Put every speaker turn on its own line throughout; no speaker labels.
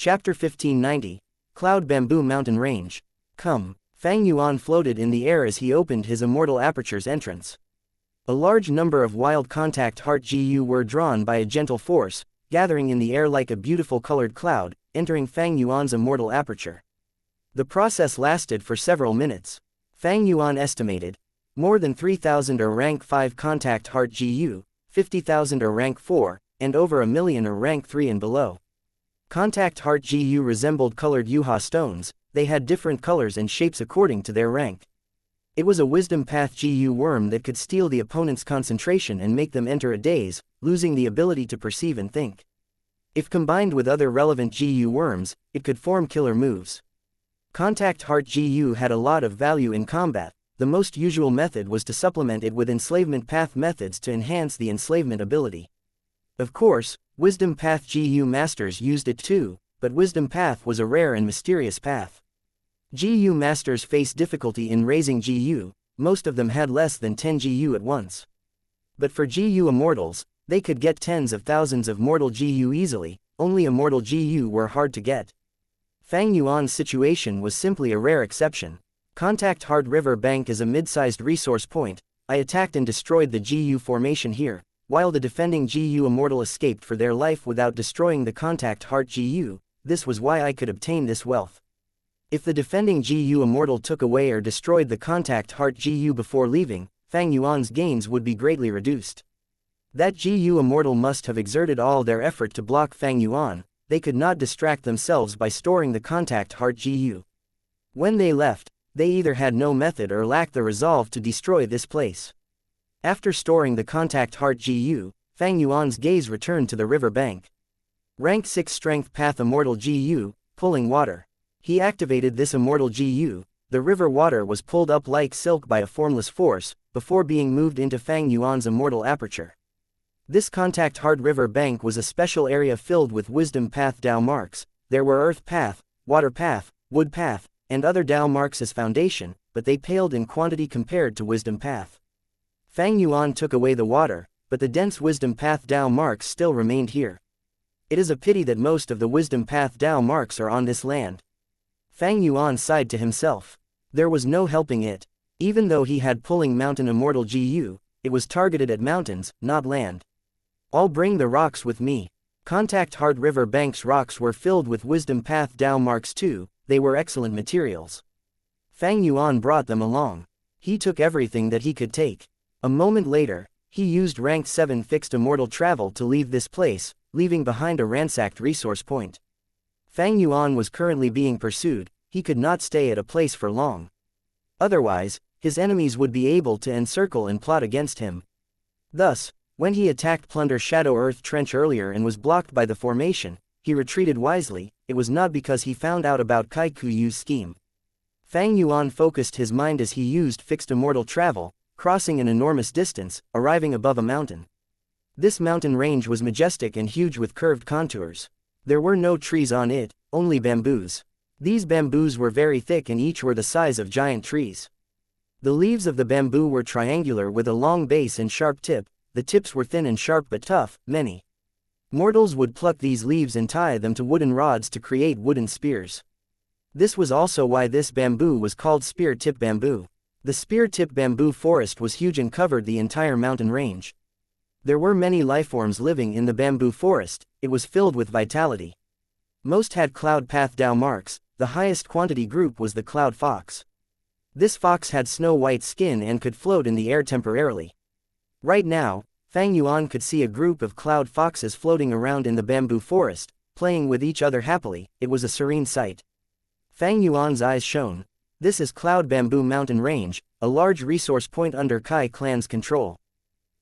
Chapter 1590, Cloud Bamboo Mountain Range. Come. Fang Yuan floated in the air as he opened his Immortal Aperture's entrance. A large number of wild contact heart GU were drawn by a gentle force, gathering in the air like a beautiful colored cloud, entering Fang Yuan's Immortal Aperture. The process lasted for several minutes. Fang Yuan estimated, more than 3,000 are rank 5 contact heart GU, 50,000 are rank 4, and over 1,000,000 are rank 3 and below. Contact heart GU resembled colored Yuha stones, they had different colors and shapes according to their rank. It was a wisdom path GU worm that could steal the opponent's concentration and make them enter a daze, losing the ability to perceive and think. If combined with other relevant GU worms, it could form killer moves. Contact heart GU had a lot of value in combat. The most usual method was to supplement it with enslavement path methods to enhance the enslavement ability. Of course, wisdom path GU masters used it too, but wisdom path was a rare and mysterious path. GU masters faced difficulty in raising GU, most of them had less than 10 GU at once. But for GU immortals, they could get tens of thousands of mortal GU easily, only immortal GU were hard to get. Fang Yuan's situation was simply a rare exception. Contact Heart River Bank is a mid-sized resource point. I attacked and destroyed the GU formation here, while the defending GU immortal escaped for their life without destroying the Contact Heart GU. This was why I could obtain this wealth. If the defending GU immortal took away or destroyed the Contact Heart GU before leaving, Fang Yuan's gains would be greatly reduced. That GU immortal must have exerted all their effort to block Fang Yuan. They could not distract themselves by storing the Contact Heart GU. When they left, they either had no method or lacked the resolve to destroy this place. After storing the Contact Heart GU, Fang Yuan's gaze returned to the river bank. Rank 6 Strength Path Immortal GU, Pulling Water. He activated this Immortal GU. The river water was pulled up like silk by a formless force, before being moved into Fang Yuan's Immortal Aperture. This Contact Heart River bank was a special area filled with Wisdom Path Dao marks. There were Earth Path, Water Path, Wood Path, and other Dao marks as foundation, but they paled in quantity compared to Wisdom Path. Fang Yuan took away the water, but the dense Wisdom Path Dao marks still remained here. It is a pity that most of the Wisdom Path Dao marks are on this land. Fang Yuan sighed to himself. There was no helping it. Even though he had Pulling Mountain Immortal GU, it was targeted at mountains, not land. I'll bring the rocks with me. Contact Heart River Bank's rocks were filled with Wisdom Path Dao marks too. They were excellent materials. Fang Yuan brought them along. He took everything that he could take. A moment later, he used rank 7 fixed immortal travel to leave this place, leaving behind a ransacked resource point. Fang Yuan was currently being pursued. He could not stay at a place for long. Otherwise, his enemies would be able to encircle and plot against him. Thus, when he attacked Plunder Shadow Earth Trench earlier and was blocked by the formation, he retreated wisely. It was not because he found out about Kai Kuyu's scheme. Fang Yuan focused his mind as he used fixed immortal travel, crossing an enormous distance, arriving above a mountain. This mountain range was majestic and huge with curved contours. There were no trees on it, only bamboos. These bamboos were very thick and each were the size of giant trees. The leaves of the bamboo were triangular with a long base and sharp tip. The tips were thin and sharp but tough. Many mortals would pluck these leaves and tie them to wooden rods to create wooden spears. This was also why this bamboo was called spear tip bamboo. The spear tip bamboo forest was huge and covered the entire mountain range. There were many lifeforms living in the bamboo forest. It was filled with vitality. Most had Cloud Path Dao marks. The highest quantity group was the Cloud Fox. This fox had snow-white skin and could float in the air temporarily. Right now, Fang Yuan could see a group of cloud foxes floating around in the bamboo forest, playing with each other happily. It was a serene sight. Fang Yuan's eyes shone. This is Cloud Bamboo Mountain Range, a large resource point under Kai clan's control.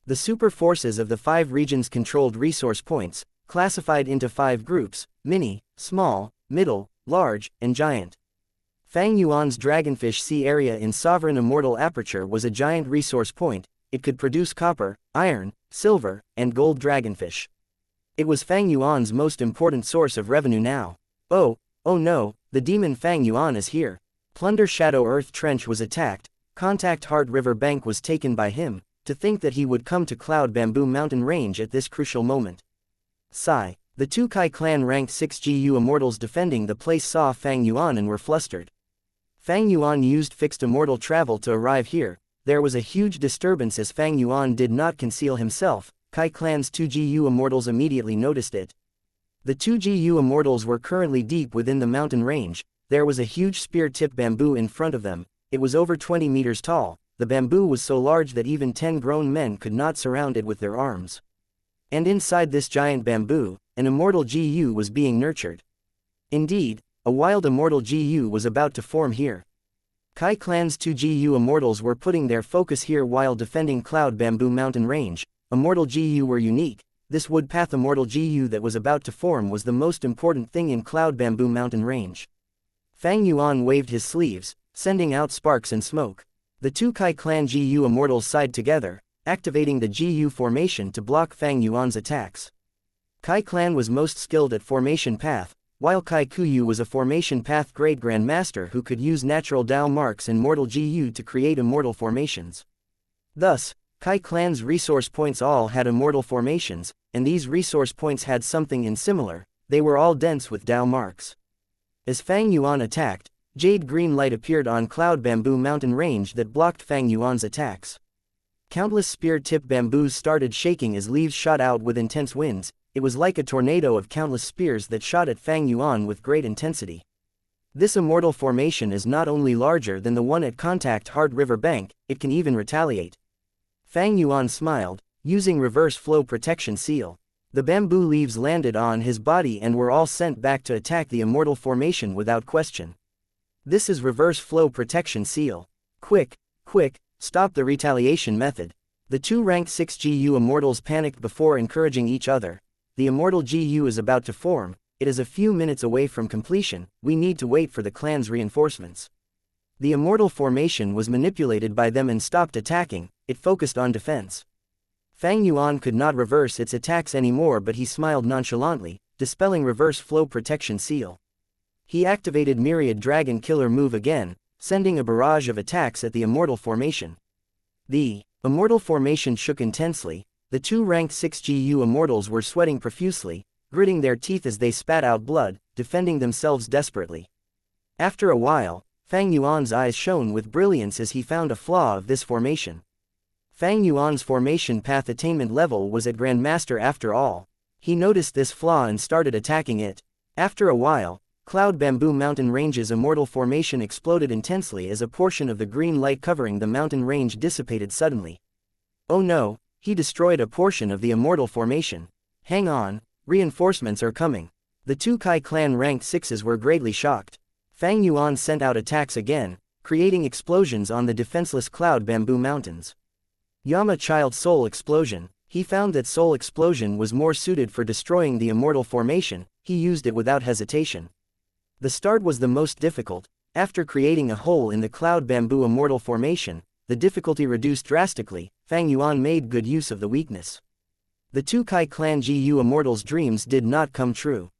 The super forces of the 5 regions controlled resource points, classified into 5 groups: mini, small, middle, large, and giant. Fang Yuan's Dragonfish Sea area in Sovereign Immortal Aperture was a giant resource point. It could produce copper, iron, silver, and gold dragonfish. It was Fang Yuan's most important source of revenue now. Oh no, the demon Fang Yuan is here. Plunder Shadow Earth Trench was attacked. Contact Heart River Bank was taken by him. To think that he would come to Cloud Bamboo Mountain Range at this crucial moment. Sigh. The two Kai clan ranked 6 GU immortals defending the place saw Fang Yuan and were flustered. Fang Yuan used fixed immortal travel to arrive here. There was a huge disturbance as Fang Yuan did not conceal himself. Kai clan's 2 GU immortals immediately noticed it. The 2 GU immortals were currently deep within the mountain range. There was a huge spear-tip bamboo in front of them. It was over 20 meters tall. The bamboo was so large that even 10 grown men could not surround it with their arms. And inside this giant bamboo, an immortal GU was being nurtured. Indeed, a wild immortal GU was about to form here. Kai clan's 2 GU immortals were putting their focus here while defending Cloud Bamboo Mountain Range. Immortal GU were unique. This woodpath immortal GU that was about to form was the most important thing in Cloud Bamboo Mountain Range. Fang Yuan waved his sleeves, sending out sparks and smoke. The two Kai clan GU immortals sighed together, activating the GU formation to block Fang Yuan's attacks. Kai clan was most skilled at formation path, while Kai Kuyu was a formation path great grandmaster who could use natural Dao marks and mortal GU to create immortal formations. Thus, Kai clan's resource points all had immortal formations, and these resource points had something in similar. They were all dense with Dao marks. As Fang Yuan attacked, jade green light appeared on Cloud Bamboo Mountain Range that blocked Fang Yuan's attacks. Countless spear-tipped bamboos started shaking as leaves shot out with intense winds. It was like a tornado of countless spears that shot at Fang Yuan with great intensity. This immortal formation is not only larger than the one at Contact Heart River Bank, it can even retaliate. Fang Yuan smiled, using reverse flow protection seal. The bamboo leaves landed on his body and were all sent back to attack the immortal formation without question. This is reverse flow protection seal. Quick, stop the retaliation method. The two ranked 6 GU immortals panicked before encouraging each other. The immortal GU is about to form. It is a few minutes away from completion. We need to wait for the clan's reinforcements. The immortal formation was manipulated by them and stopped attacking. It focused on defense. Fang Yuan could not reverse its attacks anymore, but he smiled nonchalantly, dispelling reverse flow protection seal. He activated Myriad Dragon Killer move again, sending a barrage of attacks at the immortal formation. The immortal formation shook intensely. The two ranked 6 GU immortals were sweating profusely, gritting their teeth as they spat out blood, defending themselves desperately. After a while, Fang Yuan's eyes shone with brilliance as he found a flaw of this formation. Fang Yuan's formation path attainment level was at Grandmaster after all. He noticed this flaw and started attacking it. After a while, Cloud Bamboo Mountain Range's immortal formation exploded intensely as a portion of the green light covering the mountain range dissipated suddenly. Oh no, he destroyed a portion of the immortal formation. Hang on, reinforcements are coming. The two Kai clan ranked 6s were greatly shocked. Fang Yuan sent out attacks again, creating explosions on the defenseless Cloud Bamboo Mountains. Yama Child Soul Explosion. He found that Soul Explosion was more suited for destroying the immortal formation. He used it without hesitation. The start was the most difficult. After creating a hole in the Cloud Bamboo immortal formation, the difficulty reduced drastically. Fang Yuan made good use of the weakness. The two Kai clan GU immortals' dreams did not come true.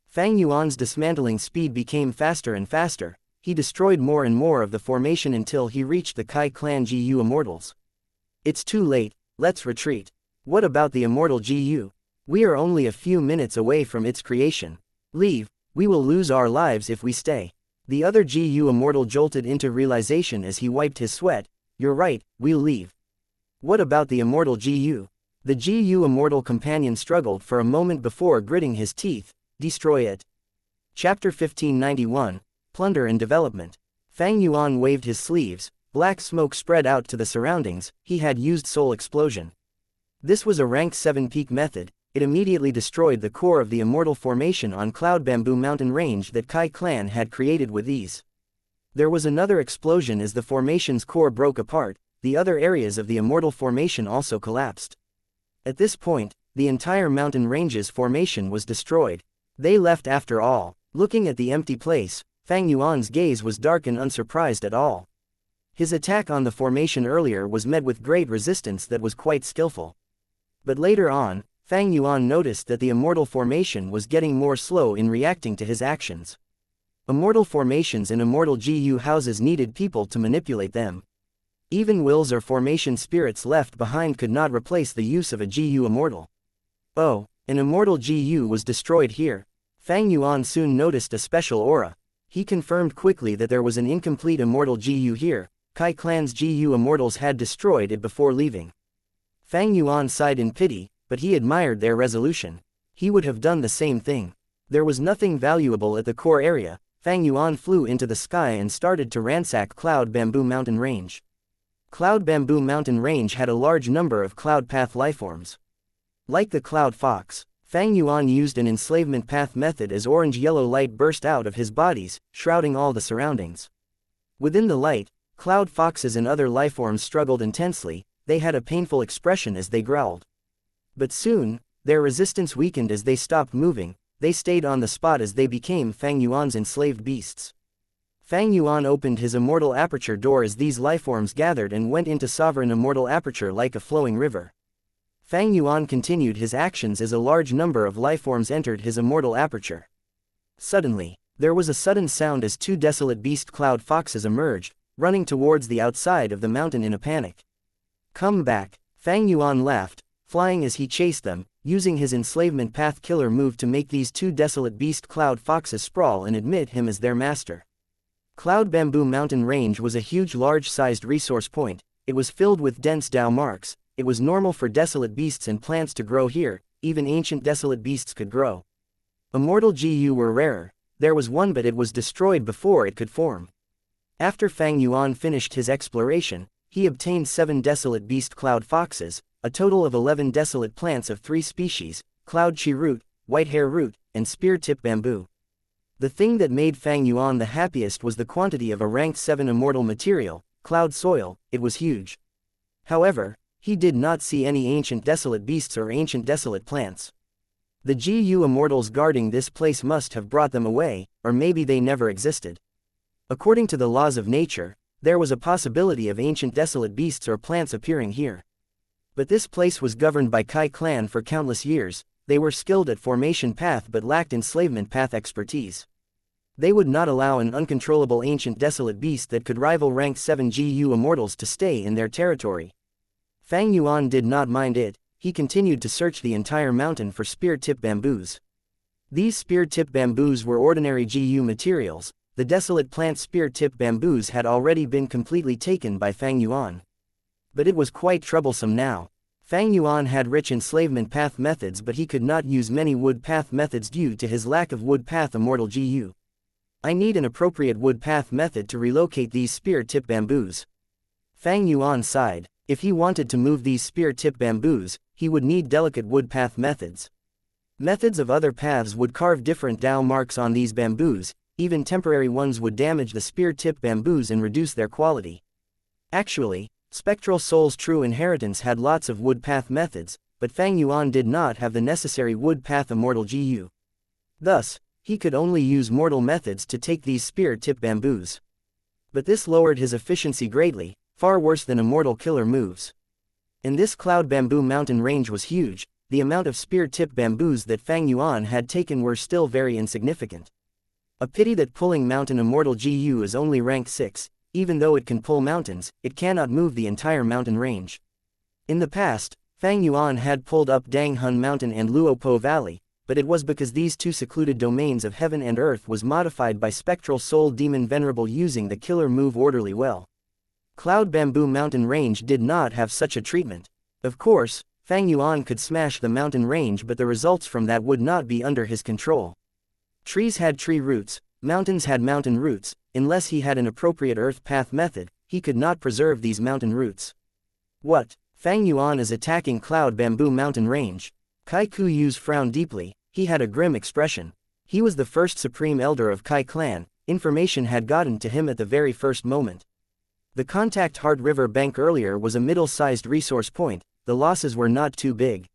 Fang Yuan's dismantling speed became faster and faster. He destroyed more and more of the formation until he reached the Kai clan GU immortals. It's too late, let's retreat. What about the immortal GU? We are only a few minutes away from its creation. Leave, we will lose our lives if we stay. The other GU immortal jolted into realization as he wiped his sweat. You're right, we'll leave. What about the immortal GU? The GU immortal companion struggled for a moment before gritting his teeth. Destroy it. Chapter 1591, Plunder and Development. Fang Yuan waved his sleeves. Black smoke spread out to the surroundings. He had used Soul Explosion. This was a rank 7 peak method. It immediately destroyed the core of the immortal formation on Cloud Bamboo Mountain Range that Kai clan had created with ease. There was another explosion as the formation's core broke apart. The other areas of the immortal formation also collapsed. At this point, the entire mountain range's formation was destroyed. They left after all. Looking at the empty place, Fang Yuan's gaze was dark and unsurprised at all. His attack on the formation earlier was met with great resistance that was quite skillful. But later on, Fang Yuan noticed that the immortal formation was getting more slow in reacting to his actions. Immortal formations in immortal GU houses needed people to manipulate them. Even wills or formation spirits left behind could not replace the use of a GU immortal. Oh, An immortal GU was destroyed here. Fang Yuan soon noticed a special aura. He confirmed quickly that there was an incomplete immortal GU here. Kai clan's GU immortals had destroyed it before leaving. Fang Yuan sighed in pity, but he admired their resolution. He would have done the same thing. There was nothing valuable at the core area. Fang Yuan flew into the sky and started to ransack Cloud Bamboo Mountain Range. Cloud Bamboo Mountain Range had a large number of cloud path lifeforms. Like the cloud fox, Fang Yuan used an enslavement path method as orange-yellow light burst out of his bodies, shrouding all the surroundings. Within the light, cloud foxes and other lifeforms struggled intensely. They had a painful expression as they growled. But soon, their resistance weakened as they stopped moving. They stayed on the spot as they became Fang Yuan's enslaved beasts. Fang Yuan opened his immortal aperture door as these lifeforms gathered and went into sovereign immortal aperture like a flowing river. Fang Yuan continued his actions as a large number of lifeforms entered his immortal aperture. Suddenly, there was a sudden sound as two desolate beast cloud foxes emerged, running towards the outside of the mountain in a panic. "Come back," Fang Yuan laughed, flying as he chased them, using his enslavement path killer move to make these two desolate beast cloud foxes sprawl and admit him as their master. Cloud Bamboo Mountain Range was a huge large-sized resource point. It was filled with dense Dao marks. It was normal for desolate beasts and plants to grow here. Even ancient desolate beasts could grow. Immortal GU were rarer. There was one, but it was destroyed before it could form. After Fang Yuan finished his exploration, he obtained 7 desolate beast cloud foxes, a total of 11 desolate plants of 3 species, cloud chi root, white hair root, and spear tip bamboo. The thing that made Fang Yuan the happiest was the quantity of a ranked 7 immortal material, cloud soil. It was huge. However, he did not see any ancient desolate beasts or ancient desolate plants. The GU immortals guarding this place must have brought them away, or maybe they never existed. According to the laws of nature, there was a possibility of ancient desolate beasts or plants appearing here. But this place was governed by Kai clan for countless years. They were skilled at formation path but lacked enslavement path expertise. They would not allow an uncontrollable ancient desolate beast that could rival rank 7 GU immortals to stay in their territory. Fang Yuan did not mind it. He continued to search the entire mountain for spear-tip bamboos. These spear-tip bamboos were ordinary GU materials. The desolate plant spear-tip bamboos had already been completely taken by Fang Yuan. But it was quite troublesome now. Fang Yuan had rich enslavement path methods, but he could not use many wood path methods due to his lack of wood path immortal GU. "I need an appropriate wood path method to relocate these spear-tip bamboos." Fang Yuan sighed. If he wanted to move these spear-tip bamboos, he would need delicate wood path methods. Methods of other paths would carve different Dao marks on these bamboos. Even temporary ones would damage the spear-tip bamboos and reduce their quality. Actually, Spectral Soul's true inheritance had lots of wood path methods, but Fang Yuan did not have the necessary wood path immortal GU. Thus, he could only use mortal methods to take these spear-tip bamboos. But this lowered his efficiency greatly, far worse than immortal killer moves. And this Cloud Bamboo Mountain Range was huge. The amount of spear-tip bamboos that Fang Yuan had taken were still very insignificant. A pity that pulling mountain immortal GU is only rank 6. Even though it can pull mountains, it cannot move the entire mountain range. In the past, Fang Yuan had pulled up Danghun Mountain and Luopo Valley, but it was because these two secluded domains of heaven and earth was modified by Spectral Soul Demon Venerable using the killer move Orderly Well. Cloud Bamboo Mountain Range did not have such a treatment. Of course, Fang Yuan could smash the mountain range, but the results from that would not be under his control. Trees had tree roots, mountains had mountain roots. Unless he had an appropriate earth path method, he could not preserve these mountain roots. What? Fang Yuan is attacking Cloud Bamboo Mountain Range. Kai Kuyu's frowned deeply. He had a grim expression. He was the first supreme elder of Kai clan. Information had gotten to him at the very first moment. The Contact Heart River bank earlier was a middle-sized resource point. The losses were not too big.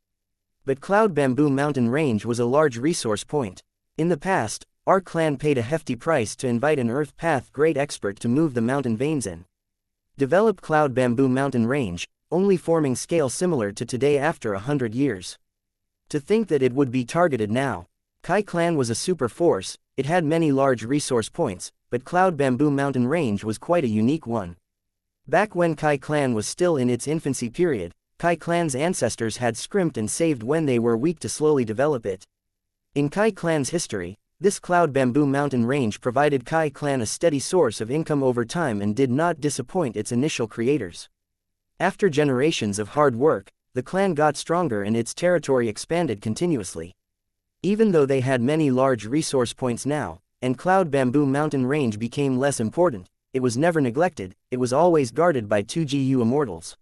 But Cloud Bamboo Mountain Range was a large resource point. In the past, our clan paid a hefty price to invite an earth path great expert to move the mountain veins in. Develop Cloud Bamboo Mountain Range, only forming scale similar to today after 100 years. To think that it would be targeted now. Kai clan was a super force. It had many large resource points, but Cloud Bamboo Mountain Range was quite a unique one. Back when Kai clan was still in its infancy period, Kai clan's ancestors had scrimped and saved when they were weak to slowly develop it. In Kai clan's history, this cloud bamboo mountain range provided Kai clan a steady source of income over time and did not disappoint its initial creators. After generations of hard work, the clan got stronger and its territory expanded continuously. Even though they had many large resource points now, and Cloud Bamboo Mountain Range became less important, it was never neglected, it was always guarded by 2GU Immortals.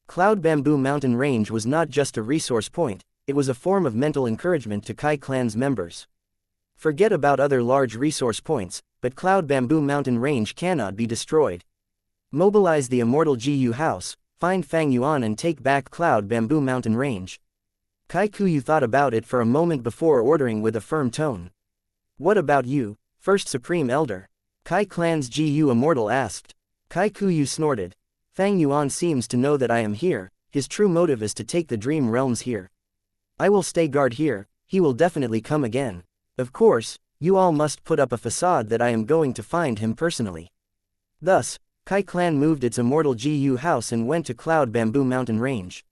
Cloud Bamboo Mountain Range was not just a resource point, it was a form of mental encouragement to Kai clan's members. Forget about other large resource points, but Cloud Bamboo Mountain Range cannot be destroyed. Mobilize the Immortal GU House, find Fang Yuan and take back Cloud Bamboo Mountain Range. Kai Kuyu thought about it for a moment before ordering with a firm tone. What about you, First Supreme Elder? Kai clan's GU Immortal asked. Kai Kuyu snorted. Fang Yuan seems to know that I am here, his true motive is to take the Dream Realms here. I will stay guard here, he will definitely come again. Of course, you all must put up a facade that I am going to find him personally. Thus, Kai clan moved its Immortal GU house and went to Cloud Bamboo Mountain Range.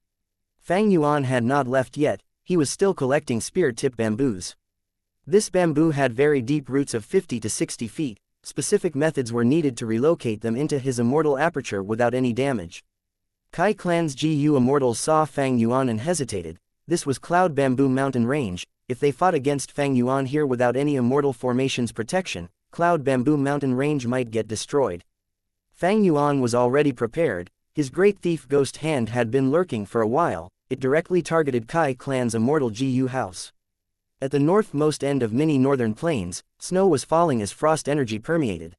Fang Yuan had not left yet, he was still collecting spear-tip bamboos. This bamboo had very deep roots of 50 to 60 feet, specific methods were needed to relocate them into his immortal aperture without any damage. Kai clan's GU Immortals saw Fang Yuan and hesitated. This was Cloud Bamboo Mountain Range, if they fought against Fang Yuan here without any immortal formation's protection, Cloud Bamboo Mountain Range might get destroyed. Fang Yuan was already prepared, his great thief ghost hand had been lurking for a while, it directly targeted Kai clan's Immortal GU house. At the northmost end of many northern plains, snow was falling as frost energy permeated.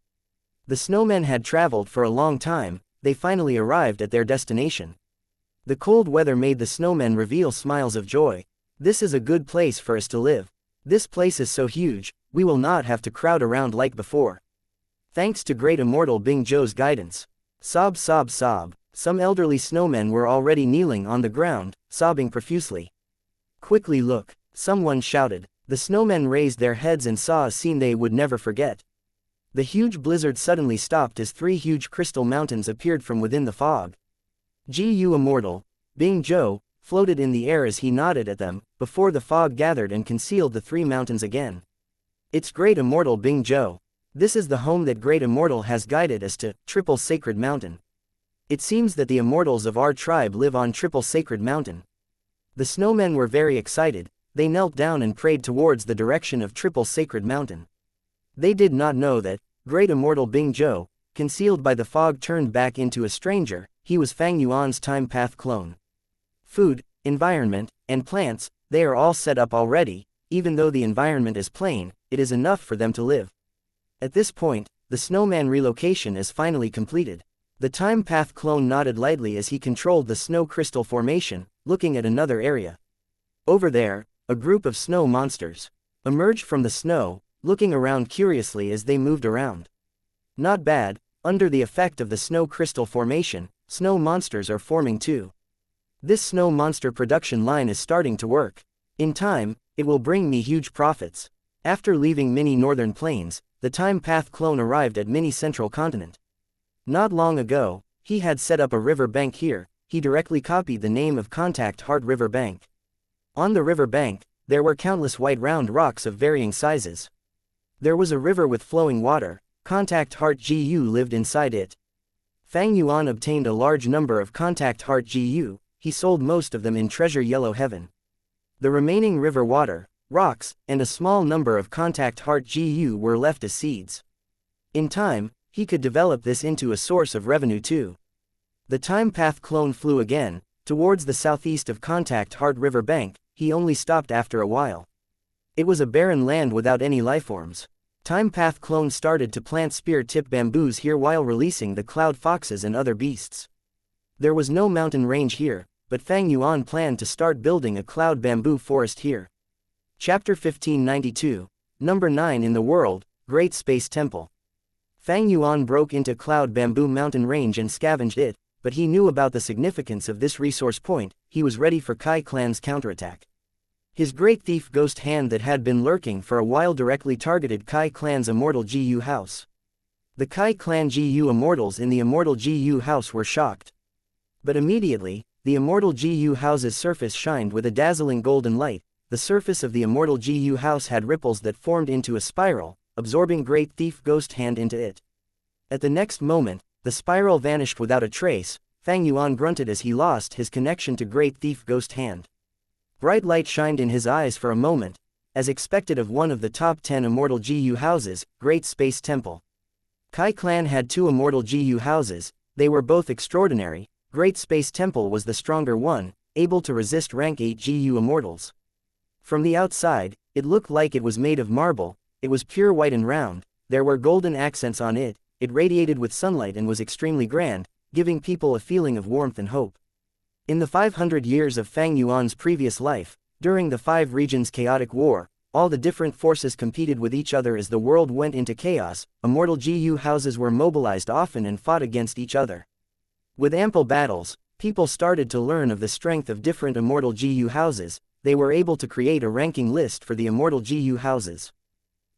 The snowmen had traveled for a long time, they finally arrived at their destination. The cold weather made the snowmen reveal smiles of joy. This is a good place for us to live. This place is so huge, we will not have to crowd around like before. Thanks to great Immortal Bing Zhou's guidance. Sob sob sob. Some elderly snowmen were already kneeling on the ground, sobbing profusely. Quickly look, someone shouted. The snowmen raised their heads and saw a scene they would never forget. The huge blizzard suddenly stopped as three huge crystal mountains appeared from within the fog. GU Immortal, Bing Zhou, floated in the air as he nodded at them, before the fog gathered and concealed the three mountains again. It's Great Immortal Bing Zhou. This is the home that Great Immortal has guided us to, Triple Sacred Mountain. It seems that the immortals of our tribe live on Triple Sacred Mountain. The snowmen were very excited, they knelt down and prayed towards the direction of Triple Sacred Mountain. They did not know that, Great Immortal Bing Zhou, concealed by the fog turned back into a stranger, he was Fang Yuan's time path clone. Food, environment, and plants, they are all set up already, even though the environment is plain, it is enough for them to live. At this point, the snowman relocation is finally completed. The time path clone nodded lightly as he controlled the snow crystal formation, looking at another area. Over there, a group of snow monsters emerged from the snow, looking around curiously as they moved around. Not bad, under the effect of the snow crystal formation, snow monsters are forming too. This snow monster production line is starting to work. In time, it will bring me huge profits. After leaving many northern plains, the time path clone arrived at many central continent. Not long ago, he had set up a river bank here, he directly copied the name of Contact Heart River Bank. On the river bank, there were countless white round rocks of varying sizes. There was a river with flowing water, Contact Heart GU lived inside it. Fang Yuan obtained a large number of Contact Heart GU, he sold most of them in Treasure Yellow Heaven. The remaining river water, rocks, and a small number of Contact Heart GU were left as seeds. In time, he could develop this into a source of revenue too. The time path clone flew again, towards the southeast of Contact Heart River Bank, he only stopped after a while. It was a barren land without any lifeforms. Time path clone started to plant spear-tip bamboos here while releasing the cloud foxes and other beasts. There was no mountain range here, but Fang Yuan planned to start building a cloud bamboo forest here. Chapter 1592, Number 9 in the World, Great Space Temple. Fang Yuan broke into Cloud Bamboo Mountain Range and scavenged it, but he knew about the significance of this resource point, he was ready for Kai clan's counterattack. His great thief ghost hand that had been lurking for a while directly targeted Kai clan's Immortal GU house. The Kai clan GU immortals in the Immortal GU house were shocked. But immediately, The immortal GU house's surface shined with a dazzling golden light. The surface of the immortal GU house had ripples that formed into a spiral, absorbing Great Thief Ghost Hand into it. At the next moment, the spiral vanished without a trace. Fang Yuan grunted as he lost his connection to Great Thief Ghost Hand. Bright light shined in his eyes for a moment, as expected of one of the top 10 immortal GU houses, Great Space Temple. Kai Clan had 2 immortal GU houses. They were both extraordinary. Great Space Temple was the stronger one, able to resist rank 8 GU immortals. From the outside, it looked like it was made of marble. It was pure white and round. There were golden accents on it. It radiated with sunlight and was extremely grand, giving people a feeling of warmth and hope. In the 500 years of Fang Yuan's previous life, during the 5 regions' chaotic war, all the different forces competed with each other as the world went into chaos. Immortal GU houses were mobilized often and fought against each other. With ample battles, people started to learn of the strength of different immortal GU houses. They were able to create a ranking list for the immortal GU houses.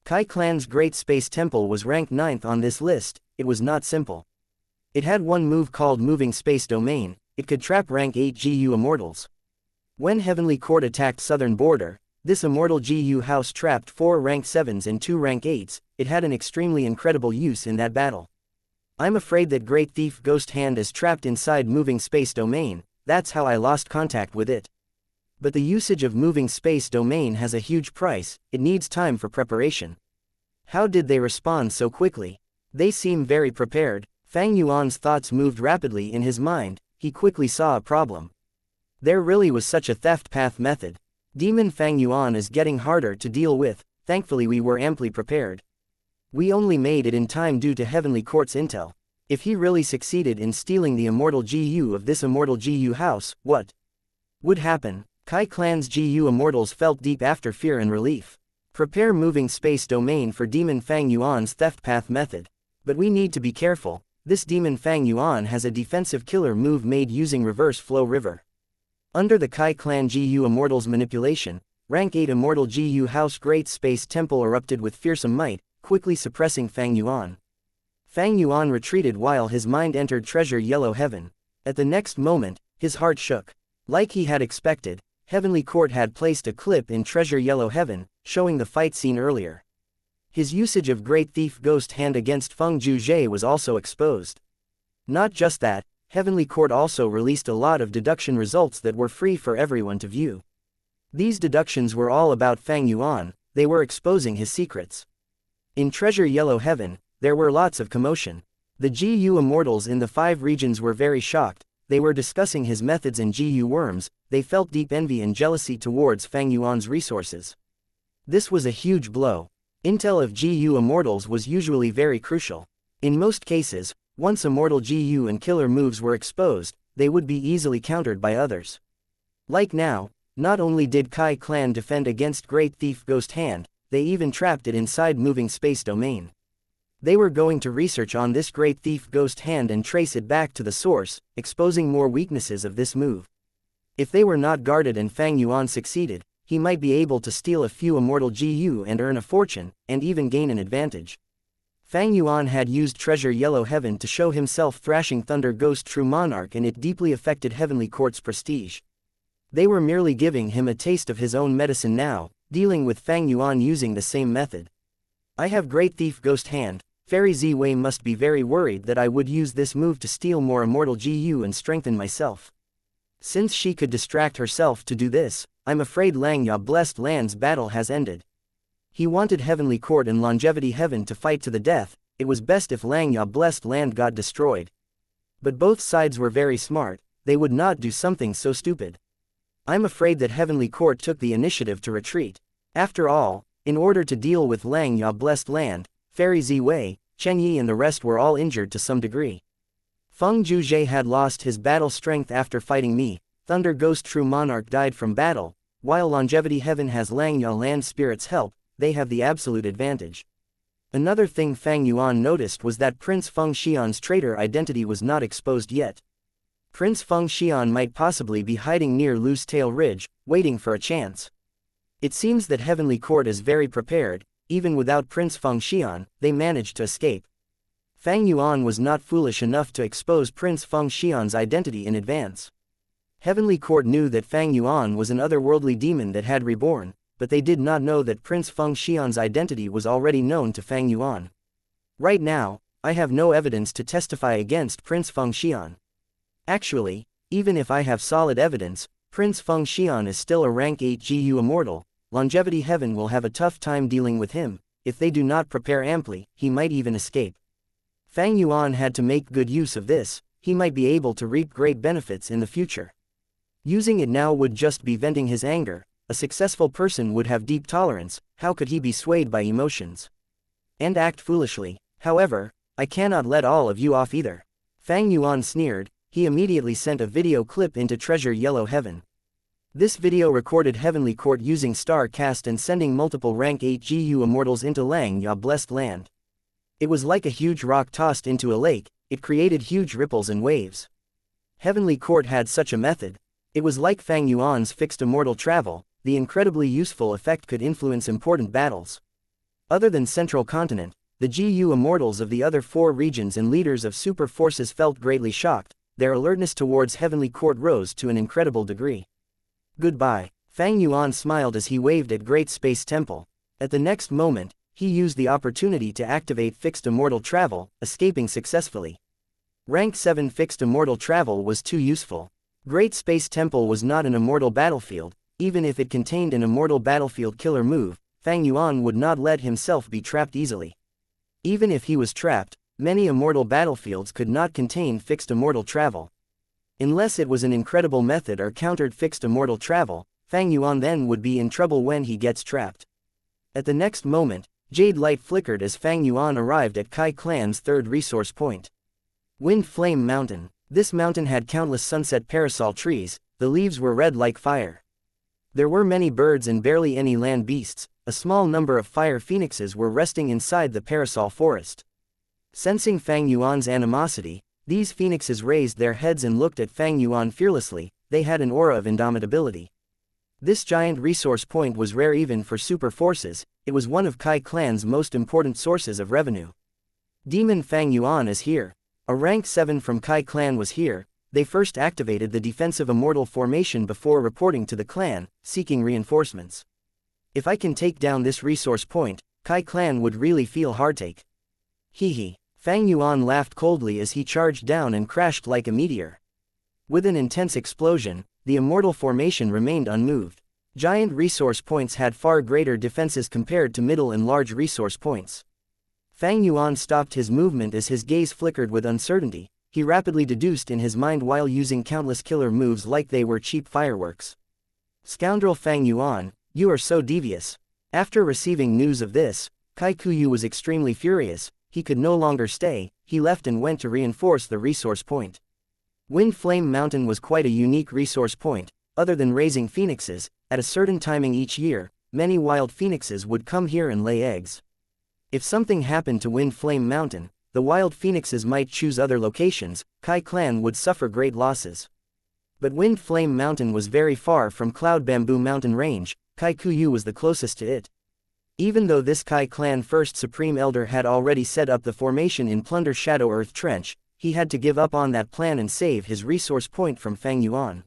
Kai Clan's Great Space Temple was ranked 9th on this list. It was not simple. It had one move called Moving Space Domain. It could trap rank 8 GU immortals. When Heavenly Court attacked Southern Border, this immortal GU house trapped 4 rank 7s and 2 rank 8s. It had an extremely incredible use in that battle. I'm afraid that Great Thief Ghost Hand is trapped inside Moving Space Domain. That's how I lost contact with it. But the usage of Moving Space Domain has a huge price. It needs time for preparation. How did they respond so quickly? They seem very prepared. Fang Yuan's thoughts moved rapidly in his mind. He quickly saw a problem. There really was such a theft path method. Demon Fang Yuan is getting harder to deal with. Thankfully we were amply prepared. We only made it in time due to Heavenly Court's intel. If he really succeeded in stealing the immortal GU of this immortal GU house, what would happen? Kai Clan's GU immortals felt deep after fear and relief. Prepare Moving Space Domain for Demon Fang Yuan's theft path method. But we need to be careful. This Demon Fang Yuan has a defensive killer move made using Reverse Flow River. Under the Kai Clan GU immortals manipulation, rank 8 immortal GU house Great Space Temple erupted with fearsome might, quickly suppressing Fang Yuan. Fang Yuan retreated while his mind entered Treasure Yellow Heaven. At the next moment, his heart shook. Like he had expected, Heavenly Court had placed a clip in Treasure Yellow Heaven, showing the fight scene earlier. His usage of Great Thief Ghost Hand against Feng Zhuzhe was also exposed. Not just that, Heavenly Court also released a lot of deduction results that were free for everyone to view. These deductions were all about Fang Yuan. They were exposing his secrets. In Treasure Yellow Heaven, there were lots of commotion. The GU immortals in the 5 regions were very shocked. They were discussing his methods and GU worms. They felt deep envy and jealousy towards Fang Yuan's resources. This was a huge blow. Intel of GU immortals was usually very crucial. In most cases, once immortal GU and killer moves were exposed, they would be easily countered by others. Like now, not only did Kai Clan defend against Great Thief Ghost Hand, they even trapped it inside Moving Space Domain. They were going to research on this Great Thief Ghost Hand and trace it back to the source, exposing more weaknesses of this move. If they were not guarded and Fang Yuan succeeded, he might be able to steal a few immortal GU and earn a fortune, and even gain an advantage. Fang Yuan had used Treasure Yellow Heaven to show himself thrashing Thunder Ghost True Monarch, and it deeply affected Heavenly Court's prestige. They were merely giving him a taste of his own medicine now, dealing with Fang Yuan using the same method. I have Great Thief Ghost Hand. Fairy Ziwei must be very worried that I would use this move to steal more immortal GU and strengthen myself. Since she could distract herself to do this, I'm afraid Langya Blessed Land's battle has ended. He wanted Heavenly Court and Longevity Heaven to fight to the death. It was best if Langya Blessed Land got destroyed. But both sides were very smart. They would not do something so stupid. I'm afraid that Heavenly Court took the initiative to retreat. After all, in order to deal with Langya Blessed Land, Fairy Ziwei, Chen Yi and the rest were all injured to some degree. Feng Zhuzhe had lost his battle strength after fighting me. Thunder Ghost True Monarch died from battle. While Longevity Heaven has Langya Land Spirit's help, they have the absolute advantage. Another thing Fang Yuan noticed was that Prince Feng Xian's traitor identity was not exposed yet. Prince Feng Xian might possibly be hiding near Loose Tail Ridge, waiting for a chance. It seems that Heavenly Court is very prepared. Even without Prince Feng Xian, they managed to escape. Fang Yuan was not foolish enough to expose Prince Feng Xian's identity in advance. Heavenly Court knew that Fang Yuan was an otherworldly demon that had reborn, but they did not know that Prince Feng Xian's identity was already known to Fang Yuan. Right now, I have no evidence to testify against Prince Feng Xian. Actually, even if I have solid evidence, Prince Feng Xian is still a rank 8 GU immortal. Longevity Heaven will have a tough time dealing with him. If they do not prepare amply, he might even escape. Fang Yuan had to make good use of this. He might be able to reap great benefits in the future. Using it now would just be venting his anger. A successful person would have deep tolerance. How could he be swayed by emotions and act foolishly? However, I cannot let all of you off either. Fang Yuan sneered. He immediately sent a video clip into Treasure Yellow Heaven. This video recorded Heavenly Court using Star Cast and sending multiple rank 8 GU immortals into Lang Ya Blessed Land. It was like a huge rock tossed into a lake. It created huge ripples and waves. Heavenly Court had such a method. It was like Fang Yuan's fixed immortal travel. The incredibly useful effect could influence important battles. Other than Central Continent, the GU immortals of the other 4 regions and leaders of super forces felt greatly shocked. Their alertness towards Heavenly Court rose to an incredible degree. Goodbye. Fang Yuan smiled as he waved at Great Space Temple. At the next moment, he used the opportunity to activate fixed immortal travel, escaping successfully. Rank 7 fixed immortal travel was too useful. Great Space Temple was not an immortal battlefield. Even if it contained an immortal battlefield killer move, Fang Yuan would not let himself be trapped easily. Even if he was trapped, many immortal battlefields could not contain fixed immortal travel. Unless it was an incredible method or countered fixed immortal travel, Fang Yuan then would be in trouble when he gets trapped. At the next moment, jade light flickered as Fang Yuan arrived at Kai Clan's 3rd resource point. Wind Flame Mountain. This mountain had countless sunset parasol trees. The leaves were red like fire. There were many birds and barely any land beasts. A small number of fire phoenixes were resting inside the parasol forest. Sensing Fang Yuan's animosity, these phoenixes raised their heads and looked at Fang Yuan fearlessly. They had an aura of indomitability. This giant resource point was rare even for super forces. It was one of Kai Clan's most important sources of revenue. Demon Fang Yuan is here. A rank 7 from Kai Clan was here. They first activated the defensive immortal formation before reporting to the clan, seeking reinforcements. If I can take down this resource point, Kai Clan would really feel heartache. Hee. Fang Yuan laughed coldly as he charged down and crashed like a meteor. With an intense explosion, the immortal formation remained unmoved. Giant resource points had far greater defenses compared to middle and large resource points. Fang Yuan stopped his movement as his gaze flickered with uncertainty. He rapidly deduced in his mind while using countless killer moves like they were cheap fireworks. Scoundrel Fang Yuan, you are so devious. After receiving news of this, Kai Kuyu was extremely furious. He could no longer stay. He left and went to reinforce the resource point. Wind Flame Mountain was quite a unique resource point. Other than raising phoenixes, at a certain timing each year, many wild phoenixes would come here and lay eggs. If something happened to Wind Flame Mountain, the wild phoenixes might choose other locations. Kai Clan would suffer great losses. But Wind Flame Mountain was very far from Cloud Bamboo Mountain range. Kai Kuyu was the closest to it. Even though this Kai Clan First Supreme Elder had already set up the formation in Plunder Shadow Earth Trench, he had to give up on that plan and save his resource point from Fang Yuan.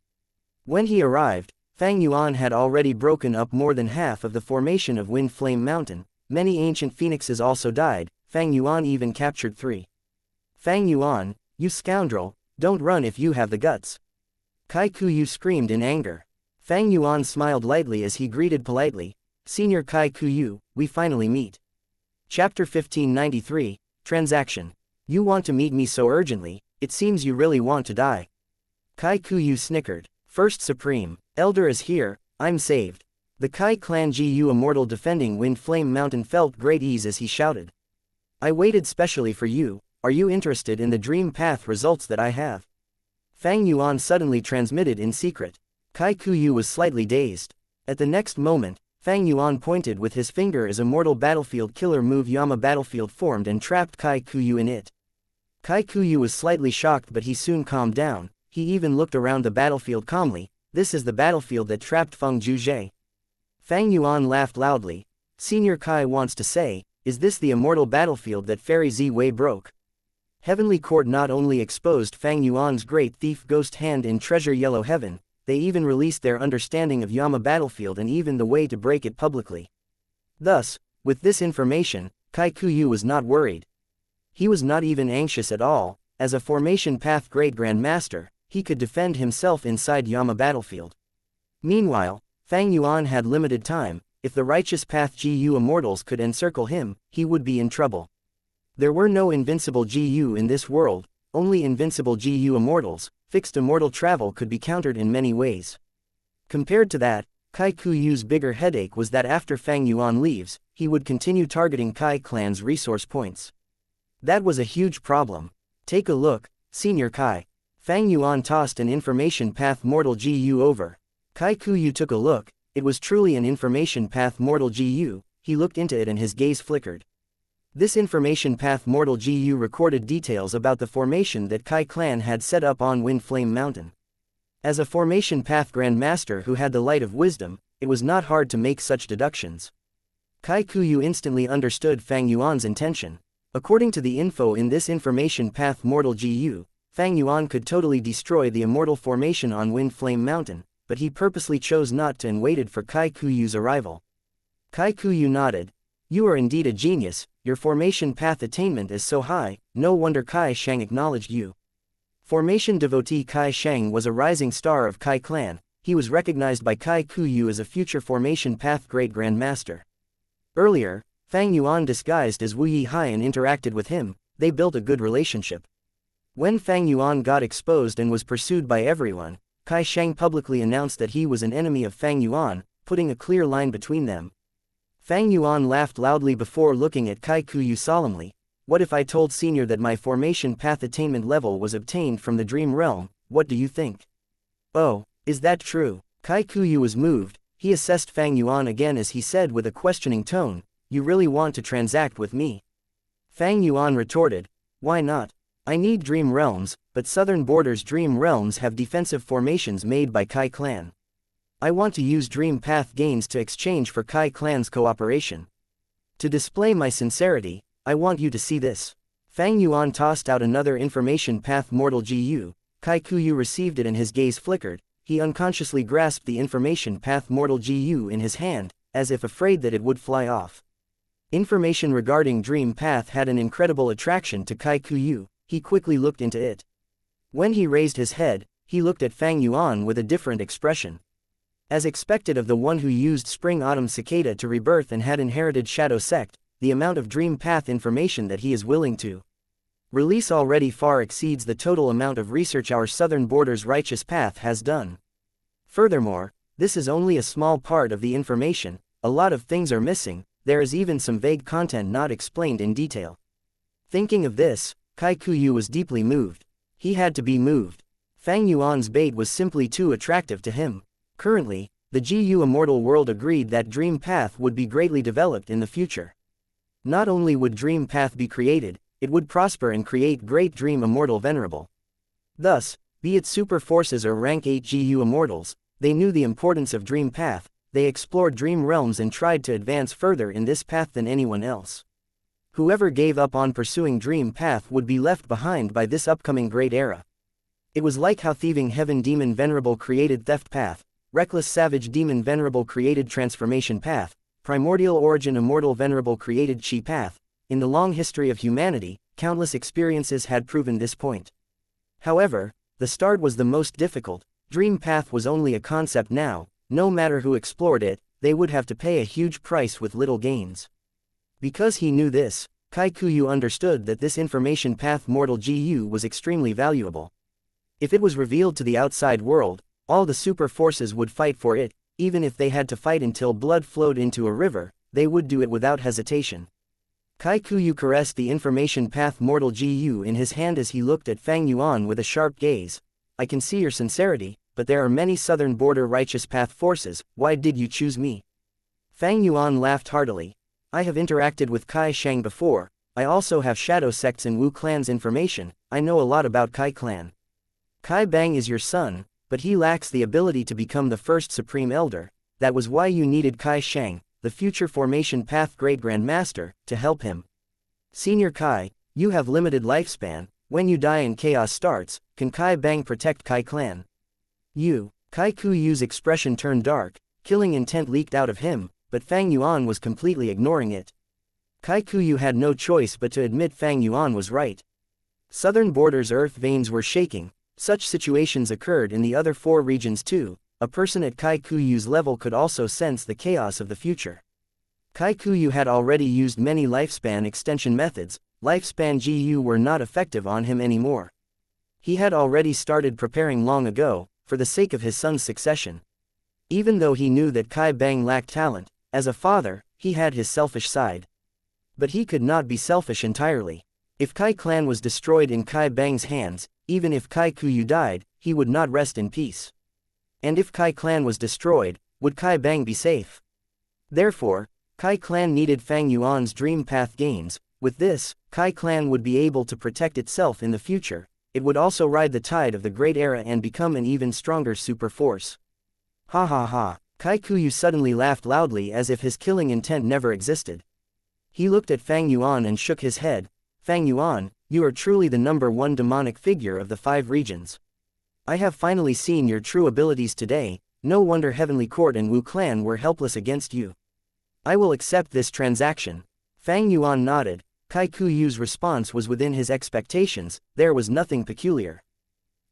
When he arrived, Fang Yuan had already broken up more than half of the formation of Wind Flame Mountain. Many ancient phoenixes also died. Fang Yuan even captured 3. Fang Yuan, you scoundrel, don't run if you have the guts. Kai Kuyu screamed in anger. Fang Yuan smiled lightly as he greeted politely. Senior Kai Kuyu, we finally meet. Chapter 1593, Transaction. You want to meet me so urgently, it seems you really want to die. Kai Kuyu snickered. First Supreme, Elder is here, I'm saved. The Kai Clan GU Immortal defending Wind Flame Mountain felt great ease as he shouted. I waited specially for you. Are you interested in the Dream Path results that I have? Fang Yuan suddenly transmitted in secret. Kai Kuyu was slightly dazed. At the next moment, Fang Yuan pointed with his finger as Immortal Battlefield Killer move Yama Battlefield formed and trapped Kai Kuyu in it. Kai Kuyu was slightly shocked but he soon calmed down. He even looked around the battlefield calmly. This is the battlefield that trapped Feng Juzhe. Fang Yuan laughed loudly. Senior Kai wants to say, is this the immortal battlefield that Fairy Z Wei broke? Heavenly Court not only exposed Fang Yuan's great thief ghost hand in Treasure Yellow Heaven, they even released their understanding of Yama battlefield and even the way to break it publicly. Thus, with this information, Kai Kuyu was not worried. He was not even anxious at all. As a Formation Path Great Grand Master, he could defend himself inside Yama battlefield. Meanwhile, Fang Yuan had limited time. If the Righteous Path GU Immortals could encircle him, he would be in trouble. There were no invincible GU in this world, only invincible GU Immortals. Fixed immortal travel could be countered in many ways. Compared to that, Kai Kuyu's bigger headache was that after Fang Yuan leaves, he would continue targeting Kai Clan's resource points. That was a huge problem. Take a look, Senior Kai. Fang Yuan tossed an information path mortal GU over. Kai Kuyu took a look. It was truly an information path mortal GU. He looked into it and his gaze flickered. This information path mortal GU recorded details about the formation that Kai Clan had set up on Wind Flame Mountain. As a formation path grandmaster who had the light of wisdom, it was not hard to make such deductions. Kai Kuyu instantly understood Fang Yuan's intention. According to the info in this information path mortal GU, Fang Yuan could totally destroy the immortal formation on Wind Flame Mountain, but he purposely chose not to and waited for Kai Kuyu's arrival. Kai Kuyu nodded. You are indeed a genius, your formation path attainment is so high, no wonder Kai Shang acknowledged you. Formation devotee Kai Shang was a rising star of Kai Clan. He was recognized by Kai Kuyu as a future formation path great grandmaster. Earlier, Fang Yuan disguised as Wu Yihai and interacted with him. They built a good relationship. When Fang Yuan got exposed and was pursued by everyone, Kai Shang publicly announced that he was an enemy of Fang Yuan, putting a clear line between them. Fang Yuan laughed loudly before looking at Kai Kuyu solemnly. What if I told Senior that my formation path attainment level was obtained from the dream realm? What do you think? Oh, is that true? Kai Kuyu was moved. He assessed Fang Yuan again as he said with a questioning tone, you really want to transact with me? Fang Yuan retorted, why not? I need dream realms, but Southern Border's dream realms have defensive formations made by Kai Clan. I want to use dream path gains to exchange for Kai Clan's cooperation. To display my sincerity, I want you to see this. Fang Yuan tossed out another information path mortal GU. Kai Kuyu received it and his gaze flickered. He unconsciously grasped the information path mortal GU in his hand, as if afraid that it would fly off. Information regarding dream path had an incredible attraction to Kai Kuyu. He quickly looked into it. When he raised his head, he looked at Fang Yuan with a different expression. As expected of the one who used Spring-Autumn Cicada to rebirth and had inherited Shadow Sect, the amount of dream path information that he is willing to release already far exceeds the total amount of research our Southern Border's Righteous Path has done. Furthermore, this is only a small part of the information. A lot of things are missing. There is even some vague content not explained in detail. Thinking of this, Kai Kuyu was deeply moved. He had to be moved. Fang Yuan's bait was simply too attractive to him. Currently, the GU Immortal world agreed that Dream Path would be greatly developed in the future. Not only would Dream Path be created, it would prosper and create great Dream Immortal Venerable. Thus, be it super forces or rank 8 GU Immortals, they knew the importance of Dream Path. They explored dream realms and tried to advance further in this path than anyone else. Whoever gave up on pursuing Dream Path would be left behind by this upcoming great era. It was like how Thieving Heaven Demon Venerable created Theft Path, Reckless Savage Demon Venerable created Transformation Path, Primordial Origin Immortal Venerable created Chi Path. In the long history of humanity, countless experiences had proven this point. However, the start was the most difficult. Dream Path was only a concept now. No matter who explored it, they would have to pay a huge price with little gains. Because he knew this, Kai Kuyu understood that this information path mortal GU was extremely valuable. If it was revealed to the outside world, all the super forces would fight for it. Even if they had to fight until blood flowed into a river, they would do it without hesitation. Kai Kuyu caressed the information path mortal GU in his hand as he looked at Fang Yuan with a sharp gaze. I can see your sincerity, but there are many Southern Border Righteous Path forces. Why did you choose me? Fang Yuan laughed heartily. I have interacted with Kai Shang before. I also have Shadow Sects and Wu Clan's information. I know a lot about Kai Clan. Kai Bang is your son, but he lacks the ability to become the first Supreme Elder. That was why you needed Kai Shang, the future Formation Path Great Grand Master, to help him. Senior Kai, you have limited lifespan. When you die and chaos starts, can Kai Bang protect Kai clan? Kai Kuyu's expression turned dark, killing intent leaked out of him, but Fang Yuan was completely ignoring it. Kai Kuyu had no choice but to admit Fang Yuan was right. Southern borders' earth veins were shaking. Such situations occurred in the other 4 regions too. A person at Kai Kuyu's level could also sense the chaos of the future. Kai Kuyu had already used many lifespan extension methods. Lifespan GU were not effective on him anymore. He had already started preparing long ago, for the sake of his son's succession. Even though he knew that Kai Bang lacked talent, as a father, he had his selfish side. But he could not be selfish entirely. If Kai clan was destroyed in Kai Bang's hands, even if Kai Kuyu died, he would not rest in peace. And if Kai clan was destroyed, would Kai Bang be safe? Therefore, Kai clan needed Fang Yuan's dream path gains. With this, Kai clan would be able to protect itself in the future. It would also ride the tide of the Great Era and become an even stronger super force. Ha ha ha. Kai Kuyu suddenly laughed loudly as if his killing intent never existed. He looked at Fang Yuan and shook his head. Fang Yuan, you are truly the #1 demonic figure of the 5 regions. I have finally seen your true abilities today. No wonder Heavenly Court and Wu clan were helpless against you. I will accept this transaction. Fang Yuan nodded. Kai Kuyu's response was within his expectations. There was nothing peculiar.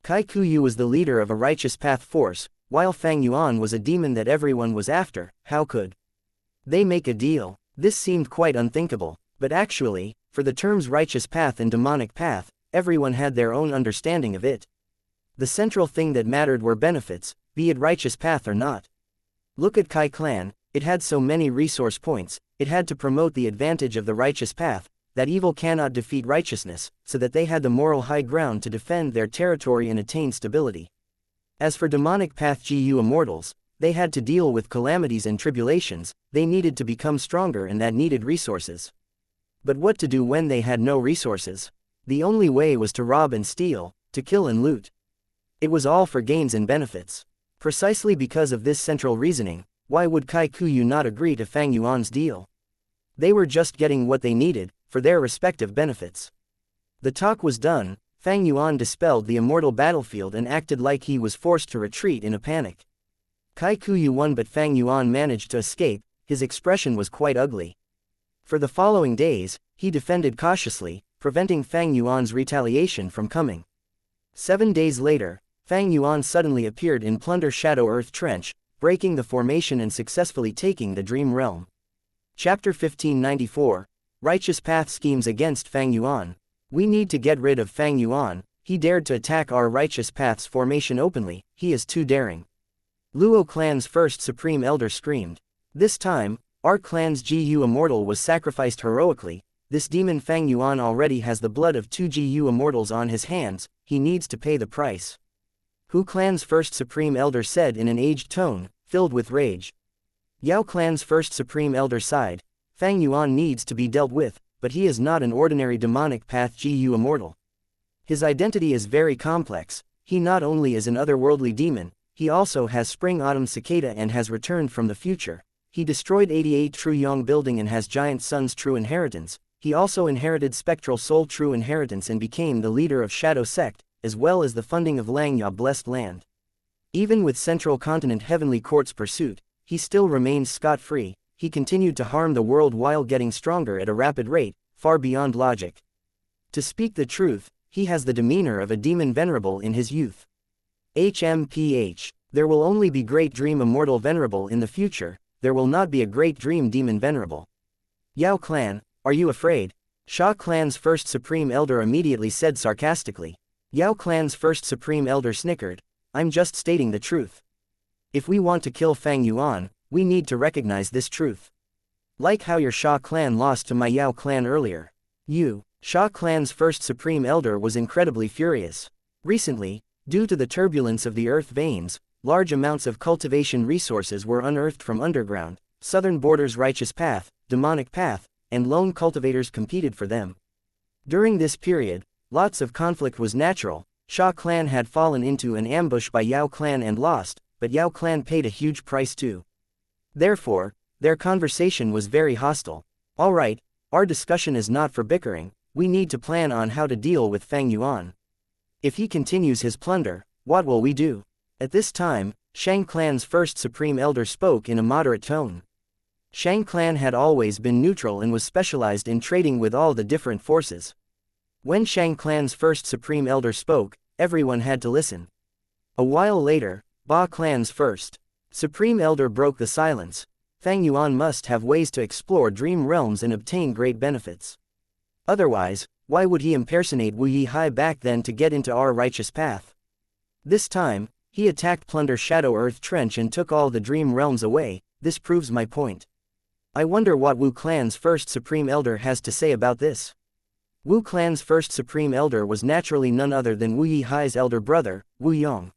Kai Kuyu was the leader of a righteous path force, while Fang Yuan was a demon that everyone was after. How could they make a deal? This seemed quite unthinkable, but actually, for the terms righteous path and demonic path, everyone had their own understanding of it. The central thing that mattered were benefits, be it righteous path or not. Look at Kai clan, it had so many resource points, it had to promote the advantage of the righteous path, that evil cannot defeat righteousness, so that they had the moral high ground to defend their territory and attain stability. As for demonic path GU immortals, they had to deal with calamities and tribulations. They needed to become stronger and that needed resources. But what to do when they had no resources? The only way was to rob and steal, to kill and loot. It was all for gains and benefits. Precisely because of this central reasoning, why would Kai Kuyu not agree to Fang Yuan's deal? They were just getting what they needed, for their respective benefits. The talk was done. Fang Yuan dispelled the immortal battlefield and acted like he was forced to retreat in a panic. Kai Kuyu won, but Fang Yuan managed to escape. His expression was quite ugly. For the following days, he defended cautiously, preventing Fang Yuan's retaliation from coming. 7 days later, Fang Yuan suddenly appeared in Plunder Shadow Earth Trench, breaking the formation and successfully taking the Dream Realm. Chapter 1594, Righteous Path Schemes against Fang Yuan. We need to get rid of Fang Yuan. He dared to attack our Righteous Path's formation openly. He is too daring. Luo clan's first Supreme Elder screamed. This time, our clan's GU Immortal was sacrificed heroically. This demon Fang Yuan already has the blood of 2 GU Immortals on his hands. He needs to pay the price. Hu clan's first Supreme Elder said in an aged tone, filled with rage. Yao clan's first Supreme Elder sighed. Fang Yuan needs to be dealt with, but he is not an ordinary demonic path GU Immortal. His identity is very complex. He not only is an otherworldly demon, he also has Spring-Autumn Cicada and has returned from the future. He destroyed 88 True Yong building and has Giant Sun's true inheritance. He also inherited Spectral Soul true inheritance and became the leader of Shadow Sect, as well as the funding of Lang Ya Blessed Land. Even with Central Continent Heavenly Court's pursuit, he still remains scot-free. He continued to harm the world while getting stronger at a rapid rate, far beyond logic. To speak the truth, he has the demeanor of a demon venerable in his youth. HMPH. There will only be Great Dream Immortal Venerable in the future. There will not be a Great Dream Demon Venerable. Yao clan, are you afraid? Sha clan's first Supreme Elder immediately said sarcastically. Yao clan's first Supreme Elder snickered. I'm just stating the truth. If we want to kill Fang Yuan, we need to recognize this truth. Like how your Sha clan lost to my Yao clan earlier. Sha clan's first Supreme Elder was incredibly furious. Recently, due to the turbulence of the earth veins, large amounts of cultivation resources were unearthed from underground. Southern Borders Righteous Path, Demonic Path, and lone cultivators competed for them. During this period, lots of conflict was natural. Sha clan had fallen into an ambush by Yao clan and lost, but Yao clan paid a huge price too. Therefore, their conversation was very hostile. Alright, our discussion is not for bickering. we need to plan on how to deal with Fang Yuan. If he continues his plunder, what will we do? At this time, Shang Clan's first Supreme Elder spoke in a moderate tone. Shang Clan had always been neutral and was specialized in trading with all the different forces. When Shang Clan's first Supreme Elder spoke, everyone had to listen. A while later, Ba Clan's first Supreme Elder broke the silence. Fang Yuan must have ways to explore dream realms and obtain great benefits. Otherwise, why would he impersonate Wu Yihai back then to get into our righteous path? This time, he attacked Plunder Shadow Earth Trench and took all the dream realms away. This proves my point. I wonder what Wu Clan's first Supreme Elder has to say about this. Wu Clan's first Supreme Elder was naturally none other than Wu Yihai's elder brother, Wu Yong.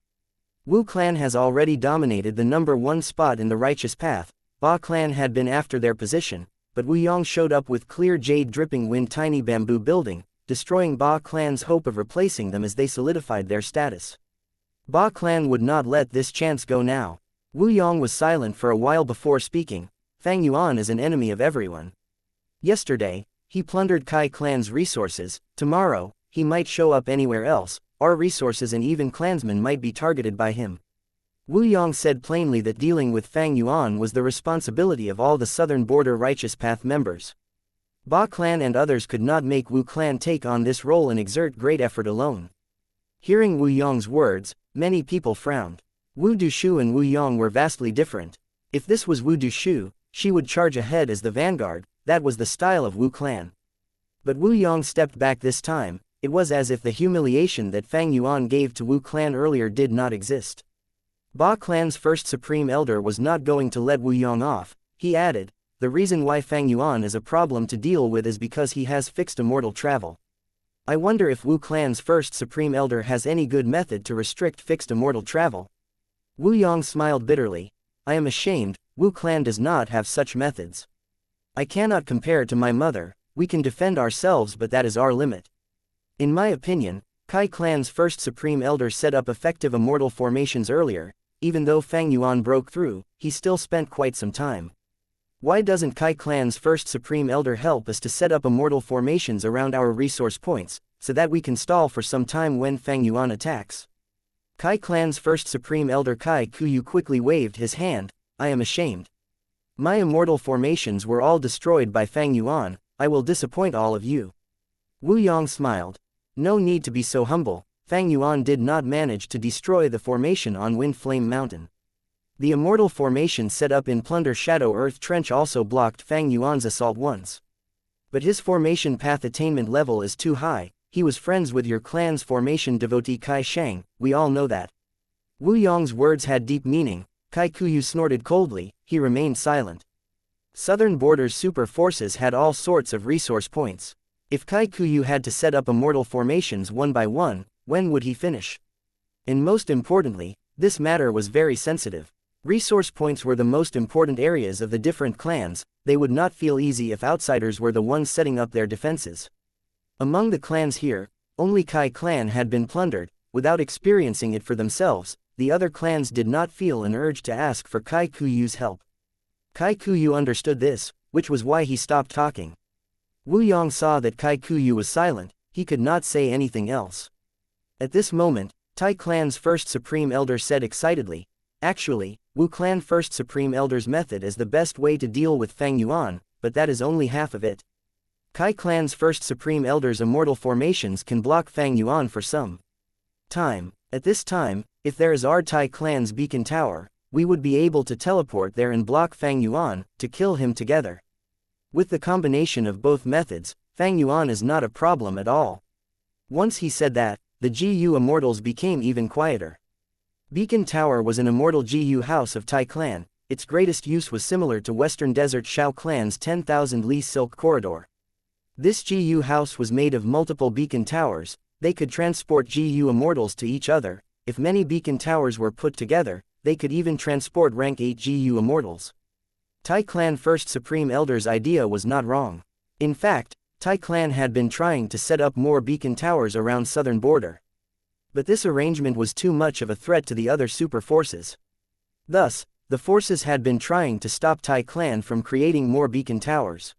Wu Clan has already dominated the number 1 spot in the righteous path. Ba Clan had been after their position, but Wu Yong showed up with clear jade dripping wind tiny bamboo building, destroying Ba Clan's hope of replacing them as they solidified their status. Ba Clan would not let this chance go now. Wu Yong was silent for a while before speaking. Fang Yuan is an enemy of everyone. Yesterday, he plundered Kai Clan's resources. Tomorrow, he might show up anywhere else. Our resources and even clansmen might be targeted by him. Wu Yong said plainly that dealing with Fang Yuan was the responsibility of all the southern border righteous path members. Ba Clan and others could not make Wu Clan take on this role and exert great effort alone. Hearing Wu Yong's words, many people frowned. Wu Dushu and Wu Yong were vastly different. If this was Wu Dushu, she would charge ahead as the vanguard. That was the style of Wu Clan. But Wu Yong stepped back this time. It was as if the humiliation that Fang Yuan gave to Wu Clan earlier did not exist. Ba Clan's first Supreme Elder was not going to let Wu Yong off. He added, the reason why Fang Yuan is a problem to deal with is because he has fixed immortal travel. I wonder if Wu Clan's first Supreme Elder has any good method to restrict fixed immortal travel. Wu Yong smiled bitterly. I am ashamed, Wu Clan does not have such methods. I cannot compare to my mother. We can defend ourselves, but that is our limit. In my opinion, Kai Clan's first Supreme Elder set up effective immortal formations earlier. Even though Fang Yuan broke through, he still spent quite some time. Why doesn't Kai Clan's first Supreme Elder help us to set up immortal formations around our resource points, so that we can stall for some time when Fang Yuan attacks? Kai Clan's first Supreme Elder Kai Kuyu quickly waved his hand. I am ashamed. My immortal formations were all destroyed by Fang Yuan. I will disappoint all of you. Wu Yong smiled. No need to be so humble. Fang Yuan did not manage to destroy the formation on Wind Flame Mountain. The immortal formation set up in Plunder Shadow Earth Trench also blocked Fang Yuan's assault once. But his formation path attainment level is too high. He was friends with your clan's formation devotee Kai Shang, we all know that. Wu Yong's words had deep meaning. Kai Kuyu snorted coldly. He remained silent. Southern Border's super forces had all sorts of resource points. If Kai Kuyu had to set up immortal formations one by one, when would he finish? And most importantly, this matter was very sensitive. Resource points were the most important areas of the different clans. They would not feel easy if outsiders were the ones setting up their defenses. Among the clans here, only Kai Clan had been plundered. Without experiencing it for themselves, the other clans did not feel an urge to ask for Kai Kuyu's help. Kai Kuyu understood this, which was why he stopped talking. Wu Yong saw that Kai Kuyu was silent. He could not say anything else. At this moment, Tai Clan's first Supreme Elder said excitedly, actually, Wu Clan first Supreme Elder's method is the best way to deal with Fang Yuan, but that is only half of it. Kai Clan's first Supreme Elder's immortal formations can block Fang Yuan for some time. At this time, if there is our Tai Clan's beacon tower, we would be able to teleport there and block Fang Yuan, to kill him together. With the combination of both methods, Fang Yuan is not a problem at all. Once he said that, the GU Immortals became even quieter. Beacon Tower was an immortal GU house of Tai Clan. Its greatest use was similar to Western Desert Shao Clan's 10,000 Li Silk Corridor. This GU house was made of multiple beacon towers. They could transport GU Immortals to each other. If many beacon towers were put together, they could even transport rank 8 GU Immortals. Tai Clan First Supreme Elder's idea was not wrong. In fact, Tai Clan had been trying to set up more beacon towers around southern border. But this arrangement was too much of a threat to the other super forces. Thus, the forces had been trying to stop Tai Clan from creating more beacon towers.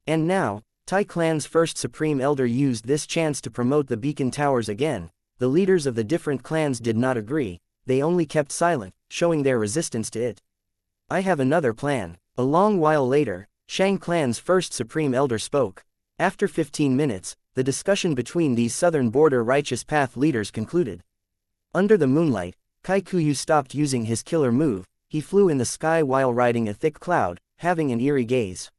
And now, Tai Clan's first Supreme Elder used this chance to promote the beacon towers again. The leaders of the different clans did not agree, they only kept silent, showing their resistance to it. I have another plan. A long while later, Shang Clan's first Supreme Elder spoke. After 15 minutes, the discussion between these southern border righteous path leaders concluded. Under the moonlight, Kai Kuyu stopped using his killer move. He flew in the sky while riding a thick cloud, having an eerie gaze.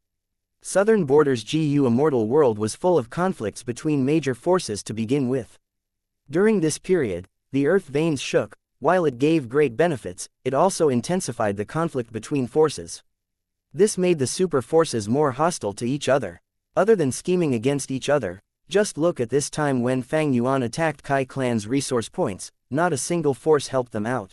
Southern Border's GU Immortal world was full of conflicts between major forces to begin with. During this period, the earth veins shook. While it gave great benefits, it also intensified the conflict between forces. This made the super forces more hostile to each other. Other than scheming against each other, just look at this time when Fang Yuan attacked Kai Clan's resource points, not a single force helped them out.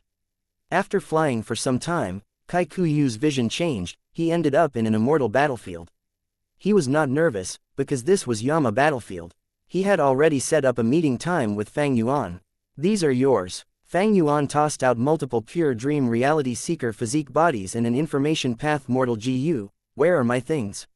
After flying for some time, Kai Kuyu's vision changed, he ended up in an immortal battlefield. He was not nervous, because this was Yama battlefield. He had already set up a meeting time with Fang Yuan. These are yours. Fang Yuan tossed out multiple pure dream reality seeker physique bodies and an information path mortal GU. Where are my things?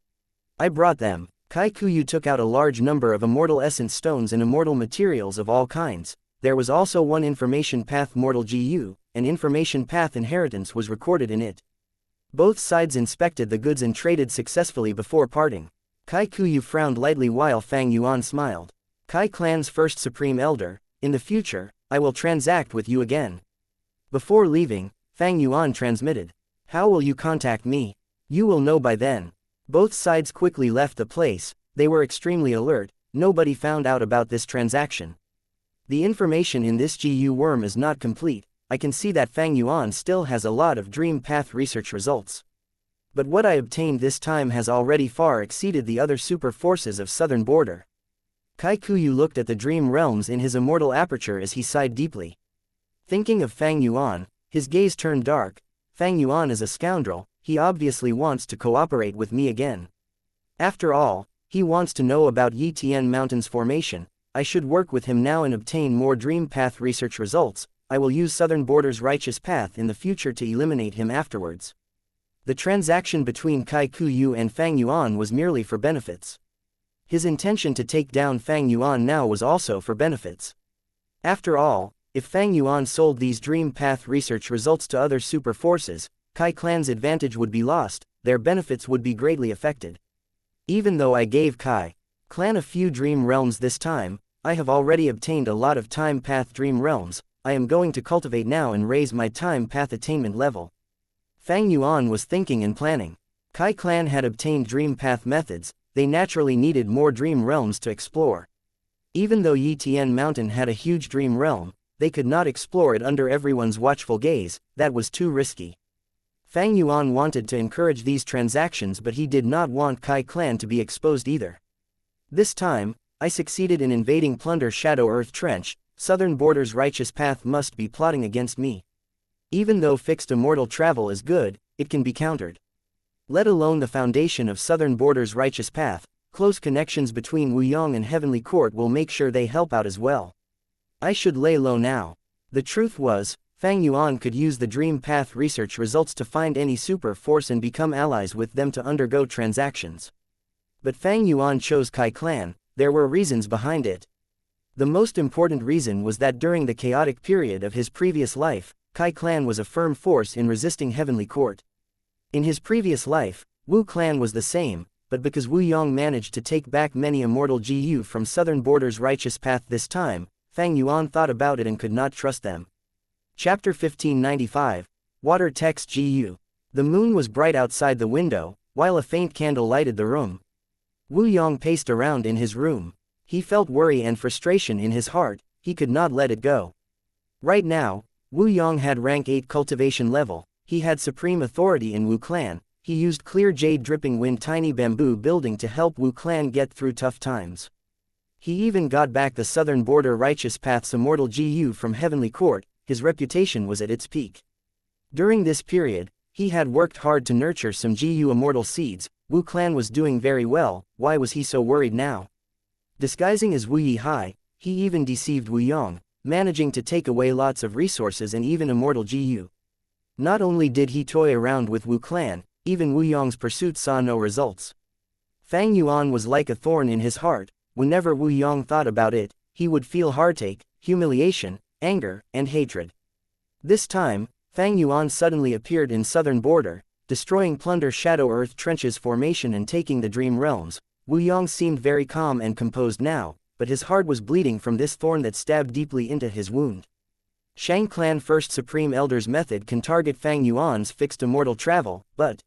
I brought them. Kai Kuyu took out a large number of immortal essence stones and immortal materials of all kinds. There was also one information path mortal GU, an information path inheritance was recorded in it. Both sides inspected the goods and traded successfully before parting. Kai Kuyu frowned lightly while Fang Yuan smiled. Kai Clan's first Supreme Elder, in the future, I will transact with you again. Before leaving, Fang Yuan transmitted. How will you contact me? You will know by then. Both sides quickly left the place, they were extremely alert, nobody found out about this transaction. The information in this GU worm is not complete, I can see that Fang Yuan still has a lot of dream path research results. But what I obtained this time has already far exceeded the other super forces of Southern Border. Kai Kuyu looked at the dream realms in his immortal aperture as he sighed deeply. Thinking of Fang Yuan, his gaze turned dark. Fang Yuan is a scoundrel, he obviously wants to cooperate with me again. After all, he wants to know about Yitian Mountain's formation. I should work with him now and obtain more dream path research results. I will use Southern Border's righteous path in the future to eliminate him afterwards. The transaction between Kai Kuyu and Fang Yuan was merely for benefits. His intention to take down Fang Yuan now was also for benefits. After all, if Fang Yuan sold these dream path research results to other super forces, Kai Clan's advantage would be lost, their benefits would be greatly affected. Even though I gave Kai Clan a few dream realms this time, I have already obtained a lot of time path dream realms. I am going to cultivate now and raise my time path attainment level. Fang Yuan was thinking and planning. Kai Clan had obtained dream path methods, they naturally needed more dream realms to explore. Even though Yitian Mountain had a huge dream realm, they could not explore it under everyone's watchful gaze, that was too risky. Fang Yuan wanted to encourage these transactions, but he did not want Kai Clan to be exposed either. This time, I succeeded in invading Plunder Shadow Earth Trench. Southern Border's righteous path must be plotting against me. Even though fixed immortal travel is good, it can be countered. Let alone the foundation of Southern Border's righteous path, close connections between Wuyong and Heavenly Court will make sure they help out as well. I should lay low now. The truth was, Fang Yuan could use the dream path research results to find any super force and become allies with them to undergo transactions. But Fang Yuan chose Kai Clan, there were reasons behind it. The most important reason was that during the chaotic period of his previous life, Kai Clan was a firm force in resisting Heavenly Court. In his previous life, Wu Clan was the same, but because Wu Yong managed to take back many immortal GU from Southern Border's righteous path this time, Fang Yuan thought about it and could not trust them. Chapter 1595, Water Text GU. The moon was bright outside the window, while a faint candle lighted the room. Wu Yong paced around in his room. He felt worry and frustration in his heart, he could not let it go. Right now, Wu Yong had rank 8 cultivation level. He had supreme authority in Wu Clan. He used clear jade dripping wind tiny bamboo building to help Wu Clan get through tough times. He even got back the Southern Border Righteous Path's immortal GU from Heavenly Court. His reputation was at its peak. During this period, he had worked hard to nurture some GU immortal seeds. Wu Clan was doing very well, why was he so worried now? Disguising as Wu Yihai, he even deceived Wu Yong, managing to take away lots of resources and even immortal GU. Not only did he toy around with Wu Clan, even Wu Yong's pursuit saw no results. Fang Yuan was like a thorn in his heart. Whenever Wu Yong thought about it, he would feel heartache, humiliation, anger, and hatred. This time, Fang Yuan suddenly appeared in southern border, destroying plunder Shadow Earth Trench's formation and taking the Dream Realms. Wu Yong seemed very calm and composed now, but his heart was bleeding from this thorn that stabbed deeply into his wound. Shang Clan First Supreme Elder's method can target Fang Yuan's fixed immortal travel, but...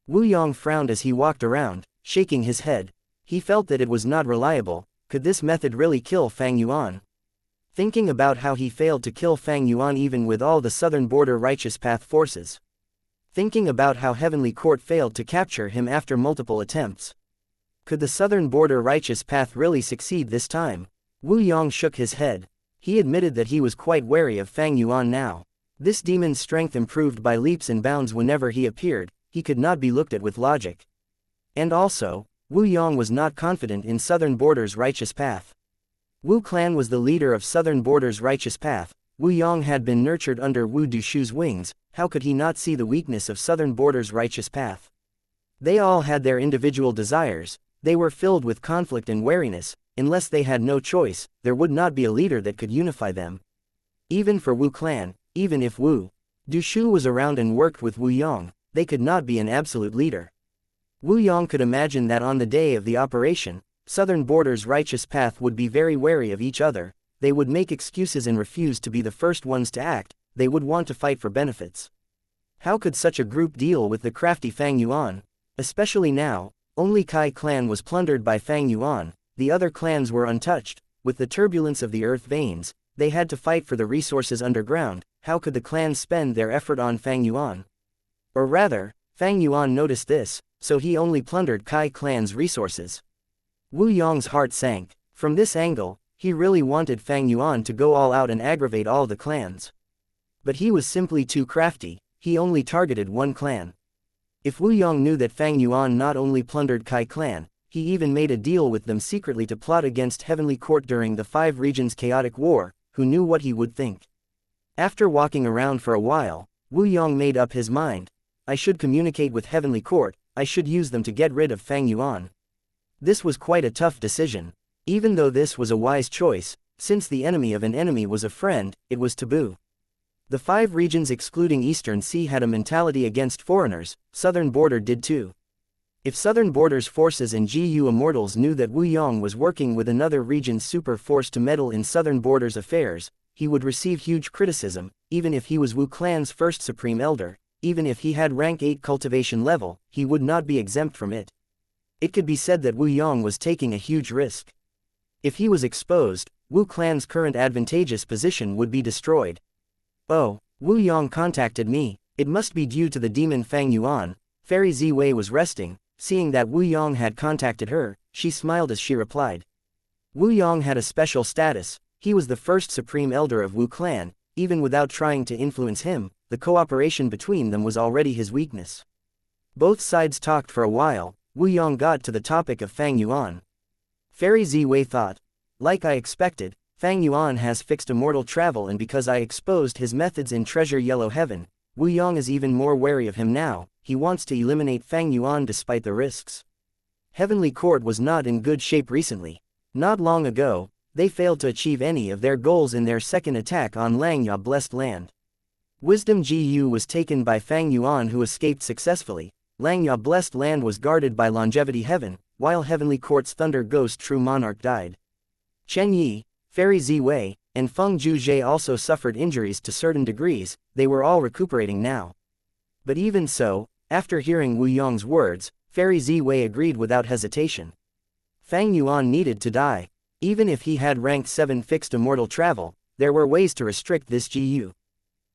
Wu Yong frowned as he walked around, shaking his head. He felt that it was not reliable. Could this method really kill Fang Yuan? Thinking about how he failed to kill Fang Yuan even with all the southern border righteous path forces. Thinking about how Heavenly Court failed to capture him after multiple attempts. Could the southern border righteous path really succeed this time? Wu Yong shook his head. He admitted that he was quite wary of Fang Yuan now. This demon's strength improved by leaps and bounds whenever he appeared. He could not be looked at with logic. And also, Wu Yong was not confident in Southern Border's righteous path. Wu Clan was the leader of Southern Border's righteous path. Wu Yong had been nurtured under Wu Dushu's wings. How could he not see the weakness of Southern Border's righteous path? They all had their individual desires. They were filled with conflict and wariness. Unless they had no choice, there would not be a leader that could unify them. Even for Wu Clan, even if Wu Dushu was around and worked with Wu Yong, they could not be an absolute leader. Wu Yong could imagine that on the day of the operation, Southern Border's righteous path would be very wary of each other. They would make excuses and refuse to be the first ones to act. They would want to fight for benefits. How could such a group deal with the crafty Fang Yuan? Especially now, only Kai Clan was plundered by Fang Yuan. The other clans were untouched. With the turbulence of the earth veins, they had to fight for the resources underground. How could the clans spend their effort on Fang Yuan? Or rather, Fang Yuan noticed this, so he only plundered Kai Clan's resources. Wu Yong's heart sank. From this angle, he really wanted Fang Yuan to go all out and aggravate all the clans. But he was simply too crafty. He only targeted one clan. If Wu Yong knew that Fang Yuan not only plundered Kai Clan, he even made a deal with them secretly to plot against Heavenly Court during the Five Regions' chaotic war. Who knew what he would think? After walking around for a while, Wu Yong made up his mind. I should communicate with Heavenly Court. I should use them to get rid of Fang Yuan. This was quite a tough decision. Even though this was a wise choice, since the enemy of an enemy was a friend, it was taboo. The Five Regions excluding Eastern Sea had a mentality against foreigners. Southern Border did too. If Southern Border's forces and GU Immortals knew that Wu Yong was working with another region's super force to meddle in Southern Border's affairs, he would receive huge criticism. Even if he was Wu Clan's first Supreme Elder, even if he had rank 8 cultivation level, he would not be exempt from it. It could be said that Wu Yong was taking a huge risk. If he was exposed, Wu Clan's current advantageous position would be destroyed. Oh, Wu Yong contacted me. It must be due to the demon Fang Yuan. Fairy Ziwei was resting. Seeing that Wu Yong had contacted her, she smiled as she replied. Wu Yong had a special status. He was the first Supreme Elder of Wu Clan. Even without trying to influence him, the cooperation between them was already his weakness. Both sides talked for a while. Wu Yong got to the topic of Fang Yuan. Fairy Ziwei thought. Like I expected, Fang Yuan has fixed immortal travel, and because I exposed his methods in Treasure Yellow Heaven, Wu Yong is even more wary of him now. He wants to eliminate Fang Yuan despite the risks. Heavenly Court was not in good shape recently. Not long ago, they failed to achieve any of their goals in their second attack on Langya Blessed Land. Wisdom GU was taken by Fang Yuan, who escaped successfully. Langya Blessed Land was guarded by Longevity Heaven, while Heavenly Court's Thunder Ghost True Monarch died. Chen Yi, Fairy Ziwei, and Feng Zhuzhe also suffered injuries to certain degrees. They were all recuperating now. But even so, after hearing Wu Yong's words, Fairy Ziwei agreed without hesitation. Fang Yuan needed to die. Even if he had rank 7 fixed immortal travel, there were ways to restrict this GU.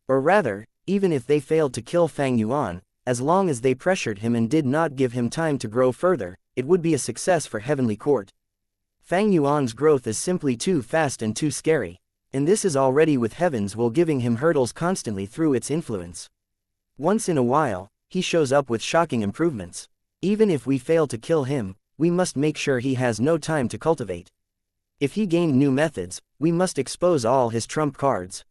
Or rather, even if they failed to kill Fang Yuan, as long as they pressured him and did not give him time to grow further, it would be a success for Heavenly Court. Fang Yuan's growth is simply too fast and too scary. And this is already with Heaven's will giving him hurdles constantly through its influence. Once in a while, he shows up with shocking improvements. Even if we fail to kill him, we must make sure he has no time to cultivate. If he gained new methods, we must expose all his trump cards.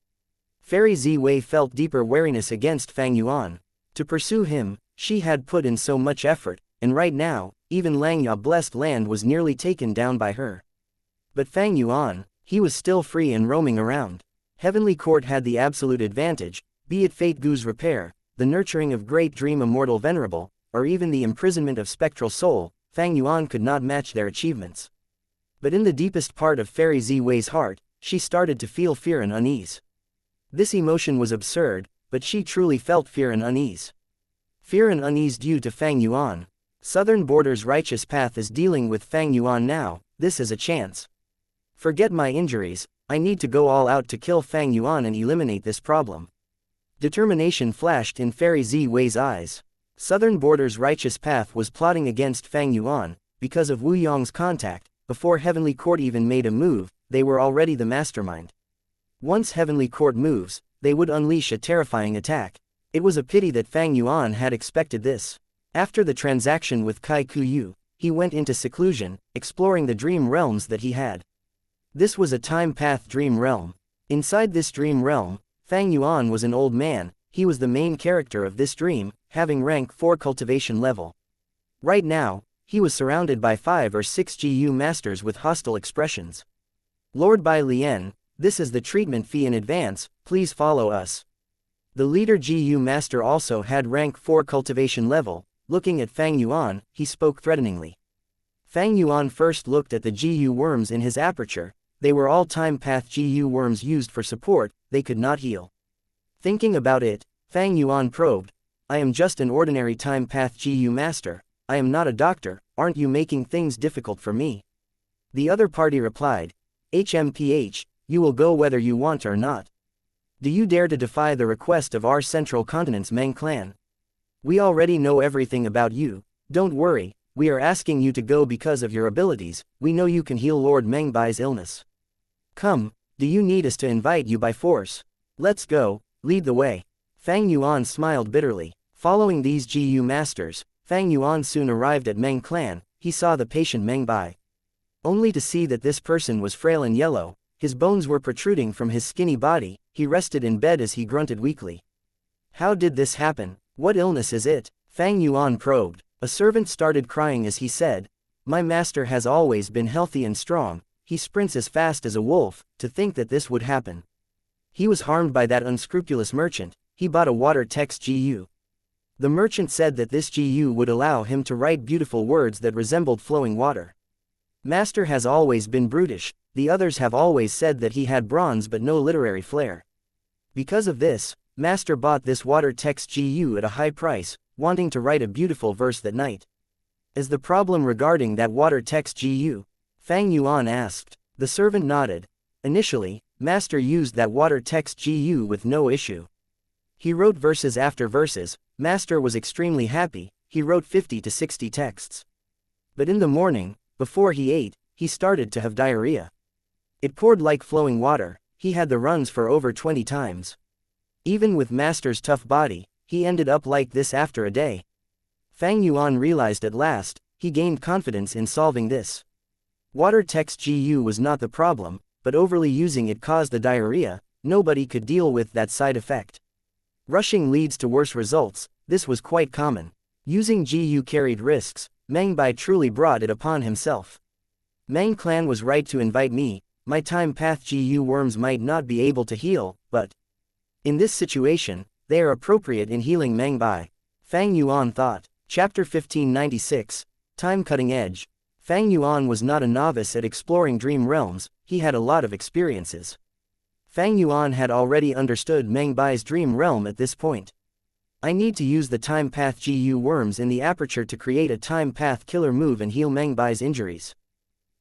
Fairy Ziwei felt deeper wariness against Fang Yuan. To pursue him, she had put in so much effort, and right now, even Langya blessed land was nearly taken down by her. But Fang Yuan, he was still free and roaming around. Heavenly Court had the absolute advantage, be it Fate Gu's repair, the nurturing of Great Dream Immortal Venerable, or even the imprisonment of Spectral Soul. Fang Yuan could not match their achievements. But in the deepest part of Fairy Ziwei's heart, she started to feel fear and unease. This emotion was absurd, but she truly felt fear and unease. Fear and unease due to Fang Yuan. Southern Border's righteous path is dealing with Fang Yuan now. This is a chance. Forget my injuries, I need to go all out to kill Fang Yuan and eliminate this problem. Determination flashed in Fairy Ziwei's eyes. Southern Border's righteous path was plotting against Fang Yuan, because of Wu Yong's contact. Before Heavenly Court even made a move, they were already the mastermind. Once Heavenly Court moves, they would unleash a terrifying attack. It was a pity that Fang Yuan had expected this. After the transaction with Kai Kuyu, he went into seclusion, exploring the dream realms that he had. This was a time path dream realm. Inside this dream realm, Fang Yuan was an old man. He was the main character of this dream, having rank 4 cultivation level. Right now, he was surrounded by 5 or 6 GU masters with hostile expressions. Lord Bai Lian, this is the treatment fee in advance, please follow us. The leader GU master also had rank 4 cultivation level. Looking at Fang Yuan, he spoke threateningly. Fang Yuan first looked at the GU worms in his aperture. They were all time path GU worms used for support, they could not heal. Thinking about it, Fang Yuan probed, I am just an ordinary time path GU master, I am not a doctor, aren't you making things difficult for me? The other party replied, HMPH, you will go whether you want or not. Do you dare to defy the request of our central continent's Meng clan? We already know everything about you, don't worry, we are asking you to go because of your abilities, we know you can heal Lord Meng Bai's illness. Come, do you need us to invite you by force? Let's go, lead the way. Fang Yuan smiled bitterly. Following these GU masters, Fang Yuan soon arrived at Meng clan. He saw the patient Meng Bai. Only to see that this person was frail and yellow, his bones were protruding from his skinny body, he rested in bed as he grunted weakly. How did this happen? What illness is it? Fang Yuan probed. A servant started crying as he said, my master has always been healthy and strong, he sprints as fast as a wolf, to think that this would happen. He was harmed by that unscrupulous merchant, he bought a water text GU. The merchant said that this GU would allow him to write beautiful words that resembled flowing water. Master has always been brutish, the others have always said that he had bronze but no literary flair. Because of this, Master bought this water text GU at a high price, wanting to write a beautiful verse that night. Is the problem regarding that water text GU? Fang Yuan asked. The servant nodded. Initially, Master used that water text GU with no issue. He wrote verses after verses. Master was extremely happy, he wrote 50 to 60 texts. But in the morning, before he ate, he started to have diarrhea. It poured like flowing water, he had the runs for over 20 times. Even with Master's tough body, he ended up like this after a day. Fang Yuan realized at last, he gained confidence in solving this. Water text GU was not the problem, but overly using it caused the diarrhea. Nobody could deal with that side effect. Rushing leads to worse results, this was quite common. Using GU carried risks, Meng Bai truly brought it upon himself. Meng clan was right to invite me, my time path GU worms might not be able to heal, but in this situation, they are appropriate in healing Meng Bai. Fang Yuan thought. Chapter 1596, Time Cutting Edge. Fang Yuan was not a novice at exploring dream realms, he had a lot of experiences. Fang Yuan had already understood Meng Bai's dream realm at this point. I need to use the time path GU worms in the aperture to create a time path killer move and heal Meng Bai's injuries.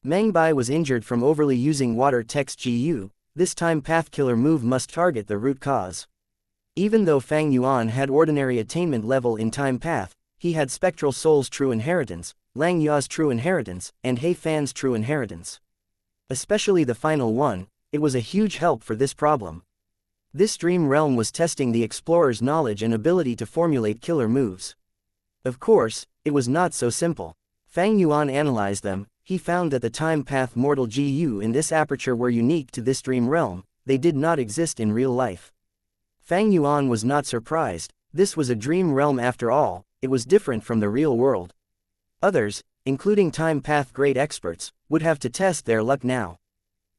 Meng Bai was injured from overly using water text GU, this time path killer move must target the root cause. Even though Fang Yuan had ordinary attainment level in time path, he had Spectral Soul's true inheritance, Lang Ya's true inheritance, and He Fan's true inheritance. Especially the final one, it was a huge help for this problem. This dream realm was testing the explorer's knowledge and ability to formulate killer moves. Of course, it was not so simple. Fang Yuan analyzed them, he found that the time path mortal GU in this aperture were unique to this dream realm, they did not exist in real life. Fang Yuan was not surprised, this was a dream realm after all, it was different from the real world. Others, including time path great experts, would have to test their luck now.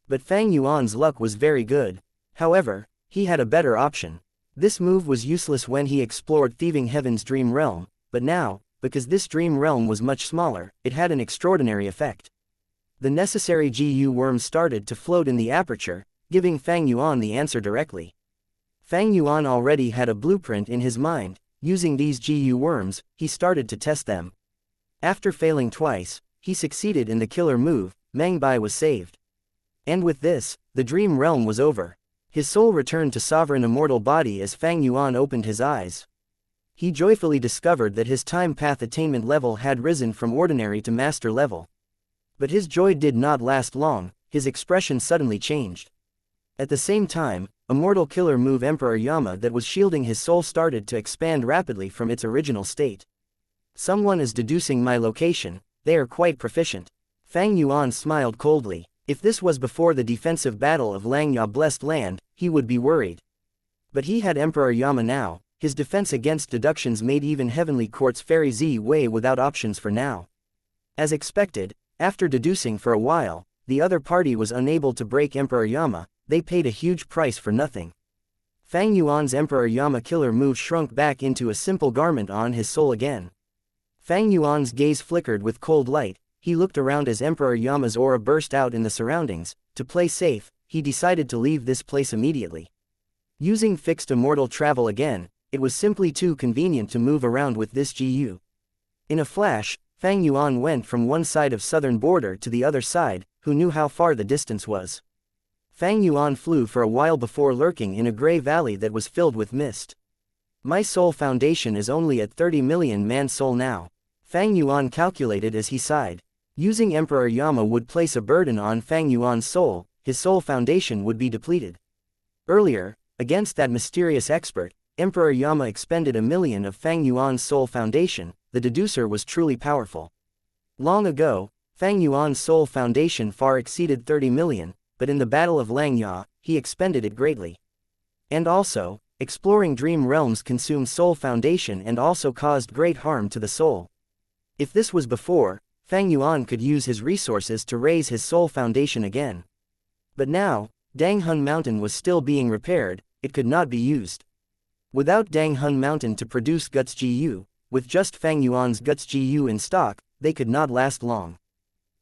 But Fang Yuan's luck was very good. However, he had a better option. This move was useless when he explored Thieving Heaven's dream realm, but now, because this dream realm was much smaller, it had an extraordinary effect. The necessary GU worms started to float in the aperture, giving Fang Yuan the answer directly. Fang Yuan already had a blueprint in his mind. Using these GU worms, he started to test them. After failing twice, he succeeded in the killer move. Meng Bai was saved. And with this, the dream realm was over. His soul returned to sovereign immortal body as Fang Yuan opened his eyes. He joyfully discovered that his time path attainment level had risen from ordinary to master level. But his joy did not last long. His expression suddenly changed. At the same time, immortal killer move Emperor Yama that was shielding his soul started to expand rapidly from its original state. Someone is deducing my location. They are quite proficient. Fang Yuan smiled coldly. If this was before the defensive battle of Langya Blessed Land, he would be worried. But he had Emperor Yama now. His defense against deductions made even Heavenly Court's Fairy Z Wei without options for now. As expected, after deducing for a while, the other party was unable to break Emperor Yama. They paid a huge price for nothing. Fang Yuan's Emperor Yama killer move shrunk back into a simple garment on his soul again. Fang Yuan's gaze flickered with cold light. He looked around as Emperor Yama's aura burst out in the surroundings. To play safe, he decided to leave this place immediately. Using fixed immortal travel again, it was simply too convenient to move around with this GU. In a flash, Fang Yuan went from one side of southern border to the other side. Who knew how far the distance was? Fang Yuan flew for a while before lurking in a gray valley that was filled with mist. My soul foundation is only at 30 million man soul now. Fang Yuan calculated as he sighed. Using Emperor Yama would place a burden on Fang Yuan's soul. His soul foundation would be depleted. Earlier, against that mysterious expert, Emperor Yama expended 1 million of Fang Yuan's soul foundation. The deducer was truly powerful. Long ago, Fang Yuan's soul foundation far exceeded 30 million, but in the Battle of Langya, he expended it greatly. And also, exploring dream realms consumed soul foundation and also caused great harm to the soul. If this was before, Fang Yuan could use his resources to raise his soul foundation again. But now, Danghun Mountain was still being repaired. It could not be used. Without Danghun Mountain to produce Guts GU, with just Fang Yuan's Guts GU in stock, they could not last long.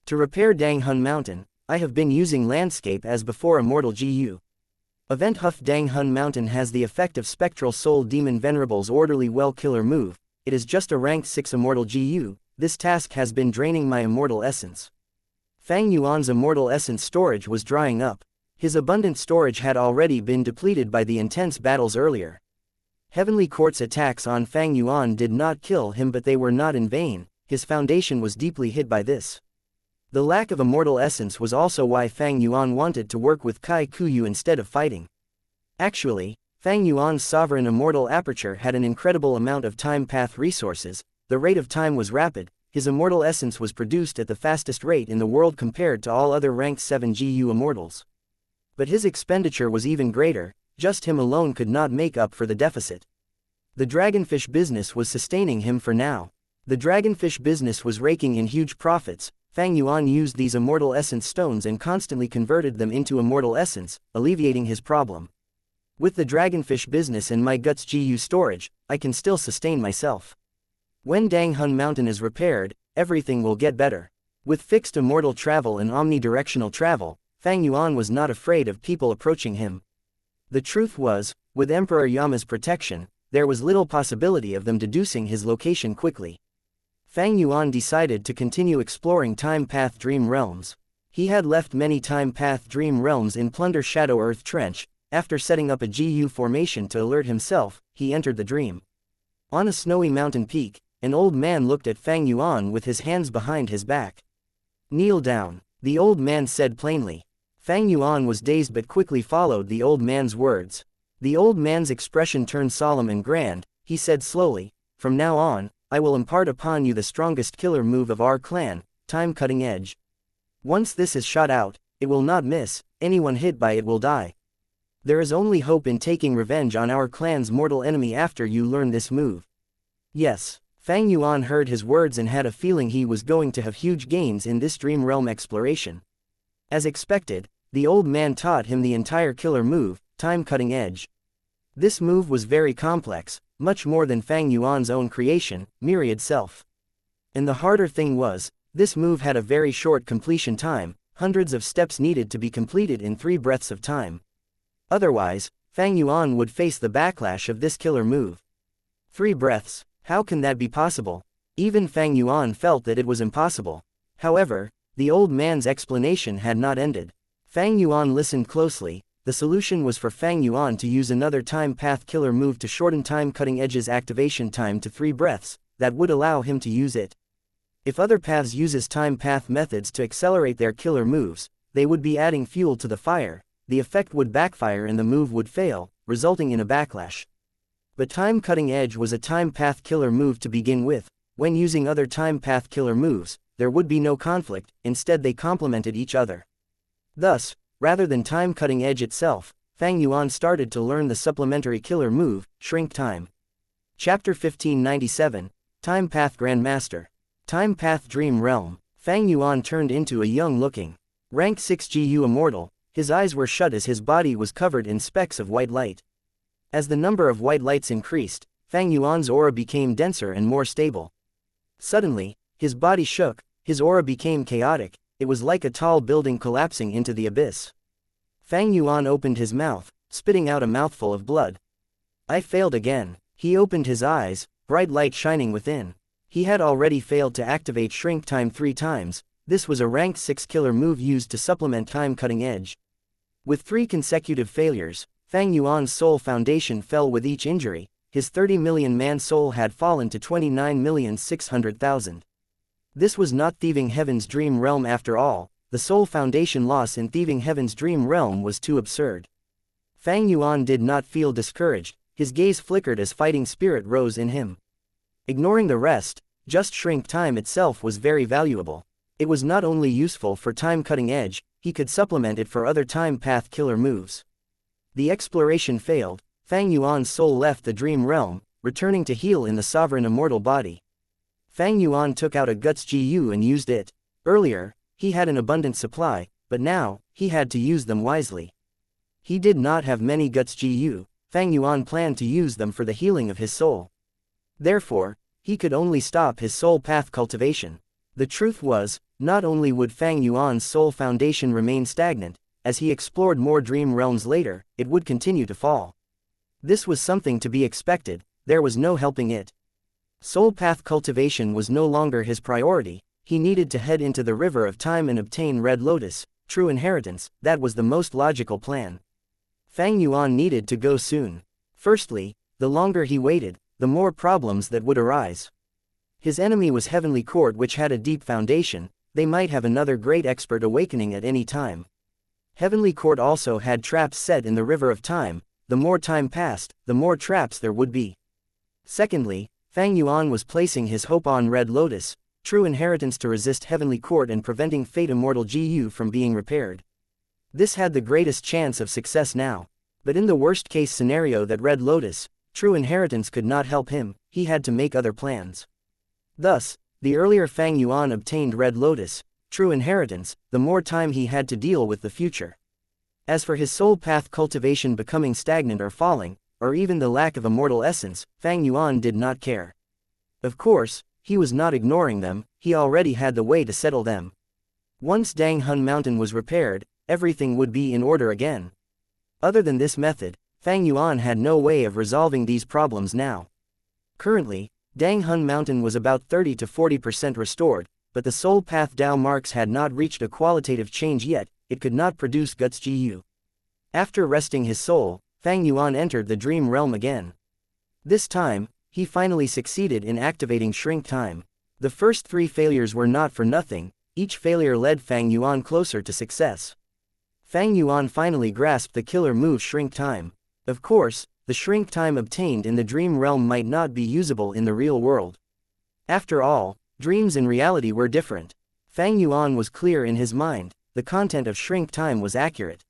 To repair Danghun Mountain, I have been using landscape as before immortal GU. Event Huff Danghun Mountain has the effect of Spectral Soul Demon Venerable's orderly well killer move. It is just a rank 6 immortal GU. This task has been draining my immortal essence. Fang Yuan's immortal essence storage was drying up. His abundant storage had already been depleted by the intense battles earlier. Heavenly Court's attacks on Fang Yuan did not kill him, but they were not in vain. His foundation was deeply hit by this. The lack of immortal essence was also why Fang Yuan wanted to work with Kai Kuyu instead of fighting. Actually, Fang Yuan's sovereign immortal aperture had an incredible amount of time path resources. The rate of time was rapid. His immortal essence was produced at the fastest rate in the world compared to all other ranked 7 GU immortals. But his expenditure was even greater. Just him alone could not make up for the deficit. The dragonfish business was sustaining him for now. The dragonfish business was raking in huge profits. Fang Yuan used these immortal essence stones and constantly converted them into immortal essence, alleviating his problem. With the dragonfish business and my Guts GU storage, I can still sustain myself. When Danghun Mountain is repaired, everything will get better. With fixed immortal travel and omnidirectional travel, Fang Yuan was not afraid of people approaching him. The truth was, with Emperor Yama's protection, there was little possibility of them deducing his location quickly. Fang Yuan decided to continue exploring Time Path Dream Realms. He had left many Time Path Dream Realms in Plunder Shadow Earth Trench. After setting up a GU formation to alert himself, he entered the dream. On a snowy mountain peak, an old man looked at Fang Yuan with his hands behind his back. "Kneel down," the old man said plainly. Fang Yuan was dazed but quickly followed the old man's words. The old man's expression turned solemn and grand. He said slowly, "From now on, I will impart upon you the strongest killer move of our clan, Time Cutting Edge. Once this is shot out, it will not miss. Anyone hit by it will die. There is only hope in taking revenge on our clan's mortal enemy after you learn this move." Yes, Fang Yuan heard his words and had a feeling he was going to have huge gains in this dream realm exploration. As expected, the old man taught him the entire killer move, Time Cutting Edge. This move was very complex, much more than Fang Yuan's own creation, Myriad Self. And the harder thing was, this move had a very short completion time, hundreds of steps needed to be completed in 3 breaths of time. Otherwise, Fang Yuan would face the backlash of this killer move. 3 breaths, how can that be possible? Even Fang Yuan felt that it was impossible. However, the old man's explanation had not ended. Fang Yuan listened closely. The solution was for Fang Yuan to use another time path killer move to shorten Time Cutting Edge's activation time to 3 breaths, that would allow him to use it. If other paths uses time path methods to accelerate their killer moves, they would be adding fuel to the fire, the effect would backfire and the move would fail, resulting in a backlash. But Time Cutting Edge was a time path killer move to begin with. When using other time path killer moves, there would be no conflict, instead they complemented each other. Thus, rather than Time Cutting Edge itself, Fang Yuan started to learn the supplementary killer move, Shrink Time. Chapter 1597, Time Path Grandmaster. Time Path Dream Realm. Fang Yuan turned into a young-looking, rank 6 GU Immortal. His eyes were shut as his body was covered in specks of white light. As the number of white lights increased, Fang Yuan's aura became denser and more stable. Suddenly, his body shook, his aura became chaotic. It was like a tall building collapsing into the abyss. Fang Yuan opened his mouth, spitting out a mouthful of blood. I failed again. He opened his eyes, bright light shining within. He had already failed to activate Shrink Time 3 times. This was a rank 6 killer move used to supplement Time Cutting Edge. With 3 consecutive failures, Fang Yuan's soul foundation fell with each injury. His 30 million man soul had fallen to 29,600,000. This was not Thieving Heaven's dream realm after all. The soul foundation loss in Thieving Heaven's dream realm was too absurd. Fang Yuan did not feel discouraged. His gaze flickered as fighting spirit rose in him. Ignoring the rest, just Shrink Time itself was very valuable. It was not only useful for Time Cutting Edge, he could supplement it for other time path killer moves. The exploration failed. Fang Yuan's soul left the dream realm, returning to heal in the sovereign immortal body. Fang Yuan took out a Guts GU and used it. Earlier, he had an abundant supply, but now, he had to use them wisely. He did not have many Guts GU. Fang Yuan planned to use them for the healing of his soul. Therefore, he could only stop his soul path cultivation. The truth was, not only would Fang Yuan's soul foundation remain stagnant, as he explored more dream realms later, it would continue to fall. This was something to be expected. There was no helping it. Soul path cultivation was no longer his priority. He needed to head into the river of time and obtain Red Lotus, true inheritance. That was the most logical plan. Fang Yuan needed to go soon. Firstly, the longer he waited, the more problems that would arise. His enemy was Heavenly Court, which had a deep foundation. They might have another great expert awakening at any time. Heavenly Court also had traps set in the river of time. The more time passed, the more traps there would be. Secondly, Fang Yuan was placing his hope on Red Lotus, true inheritance, to resist Heavenly Court and preventing Fate Immortal GU from being repaired. This had the greatest chance of success now. But in the worst-case scenario that Red Lotus, true inheritance, could not help him, he had to make other plans. Thus, the earlier Fang Yuan obtained Red Lotus, true inheritance, the more time he had to deal with the future. As for his soul path cultivation becoming stagnant or falling, or even the lack of immortal essence, Fang Yuan did not care. Of course, he was not ignoring them. He already had the way to settle them. Once Dang Hun Mountain was repaired, everything would be in order again. Other than this method, Fang Yuan had no way of resolving these problems now. Currently, Dang Hun Mountain was about 30 to 40% restored, but the soul path Dao marks had not reached a qualitative change yet. It could not produce Guts GU. After resting his soul, Fang Yuan entered the dream realm again. This time, he finally succeeded in activating Shrink Time. The first 3 failures were not for nothing. Each failure led Fang Yuan closer to success. Fang Yuan finally grasped the killer move Shrink Time. Of course, the Shrink Time obtained in the dream realm might not be usable in the real world. After all, dreams and reality were different. Fang Yuan was clear in his mind. The content of Shrink Time was accurate.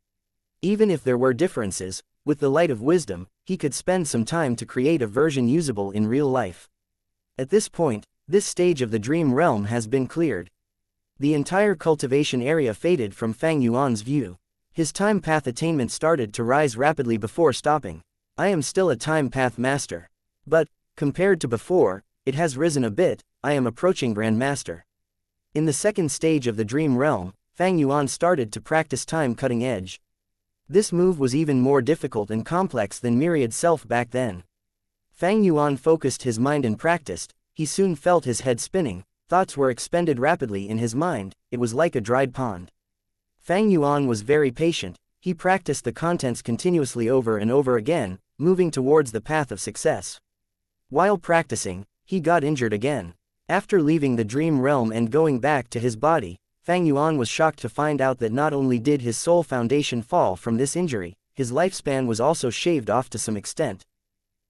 Even if there were differences, with the light of wisdom, he could spend some time to create a version usable in real life. At this point, this stage of the dream realm has been cleared. The entire cultivation area faded from Fang Yuan's view. His time path attainment started to rise rapidly before stopping. I am still a time path master. But, compared to before, it has risen a bit. I am approaching Grandmaster. In the second stage of the dream realm, Fang Yuan started to practice time cutting edge. This move was even more difficult and complex than Myriad Self back then. Fang Yuan focused his mind and practiced. He soon felt his head spinning. Thoughts were expended rapidly in his mind. It was like a dried pond. Fang Yuan was very patient. He practiced the contents continuously over and over again, moving towards the path of success. While practicing, he got injured again. After leaving the dream realm and going back to his body, Fang Yuan was shocked to find out that not only did his soul foundation fall from this injury, his lifespan was also shaved off to some extent.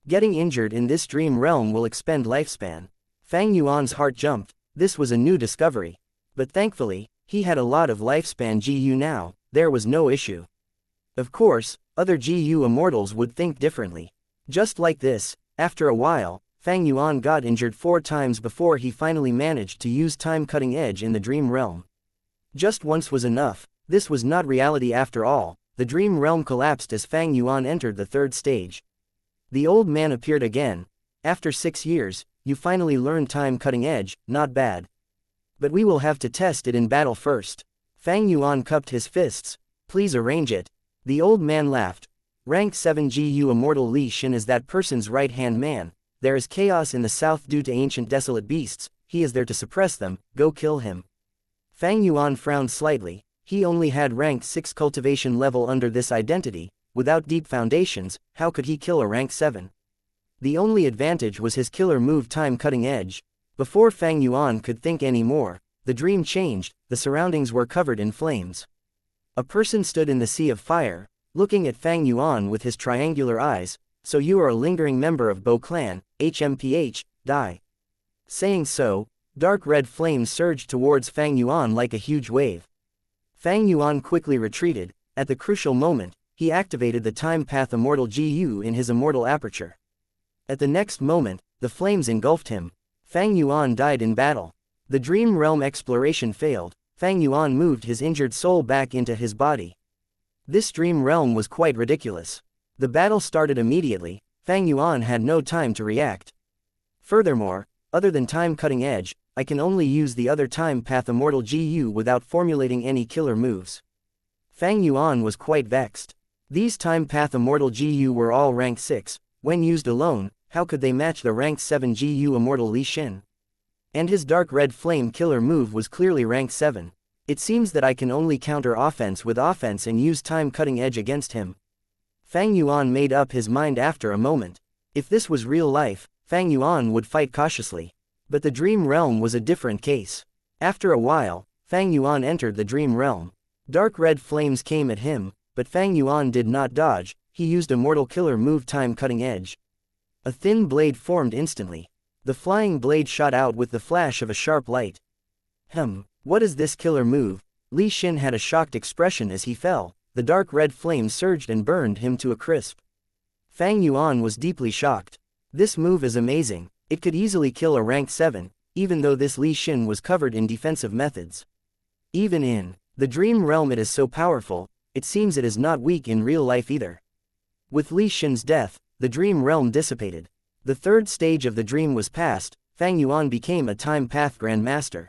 Getting injured in this dream realm will expend lifespan. Fang Yuan's heart jumped. This was a new discovery. But thankfully, he had a lot of lifespan GU now. There was no issue. Of course, other GU immortals would think differently. Just like this, after a while, Fang Yuan got injured 4 times before he finally managed to use time cutting edge in the dream realm. Just once was enough. This was not reality after all. The dream realm collapsed as Fang Yuan entered the 3rd stage. The old man appeared again. After 6 years, you finally learned time cutting edge, not bad. But we will have to test it in battle first. Fang Yuan cupped his fists. Please arrange it. The old man laughed. Rank 7 GU Immortal Li Xin is that person's right-hand man. There is chaos in the south due to ancient desolate beasts. He is there to suppress them. Go kill him. Fang Yuan frowned slightly. He only had rank 6 cultivation level under this identity. Without deep foundations, how could he kill a rank 7? The only advantage was his killer move time cutting edge. Before Fang Yuan could think any more, the dream changed. The surroundings were covered in flames. A person stood in the sea of fire, looking at Fang Yuan with his triangular eyes. So you are a lingering member of Bo Clan, HMPH, die. Saying so, dark red flames surged towards Fang Yuan like a huge wave. Fang Yuan quickly retreated. At the crucial moment, he activated the time path Immortal GU in his Immortal aperture. At the next moment, the flames engulfed him. Fang Yuan died in battle. The dream realm exploration failed. Fang Yuan moved his injured soul back into his body. This dream realm was quite ridiculous. The battle started immediately. Fang Yuan had no time to react. Furthermore, other than time cutting edge, I can only use the other time path Immortal GU without formulating any killer moves. Fang Yuan was quite vexed. These time path Immortal GU were all rank 6. When used alone, how could they match the rank 7 GU Immortal Li Xin? And his dark red flame killer move was clearly rank 7. It seems that I can only counter offense with offense and use time cutting edge against him. Fang Yuan made up his mind after a moment. If this was real life, Fang Yuan would fight cautiously. But the dream realm was a different case. After a while, Fang Yuan entered the dream realm. Dark red flames came at him, but Fang Yuan did not dodge. He used Immortal killer move time cutting edge. A thin blade formed instantly. The flying blade shot out with the flash of a sharp light. What is this killer move? Li Xin had a shocked expression as he fell. The dark red flame surged and burned him to a crisp. Fang Yuan was deeply shocked. This move is amazing. It could easily kill a rank 7, even though this Li Xin was covered in defensive methods. Even in the dream realm it is so powerful, it seems it is not weak in real life either. With Li Xin's death, the dream realm dissipated. The 3rd stage of the dream was passed. Fang Yuan became a time path grandmaster.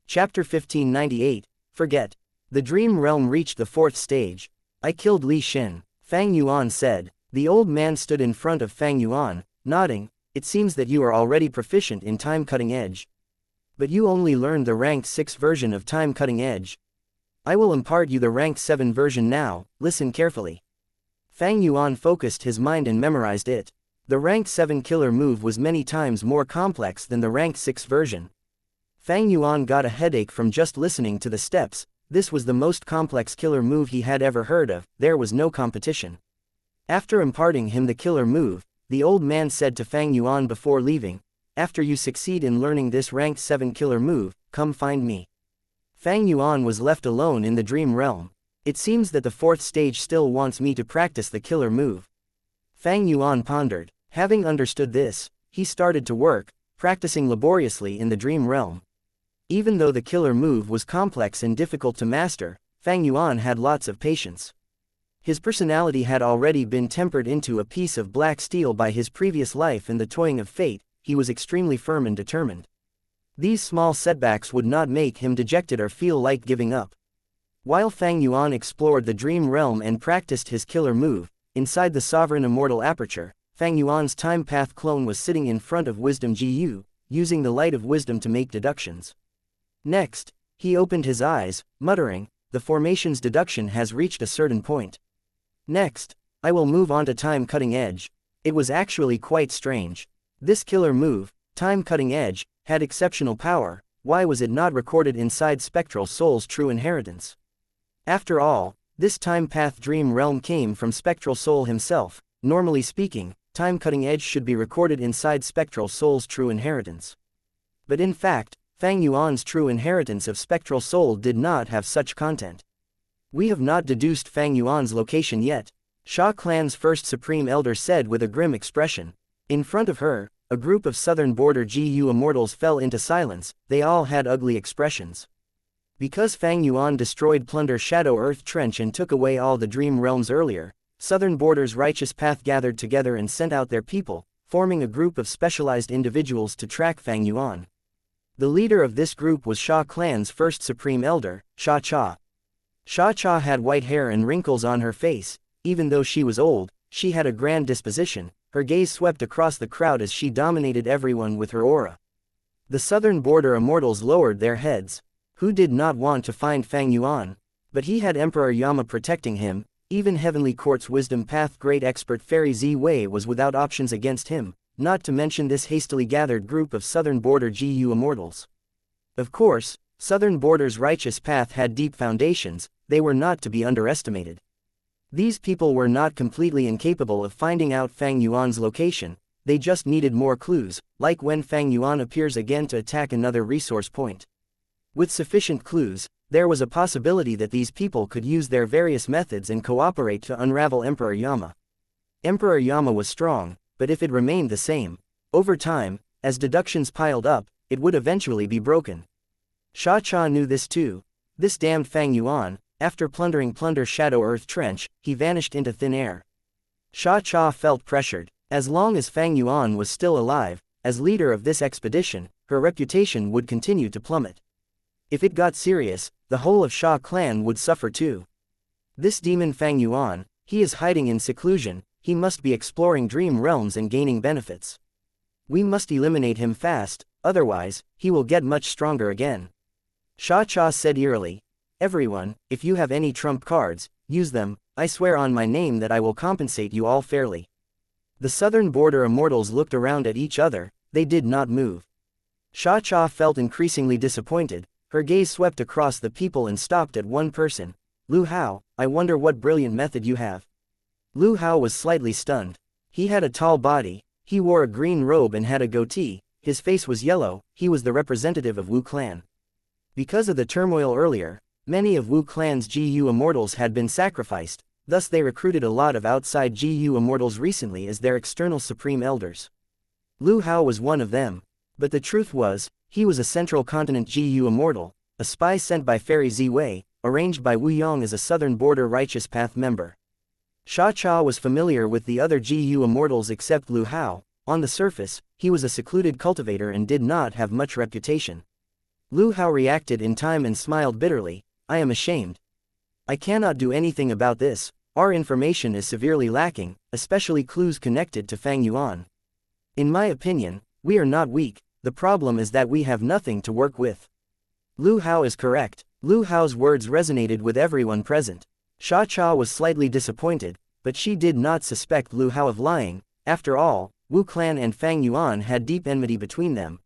Chapter 1598, Forget. The dream realm reached the 4th stage. I killed Li Xin, Fang Yuan said. The old man stood in front of Fang Yuan, nodding. It seems that you are already proficient in time cutting edge. But you only learned the rank 6 version of time cutting edge. I will impart you the rank 7 version now. Listen carefully. Fang Yuan focused his mind and memorized it. The rank 7 killer move was many times more complex than the rank 6 version. Fang Yuan got a headache from just listening to the steps. This was the most complex killer move he had ever heard of. There was no competition. After imparting him the killer move, the old man said to Fang Yuan before leaving, after you succeed in learning this rank 7 killer move, come find me. Fang Yuan was left alone in the dream realm. It seems that the 4th stage still wants me to practice the killer move. Fang Yuan pondered. Having understood this, he started to work. practicing laboriously in the dream realm. Even though the killer move was complex and difficult to master, Fang Yuan had lots of patience. His personality had already been tempered into a piece of black steel by his previous life and the toying of fate. He was extremely firm and determined. These small setbacks would not make him dejected or feel like giving up. While Fang Yuan explored the dream realm and practiced his killer move, inside the sovereign immortal aperture, Fang Yuan's time path clone was sitting in front of Wisdom GU, using the light of wisdom to make deductions. Next, he opened his eyes, muttering, "The formation's deduction has reached a certain point. Next, I will move on to time cutting edge." It was actually quite strange. This killer move, time cutting edge, had exceptional power. Why was it not recorded inside Spectral Soul's true inheritance? After all, this time path dream realm came from Spectral Soul himself. Normally speaking, time cutting edge should be recorded inside Spectral Soul's true inheritance. But in fact, Fang Yuan's true inheritance of Spectral Soul did not have such content. "We have not deduced Fang Yuan's location yet," Sha Clan's first Supreme Elder said with a grim expression. In front of her, a group of southern border GU immortals fell into silence. They all had ugly expressions. Because Fang Yuan destroyed Plunder Shadow Earth Trench and took away all the dream realms earlier, Southern Border's righteous path gathered together and sent out their people, forming a group of specialized individuals to track Fang Yuan. The leader of this group was Sha Clan's first Supreme Elder, Sha Cha. Sha Cha had white hair and wrinkles on her face. Even though she was old, she had a grand disposition. Her gaze swept across the crowd as she dominated everyone with her aura. The Southern Border immortals lowered their heads. Who did not want to find Fang Yuan? But he had Emperor Yama protecting him. Even Heavenly Court's Wisdom Path Great Expert Fairy Z Wei was without options against him, not to mention this hastily gathered group of Southern Border GU immortals. Of course, Southern Border's righteous path had deep foundations. They were not to be underestimated. These people were not completely incapable of finding out Fang Yuan's location. They just needed more clues, like when Fang Yuan appears again to attack another resource point. With sufficient clues, there was a possibility that these people could use their various methods and cooperate to unravel Emperor Yama. Emperor Yama was strong, but if it remained the same, over time, as deductions piled up, it would eventually be broken. Sha Cha knew this too. This damned Fang Yuan, after plundering Plunder Shadow Earth Trench, he vanished into thin air. Sha Cha felt pressured. As long as Fang Yuan was still alive, as leader of this expedition, her reputation would continue to plummet. If it got serious, the whole of Sha Clan would suffer too. This demon Fang Yuan, he is hiding in seclusion. He must be exploring dream realms and gaining benefits. We must eliminate him fast, otherwise, he will get much stronger again. Sha Cha said eerily. "Everyone, if you have any trump cards, use them. I swear on my name that I will compensate you all fairly." The Southern Border immortals looked around at each other. They did not move. Sha Cha felt increasingly disappointed. Her gaze swept across the people and stopped at one person. "Lu Hao, I wonder what brilliant method you have." Lu Hao was slightly stunned. He had a tall body. He wore a green robe and had a goatee. His face was yellow. He was the representative of Wu Clan. Because of the turmoil earlier, many of Wu Clan's GU immortals had been sacrificed. Thus they recruited a lot of outside GU immortals recently as their external supreme elders. Lu Hao was one of them. But the truth was, he was a Central Continent GU immortal, a spy sent by Fairy Z Wei, arranged by Wu Yong as a Southern Border Righteous Path member. Sha Cha was familiar with the other GU immortals except Lu Hao. On the surface, he was a secluded cultivator and did not have much reputation. Lu Hao reacted in time and smiled bitterly. "I am ashamed. I cannot do anything about this. Our information is severely lacking, especially clues connected to Fang Yuan. In my opinion, we are not weak. The problem is that we have nothing to work with." Lu Hao is correct. Lu Hao's words resonated with everyone present. Sha Cha was slightly disappointed, but she did not suspect Lu Hao of lying. After all, Wu Clan and Fang Yuan had deep enmity between them.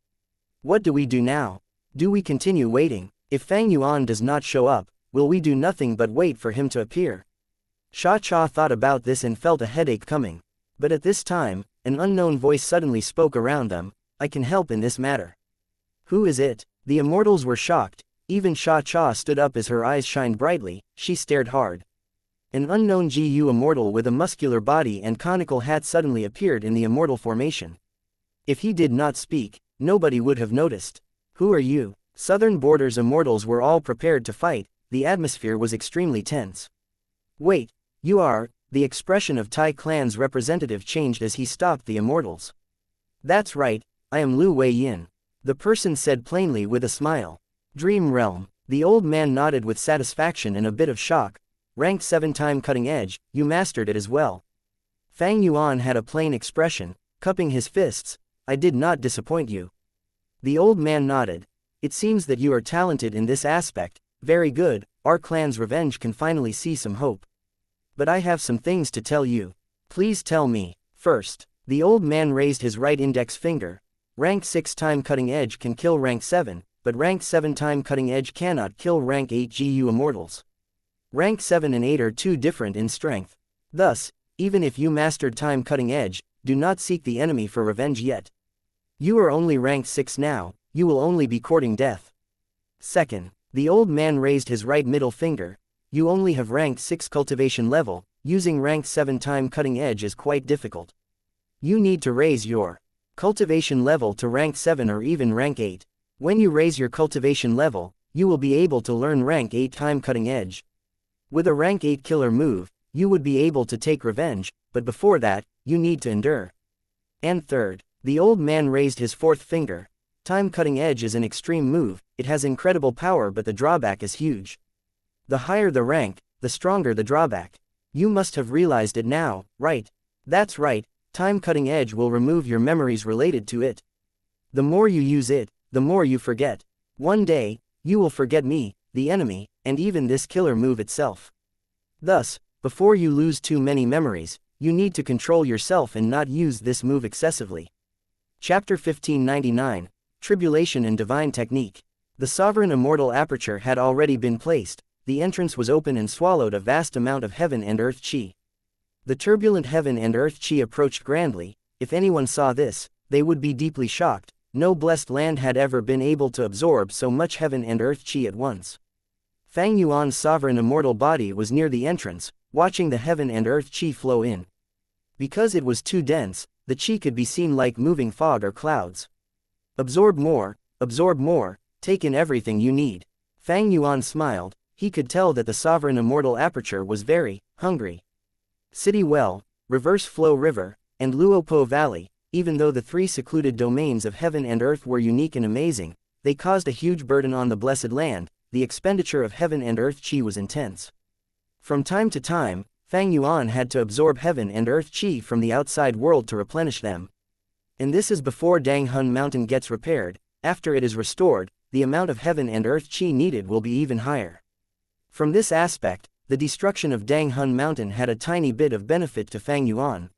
What do we do now? Do we continue waiting? If Fang Yuan does not show up, will we do nothing but wait for him to appear? Sha Cha thought about this and felt a headache coming. But at this time, an unknown voice suddenly spoke around them. "I can help in this matter." "Who is it?" The immortals were shocked. Even Sha Cha stood up as her eyes shined brightly. She stared hard. An unknown GU immortal with a muscular body and conical hat suddenly appeared in the immortal formation. If he did not speak, nobody would have noticed. Who are you? Southern Border's immortals were all prepared to fight, the atmosphere was extremely tense. Wait, you are, the expression of Tai clan's representative changed as he stopped the immortals. That's right, I am Lu Wei Yin. The person said plainly with a smile. Dream Realm. The old man nodded with satisfaction and a bit of shock. Rank 7 time cutting edge, you mastered it as well. Fang Yuan had a plain expression, cupping his fists. I did not disappoint you. The old man nodded. It seems that you are talented in this aspect. Very good, our clan's revenge can finally see some hope. But I have some things to tell you. Please tell me. First, the old man raised his right index finger. Rank 6 time cutting edge can kill rank 7, but rank 7 time cutting edge cannot kill rank 8 GU immortals. Rank 7 and 8 are too different in strength. Thus, even if you mastered time cutting edge, do not seek the enemy for revenge yet. You are only rank 6 now, you will only be courting death. Second, the old man raised his right middle finger. You only have rank 6 cultivation level, using rank 7 time cutting edge is quite difficult. You need to raise your cultivation level to rank 7 or even rank 8. When you raise your cultivation level, you will be able to learn rank 8 time cutting edge. With a rank 8 killer move, you would be able to take revenge, but before that, you need to endure. And third, the old man raised his fourth finger. Time cutting edge is an extreme move, it has incredible power but the drawback is huge. The higher the rank, the stronger the drawback. You must have realized it now, right? That's right, time cutting edge will remove your memories related to it. The more you use it, the more you forget. One day, you will forget me, the enemy, and even this killer move itself. Thus, before you lose too many memories, you need to control yourself and not use this move excessively. Chapter 1599, Tribulation and Divine Technique. The sovereign immortal aperture had already been placed, the entrance was open and swallowed a vast amount of heaven and earth chi. The turbulent heaven and earth chi approached grandly. If anyone saw this, they would be deeply shocked. No blessed land had ever been able to absorb so much heaven and earth chi at once. Fang Yuan's sovereign immortal body was near the entrance, watching the heaven and earth chi flow in. Because it was too dense, the chi could be seen like moving fog or clouds. Absorb more, take in everything you need. Fang Yuan smiled, he could tell that the sovereign immortal aperture was very hungry. City Well, Reverse Flow River, and Luopo Valley, even though the three secluded domains of heaven and earth were unique and amazing, they caused a huge burden on the blessed land. The expenditure of heaven and earth chi was intense. From time to time, Fang Yuan had to absorb heaven and earth chi from the outside world to replenish them. And this is before Dang Hun Mountain gets repaired. After it is restored, the amount of heaven and earth chi needed will be even higher. From this aspect, the destruction of Dang Hun Mountain had a tiny bit of benefit to Fang Yuan.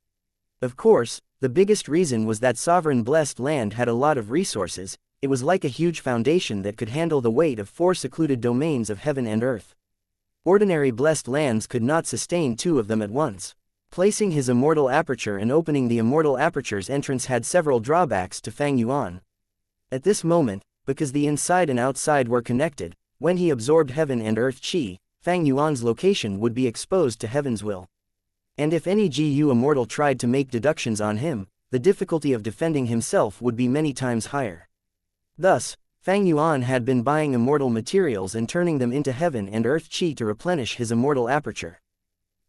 Of course, the biggest reason was that sovereign blessed land had a lot of resources. It was like a huge foundation that could handle the weight of 4 secluded domains of heaven and earth. Ordinary blessed lands could not sustain 2 of them at once. Placing his immortal aperture and opening the immortal aperture's entrance had several drawbacks to Fang Yuan. At this moment, because the inside and outside were connected, when he absorbed heaven and earth chi, Fang Yuan's location would be exposed to heaven's will. And if any GU immortal tried to make deductions on him, the difficulty of defending himself would be many times higher. Thus, Fang Yuan had been buying immortal materials and turning them into heaven and earth chi to replenish his immortal aperture.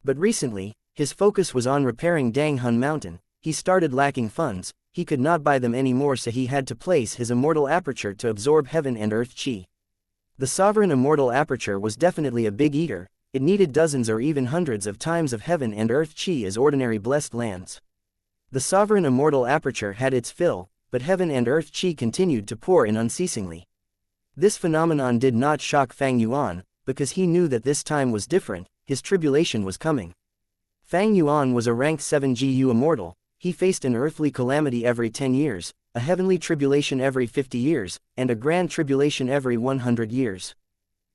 But recently, his focus was on repairing Dang Hun Mountain. He started lacking funds, he could not buy them anymore, so he had to place his immortal aperture to absorb heaven and earth chi. The sovereign immortal aperture was definitely a big eater, it needed dozens or even hundreds of times of heaven and earth chi as ordinary blessed lands. The sovereign immortal aperture had its fill, but heaven and earth chi continued to pour in unceasingly. This phenomenon did not shock Fang Yuan, because he knew that this time was different, his tribulation was coming. Fang Yuan was a rank 7 GU immortal, he faced an earthly calamity every 10 years, a heavenly tribulation every 50 years, and a grand tribulation every 100 years.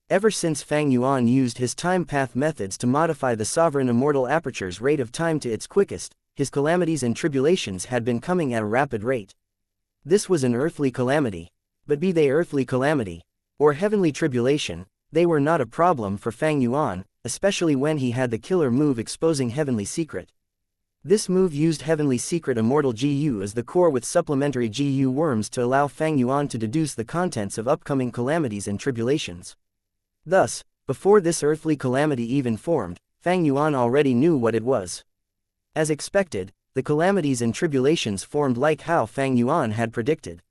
Ever since Fang Yuan used his time path methods to modify the sovereign immortal aperture's rate of time to its quickest, his calamities and tribulations had been coming at a rapid rate. This was an earthly calamity. But be they earthly calamity, or heavenly tribulation, they were not a problem for Fang Yuan, especially when he had the killer move exposing heavenly secret. This move used Heavenly Secret Immortal GU as the core with supplementary GU worms to allow Fang Yuan to deduce the contents of upcoming calamities and tribulations. Thus, before this earthly calamity even formed, Fang Yuan already knew what it was. As expected, the calamities and tribulations formed like how Fang Yuan had predicted.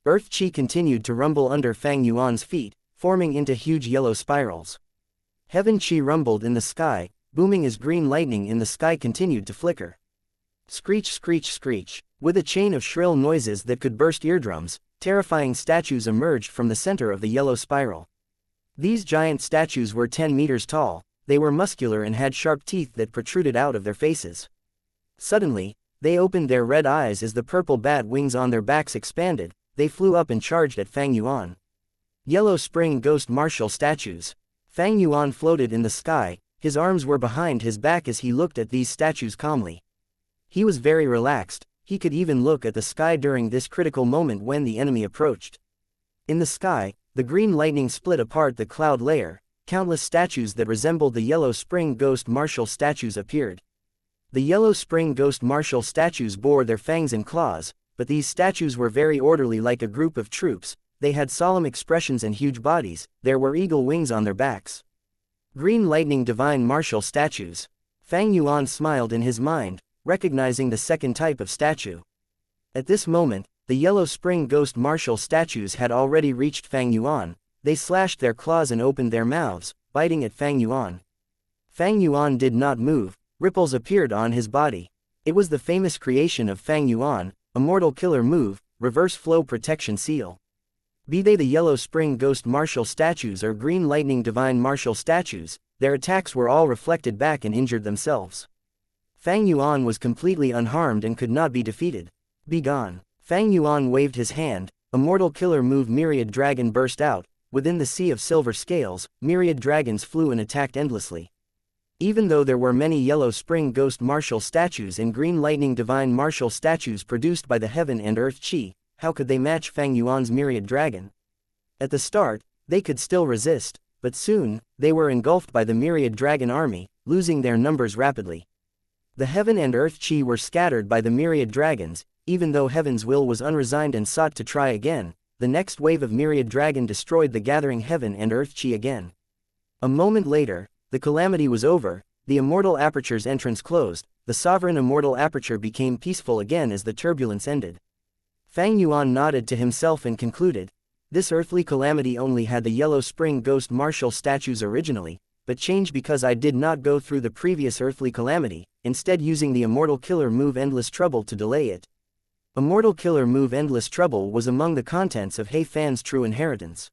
Earth Qi continued to rumble under Fang Yuan's feet, forming into huge yellow spirals. Heaven Qi rumbled in the sky, booming as green lightning in the sky continued to flicker. Screech, screech, screech. With a chain of shrill noises that could burst eardrums, terrifying statues emerged from the center of the yellow spiral. These giant statues were 10 meters tall, they were muscular and had sharp teeth that protruded out of their faces. Suddenly, they opened their red eyes as the purple bat wings on their backs expanded, they flew up and charged at Fang Yuan. Yellow Spring Ghost Martial Statues. Fang Yuan floated in the sky, his arms were behind his back as he looked at these statues calmly. He was very relaxed, he could even look at the sky during this critical moment when the enemy approached. In the sky, the green lightning split apart the cloud layer, countless statues that resembled the Yellow Spring Ghost Martial statues appeared. The Yellow Spring Ghost Martial statues bore their fangs and claws, but these statues were very orderly like a group of troops, they had solemn expressions and huge bodies, there were eagle wings on their backs. Green Lightning Divine Martial Statues. Fang Yuan smiled in his mind, recognizing the second type of statue. At this moment, the Yellow Spring Ghost Martial statues had already reached Fang Yuan, they slashed their claws and opened their mouths, biting at Fang Yuan. Fang Yuan did not move, ripples appeared on his body. It was the famous creation of Fang Yuan, Immortal Killer Move, Reverse Flow Protection Seal. Be they the Yellow Spring Ghost Martial statues or Green Lightning Divine Martial statues, their attacks were all reflected back and injured themselves. Fang Yuan was completely unharmed and could not be defeated. Begone. Fang Yuan waved his hand, Immortal Killer Move Myriad Dragon burst out, within the sea of silver scales, myriad dragons flew and attacked endlessly. Even though there were many Yellow Spring Ghost Martial statues and Green Lightning Divine Martial statues produced by the Heaven and Earth Qi, how could they match Fang Yuan's myriad dragon? At the start, they could still resist, but soon, they were engulfed by the myriad dragon army, losing their numbers rapidly. The Heaven and Earth Qi were scattered by the myriad dragons, even though Heaven's will was unresigned and sought to try again, the next wave of myriad dragon destroyed the gathering Heaven and Earth Qi again. A moment later, the calamity was over, the Immortal Aperture's entrance closed, the sovereign Immortal Aperture became peaceful again as the turbulence ended. Fang Yuan nodded to himself and concluded, this earthly calamity only had the Yellow Spring Ghost Martial statues originally, but changed because I did not go through the previous earthly calamity, instead using the Immortal Killer Move Endless Trouble to delay it. Immortal Killer Move Endless Trouble was among the contents of He Fan's true inheritance.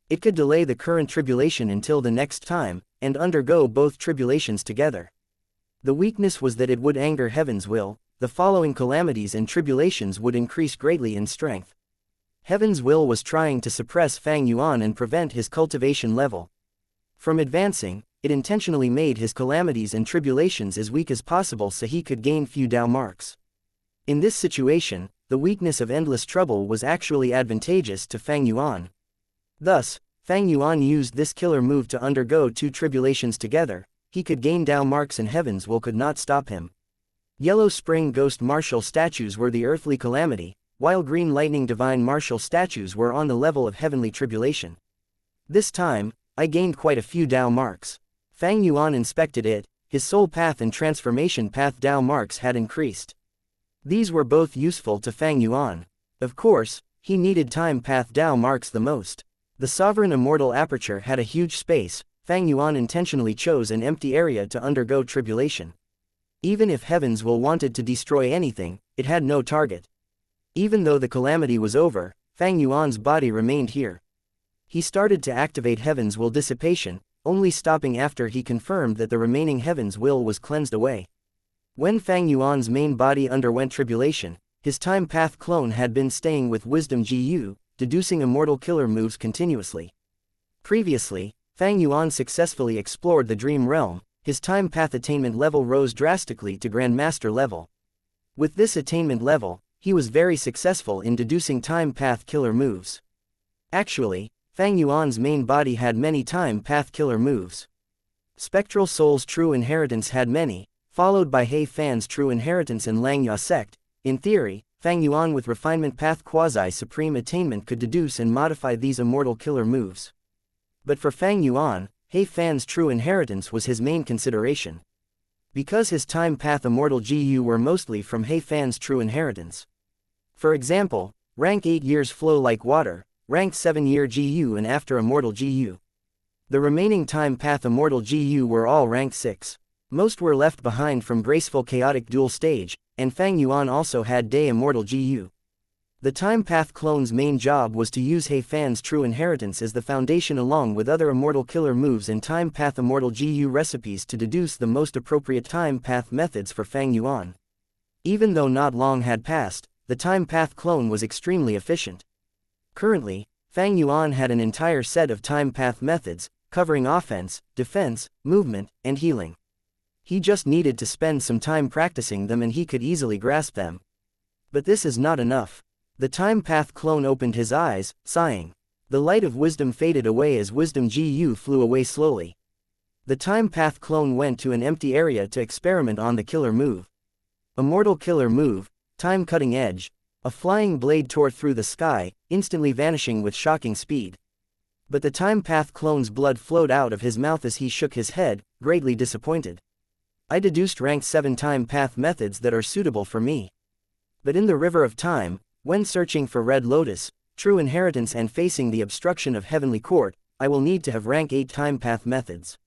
It could delay the current tribulation until the next time, and undergo both tribulations together. The weakness was that it would anger Heaven's will, the following calamities and tribulations would increase greatly in strength. Heaven's will was trying to suppress Fang Yuan and prevent his cultivation level from advancing, it intentionally made his calamities and tribulations as weak as possible so he could gain few Dao marks. In this situation, the weakness of endless trouble was actually advantageous to Fang Yuan. Thus, Fang Yuan used this killer move to undergo two tribulations together, he could gain Dao marks and Heaven's will could not stop him. Yellow Spring Ghost Martial statues were the earthly calamity, while Green Lightning Divine Martial statues were on the level of heavenly tribulation. This time, I gained quite a few Dao marks. Fang Yuan inspected it, his soul path and transformation path Dao marks had increased. These were both useful to Fang Yuan. Of course, he needed time path Dao marks the most. The sovereign Immortal Aperture had a huge space, Fang Yuan intentionally chose an empty area to undergo tribulation. Even if Heaven's will wanted to destroy anything, it had no target. Even though the calamity was over, Fang Yuan's body remained here. He started to activate Heaven's will dissipation, only stopping after he confirmed that the remaining Heaven's will was cleansed away. When Fang Yuan's main body underwent tribulation, his time path clone had been staying with Wisdom GU, deducing immortal killer moves continuously. Previously, Fang Yuan successfully explored the Dream Realm, his time path attainment level rose drastically to Grandmaster level. With this attainment level, he was very successful in deducing time path killer moves. Actually, Fang Yuan's main body had many time path killer moves. Spectral Soul's true inheritance had many, followed by He Fan's true inheritance and Langyao sect. In theory, Fang Yuan with refinement path quasi-supreme attainment could deduce and modify these immortal killer moves. But for Fang Yuan, He Fan's true inheritance was his main consideration. Because his time path immortal GU were mostly from He Fan's true inheritance. For example, rank 8 years flow like water, rank 7 year GU and after immortal GU. The remaining time path immortal GU were all rank 6. Most were left behind from graceful chaotic dual stage, and Fang Yuan also had day immortal GU. The time path clone's main job was to use He Fan's true inheritance as the foundation along with other immortal killer moves and time path immortal GU recipes to deduce the most appropriate time path methods for Fang Yuan. Even though not long had passed, the time path clone was extremely efficient. Currently, Fang Yuan had an entire set of time path methods, covering offense, defense, movement, and healing. He just needed to spend some time practicing them and he could easily grasp them. But this is not enough. The time path clone opened his eyes, sighing. The light of wisdom faded away as wisdom GU flew away slowly. The time path clone went to an empty area to experiment on the killer move. Immortal killer move, time cutting edge. A flying blade tore through the sky, instantly vanishing with shocking speed. But the time path clone's blood flowed out of his mouth as he shook his head, greatly disappointed. I deduced rank 7 time path methods that are suitable for me. But in the river of time, when searching for Red Lotus, true inheritance and facing the obstruction of Heavenly Court, I will need to have rank 8 time path methods.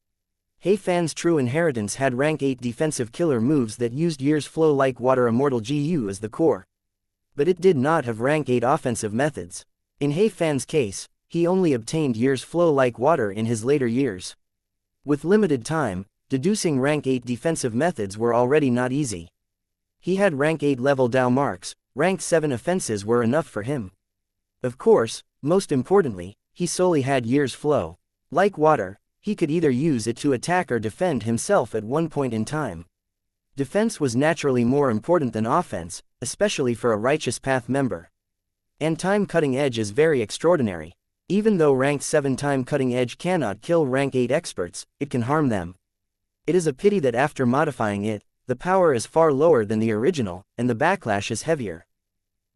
He Fan's true inheritance had rank 8 defensive killer moves that used years flow like water immortal GU as the core. But it did not have rank 8 offensive methods. In He Fan's case, he only obtained years flow like water in his later years. With limited time, deducing rank 8 defensive methods were already not easy. He had rank 8 level Dao marks, rank 7 offenses were enough for him. Of course, most importantly, he solely had years flow. Like water, he could either use it to attack or defend himself at one point in time. Defense was naturally more important than offense, especially for a righteous path member. And time cutting edge is very extraordinary. Even though rank 7 time cutting edge cannot kill rank 8 experts, it can harm them. It is a pity that after modifying it, the power is far lower than the original, and the backlash is heavier.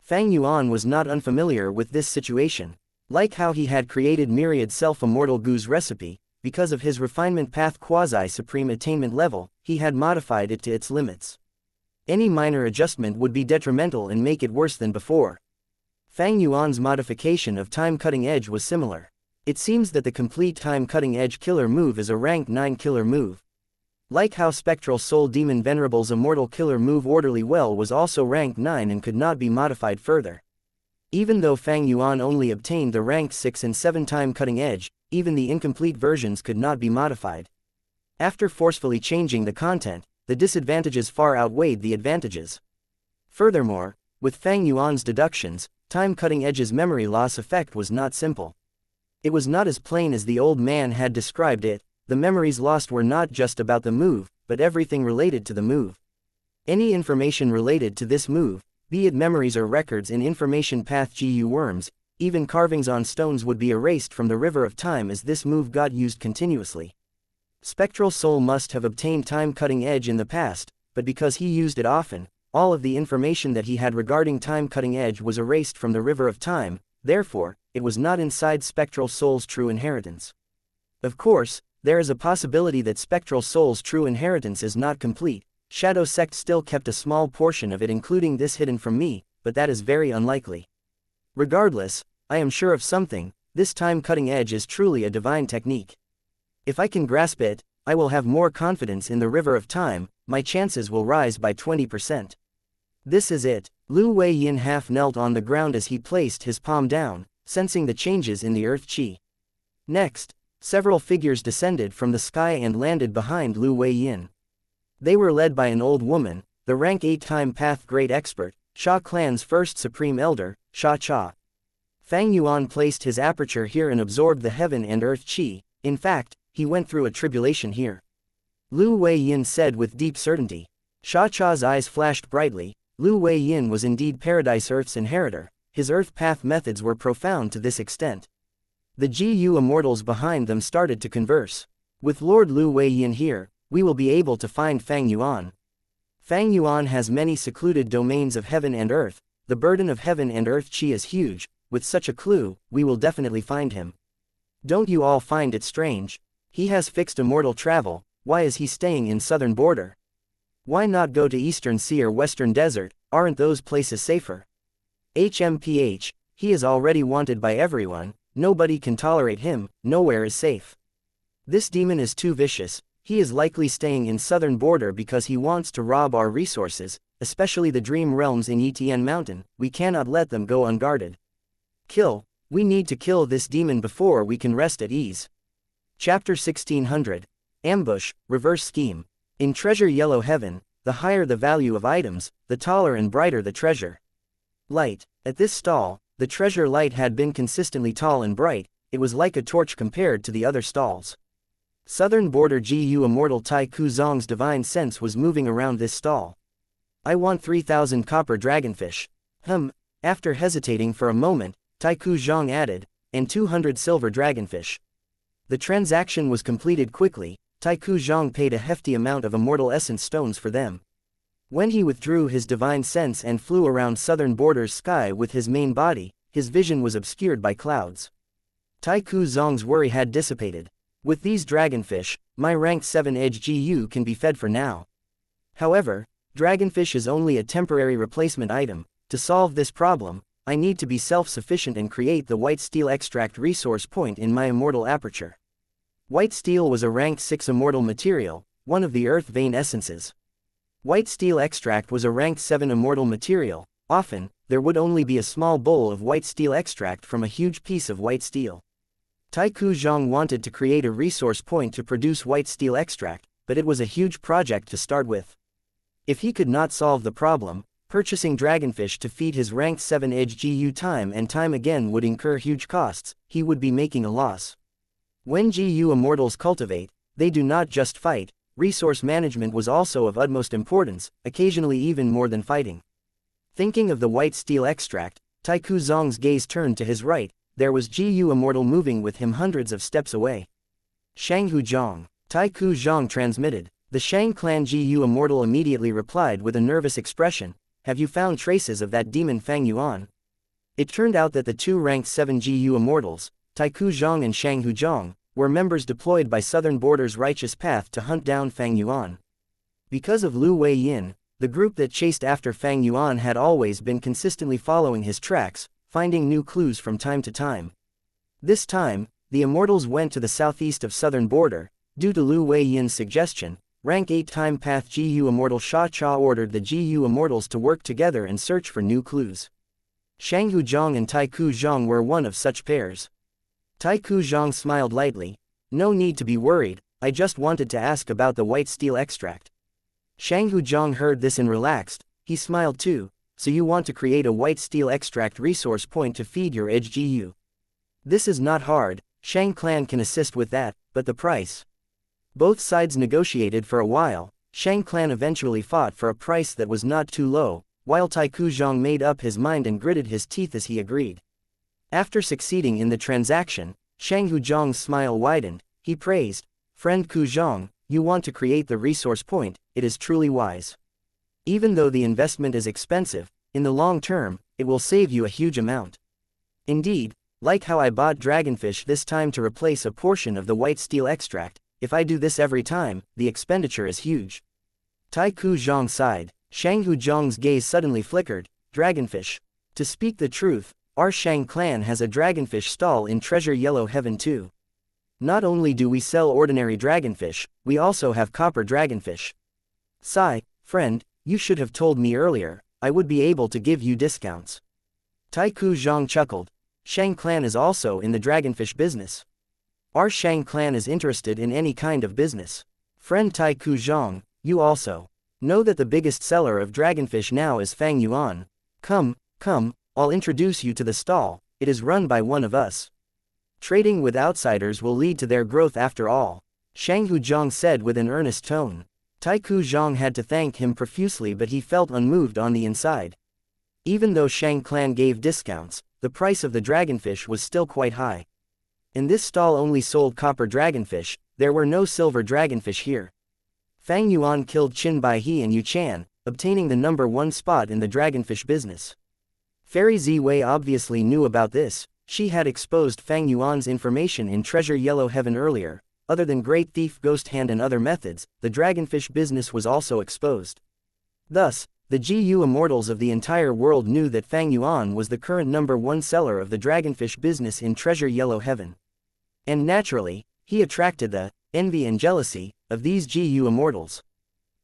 Fang Yuan was not unfamiliar with this situation. Like how he had created myriad self-immortal Gu's recipe, because of his refinement path quasi-supreme attainment level, he had modified it to its limits. Any minor adjustment would be detrimental and make it worse than before. Fang Yuan's modification of time cutting edge was similar. It seems that the complete time cutting edge killer move is a rank 9 killer move. Like how Spectral Soul Demon Venerable's immortal killer move Orderly Well was also rank 9 and could not be modified further. Even though Fang Yuan only obtained the rank 6 and 7 time cutting edge, even the incomplete versions could not be modified. After forcefully changing the content, the disadvantages far outweighed the advantages. Furthermore, with Fang Yuan's deductions, time cutting edge's memory loss effect was not simple. It was not as plain as the old man had described it. The memories lost were not just about the move, but everything related to the move. Any information related to this move, be it memories or records in information path GU worms, even carvings on stones would be erased from the river of time as this move got used continuously. Spectral Soul must have obtained time cutting edge in the past, but because he used it often, all of the information that he had regarding time cutting edge was erased from the river of time, therefore, it was not inside Spectral Soul's true inheritance. Of course, there is a possibility that Spectral Soul's true inheritance is not complete. Shadow Sect still kept a small portion of it including this hidden from me, but that is very unlikely. Regardless, I am sure of something, this time cutting edge is truly a divine technique. If I can grasp it, I will have more confidence in the river of time, my chances will rise by 20%. This is it. Lu Wei Yin half knelt on the ground as he placed his palm down, sensing the changes in the earth chi. Next, several figures descended from the sky and landed behind Lu Wei Yin. They were led by an old woman, the rank 8 time path great expert, Sha clan's first supreme elder, Sha Cha. Fang Yuan placed his aperture here and absorbed the heaven and earth chi. In fact, he went through a tribulation here. Lu Wei Yin said with deep certainty. Sha Cha's eyes flashed brightly. Lu Wei Yin was indeed Paradise Earth's inheritor. His earth path methods were profound to this extent. The GU immortals behind them started to converse. With Lord Lu Wei Yin here, we will be able to find Fang Yuan. Fang Yuan has many secluded domains of heaven and earth. The burden of heaven and earth chi is huge. With such a clue, we will definitely find him. Don't you all find it strange? He has fixed immortal travel. Why is he staying in southern border? Why not go to eastern sea or western desert? Aren't those places safer? HMPH, he is already wanted by everyone. Nobody can tolerate him. Nowhere is safe. This demon is too vicious. He is likely staying in southern border because he wants to rob our resources, especially the dream realms in Yitian Mountain. We cannot let them go unguarded. Kill. We need to kill this demon before we can rest at ease. Chapter 1600. Ambush, Reverse Scheme. In Treasure Yellow Heaven, the higher the value of items, the taller and brighter the treasure. Light. At this stall, the treasure light had been consistently tall and bright. It was like a torch compared to the other stalls. Southern border GU Immortal Tai Ku Zong's divine sense was moving around this stall. I want 3,000 copper dragonfish. After hesitating for a moment, Tai Ku Zong added, and 200 silver dragonfish. The transaction was completed quickly. Tai Ku Zong paid a hefty amount of immortal essence stones for them. When he withdrew his divine sense and flew around southern border's sky with his main body, his vision was obscured by clouds. Tai Ku Zong's worry had dissipated. With these dragonfish, my rank 7 edge GU can be fed for now. However, dragonfish is only a temporary replacement item. To solve this problem, I need to be self-sufficient and create the white steel extract resource point in my immortal aperture. White steel was a rank 6 immortal material, one of the earth vein essences. White steel extract was a rank 7 immortal material. Often, there would only be a small bowl of white steel extract from a huge piece of white steel. Tai Ku Zong wanted to create a resource point to produce white steel extract, but it was a huge project to start with. If he could not solve the problem, purchasing dragonfish to feed his rank 7 edge GU time and time again would incur huge costs. He would be making a loss. When GU immortals cultivate, they do not just fight. Resource management was also of utmost importance, occasionally even more than fighting. Thinking of the white steel extract, Tai Ku Zong's gaze turned to his right. There was GU Immortal moving with him hundreds of steps away. Shanghu Zhang. Tai Ku Zhang transmitted. The Shang clan GU Immortal immediately replied with a nervous expression, "Have you found traces of that demon Fang Yuan?" It turned out that the two ranked 7 GU Immortals, Tai Ku Zhang and Shanghu Zhang, were members deployed by Southern Border's Righteous Path to hunt down Fang Yuan. Because of Lu Wei Yin, the group that chased after Fang Yuan had always been consistently following his tracks, finding new clues from time to time. This time, the Immortals went to the southeast of Southern Border. Due to Lu Wei Yin's suggestion, rank 8 Time Path GU Immortal Sha Cha ordered the GU Immortals to work together and search for new clues. Shanghu Zhang and Tai Ku Zhang were one of such pairs. Tai Ku Zhang smiled lightly. "No need to be worried, I just wanted to ask about the white steel extract." Shanghu Zhang heard this and relaxed. He smiled too. "So you want to create a white steel extract resource point to feed your edge GU? This is not hard, Shang clan can assist with that, but the price." Both sides negotiated for a while. Shang clan eventually fought for a price that was not too low, while Tai Ku Zhang made up his mind and gritted his teeth as he agreed. After succeeding in the transaction, Shanghu Zhang's smile widened. He praised, "Friend Ku Zhang, you want to create the resource point, it is truly wise. Even though the investment is expensive, in the long term, it will save you a huge amount. Indeed, like how I bought dragonfish this time to replace a portion of the white steel extract, if I do this every time, the expenditure is huge." Tai Ku Zhang sighed. Shanghu Zhang's gaze suddenly flickered. "Dragonfish. To speak the truth, our Shang clan has a dragonfish stall in Treasure Yellow Heaven too. Not only do we sell ordinary dragonfish, we also have copper dragonfish. Sigh, friend, you should have told me earlier, I would be able to give you discounts." Tai Ku Zhang chuckled. "Shang clan is also in the dragonfish business. Our Shang clan is interested in any kind of business. Friend Tai Ku Zhang, you also know that the biggest seller of dragonfish now is Fang Yuan. Come, I'll introduce you to the stall, it is run by one of us. Trading with outsiders will lead to their growth after all," Shanghu Zhang said with an earnest tone. Tai Ku Zhang had to thank him profusely, but he felt unmoved on the inside. Even though Shang clan gave discounts, the price of the dragonfish was still quite high. And this stall only sold copper dragonfish, there were no silver dragonfish here. Fang Yuan killed Qin Baihe and Yu Chan, obtaining the #1 spot in the dragonfish business. Fairy Ziwei obviously knew about this. She had exposed Fang Yuan's information in Treasure Yellow Heaven earlier. Other than Great Thief Ghost Hand and other methods, the dragonfish business was also exposed. Thus, the GU Immortals of the entire world knew that Fang Yuan was the current #1 seller of the dragonfish business in Treasure Yellow Heaven. And naturally, he attracted the envy and jealousy of these GU Immortals.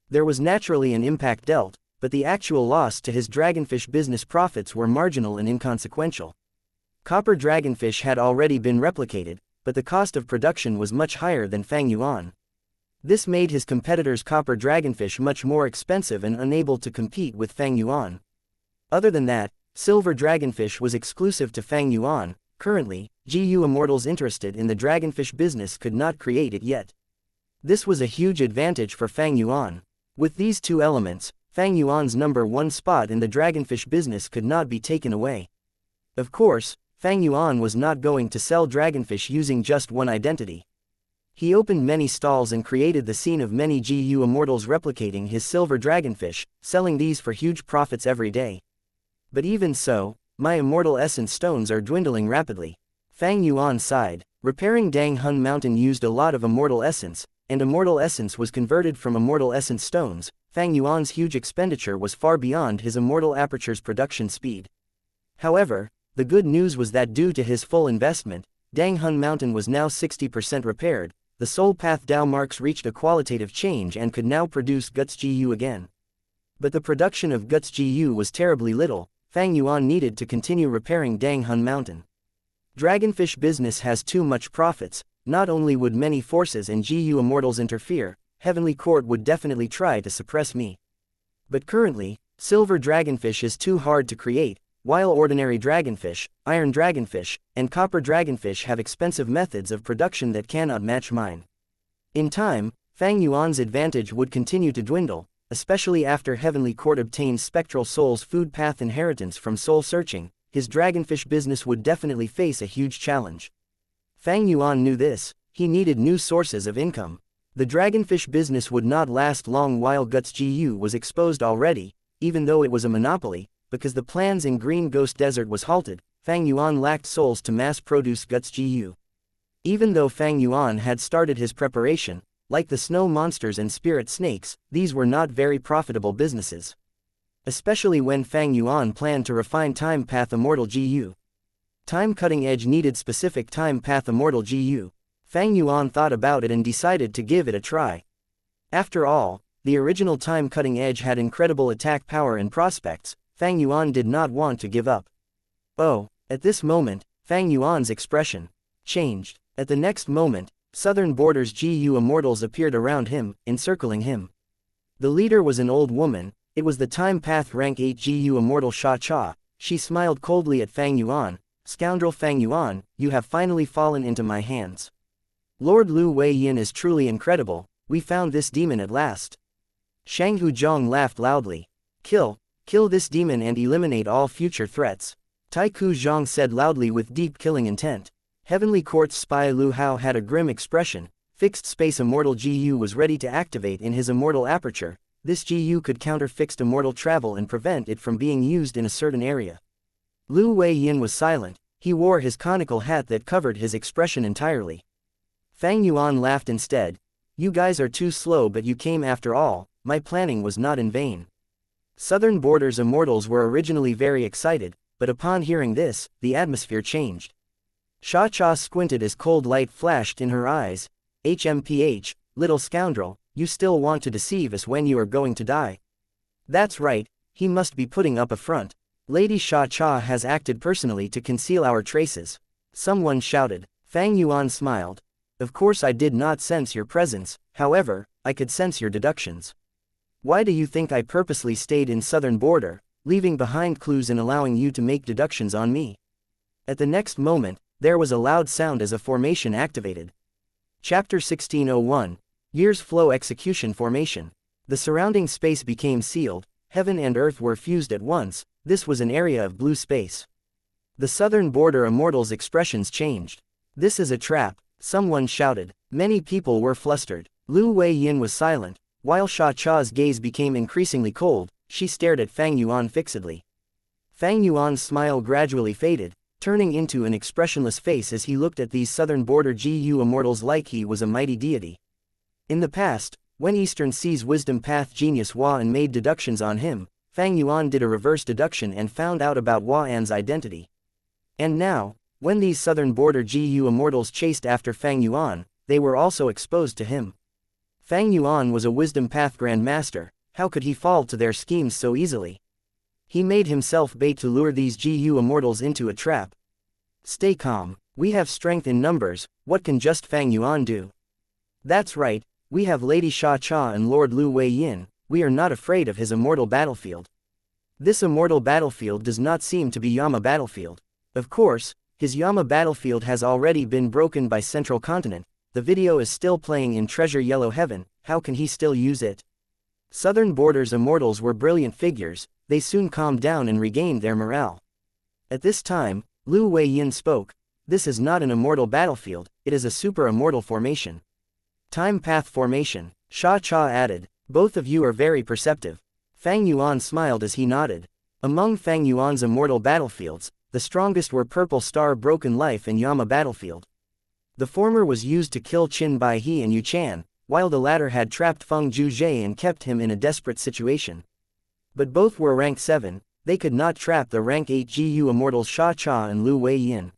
There was naturally an impact dealt, but the actual loss to his dragonfish business profits were marginal and inconsequential. Copper dragonfish had already been replicated, but the cost of production was much higher than Fang Yuan. This made his competitors' copper dragonfish much more expensive and unable to compete with Fang Yuan. Other than that, silver dragonfish was exclusive to Fang Yuan. Currently, GU Immortals interested in the dragonfish business could not create it yet. This was a huge advantage for Fang Yuan. With these two elements, Fang Yuan's #1 spot in the dragonfish business could not be taken away. Of course, Fang Yuan was not going to sell dragonfish using just one identity. He opened many stalls and created the scene of many GU Immortals replicating his silver dragonfish, selling these for huge profits every day. But even so, my immortal essence stones are dwindling rapidly. Fang Yuan sighed. Repairing Dang Hun Mountain used a lot of immortal essence, and immortal essence was converted from immortal essence stones. Fang Yuan's huge expenditure was far beyond his immortal aperture's production speed. However, the good news was that due to his full investment, Dang Hun Mountain was now 60% repaired. The Soul Path Dao marks reached a qualitative change and could now produce Guts GU again. But the production of Guts GU was terribly little. Fang Yuan needed to continue repairing Dang Hun Mountain. Dragonfish business has too much profits. Not only would many forces and GU Immortals interfere, Heavenly Court would definitely try to suppress me. But currently, silver dragonfish is too hard to create, while ordinary dragonfish, iron dragonfish, and copper dragonfish have expensive methods of production that cannot match mine. In time, Fang Yuan's advantage would continue to dwindle, especially after Heavenly Court obtains Spectral Soul's food path inheritance from soul searching. His dragonfish business would definitely face a huge challenge. Fang Yuan knew this. He needed new sources of income. The dragonfish business would not last long while Guts GU was exposed already, even though it was a monopoly. Because the plans in Green Ghost Desert was halted, Fang Yuan lacked souls to mass-produce Guts GU. Even though Fang Yuan had started his preparation, like the snow monsters and spirit snakes, these were not very profitable businesses. Especially when Fang Yuan planned to refine Time Path Immortal GU. Time Cutting Edge needed specific Time Path Immortal GU. Fang Yuan thought about it and decided to give it a try. After all, the original Time Cutting Edge had incredible attack power and prospects. Fang Yuan did not want to give up. Oh, at this moment, Fang Yuan's expression changed. At the next moment, Southern Borders GU Immortals appeared around him, encircling him. The leader was an old woman. It was the Time Path Rank 8 GU Immortal Xianxia. She smiled coldly at Fang Yuan. Scoundrel Fang Yuan, you have finally fallen into my hands. Lord Lu Wei Yin is truly incredible. We found this demon at last. Shang Hu Zhong laughed loudly. Kill this demon and eliminate all future threats. Tai Ku Zhang said loudly with deep killing intent. Heavenly Court's spy Lu Hao had a grim expression. Fixed Space Immortal GU was ready to activate in his immortal aperture. This GU could counter fixed immortal travel and prevent it from being used in a certain area. Lu Wei Yin was silent. He wore his conical hat that covered his expression entirely. Fang Yuan laughed instead. You guys are too slow, but you came after all. My planning was not in vain. Southern Borders Immortals were originally very excited, but upon hearing this, the atmosphere changed. Xianxia squinted as cold light flashed in her eyes. HMPH, little scoundrel, you still want to deceive us when you are going to die. That's right, he must be putting up a front. Lady Xianxia has acted personally to conceal our traces. Someone shouted. Fang Yuan smiled. Of course I did not sense your presence, however, I could sense your deductions. Why do you think I purposely stayed in Southern Border, leaving behind clues and allowing you to make deductions on me? At the next moment, there was a loud sound as a formation activated. Chapter 1601, Years Flow Execution Formation. The surrounding space became sealed, heaven and earth were fused at once. This was an area of blue space. The Southern Border Immortals' expressions changed. This is a trap, someone shouted. Many people were flustered. Lu Wei Yin was silent. While Xianxia's gaze became increasingly cold, she stared at Fang Yuan fixedly. Fang Yuan's smile gradually faded, turning into an expressionless face as he looked at these southern border GU immortals like he was a mighty deity. In the past, when Eastern Sea's wisdom path genius Huan made deductions on him, Fang Yuan did a reverse deduction and found out about Huan's identity. And now, when these southern border GU immortals chased after Fang Yuan, they were also exposed to him. Fang Yuan was a wisdom path grandmaster. How could he fall to their schemes so easily? He made himself bait to lure these GU immortals into a trap. Stay calm, we have strength in numbers, what can just Fang Yuan do? That's right, we have Lady Xianxia and Lord Lu Weiyin, we are not afraid of his immortal battlefield. This immortal battlefield does not seem to be Yama battlefield. Of course, his Yama battlefield has already been broken by Central Continent, the video is still playing in Treasure Yellow Heaven, how can he still use it? Southern Border's immortals were brilliant figures, they soon calmed down and regained their morale. At this time, Lu Weiyin spoke, this is not an immortal battlefield, it is a super-immortal formation. Time path formation, Xianxia added, both of you are very perceptive. Fang Yuan smiled as he nodded. Among Fang Yuan's immortal battlefields, the strongest were Purple Star Broken Life and Yama battlefield. The former was used to kill Qin Baihe and Yu Chan, while the latter had trapped Feng Zhuzhe and kept him in a desperate situation. But both were rank 7, they could not trap the rank 8 GU immortals Xianxia and Lu Weiyin.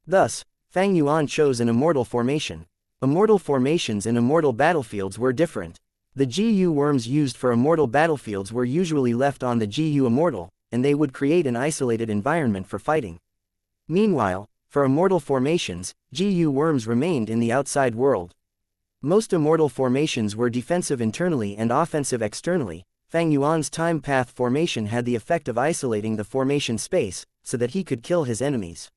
Thus, Fang Yuan chose an immortal formation. Immortal formations in immortal battlefields were different. The GU worms used for immortal battlefields were usually left on the GU immortal, and they would create an isolated environment for fighting. Meanwhile, for immortal formations, GU worms remained in the outside world. Most immortal formations were defensive internally and offensive externally. Fang Yuan's time path formation had the effect of isolating the formation space, so that he could kill his enemies.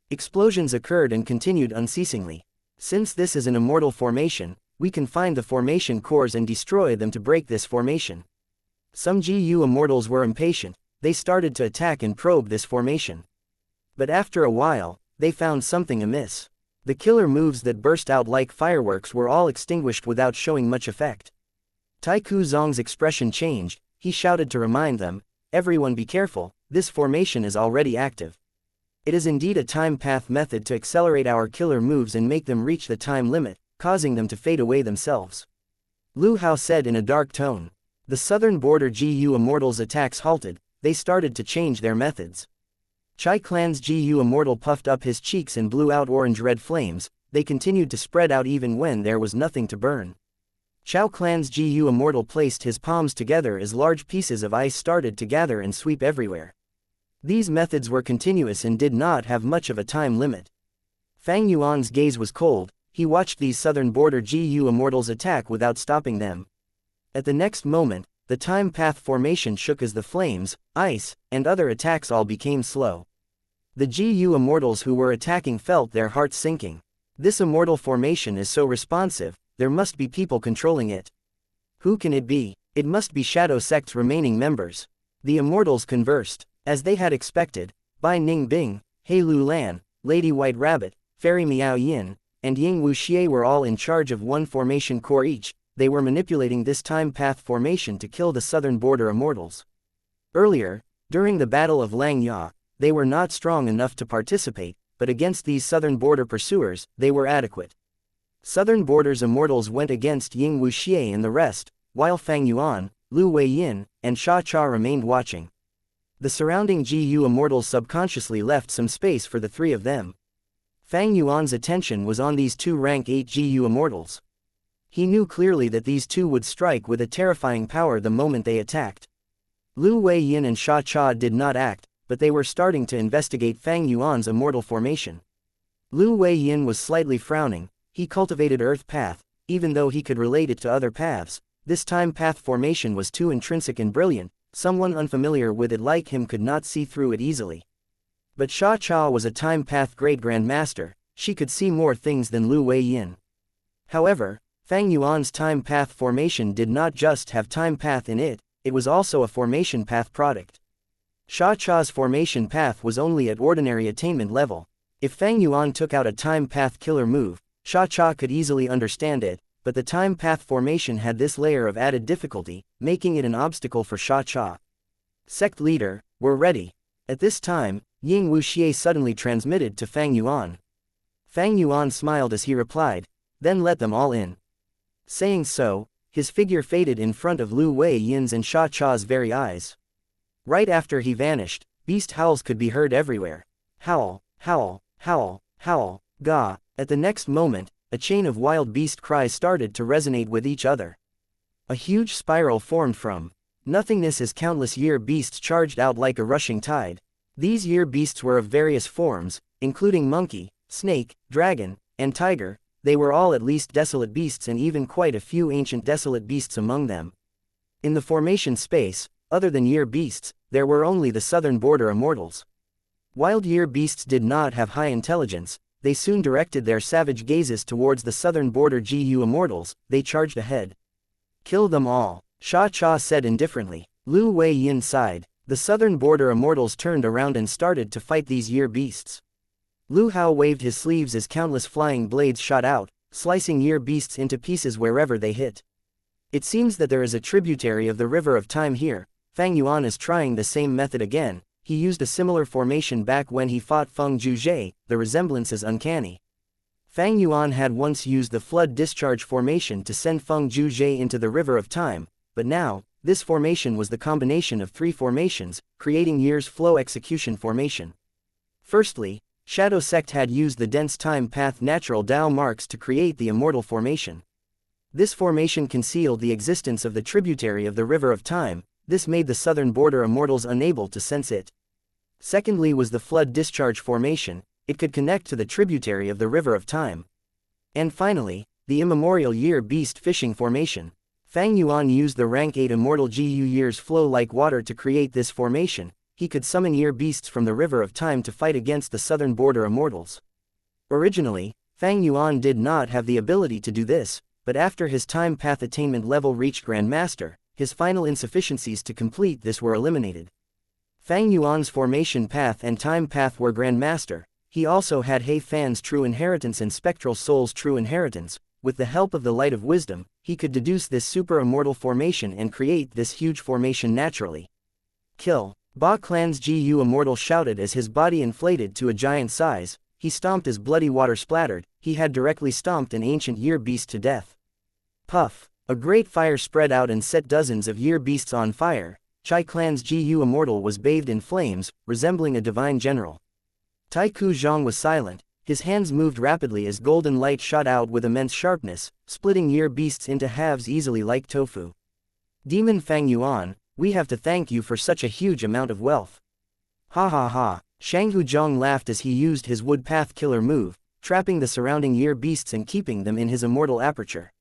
Explosions occurred and continued unceasingly. Since this is an immortal formation, we can find the formation cores and destroy them to break this formation. Some GU immortals were impatient, they started to attack and probe this formation. But after a while, they found something amiss. The killer moves that burst out like fireworks were all extinguished without showing much effect. Taiku Zong's expression changed, he shouted to remind them, everyone be careful, this formation is already active. It is indeed a time path method to accelerate our killer moves and make them reach the time limit, causing them to fade away themselves. Lu Hao said in a dark tone. The southern border GU immortals' attacks halted, they started to change their methods. Chai Clan's GU immortal puffed up his cheeks and blew out orange-red flames, they continued to spread out even when there was nothing to burn. Chao Clan's GU immortal placed his palms together as large pieces of ice started to gather and sweep everywhere. These methods were continuous and did not have much of a time limit. Fang Yuan's gaze was cold, he watched these southern border GU immortals attack without stopping them. At the next moment, the time path formation shook as the flames, ice, and other attacks all became slow. The GU immortals who were attacking felt their hearts sinking. This immortal formation is so responsive, there must be people controlling it. Who can it be? It must be Shadow Sect's remaining members. The immortals conversed. As they had expected, Bai Ning Bing, He Lu Lan, Lady White Rabbit, Fairy Miao Yin, and Ying Wuxia were all in charge of one formation core each, they were manipulating this time path formation to kill the southern border immortals. Earlier, during the Battle of Lang Ya, they were not strong enough to participate, but against these southern border pursuers, they were adequate. Southern border's immortals went against Ying Wuxia and the rest, while Fang Yuan, Lu Weiyin, and Xianxia remained watching. The surrounding GU immortals subconsciously left some space for the three of them. Fang Yuan's attention was on these two rank 8 GU immortals. He knew clearly that these two would strike with a terrifying power the moment they attacked. Lu Weiyin and Xianxia did not act, but they were starting to investigate Fang Yuan's immortal formation. Lu Weiyin was slightly frowning, he cultivated Earth Path, even though he could relate it to other paths, this time path formation was too intrinsic and brilliant. Someone unfamiliar with it like him could not see through it easily. But Xianxia was a time path great grandmaster, she could see more things than Lu Weiyin. However, Fang Yuan's time path formation did not just have time path in it, it was also a formation path product. Xianxia's formation path was only at ordinary attainment level. If Fang Yuan took out a time path killer move, Xianxia could easily understand it, but the time path formation had this layer of added difficulty, making it an obstacle for Xianxia. Sect leader, we're ready. At this time, Ying Wuxia suddenly transmitted to Fang Yuan. Fang Yuan smiled as he replied, then let them all in. Saying so, his figure faded in front of Lu Wei Yin's and Xiaxia's very eyes. Right after he vanished, beast howls could be heard everywhere. Howl, howl, howl, howl, ga. At the next moment, a chain of wild beast cries started to resonate with each other. A huge spiral formed from nothingness as countless year beasts charged out like a rushing tide. These year beasts were of various forms, including monkey, snake, dragon, and tiger. They were all at least desolate beasts and even quite a few ancient desolate beasts among them. In the formation space, other than year beasts, there were only the southern border immortals. Wild year beasts did not have high intelligence. They soon directed their savage gazes towards the southern border GU immortals. They charged ahead. Kill them all, Xiaxia said indifferently. Lu Wei Yin sighed. The southern border immortals turned around and started to fight these year beasts. Lu Hao waved his sleeves as countless flying blades shot out, slicing year beasts into pieces wherever they hit. It seems that there is a tributary of the river of time here. Fang Yuan is trying the same method again. He used a similar formation back when he fought Feng Zhuzhe. The resemblance is uncanny. Fang Yuan had once used the flood discharge formation to send Feng Zhuzhe into the river of time, but now, this formation was the combination of three formations, creating year's flow execution formation. Firstly, Shadow Sect had used the dense time path natural Dao marks to create the Immortal formation. This formation concealed the existence of the tributary of the river of time. This made the southern border immortals unable to sense it. Secondly was the flood discharge formation. It could connect to the tributary of the river of time. And finally, the immemorial year beast fishing formation. Fang Yuan used the rank 8 immortal GU years flow like water to create this formation. He could summon year beasts from the river of time to fight against the southern border immortals. Originally, Fang Yuan did not have the ability to do this, but after his time path attainment level reached Grandmaster, his final insufficiencies to complete this were eliminated. Fang Yuan's formation path and time path were Grandmaster. He also had He Fan's true inheritance and Spectral Soul's true inheritance. With the help of the light of wisdom, he could deduce this super immortal formation and create this huge formation naturally. Kill. Ba Clan's GU immortal shouted as his body inflated to a giant size. He stomped as bloody water splattered. He had directly stomped an ancient year beast to death. Puff. A great fire spread out and set dozens of year beasts on fire. Chai Clan's GU immortal was bathed in flames, resembling a divine general. Tai Ku Zhang was silent. His hands moved rapidly as golden light shot out with immense sharpness, splitting year beasts into halves easily like tofu. Demon Fang Yuan, we have to thank you for such a huge amount of wealth. Ha ha ha. Shanghu Zhang laughed as he used his wood path killer move, trapping the surrounding year beasts and keeping them in his immortal aperture.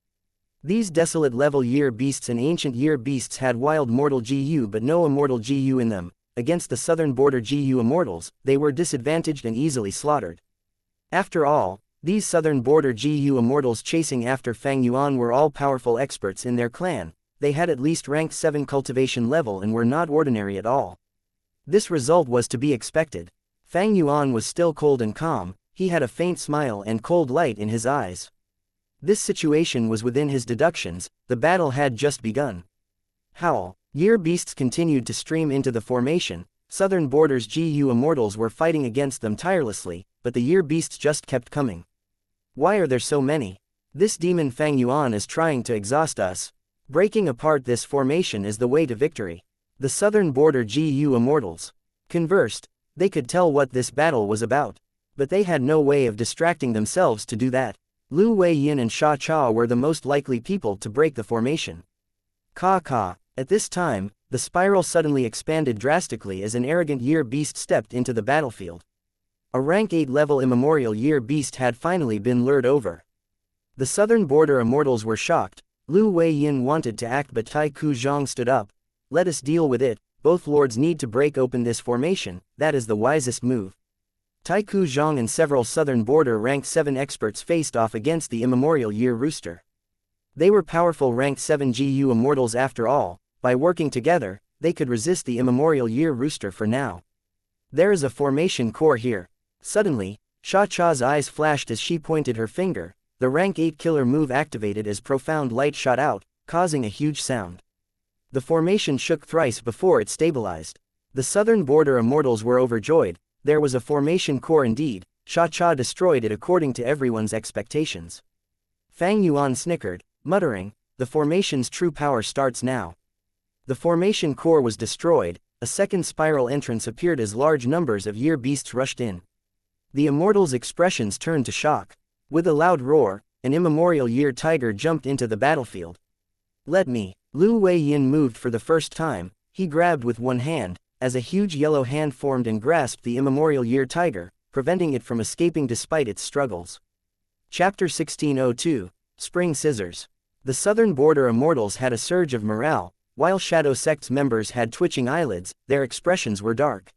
These desolate level year beasts and ancient year beasts had wild mortal GU but no immortal GU in them. Against the southern border GU immortals, they were disadvantaged and easily slaughtered. After all, these southern border GU immortals chasing after Fang Yuan were all powerful experts in their clan. They had at least rank 7 cultivation level and were not ordinary at all. This result was to be expected. Fang Yuan was still cold and calm. He had a faint smile and cold light in his eyes. This situation was within his deductions. The battle had just begun. Howl. Year beasts continued to stream into the formation. Southern borders GU immortals were fighting against them tirelessly, but the year beasts just kept coming. Why are there so many? This demon Fang Yuan is trying to exhaust us. Breaking apart this formation is the way to victory. The southern border GU immortals conversed. They could tell what this battle was about, but they had no way of distracting themselves to do that. Lu Wei Yin and Xiaxia were the most likely people to break the formation. Ka. At this time, the spiral suddenly expanded drastically as an arrogant year beast stepped into the battlefield. A rank 8 level immemorial year beast had finally been lured over. The southern border immortals were shocked. Lu Wei Yin wanted to act but Tai Ku Zhang stood up. Let us deal with it. Both lords need to break open this formation. That is the wisest move. Tai Ku Zhang and several southern border rank 7 experts faced off against the immemorial year rooster. They were powerful rank 7 GU immortals after all. By working together, they could resist the immemorial year rooster for now. There is a formation core here. Suddenly, Xiaxia's eyes flashed as she pointed her finger. the rank 8 killer move activated as profound light shot out, causing a huge sound. The formation shook thrice before it stabilized. The southern border immortals were overjoyed. There was a formation core indeed. Xianxia destroyed it according to everyone's expectations. Fang Yuan snickered, muttering, "The formation's true power starts now." The formation core was destroyed. A second spiral entrance appeared as large numbers of year beasts rushed in. The immortals' expressions turned to shock. With a loud roar, an immemorial year tiger jumped into the battlefield. "Let me." Lu Weiyin moved for the first time. He grabbed with one hand, as a huge yellow hand formed and grasped the immemorial year tiger, preventing it from escaping despite its struggles. Chapter 1602, Spring Scissors. The southern border immortals had a surge of morale, while Shadow Sect's members had twitching eyelids. Their expressions were dark.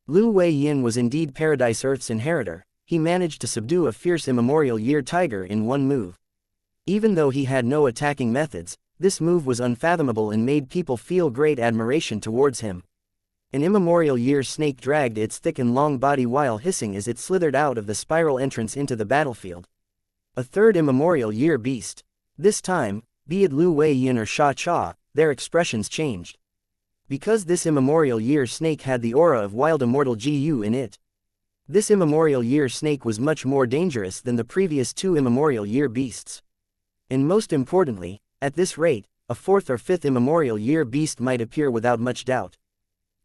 Lu Weiyin was indeed Paradise Earth's inheritor. He managed to subdue a fierce immemorial year tiger in one move. Even though he had no attacking methods, this move was unfathomable and made people feel great admiration towards him. An immemorial year snake dragged its thick and long body while hissing as it slithered out of the spiral entrance into the battlefield. A third immemorial year beast. This time, be it Lu Weiyin or Xianxia, their expressions changed. Because this immemorial year snake had the aura of wild immortal Gu in it. This immemorial year snake was much more dangerous than the previous two immemorial year beasts. And most importantly, at this rate, a fourth or fifth immemorial year beast might appear without much doubt.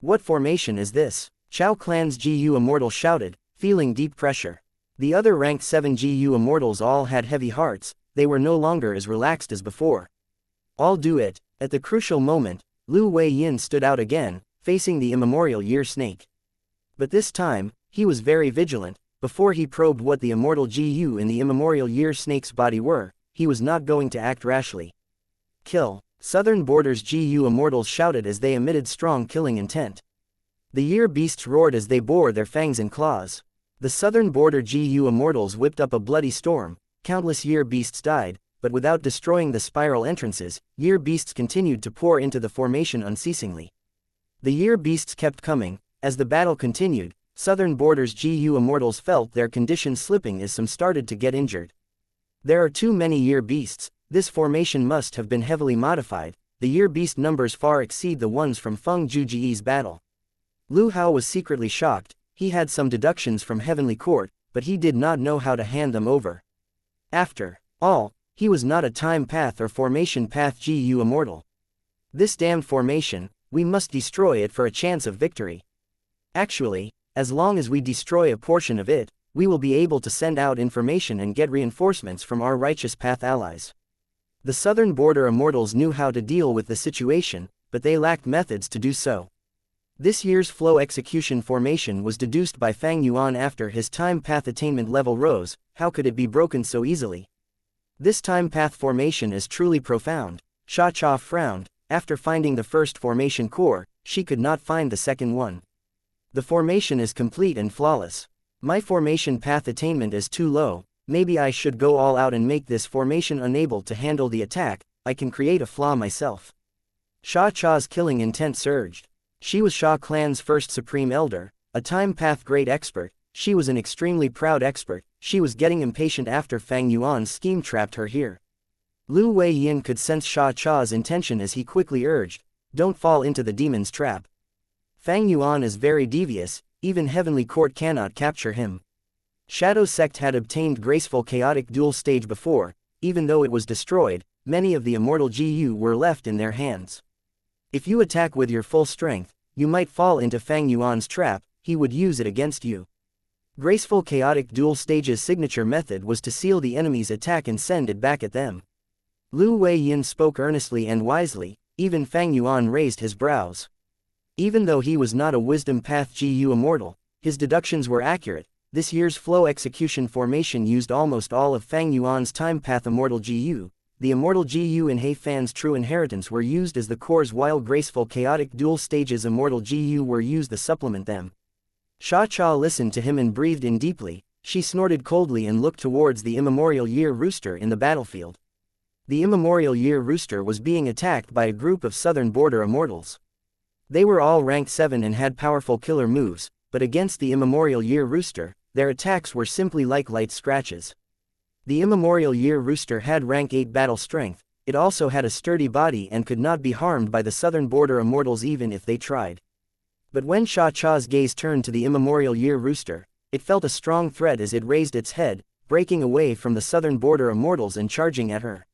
"What formation is this?" Chao Clan's Gu immortal shouted, feeling deep pressure. The other ranked 7 Gu immortals all had heavy hearts. They were no longer as relaxed as before. "I'll do it." At the crucial moment, Lu Weiyin stood out again, facing the immemorial year snake. But this time, he was very vigilant. Before he probed what the immortal Gu in the immemorial year snake's body were, he was not going to act rashly. "Kill." Southern Border's Gu immortals shouted as they emitted strong killing intent. The year beasts roared as they bore their fangs and claws. The southern border Gu immortals whipped up a bloody storm. Countless year beasts died, but without destroying the spiral entrances, year beasts continued to pour into the formation unceasingly. The year beasts kept coming. As the battle continued, southern border's Gu immortals felt their condition slipping as some started to get injured. There are too many year beasts. This formation must have been heavily modified. The year beast numbers far exceed the ones from Feng Juji's battle. Lu Hao was secretly shocked. He had some deductions from Heavenly Court, but he did not know how to hand them over. After all, he was not a time path or formation path Gu immortal. This damned formation, we must destroy it for a chance of victory. Actually, as long as we destroy a portion of it, we will be able to send out information and get reinforcements from our righteous path allies. The southern border immortals knew how to deal with the situation, but they lacked methods to do so. This year's flow execution formation was deduced by Fang Yuan after his time path attainment level rose. How could it be broken so easily? This time path formation is truly profound. Xianxia frowned. After finding the first formation core, she could not find the second one. The formation is complete and flawless. My formation path attainment is too low. Maybe I should go all out and make this formation unable to handle the attack. I can create a flaw myself. Xiaxia's killing intent surged. She was Xia Clan's first supreme elder, a time path great expert. She was an extremely proud expert. She was getting impatient after Fang Yuan's scheme trapped her here. Lu Weiyin could sense Xiaxia's intention as he quickly urged, "Don't fall into the demon's trap." Fang Yuan is very devious. Even Heavenly Court cannot capture him. Shadow Sect had obtained graceful chaotic dual stage before. Even though it was destroyed, many of the immortal Gu were left in their hands. If you attack with your full strength, you might fall into Fang Yuan's trap. He would use it against you. Graceful chaotic dual stage's signature method was to seal the enemy's attack and send it back at them. Lu Weiyin spoke earnestly and wisely. Even Fang Yuan raised his brows. Even though he was not a wisdom path Gu immortal, his deductions were accurate. This year's flow execution formation used almost all of Fang Yuan's time path immortal Gu. The immortal Gu in He Fan's true inheritance were used as the core's, while graceful chaotic dual stages immortal Gu were used to supplement them. Xianxia listened to him and breathed in deeply. She snorted coldly and looked towards the immemorial year rooster in the battlefield. The immemorial year rooster was being attacked by a group of southern border immortals. They were all ranked 7 and had powerful killer moves, but against the immemorial year rooster, their attacks were simply like light scratches. The immemorial year rooster had rank 8 battle strength, it also had a sturdy body and could not be harmed by the southern border immortals even if they tried. But when Xianxia's gaze turned to the immemorial year rooster, it felt a strong threat as it raised its head, breaking away from the southern border immortals and charging at her.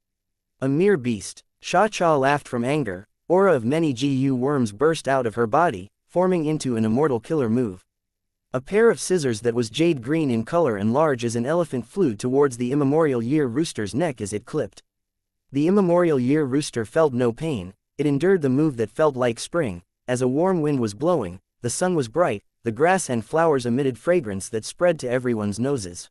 A mere beast. Xianxia laughed from anger, aura of many GU worms burst out of her body, forming into an immortal killer move. A pair of scissors that was jade green in color and large as an elephant flew towards the immemorial year rooster's neck as it clipped. The immemorial year rooster felt no pain, it endured the move that felt like spring, as a warm wind was blowing, the sun was bright, the grass and flowers emitted fragrance that spread to everyone's noses.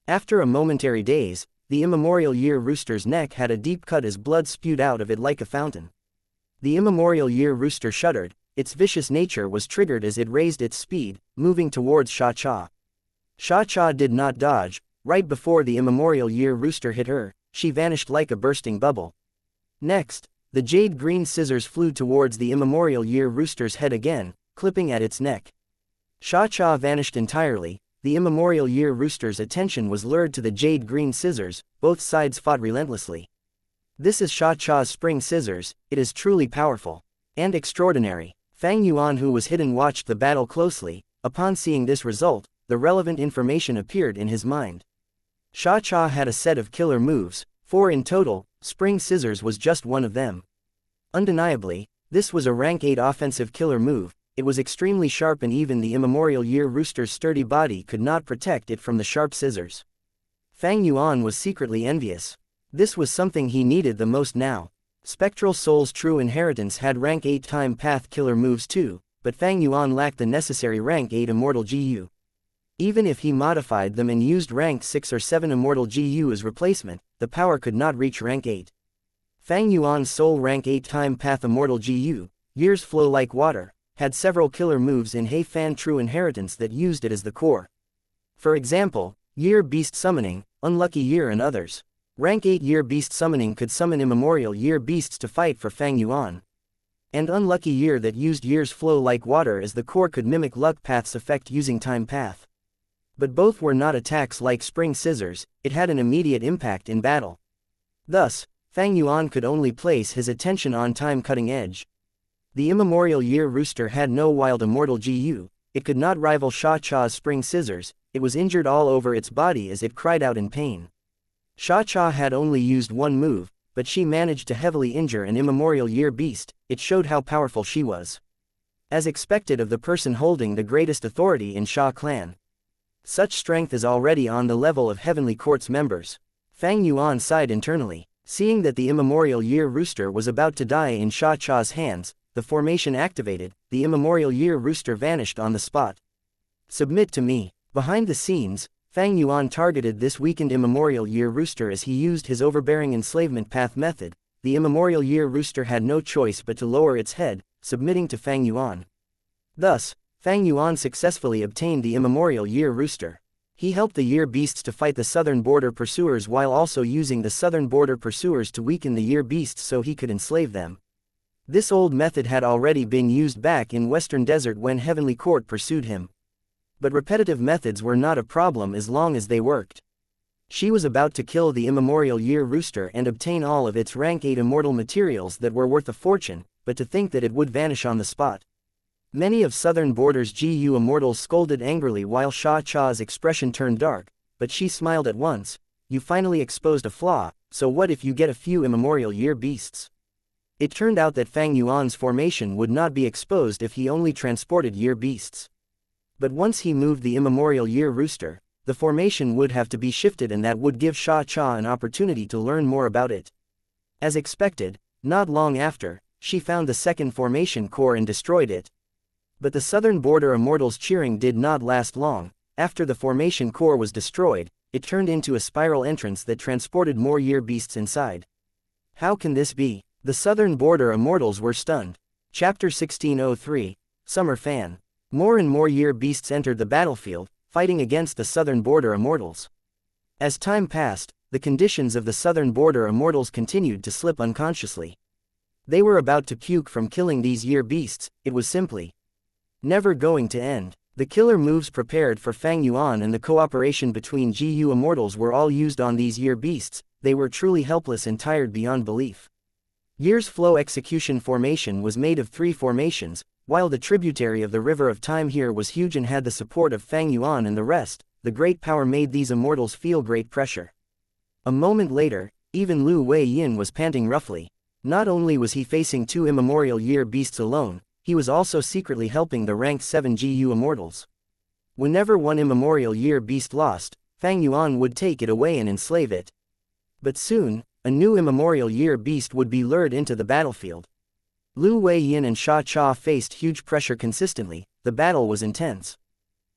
After a momentary daze, the immemorial year rooster's neck had a deep cut as blood spewed out of it like a fountain. The immemorial year rooster shuddered, its vicious nature was triggered as it raised its speed, moving towards Xianxia. Xianxia did not dodge, right before the immemorial year rooster hit her, she vanished like a bursting bubble. Next, the jade green scissors flew towards the immemorial year rooster's head again, clipping at its neck. Xianxia vanished entirely, the immemorial year rooster's attention was lured to the jade green scissors, both sides fought relentlessly. This is Xianxia's spring scissors, it is truly powerful. And extraordinary. Fang Yuan, who was hidden, watched the battle closely. Upon seeing this result, the relevant information appeared in his mind. Xianxia had a set of killer moves, 4 in total, spring scissors was just one of them. Undeniably, this was a rank 8 offensive killer move, it was extremely sharp and even the immemorial year rooster's sturdy body could not protect it from the sharp scissors. Fang Yuan was secretly envious. This was something he needed the most now. Spectral Soul's true inheritance had rank 8 time path killer moves too, but Fang Yuan lacked the necessary rank 8 immortal GU. Even if he modified them and used rank 6 or 7 immortal GU as replacement, the power could not reach rank 8. Fang Yuan's sole rank 8 time path immortal GU, years flow like water, had several killer moves in He Fan true inheritance that used it as the core. For example, Year Beast Summoning, Unlucky Year and others. Rank 8 Year Beast Summoning could summon immemorial year beasts to fight for Fang Yuan. And Unlucky Year that used Year's Flow like water as the core could mimic Luck Path's effect using Time Path. But both were not attacks like Spring Scissors, it had an immediate impact in battle. Thus, Fang Yuan could only place his attention on Time Cutting Edge. The immemorial year rooster had no wild immortal GU, it could not rival Xianxia's Spring Scissors, it was injured all over its body as it cried out in pain. Xianxia had only used one move, but she managed to heavily injure an immemorial year beast, it showed how powerful she was. As expected of the person holding the greatest authority in Xia clan. Such strength is already on the level of Heavenly Court's members. Fang Yuan sighed internally, seeing that the immemorial year rooster was about to die in Xiaxia's hands, the formation activated, the immemorial year rooster vanished on the spot. Submit to me. Behind the scenes, Fang Yuan targeted this weakened immemorial year rooster as he used his overbearing enslavement path method. The immemorial year rooster had no choice but to lower its head, submitting to Fang Yuan. Thus, Fang Yuan successfully obtained the immemorial year rooster. He helped the year beasts to fight the southern border pursuers while also using the southern border pursuers to weaken the year beasts so he could enslave them. This old method had already been used back in Western Desert when Heavenly Court pursued him. But repetitive methods were not a problem as long as they worked. She was about to kill the immemorial year rooster and obtain all of its rank 8 immortal materials that were worth a fortune, but to think that it would vanish on the spot. Many of Southern Border's GU immortals scolded angrily while Xiaxia's expression turned dark, but she smiled at once. You finally exposed a flaw, so what if you get a few immemorial year beasts? It turned out that Fang Yuan's formation would not be exposed if he only transported year beasts. But once he moved the immemorial year rooster, the formation would have to be shifted and that would give Xianxia an opportunity to learn more about it. As expected, not long after, she found the second formation core and destroyed it. But the southern border immortals' cheering did not last long. After the formation core was destroyed, it turned into a spiral entrance that transported more year beasts inside. How can this be? The southern border immortals were stunned. Chapter 1603, Summer Fan. More and more year beasts entered the battlefield, fighting against the southern border immortals. As time passed, the conditions of the southern border immortals continued to slip unconsciously. They were about to puke from killing these year beasts, it was simply never going to end. The killer moves prepared for Fang Yuan and the cooperation between GU Immortals were all used on these year beasts. They were truly helpless and tired beyond belief. Year's flow execution formation was made of 3 formations, while the tributary of the River of Time here was huge and had the support of Fang Yuan and the rest. The great power made these immortals feel great pressure. A moment later, even Lu Wei Yin was panting roughly. Not only was he facing 2 immemorial year beasts alone, he was also secretly helping the rank 7 GU Immortals. Whenever one immemorial year beast lost, Fang Yuan would take it away and enslave it. But soon, a new immemorial year beast would be lured into the battlefield. Lu Wei Yin and Xia Cha faced huge pressure consistently. The battle was intense.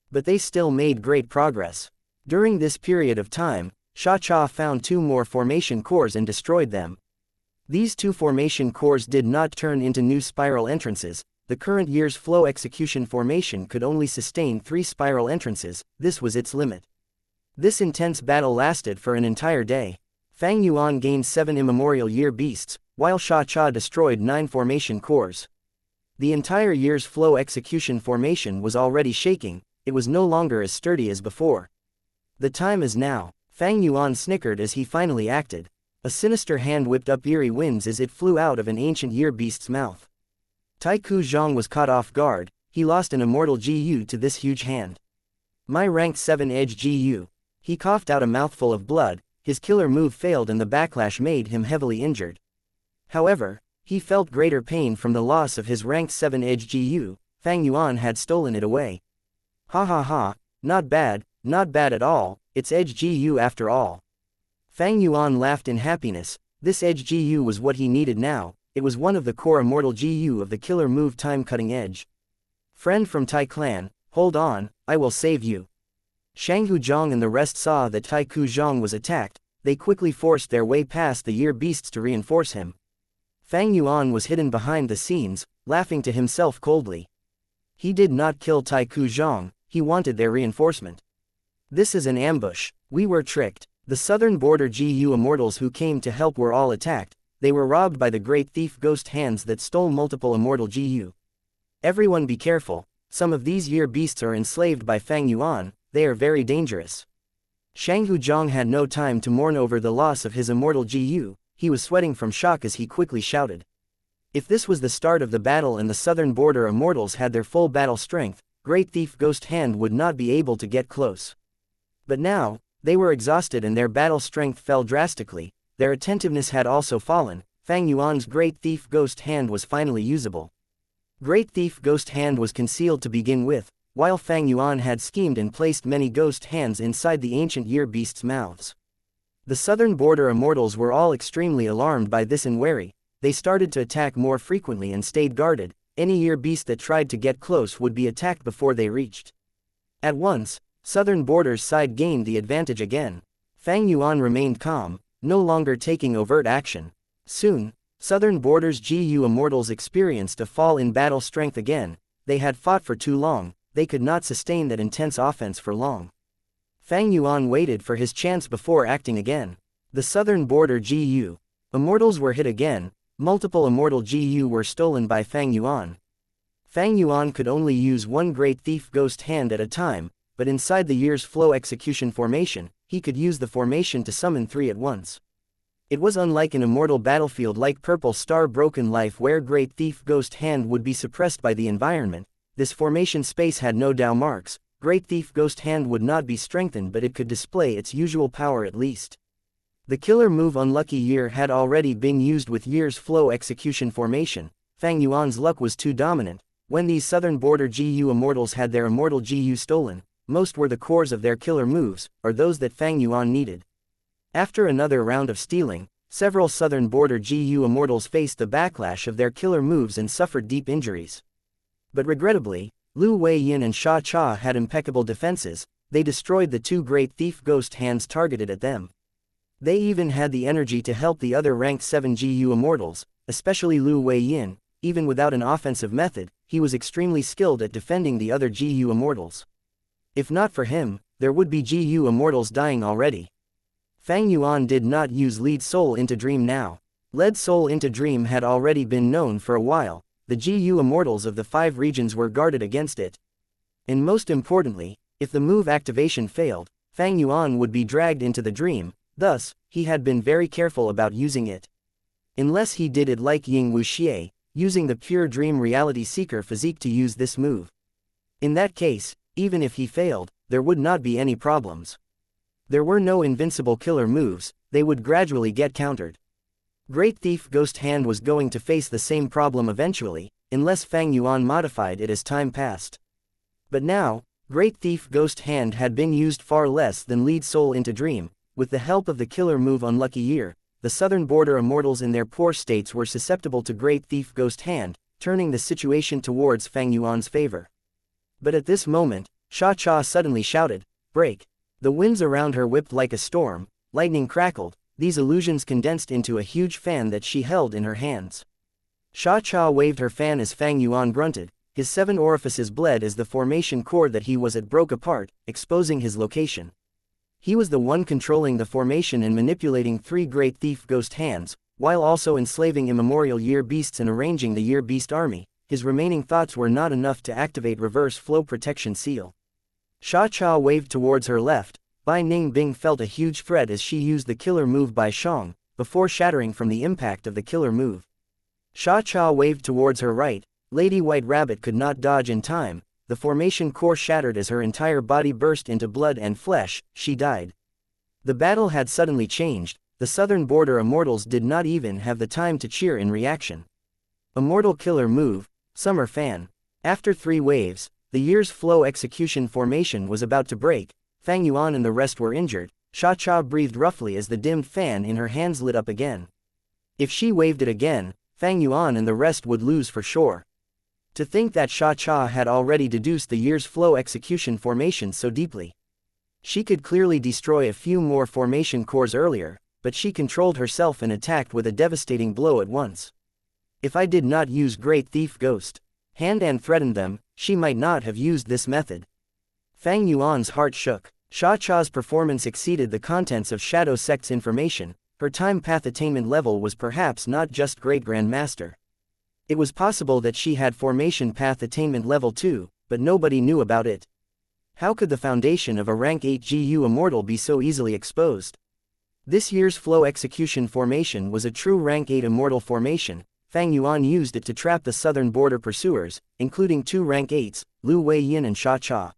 But they still made great progress. During this period of time, Xia Cha found 2 more formation cores and destroyed them. These 2 formation cores did not turn into new spiral entrances. The current year's flow execution formation could only sustain 3 spiral entrances. This was its limit. This intense battle lasted for an entire day. Fang Yuan gained 7 immemorial year beasts, while Xia Cha destroyed 9 formation cores. The entire year's flow execution formation was already shaking. It was no longer as sturdy as before. The time is now. Fang Yuan snickered as he finally acted. A sinister hand whipped up eerie winds as it flew out of an ancient year beast's mouth. Tai Ku Zhang was caught off guard. He lost an immortal GU to this huge hand. My rank 7 edge GU. He coughed out a mouthful of blood. His killer move failed and the backlash made him heavily injured. However, he felt greater pain from the loss of his rank 7 edge GU. Fang Yuan had stolen it away. Ha ha ha, not bad at all, it's edge GU after all. Fang Yuan laughed in happiness. This edge GU was what he needed now. It was one of the core immortal GU of the killer move time cutting edge. Friend from Tai clan, hold on, I will save you. Shanghu Zhang and the rest saw that Tai Ku Zhang was attacked. They quickly forced their way past the year beasts to reinforce him. Fang Yuan was hidden behind the scenes, laughing to himself coldly. He did not kill Tai Ku Zhang. He wanted their reinforcement. This is an ambush. We were tricked. The southern border GU Immortals who came to help were all attacked. They were robbed by the great thief ghost hands that stole multiple immortal GU. Everyone be careful. Some of these year beasts are enslaved by Fang Yuan. They are very dangerous. Shanghu Zhang had no time to mourn over the loss of his immortal GU. He was sweating from shock as he quickly shouted. If this was the start of the battle and the southern border Immortals had their full battle strength, Great Thief Ghost Hand would not be able to get close. But now, they were exhausted and their battle strength fell drastically. Their attentiveness had also fallen. Fang Yuan's Great Thief Ghost Hand was finally usable. Great Thief Ghost Hand was concealed to begin with, while Fang Yuan had schemed and placed many ghost hands inside the ancient year beasts' mouths. The southern border Immortals were all extremely alarmed by this and wary. They started to attack more frequently and stayed guarded. Any year beast that tried to get close would be attacked before they reached. At once, southern border's side gained the advantage again. Fang Yuan remained calm, no longer taking overt action. Soon, southern border's GU Immortals experienced a fall in battle strength again. They had fought for too long. They could not sustain that intense offense for long. Fang Yuan waited for his chance before acting again. The southern border GU Immortals were hit again. Multiple immortal GU were stolen by Fang Yuan. Fang Yuan could only use one Great Thief Ghost Hand at a time, but inside the year's flow execution formation, he could use the formation to summon 3 at once. It was unlike an immortal battlefield like Purple Star Broken Life where Great Thief Ghost Hand would be suppressed by the environment. This formation space had no Dao marks. Great Thief Ghost Hand would not be strengthened, but it could display its usual power at least. The killer move Unlucky Year had already been used with Year's flow execution formation. Fang Yuan's luck was too dominant. When these southern border GU Immortals had their immortal GU stolen, most were the cores of their killer moves, or those that Fang Yuan needed. After another round of stealing, several southern border GU Immortals faced the backlash of their killer moves and suffered deep injuries. But regrettably, Lu Wei Yin and Xia Cha had impeccable defenses. They destroyed the 2 Great Thief Ghost Hands targeted at them. They even had the energy to help the other ranked 7 GU Immortals, especially Lu Wei Yin. Even without an offensive method, he was extremely skilled at defending the other GU Immortals. If not for him, there would be GU Immortals dying already. Fang Yuan did not use Lead Soul into Dream now. Lead Soul into Dream had already been known for a while. The GU Immortals of the 5 regions were guarded against it. And most importantly, if the move activation failed, Fang Yuan would be dragged into the dream, thus, he had been very careful about using it. Unless he did it like Ying Wuxia, using the pure dream reality seeker physique to use this move. In that case, even if he failed, there would not be any problems. There were no invincible killer moves, they would gradually get countered. Great Thief Ghost Hand was going to face the same problem eventually, unless Fang Yuan modified it as time passed. But now, Great Thief Ghost Hand had been used far less than Lead Soul into Dream. With the help of the killer move Unlucky Year, the southern border immortals in their poor states were susceptible to Great Thief Ghost Hand, turning the situation towards Fang Yuan's favor. But at this moment, Xianxia suddenly shouted, "Break!" The winds around her whipped like a storm, lightning crackled, these illusions condensed into a huge fan that she held in her hands. Xianxia waved her fan as Fang Yuan grunted, his 7 orifices bled as the formation core that he was at broke apart, exposing his location. He was the one controlling the formation and manipulating 3 Great Thief Ghost Hands, while also enslaving immemorial Year Beasts and arranging the Year Beast army. His remaining thoughts were not enough to activate Reverse Flow Protection Seal. Xianxia waved towards her left. Bai Ningbing felt a huge threat as she used the killer move Bai Shang, before shattering from the impact of the killer move. Xianxia waved towards her right. Lady White Rabbit could not dodge in time. The formation core shattered as her entire body burst into blood and flesh. She died. The battle had suddenly changed. The southern border immortals did not even have the time to cheer in reaction. Immortal killer move, Summer Fan. After 3 waves, the Year's Flow execution formation was about to break. Fang Yuan and the rest were injured. Xianxia breathed roughly as the dimmed fan in her hands lit up again. If she waved it again, Fang Yuan and the rest would lose for sure. To think that Xianxia had already deduced the Year's Flow execution formation so deeply. She could clearly destroy a few more formation cores earlier, but she controlled herself and attacked with a devastating blow at once. If I did not use Great Thief Ghost Hand and threatened them, she might not have used this method. Fang Yuan's heart shook. Xianxia's performance exceeded the contents of Shadow Sect's information. Her time path attainment level was perhaps not just Great Grandmaster. It was possible that she had formation path attainment level 2, but nobody knew about it. How could the foundation of a rank 8 GU Immortal be so easily exposed? This Year's Flow execution formation was a true rank 8 Immortal formation. Fang Yuan used it to trap the southern border pursuers, including 2 rank 8s, Lu Weiyin and Xianxia.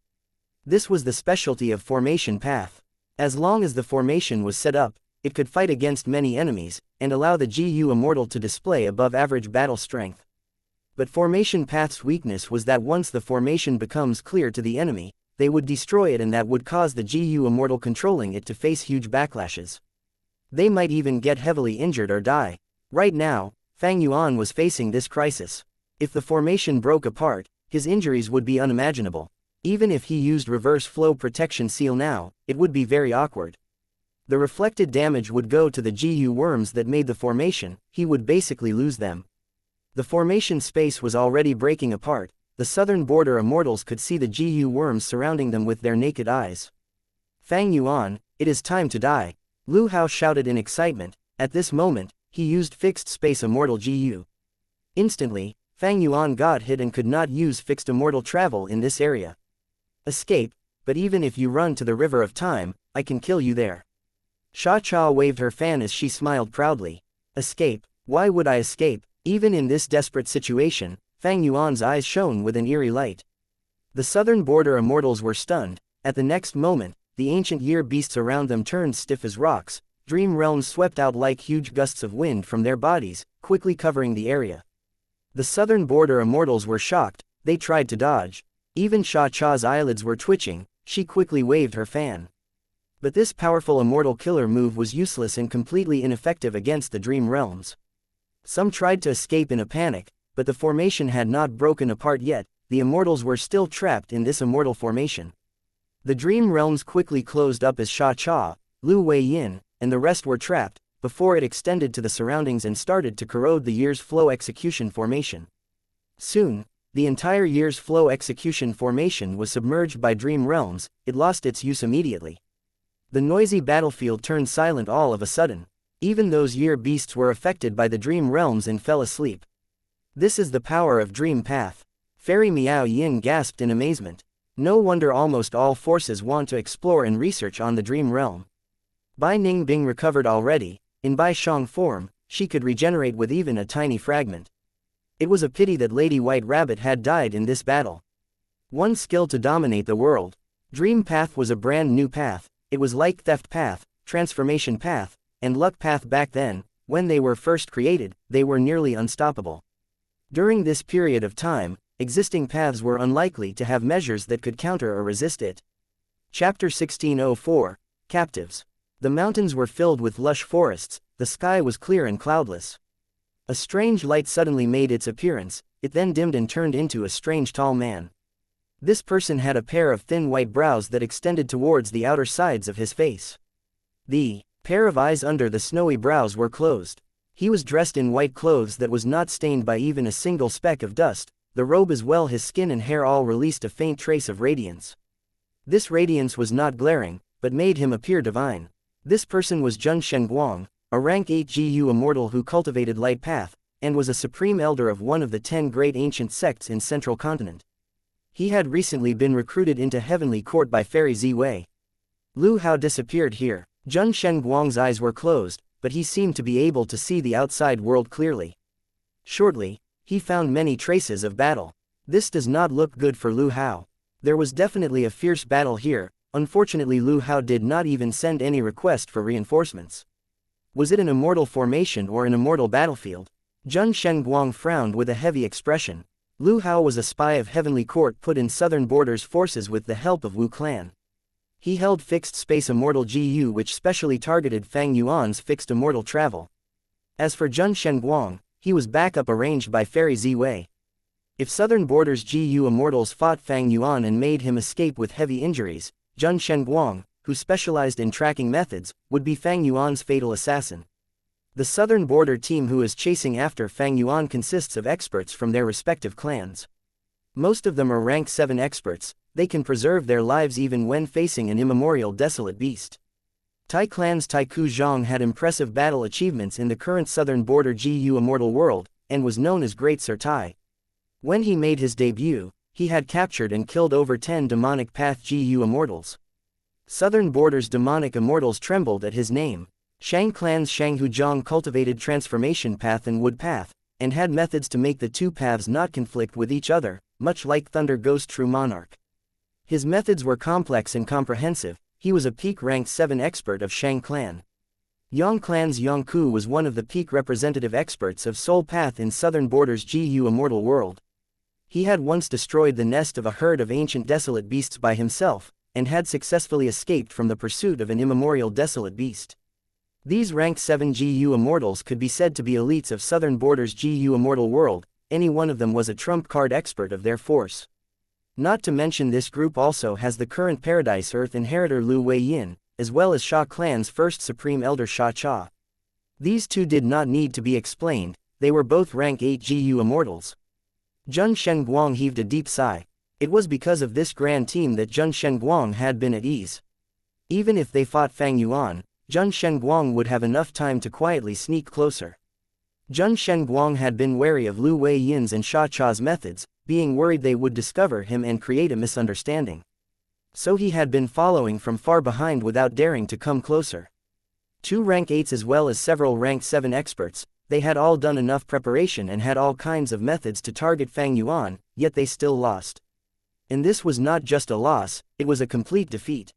This was the specialty of formation path. As long as the formation was set up, it could fight against many enemies, and allow the GU Immortal to display above-average battle strength. But formation path's weakness was that once the formation becomes clear to the enemy, they would destroy it, and that would cause the GU Immortal controlling it to face huge backlashes. They might even get heavily injured or die. Right now, Fang Yuan was facing this crisis. If the formation broke apart, his injuries would be unimaginable. Even if he used Reverse Flow Protection Seal now, it would be very awkward. The reflected damage would go to the GU worms that made the formation. He would basically lose them. The formation space was already breaking apart. The southern border immortals could see the GU worms surrounding them with their naked eyes. Fang Yuan, it is time to die. Lu Hao shouted in excitement. At this moment, he used Fixed Space Immortal GU. Instantly, Fang Yuan got hit and could not use Fixed Immortal Travel in this area. Escape, but even if you run to the River of Time, I can kill you there. Xianxia waved her fan as she smiled proudly. Escape? Why would I escape? Even in this desperate situation, Fang Yuan's eyes shone with an eerie light. The southern border immortals were stunned. At the next moment, the ancient Year Beasts around them turned stiff as rocks. Dream realms swept out like huge gusts of wind from their bodies, quickly covering the area. The southern border immortals were shocked. They tried to dodge. Even Xianxia's eyelids were twitching. She quickly waved her fan. But this powerful immortal killer move was useless and completely ineffective against the dream realms. Some tried to escape in a panic, but the formation had not broken apart yet. The immortals were still trapped in this immortal formation. The dream realms quickly closed up as Xianxia, Lu Weiyin, and the rest were trapped, before it extended to the surroundings and started to corrode the Year's Flow execution formation. Soon, the entire Year's Flow execution formation was submerged by dream realms. It lost its use immediately. The noisy battlefield turned silent all of a sudden. Even those Year Beasts were affected by the dream realms and fell asleep. This is the power of Dream Path. Fairy Miao Yin gasped in amazement. No wonder almost all forces want to explore and research on the dream realm. Bai Ningbing recovered already. In Bai Shang form, she could regenerate with even a tiny fragment. It was a pity that Lady White Rabbit had died in this battle. One skill to dominate the world. Dream Path was a brand new path. It was like Theft Path, Transformation Path, and Luck Path back then. When they were first created, they were nearly unstoppable. During this period of time, existing paths were unlikely to have measures that could counter or resist it. Chapter 1604, Captives. The mountains were filled with lush forests, the sky was clear and cloudless. A strange light suddenly made its appearance, it then dimmed and turned into a strange tall man. This person had a pair of thin white brows that extended towards the outer sides of his face. The pair of eyes under the snowy brows were closed. He was dressed in white clothes that was not stained by even a single speck of dust. The robe as well his skin and hair all released a faint trace of radiance. This radiance was not glaring, but made him appear divine. This person was Zhen Shenguang, a rank 8 GU immortal who cultivated Light Path, and was a supreme elder of one of the 10 great ancient sects in Central Continent. He had recently been recruited into Heavenly Court by Fairy Ziwei. Lu Hao disappeared here. Zhen Shenguang's eyes were closed, but he seemed to be able to see the outside world clearly. Shortly, he found many traces of battle. This does not look good for Lu Hao. There was definitely a fierce battle here. Unfortunately, Lu Hao did not even send any request for reinforcements. Was it an immortal formation or an immortal battlefield? Zhen Shenguang frowned with a heavy expression. Lu Hao was a spy of Heavenly Court put in Southern Borders forces with the help of Wu Clan. He held fixed space immortal GU which specially targeted Fang Yuan's fixed immortal travel. As for Zhen Shenguang, he was backup arranged by Fairy Ziwei. If Southern Borders GU immortals fought Fang Yuan and made him escape with heavy injuries, Zhen Shenguang, who specialized in tracking methods, would be Fang Yuan's fatal assassin. The Southern Border team who is chasing after Fang Yuan consists of experts from their respective clans. Most of them are rank 7 experts. They can preserve their lives even when facing an immemorial desolate beast. Tai Clan's Taiku Zhang had impressive battle achievements in the current Southern Border GU immortal world, and was known as Great Sir Tai. When he made his debut, he had captured and killed over 10 demonic path GU immortals. Southern Border's demonic immortals trembled at his name. Shang Clan's Shang Huzhang cultivated Transformation Path and Wood Path, and had methods to make the two paths not conflict with each other, much like Thunder Ghost True Monarch. His methods were complex and comprehensive. He was a peak rank 7 expert of Shang Clan. Yang Clan's Yang Ku was one of the peak representative experts of Soul Path in Southern Borders GU Immortal World. He had once destroyed the nest of a herd of ancient desolate beasts by himself, and had successfully escaped from the pursuit of an immemorial desolate beast. These rank 7 GU Immortals could be said to be elites of Southern Borders GU Immortal World. Any one of them was a trump card expert of their force. Not to mention this group also has the current Paradise Earth inheritor Lu Weiyin, as well as Sha Clan's first Supreme Elder Sha Cha. These two did not need to be explained, they were both rank 8 GU Immortals. Zhen Shenguang heaved a deep sigh. It was because of this grand team that Zhen Shenguang had been at ease. Even if they fought Fang Yuan, Zhen Shenguang would have enough time to quietly sneak closer. Zhen Shenguang had been wary of Lu Weiyin's and Sha Cha's methods, being worried they would discover him and create a misunderstanding. So he had been following from far behind without daring to come closer. 2 rank 8s as well as several rank 7 experts, they had all done enough preparation and had all kinds of methods to target Fang Yuan, yet they still lost. And this was not just a loss, it was a complete defeat.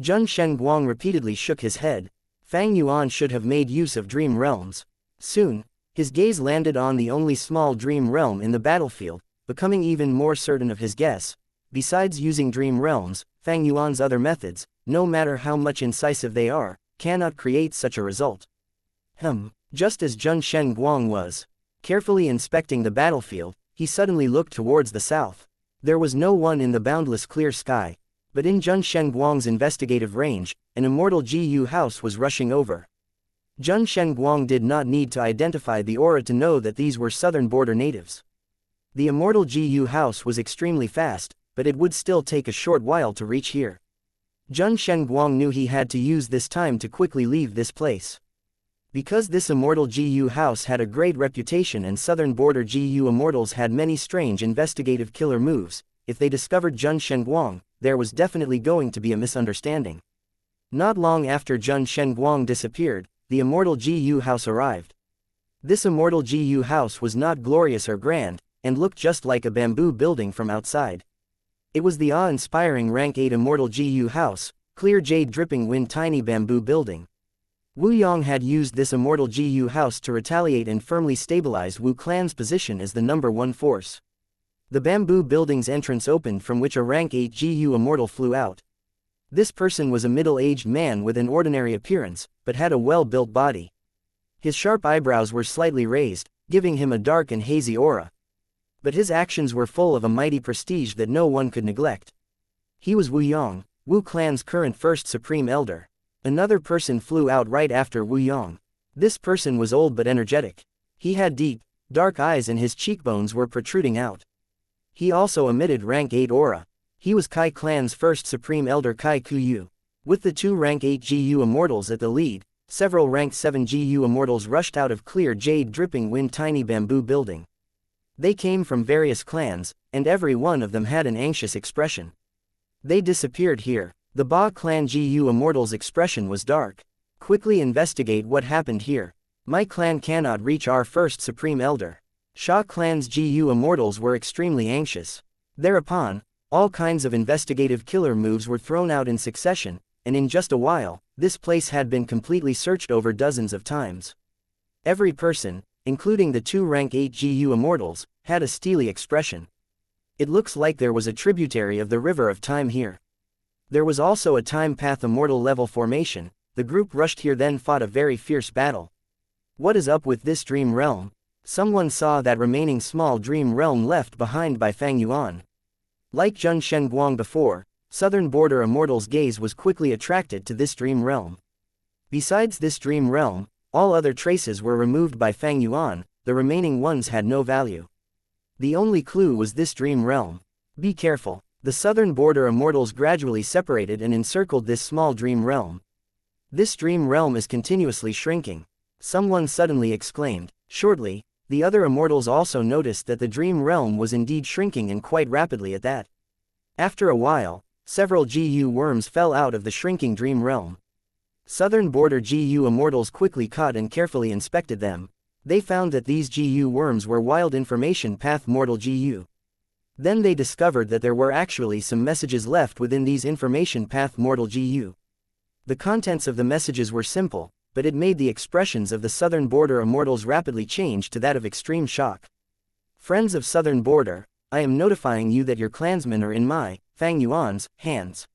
Zhen Shenguang repeatedly shook his head. Fang Yuan should have made use of dream realms. Soon, his gaze landed on the only small dream realm in the battlefield, becoming even more certain of his guess. Besides using dream realms, Fang Yuan's other methods, no matter how much incisive they are, cannot create such a result. Just as Zhen Shenguang was carefully inspecting the battlefield, he suddenly looked towards the south. There was no one in the boundless clear sky, but in Zhen Shenguang's investigative range, an immortal GU house was rushing over. Zhen Shenguang did not need to identify the aura to know that these were Southern Border natives. The immortal GU house was extremely fast, but it would still take a short while to reach here. Zhen Shenguang knew he had to use this time to quickly leave this place. Because this immortal GU house had a great reputation and Southern Border GU immortals had many strange investigative killer moves, if they discovered Zhun Shenguang, there was definitely going to be a misunderstanding. Not long after Zhun Shenguang disappeared, the Immortal GU house arrived. This Immortal GU house was not glorious or grand, and looked just like a bamboo building from outside. It was the awe-inspiring Rank 8 Immortal GU house, clear jade dripping wind tiny bamboo building. Wu Yong had used this Immortal GU house to retaliate and firmly stabilize Wu Clan's position as the #1 force. The bamboo building's entrance opened from which a Rank 8 GU Immortal flew out. This person was a middle-aged man with an ordinary appearance, but had a well-built body. His sharp eyebrows were slightly raised, giving him a dark and hazy aura. But his actions were full of a mighty prestige that no one could neglect. He was Wu Yong, Wu Clan's current first Supreme Elder. Another person flew out right after Wu Yong. This person was old but energetic. He had deep, dark eyes and his cheekbones were protruding out. He also emitted Rank 8 aura. He was Kai Clan's first Supreme Elder Kai Kuyu. With the two Rank 8 GU Immortals at the lead, several Rank 7 GU Immortals rushed out of clear jade dripping wind tiny bamboo building. They came from various clans, and every one of them had an anxious expression. They disappeared here. The Ba Clan GU Immortal's expression was dark. Quickly investigate what happened here. My clan cannot reach our first Supreme Elder. Sha Clan's GU Immortals were extremely anxious. Thereupon, all kinds of investigative killer moves were thrown out in succession, and in just a while, this place had been completely searched over dozens of times. Every person, including the two Rank 8 GU Immortals, had a steely expression. It looks like there was a tributary of the River of Time here. There was also a Time Path Immortal level formation. The group rushed here then fought a very fierce battle. What is up with this dream realm? Someone saw that remaining small dream realm left behind by Fang Yuan. Like Zhun Shenguang before, Southern Border Immortal's gaze was quickly attracted to this dream realm. Besides this dream realm, all other traces were removed by Fang Yuan, the remaining ones had no value. The only clue was this dream realm. Be careful. The Southern Border Immortals gradually separated and encircled this small dream realm. This dream realm is continuously shrinking. Someone suddenly exclaimed. Shortly, the other Immortals also noticed that the dream realm was indeed shrinking and quite rapidly at that. After a while, several GU worms fell out of the shrinking dream realm. Southern Border GU Immortals quickly caught and carefully inspected them. They found that these GU worms were Wild Information Path Mortal GU. Then they discovered that there were actually some messages left within these Information Path Mortal GU. The contents of the messages were simple, but it made the expressions of the Southern Border Immortals rapidly change to that of extreme shock. Friends of Southern Border, I am notifying you that your clansmen are in my, Fang Yuan's, hands.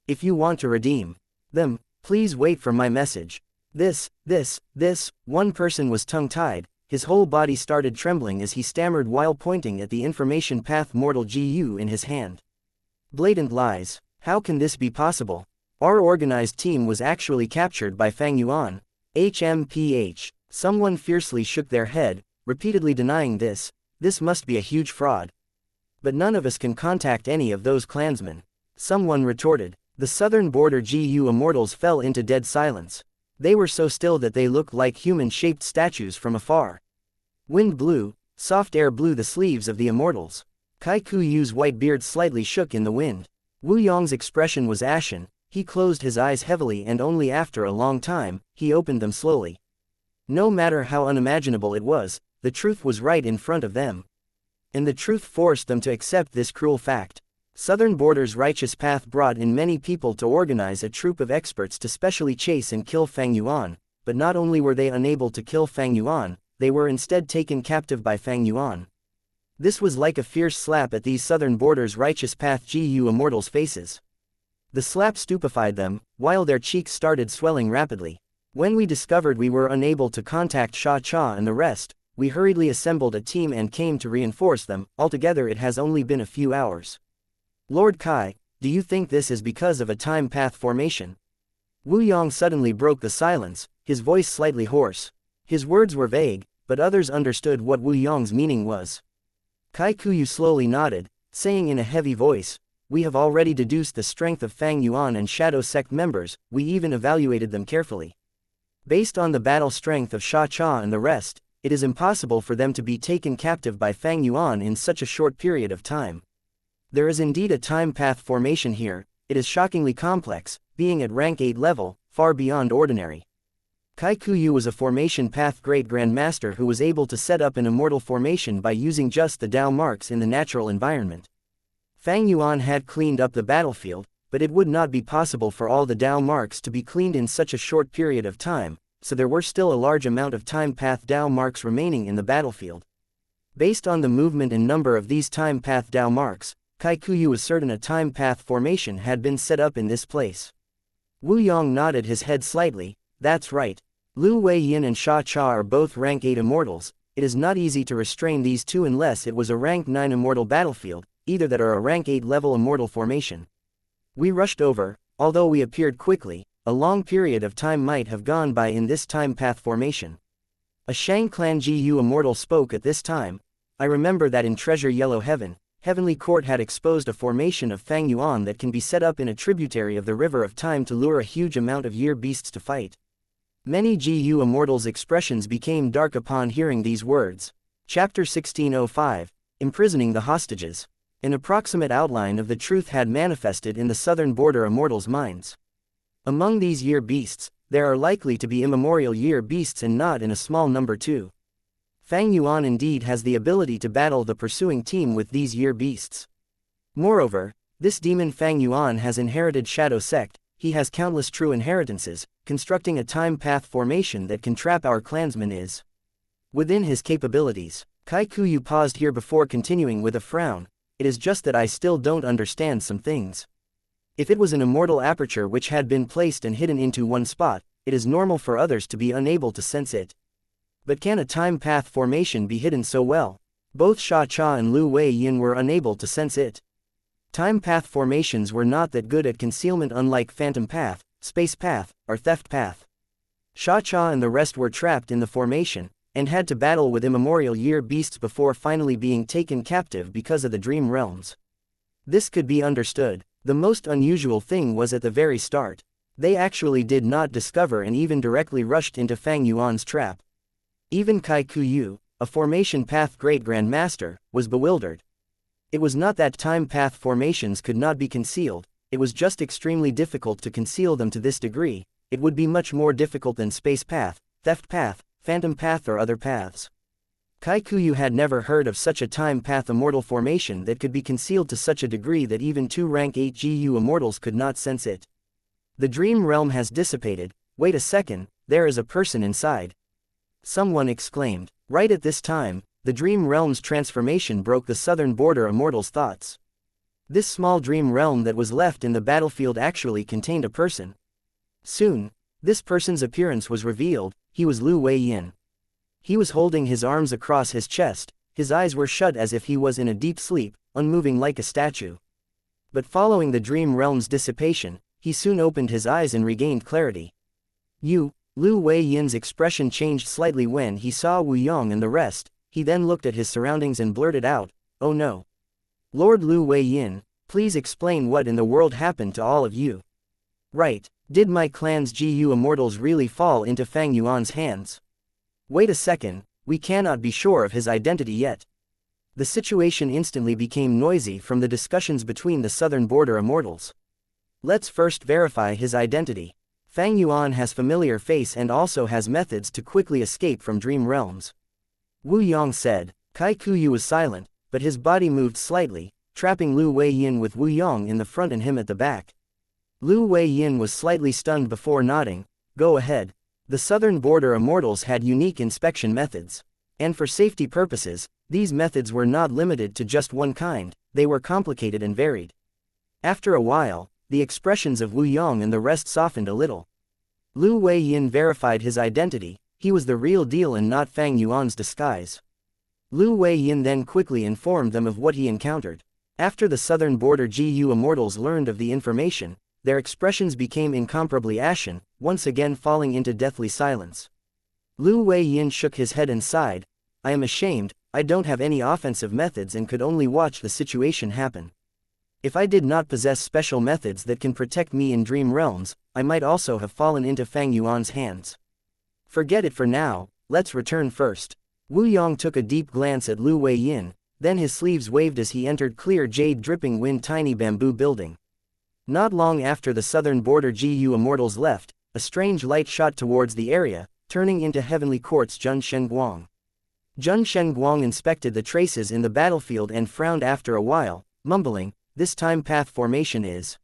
If you want to redeem them, please wait for my message. This, one person was tongue-tied, his whole body started trembling as he stammered while pointing at the Information Path Mortal GU in his hand. Blatant lies. How can this be possible? Our organized team was actually captured by Fang Yuan. HMPH. Someone fiercely shook their head, repeatedly denying this. This must be a huge fraud. But none of us can contact any of those clansmen. Someone retorted. The Southern Border GU Immortals fell into dead silence. They were so still that they looked like human-shaped statues from afar. Wind blew, soft air blew the sleeves of the Immortals. Kai Kuyu's white beard slightly shook in the wind. Wu Yong's expression was ashen, he closed his eyes heavily and only after a long time, he opened them slowly. No matter how unimaginable it was, the truth was right in front of them. And the truth forced them to accept this cruel fact. Southern Border's righteous path brought in many people to organize a troop of experts to specially chase and kill Fang Yuan, but not only were they unable to kill Fang Yuan, they were instead taken captive by Fang Yuan. This was like a fierce slap at these Southern Border's righteous path GU Immortals' faces. The slap stupefied them, while their cheeks started swelling rapidly. When we discovered we were unable to contact Sha Cha and the rest, we hurriedly assembled a team and came to reinforce them. Altogether it has only been a few hours. Lord Kai, do you think this is because of a time path formation? Wu Yong suddenly broke the silence, his voice slightly hoarse. His words were vague, but others understood what Wu Yong's meaning was. Kai Kuyu slowly nodded, saying in a heavy voice, we have already deduced the strength of Fang Yuan and Shadow Sect members, we even evaluated them carefully. Based on the battle strength of Sha Cha and the rest, it is impossible for them to be taken captive by Fang Yuan in such a short period of time. There is indeed a time path formation here. It is shockingly complex, being at rank 8 level, far beyond ordinary. Kai Kuyu was a formation path great grandmaster who was able to set up an immortal formation by using just the Dao marks in the natural environment. Fang Yuan had cleaned up the battlefield, but it would not be possible for all the Dao marks to be cleaned in such a short period of time, so there were still a large amount of time path Dao marks remaining in the battlefield. Based on the movement and number of these time path Dao marks, Kai Kuyu was certain a time path formation had been set up in this place. Wu Yong nodded his head slightly. That's right. Lu Wei Yin and Sha Cha are both rank 8 immortals. It is not easy to restrain these two unless it was a rank 9 immortal battlefield, either that or a rank 8 level immortal formation. We rushed over. Although we appeared quickly, a long period of time might have gone by in this time path formation. A Shang Clan Gu immortal spoke at this time. I remember that in Treasure Yellow Heaven, Heavenly Court had exposed a formation of Fang Yuan that can be set up in a tributary of the River of Time to lure a huge amount of year beasts to fight. Many Gu immortals' expressions became dark upon hearing these words. Chapter 1605, Imprisoning the Hostages. An approximate outline of the truth had manifested in the southern border immortals' minds. Among these year beasts, there are likely to be immemorial year beasts and not in a small number too. Fang Yuan indeed has the ability to battle the pursuing team with these year beasts. Moreover, this demon Fang Yuan has inherited Shadow Sect. He has countless true inheritances. Constructing a time path formation that can trap our clansmen is within his capabilities. Kai Kuyu paused here before continuing with a frown. It is just that I still don't understand some things. If it was an immortal aperture which had been placed and hidden into one spot, it is normal for others to be unable to sense it. But can a time path formation be hidden so well? Both Sha Cha and Lu Wei Yin were unable to sense it. Time path formations were not that good at concealment, unlike phantom path, space path, or theft path. Sha Cha and the rest were trapped in the formation, and had to battle with immemorial year beasts before finally being taken captive because of the dream realms. This could be understood. The most unusual thing was at the very start. They actually did not discover and even directly rushed into Fang Yuan's trap. Even Kai Kuyu, a formation path great grandmaster, was bewildered. It was not that time path formations could not be concealed, it was just extremely difficult to conceal them to this degree. It would be much more difficult than space path, theft path, phantom path or other paths. Kai Kuyu had never heard of such a time path immortal formation that could be concealed to such a degree that even two rank 8 Gu immortals could not sense it. The dream realm has dissipated. Wait a second, there is a person inside. Someone exclaimed. Right at this time, the dream realm's transformation broke the southern border immortals' thoughts. This small dream realm that was left in the battlefield actually contained a person. Soon, this person's appearance was revealed. He was Lu Wei Yin. He was holding his arms across his chest, his eyes were shut as if he was in a deep sleep, unmoving like a statue. But following the dream realm's dissipation, he soon opened his eyes and regained clarity. Lu Wei Yin's expression changed slightly when he saw Wu Yong and the rest. He then looked at his surroundings and blurted out, "Oh no. Lord Lu Wei Yin, please explain what in the world happened to all of you. Right, did my clan's Gu immortals really fall into Fang Yuan's hands? Wait a second, we cannot be sure of his identity yet." The situation instantly became noisy from the discussions between the southern border immortals. Let's first verify his identity. Fang Yuan has familiar face and also has methods to quickly escape from dream realms. Wu Yong said. Kai Kuyu was silent, but his body moved slightly, trapping Lu Wei Yin with Wu Yong in the front and him at the back. Lu Wei Yin was slightly stunned before nodding. Go ahead. The southern border immortals had unique inspection methods. And for safety purposes, these methods were not limited to just one kind, they were complicated and varied. After a while, the expressions of Wu Yong and the rest softened a little. Lu Wei Yin verified his identity. He was the real deal and not Fang Yuan's disguise. Lu Wei Yin then quickly informed them of what he encountered. After the southern border Gu immortals learned of the information, their expressions became incomparably ashen, once again falling into deathly silence. Lu Wei Yin shook his head and sighed. I am ashamed, I don't have any offensive methods and could only watch the situation happen. If I did not possess special methods that can protect me in dream realms, I might also have fallen into Fang Yuan's hands. Forget it for now, let's return first. Wu Yong took a deep glance at Lu Wei Yin. Then his sleeves waved as he entered clear jade dripping wind tiny bamboo building. Not long after the southern border GU Immortals left, a strange light shot towards the area, turning into heavenly courts. Jun Shenguang inspected the traces in the battlefield and frowned after a while, mumbling, "This time path formation is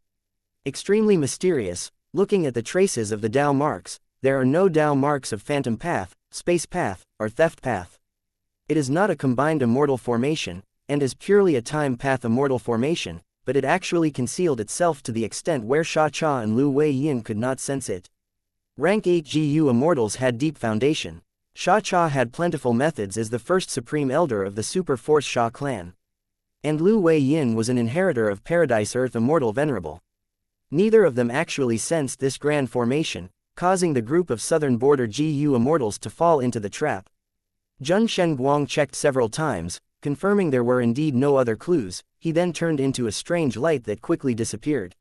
extremely mysterious. Looking at the traces of the Dao marks, there are no Dao marks of phantom path, space path, or theft path. It is not a combined immortal formation, and is purely a time path immortal formation, but it actually concealed itself to the extent where Xianxia and Lu Wei Yin could not sense it. Rank 8 GU Immortals had deep foundation. Xianxia had plentiful methods as the first supreme elder of the super force Xia clan. And Lu Wei Yin was an inheritor of Paradise Earth Immortal Venerable. Neither of them actually sensed this grand formation, causing the group of southern border GU Immortals to fall into the trap. Jun Shenguang checked several times, confirming there were indeed no other clues. He then turned into a strange light that quickly disappeared.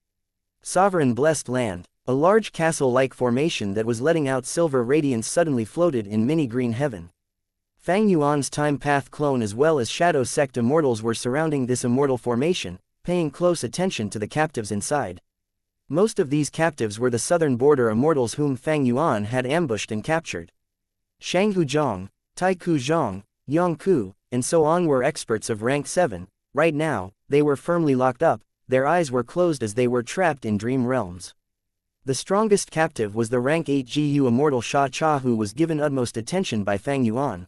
Sovereign Blessed Land. A large castle-like formation that was letting out silver radiance suddenly floated in mini-green heaven. Fang Yuan's time path clone as well as Shadow Sect Immortals were surrounding this immortal formation, paying close attention to the captives inside. Most of these captives were the southern border Immortals whom Fang Yuan had ambushed and captured. Shanghu Zhang, Taiku Zhang, Yang Ku, and so on were experts of rank 7. Right now, they were firmly locked up, their eyes were closed as they were trapped in dream realms. The strongest captive was the rank 8 GU Immortal Xianxia, who was given utmost attention by Fang Yuan.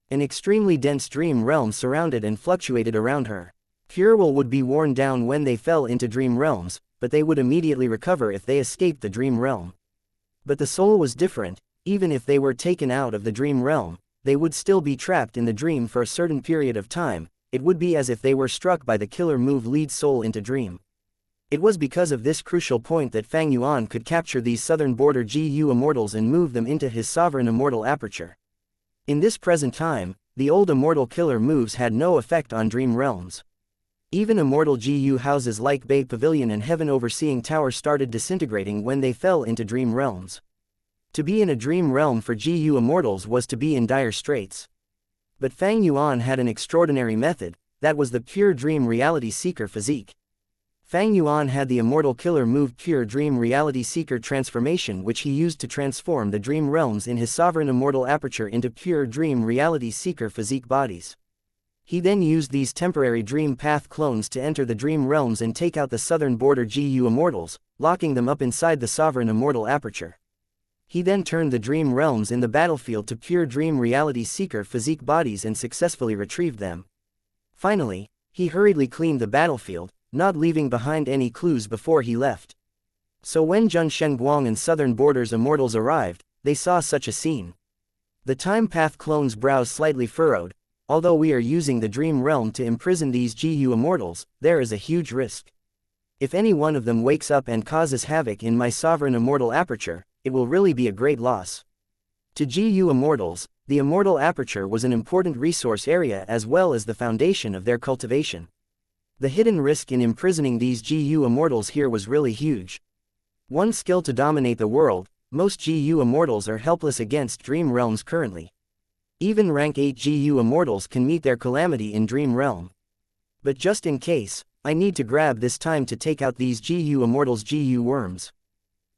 An extremely dense dream realm surrounded and fluctuated around her. Pure will would be worn down when they fell into dream realms, but they would immediately recover if they escaped the dream realm. But the soul was different. Even if they were taken out of the dream realm, they would still be trapped in the dream for a certain period of time. It would be as if they were struck by the killer move lead soul into dream. It was because of this crucial point that Fang Yuan could capture these southern border GU Immortals and move them into his sovereign immortal aperture. In this present time, the old immortal killer moves had no effect on dream realms. Even immortal GU houses like Bay Pavilion and Heaven Overseeing Tower started disintegrating when they fell into dream realms. To be in a dream realm for GU Immortals was to be in dire straits. But Fang Yuan had an extraordinary method, that was the pure dream reality seeker physique. Fang Yuan had the immortal killer move Pure Dream Reality Seeker transformation, which he used to transform the dream realms in his sovereign immortal aperture into Pure Dream Reality Seeker physique bodies. He then used these temporary dream path clones to enter the dream realms and take out the southern border GU Immortals, locking them up inside the sovereign immortal aperture. He then turned the dream realms in the battlefield to Pure Dream Reality Seeker physique bodies and successfully retrieved them. Finally, he hurriedly cleaned the battlefield, not leaving behind any clues before he left. So when Jun Shenguang and Southern Borders Immortals arrived, they saw such a scene. The Time Path clone's brows slightly furrowed. Although we are using the Dream Realm to imprison these GU Immortals, there is a huge risk. If any one of them wakes up and causes havoc in my sovereign immortal aperture, it will really be a great loss. To GU Immortals, the immortal aperture was an important resource area as well as the foundation of their cultivation. The hidden risk in imprisoning these GU Immortals here was really huge. One skill to dominate the world, most GU Immortals are helpless against Dream Realms currently. Even rank 8 GU Immortals can meet their calamity in Dream Realm. But just in case, I need to grab this time to take out these GU Immortals' GU worms.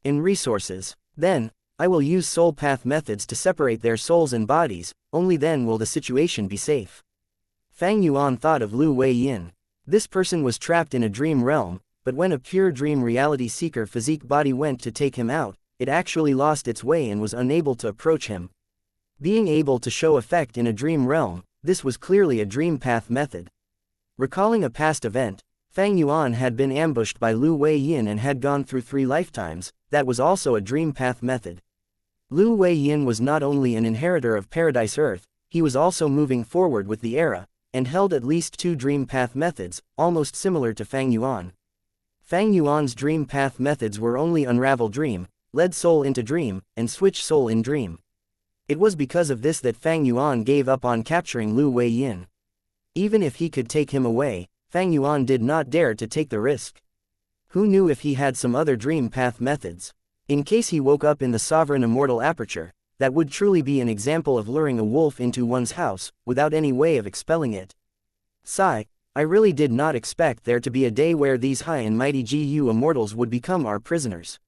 In resources, then, I will use soul path methods to separate their souls and bodies, only then will the situation be safe. Fang Yuan thought of Lu Wei Yin. This person was trapped in a dream realm, but when a pure dream reality seeker physique body went to take him out, it actually lost its way and was unable to approach him. Being able to show effect in a dream realm, this was clearly a dream path method. Recalling a past event, Fang Yuan had been ambushed by Lu Wei Yin and had gone through 3 lifetimes. That was also a dream path method. Lu Wei Yin was not only an inheritor of Paradise Earth, he was also moving forward with the era, and held at least 2 dream path methods, almost similar to Fang Yuan. Fang Yuan's dream path methods were only unravel dream, lead soul into dream, and switch soul in dream. It was because of this that Fang Yuan gave up on capturing Lu Wei Yin. Even if he could take him away, Fang Yuan did not dare to take the risk. Who knew if he had some other dream path methods? In case he woke up in the sovereign immortal aperture, that would truly be an example of luring a wolf into one's house, without any way of expelling it. Sigh, I really did not expect there to be a day where these high and mighty GU immortals would become our prisoners.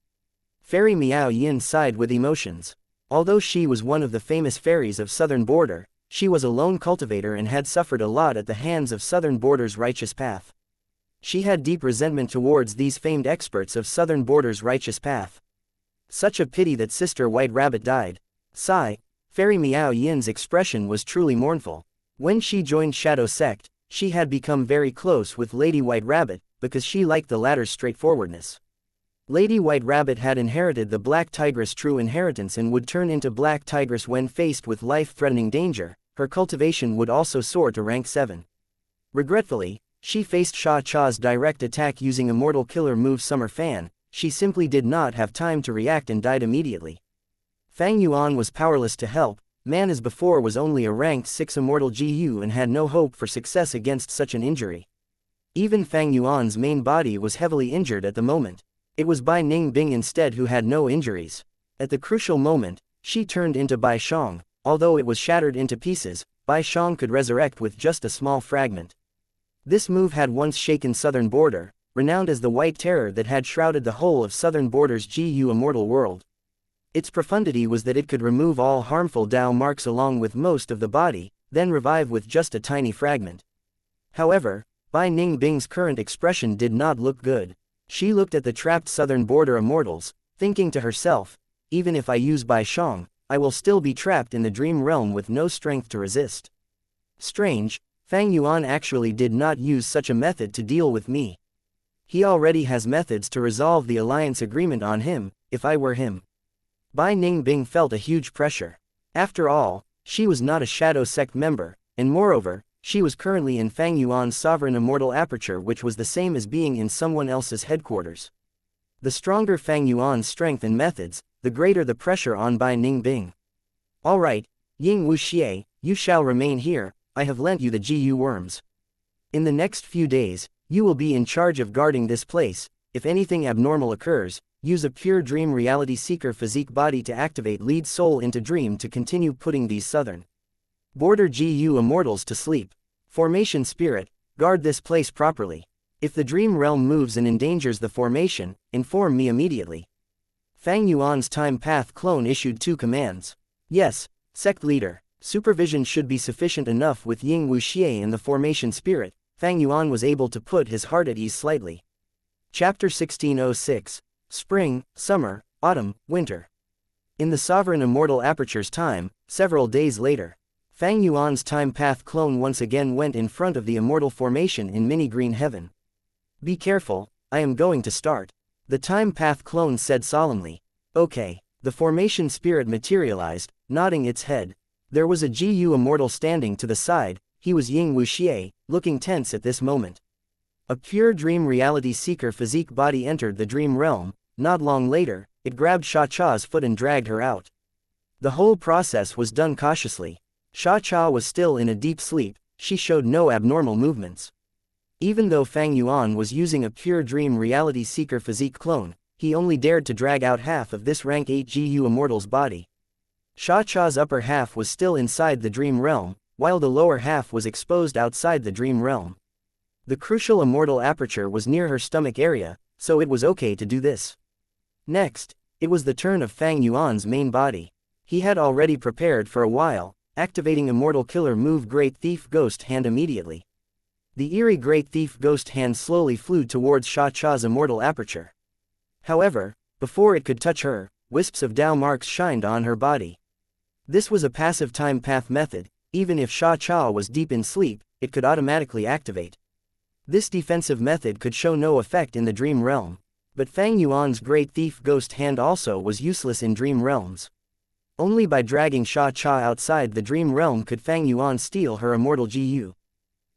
Fairy Miao Yin sighed with emotions. Although she was one of the famous fairies of Southern Border, she was a lone cultivator and had suffered a lot at the hands of Southern Border's righteous path. She had deep resentment towards these famed experts of Southern Border's righteous path. Such a pity that Sister White Rabbit died. Sigh, Fairy Miao Yin's expression was truly mournful. When she joined Shadow Sect, she had become very close with Lady White Rabbit, because she liked the latter's straightforwardness. Lady White Rabbit had inherited the Black Tigress' true inheritance and would turn into Black Tigress when faced with life-threatening danger. Her cultivation would also soar to rank 7. Regretfully, she faced Xianxia's direct attack using Immortal Killer move Summer Fan. She simply did not have time to react and died immediately. Fang Yuan was powerless to help. Man as before was only a ranked 6 Immortal GU and had no hope for success against such an injury. Even Fang Yuan's main body was heavily injured at the moment. It was Bai Ningbing instead who had no injuries. At the crucial moment, she turned into Bai Shang. Although it was shattered into pieces, Bai Shang could resurrect with just a small fragment. This move had once shaken Southern Border, renowned as the White Terror that had shrouded the whole of Southern Border's GU immortal world. Its profundity was that it could remove all harmful Dao marks along with most of the body, then revive with just a tiny fragment. However, Bai Ningbing's current expression did not look good. She looked at the trapped Southern Border immortals, thinking to herself, even if I use Bai Shang, I will still be trapped in the dream realm with no strength to resist. Strange, Fang Yuan actually did not use such a method to deal with me. He already has methods to resolve the alliance agreement on him, if I were him. Bai Ningbing felt a huge pressure. After all, she was not a Shadow Sect member, and moreover, she was currently in Fang Yuan's sovereign immortal aperture, which was the same as being in someone else's headquarters. The stronger Fang Yuan's strength and methods, the greater the pressure on Bai Ningbing. Alright, Ying Wuxia, you shall remain here, I have lent you the GU worms. In the next few days, you will be in charge of guarding this place. If anything abnormal occurs, use a pure dream reality seeker physique body to activate lead soul into dream to continue putting these Southern Border GU immortals to sleep. Formation spirit, guard this place properly. If the dream realm moves and endangers the formation, inform me immediately. Fang Yuan's time path clone issued 2 commands. Yes, sect leader, supervision should be sufficient enough with Ying Wuxia and the formation spirit. Fang Yuan was able to put his heart at ease slightly. Chapter 1606. Spring, Summer, Autumn, Winter. In the Sovereign Immortal Aperture's time, several days later, Fang Yuan's time path clone once again went in front of the immortal formation in mini green heaven. Be careful, I am going to start. The time path clone said solemnly. Okay. The formation spirit materialized, nodding its head. There was a GU immortal standing to the side. He was Ying Wuxia, looking tense at this moment. A pure dream reality seeker physique body entered the dream realm. Not long later, it grabbed Xianxia's foot and dragged her out. The whole process was done cautiously. Xianxia was still in a deep sleep. She showed no abnormal movements. Even though Fang Yuan was using a pure dream reality seeker physique clone, he only dared to drag out half of this rank 8 GU immortal's body. Xianxia's upper half was still inside the dream realm, while the lower half was exposed outside the dream realm. The crucial immortal aperture was near her stomach area, so it was okay to do this. Next, it was the turn of Fang Yuan's main body. He had already prepared for a while, activating Immortal Killer move Great Thief Ghost Hand immediately. The eerie Great Thief Ghost Hand slowly flew towards Xianxia's immortal aperture. However, before it could touch her, wisps of Dao marks shined on her body. This was a passive time path method. Even if Xianxia was deep in sleep, it could automatically activate. This defensive method could show no effect in the dream realm. But Fang Yuan's Great Thief Ghost Hand also was useless in dream realms. Only by dragging Xianxia outside the dream realm could Fang Yuan steal her immortal GU.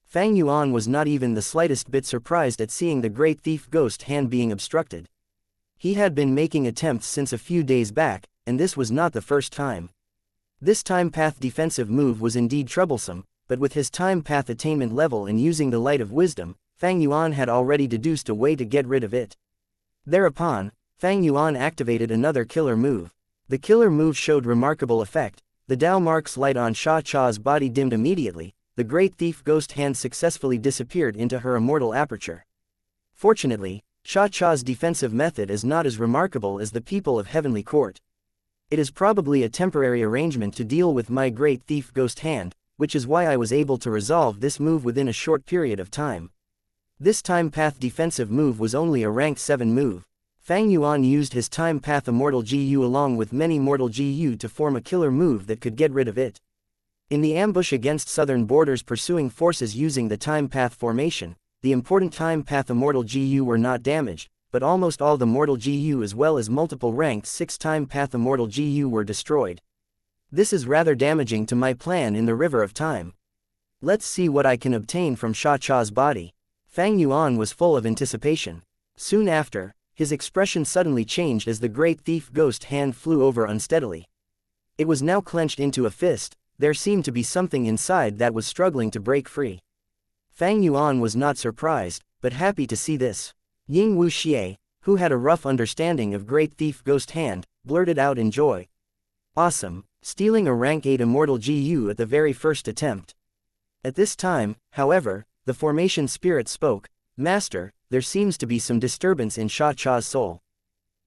Fang Yuan was not even the slightest bit surprised at seeing the Great Thief Ghost Hand being obstructed. He had been making attempts since a few days back, and this was not the first time. This time path defensive move was indeed troublesome, but with his time path attainment level and using the light of wisdom, Fang Yuan had already deduced a way to get rid of it. Thereupon, Fang Yuan activated another killer move. The killer move showed remarkable effect. The Dao mark's light on Xianxia's body dimmed immediately. the great thief ghost hand successfully disappeared into her immortal aperture. Fortunately, Xianxia's defensive method is not as remarkable as the people of Heavenly Court. It is probably a temporary arrangement to deal with my great thief ghost hand, which is why I was able to resolve this move within a short period of time. This time path defensive move was only a rank 7 move. Fang Yuan used his time path Immortal GU along with many mortal GU to form a killer move that could get rid of it. In the ambush against southern borders pursuing forces using the time path formation, the important time path Immortal GU were not damaged, but almost all the mortal GU as well as multiple ranked 6 time path Immortal GU were destroyed. This is rather damaging to my plan in the River of Time. Let's see what I can obtain from Xianxia's body. Fang Yuan was full of anticipation. Soon after, his expression suddenly changed as the great thief ghost hand flew over unsteadily. It was now clenched into a fist. There seemed to be something inside that was struggling to break free. Fang Yuan was not surprised, but happy to see this. Ying Wuxia, who had a rough understanding of great thief ghost hand, blurted out in joy. Awesome, stealing a rank 8 immortal GU at the very first attempt. At this time, however, the formation spirit spoke. Master, there seems to be some disturbance in Xianxia's soul.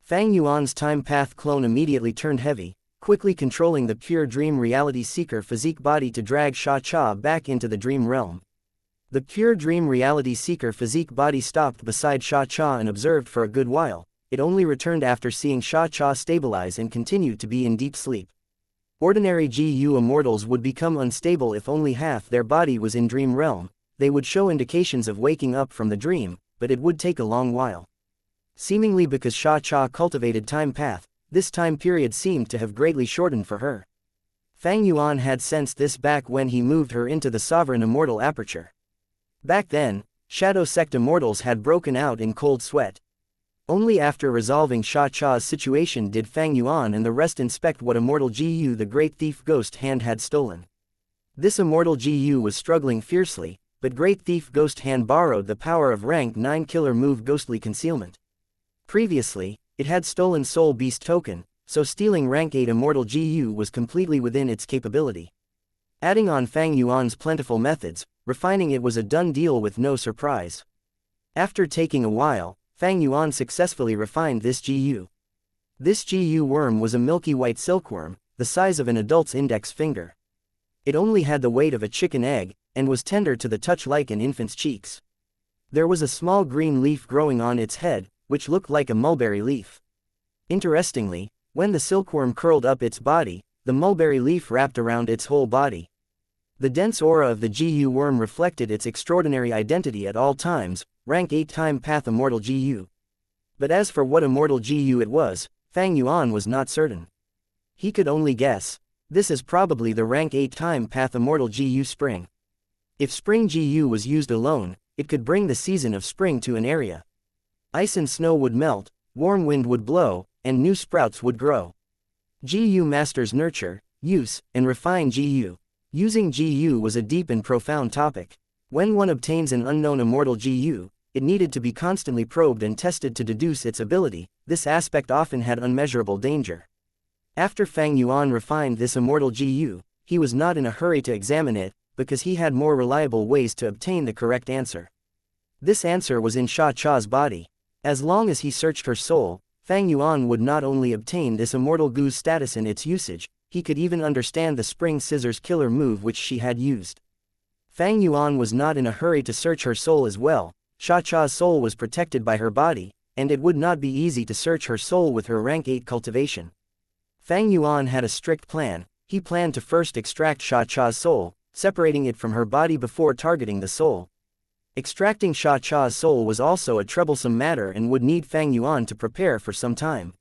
Fang Yuan's time path clone immediately turned heavy, quickly controlling the pure dream reality seeker physique body to drag Xianxia back into the dream realm. The pure dream reality seeker physique body stopped beside Xianxia and observed for a good while. It only returned after seeing Xianxia stabilize and continued to be in deep sleep. Ordinary GU immortals would become unstable if only half their body was in dream realm. They would show indications of waking up from the dream, but it would take a long while. Seemingly because Xianxia cultivated time path, this time period seemed to have greatly shortened for her. Fang Yuan had sensed this back when he moved her into the sovereign immortal aperture. Back then, Shadow Sect immortals had broken out in cold sweat. Only after resolving Xianxia's situation did Fang Yuan and the rest inspect what immortal GU the great thief ghost hand had stolen. This immortal GU was struggling fiercely, but great thief ghost hand borrowed the power of rank 9 killer move ghostly concealment. Previously, it had stolen soul beast token, so stealing rank 8 immortal GU was completely within its capability. Adding on Fang Yuan's plentiful methods, refining it was a done deal with no surprise. After taking a while, Fang Yuan successfully refined this GU. This GU worm was a milky white silkworm, the size of an adult's index finger. It only had the weight of a chicken egg, and was tender to the touch like an infant's cheeks. There was a small green leaf growing on its head, which looked like a mulberry leaf. Interestingly, when the silkworm curled up its body, the mulberry leaf wrapped around its whole body. The dense aura of the GU worm reflected its extraordinary identity at all times, rank 8 time path immortal GU. But as for what immortal GU it was, Fang Yuan was not certain. He could only guess. This is probably the rank 8 time path immortal GU spring. If spring GU was used alone, it could bring the season of spring to an area. Ice and snow would melt, warm wind would blow, and new sprouts would grow. GU masters nurture, use, and refine GU. Using GU was a deep and profound topic. When one obtains an unknown immortal GU, it needed to be constantly probed and tested to deduce its ability. This aspect often had unmeasurable danger. After Fang Yuan refined this immortal GU, he was not in a hurry to examine it, because he had more reliable ways to obtain the correct answer. This answer was in Xianxia's body. As long as he searched her soul, Fang Yuan would not only obtain this immortal GU's status in its usage, he could even understand the spring scissors killer move which she had used. Fang Yuan was not in a hurry to search her soul as well. Xianxia's soul was protected by her body, and it would not be easy to search her soul with her rank 8 cultivation. Fang Yuan had a strict plan. He planned to first extract Xianxia's soul, separating it from her body before targeting the soul. Extracting Xianxia's soul was also a troublesome matter and would need Fang Yuan to prepare for some time.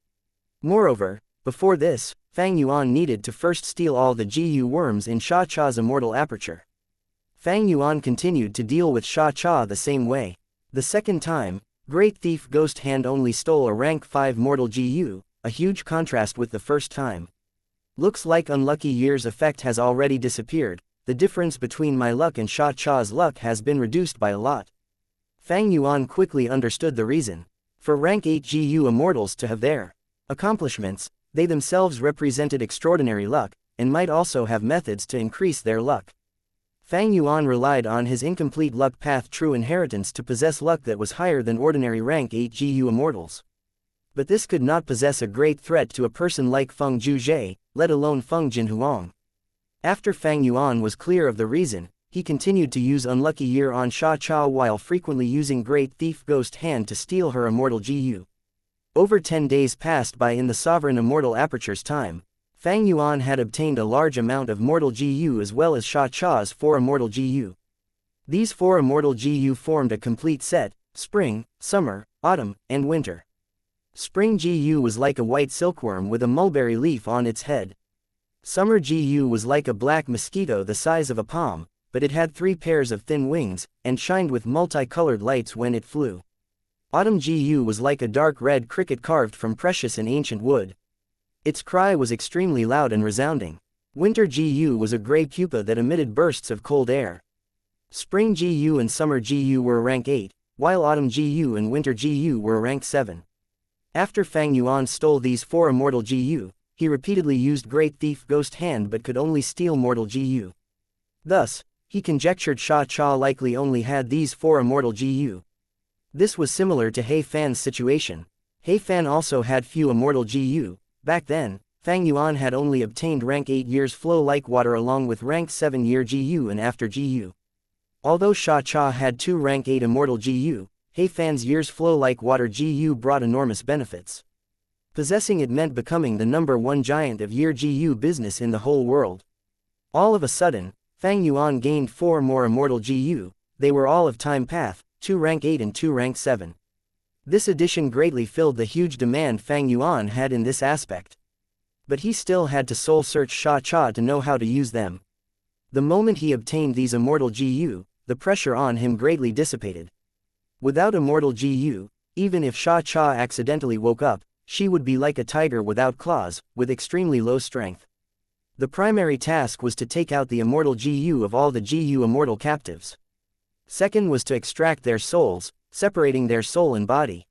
Moreover, before this, Fang Yuan needed to first steal all the GU worms in Xianxia's immortal aperture. Fang Yuan continued to deal with Xianxia the same way. The second time, Great Thief Ghost Hand only stole a rank 5 mortal GU, a huge contrast with the first time. Looks like Unlucky Year's effect has already disappeared. The difference between my luck and Xianxia's luck has been reduced by a lot. Fang Yuan quickly understood the reason. For rank 8 GU immortals to have their accomplishments, they themselves represented extraordinary luck, and might also have methods to increase their luck. Fang Yuan relied on his incomplete luck path true inheritance to possess luck that was higher than ordinary rank 8 GU immortals. But this could not possess a great threat to a person like Feng Zhuzhe, let alone Feng Jinhuang. After Fang Yuan was clear of the reason, he continued to use Unlucky Year on Xianxia while frequently using Great Thief Ghost Hand to steal her immortal GU. Over 10 days passed by in the sovereign immortal aperture's time. Fang Yuan had obtained a large amount of mortal GU as well as Xiaxia's 4 immortal GU. These 4 immortal GU formed a complete set: spring, summer, autumn, and winter. Spring GU was like a white silkworm with a mulberry leaf on its head. Summer GU was like a black mosquito the size of a palm, but it had 3 pairs of thin wings, and shined with multicolored lights when it flew. Autumn GU was like a dark red cricket carved from precious and ancient wood. Its cry was extremely loud and resounding. Winter GU was a gray pupa that emitted bursts of cold air. Spring GU and summer GU were rank 8, while autumn GU and winter GU were rank 7. After Fang Yuan stole these 4 immortal GU, he repeatedly used Great Thief Ghost Hand but could only steal mortal GU. Thus, he conjectured Xiaxia likely only had these 4 immortal GU. This was similar to He Fan's situation. He Fan also had few immortal GU. Back then, Fang Yuan had only obtained rank 8 years flow like water along with rank 7 year GU and after GU. Although Xiaxia had 2 rank 8 immortal GU, He Fan's years flow like water GU brought enormous benefits. Possessing it meant becoming the #1 giant of year GU business in the whole world. All of a sudden, Fang Yuan gained 4 more immortal GU. They were all of time path, 2 rank 8 and 2 rank 7. This addition greatly filled the huge demand Fang Yuan had in this aspect. But he still had to soul search Xiaxia to know how to use them. The moment he obtained these immortal GU, the pressure on him greatly dissipated. Without immortal GU, even if Xiaxia accidentally woke up, she would be like a tiger without claws, with extremely low strength. The primary task was to take out the immortal GU of all the GU immortal captives. Second was to extract their souls, separating their soul and body.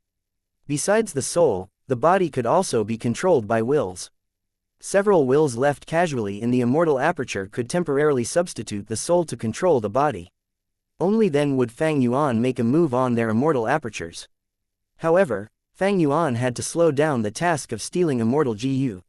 Besides the soul, the body could also be controlled by wills. Several wills left casually in the immortal aperture could temporarily substitute the soul to control the body. Only then would Fang Yuan make a move on their immortal apertures. However, Fang Yuan had to slow down the task of stealing immortal GU.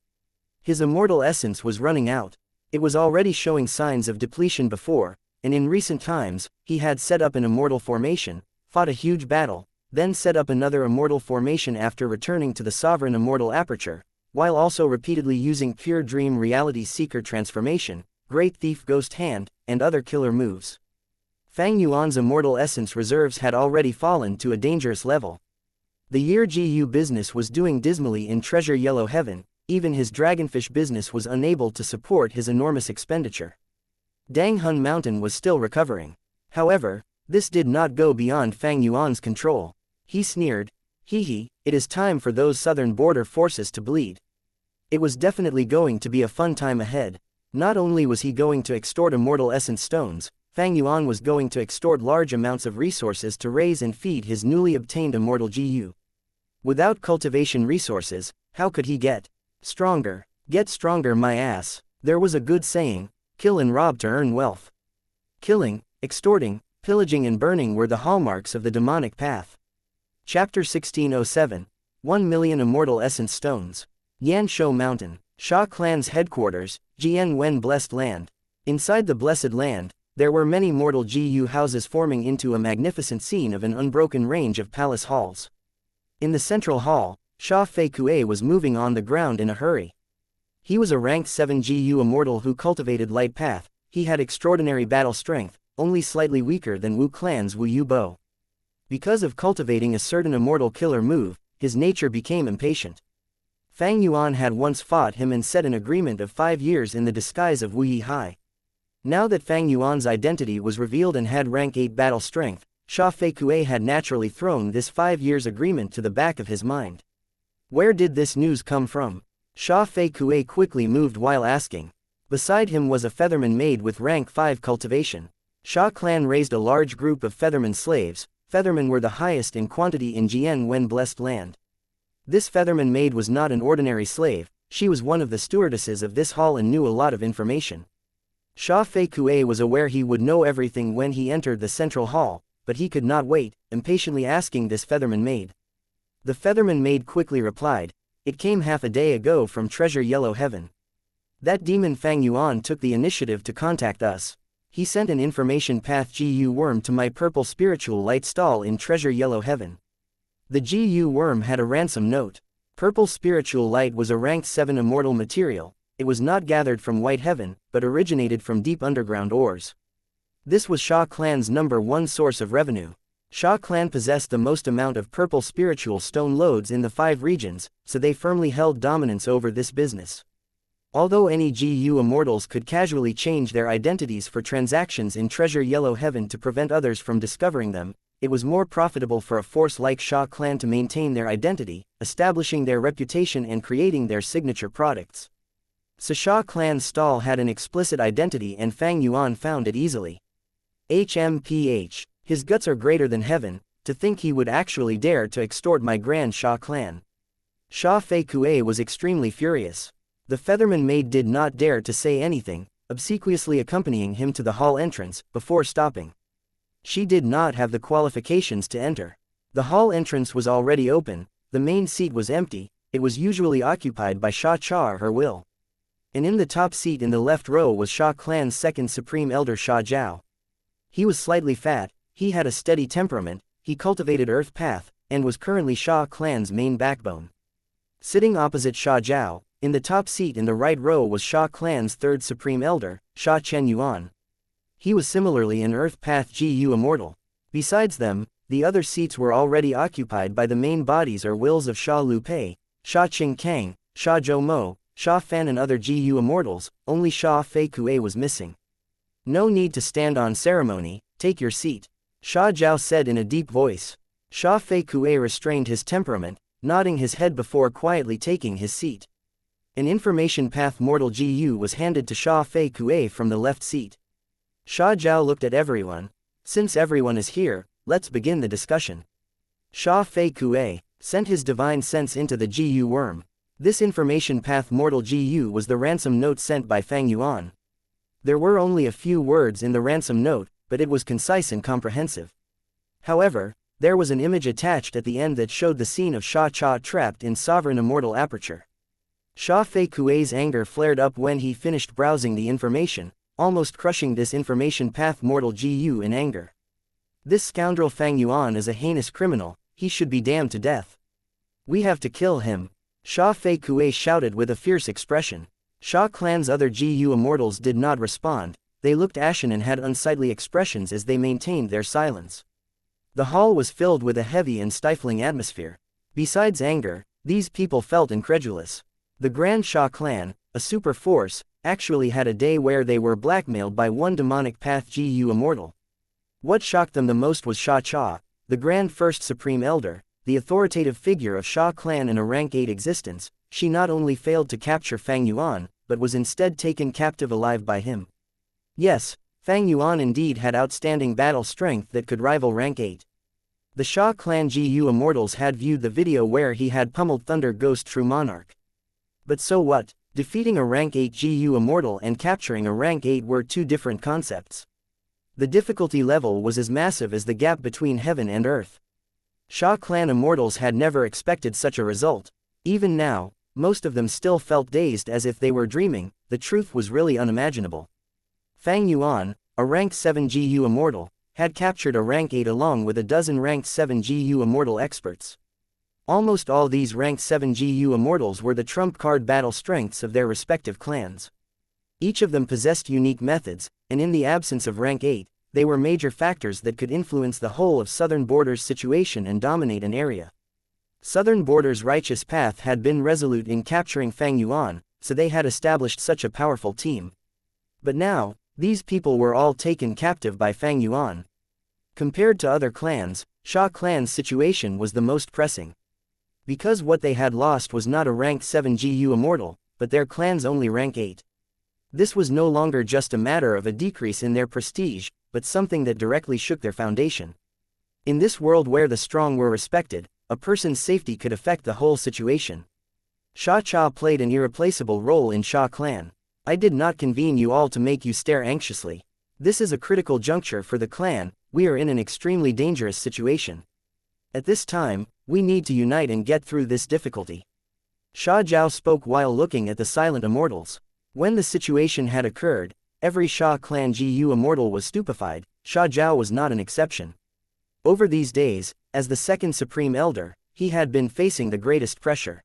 His immortal essence was running out. It was already showing signs of depletion before, and in recent times, he had set up an immortal formation, fought a huge battle, then set up another immortal formation after returning to the sovereign immortal aperture, while also repeatedly using Pure Dream Reality Seeker Transformation, Great Thief Ghost Hand, and other killer moves. Fang Yuan's immortal essence reserves had already fallen to a dangerous level. The year GU business was doing dismally in Treasure Yellow Heaven. Even his dragonfish business was unable to support his enormous expenditure. Danghun Mountain was still recovering. However, this did not go beyond Fang Yuan's control. He sneered, "Hee, it is time for those southern border forces to bleed." It was definitely going to be a fun time ahead. Not only was he going to extort immortal essence stones, Fang Yuan was going to extort large amounts of resources to raise and feed his newly obtained immortal GU. Without cultivation resources, how could he get stronger? Get stronger my ass. There was a good saying, kill and rob to earn wealth. Killing, extorting, pillaging and burning were the hallmarks of the demonic path. Chapter 1607. 1 million Immortal Essence Stones. Yanshou Mountain. Sha Clan's headquarters, Jianwen Blessed Land. Inside the Blessed Land, there were many mortal GU houses forming into a magnificent scene of an unbroken range of palace halls. In the central hall, Sha Fei Kuei was moving on the ground in a hurry. He was a rank 7 GU immortal who cultivated light path. He had extraordinary battle strength, only slightly weaker than Wu Clan's Wu Yu Bo. Because of cultivating a certain immortal killer move, his nature became impatient. Fang Yuan had once fought him and set an agreement of 5 years in the disguise of Wu Yi Hai. Now that Fang Yuan's identity was revealed and had rank 8 battle strength, Sha Fei Kuei had naturally thrown this 5 years agreement to the back of his mind. Where did this news come from? Sha Fei Kuei quickly moved while asking. Beside him was a featherman maid with rank 5 cultivation. Sha Clan raised a large group of featherman slaves. Feathermen were the highest in quantity in Jianwen Blessed Land. This featherman maid was not an ordinary slave, she was one of the stewardesses of this hall and knew a lot of information. Sha Fei Kuei was aware he would know everything when he entered the central hall, but he could not wait, impatiently asking this featherman maid. The featherman maid quickly replied, "It came half a day ago from Treasure Yellow Heaven. That demon Fang Yuan took the initiative to contact us. He sent an information path GU worm to my purple spiritual light stall in Treasure Yellow Heaven. The GU worm had a ransom note. Purple spiritual light was a rank 7 immortal material. It was not gathered from White Heaven, but originated from deep underground ores. This was Sha Clan's #1 source of revenue. Sha Clan possessed the most amount of purple spiritual stone lodes in the 5 regions, so they firmly held dominance over this business. Although any GU immortals could casually change their identities for transactions in Treasure Yellow Heaven to prevent others from discovering them, it was more profitable for a force like Sha Clan to maintain their identity, establishing their reputation and creating their signature products. So Sha Clan's stall had an explicit identity and Fang Yuan found it easily. HMPH. His guts are greater than heaven, to think he would actually dare to extort my grand Sha Clan. Sha Fei Kuei was extremely furious. The featherman maid did not dare to say anything, obsequiously accompanying him to the hall entrance, before stopping. She did not have the qualifications to enter. The hall entrance was already open, the main seat was empty, it was usually occupied by Sha Cha or her will. And in the top seat in the left row was Sha Clan's second supreme elder Sha Zhao. He was slightly fat, he had a steady temperament, he cultivated Earth Path, and was currently Sha Clan's main backbone. Sitting opposite Sha Zhao, in the top seat in the right row was Sha Clan's third supreme elder, Sha Chen Yuan. He was similarly an Earth Path GU immortal. Besides them, the other seats were already occupied by the main bodies or wills of Sha Lu Pei, Sha Qing Kang, Sha Zhou Mo, Sha Fan and other GU immortals, only Sha Fei Kuei was missing. "No need to stand on ceremony, take your seat," Sha Zhao said in a deep voice. Sha Fei Kuei restrained his temperament, nodding his head before quietly taking his seat. An information path mortal GU was handed to Sha Fei Kuei from the left seat. Sha Zhao looked at everyone. "Since everyone is here, let's begin the discussion." Sha Fei Kuei sent his divine sense into the GU worm. This information path mortal GU was the ransom note sent by Fang Yuan. There were only a few words in the ransom note, but it was concise and comprehensive. However, there was an image attached at the end that showed the scene of Sha Cha trapped in sovereign immortal aperture. Sha Fei Kuei's anger flared up when he finished browsing the information, almost crushing this information path mortal GU in anger. This scoundrel Fang Yuan is a heinous criminal, he should be damned to death. "We have to kill him," Sha Fei Kuei shouted with a fierce expression. Sha Clan's other GU immortals did not respond, they looked ashen and had unsightly expressions as they maintained their silence. The hall was filled with a heavy and stifling atmosphere. Besides anger, these people felt incredulous. The Grand Sha Clan, a super force, actually had a day where they were blackmailed by one demonic path GU immortal. What shocked them the most was Sha Cha, the Grand First Supreme Elder, the authoritative figure of Sha Clan in a rank 8 existence. She not only failed to capture Fang Yuan, but was instead taken captive alive by him. Yes, Fang Yuan indeed had outstanding battle strength that could rival rank 8. The Sha Clan GU immortals had viewed the video where he had pummeled Thunder Ghost True Monarch. But so what? Defeating a rank 8 GU immortal and capturing a rank 8 were two different concepts. The difficulty level was as massive as the gap between heaven and earth. Sha Clan immortals had never expected such a result. Even now, most of them still felt dazed as if they were dreaming, the truth was really unimaginable. Fang Yuan, a rank 7 GU immortal, had captured a rank 8 along with a dozen rank 7 GU immortal experts. Almost all these rank 7 GU immortals were the trump card battle strengths of their respective clans. Each of them possessed unique methods, and in the absence of rank 8, they were major factors that could influence the whole of Southern Border's situation and dominate an area. Southern Border's righteous path had been resolute in capturing Fang Yuan, so they had established such a powerful team. But now, these people were all taken captive by Fang Yuan. Compared to other clans, Sha Clan's situation was the most pressing. Because what they had lost was not a rank 7 GU immortal, but their clan's only rank 8. This was no longer just a matter of a decrease in their prestige, but something that directly shook their foundation. In this world where the strong were respected, a person's safety could affect the whole situation. Sha Cha played an irreplaceable role in Sha Clan. I did not convene you all to make you stare anxiously. This is a critical juncture for the clan, we are in an extremely dangerous situation. At this time, we need to unite and get through this difficulty. Sha Zhao spoke while looking at the silent immortals. When the situation had occurred, every Sha clan GU immortal was stupefied. Sha Zhao was not an exception. Over these days, as the second supreme elder, he had been facing the greatest pressure.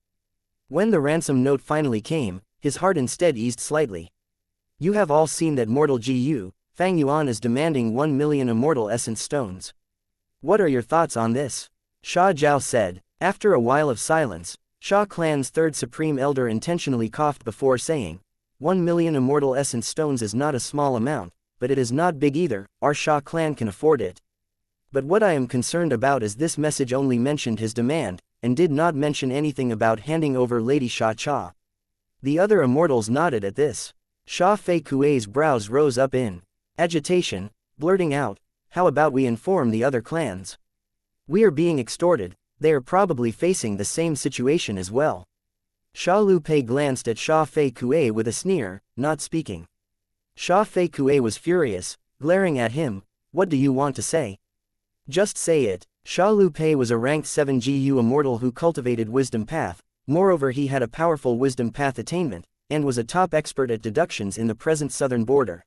When the ransom note finally came, his heart instead eased slightly. You have all seen that mortal GU, Fang Yuan is demanding 1 million immortal essence stones. What are your thoughts on this? Sha Zhao said. After a while of silence, Sha clan's third supreme elder intentionally coughed before saying, 1 million immortal essence stones is not a small amount, but it is not big either, our Sha clan can afford it. But what I am concerned about is this message only mentioned his demand, and did not mention anything about handing over Lady Sha Cha. The other immortals nodded at this. Sha Fei Kuei's brows rose up in agitation, blurting out, how about we inform the other clans? We are being extorted, they are probably facing the same situation as well. Sha Lu Pei glanced at Sha Fei Kuei with a sneer, not speaking. Sha Fei Kuei was furious, glaring at him, what do you want to say? Just say it. Sha Lu Pei was a ranked 7 GU immortal who cultivated wisdom path, moreover he had a powerful wisdom path attainment, and was a top expert at deductions in the present southern border.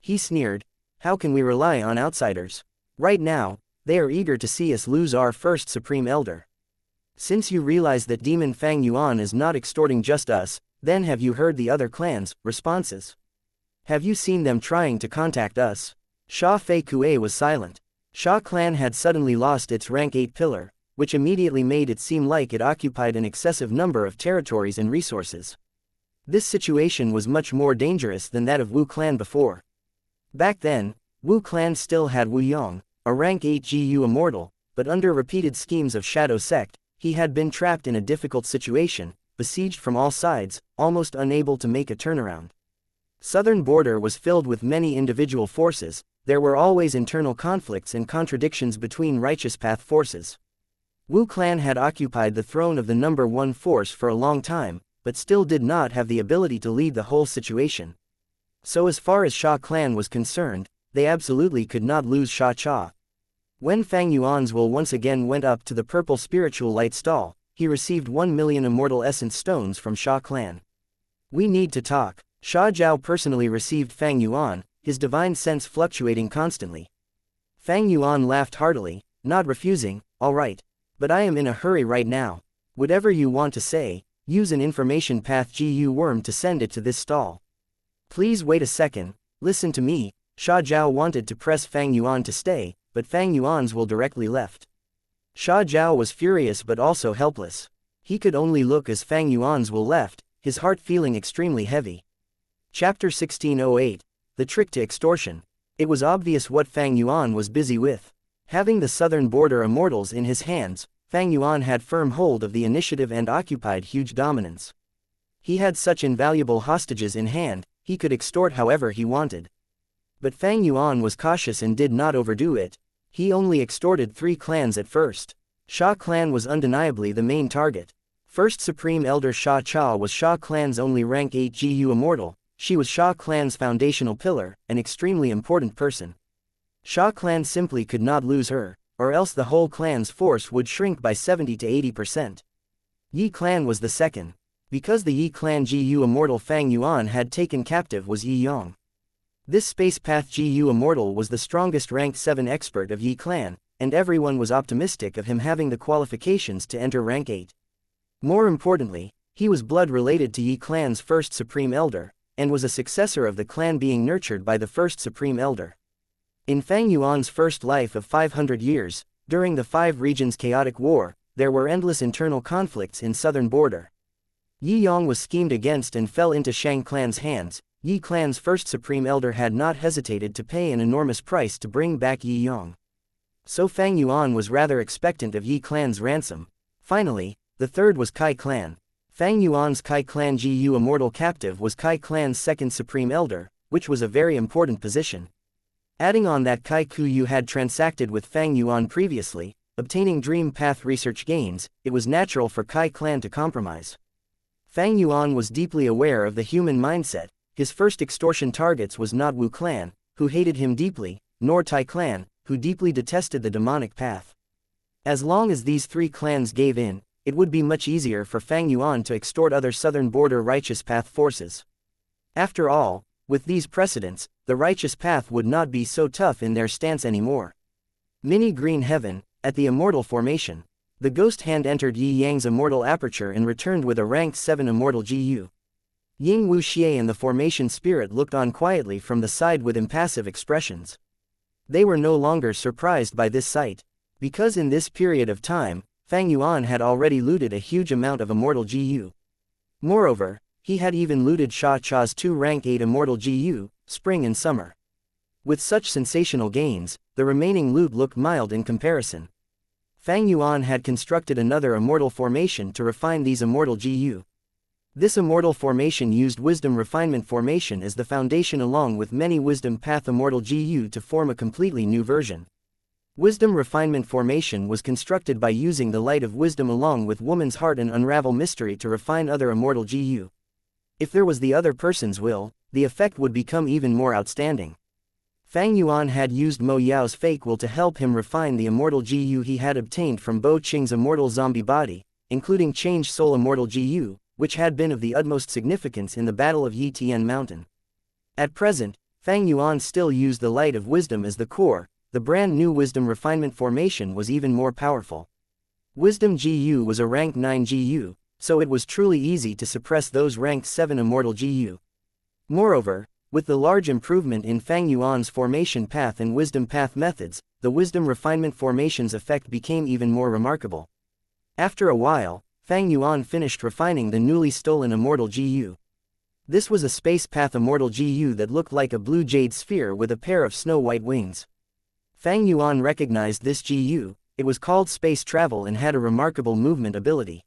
He sneered, how can we rely on outsiders? Right now, they are eager to see us lose our first supreme elder. Since you realize that Demon Fang Yuan is not extorting just us, then have you heard the other clans' responses? Have you seen them trying to contact us? Sha Fei Kuei was silent. Sha clan had suddenly lost its rank 8 pillar, which immediately made it seem like it occupied an excessive number of territories and resources. This situation was much more dangerous than that of Wu clan before. Back then, Wu clan still had Wu Yong, a rank 8 GU immortal, but under repeated schemes of Shadow Sect, he had been trapped in a difficult situation, besieged from all sides, almost unable to make a turnaround. Southern border was filled with many individual forces, there were always internal conflicts and contradictions between righteous path forces. Wu clan had occupied the throne of the number 1 force for a long time, but still did not have the ability to lead the whole situation. So as far as Sha clan was concerned, they absolutely could not lose Sha Cha. When Fang Yuan's will once again went up to the purple spiritual light stall, he received 1 million immortal essence stones from Sha clan. We need to talk. Sha Zhao personally received Fang Yuan, his divine sense fluctuating constantly. Fang Yuan laughed heartily, not refusing, all right. But I am in a hurry right now. Whatever you want to say, use an information path GU worm to send it to this stall. Please wait a second, listen to me. Sha Zhao wanted to press Fang Yuan to stay, but Fang Yuan's will directly left. Sha Zhao was furious but also helpless. He could only look as Fang Yuan's will left, his heart feeling extremely heavy. Chapter 1608. The Trick to Extortion. It was obvious what Fang Yuan was busy with. Having the southern border immortals in his hands, Fang Yuan had firm hold of the initiative and occupied huge dominance. He had such invaluable hostages in hand, he could extort however he wanted. But Fang Yuan was cautious and did not overdo it. He only extorted 3 clans at first. Sha clan was undeniably the main target. First Supreme Elder Sha Cha was Sha clan's only rank 8 GU immortal. She was Sha clan's foundational pillar, an extremely important person. Sha clan simply could not lose her, or else the whole clan's force would shrink by 70 to 80%. Yi clan was the second. Because the Yi clan GU immortal Fang Yuan had taken captive was Yi Yong. This space path GU immortal was the strongest ranked 7 expert of Yi clan, and everyone was optimistic of him having the qualifications to enter rank 8. More importantly, he was blood related to Yi clan's first supreme elder, and was a successor of the clan being nurtured by the first supreme elder. In Fang Yuan's first life of 500 years, during the 5 regions chaotic war, there were endless internal conflicts in southern border. Yi Yong was schemed against and fell into Shang clan's hands. Yi clan's first supreme elder had not hesitated to pay an enormous price to bring back Yi Yong. So Fang Yuan was rather expectant of Yi clan's ransom. Finally, the third was Kai clan. Fang Yuan's Kai clan GU immortal captive was Kai clan's second supreme elder, which was a very important position. Adding on that Kai Kuyu had transacted with Fang Yuan previously, obtaining dream path research gains, it was natural for Kai clan to compromise. Fang Yuan was deeply aware of the human mindset, his first extortion targets was not Wu clan, who hated him deeply, nor Tai clan, who deeply detested the demonic path. As long as these three clans gave in, it would be much easier for Fang Yuan to extort other southern border righteous path forces. After all, with these precedents, the righteous path would not be so tough in their stance anymore. Mini Green Heaven, at the Immortal formation. The ghost hand entered Yi Yang's immortal aperture and returned with a ranked 7 immortal GU. Ying Wuxia and the formation spirit looked on quietly from the side with impassive expressions. They were no longer surprised by this sight, because in this period of time, Fang Yuan had already looted a huge amount of immortal GU. Moreover, he had even looted Xianxia's 2 rank 8 immortal GU, spring and summer. With such sensational gains, the remaining loot looked mild in comparison. Fang Yuan had constructed another immortal formation to refine these immortal GU. This immortal formation used wisdom refinement formation as the foundation along with many wisdom path immortal GU to form a completely new version. Wisdom refinement formation was constructed by using the light of wisdom along with woman's heart and unravel mystery to refine other immortal GU. If there was the other person's will, the effect would become even more outstanding. Fang Yuan had used Mo Yao's fake will to help him refine the immortal GU he had obtained from Bo Qing's immortal zombie body, including changed soul immortal GU, which had been of the utmost significance in the Battle of Yi Tian Mountain. At present, Fang Yuan still used the light of wisdom as the core. The brand new wisdom refinement formation was even more powerful. Wisdom GU was a rank 9 GU, so it was truly easy to suppress those rank 7 immortal GU. Moreover, with the large improvement in Fang Yuan's formation path and wisdom path methods, the wisdom refinement formation's effect became even more remarkable. After a while, Fang Yuan finished refining the newly stolen immortal GU. This was a space path immortal GU that looked like a blue jade sphere with a pair of snow-white wings. Fang Yuan recognized this GU, it was called space travel and had a remarkable movement ability.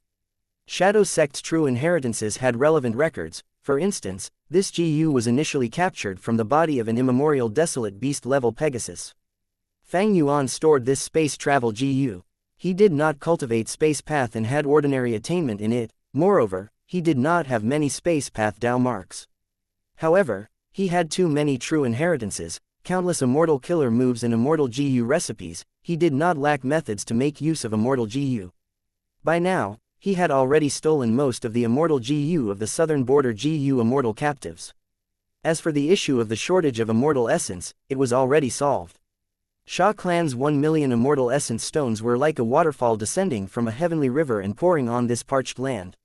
Shadow Sect's true inheritances had relevant records. For instance, this GU was initially captured from the body of an immemorial desolate beast-level Pegasus. Fang Yuan stored this space travel GU. He did not cultivate space path and had ordinary attainment in it. Moreover, he did not have many space path Dao marks. However, he had too many true inheritances, countless immortal killer moves and immortal GU recipes. He did not lack methods to make use of immortal GU. By now, he had already stolen most of the immortal GU of the southern border GU immortal captives. As for the issue of the shortage of immortal essence, it was already solved. Sha clan's 1 million immortal essence stones were like a waterfall descending from a heavenly river and pouring on this parched land.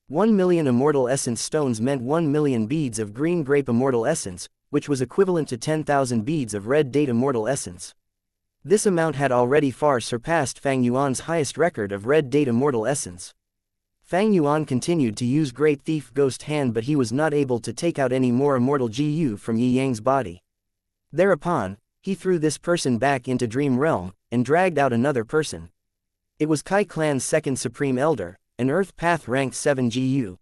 1 million immortal essence stones meant 1 million beads of green grape immortal essence, which was equivalent to 10,000 beads of red date immortal essence. This amount had already far surpassed Fang Yuan's highest record of red date immortal essence. Fang Yuan continued to use Great Thief Ghost Hand, but he was not able to take out any more immortal GU from Yi Yang's body. Thereupon, he threw this person back into Dream Realm, and dragged out another person. It was Kai Clan's second Supreme Elder, an Earth Path rank 7 GU.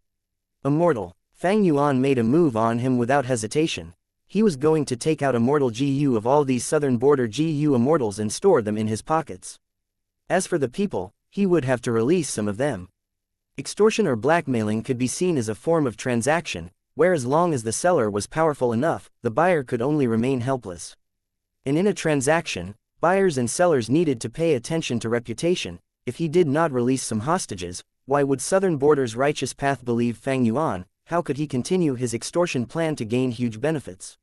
Immortal. Fang Yuan made a move on him without hesitation. He was going to take out immortal GU of all these southern border GU immortals and store them in his pockets. As for the people, he would have to release some of them. Extortion or blackmailing could be seen as a form of transaction, where as long as the seller was powerful enough, the buyer could only remain helpless. And in a transaction, buyers and sellers needed to pay attention to reputation. If he did not release some hostages, why would Southern Border's righteous path believe Fang Yuan? How could he continue his extortion plan to gain huge benefits?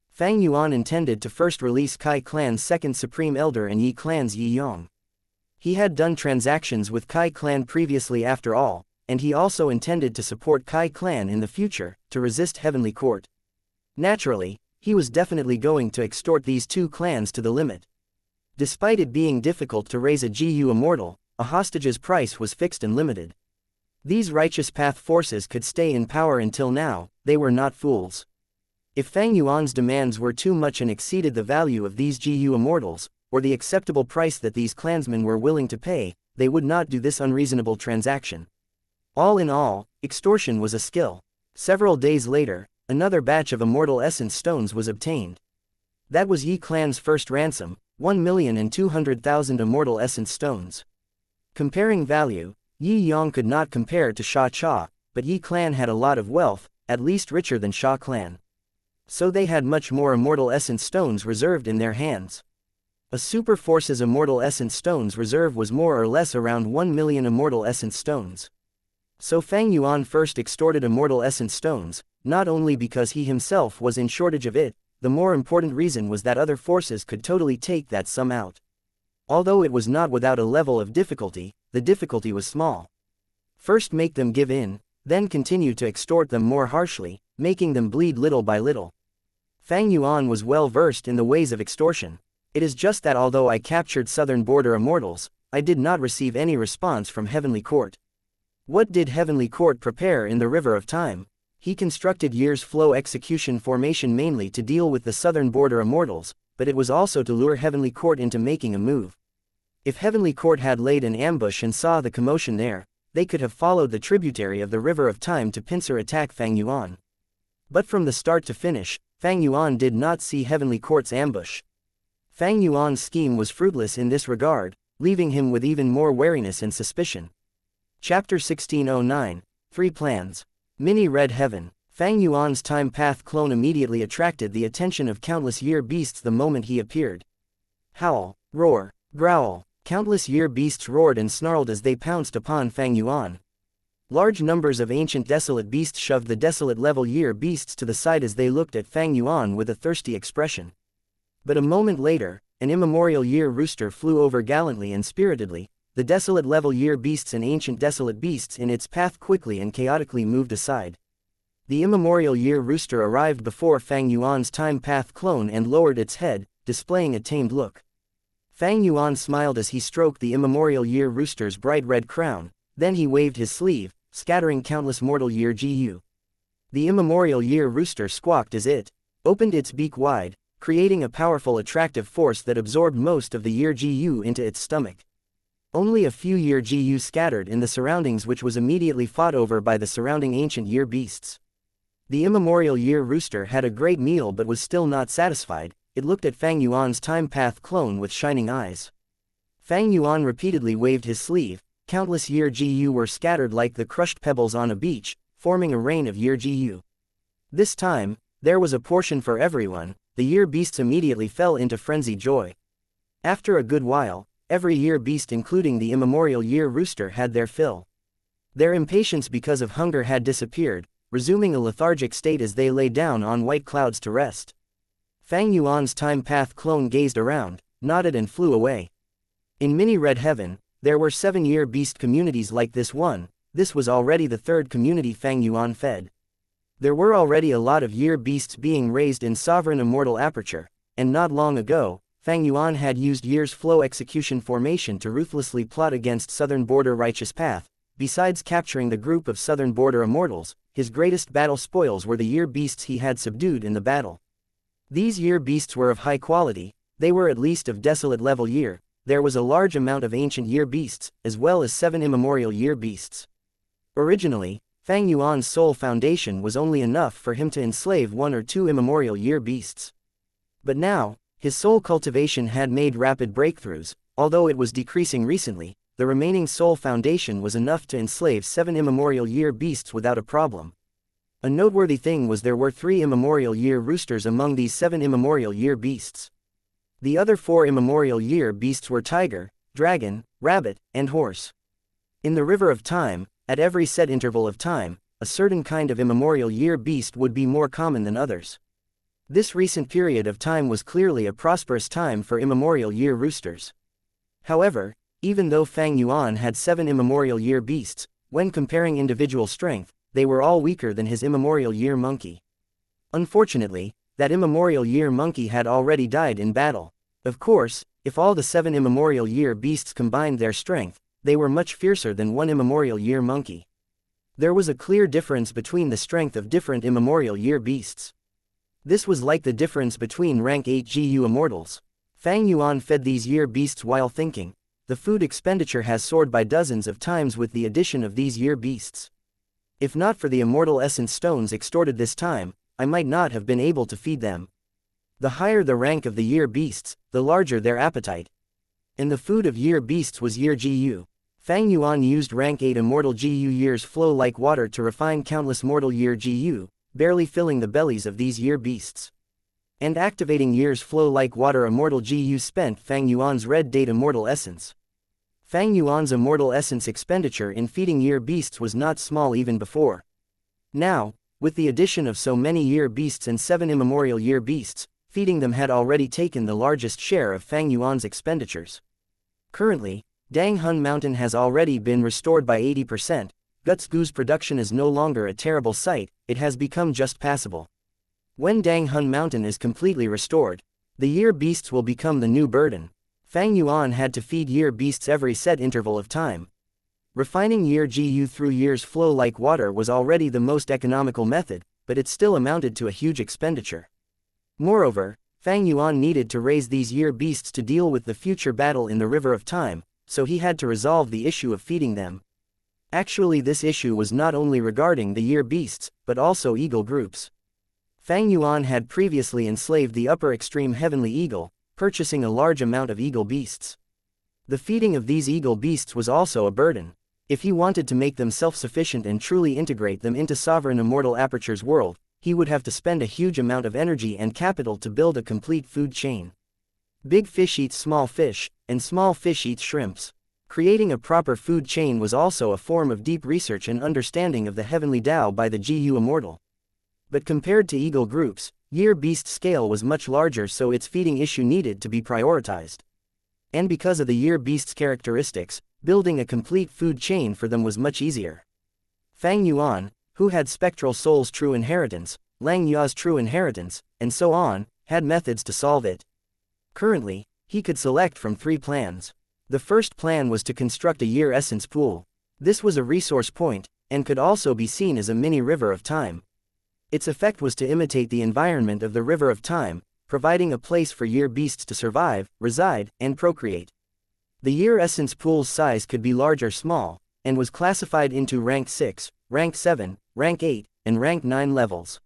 Fang Yuan intended to first release Kai Clan's second Supreme Elder and Yi Clan's Yi Yong. He had done transactions with Kai Clan previously after all, and he also intended to support Kai Clan in the future, to resist Heavenly Court. Naturally, he was definitely going to extort these two clans to the limit. Despite it being difficult to raise a GU immortal, a hostage's price was fixed and limited. These righteous path forces could stay in power until now. They were not fools. If Fang Yuan's demands were too much and exceeded the value of these GU immortals, or the acceptable price that these clansmen were willing to pay, they would not do this unreasonable transaction. All in all, extortion was a skill. Several days later, another batch of immortal essence stones was obtained. That was Yi Clan's first ransom, 1,200,000 immortal essence stones. Comparing value, Yi Yong could not compare to Xianxia, but Yi Clan had a lot of wealth. at least richer than Sha clan. So they had much more immortal essence stones reserved in their hands. A super force's immortal essence stones reserve was more or less around 1 million immortal essence stones. So Fang Yuan first extorted immortal essence stones, not only because he himself was in shortage of it, the more important reason was that other forces could totally take that sum out. Although it was not without a level of difficulty, the difficulty was small. First make them give in, then continue to extort them more harshly, making them bleed little by little. Fang Yuan was well versed in the ways of extortion. It is just that although I captured southern border immortals, I did not receive any response from Heavenly Court. What did Heavenly Court prepare in the River of Time? He constructed Year's Flow execution formation mainly to deal with the southern border immortals, but it was also to lure Heavenly Court into making a move. If Heavenly Court had laid an ambush and saw the commotion there, they could have followed the tributary of the River of Time to pincer attack Fang Yuan. But from the start to finish, Fang Yuan did not see Heavenly Court's ambush. Fang Yuan's scheme was fruitless in this regard, leaving him with even more wariness and suspicion. Chapter 1609, 3 Plans. Mini Red Heaven. Fang Yuan's time path clone immediately attracted the attention of countless year beasts the moment he appeared. Howl, roar, growl. Countless year beasts roared and snarled as they pounced upon Fang Yuan. Large numbers of ancient desolate beasts shoved the desolate level year beasts to the side as they looked at Fang Yuan with a thirsty expression. But a moment later, an immemorial year rooster flew over gallantly and spiritedly. The desolate level year beasts and ancient desolate beasts in its path quickly and chaotically moved aside. The immemorial year rooster arrived before Fang Yuan's time path clone and lowered its head, displaying a tamed look. Fang Yuan smiled as he stroked the immemorial year rooster's bright red crown, then he waved his sleeve, scattering countless mortal year GU. The immemorial year rooster squawked as it opened its beak wide, creating a powerful attractive force that absorbed most of the year GU into its stomach. Only a few year GU scattered in the surroundings, which was immediately fought over by the surrounding ancient year beasts. The immemorial year rooster had a great meal but was still not satisfied. It looked at Fang Yuan's time path clone with shining eyes. Fang Yuan repeatedly waved his sleeve. Countless year GU were scattered like the crushed pebbles on a beach, forming a rain of year GU. This time, there was a portion for everyone. The year beasts immediately fell into frenzied joy. After a good while, every year beast including the immemorial year rooster had their fill. Their impatience because of hunger had disappeared, resuming a lethargic state as they lay down on white clouds to rest. Fang Yuan's time path clone gazed around, nodded and flew away. In Mini Red Heaven, there were 7 year beast communities like this one. This was already the 3rd community Fang Yuan fed. There were already a lot of year beasts being raised in sovereign immortal aperture, and not long ago, Fang Yuan had used Year's Flow execution formation to ruthlessly plot against southern border righteous path. Besides capturing the group of southern border immortals, his greatest battle spoils were the year beasts he had subdued in the battle. These year beasts were of high quality. They were at least of desolate level year. There was a large amount of ancient year beasts, as well as 7 immemorial year beasts. Originally, Fang Yuan's soul foundation was only enough for him to enslave 1 or 2 immemorial year beasts. But now, his soul cultivation had made rapid breakthroughs. Although it was decreasing recently, the remaining soul foundation was enough to enslave 7 immemorial year beasts without a problem. A noteworthy thing was there were 3 immemorial year roosters among these 7 immemorial year beasts. The other 4 immemorial year beasts were tiger, dragon, rabbit, and horse. In the River of Time, at every set interval of time, a certain kind of immemorial year beast would be more common than others. This recent period of time was clearly a prosperous time for immemorial year roosters. However, even though Fang Yuan had 7 immemorial year beasts, when comparing individual strength, they were all weaker than his immemorial year monkey. Unfortunately, that immemorial year monkey had already died in battle. Of course, if all the 7 immemorial year beasts combined their strength, they were much fiercer than one immemorial year monkey. There was a clear difference between the strength of different immemorial year beasts. This was like the difference between rank 8 GU immortals. Fang Yuan fed these year beasts while thinking. The food expenditure has soared by dozens of times with the addition of these year beasts. If not for the immortal essence stones extorted this time, I might not have been able to feed them. The higher the rank of the year beasts, the larger their appetite. And the food of year beasts was year GU. Fang Yuan used rank 8 immortal GU years flow like water to refine countless mortal year GU. barely filling the bellies of these year beasts. And activating year's flow like water. Immortal GU spent Fang Yuan's red date immortal essence. Fang Yuan's immortal essence expenditure in feeding year beasts was not small even before. Now, with the addition of so many year beasts and 7 immemorial year beasts, feeding them had already taken the largest share of Fang Yuan's expenditures. Currently, Dang Hun Mountain has already been restored by 80%, Guts Gu's production is no longer a terrible sight, it has become just passable. When Dang Hun Mountain is completely restored, the year beasts will become the new burden. Fang Yuan had to feed year beasts every set interval of time. Refining year GU through year's flow like water was already the most economical method, but it still amounted to a huge expenditure. Moreover, Fang Yuan needed to raise these year beasts to deal with the future battle in the River of Time, so he had to resolve the issue of feeding them. Actually, this issue was not only regarding the year beasts, but also eagle groups. Fang Yuan had previously enslaved the upper extreme heavenly eagle, purchasing a large amount of eagle beasts. The feeding of these eagle beasts was also a burden. If he wanted to make them self-sufficient and truly integrate them into sovereign Immortal Aperture's world, he would have to spend a huge amount of energy and capital to build a complete food chain. Big fish eats small fish, and small fish eats shrimps. Creating a proper food chain was also a form of deep research and understanding of the heavenly Tao by the GU Immortal. But compared to eagle groups, year beast scale was much larger, so its feeding issue needed to be prioritized. And because of the year beast's characteristics, building a complete food chain for them was much easier. Fang Yuan, who had Spectral Soul's true inheritance, Lang Ya's true inheritance, and so on, had methods to solve it. Currently, he could select from 3 plans. The first plan was to construct a year essence pool. This was a resource point, and could also be seen as a mini river of time. Its effect was to imitate the environment of the River of Time, providing a place for year beasts to survive, reside, and procreate. The year essence pool's size could be large or small, and was classified into rank 6, rank 7, rank 8, and rank 9 levels.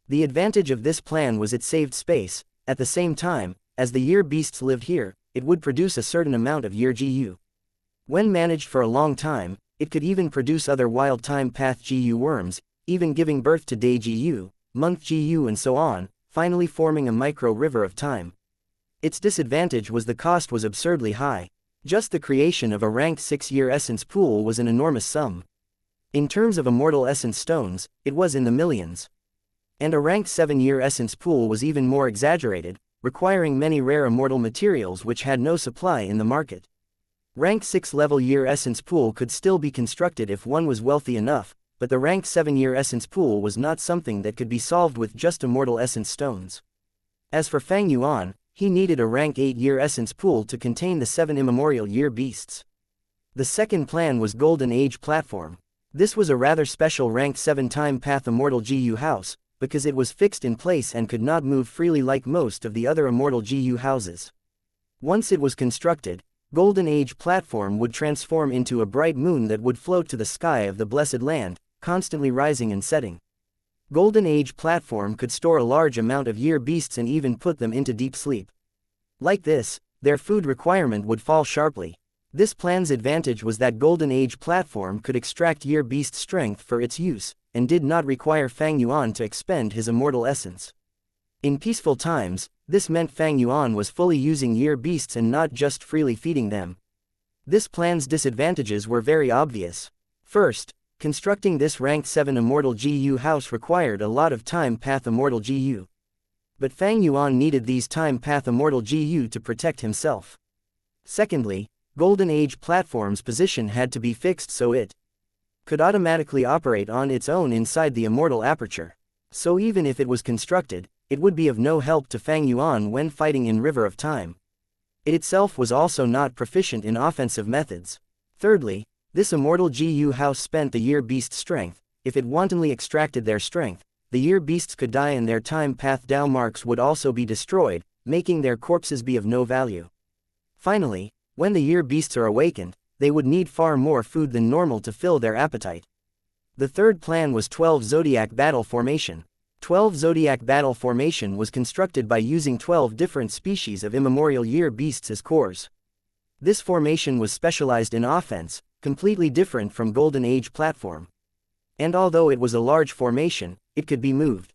The advantage of this plan was it saved space. At the same time, as the year beasts lived here, it would produce a certain amount of year GU. When managed for a long time, it could even produce other wild time path GU worms, even giving birth to day GU, month GU and so on, finally forming a micro river of time. Its disadvantage was the cost was absurdly high. Just the creation of a ranked 6-year essence pool was an enormous sum. In terms of immortal essence stones, it was in the millions. And a ranked 7-year essence pool was even more exaggerated, requiring many rare immortal materials which had no supply in the market. Ranked 6 level year essence pool could still be constructed if one was wealthy enough, but the ranked 7-year essence pool was not something that could be solved with just immortal essence stones. As for Fang Yuan, he needed a rank 8-year essence pool to contain the 7 immemorial year beasts. The second plan was Golden Age Platform. This was a rather special ranked 7-time path immortal GU house, because it was fixed in place and could not move freely like most of the other immortal GU houses. Once it was constructed, Golden Age Platform would transform into a bright moon that would float to the sky of the Blessed Land, constantly rising and setting. Golden Age Platform could store a large amount of year beasts and even put them into deep sleep. Like this, their food requirement would fall sharply. This plan's advantage was that Golden Age Platform could extract year beast strength for its use, and did not require Fang Yuan to expend his immortal essence. In peaceful times, this meant Fang Yuan was fully using year beasts and not just freely feeding them. This plan's disadvantages were very obvious. First, constructing this rank 7 immortal GU house required a lot of time path immortal GU. But Fang Yuan needed these time path immortal GU to protect himself. Secondly, Golden Age Platform's position had to be fixed so it could automatically operate on its own inside the immortal aperture. So even if it was constructed, it would be of no help to Fang Yuan when fighting in River of Time. It itself was also not proficient in offensive methods. Thirdly, this immortal GU house spent the year beast strength. If it wantonly extracted their strength, the year beasts could die and their time path Tao marks would also be destroyed, making their corpses be of no value. Finally, when the year beasts are awakened, they would need far more food than normal to fill their appetite. The third plan was 12 Zodiac Battle Formation. 12 Zodiac Battle Formation was constructed by using 12 different species of immemorial year beasts as cores. This formation was specialized in offense, completely different from Golden Age Platform. And although it was a large formation, it could be moved.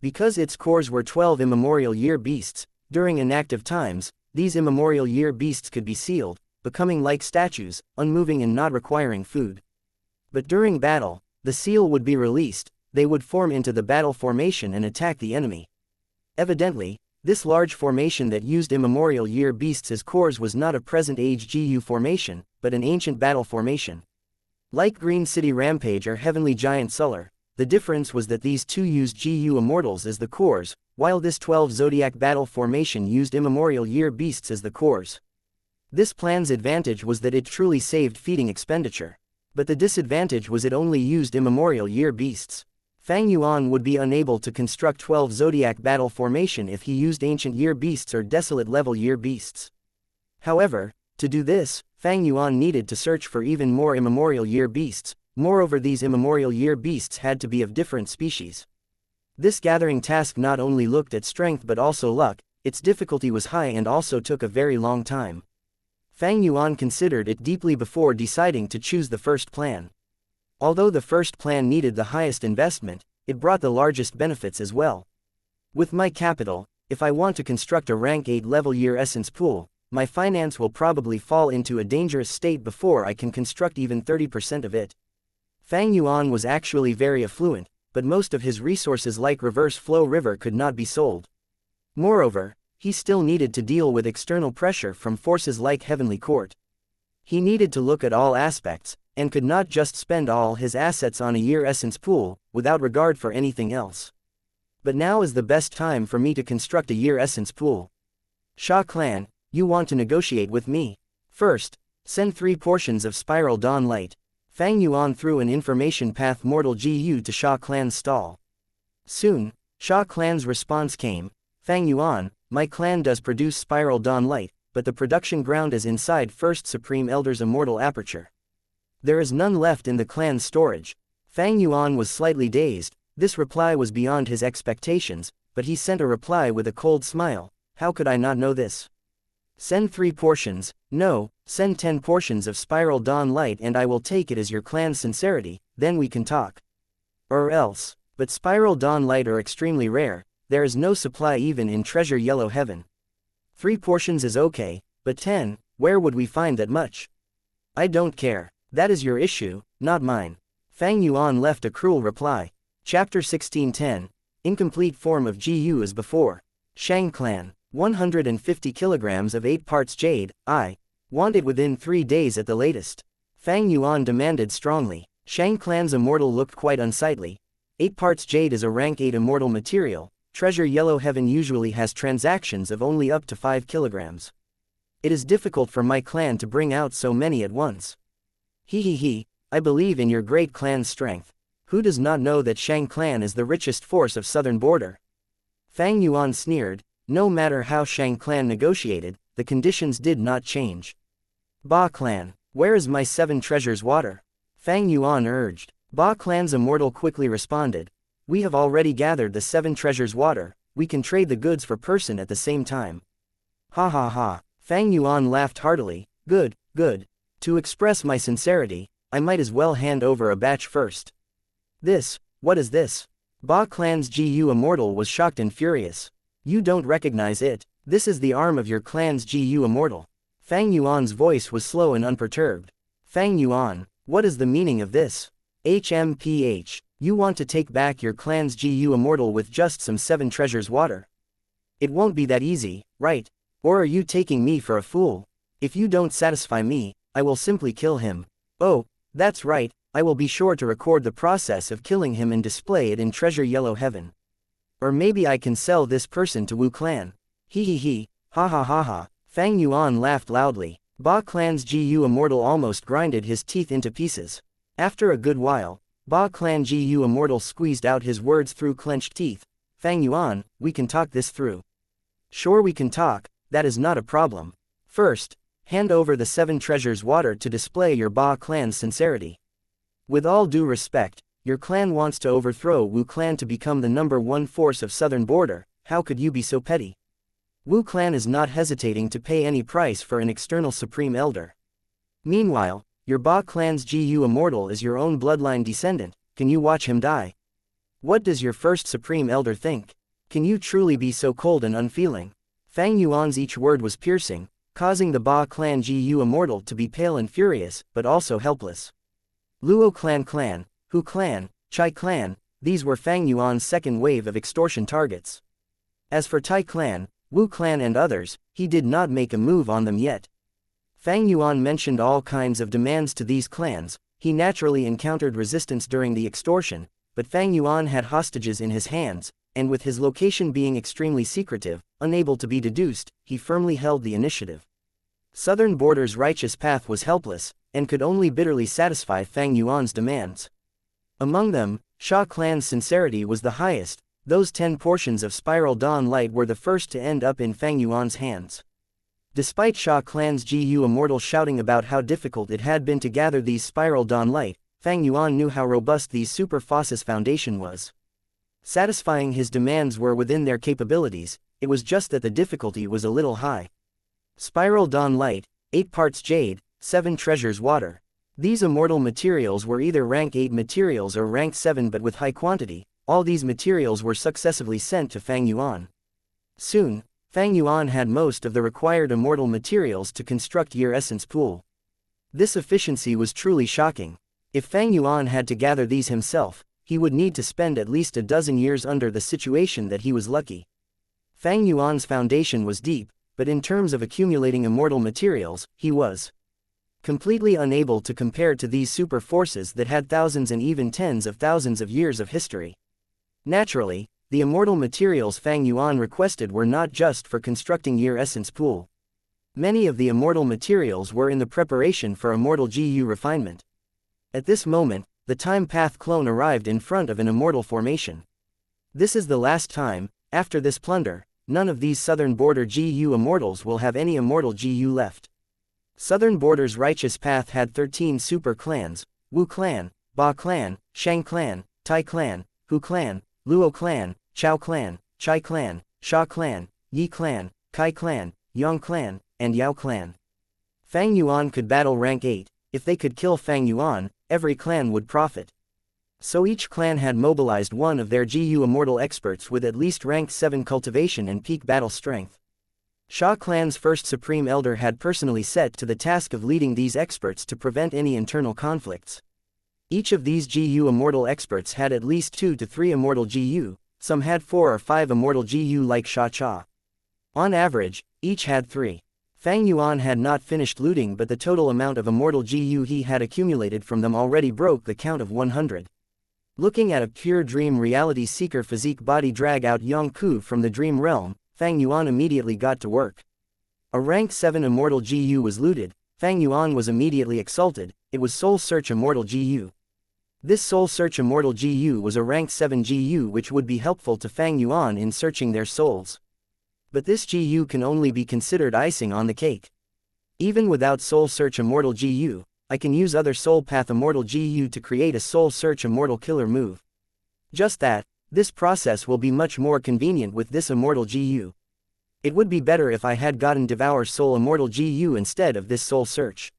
Because its cores were 12 immemorial year beasts, during inactive times, these immemorial year beasts could be sealed, becoming like statues, unmoving and not requiring food. But during battle, the seal would be released, they would form into the battle formation and attack the enemy. Evidently, this large formation that used immemorial year beasts as cores was not a present-age GU formation, but an ancient battle formation. Like Green City Rampage or Heavenly Giant Suller, the difference was that these two used GU Immortals as the cores, while this 12 Zodiac battle formation used immemorial year beasts as the cores. This plan's advantage was that it truly saved feeding expenditure. But the disadvantage was it only used immemorial year beasts. Fang Yuan would be unable to construct 12 Zodiac battle formation if he used ancient year beasts or desolate level year beasts. However, to do this, Fang Yuan needed to search for even more immemorial year beasts. Moreover, these immemorial year beasts had to be of different species. This gathering task not only looked at strength but also luck, its difficulty was high and also took a very long time. Fang Yuan considered it deeply before deciding to choose the first plan. Although the first plan needed the highest investment, it brought the largest benefits as well. With my capital, if I want to construct a rank 8 level year essence pool, my finance will probably fall into a dangerous state before I can construct even 30% of it. Fang Yuan was actually very affluent, but most of his resources like reverse flow river could not be sold. Moreover, he still needed to deal with external pressure from forces like Heavenly Court. He needed to look at all aspects, and could not just spend all his assets on a year essence pool, without regard for anything else. But now is the best time for me to construct a year essence pool. Sha Clan, you want to negotiate with me? First, send 3 portions of Spiral Dawn Light. Fang Yuan threw an information path Mortal GU to Sha Clan's stall. Soon, Sha Clan's response came, Fang Yuan, my clan does produce Spiral Dawn Light, but the production ground is inside First Supreme Elder's Immortal Aperture. There is none left in the clan's storage. Fang Yuan was slightly dazed. This reply was beyond his expectations, but he sent a reply with a cold smile. How could I not know this? Send 3 portions, no, send 10 portions of Spiral Dawn Light and I will take it as your clan's sincerity, then we can talk. Or else, but Spiral Dawn Light are extremely rare, there is no supply even in Treasure Yellow Heaven. 3 portions is okay, but 10, where would we find that much? I don't care. That is your issue, not mine. Fang Yuan left a cruel reply. Chapter 1610. Incomplete form of GU as before. Shang Clan. 150 kilograms of 8 parts jade, I want it within 3 days at the latest. Fang Yuan demanded strongly. Shang Clan's immortal looked quite unsightly. 8 parts jade is a rank 8 immortal material. Treasure Yellow Heaven usually has transactions of only up to 5 kilograms. It is difficult for my clan to bring out so many at once. He, I believe in your great clan's strength. Who does not know that Shang Clan is the richest force of southern border? Fang Yuan sneered. No matter how Shang Clan negotiated, the conditions did not change. Ba Clan, where is my 7 treasures water? Fang Yuan urged. Ba Clan's immortal quickly responded. We have already gathered the 7 treasures water, we can trade the goods for person at the same time. Ha ha ha. Fang Yuan laughed heartily. Good, good. To express my sincerity, I might as well hand over a batch first. This, what is this? Ba Clan's GU Immortal was shocked and furious. You don't recognize it, this is the arm of your clan's GU Immortal. Fang Yuan's voice was slow and unperturbed. Fang Yuan, what is the meaning of this? HMPH, you want to take back your clan's GU Immortal with just some 7 treasures water? It won't be that easy, right? Or are you taking me for a fool? If you don't satisfy me, I will simply kill him. Oh, that's right, I will be sure to record the process of killing him and display it in Treasure Yellow Heaven. Or maybe I can sell this person to Wu Clan. Ha ha ha ha. Fang Yuan laughed loudly. Ba Clan's GU Immortal almost grinded his teeth into pieces. After a good while, Ba Clan GU Immortal squeezed out his words through clenched teeth. Fang Yuan, we can talk this through. Sure we can talk, that is not a problem. First, hand over the 7 treasures water to display your Ba Clan's sincerity. With all due respect, your clan wants to overthrow Wu Clan to become the #1 force of southern border, how could you be so petty? Wu Clan is not hesitating to pay any price for an external supreme elder. Meanwhile, your Ba Clan's GU Immortal is your own bloodline descendant, can you watch him die? What does your first Supreme Elder think? Can you truly be so cold and unfeeling? Fang Yuan's each word was piercing, causing the Ba clan Gu Immortal to be pale and furious, but also helpless. Luo clan, Hu clan, Chai clan, these were Fang Yuan's second wave of extortion targets. As for Tai clan, Wu clan and others, he did not make a move on them yet. Fang Yuan mentioned all kinds of demands to these clans. He naturally encountered resistance during the extortion, but Fang Yuan had hostages in his hands, and with his location being extremely secretive, unable to be deduced, he firmly held the initiative. Southern Border's righteous path was helpless, and could only bitterly satisfy Fang Yuan's demands. Among them, Sha clan's sincerity was the highest. Those 10 portions of Spiral Dawn Light were the first to end up in Fang Yuan's hands. Despite Sha clan's Gu Immortal shouting about how difficult it had been to gather these Spiral Dawn Light, Fang Yuan knew how robust these Super Fossis foundation was. Satisfying his demands were within their capabilities, it was just that the difficulty was a little high. Spiral Dawn Light, 8 parts Jade, 7 treasures water. These immortal materials were either rank 8 materials or rank 7 but with high quantity. All these materials were successively sent to Fang Yuan. Soon, Fang Yuan had most of the required immortal materials to construct Year Essence Pool. This efficiency was truly shocking. If Fang Yuan had to gather these himself, he would need to spend at least a dozen years under the situation that he was lucky. Fang Yuan's foundation was deep, but in terms of accumulating immortal materials, he was completely unable to compare to these super forces that had thousands and even tens of thousands of years of history. Naturally, the immortal materials Fang Yuan requested were not just for constructing Year Essence Pool. Many of the immortal materials were in the preparation for immortal Gu refinement. At this moment, the Time Path clone arrived in front of an immortal formation. This is the last time. After this plunder, none of these Southern Border Gu Immortals will have any immortal Gu left. Southern Border's righteous path had 13 super clans: Wu clan, Ba clan, Shang clan, Tai clan, Hu clan, Luo clan, Chao clan, Chai clan, Sha clan, Yi clan, Kai clan, Yang clan, and Yao clan. Fang Yuan could battle rank 8, if they could kill Fang Yuan, every clan would profit. So each clan had mobilized one of their Gu Immortal experts with at least rank 7 cultivation and peak battle strength. Sha clan's first Supreme Elder had personally set to the task of leading these experts to prevent any internal conflicts. Each of these Gu Immortal experts had at least 2 to 3 Immortal Gu, some had 4 or 5 Immortal Gu like Sha Cha. On average, each had 3. Fang Yuan had not finished looting, but the total amount of Immortal Gu he had accumulated from them already broke the count of 100. Looking at a pure dream reality seeker physique body drag out Yongku from the dream realm, Fang Yuan immediately got to work. A rank 7 Immortal Gu was looted. Fang Yuan was immediately exalted. It was Soul Search Immortal Gu. This Soul Search Immortal Gu was a rank 7 Gu which would be helpful to Fang Yuan in searching their souls. But this Gu can only be considered icing on the cake. Even without Soul Search Immortal Gu, I can use other Soul Path Immortal Gu to create a Soul Search Immortal Killer move. Just that, this process will be much more convenient with this Immortal Gu. It would be better if I had gotten Devour Soul Immortal Gu instead of this Soul Search.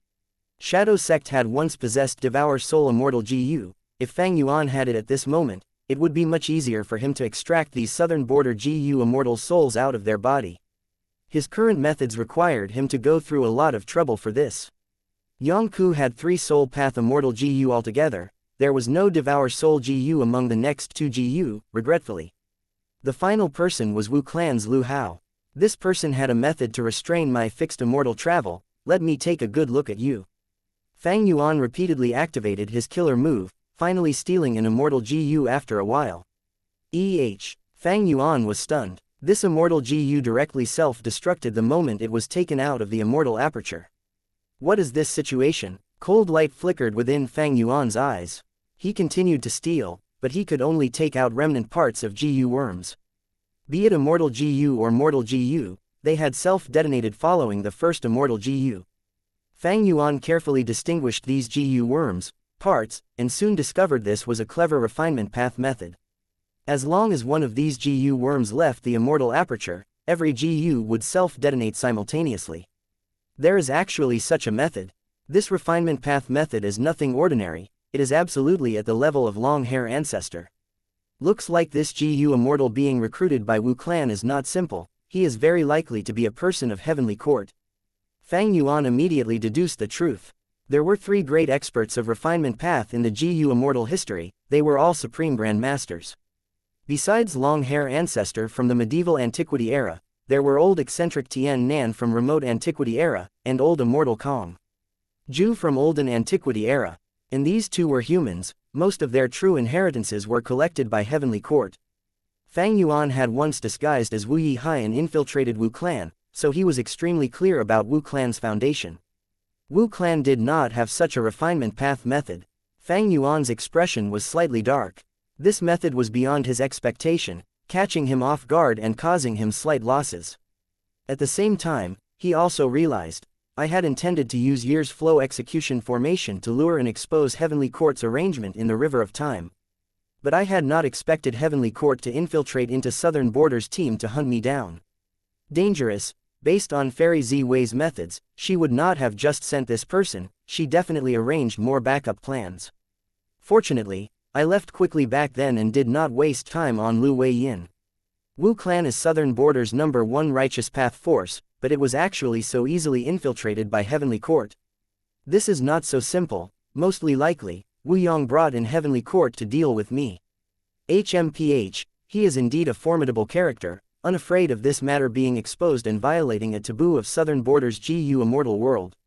Shadow Sect had once possessed Devour Soul Immortal Gu. If Fang Yuan had it at this moment, it would be much easier for him to extract these Southern Border Gu Immortal souls out of their body. His current methods required him to go through a lot of trouble for this. Yongku had 3 Soul Path Immortal Gu altogether. There was no Devour Soul Gu among the next 2 Gu, regretfully. The final person was Wu clan's Lu Hao. This person had a method to restrain my fixed immortal travel. Let me take a good look at you. Fang Yuan repeatedly activated his killer move, finally stealing an immortal Gu after a while. Fang Yuan was stunned. This immortal Gu directly self-destructed the moment it was taken out of the immortal aperture. What is this situation? Cold light flickered within Fang Yuan's eyes. He continued to steal, but he could only take out remnant parts of Gu worms. Be it immortal Gu or mortal Gu, they had self-detonated following the first immortal Gu. Fang Yuan carefully distinguished these Gu worms, parts, and soon discovered this was a clever refinement path method. As long as one of these Gu worms left the immortal aperture, every Gu would self-detonate simultaneously. There is actually such a method. This refinement path method is nothing ordinary. it is absolutely at the level of long-hair ancestor. Looks like this GU immortal being recruited by Wu clan is not simple, he is very likely to be a person of heavenly court. Fang Yuan immediately deduced the truth. There were 3 great experts of refinement path in the GU immortal history, they were all supreme grandmasters. Besides long-hair ancestor from the medieval antiquity era, there were old eccentric Tian Nan from remote antiquity era, and old immortal Kong Ju from olden antiquity era. And these 2 were humans, most of their true inheritances were collected by heavenly court. Fang Yuan had once disguised as Wu Yihai and infiltrated Wu clan, so he was extremely clear about Wu clan's foundation. Wu clan did not have such a refinement path method. Fang Yuan's expression was slightly dark. This method was beyond his expectation, catching him off guard and causing him slight losses. At the same time, he also realized, I had intended to use years flow execution formation to lure and expose Heavenly Court's arrangement in the River of Time. But I had not expected Heavenly Court to infiltrate into Southern Border's team to hunt me down. Dangerous, based on Fairy Z Wei's methods, she would not have just sent this person, she definitely arranged more backup plans. Fortunately, I left quickly back then and did not waste time on Lu Wei Yin. Wu clan is Southern Border's #1 righteous path force, but it was actually so easily infiltrated by Heavenly Court. This is not so simple, mostly likely, Wu Yong brought in Heavenly Court to deal with me. HMPH, he is indeed a formidable character, unafraid of this matter being exposed and violating a taboo of Southern Border's GU immortal world.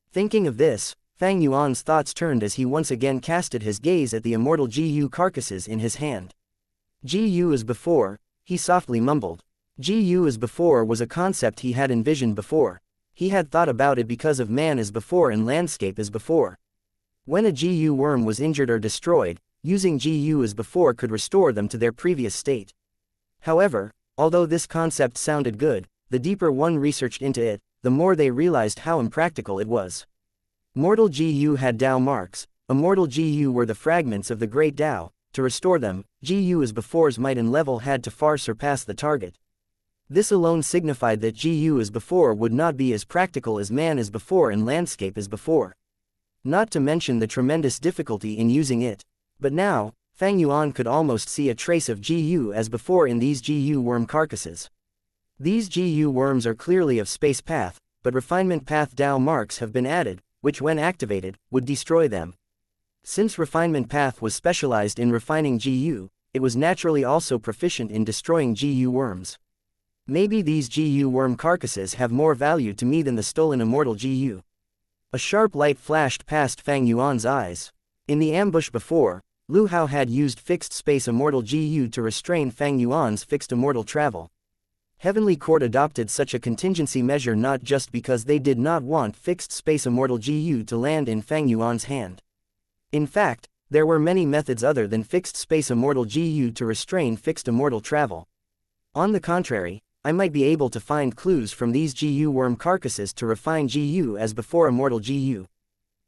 Thinking of this, Fang Yuan's thoughts turned as he once again casted his gaze at the immortal GU carcasses in his hand. GU as before, he softly mumbled. GU as before was a concept he had envisioned before. He had thought about it because of man as before and landscape as before. When a GU worm was injured or destroyed, using GU as before could restore them to their previous state. However, although this concept sounded good, the deeper one researched into it, the more they realized how impractical it was. Mortal GU had Dao marks, immortal GU were the fragments of the great Dao. To restore them, GU as before's might and level had to far surpass the target. This alone signified that GU as before would not be as practical as man as before and landscape as before. Not to mention the tremendous difficulty in using it. But now, Fang Yuan could almost see a trace of GU as before in these GU worm carcasses. These GU worms are clearly of space path, but refinement path Dao marks have been added, which when activated, would destroy them. Since refinement path was specialized in refining GU, it was naturally also proficient in destroying GU worms. Maybe these GU worm carcasses have more value to me than the stolen immortal GU. A sharp light flashed past Fang Yuan's eyes. In the ambush before, Lu Hao had used fixed space immortal GU to restrain Fang Yuan's fixed immortal travel. Heavenly Court adopted such a contingency measure not just because they did not want fixed space immortal GU to land in Fang Yuan's hand. In fact, there were many methods other than fixed space immortal GU to restrain fixed immortal travel. On the contrary, I might be able to find clues from these GU worm carcasses to refine GU as before immortal GU.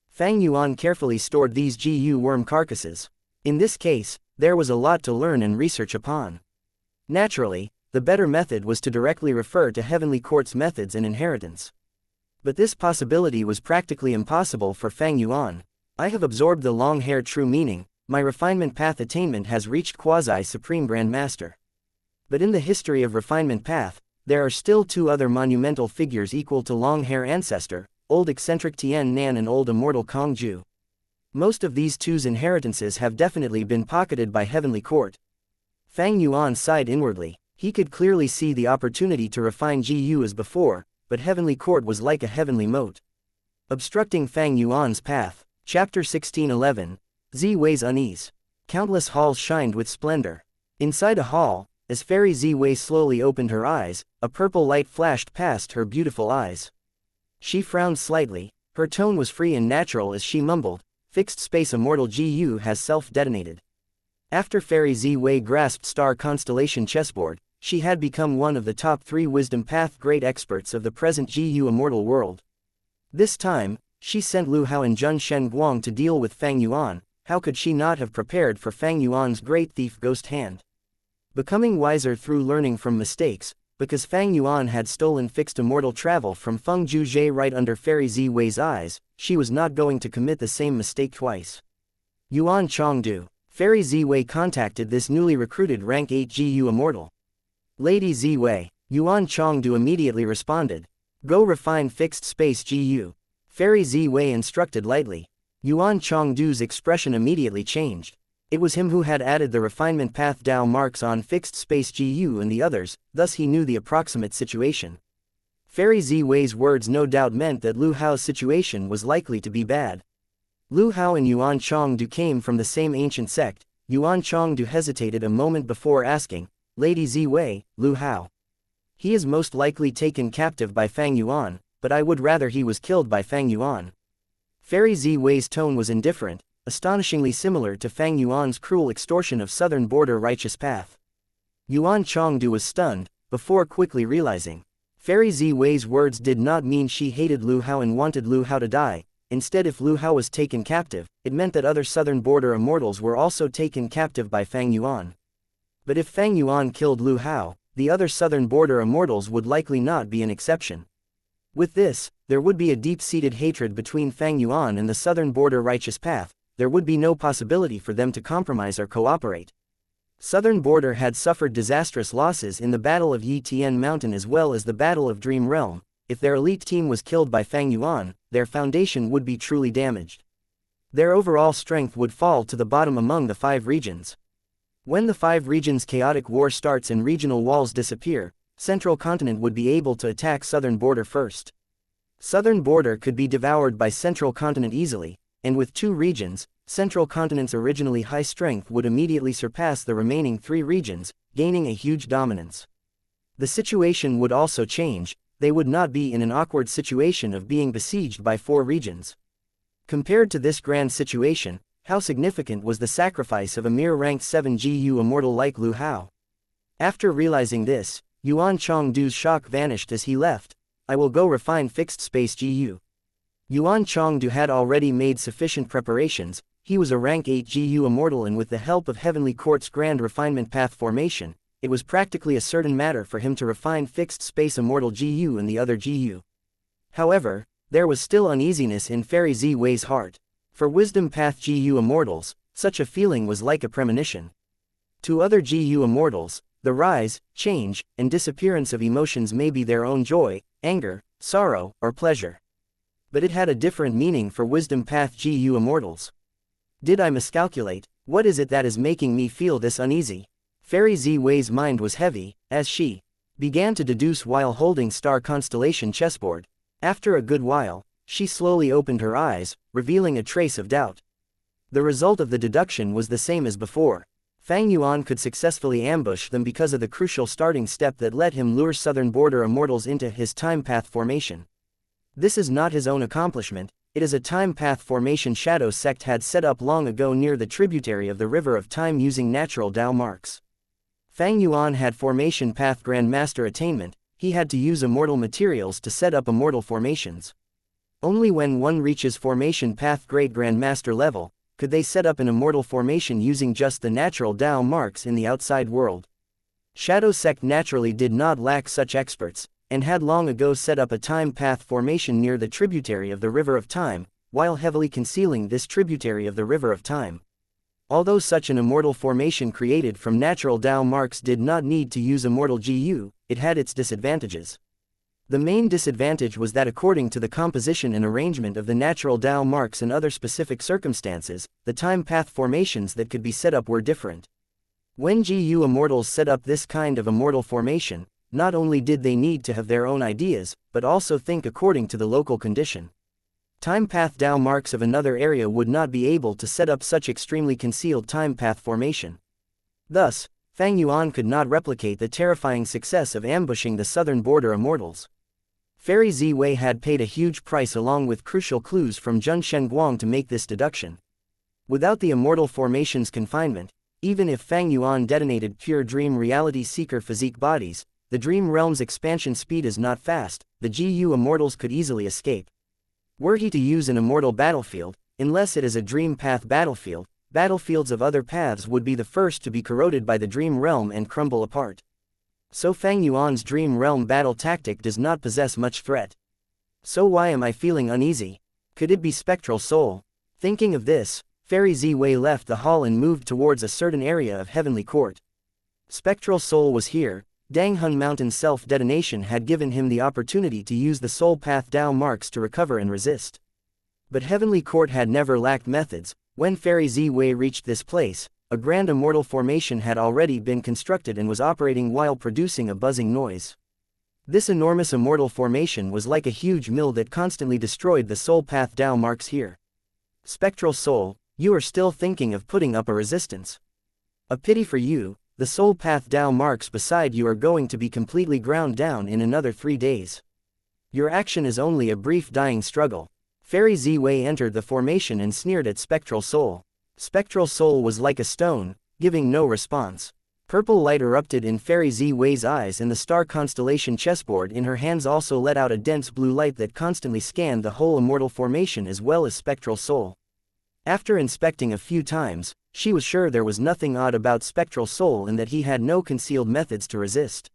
Fang Yuan carefully stored these GU worm carcasses. In this case, there was a lot to learn and research upon. Naturally, the better method was to directly refer to Heavenly Court's methods and inheritance. But this possibility was practically impossible for Fang Yuan. I have absorbed the long-haired true meaning, my refinement path attainment has reached quasi-supreme grandmaster. But in the history of refinement path, there are still 2 other monumental figures equal to long-hair ancestor, old eccentric Tian Nan and old immortal Kong Ju. Most of these 2's inheritances have definitely been pocketed by Heavenly Court. Fang Yuan sighed inwardly. He could clearly see the opportunity to refine GU as before, but Heavenly Court was like a heavenly moat, obstructing Fang Yuan's path. Chapter 1611, Z Wei's Unease. Countless halls shined with splendor. Inside a hall, as Fairy Z Wei slowly opened her eyes, a purple light flashed past her beautiful eyes. She frowned slightly, her tone was free and natural as she mumbled, "Fixed space immortal GU has self-detonated." After Fairy Z Wei grasped Star Constellation chessboard, she had become one of the top 3 Wisdom Path great experts of the present GU immortal world. This time, she sent Lu Hao and Jun Shen Guang to deal with Fang Yuan. How could she not have prepared for Fang Yuan's great thief ghost hand? Becoming wiser through learning from mistakes, because Fang Yuan had stolen fixed immortal travel from Feng Juzhe right under Fairy Z Wei's eyes, she was not going to commit the same mistake twice. Yuan Chongdu. Fairy Ziwei contacted this newly recruited rank 8 GU Immortal. Lady Ziwei. Yuan Chongdu immediately responded. Go refine fixed space GU. Fairy Ziwei instructed lightly. Yuan Chongdu's expression immediately changed. It was him who had added the refinement path Dao marks on fixed space GU and the others, thus he knew the approximate situation. Fairy Ziwei's words no doubt meant that Lu Hao's situation was likely to be bad. Lu Hao and Yuan Chongdu came from the same ancient sect. Yuan Chongdu hesitated a moment before asking, Lady Ziwei, Lu Hao. He is most likely taken captive by Fang Yuan, but I would rather he was killed by Fang Yuan. Fairy Ziwei's tone was indifferent, astonishingly similar to Fang Yuan's cruel extortion of southern border righteous path. Yuan Chongdu was stunned, before quickly realizing. Fairy Ziwei's words did not mean she hated Lu Hao and wanted Lu Hao to die. Instead, if Lu Hao was taken captive, it meant that other southern border immortals were also taken captive by Fang Yuan. But if Fang Yuan killed Lu Hao, the other southern border immortals would likely not be an exception. With this, there would be a deep-seated hatred between Fang Yuan and the southern border righteous path. There would be no possibility for them to compromise or cooperate. Southern border had suffered disastrous losses in the Battle of Yi Tian Mountain as well as the Battle of Dream Realm. If their elite team was killed by Fang Yuan, their foundation would be truly damaged. Their overall strength would fall to the bottom among the 5 regions. When the 5 regions' chaotic war starts and regional walls disappear, Central Continent would be able to attack Southern Border first. Southern Border could be devoured by Central Continent easily, and with 2 regions, Central Continent's originally high strength would immediately surpass the remaining 3 regions, gaining a huge dominance. The situation would also change. They would not be in an awkward situation of being besieged by 4 regions. Compared to this grand situation, how significant was the sacrifice of a mere rank 7 GU immortal like Lu Hao? After realizing this, Yuan Chongdu's shock vanished as he left. I will go refine fixed space GU. Yuan Chongdu had already made sufficient preparations. He was a rank 8 GU immortal, and with the help of Heavenly Court's grand refinement path formation, it was practically a certain matter for him to refine fixed space immortal GU and the other GU. However, there was still uneasiness in Fairy Ziwei's heart. For wisdom path GU immortals, such a feeling was like a premonition. To other GU immortals, the rise, change, and disappearance of emotions may be their own joy, anger, sorrow, or pleasure. But it had a different meaning for wisdom path GU immortals. Did I miscalculate? What is it that is making me feel this uneasy? Fairy Ziwei's mind was heavy, as she began to deduce while holding star constellation chessboard. After a good while, she slowly opened her eyes, revealing a trace of doubt. The result of the deduction was the same as before. Fang Yuan could successfully ambush them because of the crucial starting step that let him lure southern border immortals into his time path formation. This is not his own accomplishment, it is a time path formation Shadow sect had set up long ago near the tributary of the River of Time using natural Dao marks. Fang Yuan had formation path Grandmaster attainment. He had to use immortal materials to set up immortal formations. Only when one reaches formation path Great Grandmaster level, could they set up an immortal formation using just the natural Dao marks in the outside world. Shadow sect naturally did not lack such experts, and had long ago set up a time path formation near the tributary of the River of Time, while heavily concealing this tributary of the River of Time. Although such an immortal formation created from natural Dao marks did not need to use immortal GU, it had its disadvantages. The main disadvantage was that according to the composition and arrangement of the natural Dao marks and other specific circumstances, the time path formations that could be set up were different. When GU immortals set up this kind of immortal formation, not only did they need to have their own ideas, but also think according to the local condition. Time path Dao marks of another area would not be able to set up such extremely concealed time path formation. Thus, Fang Yuan could not replicate the terrifying success of ambushing the southern border immortals. Fairy Ziwei had paid a huge price along with crucial clues from Zhun Shenguang to make this deduction. Without the immortal formation's confinement, even if Fang Yuan detonated pure dream reality seeker physique bodies, the dream realm's expansion speed is not fast, the GU immortals could easily escape. Were he to use an immortal battlefield, unless it is a dream path battlefield, battlefields of other paths would be the first to be corroded by the dream realm and crumble apart. So Fang Yuan's dream realm battle tactic does not possess much threat. So why am I feeling uneasy? Could it be spectral soul? Thinking of this, Fairy Ziwei left the hall and moved towards a certain area of Heavenly Court. Spectral Soul was here. Danghun Mountain's self-detonation had given him the opportunity to use the Soul Path Dao marks to recover and resist. But Heavenly Court had never lacked methods. When Fairy Ziwei reached this place, a grand immortal formation had already been constructed and was operating while producing a buzzing noise. This enormous immortal formation was like a huge mill that constantly destroyed the Soul Path Dao marks here. Spectral Soul, you are still thinking of putting up a resistance. A pity for you, the Soul Path Dao marks beside you are going to be completely ground down in another 3 days. Your action is only a brief dying struggle. Fairy Ziwei entered the formation and sneered at Spectral Soul. Spectral Soul was like a stone, giving no response. Purple light erupted in Fairy Ziwei's eyes and the star constellation chessboard in her hands also let out a dense blue light that constantly scanned the whole immortal formation as well as Spectral Soul. After inspecting a few times, she was sure there was nothing odd about Spectral Soul and that he had no concealed methods to resist.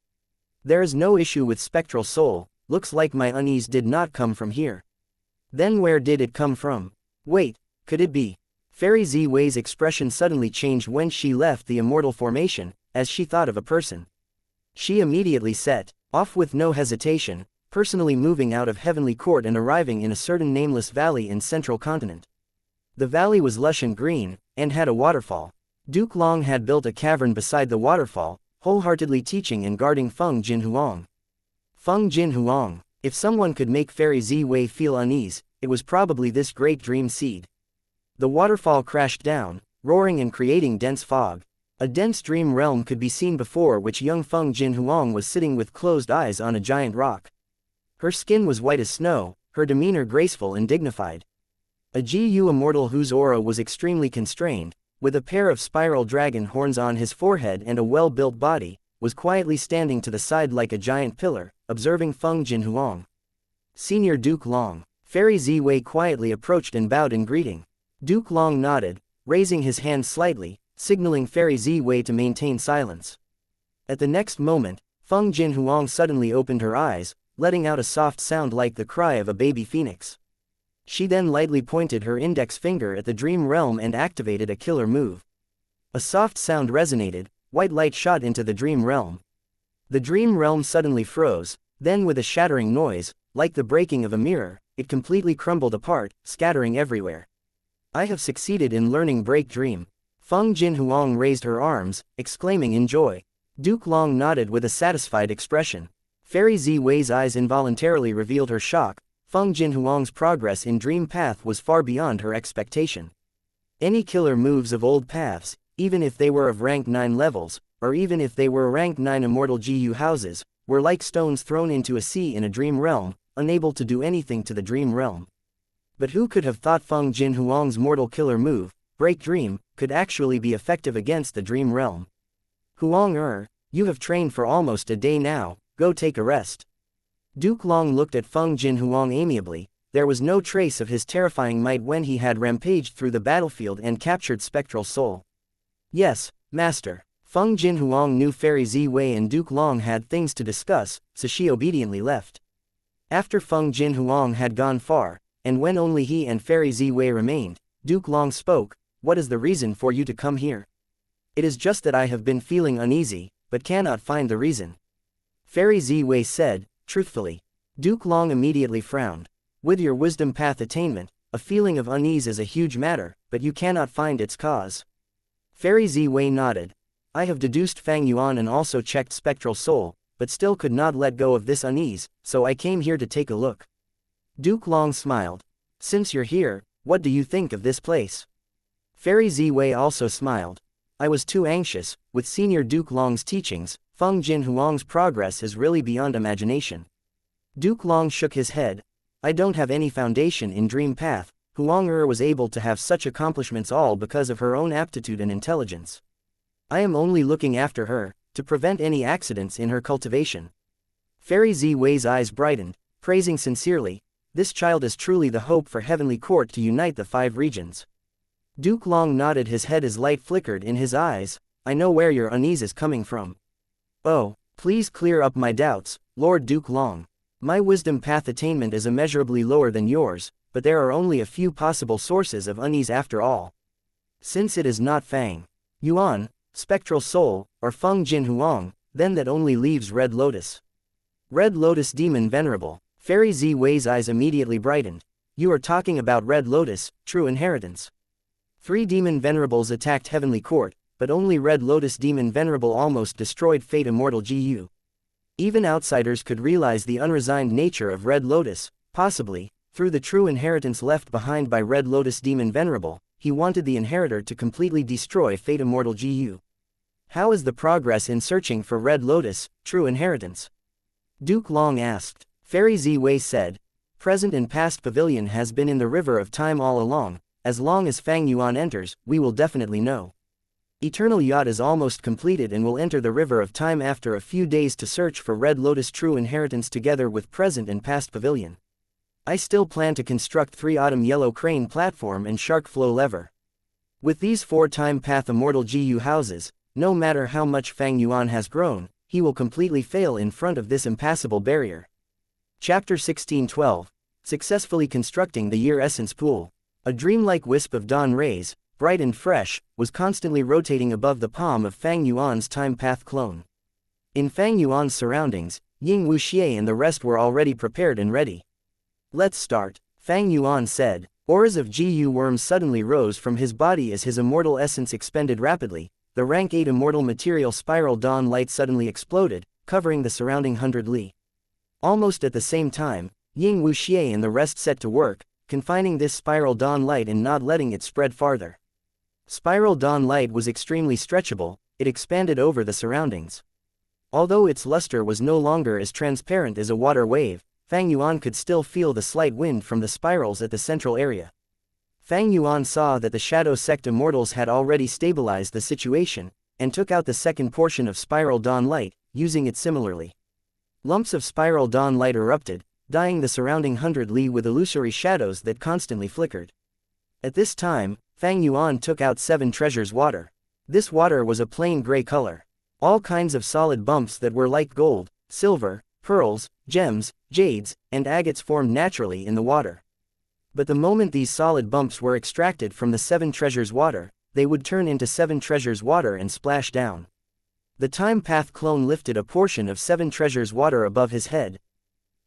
There is no issue with Spectral Soul, looks like my unease did not come from here. Then where did it come from? Wait, could it be? Fairy Ziwei's expression suddenly changed when she left the immortal formation, as she thought of a person. She immediately set off with no hesitation, personally moving out of Heavenly Court and arriving in a certain nameless valley in central continent. The valley was lush and green, and had a waterfall. Duke Long had built a cavern beside the waterfall, wholeheartedly teaching and guarding Feng Jinhuang. Feng Jinhuang, if someone could make Fairy Ziwei feel unease, it was probably this great dream seed. The waterfall crashed down, roaring and creating dense fog. A dense dream realm could be seen before which young Feng Jinhuang was sitting with closed eyes on a giant rock. Her skin was white as snow, her demeanor graceful and dignified. A Gu immortal whose aura was extremely constrained, with a pair of spiral dragon horns on his forehead and a well-built body, was quietly standing to the side like a giant pillar, observing Feng Jinhuang. Senior Duke Long. Fairy Ziwei quietly approached and bowed in greeting. Duke Long nodded, raising his hand slightly, signaling Fairy Ziwei to maintain silence. At the next moment, Feng Jinhuang suddenly opened her eyes, letting out a soft sound like the cry of a baby phoenix. She then lightly pointed her index finger at the dream realm and activated a killer move. A soft sound resonated, white light shot into the dream realm. The dream realm suddenly froze, then with a shattering noise, like the breaking of a mirror, it completely crumbled apart, scattering everywhere. I have succeeded in learning Break Dream. Feng Jinhuang raised her arms, exclaiming in joy. Duke Long nodded with a satisfied expression. Fairy Ziwei's eyes involuntarily revealed her shock. Feng Jinhuang's progress in Dream Path was far beyond her expectation. Any killer moves of old paths, even if they were of rank 9 levels, or even if they were rank 9 immortal Gu houses, were like stones thrown into a sea in a dream realm, unable to do anything to the dream realm. But who could have thought Feng Jinhuang's mortal killer move, Break Dream, could actually be effective against the dream realm? Huang you have trained for almost a day now, go take a rest. Duke Long looked at Feng Jinhuang amiably. There was no trace of his terrifying might when he had rampaged through the battlefield and captured Spectral Soul. Yes, Master. Feng Jinhuang knew Fairy Ziwei and Duke Long had things to discuss, so she obediently left. After Feng Jinhuang had gone far, and when only he and Fairy Ziwei remained, Duke Long spoke, "What is the reason for you to come here?" "It is just that I have been feeling uneasy, but cannot find the reason," Fairy Ziwei said, truthfully. Duke Long immediately frowned. "With your wisdom path attainment, a feeling of unease is a huge matter, but you cannot find its cause." Fairy Ziwei nodded. "I have deduced Fang Yuan and also checked Spectral Soul, but still could not let go of this unease, so I came here to take a look." Duke Long smiled. "Since you're here, what do you think of this place?" Fairy Ziwei also smiled. "I was too anxious. With Senior Duke Long's teachings, Feng Jinhuang's progress is really beyond imagination." Duke Long shook his head. "I don't have any foundation in Dream Path. Huang was able to have such accomplishments all because of her own aptitude and intelligence. I am only looking after her, to prevent any accidents in her cultivation." Fairy Ziwei's eyes brightened, praising sincerely, "This child is truly the hope for Heavenly Court to unite the 5 regions." Duke Long nodded his head as light flickered in his eyes. "I know where your unease is coming from." "Oh, please clear up my doubts, Lord Duke Long. My wisdom path attainment is immeasurably lower than yours, but there are only a few possible sources of unease after all." Since it is not Fang Yuan, spectral soul, or Feng Jin Huang, then that only leaves Red Lotus. Red Lotus Demon Venerable. Fairy Z Wei's eyes immediately brightened. You are talking about Red Lotus, true inheritance. 3 demon venerables attacked Heavenly Court, but only Red Lotus Demon Venerable almost destroyed Fate Immortal GU. Even outsiders could realize the unresigned nature of Red Lotus, possibly, through the true inheritance left behind by Red Lotus Demon Venerable. He wanted the inheritor to completely destroy Fate Immortal GU. How is the progress in searching for Red Lotus, true inheritance? Duke Long asked. Fairy Z Wei said, present and past pavilion has been in the river of time all along. As long as Fang Yuan enters, we will definitely know. Eternal Yacht is almost completed and will enter the river of time after a few days to search for Red Lotus true inheritance together with present and past pavilion. I still plan to construct 3 Autumn Yellow Crane platform and Shark Flow lever. With these 4 Time Path Immortal GU houses, no matter how much Fang Yuan has grown, he will completely fail in front of this impassable barrier. Chapter 16:12. Successfully constructing the Year Essence Pool. A dreamlike wisp of dawn rays, bright and fresh, was constantly rotating above the palm of Fang Yuan's Time Path clone. In Fang Yuan's surroundings, Ying Wuxia and the rest were already prepared and ready. Let's start, Fang Yuan said. Auras of GU worms suddenly rose from his body as his immortal essence expended rapidly. The rank 8 immortal material spiral dawn light suddenly exploded, covering the surrounding 100 li. Almost at the same time, Ying Wuxia and the rest set to work, confining this spiral dawn light and not letting it spread farther. Spiral dawn light was extremely stretchable, it expanded over the surroundings. Although its luster was no longer as transparent as a water wave, Fang Yuan could still feel the slight wind from the spirals at the central area. Fang Yuan saw that the Shadow Sect Immortals had already stabilized the situation, and took out the second portion of Spiral Dawn Light, using it similarly. Lumps of Spiral Dawn Light erupted, dyeing the surrounding 100 li with illusory shadows that constantly flickered. At this time, Fang Yuan took out 7 treasures water. This water was a plain gray color. All kinds of solid bumps that were like gold, silver, pearls, gems, jades, and agates formed naturally in the water. But the moment these solid bumps were extracted from the 7 treasures water, they would turn into 7 treasures water and splash down. The Time Path clone lifted a portion of 7 treasures water above his head.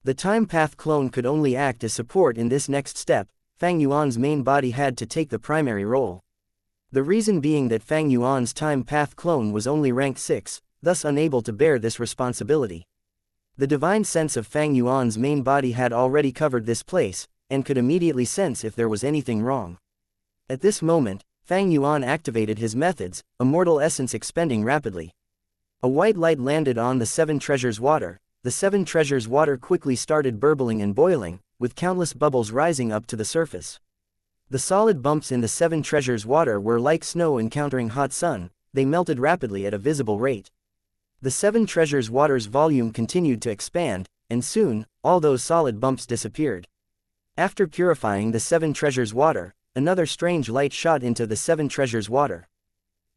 The Time Path clone could only act as support in this next step. Fang Yuan's main body had to take the primary role. The reason being that Fang Yuan's Time Path clone was only rank 6, thus unable to bear this responsibility. The divine sense of Fang Yuan's main body had already covered this place, and could immediately sense if there was anything wrong. At this moment, Fang Yuan activated his methods, immortal essence expending rapidly. A white light landed on the 7 treasures water. The 7 treasures water quickly started burbling and boiling, with countless bubbles rising up to the surface. The solid bumps in the 7 treasures water were like snow encountering hot sun, they melted rapidly at a visible rate. The 7 treasures water's volume continued to expand, and soon, all those solid bumps disappeared. After purifying the 7 treasures water, another strange light shot into the 7 treasures water.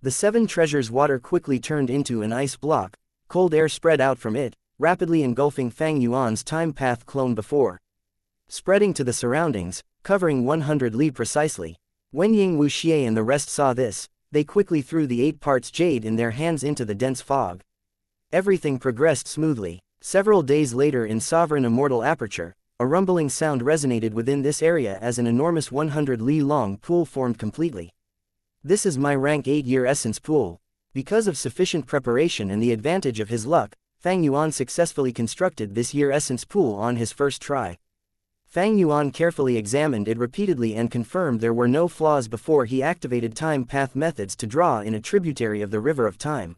The 7 treasures water quickly turned into an ice block, cold air spread out from it, rapidly engulfing Fang Yuan's Time Path clone before spreading to the surroundings, covering 100 li precisely. When Ying Wuxia and the rest saw this, they quickly threw the 8 parts jade in their hands into the dense fog. Everything progressed smoothly. Several days later in Sovereign Immortal Aperture, a rumbling sound resonated within this area as an enormous 100 li long pool formed completely. This is my rank 8 Year Essence Pool. Because of sufficient preparation and the advantage of his luck, Fang Yuan successfully constructed this Year Essence Pool on his first try. Fang Yuan carefully examined it repeatedly and confirmed there were no flaws before he activated Time Path methods to draw in a tributary of the River of Time.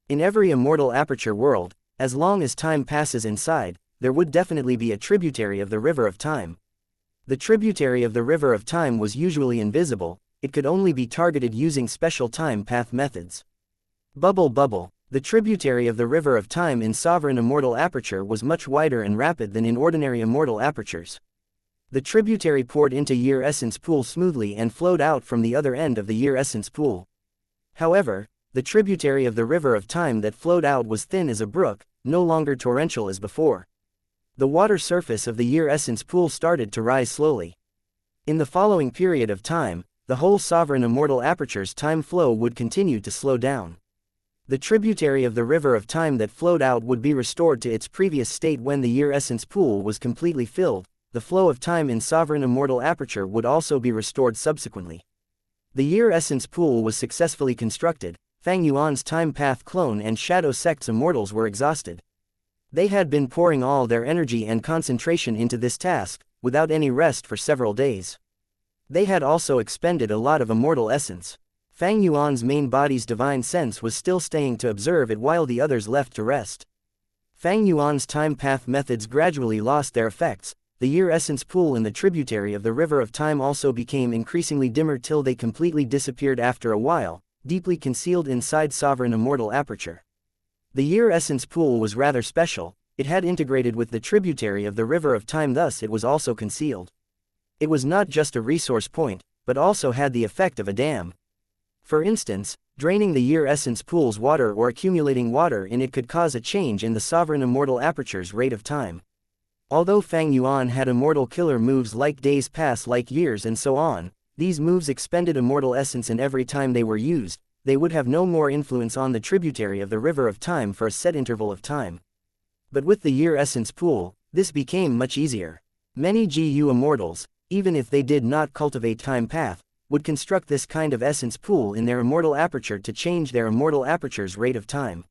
In every Immortal Aperture world, as long as time passes inside, there would definitely be a tributary of the River of Time. The tributary of the River of Time was usually invisible, it could only be targeted using special Time Path methods. Bubble Bubble. The tributary of the River of Time in Sovereign Immortal Aperture was much wider and rapid than in ordinary Immortal Apertures. The tributary poured into Year Essence Pool smoothly and flowed out from the other end of the Year Essence Pool. However, the tributary of the River of Time that flowed out was thin as a brook, no longer torrential as before. The water surface of the Year Essence Pool started to rise slowly. In the following period of time, the whole sovereign immortal aperture's time flow would continue to slow down. The tributary of the river of time that flowed out would be restored to its previous state when the year essence pool was completely filled. The flow of time in sovereign immortal aperture would also be restored subsequently. The year essence pool was successfully constructed. Fang Yuan's time path clone and shadow sects immortals were exhausted. They had been pouring all their energy and concentration into this task, without any rest for several days. They had also expended a lot of immortal essence. Fang Yuan's main body's divine sense was still staying to observe it while the others left to rest. Fang Yuan's time path methods gradually lost their effects. The year essence pool in the tributary of the river of time also became increasingly dimmer till they completely disappeared after a while, deeply concealed inside sovereign immortal aperture. The year essence pool was rather special. It had integrated with the tributary of the river of time, thus it was also concealed. It was not just a resource point, but also had the effect of a dam. For instance, draining the year essence pool's water or accumulating water in it could cause a change in the sovereign immortal aperture's rate of time. Although Fang Yuan had immortal killer moves like days pass like years and so on, these moves expended immortal essence, and every time they were used, they would have no more influence on the tributary of the river of time for a set interval of time. But with the year essence pool, this became much easier. Many GU immortals, even if they did not cultivate time path, would construct this kind of essence pool in their immortal aperture to change their immortal aperture's rate of time.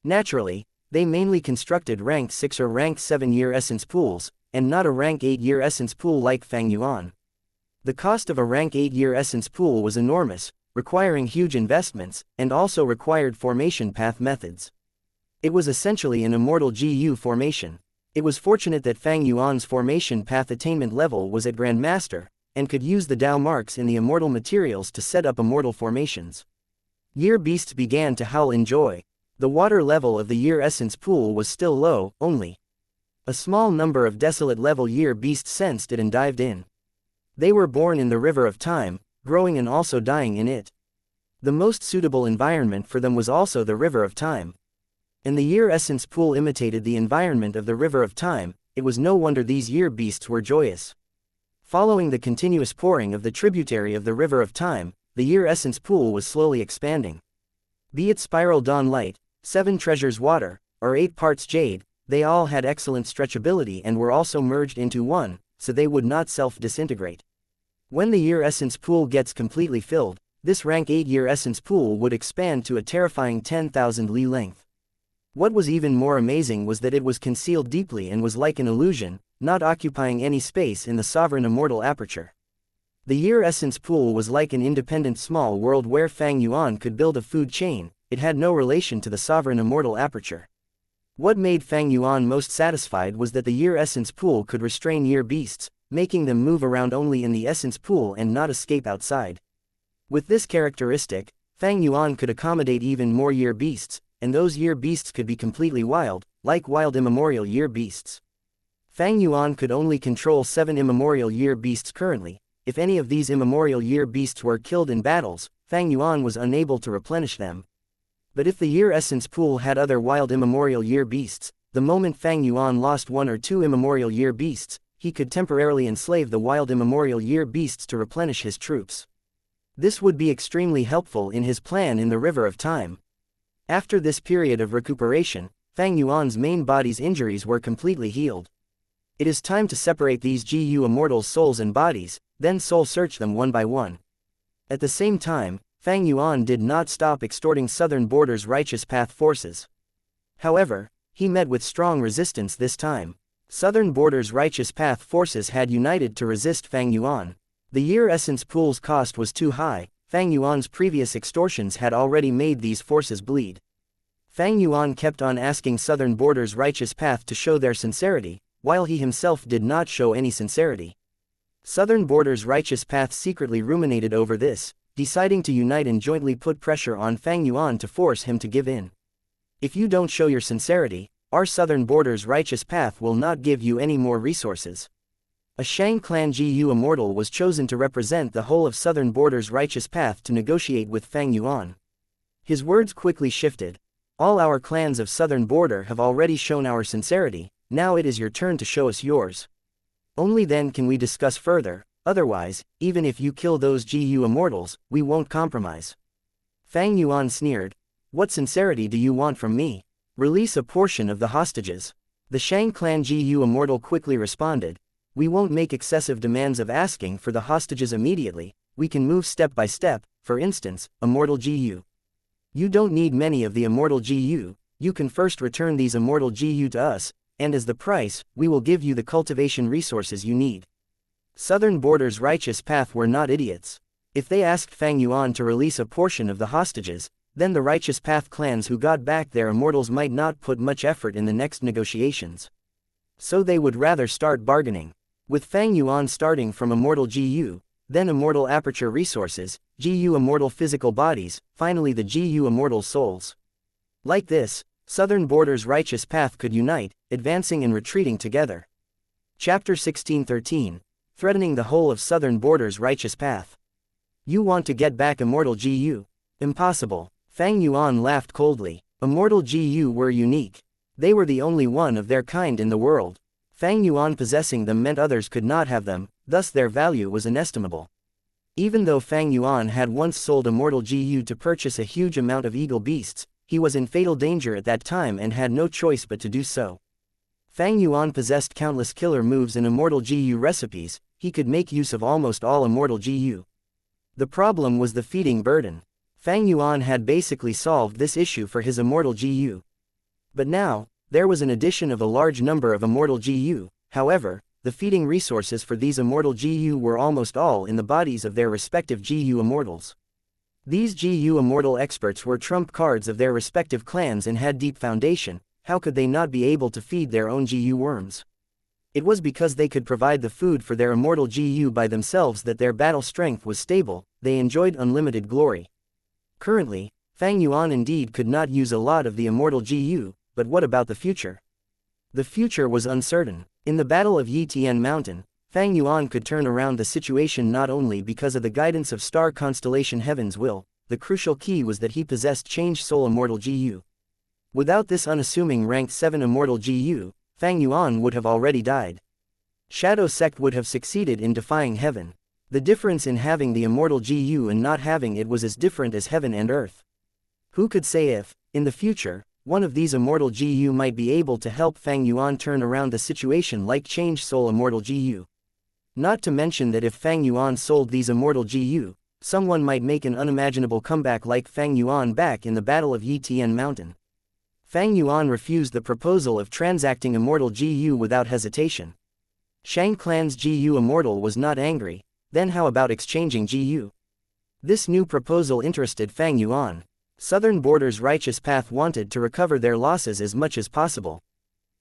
Naturally, they mainly constructed rank 6 or rank 7 year essence pools, and not a rank 8 year essence pool like Fang Yuan. The cost of a rank 8 year essence pool was enormous, requiring huge investments, and also required formation path methods. It was essentially an immortal GU formation. It was fortunate that Fang Yuan's formation path attainment level was at Grandmaster, and could use the Dao marks in the immortal materials to set up immortal formations. Year beasts began to howl in joy. The water level of the year essence pool was still low, only a small number of desolate level year beasts sensed it and dived in. They were born in the river of time, growing and also dying in it. The most suitable environment for them was also the river of time. And the year essence pool imitated the environment of the river of time. It was no wonder these year beasts were joyous. Following the continuous pouring of the tributary of the river of time, the year essence pool was slowly expanding. Be it spiral dawn light, 7 treasures water, or 8 parts jade, they all had excellent stretchability and were also merged into one, so they would not self-disintegrate. When the year essence pool gets completely filled, this rank 8 year essence pool would expand to a terrifying 10,000 li length. What was even more amazing was that it was concealed deeply and was like an illusion, not occupying any space in the sovereign immortal aperture. The year essence pool was like an independent small world where Fang Yuan could build a food chain. It had no relation to the sovereign immortal aperture. What made Fang Yuan most satisfied was that the year essence pool could restrain year beasts, making them move around only in the essence pool and not escape outside. With this characteristic, Fang Yuan could accommodate even more year beasts, and those year beasts could be completely wild, like wild immemorial year beasts. Fang Yuan could only control 7 immemorial year beasts currently. If any of these immemorial year beasts were killed in battles, Fang Yuan was unable to replenish them. But if the year essence pool had other wild immemorial year beasts, the moment Fang Yuan lost 1 or 2 immemorial year beasts, he could temporarily enslave the wild immemorial year beasts to replenish his troops. This would be extremely helpful in his plan in the river of time. After this period of recuperation, Fang Yuan's main body's injuries were completely healed. It is time to separate these GU immortals' souls and bodies, then soul search them one by one. At the same time, Fang Yuan did not stop extorting Southern Border's righteous path forces. However, he met with strong resistance this time. Southern Border's righteous path forces had united to resist Fang Yuan. The year essence pool's cost was too high. Fang Yuan's previous extortions had already made these forces bleed. Fang Yuan kept on asking Southern Border's righteous path to show their sincerity, while he himself did not show any sincerity. Southern Border's righteous path secretly ruminated over this, deciding to unite and jointly put pressure on Fang Yuan to force him to give in. If you don't show your sincerity, our Southern Border's righteous path will not give you any more resources. A Shang clan GU immortal was chosen to represent the whole of Southern Border's righteous path to negotiate with Fang Yuan. His words quickly shifted. All our clans of Southern Border have already shown our sincerity, now it is your turn to show us yours. Only then can we discuss further. Otherwise, even if you kill those GU immortals, we won't compromise. Fang Yuan sneered. What sincerity do you want from me? Release a portion of the hostages. The Shang clan GU immortal quickly responded. We won't make excessive demands of asking for the hostages immediately, we can move step by step, for instance, immortal GU. You don't need many of the immortal GU, you can first return these immortal GU to us, and as the price, we will give you the cultivation resources you need. Southern Border's righteous path were not idiots. If they asked Fang Yuan to release a portion of the hostages, then the righteous path clans who got back their immortals might not put much effort in the next negotiations. So they would rather start bargaining. With Fang Yuan starting from immortal GU, then immortal aperture resources, GU immortal physical bodies, finally the GU immortal souls. Like this, Southern Border's righteous path could unite, advancing and retreating together. Chapter 16:13. Threatening the whole of Southern Border's righteous path. You want to get back immortal GU? Impossible. Fang Yuan laughed coldly. Immortal GU were unique. They were the only one of their kind in the world. Fang Yuan possessing them meant others could not have them, thus their value was inestimable. Even though Fang Yuan had once sold immortal GU to purchase a huge amount of eagle beasts, he was in fatal danger at that time and had no choice but to do so. Fang Yuan possessed countless killer moves and immortal GU recipes, he could make use of almost all immortal GU. The problem was the feeding burden. Fang Yuan had basically solved this issue for his immortal GU. But now, there was an addition of a large number of immortal GU, however, the feeding resources for these immortal GU were almost all in the bodies of their respective GU immortals. These GU immortal experts were trump cards of their respective clans and had deep foundation, how could they not be able to feed their own GU worms? It was because they could provide the food for their immortal GU by themselves that their battle strength was stable, they enjoyed unlimited glory. Currently, Fang Yuan indeed could not use a lot of the immortal GU, but what about the future? The future was uncertain. In the Battle of Yitian Mountain, Fang Yuan could turn around the situation not only because of the guidance of star constellation Heaven's will, the crucial key was that he possessed Change Soul immortal GU. Without this unassuming ranked 7 immortal GU, Fang Yuan would have already died. Shadow Sect would have succeeded in defying Heaven. The difference in having the immortal GU and not having it was as different as Heaven and Earth. Who could say if, in the future, one of these immortal GU might be able to help Fang Yuan turn around the situation like Change Soul immortal GU. Not to mention that if Fang Yuan sold these immortal GU, someone might make an unimaginable comeback like Fang Yuan back in the Battle of Yitian Mountain. Fang Yuan refused the proposal of transacting immortal GU without hesitation. Shang Clan's GU immortal was not angry, then how about exchanging GU? This new proposal interested Fang Yuan. Southern Border's righteous path wanted to recover their losses as much as possible.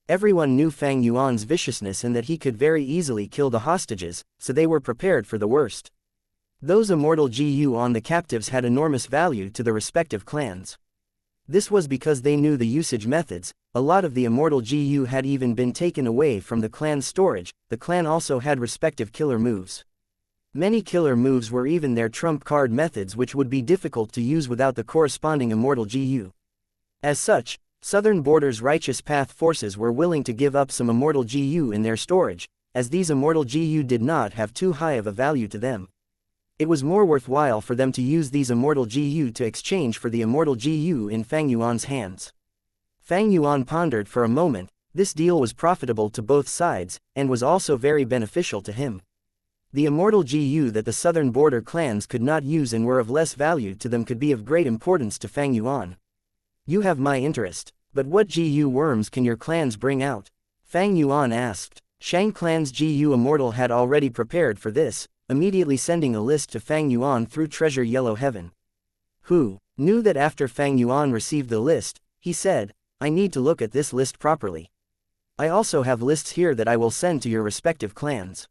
Everyone knew Fang Yuan's viciousness and that he could very easily kill the hostages, so they were prepared for the worst. Those immortal GU on the captives had enormous value to the respective clans. This was because they knew the usage methods. A lot of the immortal GU had even been taken away from the clan's storage. The clan also had respective killer moves. Many killer moves were even their trump card methods which would be difficult to use without the corresponding immortal GU. As such, Southern Border's righteous path forces were willing to give up some immortal GU in their storage, as these immortal GU did not have too high of a value to them. It was more worthwhile for them to use these immortal GU to exchange for the immortal GU in Fang Yuan's hands. Fang Yuan pondered for a moment. This deal was profitable to both sides, and was also very beneficial to him. The immortal GU that the Southern Border clans could not use and were of less value to them could be of great importance to Fang Yuan. You have my interest, but what GU worms can your clans bring out? Fang Yuan asked. Shang clan's GU immortal had already prepared for this, immediately sending a list to Fang Yuan through Treasure Yellow Heaven. Who knew that after Fang Yuan received the list, he said, I need to look at this list properly. I also have lists here that I will send to your respective clans.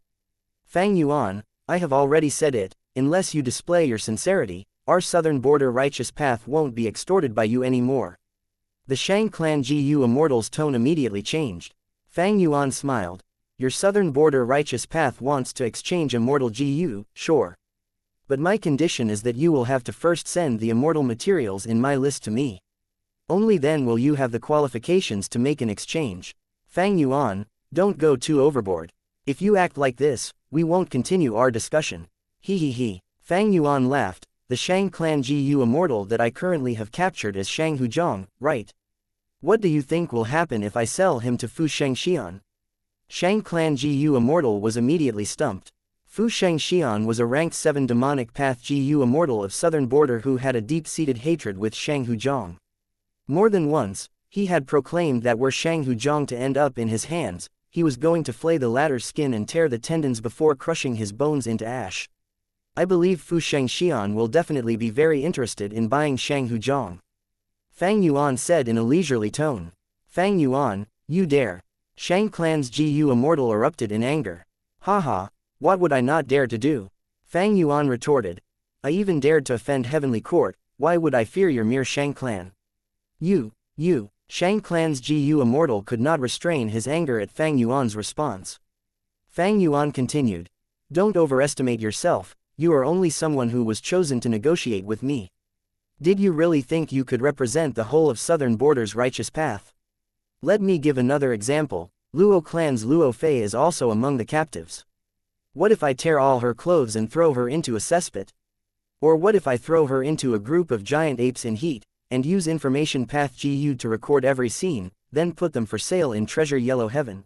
Fang Yuan, I have already said it, unless you display your sincerity, our Southern Border righteous path won't be extorted by you anymore. The Shang clan GU immortal's tone immediately changed. Fang Yuan smiled. Your Southern Border righteous path wants to exchange immortal GU, sure. But my condition is that you will have to first send the immortal materials in my list to me. Only then will you have the qualifications to make an exchange. Fang Yuan, don't go too overboard. If you act like this, we won't continue our discussion. He. Fang Yuan laughed. The Shang Clan GU Immortal that I currently have captured is Shang Huzhong, right? What do you think will happen if I sell him to Fu Shengxian? Shang Clan GU Immortal was immediately stumped. Fu Shengxian was a ranked 7 demonic path GU Immortal of southern border who had a deep-seated hatred with Shang Huzhong. More than once, he had proclaimed that were Shang Huzhong to end up in his hands, he was going to flay the latter's skin and tear the tendons before crushing his bones into ash. I believe Fu Shengxian will definitely be very interested in buying Shang Huzhong. Fang Yuan said in a leisurely tone. Fang Yuan, you dare. Shang Clan's GU Immortal erupted in anger. Haha, what would I not dare to do? Fang Yuan retorted. I even dared to offend Heavenly Court, why would I fear your mere Shang Clan? You. Shang Clan's GU Immortal could not restrain his anger at Fang Yuan's response. Fang Yuan continued. Don't overestimate yourself, you are only someone who was chosen to negotiate with me. Did you really think you could represent the whole of southern border's righteous path? Let me give another example. Luo Clan's Luo Fei is also among the captives. What if I tear all her clothes and throw her into a cesspit? Or what if I throw her into a group of giant apes in heat, and use information path GU to record every scene, then put them for sale in treasure yellow heaven?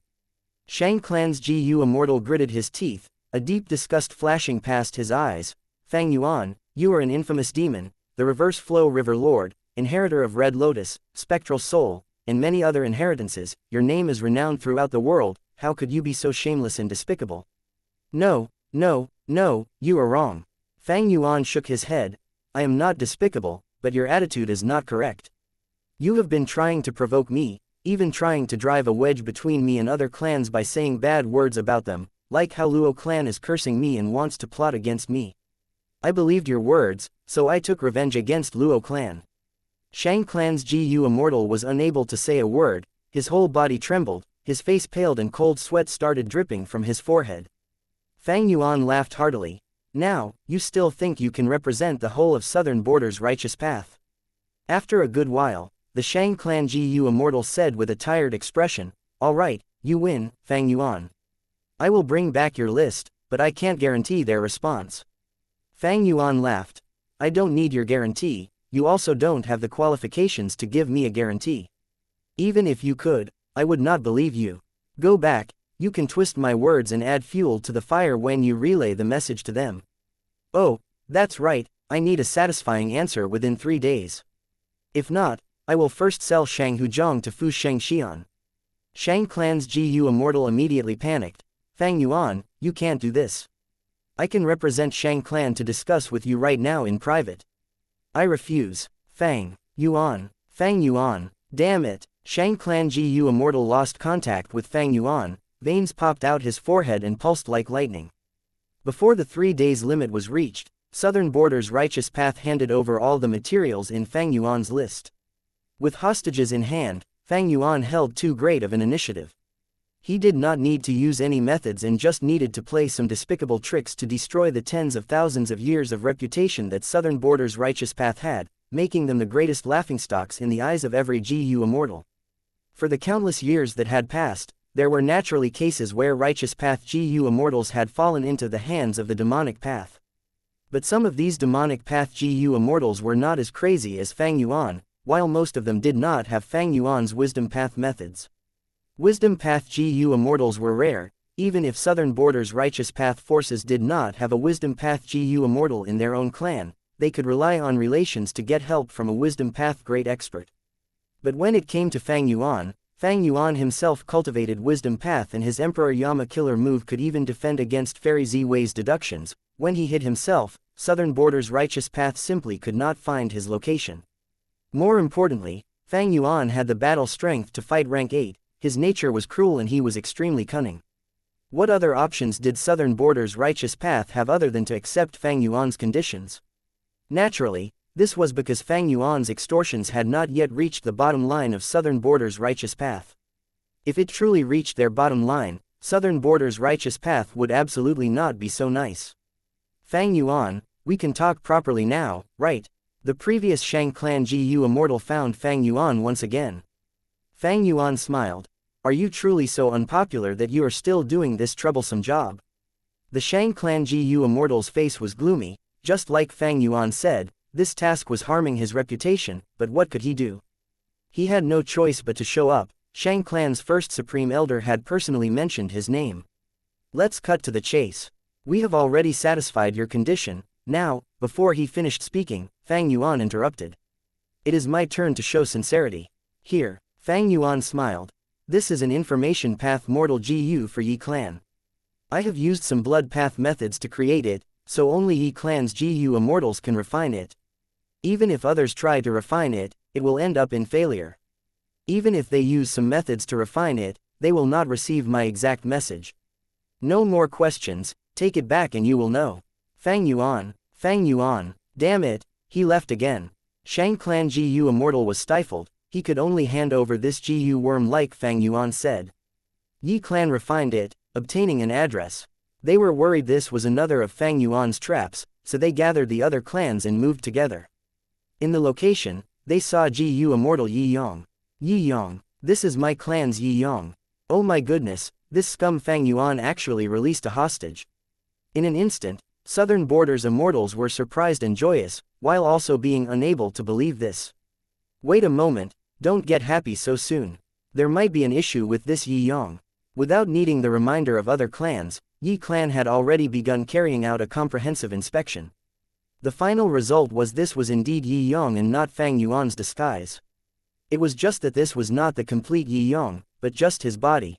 Shang Clan's GU Immortal gritted his teeth, a deep disgust flashing past his eyes. Fang Yuan, you are an infamous demon, the reverse flow river lord, inheritor of Red Lotus, spectral soul, and many other inheritances. Your name is renowned throughout the world, how could you be so shameless and despicable? No, you are wrong. Fang Yuan shook his head. I am not despicable, but your attitude is not correct. You have been trying to provoke me, even trying to drive a wedge between me and other clans by saying bad words about them, like how Luo Clan is cursing me and wants to plot against me. I believed your words, so I took revenge against Luo Clan. Shang Clan's GU Immortal was unable to say a word, his whole body trembled, his face paled and cold sweat started dripping from his forehead. Fang Yuan laughed heartily. Now, you still think you can represent the whole of southern border's righteous path? After a good while, the Shang Clan GU Immortal said with a tired expression, all right, you win, Fang Yuan. I will bring back your list, but I can't guarantee their response. Fang Yuan laughed. I don't need your guarantee, you also don't have the qualifications to give me a guarantee. Even if you could, I would not believe you. Go back, you can twist my words and add fuel to the fire when you relay the message to them. Oh, that's right, I need a satisfying answer within 3 days. If not, I will first sell Shang Huzhong to Fu Shengxian. Shang Clan's GU Immortal immediately panicked. Fang Yuan, you can't do this. I can represent Shang Clan to discuss with you right now in private. I refuse. Fang Yuan, damn it. Shang Clan GU Immortal lost contact with Fang Yuan, veins popped out his forehead and pulsed like lightning. Before the 3 days limit was reached, Southern Border's righteous path handed over all the materials in Fang Yuan's list. With hostages in hand, Fang Yuan held too great of an initiative. He did not need to use any methods and just needed to play some despicable tricks to destroy the tens of thousands of years of reputation that Southern Border's righteous path had, making them the greatest laughingstocks in the eyes of every GU Immortal. For the countless years that had passed, there were naturally cases where righteous path GU Immortals had fallen into the hands of the demonic path. But some of these demonic path GU Immortals were not as crazy as Fang Yuan, while most of them did not have Fang Yuan's wisdom path methods. Wisdom path GU Immortals were rare, even if Southern Border's righteous path forces did not have a wisdom path GU Immortal in their own clan, they could rely on relations to get help from a wisdom path great expert. But when it came to Fang Yuan himself cultivated wisdom path and his Emperor Yama killer move could even defend against Fairy Z-Wei's deductions. When he hid himself, Southern Border's righteous path simply could not find his location. More importantly, Fang Yuan had the battle strength to fight rank 8, his nature was cruel and he was extremely cunning. What other options did Southern Border's righteous path have other than to accept Fang Yuan's conditions? Naturally, this was because Fang Yuan's extortions had not yet reached the bottom line of Southern Border's righteous path. If it truly reached their bottom line, Southern Border's righteous path would absolutely not be so nice. Fang Yuan, we can talk properly now, right? The previous Shang Clan GU Immortal found Fang Yuan once again. Fang Yuan smiled. Are you truly so unpopular that you are still doing this troublesome job? The Shang Clan GU Immortal's face was gloomy. Just like Fang Yuan said, this task was harming his reputation, but what could he do? He had no choice but to show up. Shang Clan's first Supreme Elder had personally mentioned his name. Let's cut to the chase. We have already satisfied your condition. Now, before he finished speaking, Fang Yuan interrupted. It is my turn to show sincerity. Here, Fang Yuan smiled. This is an information path mortal GU for Yi Clan. I have used some blood path methods to create it, so only Yi Clan's GU Immortals can refine it. Even if others try to refine it, it will end up in failure. Even if they use some methods to refine it, they will not receive my exact message. No more questions, take it back and you will know. Fang Yuan, damn it, he left again. Shang Clan GU Immortal was stifled, he could only hand over this GU worm like Fang Yuan said. Yi Clan refined it, obtaining an address. They were worried this was another of Fang Yuan's traps, so they gathered the other clans and moved together. In the location, they saw GU Immortal Yi Yong. Yi Yong, this is my clan's Yi Yong. Oh my goodness, this scum Fang Yuan actually released a hostage. In an instant, Southern Border's Immortals were surprised and joyous, while also being unable to believe this. Wait a moment, don't get happy so soon. There might be an issue with this Yi Yong. Without needing the reminder of other clans, Yi Clan had already begun carrying out a comprehensive inspection. The final result was this was indeed Yi Yong and not Fang Yuan's disguise. It was just that this was not the complete Yi Yong, but just his body.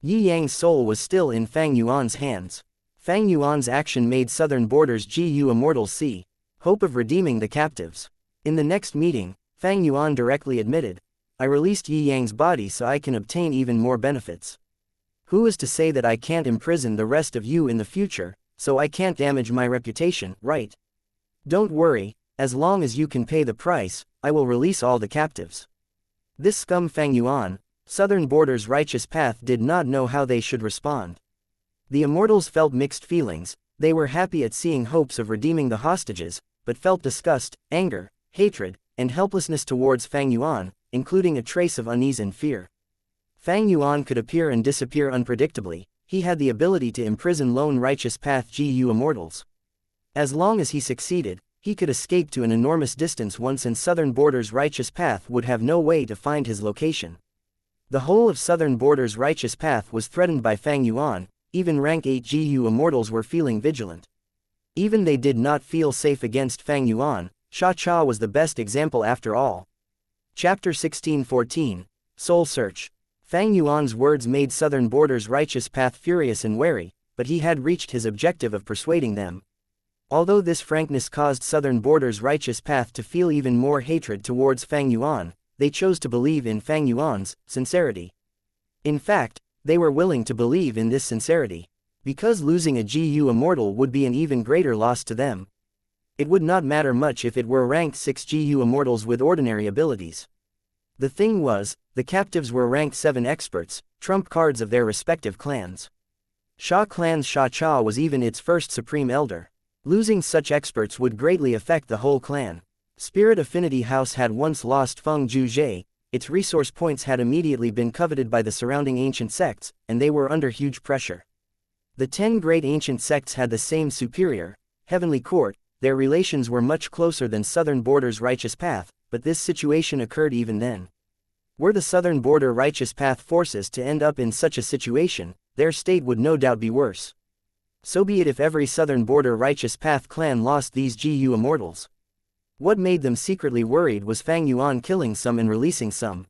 Yi Yang's soul was still in Fang Yuan's hands. Fang Yuan's action made Southern Border's GU Immortals see hope of redeeming the captives. In the next meeting, Fang Yuan directly admitted, I released Yi Yang's body so I can obtain even more benefits. Who is to say that I can't imprison the rest of you in the future, so I can't damage my reputation, right? Don't worry, as long as you can pay the price, I will release all the captives. This scum Fang Yuan, Southern Border's righteous path, did not know how they should respond. The Immortals felt mixed feelings. They were happy at seeing hopes of redeeming the hostages, but felt disgust, anger, hatred, and helplessness towards Fang Yuan, including a trace of unease and fear. Fang Yuan could appear and disappear unpredictably. He had the ability to imprison lone righteous path GU Immortals. As long as he succeeded, he could escape to an enormous distance once, and Southern Border's righteous path would have no way to find his location. The whole of Southern Border's righteous path was threatened by Fang Yuan. Even rank 8 GU Immortals were feeling vigilant. Even they did not feel safe against Fang Yuan. Xianxia was the best example after all. Chapter 16:14, Soul Search. Fang Yuan's words made Southern Border's righteous path furious and wary, but he had reached his objective of persuading them. Although this frankness caused Southern Border's righteous path to feel even more hatred towards Fang Yuan, they chose to believe in Fang Yuan's sincerity. In fact, they were willing to believe in this sincerity, because losing a GU Immortal would be an even greater loss to them. It would not matter much if it were ranked 6 GU Immortals with ordinary abilities. The thing was, the captives were ranked 7 experts, trump cards of their respective clans. Xia Clan's Xianxia was even its first Supreme Elder. Losing such experts would greatly affect the whole clan. Spirit Affinity House had once lost Feng Zhuzhe. Its resource points had immediately been coveted by the surrounding ancient sects, and they were under huge pressure. The 10 great ancient sects had the same superior, heavenly court. Their relations were much closer than Southern Border's righteous path, but this situation occurred even then. Were the Southern Border righteous path forces to end up in such a situation, their state would no doubt be worse. So be it if every Southern Border righteous path clan lost these GU Immortals. What made them secretly worried was Fang Yuan killing some and releasing some.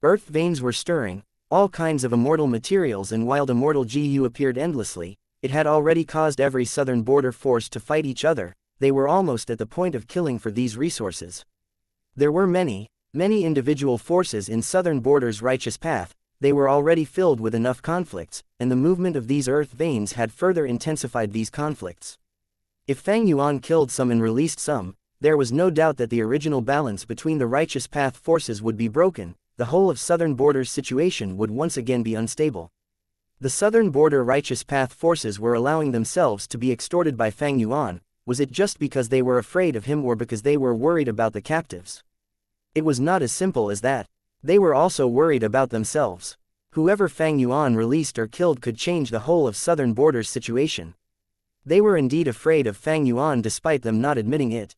Earth veins were stirring, all kinds of immortal materials and wild immortal GU appeared endlessly. It had already caused every Southern Border force to fight each other. They were almost at the point of killing for these resources. There were many individual forces in Southern Border's righteous path. They were already filled with enough conflicts, and the movement of these earth veins had further intensified these conflicts. If Fang Yuan killed some and released some, there was no doubt that the original balance between the righteous path forces would be broken. The whole of Southern Border's situation would once again be unstable. The Southern Border righteous path forces were allowing themselves to be extorted by Fang Yuan. Was it just because they were afraid of him or because they were worried about the captives? It was not as simple as that. They were also worried about themselves. Whoever Fang Yuan released or killed could change the whole of southern border's situation. They were indeed afraid of Fang Yuan despite them not admitting it.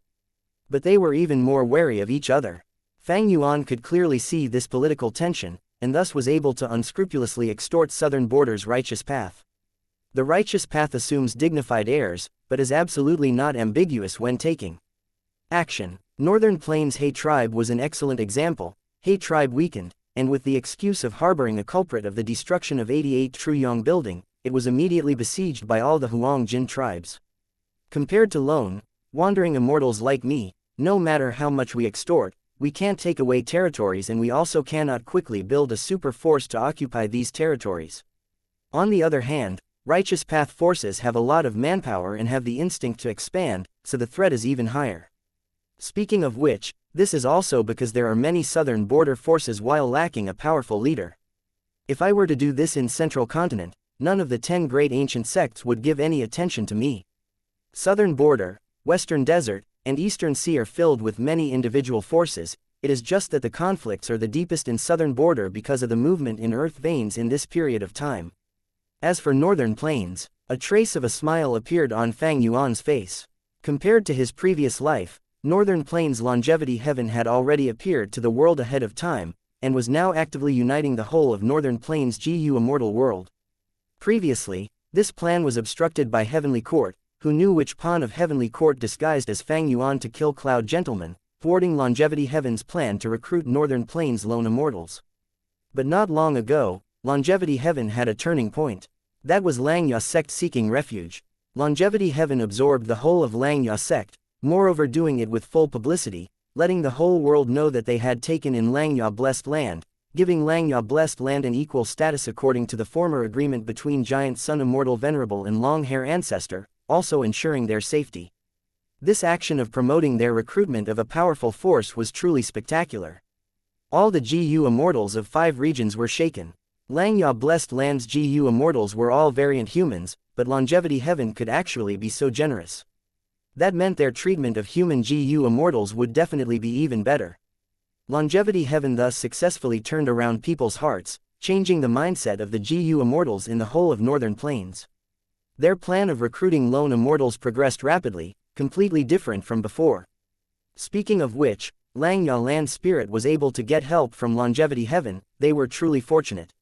But they were even more wary of each other. Fang Yuan could clearly see this political tension, and thus was able to unscrupulously extort southern border's righteous path. The righteous path assumes dignified airs, but is absolutely not ambiguous when taking action. Northern Plains He tribe was an excellent example. He tribe weakened, and with the excuse of harboring a culprit of the destruction of 88 Truyong building, it was immediately besieged by all the Huang Jin tribes. Compared to lone, wandering immortals like me, no matter how much we extort, we can't take away territories, and we also cannot quickly build a super force to occupy these territories. On the other hand, righteous path forces have a lot of manpower and have the instinct to expand, so the threat is even higher. Speaking of which, this is also because there are many southern border forces while lacking a powerful leader. If I were to do this in Central Continent, none of the 10 great ancient sects would give any attention to me. Southern border, Western Desert, and Eastern Sea are filled with many individual forces. It is just that the conflicts are the deepest in southern border because of the movement in earth veins in this period of time. As for Northern Plains, a trace of a smile appeared on Fang Yuan's face. Compared to his previous life, Northern Plains' longevity heaven had already appeared to the world ahead of time, and was now actively uniting the whole of Northern Plains' GU immortal world. Previously, this plan was obstructed by Heavenly Court, who knew which pawn of Heavenly Court disguised as Fang Yuan to kill Cloud Gentleman, thwarting Longevity Heaven's plan to recruit Northern Plains lone immortals. But not long ago, Longevity Heaven had a turning point. That was Langya sect seeking refuge. Longevity Heaven absorbed the whole of Langya sect, moreover doing it with full publicity, letting the whole world know that they had taken in Langya blessed land, giving Langya blessed land an equal status according to the former agreement between Giant Sun Immortal Venerable and Long Hair Ancestor, also ensuring their safety. This action of promoting their recruitment of a powerful force was truly spectacular. All the GU immortals of 5 regions were shaken. Langya blessed land's GU immortals were all variant humans, but Longevity Heaven could actually be so generous. That meant their treatment of human GU immortals would definitely be even better. Longevity Heaven thus successfully turned around people's hearts, changing the mindset of the GU immortals in the whole of Northern Plains. Their plan of recruiting lone immortals progressed rapidly, completely different from before. Speaking of which, Langya Land Spirit was able to get help from Longevity Heaven. They were truly fortunate.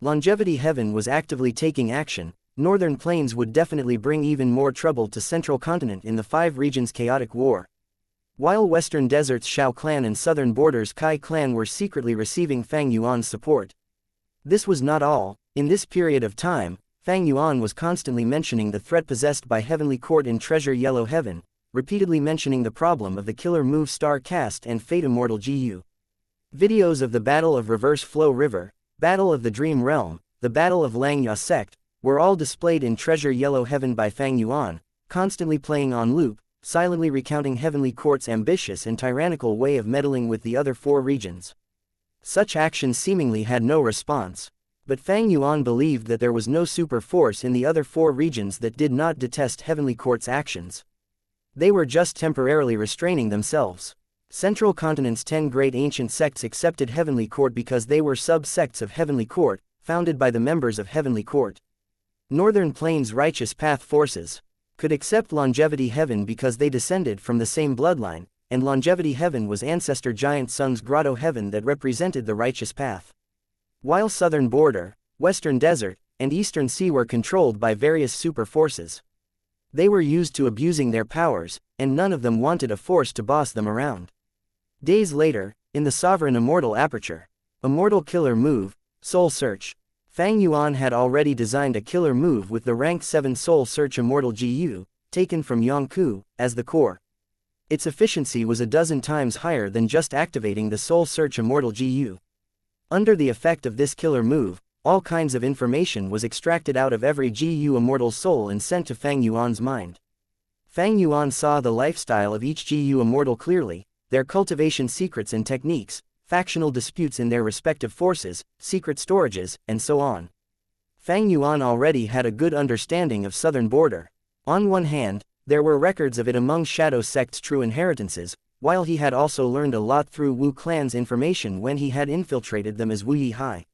Longevity Heaven was actively taking action. Northern Plains would definitely bring even more trouble to Central Continent in the 5 regions' chaotic war. While Western Desert's Shao clan and Southern Border's Kai clan were secretly receiving Fang Yuan's support. This was not all. In this period of time, Fang Yuan was constantly mentioning the threat possessed by Heavenly Court in Treasure Yellow Heaven, repeatedly mentioning the problem of the killer move Star Cast and Fate Immortal GU. Videos of the Battle of Reverse Flow River, Battle of the Dream Realm, the Battle of Langya Sect, were all displayed in Treasure Yellow Heaven by Fang Yuan, constantly playing on loop, silently recounting Heavenly Court's ambitious and tyrannical way of meddling with the other 4 regions. Such actions seemingly had no response. But Fang Yuan believed that there was no super force in the other 4 regions that did not detest Heavenly Court's actions. They were just temporarily restraining themselves. Central Continent's 10 great ancient sects accepted Heavenly Court because they were sub-sects of Heavenly Court, founded by the members of Heavenly Court. Northern Plains righteous path forces could accept Longevity Heaven because they descended from the same bloodline, and Longevity Heaven was ancestor Giant Sun's Grotto Heaven that represented the righteous path. While Southern Border, Western Desert, and Eastern Sea were controlled by various super forces. They were used to abusing their powers, and none of them wanted a force to boss them around. Days later, in the Sovereign Immortal Aperture, Immortal Killer Move, Soul Search, Fang Yuan had already designed a killer move with the rank 7 Soul Search Immortal GU, taken from Yongku, as the core. Its efficiency was a dozen times higher than just activating the Soul Search Immortal GU. Under the effect of this killer move, all kinds of information was extracted out of every GU immortal soul and sent to Fang Yuan's mind. Fang Yuan saw the lifestyle of each GU immortal clearly, their cultivation secrets and techniques, factional disputes in their respective forces, secret storages, and so on. Fang Yuan already had a good understanding of Southern Border. On one hand, there were records of it among Shadow Sect's true inheritances, while he had also learned a lot through Wu Clan's information when he had infiltrated them as Wu Yihai.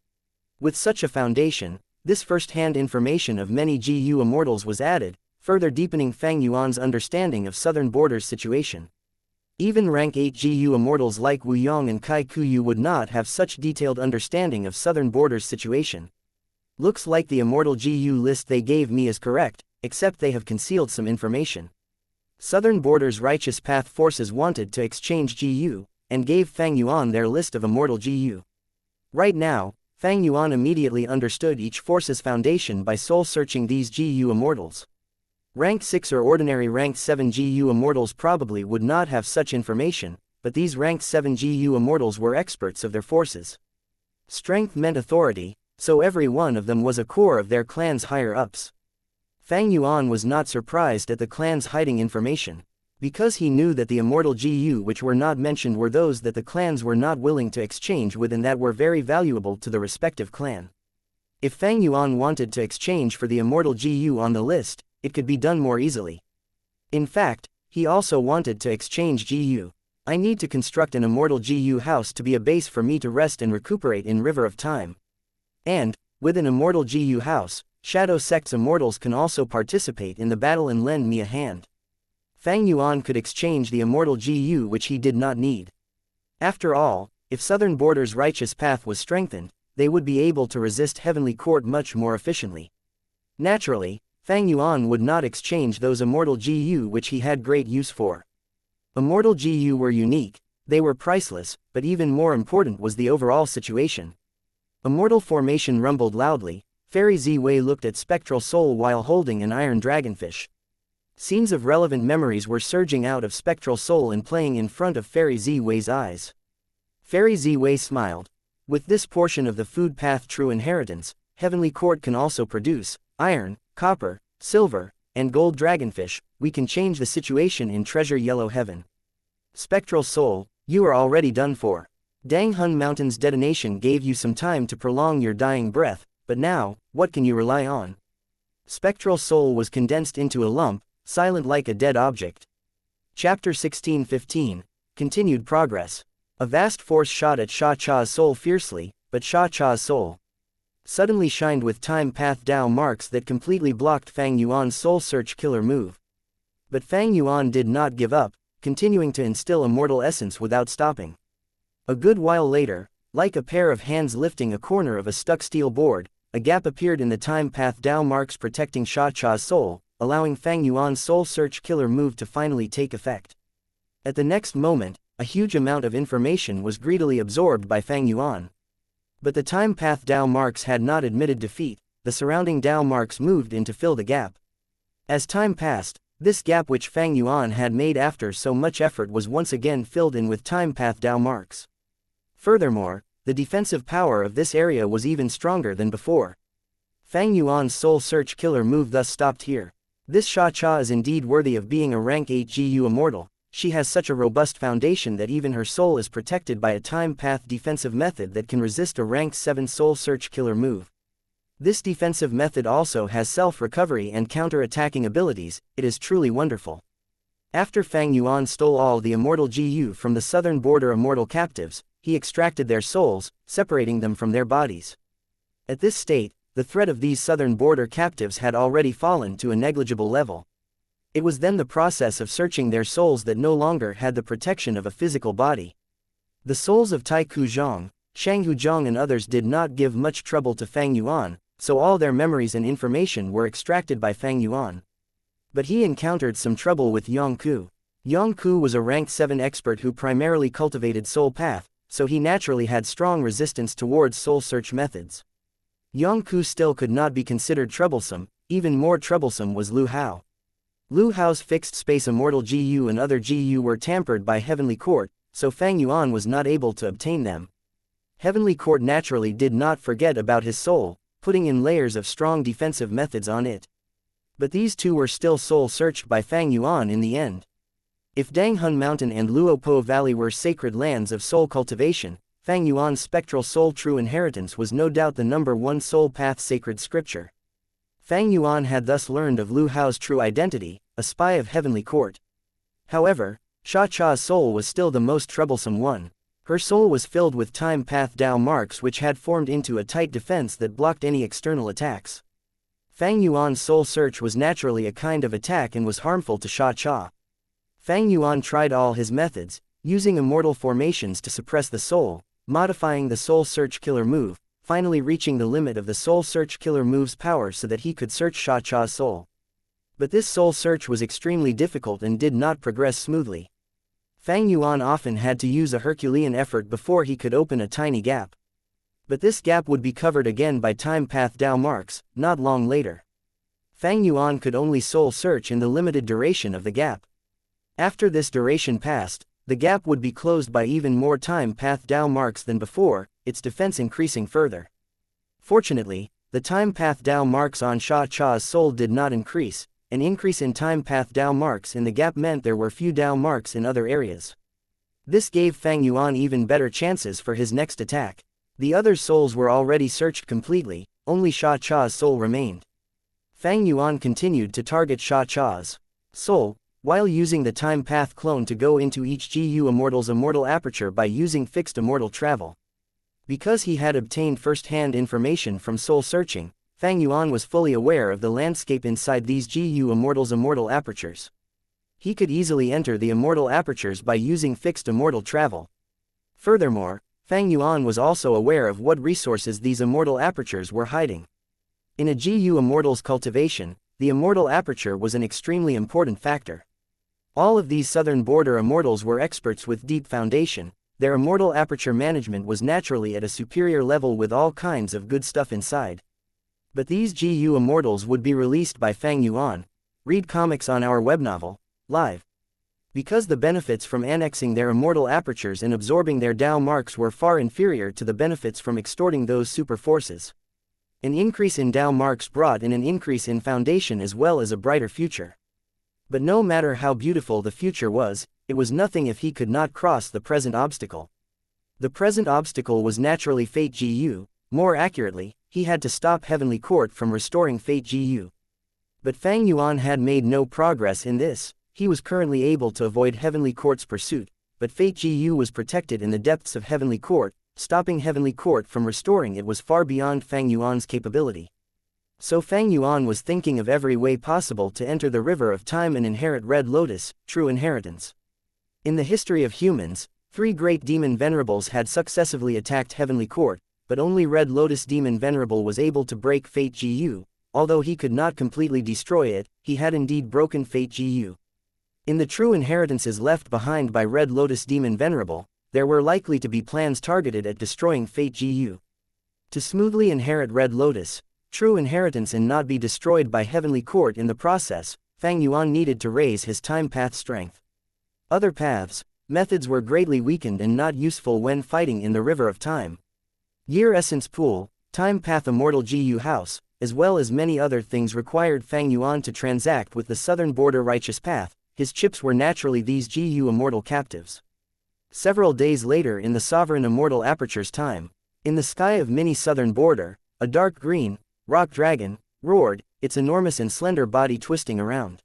With such a foundation, this first-hand information of many GU immortals was added, further deepening Fang Yuan's understanding of Southern Border's situation. Even rank 8 GU immortals like Wu Yong and Kai Kuyu would not have such detailed understanding of Southern Border's situation. Looks like the immortal GU list they gave me is correct, except they have concealed some information. Southern Border's Righteous Path forces wanted to exchange GU, and gave Fang Yuan their list of immortal GU. Right now, Fang Yuan immediately understood each force's foundation by soul-searching these GU immortals. Rank 6 or ordinary rank 7 GU immortals probably would not have such information, but these rank 7 GU immortals were experts of their forces. Strength meant authority, so every one of them was a core of their clan's higher-ups. Fang Yuan was not surprised at the clan's hiding information, because he knew that the immortal GU which were not mentioned were those that the clans were not willing to exchange with and that were very valuable to the respective clan. If Fang Yuan wanted to exchange for the immortal GU on the list, it could be done more easily. In fact, he also wanted to exchange GU. I need to construct an immortal GU house to be a base for me to rest and recuperate in River of Time. And, with an immortal GU house, Shadow Sect's immortals can also participate in the battle and lend me a hand. Fang Yuan could exchange the immortal GU which he did not need. After all, if Southern Border's Righteous Path was strengthened, they would be able to resist Heavenly Court much more efficiently. Naturally, Fang Yuan would not exchange those immortal GU which he had great use for. Immortal GU were unique, they were priceless, but even more important was the overall situation. Immortal formation rumbled loudly. Fairy Ziwei looked at Spectral Soul while holding an iron dragonfish. Scenes of relevant memories were surging out of Spectral Soul and playing in front of Fairy Ziwei's eyes. Fairy Ziwei smiled. With this portion of the food path true inheritance, Heavenly Court can also produce iron, copper, silver, and gold dragonfish. We can change the situation in Treasure Yellow Heaven. Spectral Soul, you are already done for. Danghun Mountain's detonation gave you some time to prolong your dying breath, but now, what can you rely on? Spectral Soul was condensed into a lump, silent like a dead object. Chapter 16:15, Continued Progress. A vast force shot at Sha Cha's soul fiercely, but Sha Cha's soul suddenly shined with time path Dao marks that completely blocked Fang Yuan's soul search killer move. But Fang Yuan did not give up, continuing to instill immortal essence without stopping. A good while later, like a pair of hands lifting a corner of a stuck steel board, a gap appeared in the time path Dao marks protecting Sha Cha's soul, allowing Fang Yuan's soul search killer move to finally take effect. At the next moment, a huge amount of information was greedily absorbed by Fang Yuan. But the time path Dao marks had not admitted defeat. The surrounding Dao marks moved in to fill the gap. As time passed, this gap which Fang Yuan had made after so much effort was once again filled in with time path Dao marks. Furthermore, the defensive power of this area was even stronger than before. Fang Yuan's soul search killer move thus stopped here. This Sha Cha is indeed worthy of being a rank 8 GU immortal. She has such a robust foundation that even her soul is protected by a time path defensive method that can resist a rank 7 soul search killer move. This defensive method also has self-recovery and counter-attacking abilities. It is truly wonderful. After Fang Yuan stole all the immortal GU from the Southern Border immortal captives, he extracted their souls, separating them from their bodies. At this state, the threat of these Southern Border captives had already fallen to a negligible level. It was then the process of searching their souls that no longer had the protection of a physical body. The souls of Tai Ku Zhang, Shanghu Zhang and others did not give much trouble to Fang Yuan, so all their memories and information were extracted by Fang Yuan. But he encountered some trouble with Yang Ku. Yang Ku was a rank 7 expert who primarily cultivated soul path, so he naturally had strong resistance towards soul search methods. Yang Ku still could not be considered troublesome. Even more troublesome was Lu Hao. Lu Hao's fixed space immortal GU and other GU were tampered by Heavenly Court, so Fang Yuan was not able to obtain them. Heavenly Court naturally did not forget about his soul, putting in layers of strong defensive methods on it. But these two were still soul searched by Fang Yuan in the end. If Danghun Mountain and Luopo Valley were sacred lands of soul cultivation, Fang Yuan's spectral soul true inheritance was no doubt the #1 soul path sacred scripture. Fang Yuan had thus learned of Lu Hao's true identity, a spy of Heavenly Court. However, Sha Cha's soul was still the most troublesome one. Her soul was filled with time path Dao marks which had formed into a tight defense that blocked any external attacks. Fang Yuan's soul search was naturally a kind of attack and was harmful to Xianxia. Fang Yuan tried all his methods, using immortal formations to suppress the soul, modifying the soul search killer move, finally reaching the limit of the soul search killer move's power so that he could search Xianxia's soul. But this soul search was extremely difficult and did not progress smoothly. Fang Yuan often had to use a Herculean effort before he could open a tiny gap. But this gap would be covered again by time path Dao marks, not long later. Fang Yuan could only soul search in the limited duration of the gap. After this duration passed, the gap would be closed by even more time path Dao marks than before, its defense increasing further. Fortunately, the time path Dao marks on Xianxia's soul did not increase. An increase in time path Dao marks in the gap meant there were few Dao marks in other areas. This gave Fang Yuan even better chances for his next attack. The other souls were already searched completely, only Xianxia's soul remained. Fang Yuan continued to target Xianxia's soul, while using the time path clone to go into each GU Immortal's immortal aperture by using fixed immortal travel. Because he had obtained first-hand information from soul searching, Fang Yuan was fully aware of the landscape inside these GU Immortal's immortal apertures. He could easily enter the immortal apertures by using fixed immortal travel. Furthermore, Fang Yuan was also aware of what resources these immortal apertures were hiding. In a GU Immortal's cultivation, the immortal aperture was an extremely important factor. All of these southern border immortals were experts with deep foundation. Their immortal aperture management was naturally at a superior level with all kinds of good stuff inside. But these GU Immortals would be released by Fang Yuan. Read comics on our web novel, live. Because the benefits from annexing their immortal apertures and absorbing their Dao marks were far inferior to the benefits from extorting those super forces. An increase in Dao marks brought in an increase in foundation as well as a brighter future. But no matter how beautiful the future was, it was nothing if he could not cross the present obstacle. The present obstacle was naturally Fate GU, more accurately, he had to stop Heavenly Court from restoring Fate GU. But Fang Yuan had made no progress in this. He was currently able to avoid Heavenly Court's pursuit, but Fate GU was protected in the depths of Heavenly Court. Stopping Heavenly Court from restoring it was far beyond Fang Yuan's capability. So Fang Yuan was thinking of every way possible to enter the river of time and inherit Red Lotus, true inheritance. In the history of humans, 3 great demon venerables had successively attacked Heavenly Court, but only Red Lotus Demon Venerable was able to break Fate GU. Although he could not completely destroy it, he had indeed broken Fate GU. In the true inheritances left behind by Red Lotus Demon Venerable, there were likely to be plans targeted at destroying Fate GU. To smoothly inherit Red Lotus, true inheritance and not be destroyed by Heavenly Court in the process, Fang Yuan needed to raise his time path strength. Other paths, methods were greatly weakened and not useful when fighting in the River of Time. Year Essence Pool, Time Path Immortal GU House, as well as many other things required Fang Yuan to transact with the southern border Righteous Path. His chips were naturally these GU Immortal captives. Several days later in the Sovereign Immortal Aperture's time, in the sky of mini southern border, a dark green, rock dragon, roared, its enormous and slender body twisting around.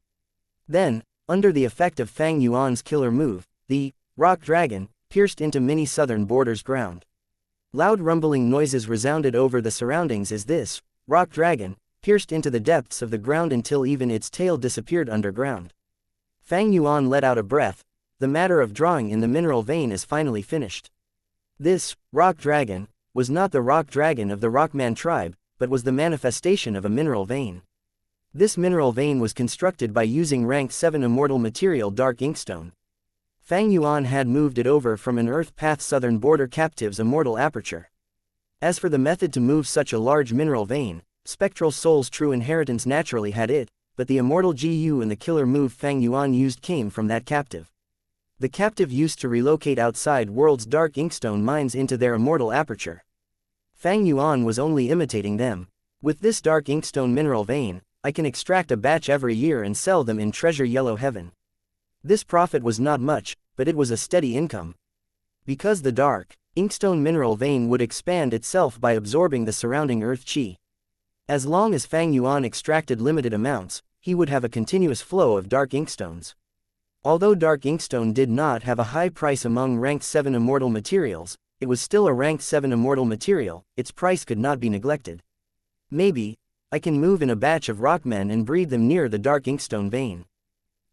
Then, under the effect of Fang Yuan's killer move, the rock dragon pierced into mini southern border's ground. Loud rumbling noises resounded over the surroundings as this rock dragon pierced into the depths of the ground until even its tail disappeared underground. Fang Yuan let out a breath. The matter of drawing in the mineral vein is finally finished. This rock dragon was not the rock dragon of the Rockman tribe, but was the manifestation of a mineral vein. This mineral vein was constructed by using rank 7 immortal material dark inkstone. Fang Yuan had moved it over from an Earth Path Southern Border Captive's immortal aperture. As for the method to move such a large mineral vein, Spectral Soul's true inheritance naturally had it, but the immortal GU and the killer move Fang Yuan used came from that captive. The captive used to relocate outside world's dark inkstone mines into their immortal aperture. Fang Yuan was only imitating them. With this dark inkstone mineral vein, I can extract a batch every year and sell them in Treasure Yellow Heaven. This profit was not much, but it was a steady income. Because the dark inkstone mineral vein would expand itself by absorbing the surrounding earth chi. As long as Fang Yuan extracted limited amounts, he would have a continuous flow of dark inkstones. Although dark inkstone did not have a high price among rank 7 immortal materials, it was still a rank 7 immortal material, its price could not be neglected. Maybe, I can move in a batch of rockmen and breed them near the dark inkstone vein.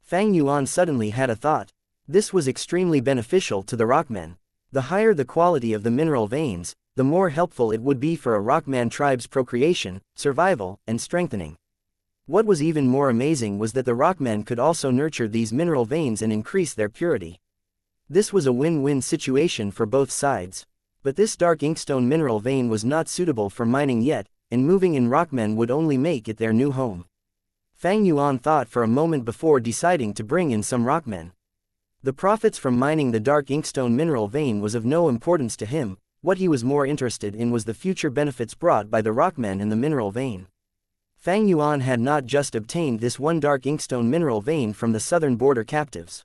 Fang Yuan suddenly had a thought. This was extremely beneficial to the rockmen. The higher the quality of the mineral veins, the more helpful it would be for a rockman tribe's procreation, survival, and strengthening. What was even more amazing was that the rockmen could also nurture these mineral veins and increase their purity. This was a win-win situation for both sides. But this dark inkstone mineral vein was not suitable for mining yet, and moving in rockmen would only make it their new home. Fang Yuan thought for a moment before deciding to bring in some rockmen. The profits from mining the dark inkstone mineral vein was of no importance to him. What he was more interested in was the future benefits brought by the rockmen in the mineral vein. Fang Yuan had not just obtained this one dark inkstone mineral vein from the southern border captives.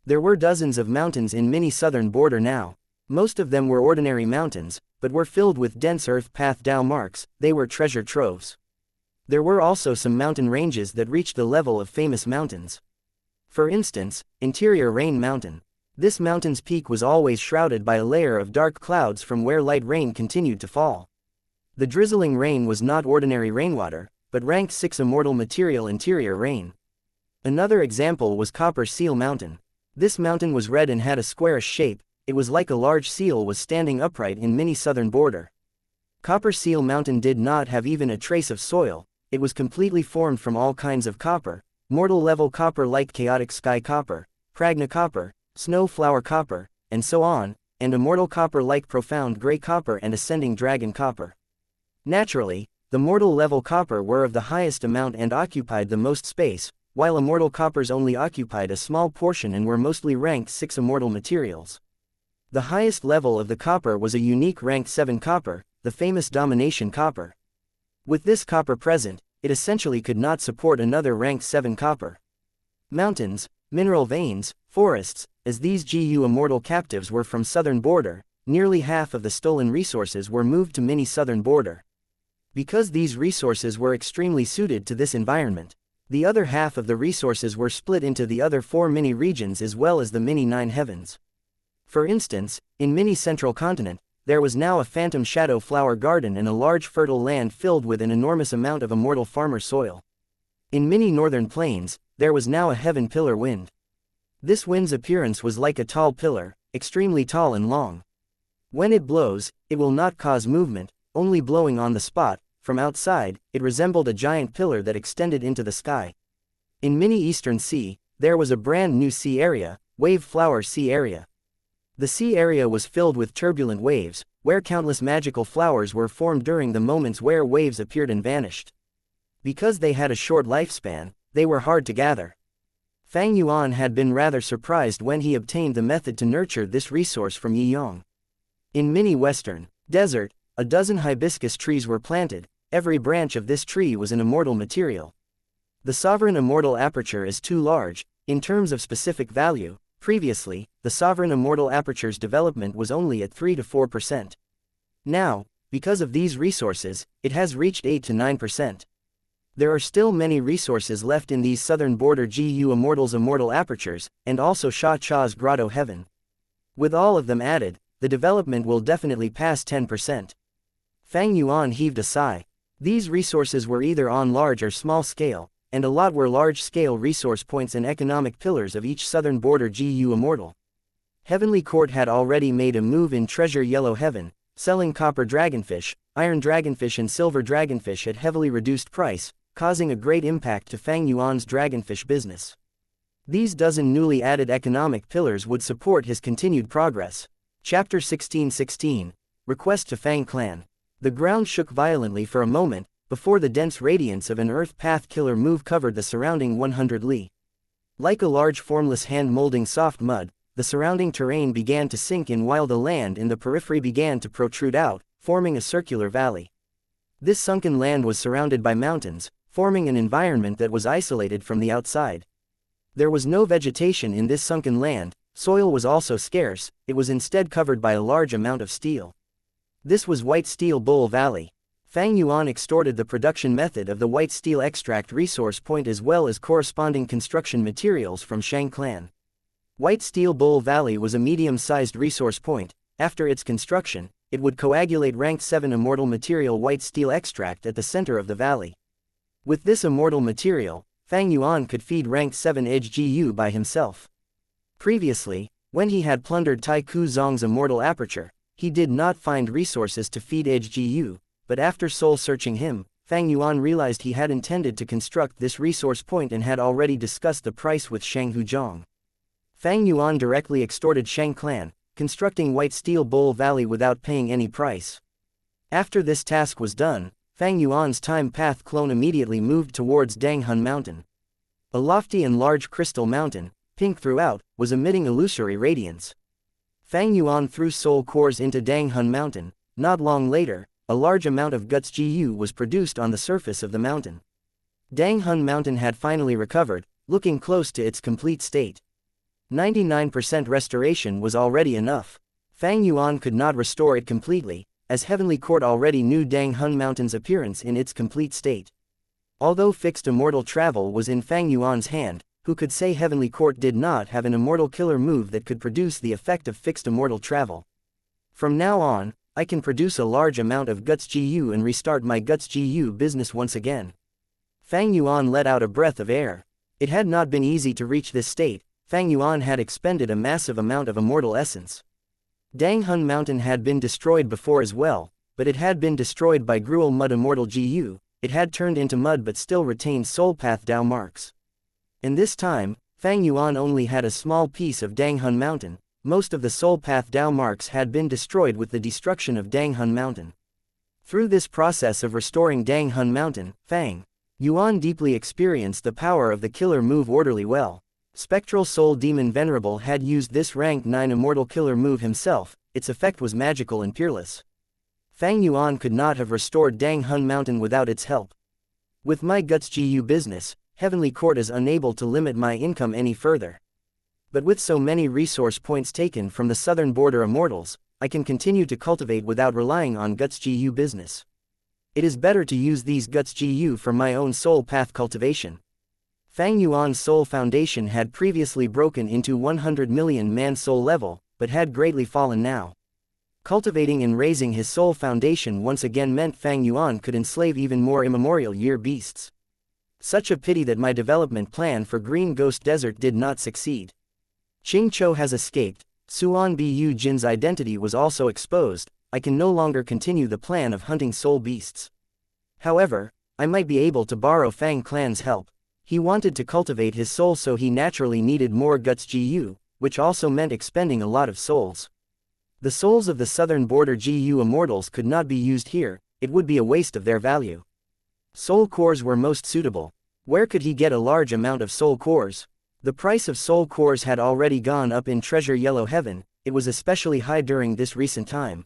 There were dozens of mountains in mini southern border now. Most of them were ordinary mountains, but were filled with dense earth path Dao marks. They were treasure troves. There were also some mountain ranges that reached the level of famous mountains. For instance, Interior Rain Mountain. This mountain's peak was always shrouded by a layer of dark clouds from where light rain continued to fall. The drizzling rain was not ordinary rainwater, but ranked 6 immortal material interior rain. Another example was Copper Seal Mountain. This mountain was red and had a squarish shape. It was like a large seal was standing upright in mini southern border. Copper Seal Mountain did not have even a trace of soil. It was completely formed from all kinds of copper, mortal level copper like chaotic sky copper, pragna copper, snow flower copper, and so on, and immortal copper like profound gray copper and ascending dragon copper. Naturally, the mortal level copper were of the highest amount and occupied the most space, while immortal coppers only occupied a small portion and were mostly ranked 6 immortal materials. The highest level of the copper was a unique rank 7 copper, the famous domination copper. With this copper present, it essentially could not support another rank 7 copper. Mountains, mineral veins, forests, as these GU immortal captives were from southern border, nearly half of the stolen resources were moved to mini southern border. Because these resources were extremely suited to this environment, the other half of the resources were split into the other 4 mini regions as well as the mini 9 heavens. For instance, in mini central continent, there was now a phantom shadow flower garden and a large fertile land filled with an enormous amount of immortal farmer soil. In mini northern plains, there was now a heaven pillar wind. This wind's appearance was like a tall pillar, extremely tall and long. When it blows, it will not cause movement, only blowing on the spot. From outside, it resembled a giant pillar that extended into the sky. In mini eastern sea, there was a brand new sea area, wave flower sea area. The sea area was filled with turbulent waves, where countless magical flowers were formed during the moments where waves appeared and vanished. Because they had a short lifespan, they were hard to gather. Fang Yuan had been rather surprised when he obtained the method to nurture this resource from Yi Yong. In mini western desert, a dozen hibiscus trees were planted. Every branch of this tree was an immortal material. The sovereign immortal aperture is too large, in terms of specific value. Previously, the sovereign immortal aperture's development was only at 3 to 4%. Now, because of these resources, it has reached 8 to 9%. There are still many resources left in these southern border GU immortals' immortal apertures, and also Sha Cha's grotto heaven. With all of them added, the development will definitely pass 10%. Fang Yuan heaved a sigh. These resources were either on large or small scale, and a lot were large-scale resource points and economic pillars of each southern border GU immortal. Heavenly Court had already made a move in Treasure Yellow Heaven, selling copper dragonfish, iron dragonfish and silver dragonfish at heavily reduced price, causing a great impact to Fang Yuan's dragonfish business. These dozen newly added economic pillars would support his continued progress. Chapter 16:16. Request to Fang Clan. The ground shook violently for a moment, before the dense radiance of an earth path killer move covered the surrounding 100 li. Like a large formless hand molding soft mud, the surrounding terrain began to sink in while the land in the periphery began to protrude out, forming a circular valley. This sunken land was surrounded by mountains, forming an environment that was isolated from the outside. There was no vegetation in this sunken land, soil was also scarce, it was instead covered by a large amount of steel. This was White Steel Bowl Valley. Fang Yuan extorted the production method of the white steel extract resource point as well as corresponding construction materials from Shang Clan. White Steel Bowl Valley was a medium-sized resource point. After its construction, it would coagulate Rank 7 immortal material white steel extract at the center of the valley. With this immortal material, Fang Yuan could feed Rank 7 Edge GU by himself. Previously, when he had plundered Tai Ku Zong's immortal aperture, he did not find resources to feed Edge GU, but after soul-searching him, Fang Yuan realized he had intended to construct this resource point and had already discussed the price with Shang Huzhong. Fang Yuan directly extorted Shang clan, constructing White Steel Bowl Valley without paying any price. After this task was done, Fang Yuan's time path clone immediately moved towards Danghun Mountain. A lofty and large crystal mountain, pink throughout, was emitting illusory radiance. Fang Yuan threw soul cores into Danghun Mountain. Not long later, a large amount of Guts GU was produced on the surface of the mountain. Danghun Mountain had finally recovered, looking close to its complete state. 99% restoration was already enough. Fang Yuan could not restore it completely, as Heavenly Court already knew Danghun Mountain's appearance in its complete state. Although fixed immortal travel was in Fang Yuan's hand, who could say Heavenly Court did not have an immortal killer move that could produce the effect of fixed immortal travel? From now on, I can produce a large amount of Guts GU and restart my Guts GU business once again. Fang Yuan let out a breath of air. It had not been easy to reach this state. Fang Yuan had expended a massive amount of immortal essence. Danghun Mountain had been destroyed before as well, but it had been destroyed by Gruel Mud Immortal GU. It had turned into mud but still retained Soul Path Dao marks. In this time, Fang Yuan only had a small piece of Danghun Mountain. Most of the Soul Path Dao marks had been destroyed with the destruction of Danghun Mountain. Through this process of restoring Danghun Mountain, Fang Yuan deeply experienced the power of the killer move Orderly Well. Spectral Soul Demon Venerable had used this rank 9 immortal killer move himself. Its effect was magical and peerless. Fang Yuan could not have restored Danghun Mountain without its help. With my Guts GU business, Heavenly Court is unable to limit my income any further. But with so many resource points taken from the southern border immortals, I can continue to cultivate without relying on Guts GU business. It is better to use these Guts GU for my own soul path cultivation. Fang Yuan's soul foundation had previously broken into 100 million man soul level, but had greatly fallen now. Cultivating and raising his soul foundation once again meant Fang Yuan could enslave even more immemorial year beasts. Such a pity that my development plan for Green Ghost Desert did not succeed. Qing Chou has escaped, Suan Bu Jin's identity was also exposed. I can no longer continue the plan of hunting soul beasts. However, I might be able to borrow Fang Clan's help. He wanted to cultivate his soul, so he naturally needed more Guts GU, which also meant expending a lot of souls. The souls of the southern border GU immortals could not be used here. It would be a waste of their value. Soul cores were most suitable. Where could he get a large amount of soul cores? The price of soul cores had already gone up in Treasure Yellow Heaven. It was especially high during this recent time.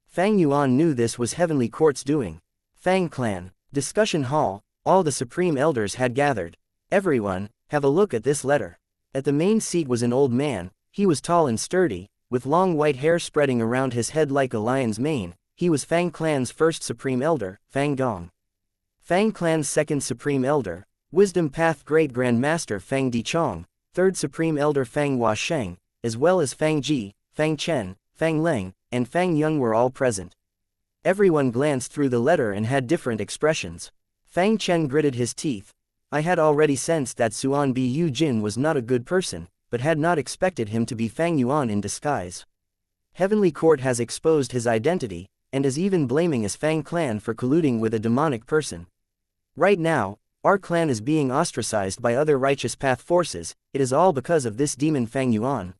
Fang Yuan knew this was Heavenly Court's doing. Fang Clan Discussion Hall. All the Supreme Elders had gathered. Everyone, have a look at this letter. At the main seat was an old man. He was tall and sturdy, with long white hair spreading around his head like a lion's mane. He was Fang Clan's first Supreme Elder, Fang Gong. Fang Clan's second Supreme Elder, Wisdom Path Great Grand Master Fang Dichong, third Supreme Elder Fang Hua Sheng, as well as Fang Ji, Fang Chen, Fang Leng, and Fang Yung were all present. Everyone glanced through the letter and had different expressions. Fang Chen gritted his teeth. I had already sensed that Suan Bu Jin was not a good person, but had not expected him to be Fang Yuan in disguise. Heavenly Court has exposed his identity, and is even blaming his Fang clan for colluding with a demonic person. Right now, our clan is being ostracized by other righteous path forces. It is all because of this demon Fang Yuan.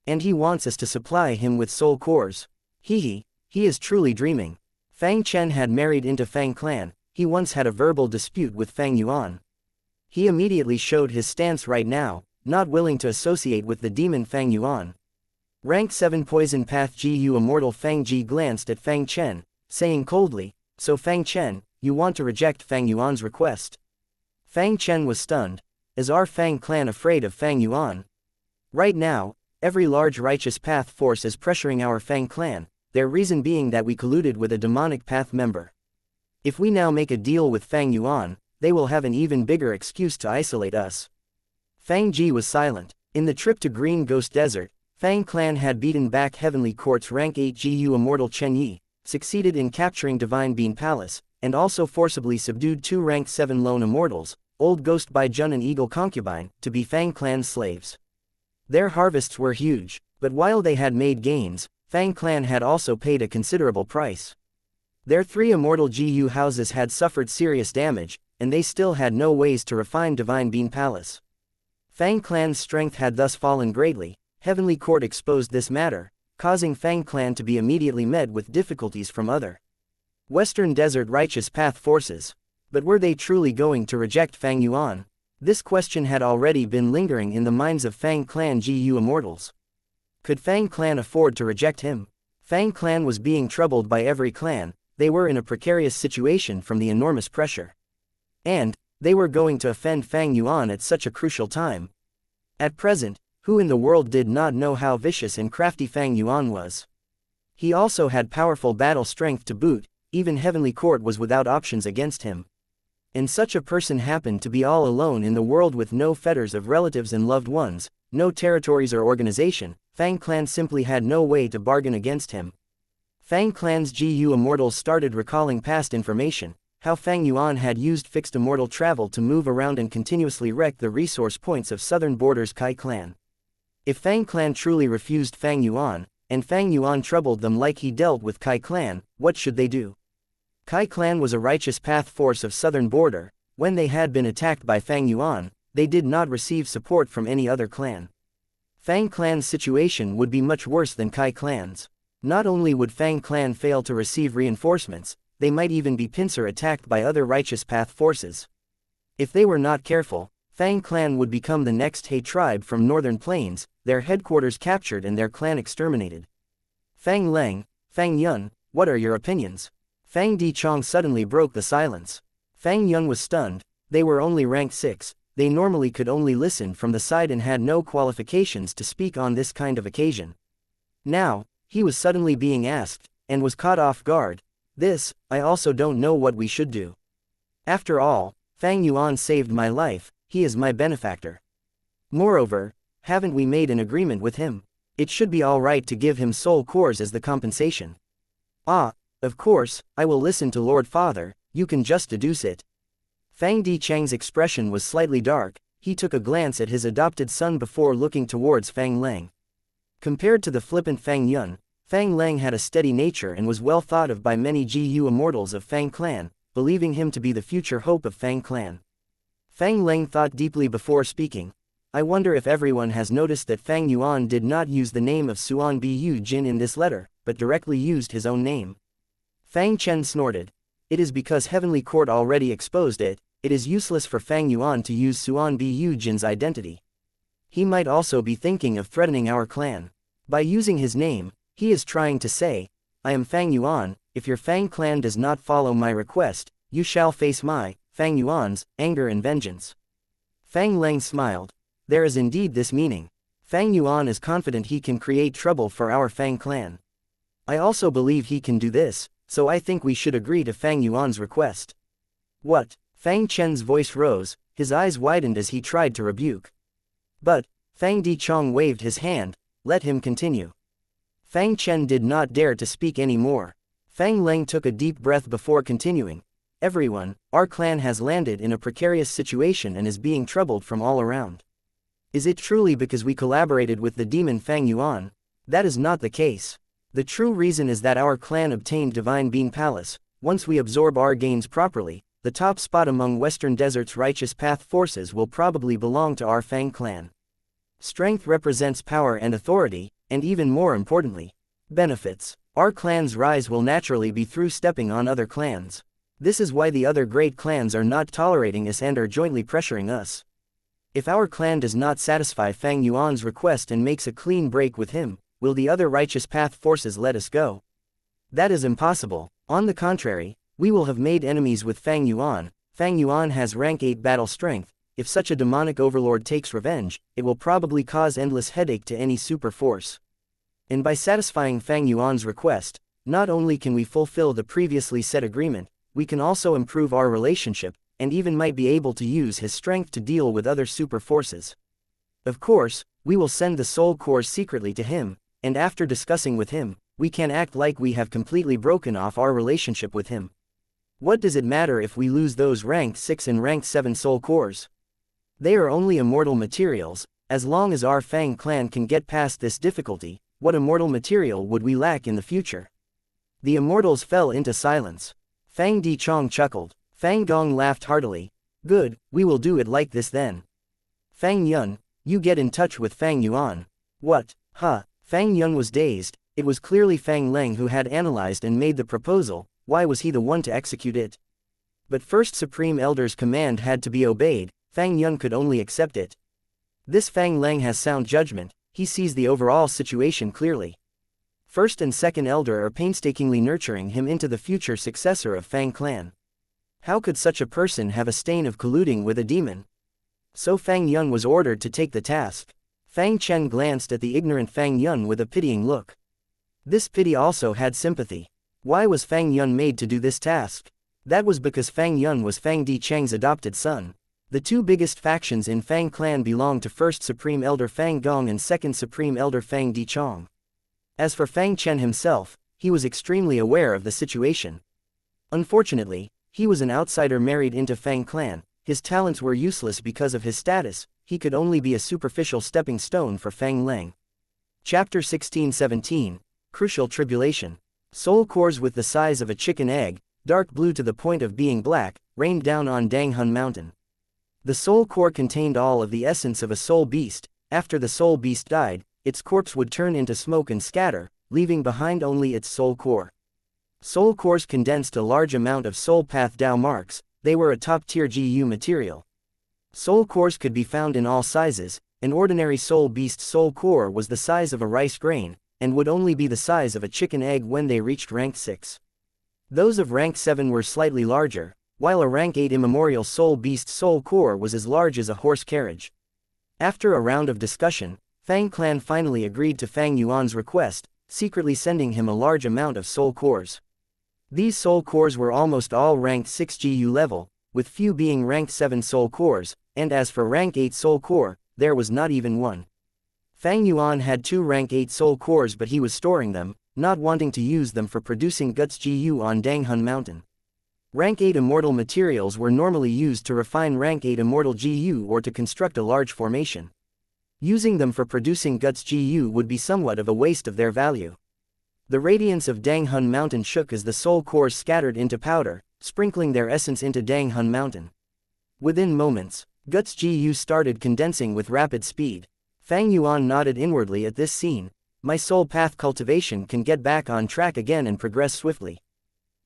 And he wants us to supply him with soul cores. He is truly dreaming. Fang Chen had married into Fang clan. He once had a verbal dispute with Fang Yuan. He immediately showed his stance right now, not willing to associate with the demon Fang Yuan. Rank 7 Poison Path GU Immortal Fang Ji glanced at Fang Chen, saying coldly, "So Fang Chen, you want to reject Fang Yuan's request?" Fang Chen was stunned. Is our Fang clan afraid of Fang Yuan? Right now, every large righteous path force is pressuring our Fang clan, their reason being that we colluded with a demonic path member. If we now make a deal with Fang Yuan, they will have an even bigger excuse to isolate us. Fang Ji was silent. In the trip to Green Ghost Desert, Fang Clan had beaten back Heavenly Court's rank 8 GU Immortal Chen Yi, succeeded in capturing Divine Bean Palace, and also forcibly subdued 2 rank 7 lone immortals, Old Ghost Bai Jun and Eagle Concubine, to be Fang Clan's slaves. Their harvests were huge, but while they had made gains, Fang Clan had also paid a considerable price. Their 3 immortal GU houses had suffered serious damage, and they still had no ways to refine Divine Bean Palace. Fang Clan's strength had thus fallen greatly. Heavenly Court exposed this matter, causing Fang Clan to be immediately met with difficulties from other Western Desert Righteous Path forces. But were they truly going to reject Fang Yuan? This question had already been lingering in the minds of Fang Clan GU immortals. Could Fang Clan afford to reject him? Fang Clan was being troubled by every clan. They were in a precarious situation from the enormous pressure. And they were going to offend Fang Yuan at such a crucial time. At present, who in the world did not know how vicious and crafty Fang Yuan was? He also had powerful battle strength to boot. Even Heavenly Court was without options against him. And such a person happened to be all alone in the world with no fetters of relatives and loved ones, no territories or organization. Fang Clan simply had no way to bargain against him. Fang Clan's GU immortals started recalling past information, how Fang Yuan had used fixed immortal travel to move around and continuously wreck the resource points of southern borders Kai Clan. If Fang Clan truly refused Fang Yuan, and Fang Yuan troubled them like he dealt with Kai Clan, what should they do? Kai Clan was a righteous path force of southern border. When they had been attacked by Fang Yuan, they did not receive support from any other clan. Fang Clan's situation would be much worse than Kai Clan's. Not only would Fang Clan fail to receive reinforcements, they might even be pincer attacked by other righteous path forces. If they were not careful, Fang Clan would become the next He tribe from northern plains, their headquarters captured and their clan exterminated. Fang Leng, Fang Yun, what are your opinions? Fang Dichong suddenly broke the silence. Fang Yun was stunned. They were only rank 6, they normally could only listen from the side and had no qualifications to speak on this kind of occasion. Now, he was suddenly being asked, and was caught off guard. This, I also don't know what we should do. After all, Fang Yuan saved my life, he is my benefactor. Moreover, haven't we made an agreement with him? It should be all right to give him soul cores as the compensation. Ah, of course, I will listen to Lord Father, you can just deduce it. Fang Dichang's expression was slightly dark. He took a glance at his adopted son before looking towards Fang Leng. Compared to the flippant Fang Yun, Fang Leng had a steady nature and was well thought of by many GU immortals of Fang Clan, believing him to be the future hope of Fang Clan. Fang Leng thought deeply before speaking. I wonder if everyone has noticed that Fang Yuan did not use the name of Suan Bu Jin in this letter, but directly used his own name. Fang Chen snorted. It is because Heavenly Court already exposed it. It is useless for Fang Yuan to use Suan Bu Jin's identity. He might also be thinking of threatening our clan. By using his name, he is trying to say, I am Fang Yuan, if your Fang clan does not follow my request, you shall face my, Fang Yuan's, anger and vengeance. Fang Leng smiled. There is indeed this meaning. Fang Yuan is confident he can create trouble for our Fang clan. I also believe he can do this, so I think we should agree to Fang Yuan's request. What? Fang Chen's voice rose, his eyes widened as he tried to rebuke. But, Fang Dichong waved his hand, let him continue. Fang Chen did not dare to speak any more. Fang Leng took a deep breath before continuing. Everyone, our clan has landed in a precarious situation and is being troubled from all around. Is it truly because we collaborated with the demon Fang Yuan? That is not the case. The true reason is that our clan obtained Divine Bean Palace. Once we absorb our gains properly, the top spot among Western Desert's righteous path forces will probably belong to our Fang clan. Strength represents power and authority, and even more importantly, benefits. Our clan's rise will naturally be through stepping on other clans. This is why the other great clans are not tolerating us and are jointly pressuring us. If our clan does not satisfy Fang Yuan's request and makes a clean break with him, will the other righteous path forces let us go? That is impossible. On the contrary, we will have made enemies with Fang Yuan. Fang Yuan has rank 8 battle strength. If such a demonic overlord takes revenge, it will probably cause endless headache to any super force. And by satisfying Fang Yuan's request, not only can we fulfill the previously set agreement, we can also improve our relationship, and even might be able to use his strength to deal with other super forces. Of course, we will send the soul cores secretly to him, and after discussing with him, we can act like we have completely broken off our relationship with him. What does it matter if we lose those ranked 6 and ranked 7 soul cores? They are only immortal materials. As long as our Fang clan can get past this difficulty, what immortal material would we lack in the future? The immortals fell into silence. Fang Dichong chuckled. Fang Gong laughed heartily. Good, we will do it like this then. Fang Yun, you get in touch with Fang Yuan. What? Huh? Fang Yun was dazed. It was clearly Fang Leng who had analyzed and made the proposal. Why was he the one to execute it? But first Supreme Elder's command had to be obeyed. Fang Yun could only accept it. This Fang Leng has sound judgment. He sees the overall situation clearly. First and Second Elder are painstakingly nurturing him into the future successor of Fang clan. How could such a person have a stain of colluding with a demon? So Fang Yun was ordered to take the task. Fang Chen glanced at the ignorant Fang Yun with a pitying look. This pity also had sympathy. Why was Fang Yun made to do this task? That was because Fang Yun was Fang Di Cheng's adopted son. The two biggest factions in Fang clan belonged to First Supreme Elder Fang Gong and Second Supreme Elder Fang Dichong. As for Fang Chen himself, he was extremely aware of the situation. Unfortunately, he was an outsider married into Fang clan. His talents were useless because of his status. He could only be a superficial stepping stone for Fang Leng. Chapter 16-17, Crucial Tribulation. Soul cores with the size of a chicken egg, dark blue to the point of being black, rained down on Danghun Mountain. The soul core contained all of the essence of a soul beast. After the soul beast died, its corpse would turn into smoke and scatter, leaving behind only its soul core. Soul cores condensed a large amount of soul path Dao marks. They were a top-tier GU material. Soul cores could be found in all sizes. An ordinary soul beast soul core was the size of a rice grain, and would only be the size of a chicken egg when they reached rank 6. Those of rank 7 were slightly larger, while a rank 8 immemorial soul beast soul core was as large as a horse carriage. After a round of discussion, Fang clan finally agreed to Fang Yuan's request, secretly sending him a large amount of soul cores. These soul cores were almost all ranked 6 GU level, with few being ranked 7 soul cores, and as for rank 8 soul core, there was not even one. Fang Yuan had 2 rank 8 soul cores, but he was storing them, not wanting to use them for producing guts GU on Danghun Mountain. Rank 8 immortal materials were normally used to refine rank 8 immortal GU or to construct a large formation. Using them for producing guts GU would be somewhat of a waste of their value. The radiance of Danghun Mountain shook as the soul cores scattered into powder, sprinkling their essence into Danghun Mountain. Within moments, guts GU started condensing with rapid speed. Fang Yuan nodded inwardly at this scene. My soul path cultivation can get back on track again and progress swiftly.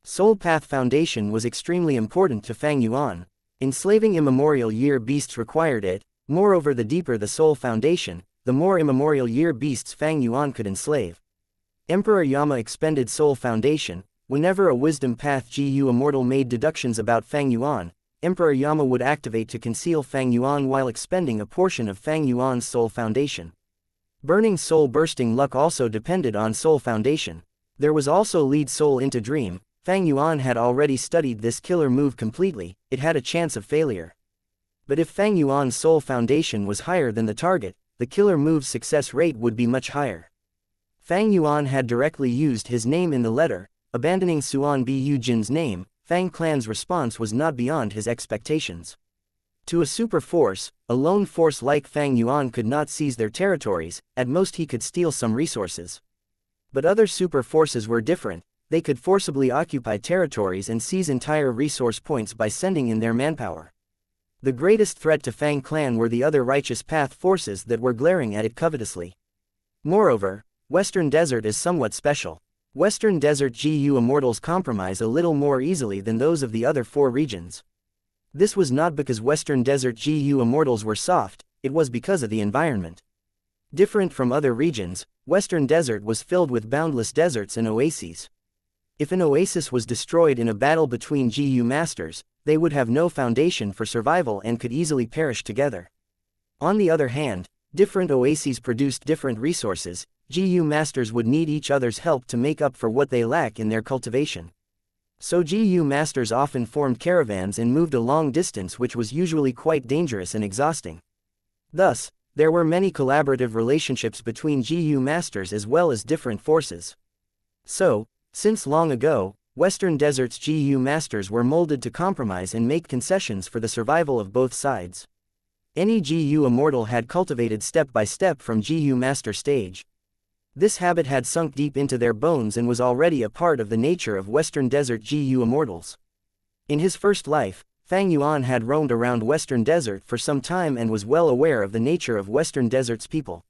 Soul Path Foundation was extremely important to Fang Yuan. Enslaving immemorial year beasts required it. Moreover, the deeper the Soul Foundation, the more immemorial year beasts Fang Yuan could enslave. Emperor Yama expended Soul Foundation. Whenever a Wisdom Path GU Immortal made deductions about Fang Yuan, Emperor Yama would activate to conceal Fang Yuan while expending a portion of Fang Yuan's Soul Foundation. Burning Soul Bursting Luck also depended on Soul Foundation. There was also Lead Soul into Dream. Fang Yuan had already studied this killer move completely. It had a chance of failure. But if Fang Yuan's Soul Foundation was higher than the target, the killer move's success rate would be much higher. Fang Yuan had directly used his name in the letter, abandoning Suan Bu Jin's name. Fang clan's response was not beyond his expectations. To a super force, a lone force like Fang Yuan could not seize their territories. At most he could steal some resources. But other super forces were different. They could forcibly occupy territories and seize entire resource points by sending in their manpower. The greatest threat to Fang clan were the other righteous path forces that were glaring at it covetously. Moreover, Western Desert is somewhat special. Western Desert GU Immortals compromise a little more easily than those of the other 4 regions. This was not because Western Desert GU Immortals were soft, it was because of the environment. Different from other regions, Western Desert was filled with boundless deserts and oases. If an oasis was destroyed in a battle between GU masters, they would have no foundation for survival and could easily perish together. On the other hand, different oases produced different resources. GU masters would need each other's help to make up for what they lack in their cultivation. So GU masters often formed caravans and moved a long distance, which was usually quite dangerous and exhausting. Thus, There were many collaborative relationships between GU masters as well as different forces. So, since long ago, Western Desert's GU masters were molded to compromise and make concessions for the survival of both sides. Any GU immortal had cultivated step by step from GU master stage. This habit had sunk deep into their bones and was already a part of the nature of Western Desert GU immortals. In his first life, Fang Yuan had roamed around Western Desert for some time and was well aware of the nature of Western Desert's people.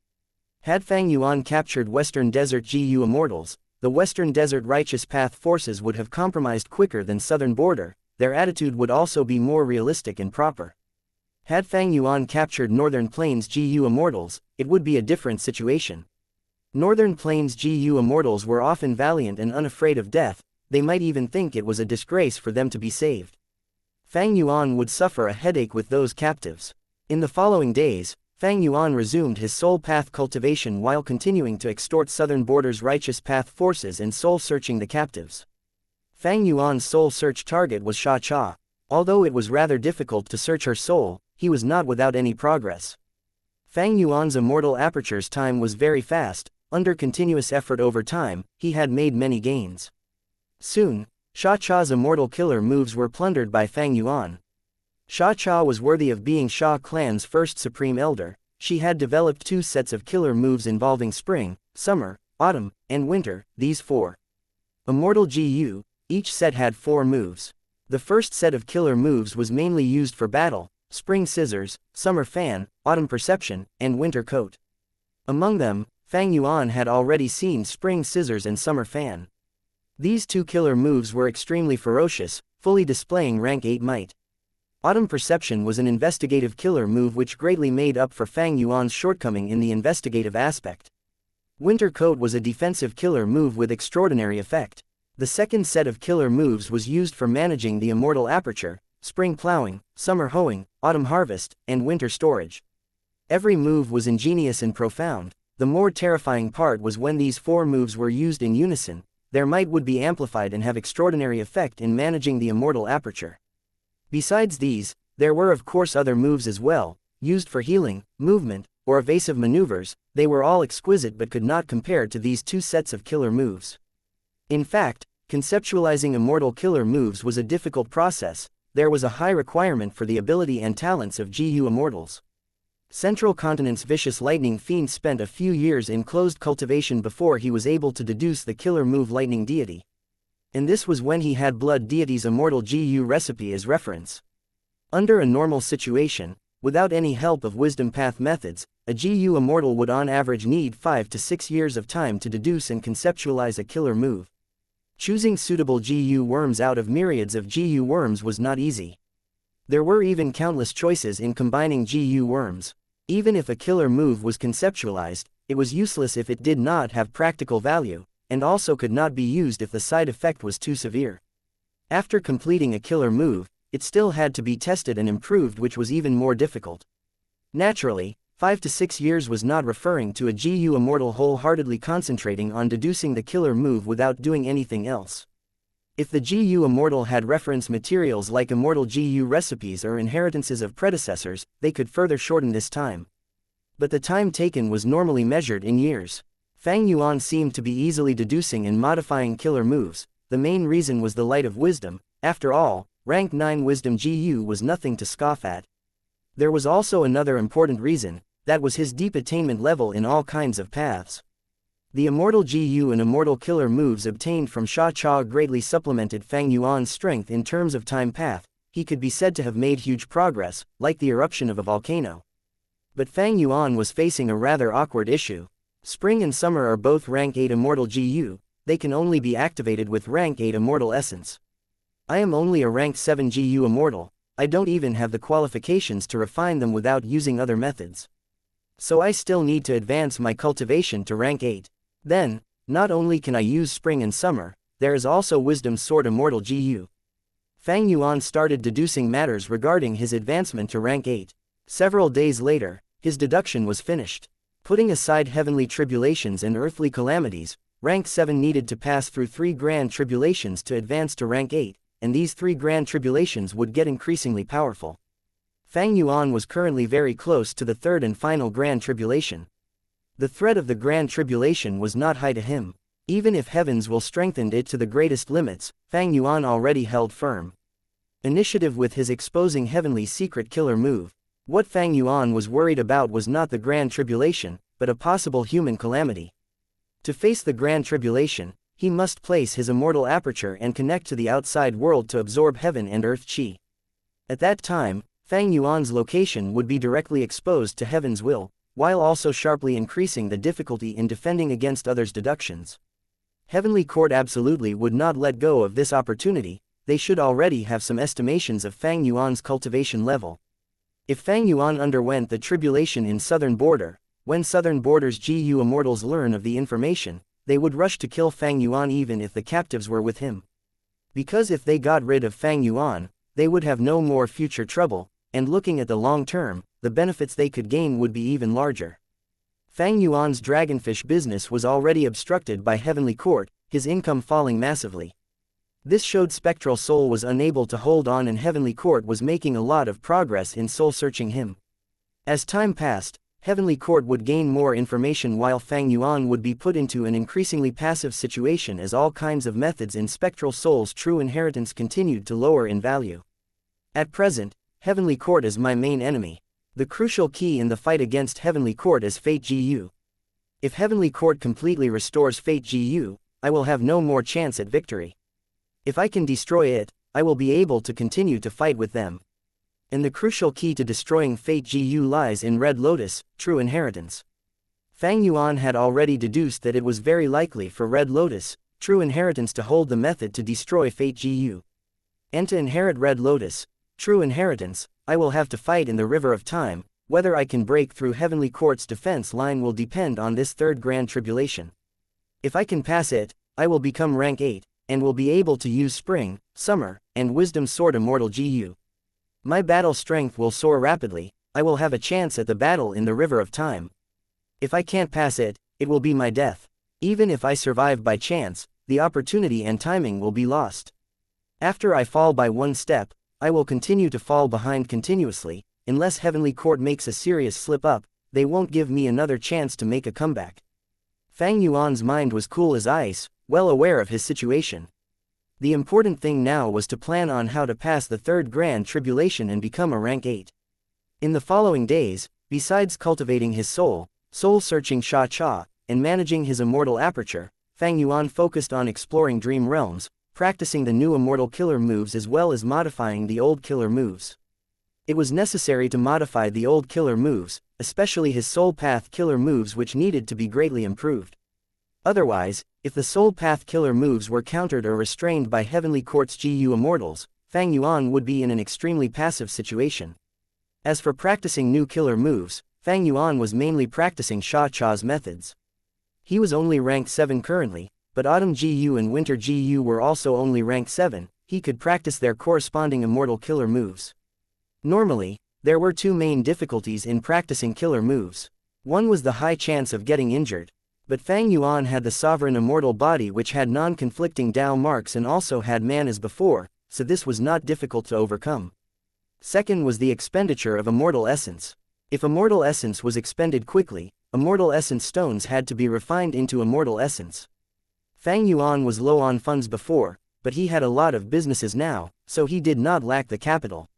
Had Fang Yuan captured Western Desert GU immortals, the Western Desert Righteous Path forces would have compromised quicker than Southern Border. Their attitude would also be more realistic and proper. Had Fang Yuan captured Northern Plains GU immortals, it would be a different situation. Northern Plains GU immortals were often valiant and unafraid of death. They might even think it was a disgrace for them to be saved. Fang Yuan would suffer a headache with those captives. In the following days, Fang Yuan resumed his soul path cultivation while continuing to extort Southern Border's Righteous Path forces and soul-searching the captives. Fang Yuan's soul search target was Xianxia. Although it was rather difficult to search her soul, he was not without any progress. Fang Yuan's immortal aperture's time was very fast. Under continuous effort over time, he had made many gains. Soon, Xianxia's immortal killer moves were plundered by Fang Yuan. Xianxia was worthy of being Xia clan's first supreme elder. She had developed 2 sets of killer moves involving spring, summer, autumn, and winter. These 4 immortal GU, each set had 4 moves. The first set of killer moves was mainly used for battle: spring scissors, summer fan, autumn perception, and winter coat. Among them, Fang Yuan had already seen spring scissors and summer fan. These 2 killer moves were extremely ferocious, fully displaying rank 8 might. Autumn Perception was an investigative killer move which greatly made up for Fang Yuan's shortcoming in the investigative aspect. Winter Coat was a defensive killer move with extraordinary effect. The second set of killer moves was used for managing the immortal aperture: spring plowing, summer hoeing, autumn harvest, and winter storage. Every move was ingenious and profound. The more terrifying part was when these 4 moves were used in unison. Their might would be amplified and have extraordinary effect in managing the immortal aperture. Besides these, there were of course other moves as well, used for healing, movement, or evasive maneuvers. They were all exquisite but could not compare to these 2 sets of killer moves. In fact, conceptualizing immortal killer moves was a difficult process. There was a high requirement for the ability and talents of GU immortals. Central Continent's vicious lightning fiend spent a few years in closed cultivation before he was able to deduce the killer move Lightning Deity. And this was when he had Blood Deity's immortal GU recipe as reference. Under a normal situation, without any help of wisdom path methods, a GU immortal would on average need 5 to 6 years of time to deduce and conceptualize a killer move. Choosing suitable GU worms out of myriads of GU worms was not easy. There were even countless choices in combining GU worms. Even if a killer move was conceptualized, it was useless if it did not have practical value, and also could not be used if the side effect was too severe. After completing a killer move, it still had to be tested and improved, which was even more difficult. Naturally, 5 to 6 years was not referring to a GU immortal wholeheartedly concentrating on deducing the killer move without doing anything else. If the GU immortal had reference materials like immortal GU recipes or inheritances of predecessors, they could further shorten this time. But the time taken was normally measured in years. Fang Yuan seemed to be easily deducing and modifying killer moves. The main reason was the light of wisdom. After all, rank 9 wisdom GU was nothing to scoff at. There was also another important reason, that was his deep attainment level in all kinds of paths. The immortal GU and immortal killer moves obtained from Xianxia greatly supplemented Fang Yuan's strength in terms of time path. He could be said to have made huge progress, like the eruption of a volcano. But Fang Yuan was facing a rather awkward issue. Spring and summer are both rank 8 immortal GU, they can only be activated with rank 8 immortal essence. I am only a rank 7 GU immortal, I don't even have the qualifications to refine them without using other methods. So I still need to advance my cultivation to rank 8. Then, not only can I use spring and summer, there is also wisdom sword immortal GU. Fang Yuan started deducing matters regarding his advancement to rank 8. Several days later, his deduction was finished. Putting aside heavenly tribulations and earthly calamities, rank 7 needed to pass through 3 grand tribulations to advance to rank 8, and these 3 grand tribulations would get increasingly powerful. Fang Yuan was currently very close to the third and final Grand Tribulation. The threat of the Grand Tribulation was not high to him. Even if heavens will strengthened it to the greatest limits, Fang Yuan already held firm. Initiative with his exposing heavenly secret killer move. What Fang Yuan was worried about was not the Grand Tribulation, but a possible human calamity. To face the Grand Tribulation, he must place his immortal aperture and connect to the outside world to absorb heaven and earth chi. At that time, Fang Yuan's location would be directly exposed to heaven's will, while also sharply increasing the difficulty in defending against others' deductions. Heavenly Court absolutely would not let go of this opportunity. They should already have some estimations of Fang Yuan's cultivation level. If Fang Yuan underwent the tribulation in Southern Border, when Southern Border's GU immortals learn of the information, they would rush to kill Fang Yuan even if the captives were with him. Because if they got rid of Fang Yuan, they would have no more future trouble, and looking at the long term, the benefits they could gain would be even larger. Fang Yuan's dragonfish business was already obstructed by Heavenly Court, his income falling massively. This showed Spectral Soul was unable to hold on and Heavenly Court was making a lot of progress in soul-searching him. As time passed, Heavenly Court would gain more information while Fang Yuan would be put into an increasingly passive situation as all kinds of methods in Spectral Soul's true inheritance continued to lower in value. At present, Heavenly Court is my main enemy. The crucial key in the fight against Heavenly Court is Fate GU. If Heavenly Court completely restores Fate GU, I will have no more chance at victory. If I can destroy it, I will be able to continue to fight with them. And the crucial key to destroying Fate GU lies in Red Lotus, true inheritance. Fang Yuan had already deduced that it was very likely for Red Lotus, true inheritance to hold the method to destroy Fate GU. And to inherit Red Lotus, true inheritance, I will have to fight in the River of Time. Whether I can break through Heavenly Court's defense line will depend on this third Grand Tribulation. If I can pass it, I will become rank 8. And will be able to use Spring, Summer, and Wisdom Sword Immortal GU. My battle strength will soar rapidly. I will have a chance at the battle in the River of Time. If I can't pass it, it will be my death. Even if I survive by chance, the opportunity and timing will be lost. After I fall by one step, I will continue to fall behind continuously. Unless Heavenly Court makes a serious slip-up, they won't give me another chance to make a comeback. Fang Yuan's mind was cool as ice, well aware of his situation. The important thing now was to plan on how to pass the third Grand Tribulation and become a rank 8. In the following days, besides cultivating his soul, soul-searching Xianxia, and managing his immortal aperture, Fang Yuan focused on exploring dream realms, practicing the new immortal killer moves as well as modifying the old killer moves. It was necessary to modify the old killer moves, especially his soul path killer moves, which needed to be greatly improved. Otherwise, if the soul path killer moves were countered or restrained by Heavenly Court's GU immortals, Fang Yuan would be in an extremely passive situation. As for practicing new killer moves, Fang Yuan was mainly practicing Xianxia's methods. He was only rank 7 currently, but Autumn GU and Winter GU were also only rank 7, he could practice their corresponding immortal killer moves. Normally, there were two main difficulties in practicing killer moves. One was the high chance of getting injured. But Fang Yuan had the sovereign immortal body which had non-conflicting Dao marks and also had man as before, so this was not difficult to overcome. Second was the expenditure of immortal essence. If immortal essence was expended quickly, immortal essence stones had to be refined into immortal essence. Fang Yuan was low on funds before, but he had a lot of businesses now, so he did not lack the capital.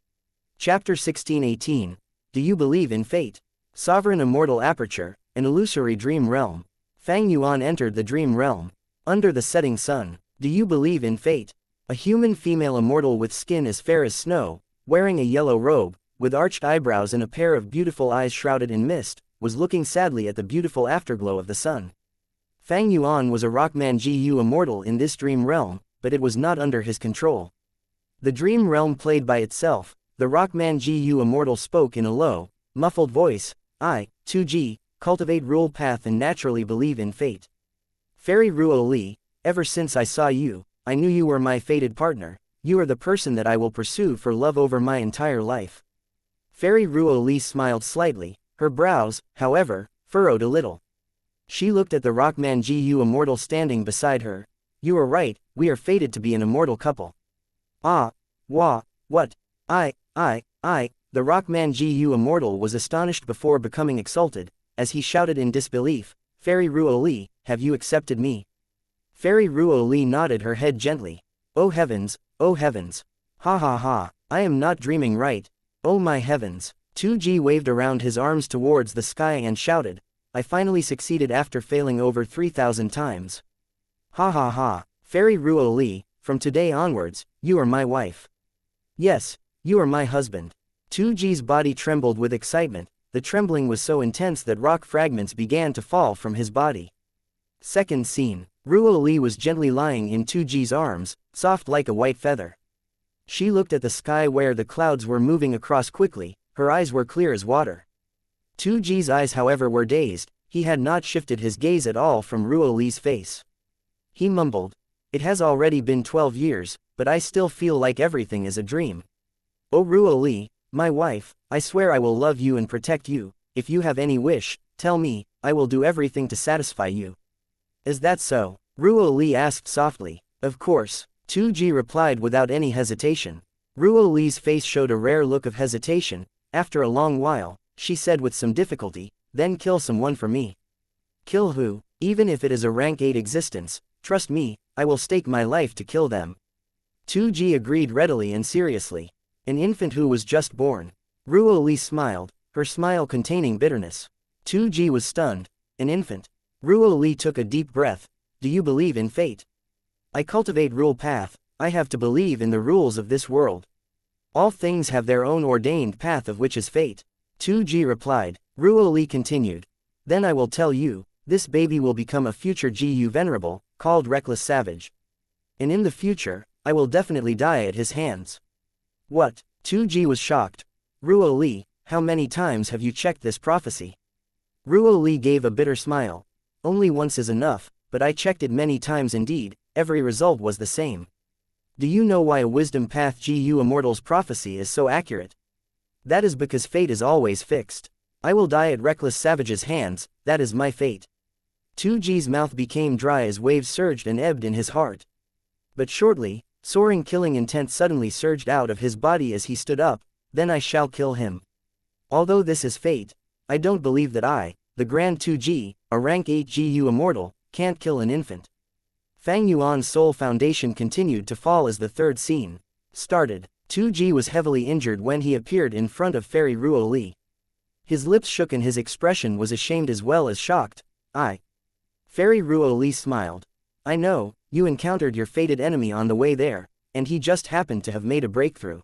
Chapter 16:18. Do you believe in fate? Sovereign immortal aperture, an illusory dream realm. Fang Yuan entered the dream realm. Under the setting sun. Do you believe in fate? A human female immortal with skin as fair as snow, wearing a yellow robe, with arched eyebrows and a pair of beautiful eyes shrouded in mist, was looking sadly at the beautiful afterglow of the sun. Fang Yuan was a Rockman GU immortal in this dream realm, but it was not under his control. The dream realm played by itself. The Rockman GU immortal spoke in a low, muffled voice. I, 2G, cultivate rule path and naturally believe in fate. Fairy Ruo Li, ever since I saw you, I knew you were my fated partner. You are the person that I will pursue for love over my entire life. Fairy Ruo Li smiled slightly, her brows, however, furrowed a little. She looked at the Rockman GU immortal standing beside her. You are right, we are fated to be an immortal couple. Ah, wah, what? The Rockman Gu Immortal was astonished before becoming exalted, as he shouted in disbelief, Fairy Ruo Li, have you accepted me? Fairy Ruo Li nodded her head gently. Oh heavens, oh heavens. Ha ha ha, I am not dreaming right. Oh my heavens. 2G waved around his arms towards the sky and shouted, I finally succeeded after failing over 3,000 times. Ha ha ha, Fairy Ruo Li, from today onwards, you are my wife. Yes, you are my husband. 2G's body trembled with excitement, the trembling was so intense that rock fragments began to fall from his body. Second scene, Ruo Li was gently lying in 2G's arms, soft like a white feather. She looked at the sky where the clouds were moving across quickly, her eyes were clear as water. 2G's eyes however were dazed, he had not shifted his gaze at all from Ruo Li's face. He mumbled, it has already been 12 years, but I still feel like everything is a dream. Oh Ruo Li, my wife, I swear I will love you and protect you, if you have any wish, tell me, I will do everything to satisfy you. Is that so? Ruo Li asked softly. Of course, 2G replied without any hesitation. Ruo Li's face showed a rare look of hesitation. After a long while, she said with some difficulty, then kill someone for me. Kill who? Even if it is a rank 8 existence, trust me, I will stake my life to kill them. 2G agreed readily and seriously. An infant who was just born. Ruo Li smiled, her smile containing bitterness. 2G was stunned. An infant. Ruo Li took a deep breath. Do you believe in fate? I cultivate rule path, I have to believe in the rules of this world. All things have their own ordained path of which is fate. 2G replied. Ruo Li continued. Then I will tell you, this baby will become a future Gu venerable, called Reckless Savage. And in the future, I will definitely die at his hands. What? 2G was shocked. Ruo Li, how many times have you checked this prophecy? Ruo Li gave a bitter smile. Only once is enough, but I checked it many times indeed, every result was the same. Do you know why a wisdom path Gu Immortal's prophecy is so accurate? That is because fate is always fixed. I will die at Reckless Savage's hands, that is my fate. 2G's mouth became dry as waves surged and ebbed in his heart. But shortly, soaring killing intent suddenly surged out of his body as he stood up, then I shall kill him. Although this is fate, I don't believe that I, the Grand 2G, a rank 8 Gu Immortal, can't kill an infant. Fang Yuan's soul foundation continued to fall as the third scene started. 2G was heavily injured when he appeared in front of Fairy Ruo Li. His lips shook and his expression was ashamed as well as shocked. Fairy Ruo Li smiled. I know, you encountered your fated enemy on the way there, and he just happened to have made a breakthrough.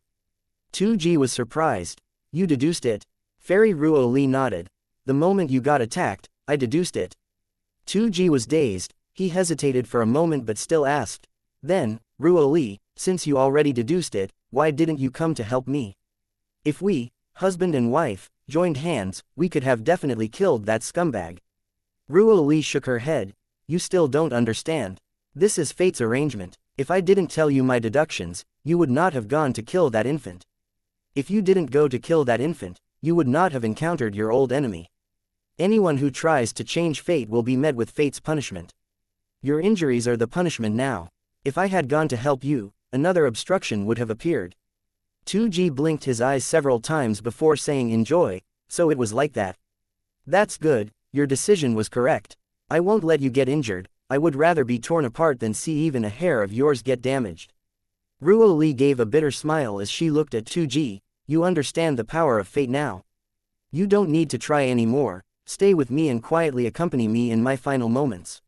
2G was surprised. You deduced it? Fairy Ruo Li nodded. The moment you got attacked, I deduced it. 2G was dazed, he hesitated for a moment but still asked. Then, Ruo Li, since you already deduced it, why didn't you come to help me? If we, husband and wife, joined hands, we could have definitely killed that scumbag. Ruo Li shook her head. You still don't understand. This is fate's arrangement. If I didn't tell you my deductions, you would not have gone to kill that infant. If you didn't go to kill that infant, you would not have encountered your old enemy. Anyone who tries to change fate will be met with fate's punishment. Your injuries are the punishment now. If I had gone to help you, another obstruction would have appeared. 2G blinked his eyes several times before saying enjoy, so it was like that. That's good, your decision was correct. I won't let you get injured, I would rather be torn apart than see even a hair of yours get damaged. Ruo Li gave a bitter smile as she looked at 2G, you understand the power of fate now. You don't need to try anymore, stay with me and quietly accompany me in my final moments.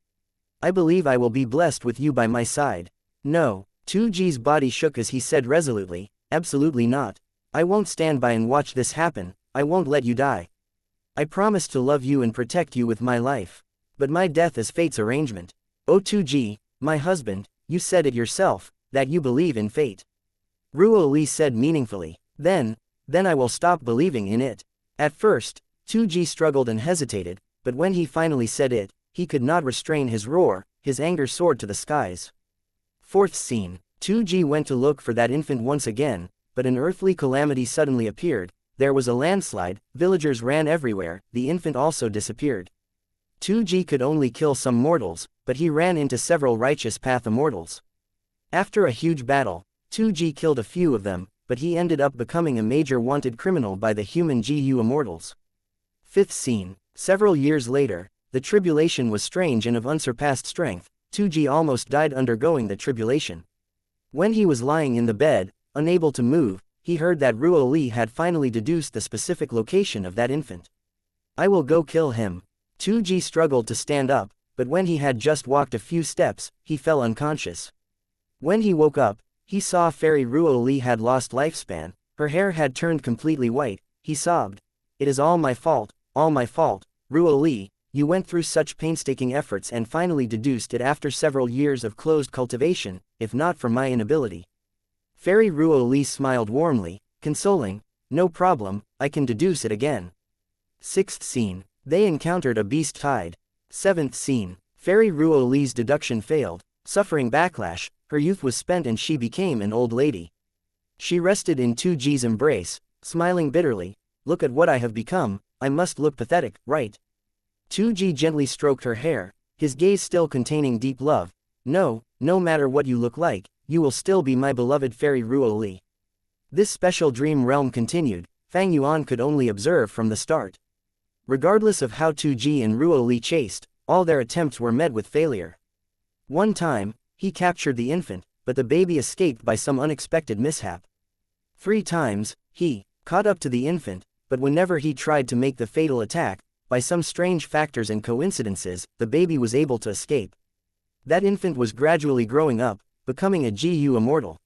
I believe I will be blessed with you by my side. No, 2G's body shook as he said resolutely, absolutely not. I won't stand by and watch this happen, I won't let you die. I promise to love you and protect you with my life. But my death is fate's arrangement. Oh 2G, my husband, you said it yourself, that you believe in fate. Ruo Li said meaningfully. Then I will stop believing in it. At first, 2G struggled and hesitated, but when he finally said it, he could not restrain his roar, his anger soared to the skies. Fourth scene. 2G went to look for that infant once again, but an earthly calamity suddenly appeared, there was a landslide, villagers ran everywhere, the infant also disappeared. 2G could only kill some mortals, but he ran into several righteous path immortals. After a huge battle, 2G killed a few of them, but he ended up becoming a major wanted criminal by the human GU Immortals. Fifth scene. Several years later, the tribulation was strange and of unsurpassed strength. 2G almost died undergoing the tribulation. When he was lying in the bed, unable to move, he heard that Ruo Li had finally deduced the specific location of that infant. I will go kill him. 2G struggled to stand up, but when he had just walked a few steps, he fell unconscious. When he woke up, he saw Fairy Ruo Li had lost lifespan, her hair had turned completely white. He sobbed. It is all my fault, Ruo Li, you went through such painstaking efforts and finally deduced it after several years of closed cultivation, if not for my inability. Fairy Ruo Li smiled warmly, consoling, no problem, I can deduce it again. Sixth scene. They encountered a beast tide. Seventh scene. Fairy Ruo Li's deduction failed, suffering backlash, her youth was spent and she became an old lady. She rested in 2G's embrace, smiling bitterly, look at what I have become, I must look pathetic, right? 2G gently stroked her hair, his gaze still containing deep love. No matter what you look like, you will still be my beloved Fairy Ruo Li. This special dream realm continued, Fang Yuan could only observe from the start. Regardless of how 2G and Ruo Li chased, all their attempts were met with failure. One time, he captured the infant, but the baby escaped by some unexpected mishap. 3 times, he caught up to the infant, but whenever he tried to make the fatal attack, by some strange factors and coincidences, the baby was able to escape. That infant was gradually growing up, becoming a GU Immortal.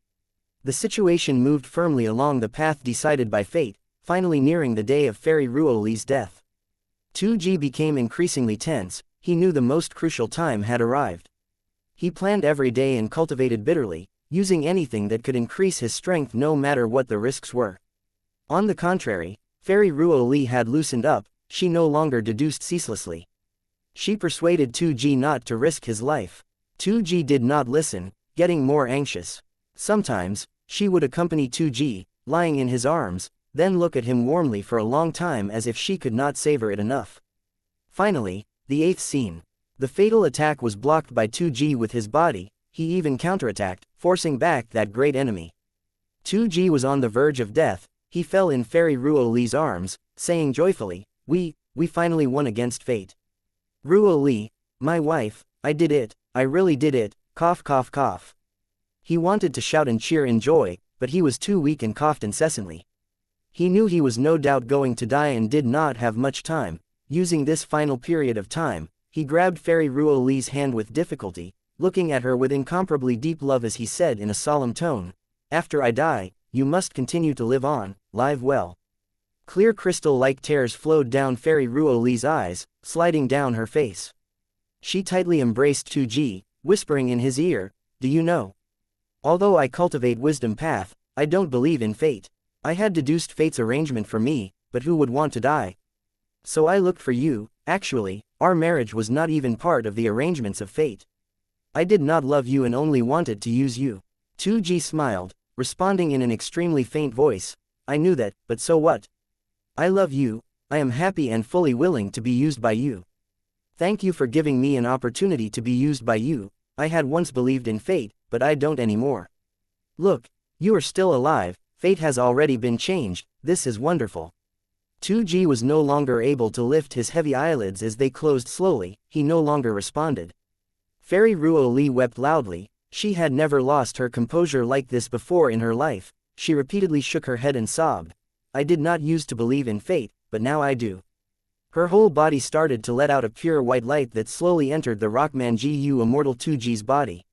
The situation moved firmly along the path decided by fate, finally nearing the day of Fairy Ruo Li's death. 2G became increasingly tense, he knew the most crucial time had arrived. He planned every day and cultivated bitterly, using anything that could increase his strength no matter what the risks were. On the contrary, Fairy Ruo Li had loosened up, she no longer deduced ceaselessly. She persuaded 2G not to risk his life. 2G did not listen, getting more anxious. Sometimes, she would accompany 2G, lying in his arms, then look at him warmly for a long time as if she could not savor it enough. Finally, the 8th scene. The fatal attack was blocked by 2G with his body, he even counterattacked, forcing back that great enemy. 2G was on the verge of death, he fell in Fairy Ruo Li's arms, saying joyfully, We finally won against fate. Ruo Li, my wife, I did it, I really did it, cough cough cough. He wanted to shout and cheer in joy, but he was too weak and coughed incessantly. He knew he was no doubt going to die and did not have much time. Using this final period of time, he grabbed Fairy Ruo Li's hand with difficulty, looking at her with incomparably deep love as he said in a solemn tone, After I die, you must continue to live on, live well. Clear crystal-like tears flowed down Fairy Ruo Li's eyes, sliding down her face. She tightly embraced 2G, whispering in his ear, Do you know? Although I cultivate wisdom path, I don't believe in fate. I had deduced fate's arrangement for me, but who would want to die? So I looked for you. Actually, our marriage was not even part of the arrangements of fate. I did not love you and only wanted to use you. 2G smiled, responding in an extremely faint voice, I knew that, but so what? I love you, I am happy and fully willing to be used by you. Thank you for giving me an opportunity to be used by you. I had once believed in fate, but I don't anymore. Look, you are still alive, fate has already been changed, this is wonderful. 2G was no longer able to lift his heavy eyelids as they closed slowly, he no longer responded. Fairy Ruo Li wept loudly, she had never lost her composure like this before in her life, she repeatedly shook her head and sobbed. I did not used to believe in fate, but now I do. Her whole body started to let out a pure white light that slowly entered the Rockman GU Immortal 2G's body.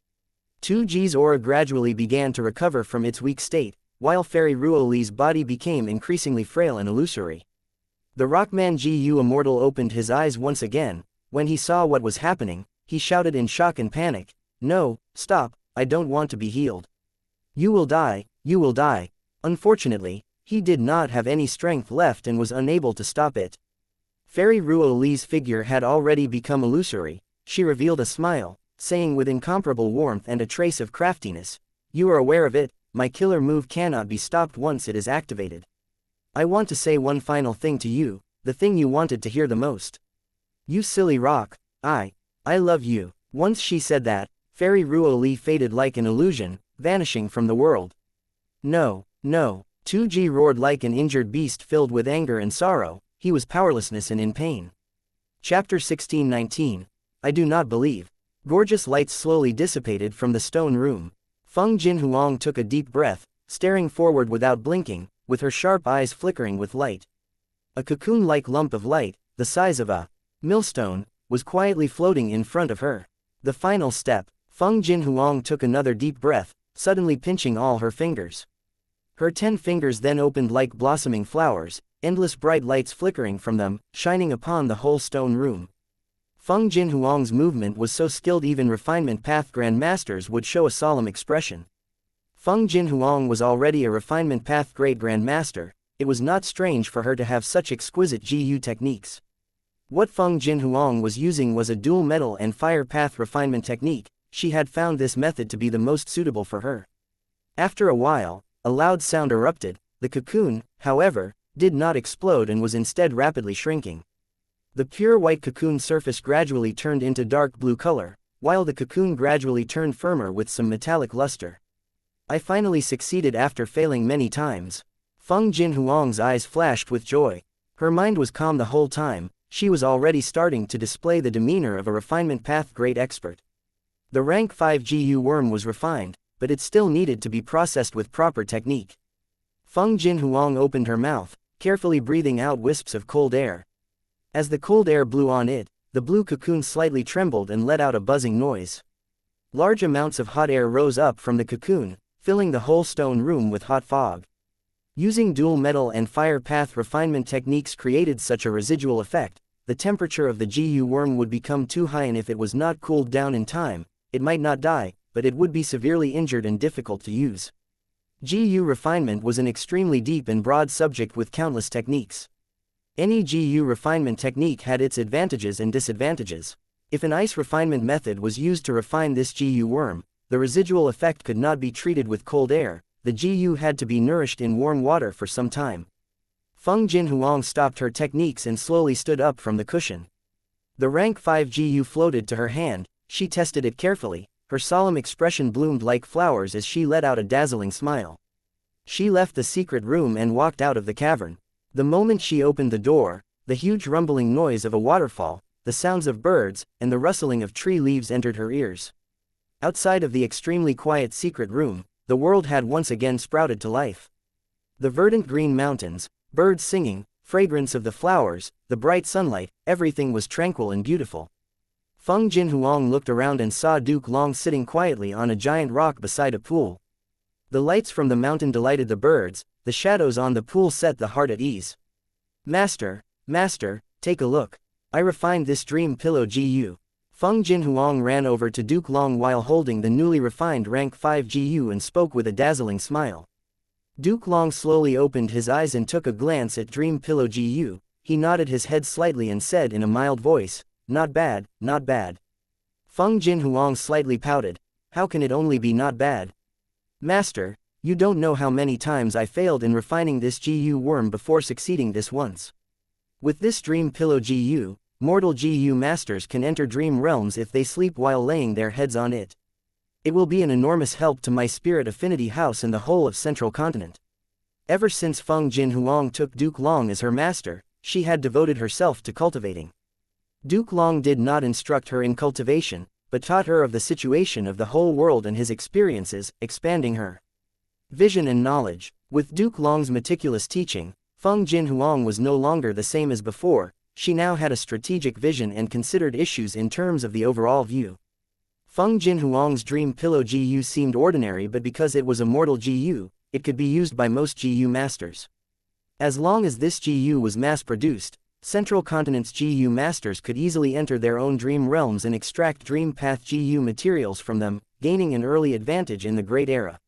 2G's aura gradually began to recover from its weak state, while Fairy Ruo Li's body became increasingly frail and illusory. The Rockman GU Immortal opened his eyes once again. When he saw what was happening, he shouted in shock and panic, No, stop, I don't want to be healed. You will die, you will die. Unfortunately, he did not have any strength left and was unable to stop it. Fairy Ruo Li's figure had already become illusory, she revealed a smile, saying with incomparable warmth and a trace of craftiness, You are aware of it, my killer move cannot be stopped once it is activated. I want to say one final thing to you, the thing you wanted to hear the most. You silly rock, I love you. Once she said that, Fairy Ruo Li faded like an illusion, vanishing from the world. No, No. 2G roared like an injured beast filled with anger and sorrow, he was powerlessness and in pain. Chapter 16:19. I do not believe. Gorgeous lights slowly dissipated from the stone room. Feng Jinhuang took a deep breath, staring forward without blinking, with her sharp eyes flickering with light. A cocoon-like lump of light, the size of a millstone, was quietly floating in front of her. The final step. Feng Jinhuang took another deep breath, suddenly pinching all her fingers. Her 10 fingers then opened like blossoming flowers, endless bright lights flickering from them, shining upon the whole stone room. Feng Jinhuang's movement was so skilled even refinement path grandmasters would show a solemn expression. Feng Jinhuang was already a refinement path great grandmaster. It was not strange for her to have such exquisite GU techniques. What Feng Jinhuang was using was a dual metal and fire path refinement technique. She had found this method to be the most suitable for her. After a while, a loud sound erupted. The cocoon, however, did not explode and was instead rapidly shrinking. The pure white cocoon surface gradually turned into dark blue color, while the cocoon gradually turned firmer with some metallic luster. I finally succeeded after failing many times. Feng Jinhuang's eyes flashed with joy. Her mind was calm the whole time. She was already starting to display the demeanor of a refinement path great expert. The rank 5 GU worm was refined, but it still needed to be processed with proper technique. Feng Jinhuang opened her mouth, carefully breathing out wisps of cold air. As the cold air blew on it, the blue cocoon slightly trembled and let out a buzzing noise. Large amounts of hot air rose up from the cocoon, filling the whole stone room with hot fog. Using dual metal and fire path refinement techniques created such a residual effect. The temperature of the GU worm would become too high, and if it was not cooled down in time, it might not die, but it would be severely injured and difficult to use. GU refinement was an extremely deep and broad subject with countless techniques. Any GU refinement technique had its advantages and disadvantages. If an ice refinement method was used to refine this GU worm, the residual effect could not be treated with cold air. The GU had to be nourished in warm water for some time. Feng Jinhuang stopped her techniques and slowly stood up from the cushion. The rank 5 GU floated to her hand. She tested it carefully. Her solemn expression bloomed like flowers as she let out a dazzling smile. She left the secret room and walked out of the cavern. The moment she opened the door, the huge rumbling noise of a waterfall, the sounds of birds, and the rustling of tree leaves entered her ears. Outside of the extremely quiet secret room, the world had once again sprouted to life. The verdant green mountains, birds singing, fragrance of the flowers, the bright sunlight, everything was tranquil and beautiful. Feng Jinhuang looked around and saw Duke Long sitting quietly on a giant rock beside a pool. The lights from the mountain delighted the birds, the shadows on the pool set the heart at ease. Master, take a look. I refined this dream pillow GU. Feng Jinhuang ran over to Duke Long while holding the newly refined rank 5 GU and spoke with a dazzling smile. Duke Long slowly opened his eyes and took a glance at Dream Pillow GU. He nodded his head slightly and said in a mild voice, "Not bad, not bad." Feng Jinhuang slightly pouted. "How can it only be not bad? Master, you don't know how many times I failed in refining this GU worm before succeeding this once. With this Dream Pillow GU, mortal GU masters can enter dream realms if they sleep while laying their heads on it. It will be an enormous help to my spirit affinity house and the whole of Central Continent." Ever since Feng Jinhuang took Duke Long as her master, she had devoted herself to cultivating. Duke Long did not instruct her in cultivation, but taught her of the situation of the whole world and his experiences, expanding her vision and knowledge. With Duke Long's meticulous teaching, Feng Jinhuang was no longer the same as before. She now had a strategic vision and considered issues in terms of the overall view. Feng Jinhuang's Dream Pillow GU seemed ordinary, but because it was a mortal GU, it could be used by most GU masters. As long as this GU was mass-produced, Central Continent's GU masters could easily enter their own dream realms and extract Dream Path GU materials from them, gaining an early advantage in the Great Era.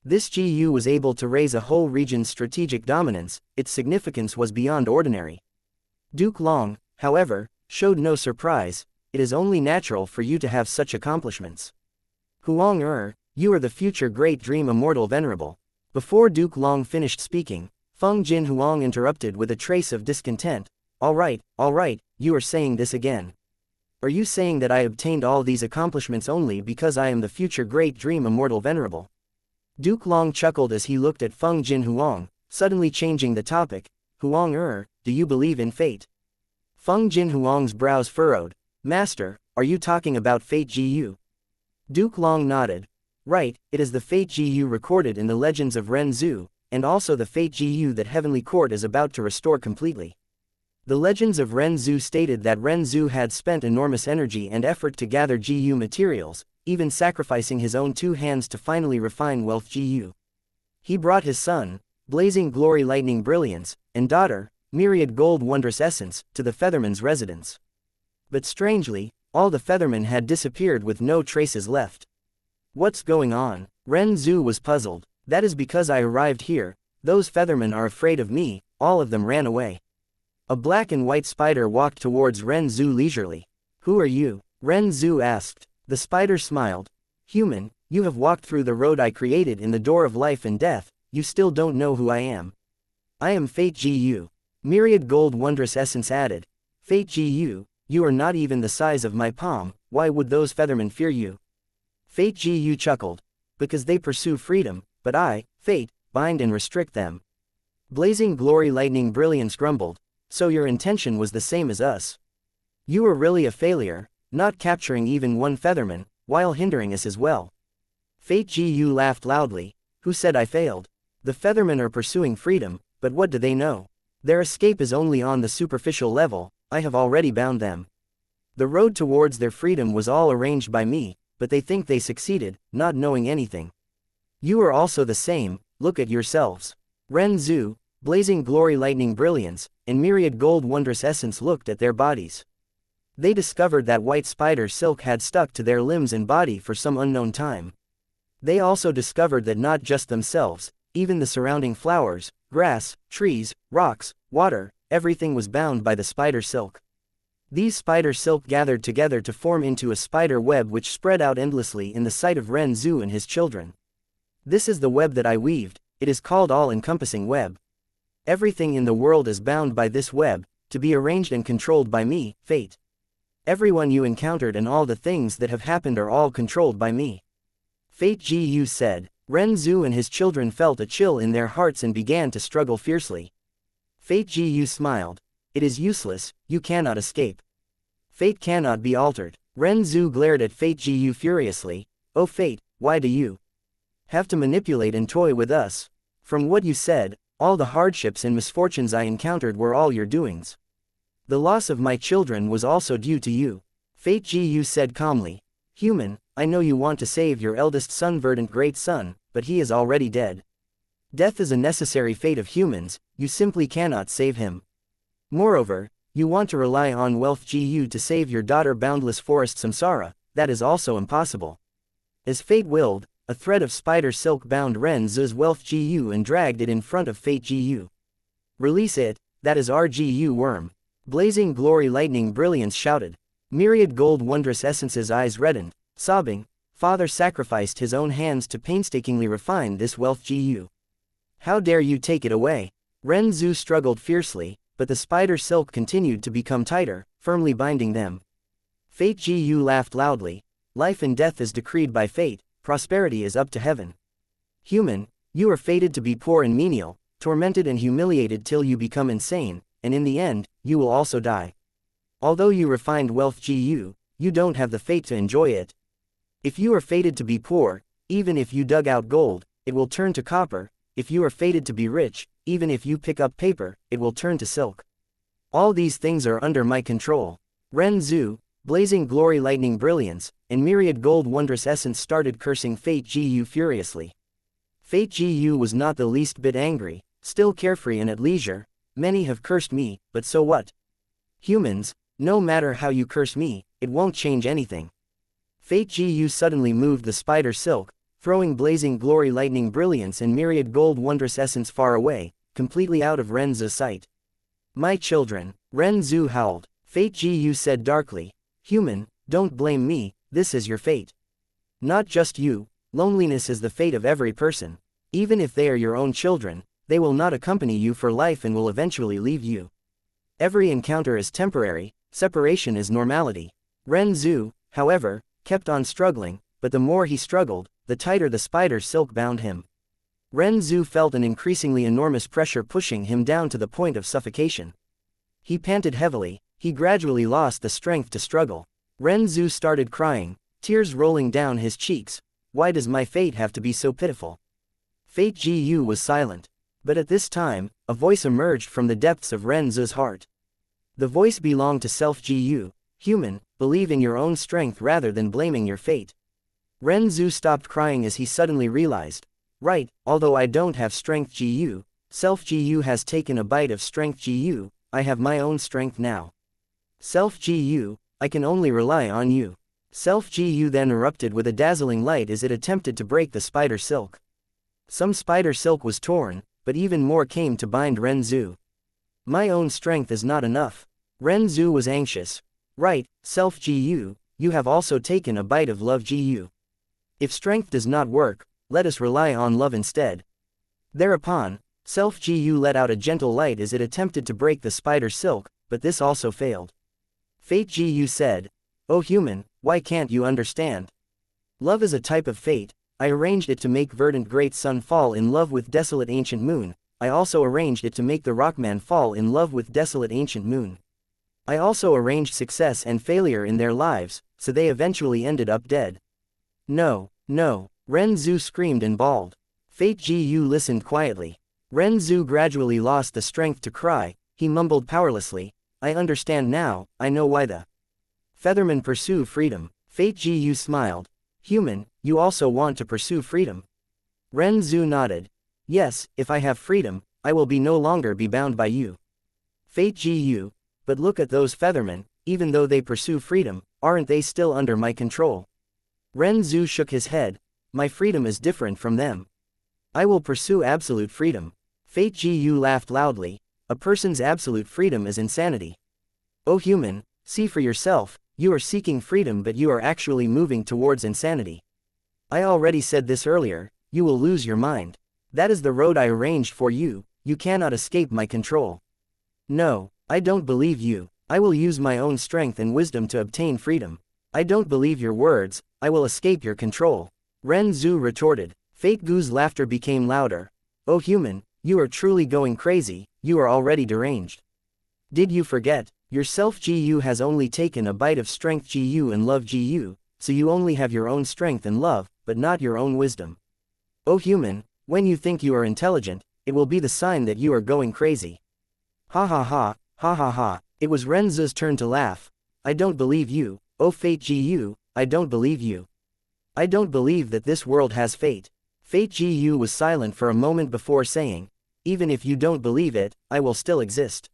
This GU was able to raise a whole region's strategic dominance. Its significance was beyond ordinary. Duke Long, however, showed no surprise. "It is only natural for you to have such accomplishments. Huang you are the future great dream immortal venerable." Before Duke Long finished speaking, Feng Jinhuang interrupted with a trace of discontent. All right, you are saying this again. Are you saying that I obtained all these accomplishments only because I am the future great dream immortal venerable? Duke Long chuckled as he looked at Feng Jin Huang, suddenly changing the topic. Huang, do you believe in fate? Feng Jin Huang's brows furrowed. Master, are you talking about fate Gu? Duke Long nodded. Right, it is the fate Gu recorded in the legends of Ren Zhu, and also the fate Gu that Heavenly Court is about to restore completely. The legends of Ren Zhu stated that Ren Zhu had spent enormous energy and effort to gather Gu materials, even sacrificing his own 2 hands to finally refine wealth Gu. He brought his son, blazing glory lightning brilliance, and daughter, myriad gold wondrous essence, to the Featherman's residence. But strangely, all the Feathermen had disappeared with no traces left. What's going on? Ren Zhu was puzzled. That is because I arrived here, those Feathermen are afraid of me, all of them ran away. A black and white spider walked towards Ren Zhu leisurely. Who are you? Ren Zhu asked. The spider smiled. Human, you have walked through the road I created in the door of life and death, you still don't know who I am. I am Fate Gu. Myriad gold wondrous essence added. Fate Gu, you are not even the size of my palm, why would those Feathermen fear you? Fate Gu chuckled. Because they pursue freedom, but I, Fate, bind and restrict them. Blazing glory lightning brilliance grumbled. So your intention was the same as us. You were really a failure, not capturing even one Featherman, while hindering us as well. Fate Gu laughed loudly. Who said I failed? The Feathermen are pursuing freedom, but what do they know? Their escape is only on the superficial level, I have already bound them. The road towards their freedom was all arranged by me, but they think they succeeded, not knowing anything. You are also the same, look at yourselves. Ren Zhu, blazing glory lightning brilliance, and myriad gold wondrous essence looked at their bodies. They discovered that white spider silk had stuck to their limbs and body for some unknown time. They also discovered that not just themselves, even the surrounding flowers, grass, trees, rocks, water, everything was bound by the spider silk. These spider silk gathered together to form into a spider web which spread out endlessly in the sight of Ren Zhu and his children. This is the web that I weaved, it is called all-encompassing web. Everything in the world is bound by this web, to be arranged and controlled by me, Fate. Everyone you encountered and all the things that have happened are all controlled by me. Fate Gu said. Ren Zhu and his children felt a chill in their hearts and began to struggle fiercely. Fate Gu smiled. It is useless, you cannot escape. Fate cannot be altered. Ren Zhu glared at Fate Gu furiously. Oh Fate, why do you have to manipulate and toy with us? From what you said, all the hardships and misfortunes I encountered were all your doings. The loss of my children was also due to you. Fate Gu said calmly. Human, I know you want to save your eldest son Verdant great son, but he is already dead. Death is a necessary fate of humans, you simply cannot save him. Moreover, you want to rely on wealth Gu to save your daughter boundless forest Samsara, that is also impossible. As fate willed, a thread of spider silk bound Ren Zhu's wealth Gu and dragged it in front of Fate Gu. Release it, that is our Gu worm. Blazing glory lightning brilliance shouted. Myriad gold wondrous essence's eyes reddened, sobbing, Father sacrificed his own hands to painstakingly refine this wealth Gu. How dare you take it away? Ren Zhu struggled fiercely, but the spider silk continued to become tighter, firmly binding them. Fate Gu laughed loudly. Life and death is decreed by fate, prosperity is up to heaven. Human, you are fated to be poor and menial, tormented and humiliated till you become insane, and in the end, you will also die. Although you refined wealth Gu, you don't have the fate to enjoy it. If you are fated to be poor, even if you dug out gold, it will turn to copper. If you are fated to be rich, even if you pick up paper, it will turn to silk. All these things are under my control. Ren Zhu, blazing glory lightning brilliance, and myriad gold wondrous essence started cursing Fate Gu furiously. Fate Gu was not the least bit angry, still carefree and at leisure. Many have cursed me, but so what? Humans, no matter how you curse me, it won't change anything. Fate Gu suddenly moved the spider silk, throwing blazing glory lightning brilliance and myriad gold wondrous essence far away, completely out of Ren Zhu's sight. My children, Ren Zhu howled. Fate Gu said darkly. Human, don't blame me, this is your fate. Not just you, loneliness is the fate of every person. Even if they are your own children, they will not accompany you for life and will eventually leave you. Every encounter is temporary, separation is normality. Ren Zhu, however, kept on struggling, but the more he struggled, the tighter the spider silk bound him. Ren Zhu felt an increasingly enormous pressure pushing him down to the point of suffocation. He panted heavily, he gradually lost the strength to struggle. Ren Zhu started crying, tears rolling down his cheeks. Why does my fate have to be so pitiful? Fate Gu was silent. But at this time, a voice emerged from the depths of Ren Zhu's heart. The voice belonged to Self Gu. Human, believe in your own strength rather than blaming your fate. Ren Zhu stopped crying as he suddenly realized. Right, although I don't have strength Gu, Self Gu has taken a bite of strength Gu, I have my own strength now. Self Gu, I can only rely on you. Self Gu then erupted with a dazzling light as it attempted to break the spider silk. Some spider silk was torn, but even more came to bind Ren Zhu. My own strength is not enough. Ren Zhu was anxious. Right, Self Gu, you have also taken a bite of love Gu. If strength does not work, let us rely on love instead. Thereupon, Self Gu let out a gentle light as it attempted to break the spider silk, but this also failed. Fate Gu said, "Oh human, why can't you understand? Love is a type of fate. I arranged it to make verdant great sun fall in love with desolate ancient moon. I also arranged it to make the rockman fall in love with desolate ancient moon. I also arranged success and failure in their lives, so they eventually ended up dead." No, no, Ren Zhu screamed and bawled. Fate Gu listened quietly. Ren Zhu gradually lost the strength to cry, he mumbled powerlessly, "I understand now, I know why the Feathermen pursue freedom." Fate Gu smiled. "Human, you also want to pursue freedom?" Ren Zhu nodded. "Yes, if I have freedom, I will no longer be bound by you." Fate Gu, "But look at those Feathermen, even though they pursue freedom, aren't they still under my control?" Ren Zhu shook his head. "My freedom is different from them. I will pursue absolute freedom." Fate Gu laughed loudly. "A person's absolute freedom is insanity. Oh human, see for yourself, you are seeking freedom but you are actually moving towards insanity. I already said this earlier, you will lose your mind. That is the road I arranged for you, you cannot escape my control." "No, I don't believe you. I will use my own strength and wisdom to obtain freedom." "I don't believe your words, I will escape your control," Ren Zhu retorted. Fate Gu's laughter became louder. "Oh human, you are truly going crazy, you are already deranged. Did you forget, your Self Gu has only taken a bite of strength Gu and love Gu, so you only have your own strength and love, but not your own wisdom. Oh human, when you think you are intelligent, it will be the sign that you are going crazy." Ha ha ha, ha ha ha, it was Ren Zhu's turn to laugh. "I don't believe you, oh Fate Gu, I don't believe you. I don't believe that this world has fate." Fate Gu was silent for a moment before saying, "Even if you don't believe it, I will still exist."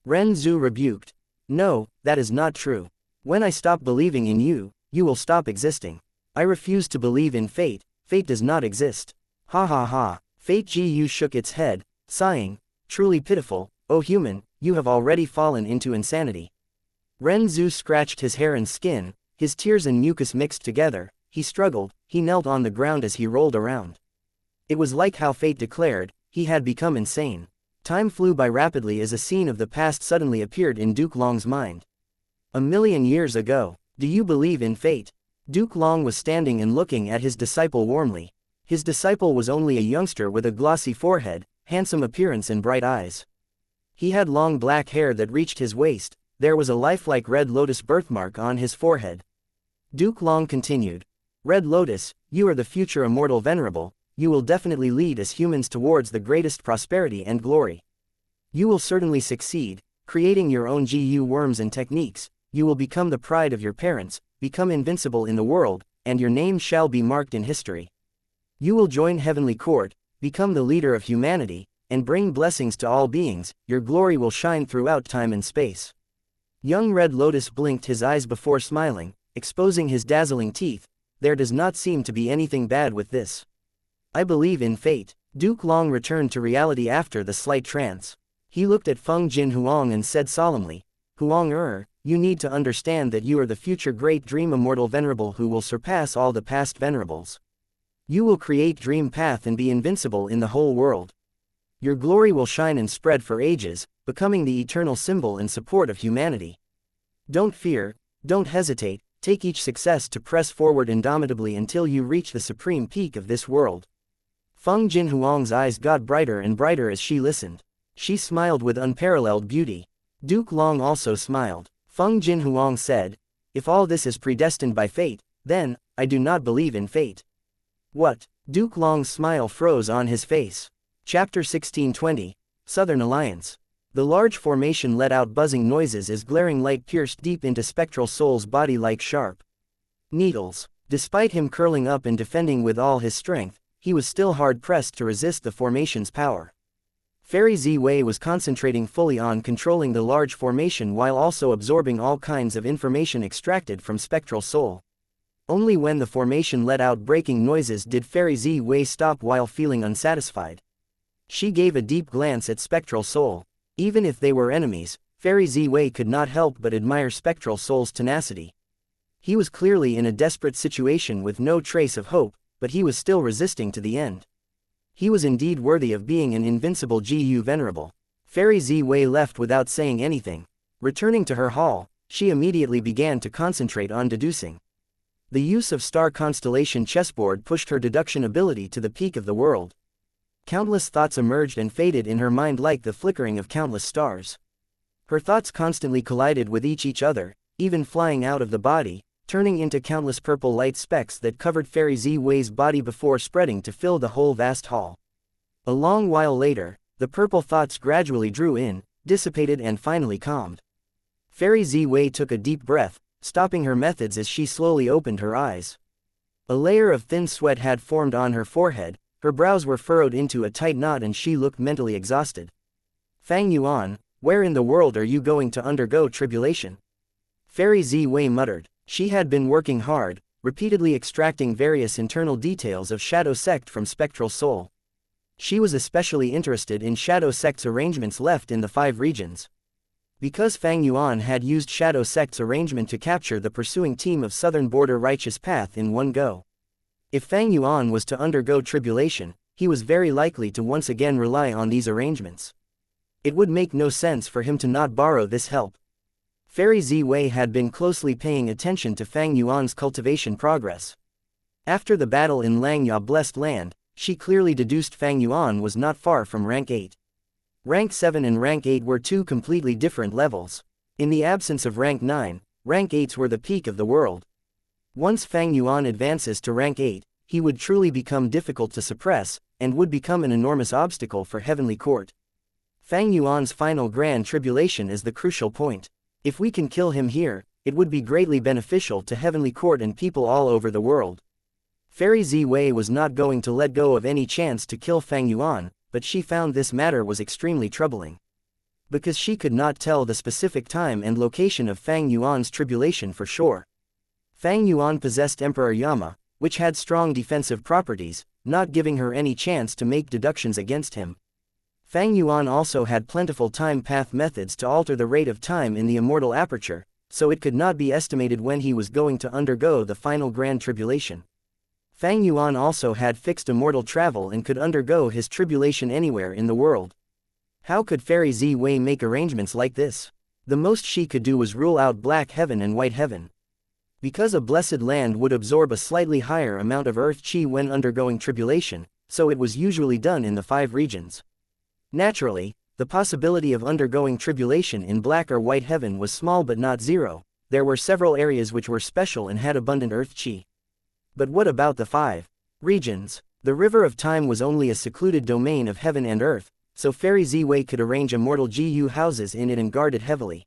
Ren Zhu rebuked. "No, that is not true. When I stop believing in you, you will stop existing. I refuse to believe in fate, fate does not exist." Ha ha ha, Fate Gu shook its head, sighing, "Truly pitiful, oh human, you have already fallen into insanity." Ren Zhu scratched his hair and skin, his tears and mucus mixed together, he struggled, he knelt on the ground as he rolled around. It was like how fate declared, he had become insane. Time flew by rapidly as a scene of the past suddenly appeared in Duke Long's mind. 1,000,000 years ago. Do you believe in fate? Duke Long was standing and looking at his disciple warmly. His disciple was only a youngster with a glossy forehead, handsome appearance and bright eyes. He had long black hair that reached his waist, there was a lifelike red lotus birthmark on his forehead. Duke Long continued, "Red Lotus, you are the future immortal venerable, you will definitely lead us humans towards the greatest prosperity and glory. You will certainly succeed, creating your own GU worms and techniques, you will become the pride of your parents, become invincible in the world, and your name shall be marked in history. You will join heavenly court, become the leader of humanity, and bring blessings to all beings, your glory will shine throughout time and space." Young Red Lotus blinked his eyes before smiling, exposing his dazzling teeth. "There does not seem to be anything bad with this. I believe in fate." Duke Long returned to reality after the slight trance. He looked at Feng Jin Huang and said solemnly, "Huang you need to understand that you are the future great dream immortal venerable who will surpass all the past venerables. You will create dream path and be invincible in the whole world. Your glory will shine and spread for ages, becoming the eternal symbol and support of humanity. Don't fear, don't hesitate, take each success to press forward indomitably until you reach the supreme peak of this world. Feng Jinhuang's eyes got brighter and brighter as she listened. She smiled with unparalleled beauty. Duke Long also smiled. Feng Jinhuang said, "If all this is predestined by fate, then, I do not believe in fate." What? Duke Long's smile froze on his face. Chapter 1620. Southern Alliance. The large formation let out buzzing noises as glaring light pierced deep into Spectral Soul's body like sharp needles. Despite him curling up and defending with all his strength, he was still hard-pressed to resist the formation's power. Fairy Z-Wei was concentrating fully on controlling the large formation while also absorbing all kinds of information extracted from Spectral Soul. Only when the formation let out breaking noises did Fairy Z-Wei stop while feeling unsatisfied. She gave a deep glance at Spectral Soul. Even if they were enemies, Fairy Z-Wei could not help but admire Spectral Soul's tenacity. He was clearly in a desperate situation with no trace of hope, but he was still resisting to the end. He was indeed worthy of being an invincible Gu Venerable. Fairy Z-Wei left without saying anything. Returning to her hall, she immediately began to concentrate on deducing. The use of star constellation chessboard pushed her deduction ability to the peak of the world. Countless thoughts emerged and faded in her mind like the flickering of countless stars. Her thoughts constantly collided with each other, even flying out of the body, turning into countless purple light specks that covered Fairy Z-Wei's body before spreading to fill the whole vast hall. A long while later, the purple thoughts gradually drew in, dissipated and finally calmed. Fairy Z-Wei took a deep breath, stopping her methods as she slowly opened her eyes. A layer of thin sweat had formed on her forehead, her brows were furrowed into a tight knot and she looked mentally exhausted. "Fang Yuan, where in the world are you going to undergo tribulation?" Fairy Z-Wei muttered. She had been working hard, repeatedly extracting various internal details of Shadow Sect from Spectral Soul. She was especially interested in Shadow Sect's arrangements left in the 5 regions. Because Fang Yuan had used Shadow Sect's arrangement to capture the pursuing team of Southern Border Righteous Path in one go. If Fang Yuan was to undergo tribulation, he was very likely to once again rely on these arrangements. It would make no sense for him to not borrow this help. Fairy Z-Wei had been closely paying attention to Fang Yuan's cultivation progress. After the battle in Langya Blessed Land, she clearly deduced Fang Yuan was not far from rank 8. Rank 7 and rank 8 were two completely different levels. In the absence of rank 9, rank 8s were the peak of the world. Once Fang Yuan advances to rank 8, he would truly become difficult to suppress, and would become an enormous obstacle for Heavenly Court. Fang Yuan's final grand tribulation is the crucial point. If we can kill him here, it would be greatly beneficial to Heavenly Court and people all over the world. Fairy Z-Wei was not going to let go of any chance to kill Fang Yuan, but she found this matter was extremely troubling. Because she could not tell the specific time and location of Fang Yuan's tribulation for sure. Fang Yuan possessed Emperor Yama, which had strong defensive properties, not giving her any chance to make deductions against him. Fang Yuan also had plentiful time path methods to alter the rate of time in the Immortal aperture, so it could not be estimated when he was going to undergo the final grand tribulation. Fang Yuan also had fixed immortal travel and could undergo his tribulation anywhere in the world. How could Fairy Z-Wei make arrangements like this? The most she could do was rule out Black Heaven and White Heaven. Because a blessed land would absorb a slightly higher amount of earth chi when undergoing tribulation, so it was usually done in the 5 regions. Naturally, the possibility of undergoing tribulation in Black or White Heaven was small but not zero. There were several areas which were special and had abundant earth chi. But what about the 5 regions? The River of Time was only a secluded domain of heaven and earth, so Fairy Z-Wei could arrange immortal GU houses in it and guard it heavily.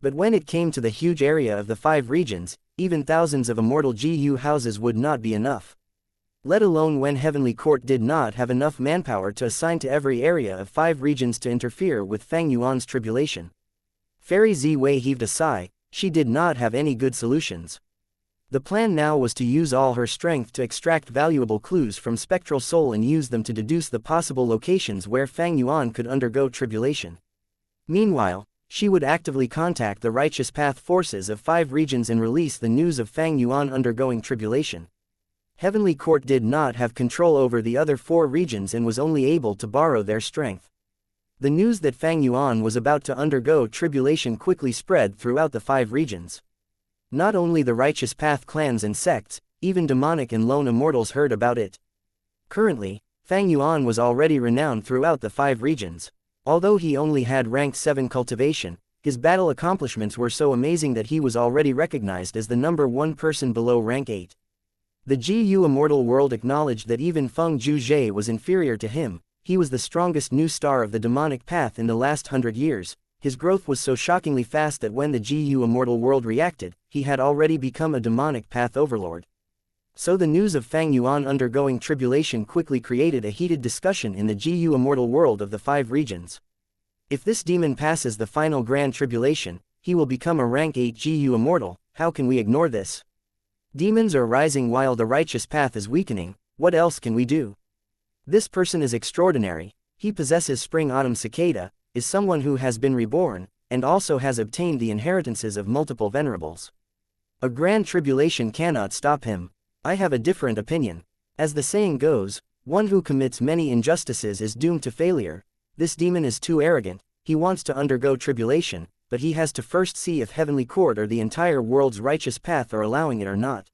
But when it came to the huge area of the 5 regions, even thousands of immortal GU houses would not be enough. Let alone when Heavenly Court did not have enough manpower to assign to every area of 5 regions to interfere with Fang Yuan's tribulation. Fairy Z-Wei heaved a sigh. She did not have any good solutions. The plan now was to use all her strength to extract valuable clues from Spectral Soul and use them to deduce the possible locations where Fang Yuan could undergo tribulation. Meanwhile, she would actively contact the Righteous Path forces of 5 regions and release the news of Fang Yuan undergoing tribulation. Heavenly Court did not have control over the other 4 regions and was only able to borrow their strength. The news that Fang Yuan was about to undergo tribulation quickly spread throughout the 5 regions. Not only the Righteous Path clans and sects, even demonic and lone immortals heard about it. Currently, Fang Yuan was already renowned throughout the 5 regions. Although he only had rank 7 cultivation, his battle accomplishments were so amazing that he was already recognized as the number 1 person below rank 8. The GU Immortal world acknowledged that even Feng Zhuzhe was inferior to him. He was the strongest new star of the demonic path in the last 100 years. His growth was so shockingly fast that when the GU Immortal world reacted, he had already become a demonic path overlord. So the news of Fang Yuan undergoing tribulation quickly created a heated discussion in the GU Immortal world of the 5 regions. If this demon passes the final grand tribulation, he will become a rank 8 GU Immortal. How can we ignore this? Demons are rising while the righteous path is weakening. What else can we do? This person is extraordinary. He possesses Spring-Autumn Cicada, is someone who has been reborn, and also has obtained the inheritances of multiple venerables. A grand tribulation cannot stop him. I have a different opinion. As the saying goes, one who commits many injustices is doomed to failure. This demon is too arrogant. He wants to undergo tribulation, but he has to first see if Heavenly Court or the entire world's righteous path are allowing it or not.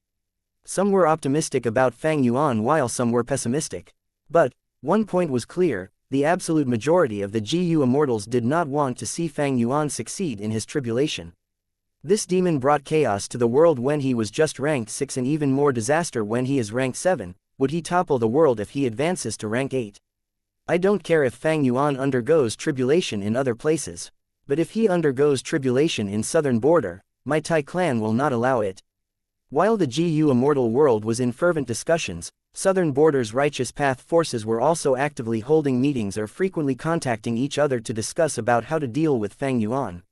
Some were optimistic about Fang Yuan while some were pessimistic. But one point was clear: the absolute majority of the GU Immortals did not want to see Fang Yuan succeed in his tribulation. This demon brought chaos to the world when he was just ranked 6 and even more disaster when he is ranked 7. Would he topple the world if he advances to rank 8? I don't care if Fang Yuan undergoes tribulation in other places. But if he undergoes tribulation in southern border, my Tai clan will not allow it. While the GU Immortal world was in fervent discussions, southern border's righteous path forces were also actively holding meetings or frequently contacting each other to discuss about how to deal with Fang Yuan.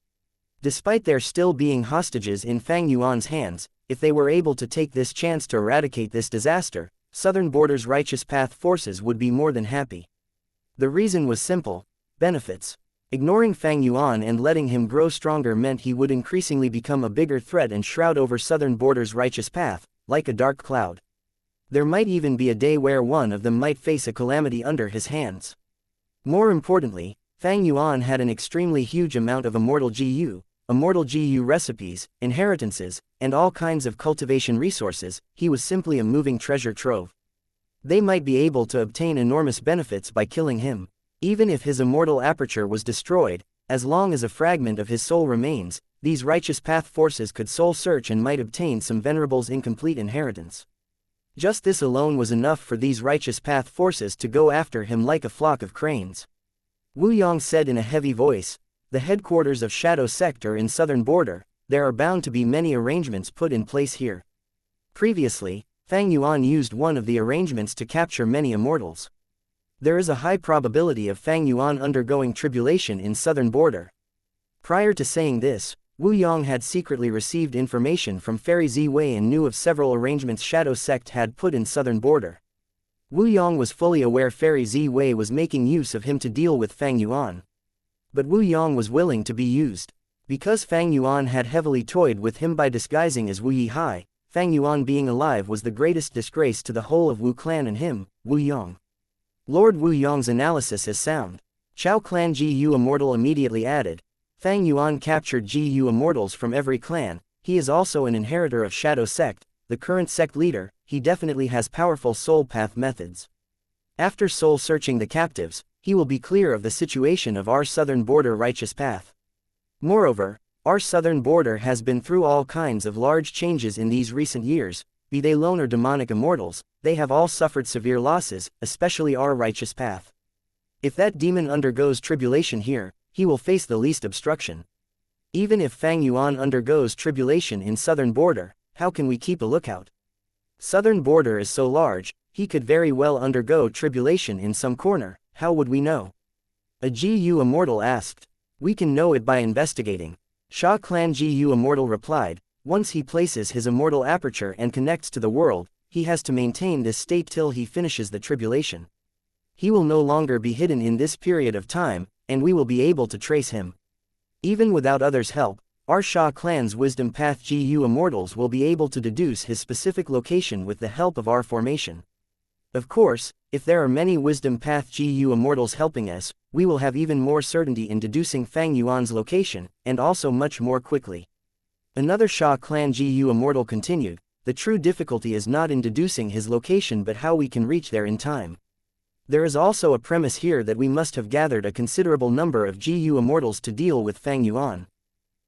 Despite there still being hostages in Fang Yuan's hands, if they were able to take this chance to eradicate this disaster, southern border's righteous path forces would be more than happy. The reason was simple: benefits. Ignoring Fang Yuan and letting him grow stronger meant he would increasingly become a bigger threat and shroud over southern border's righteous path, like a dark cloud. There might even be a day where one of them might face a calamity under his hands. More importantly, Fang Yuan had an extremely huge amount of Immortal GU recipes, inheritances, and all kinds of cultivation resources. He was simply a moving treasure trove. They might be able to obtain enormous benefits by killing him. Even if his immortal aperture was destroyed, as long as a fragment of his soul remains, these righteous path forces could soul search and might obtain some venerable's incomplete inheritance. Just this alone was enough for these righteous path forces to go after him like a flock of cranes. Wu Yang said in a heavy voice, "The headquarters of Shadow Sect are in southern border. There are bound to be many arrangements put in place here." Previously, Fang Yuan used one of the arrangements to capture many immortals. There is a high probability of Fang Yuan undergoing tribulation in southern border. Prior to saying this, Wu Yang had secretly received information from Fairy Ziwei and knew of several arrangements Shadow Sect had put in southern border. Wu Yang was fully aware Fairy Ziwei was making use of him to deal with Fang Yuan. But Wu Yang was willing to be used. Because Fang Yuan had heavily toyed with him by disguising as Wu Yihai, Fang Yuan being alive was the greatest disgrace to the whole of Wu clan and him, Wu Yang. Lord Wu Yang's analysis is sound. Chao Clan GU Immortal immediately added, Fang Yuan captured GU Immortals from every clan. He is also an inheritor of Shadow Sect, the current sect leader. He definitely has powerful soul path methods. After soul searching the captives, he will be clear of the situation of our southern border righteous path. Moreover, our southern border has been through all kinds of large changes in these recent years, be they lone or demonic immortals. They have all suffered severe losses, especially our righteous path. If that demon undergoes tribulation here, he will face the least obstruction. Even if Fang Yuan undergoes tribulation in southern border, how can we keep a lookout? Southern border is so large, he could very well undergo tribulation in some corner. How would we know? A GU Immortal asked. We can know it by investigating. Sha Clan GU Immortal replied, once he places his immortal aperture and connects to the world, he has to maintain this state till he finishes the tribulation. He will no longer be hidden in this period of time, and we will be able to trace him. Even without others' help, our Sha Clan's Wisdom Path GU Immortals will be able to deduce his specific location with the help of our formation. Of course, if there are many Wisdom Path GU Immortals helping us, we will have even more certainty in deducing Fang Yuan's location, and also much more quickly. Another Xia clan GU Immortal continued, the true difficulty is not in deducing his location but how we can reach there in time. There is also a premise here that we must have gathered a considerable number of GU Immortals to deal with Fang Yuan.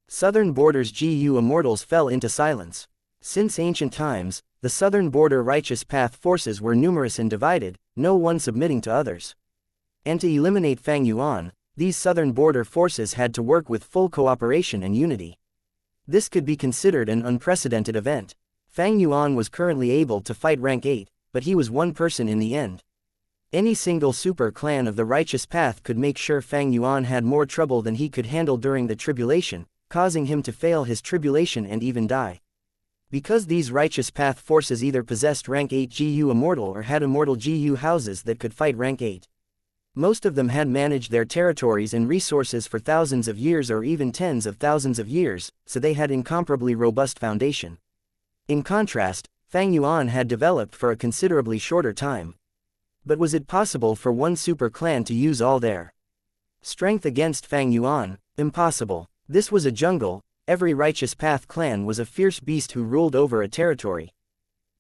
Southern Border's GU Immortals fell into silence. Since ancient times, the Southern Border Righteous Path forces were numerous and divided, no one submitting to others. And to eliminate Fang Yuan, these Southern Border forces had to work with full cooperation and unity. This could be considered an unprecedented event. Fang Yuan was currently able to fight rank 8, but he was one person in the end. Any single super clan of the Righteous Path could make sure Fang Yuan had more trouble than he could handle during the tribulation, causing him to fail his tribulation and even die. Because these Righteous Path forces either possessed rank 8 GU Immortal or had immortal GU houses that could fight rank 8. Most of them had managed their territories and resources for thousands of years or even tens of thousands of years, so they had incomparably robust foundation. In contrast, Fang Yuan had developed for a considerably shorter time. But was it possible for one super clan to use all their strength against Fang Yuan? Impossible. This was a jungle, every Righteous Path clan was a fierce beast who ruled over a territory.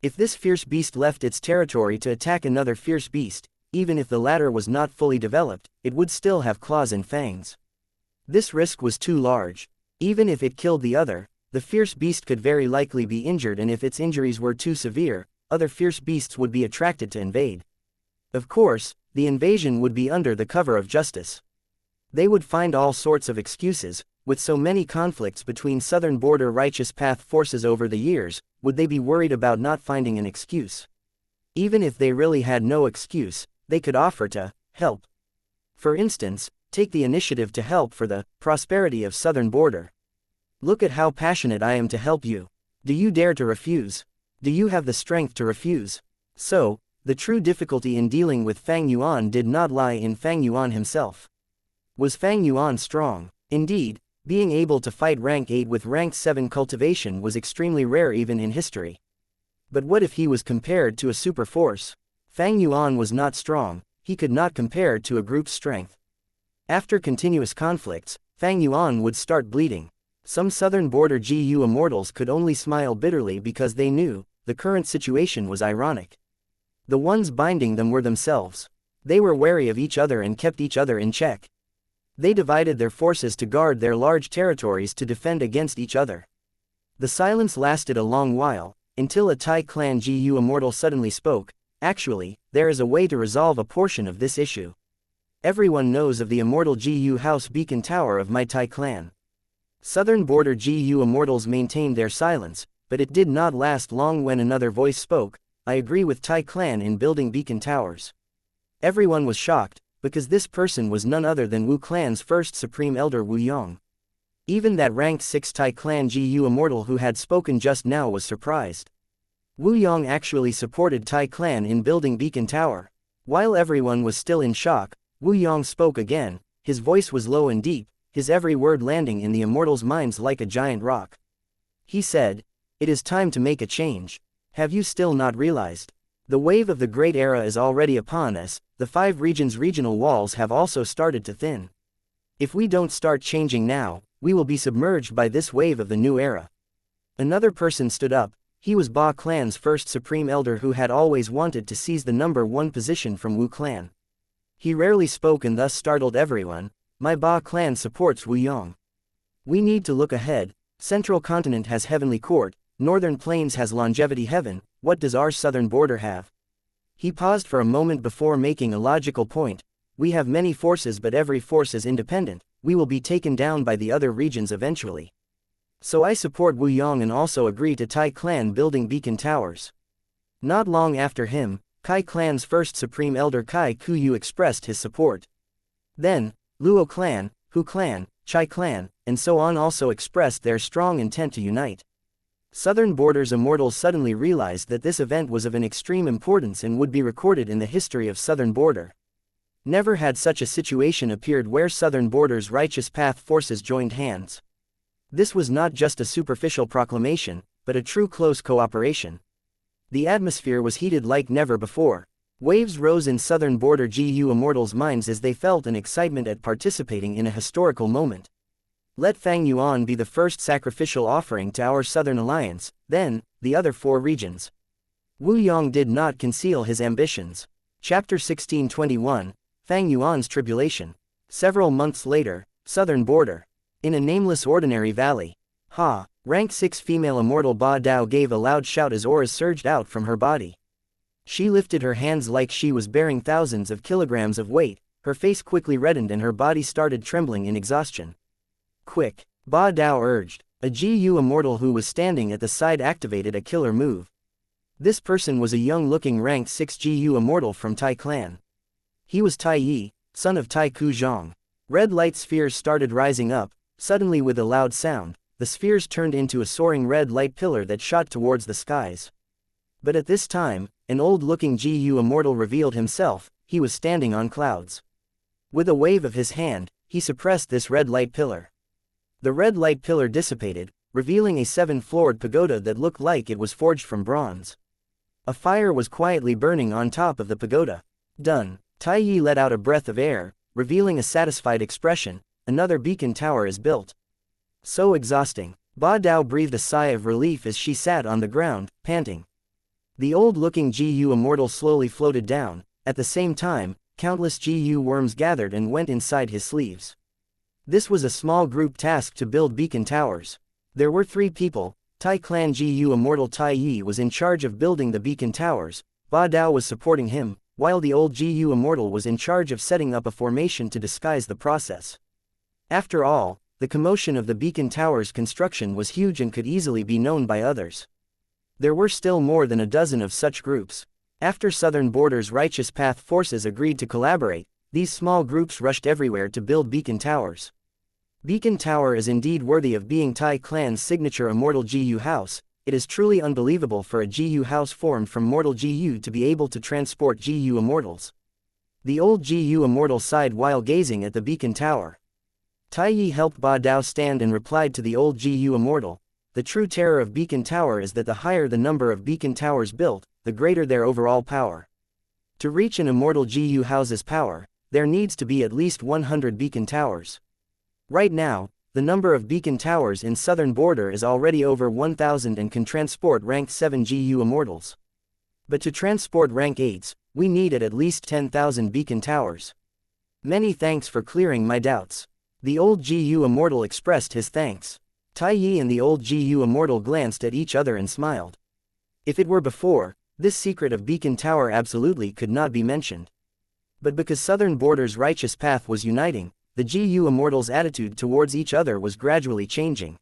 If this fierce beast left its territory to attack another fierce beast, even if the latter was not fully developed, it would still have claws and fangs. This risk was too large. Even if it killed the other, the fierce beast could very likely be injured, and if its injuries were too severe, other fierce beasts would be attracted to invade. Of course, the invasion would be under the cover of justice. They would find all sorts of excuses. With so many conflicts between Southern Border Righteous Path forces over the years, would they be worried about not finding an excuse? Even if they really had no excuse, they could offer to help. For instance, take the initiative to help for the prosperity of Southern Border. Look at how passionate I am to help you. Do you dare to refuse? Do you have the strength to refuse? So, the true difficulty in dealing with Fang Yuan did not lie in Fang Yuan himself. Was Fang Yuan strong? Indeed, being able to fight rank 8 with rank 7 cultivation was extremely rare even in history. But what if he was compared to a super force? Fang Yuan was not strong, he could not compare to a group's strength. After continuous conflicts, Fang Yuan would start bleeding. Some Southern Border GU Immortals could only smile bitterly because they knew the current situation was ironic. The ones binding them were themselves. They were wary of each other and kept each other in check. They divided their forces to guard their large territories to defend against each other. The silence lasted a long while, until a Tai clan GU Immortal suddenly spoke. Actually, there is a way to resolve a portion of this issue. Everyone knows of the immortal GU House Beacon Tower of my Tai clan. Southern Border GU Immortals maintained their silence, but it did not last long when another voice spoke. I agree with Tai clan in building beacon towers. Everyone was shocked, because this person was none other than Wu clan's first supreme elder Wu Yong. Even that ranked 6 Tai clan GU Immortal who had spoken just now was surprised. Wu Yong actually supported Tai clan in building beacon tower. While everyone was still in shock, Wu Yong spoke again. His voice was low and deep, his every word landing in the immortals' minds like a giant rock. He said, "It is time to make a change. Have you still not realized? The wave of the Great Era is already upon us. The 5 regions' regional walls have also started to thin. If we don't start changing now, we will be submerged by this wave of the new era." Another person stood up. He was Ba clan's first supreme elder who had always wanted to seize the number 1 position from Wu clan. He rarely spoke and thus startled everyone. My Ba clan supports Wu Yong. We need to look ahead. Central continent has heavenly court, northern plains has longevity heaven. What does our southern border have? He paused for a moment before making a logical point. We have many forces, but every force is independent. We will be taken down by the other regions eventually. So I support Wu Yong and also agree to Tai clan building beacon towers. Not long after him, Kai clan's first supreme elder Kai Kuyu expressed his support. Then, Luo clan, Hu clan, Chai clan, and so on also expressed their strong intent to unite. Southern Border's immortals suddenly realized that this event was of an extreme importance and would be recorded in the history of Southern Border. Never had such a situation appeared where Southern Border's Righteous Path forces joined hands. This was not just a superficial proclamation, but a true close cooperation. The atmosphere was heated like never before. Waves rose in Southern Border GU Immortals' minds as they felt an excitement at participating in a historical moment. Let Fang Yuan be the first sacrificial offering to our Southern Alliance, then, the other 4 regions. Wu Yong did not conceal his ambitions. Chapter 1621, Fang Yuan's Tribulation. Several months later, Southern Border. In a nameless ordinary valley. Ha! Rank 6 female immortal Ba Dao gave a loud shout as auras surged out from her body. She lifted her hands like she was bearing thousands of kilograms of weight, her face quickly reddened and her body started trembling in exhaustion. Quick! Ba Dao urged. A GU immortal who was standing at the side activated a killer move. This person was a young-looking rank 6 GU immortal from Tai clan. He was Tai Yi, son of Tai Ku Zhang. Red light spheres started rising up, suddenly with a loud sound, the spheres turned into a soaring red light pillar that shot towards the skies. But at this time, an old-looking GU immortal revealed himself. He was standing on clouds. With a wave of his hand, he suppressed this red light pillar. The red light pillar dissipated, revealing a 7-floored pagoda that looked like it was forged from bronze. A fire was quietly burning on top of the pagoda. Done. Tai Yi let out a breath of air, revealing a satisfied expression. Another beacon tower is built. So exhausting. Ba Dao breathed a sigh of relief as she sat on the ground, panting. The old-looking GU immortal slowly floated down. At the same time, countless GU worms gathered and went inside his sleeves. This was a small group tasked to build beacon towers. There were 3 people. Tai clan GU immortal Tai Yi was in charge of building the beacon towers. Ba Dao was supporting him, while the old GU immortal was in charge of setting up a formation to disguise the process. After all, the commotion of the beacon tower's construction was huge and could easily be known by others. There were still more than a dozen of such groups. After Southern Border's Righteous Path forces agreed to collaborate, these small groups rushed everywhere to build beacon towers. Beacon Tower is indeed worthy of being Tai clan's signature immortal GU house. It is truly unbelievable for a GU house formed from mortal GU to be able to transport GU immortals. The old GU immortal sighed while gazing at the beacon tower. Tai Yi helped Ba Dao stand and replied to the old GU immortal. The true terror of beacon tower is that the higher the number of beacon towers built, the greater their overall power. To reach an immortal GU house's power, there needs to be at least 100 beacon towers. Right now, the number of beacon towers in Southern Border is already over 1,000 and can transport rank 7 GU immortals. But to transport rank 8s, we need at least 10,000 beacon towers. Many thanks for clearing my doubts. The old GU immortal expressed his thanks. Tai Yi and the old GU immortal glanced at each other and smiled. If it were before, this secret of beacon tower absolutely could not be mentioned. But because Southern Border's Righteous Path was uniting, the GU immortals' attitude towards each other was gradually changing.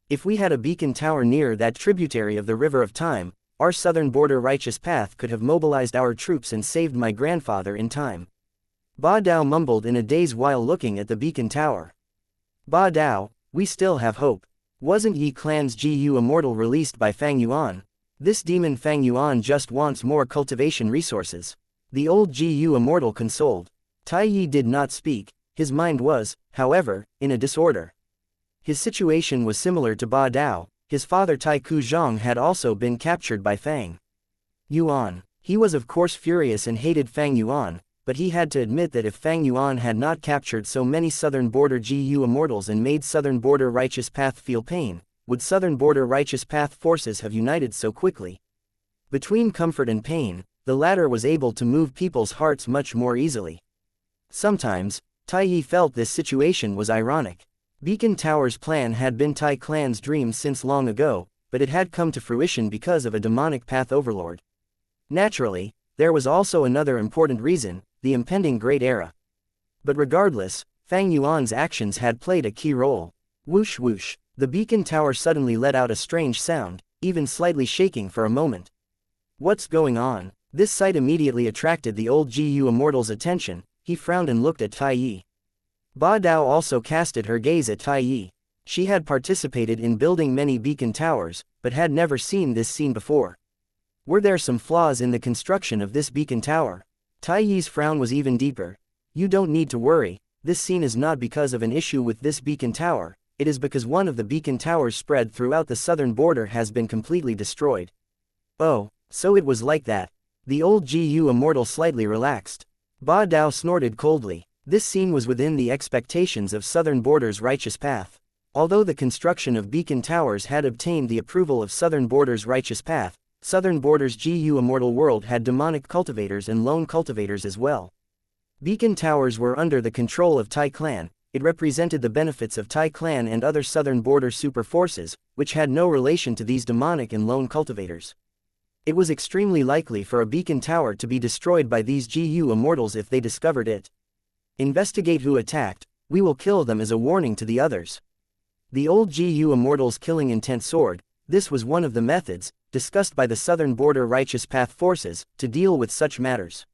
If we had a beacon tower near that tributary of the River of Time, our Southern Border Righteous Path could have mobilized our troops and saved my grandfather in time. Ba Dao mumbled in a daze while looking at the beacon tower. Ba Dao, we still have hope. Wasn't Yi clan's GU immortal released by Fang Yuan? This demon Fang Yuan just wants more cultivation resources. The old GU immortal consoled. Tai Yi did not speak. His mind was, however, in a disorder. His situation was similar to Ba Dao. His father Tai Ku Zhang had also been captured by Fang Yuan. He was of course furious and hated Fang Yuan, but he had to admit that if Fang Yuan had not captured so many Southern Border GU immortals and made Southern Border Righteous Path feel pain, would Southern Border Righteous Path forces have united so quickly? Between comfort and pain, the latter was able to move people's hearts much more easily. Sometimes, Tai Yi felt this situation was ironic. Beacon Tower's plan had been Tai clan's dream since long ago, but it had come to fruition because of a demonic path overlord. Naturally, there was also another important reason, the impending Great Era. But regardless, Fang Yuan's actions had played a key role. Whoosh whoosh, the beacon tower suddenly let out a strange sound, even slightly shaking for a moment. What's going on? This sight immediately attracted the old GU immortal's attention. He frowned and looked at Tai Yi. Ba Dao also casted her gaze at Tai Yi. She had participated in building many beacon towers, but had never seen this scene before. Were there some flaws in the construction of this beacon tower? Tai Yi's frown was even deeper. You don't need to worry, this scene is not because of an issue with this beacon tower, it is because one of the beacon towers spread throughout the Southern Border has been completely destroyed. Oh, so it was like that. The old GU immortal slightly relaxed. Ba Dao snorted coldly. This scene was within the expectations of Southern Border's Righteous Path. Although the construction of beacon towers had obtained the approval of Southern Border's righteous path, Southern Border's Immortal world had demonic cultivators and lone cultivators as well. Beacon towers were under the control of Tai clan. It represented the benefits of Tai clan and other Southern Border super forces, which had no relation to these demonic and lone cultivators. It was extremely likely for a beacon tower to be destroyed by these GU Immortals if they discovered it. Investigate who attacked, we will kill them as a warning to the others. The old GU Immortals' killing intent sword, this was one of the methods, discussed by the Southern Border Righteous Path forces, to deal with such matters.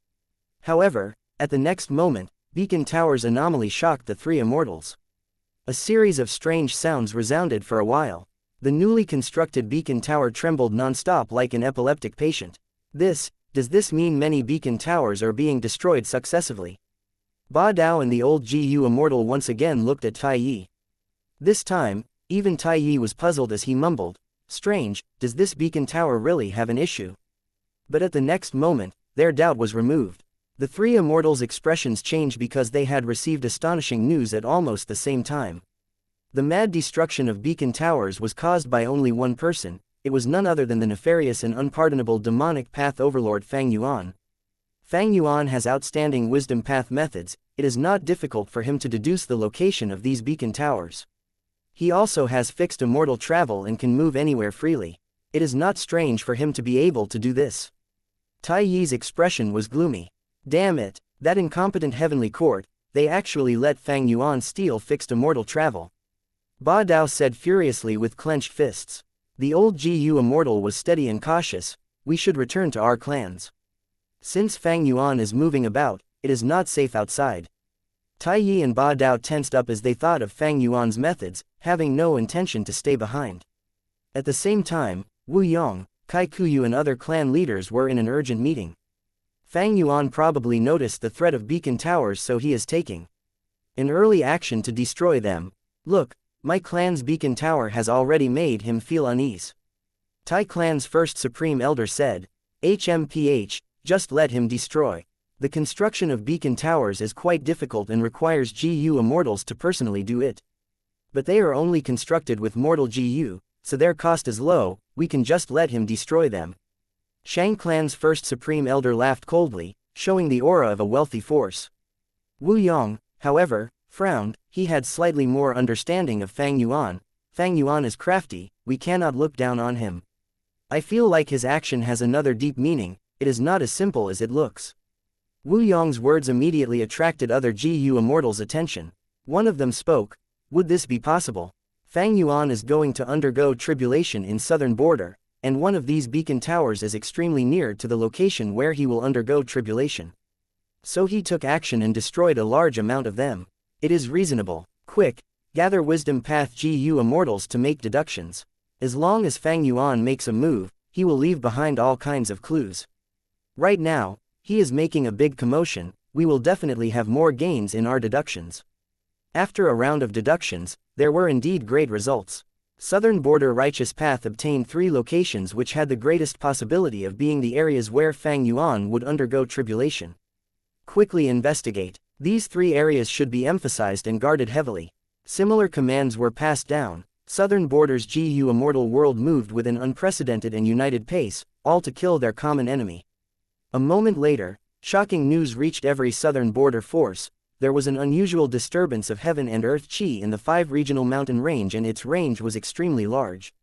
However, at the next moment, Beacon Tower's anomaly shocked the three Immortals. A series of strange sounds resounded for a while. The newly constructed Beacon Tower trembled non-stop like an epileptic patient. Does this mean many Beacon Towers are being destroyed successively? Ba Dao and the old GU Immortal once again looked at Tai Yi. This time, even Tai Yi was puzzled as he mumbled, "Strange, does this Beacon Tower really have an issue?" But at the next moment, their doubt was removed. The three Immortals' expressions changed because they had received astonishing news at almost the same time. The mad destruction of Beacon Towers was caused by only one person. It was none other than the nefarious and unpardonable demonic path overlord Fang Yuan. Fang Yuan has outstanding wisdom path methods. It is not difficult for him to deduce the location of these Beacon Towers. He also has fixed immortal travel and can move anywhere freely. It is not strange for him to be able to do this. Tai Yi's expression was gloomy. Damn it, that incompetent heavenly court, they actually let Fang Yuan steal fixed immortal travel. Ba Dao said furiously with clenched fists. The old GU Immortal was steady and cautious. We should return to our clans. Since Fang Yuan is moving about, it is not safe outside. Tai Yi and Ba Dao tensed up as they thought of Fang Yuan's methods, having no intention to stay behind. At the same time, Wu Yong, Kai Kuyu and other clan leaders were in an urgent meeting. Fang Yuan probably noticed the threat of Beacon Towers, so he is taking an early action to destroy them. Look, my clan's Beacon Tower has already made him feel unease. Tai clan's first Supreme Elder said, HMPH, just let him destroy. The construction of Beacon Towers is quite difficult and requires GU Immortals to personally do it. But they are only constructed with mortal GU, so their cost is low, we can just let him destroy them. Shang clan's first Supreme Elder laughed coldly, showing the aura of a wealthy force. Wu Yong, however, frowned. He had slightly more understanding of Fang Yuan. Fang Yuan is crafty, we cannot look down on him. I feel like his action has another deep meaning, it is not as simple as it looks. Wu Yong's words immediately attracted other GU Immortals' attention. One of them spoke, would this be possible? Fang Yuan is going to undergo tribulation in Southern Border, and one of these Beacon Towers is extremely near to the location where he will undergo tribulation. So he took action and destroyed a large amount of them. It is reasonable. Quick, gather Wisdom Path GU Immortals to make deductions. As long as Fang Yuan makes a move, he will leave behind all kinds of clues. Right now, he is making a big commotion, we will definitely have more gains in our deductions. After a round of deductions, there were indeed great results. Southern Border Righteous Path obtained 3 locations which had the greatest possibility of being the areas where Fang Yuan would undergo tribulation. Quickly investigate. These 3 areas should be emphasized and guarded heavily. Similar commands were passed down. Southern Border's GU Immortal world moved with an unprecedented and united pace, all to kill their common enemy. A moment later, shocking news reached every Southern Border force. There was an unusual disturbance of heaven and earth chi in the 5 regional mountain range, and its range was extremely large.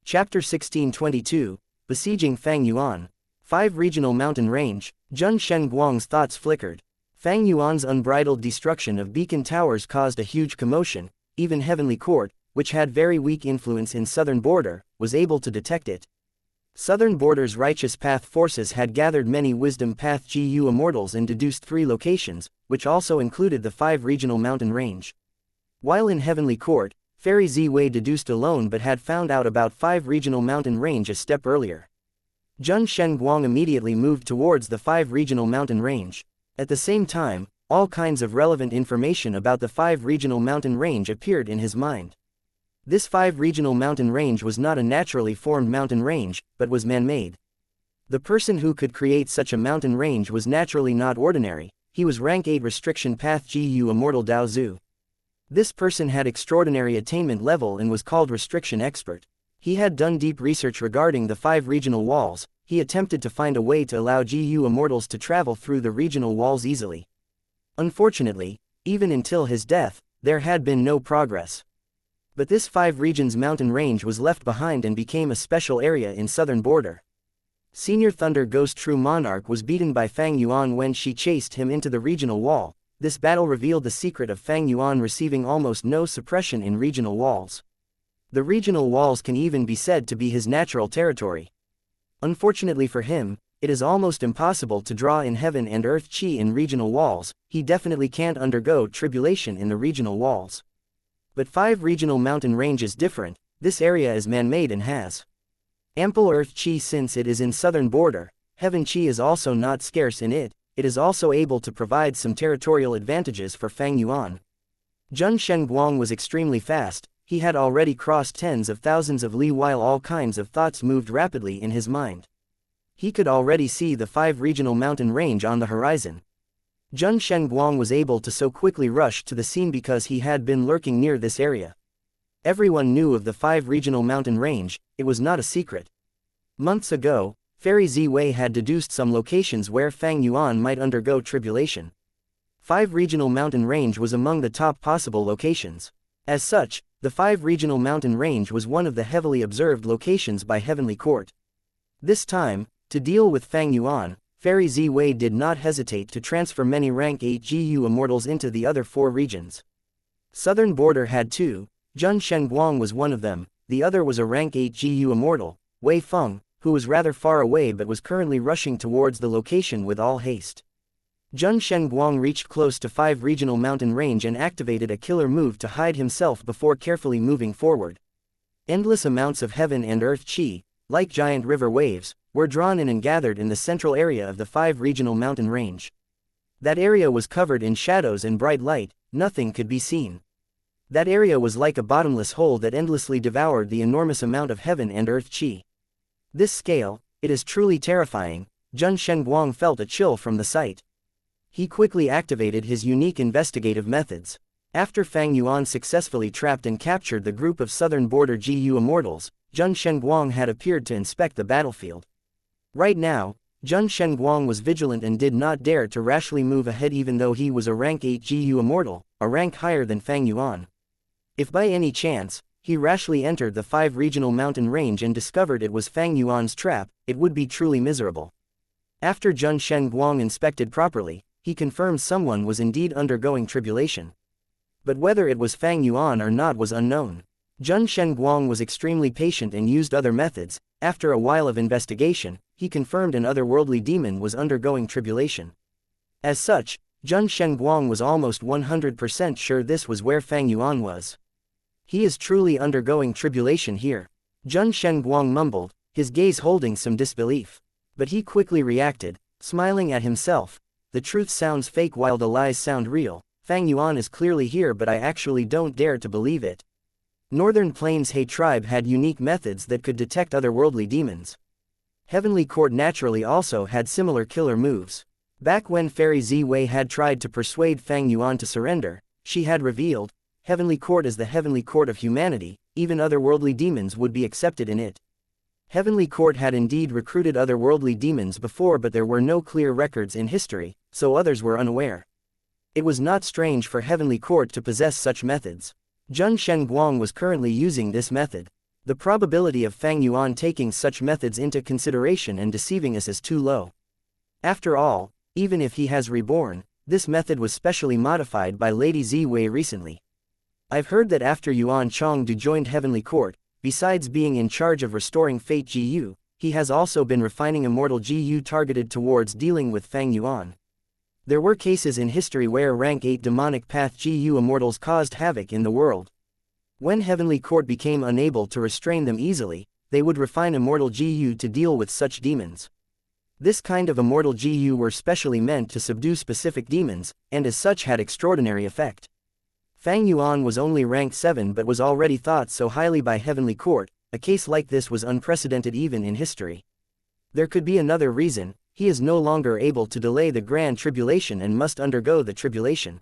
Chapter 1622, Besieging Fang Yuan. 5 regional mountain range. Jun Shen Guang's thoughts flickered. Fang Yuan's unbridled destruction of Beacon Towers caused a huge commotion. Even Heavenly Court, which had very weak influence in Southern Border, was able to detect it. Southern Border's Righteous Path forces had gathered many Wisdom Path GU Immortals and deduced 3 locations, which also included the 5 regional mountain range. While in Heavenly Court, Fairy Ziwei deduced alone but had found out about 5 regional mountain range a step earlier. Jun Shen Guang immediately moved towards the 5 regional mountain range. At the same time, all kinds of relevant information about the 5 regional mountain range appeared in his mind. This 5 regional mountain range was not a naturally formed mountain range, but was man-made. The person who could create such a mountain range was naturally not ordinary. He was rank 8 restriction path GU Immortal Dao Zhu. This person had extraordinary attainment level and was called restriction expert. He had done deep research regarding the 5 regional walls. He attempted to find a way to allow GU immortals to travel through the regional walls easily. Unfortunately, even until his death, there had been no progress. But this 5 regions mountain range was left behind and became a special area in southern border. Senior Thunder Ghost True Monarch was beaten by Fang Yuan when she chased him into the regional wall. This battle revealed the secret of Fang Yuan receiving almost no suppression in regional walls. The regional walls can even be said to be his natural territory. Unfortunately for him, it is almost impossible to draw in heaven and earth chi in regional walls. He definitely can't undergo tribulation in the regional walls. But 5 regional mountain range is different. This area is man-made and has ample earth chi since it is in southern border. Heaven chi is also not scarce in it. It is also able to provide some territorial advantages for Fang Yuan. Jun Shengguang was extremely fast. He had already crossed tens of thousands of li while all kinds of thoughts moved rapidly in his mind. He could already see the 5 regional mountain range on the horizon. Jun Shengguang was able to so quickly rush to the scene because he had been lurking near this area. Everyone knew of the 5 regional mountain range. It was not a secret. Months ago, Fairy Ziwei had deduced some locations where Fang Yuan might undergo tribulation. 5 regional mountain range was among the top possible locations. As such, the 5 regional mountain range was one of the heavily observed locations by Heavenly Court. This time, to deal with Fang Yuan, Fairy Ziwei did not hesitate to transfer many rank 8 GU immortals into the other 4 regions. Southern border had 2, Jun Shengguang was one of them, the other was a rank 8 GU immortal, Wei Feng, who was rather far away but was currently rushing towards the location with all haste. Jun Shengguang reached close to 5 regional mountain range and activated a killer move to hide himself before carefully moving forward. Endless amounts of heaven and earth chi, like giant river waves, were drawn in and gathered in the central area of the 5 regional mountain range. That area was covered in shadows and bright light. Nothing could be seen. That area was like a bottomless hole that endlessly devoured the enormous amount of heaven and earth chi. This scale, it is truly terrifying. Jun Shengguang felt a chill from the sight. He quickly activated his unique investigative methods. After Fang Yuan successfully trapped and captured the group of southern border GU immortals, Jun Shengguang had appeared to inspect the battlefield. Right now, Jun Shengguang was vigilant and did not dare to rashly move ahead even though he was a rank 8 GU immortal, a rank higher than Fang Yuan. If by any chance, he rashly entered the 5 regional mountain range and discovered it was Fang Yuan's trap, it would be truly miserable. After Jun Shengguang inspected properly, he confirmed someone was indeed undergoing tribulation. But whether it was Fang Yuan or not was unknown. Jun Shengguang was extremely patient and used other methods. After a while of investigation, he confirmed an otherworldly demon was undergoing tribulation. As such, Jun Shengguang was almost 100% sure this was where Fang Yuan was. He is truly undergoing tribulation here. Jun Shengguang mumbled, his gaze holding some disbelief. But he quickly reacted, smiling at himself. The truth sounds fake while the lies sound real. Fang Yuan is clearly here but I actually don't dare to believe it. Northern Plains He tribe had unique methods that could detect otherworldly demons. Heavenly Court naturally also had similar killer moves. Back when Fairy Ziwei had tried to persuade Fang Yuan to surrender, she had revealed, Heavenly Court is the Heavenly Court of humanity, even otherworldly demons would be accepted in it. Heavenly Court had indeed recruited otherworldly demons before but there were no clear records in history, so others were unaware. It was not strange for Heavenly Court to possess such methods. Jun Shengguang was currently using this method. The probability of Fang Yuan taking such methods into consideration and deceiving us is too low. After all, even if he has reborn, this method was specially modified by Lady Ziwei recently. I've heard that after Yuan Chongdu joined Heavenly Court, besides being in charge of restoring Fate GU, he has also been refining Immortal GU targeted towards dealing with Fang Yuan. There were cases in history where rank 8 demonic path GU immortals caused havoc in the world. When Heavenly Court became unable to restrain them easily, they would refine Immortal GU to deal with such demons. This kind of Immortal GU were specially meant to subdue specific demons, and as such had extraordinary effect. Fang Yuan was only rank 7 but was already thought so highly by Heavenly Court. A case like this was unprecedented even in history. There could be another reason. He is no longer able to delay the Grand Tribulation and must undergo the tribulation.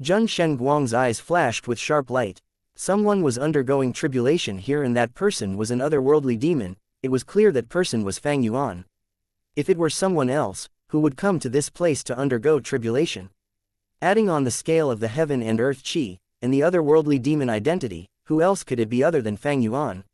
Zheng Shenguang's eyes flashed with sharp light. Someone was undergoing tribulation here, and that person was an otherworldly demon. It was clear that person was Fang Yuan. If it were someone else, who would come to this place to undergo tribulation? Adding on the scale of the heaven and earth chi, and the otherworldly demon identity, who else could it be other than Fang Yuan?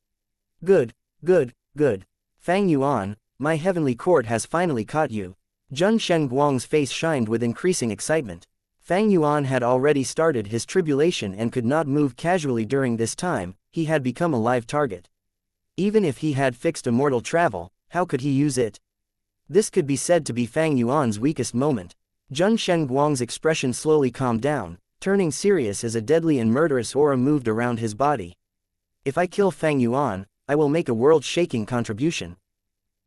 Good, good, good. Fang Yuan, my heavenly court has finally caught you. Zheng Shenguang's face shined with increasing excitement. Fang Yuan had already started his tribulation and could not move casually during this time. He had become a live target. Even if he had fixed immortal travel, how could he use it? This could be said to be Fang Yuan's weakest moment. Zheng Shenguang's expression slowly calmed down, turning serious as a deadly and murderous aura moved around his body. If I kill Fang Yuan, I will make a world-shaking contribution.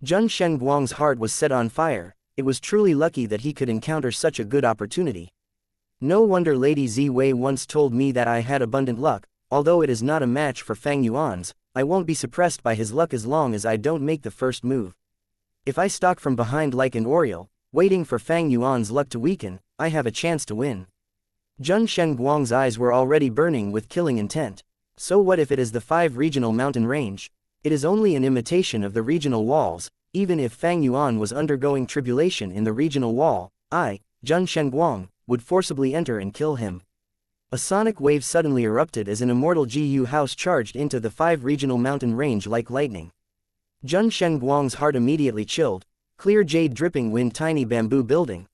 Zheng Shenguang's heart was set on fire. It was truly lucky that he could encounter such a good opportunity. No wonder Lady Ziwei once told me that I had abundant luck. Although it is not a match for Fang Yuan's, I won't be suppressed by his luck as long as I don't make the first move. If I stalk from behind like an oriole, waiting for Fang Yuan's luck to weaken, I have a chance to win. Zheng Shenguang's eyes were already burning with killing intent. So what if it is the 5 regional mountain range? It is only an imitation of the regional walls. Even if Fang Yuan was undergoing tribulation in the regional wall, I, Zheng Shenguang, would forcibly enter and kill him. A sonic wave suddenly erupted as an immortal GU house charged into the 5 regional mountain range like lightning. Zheng Shenguang's heart immediately chilled. Clear jade dripping wind, tiny bamboo building.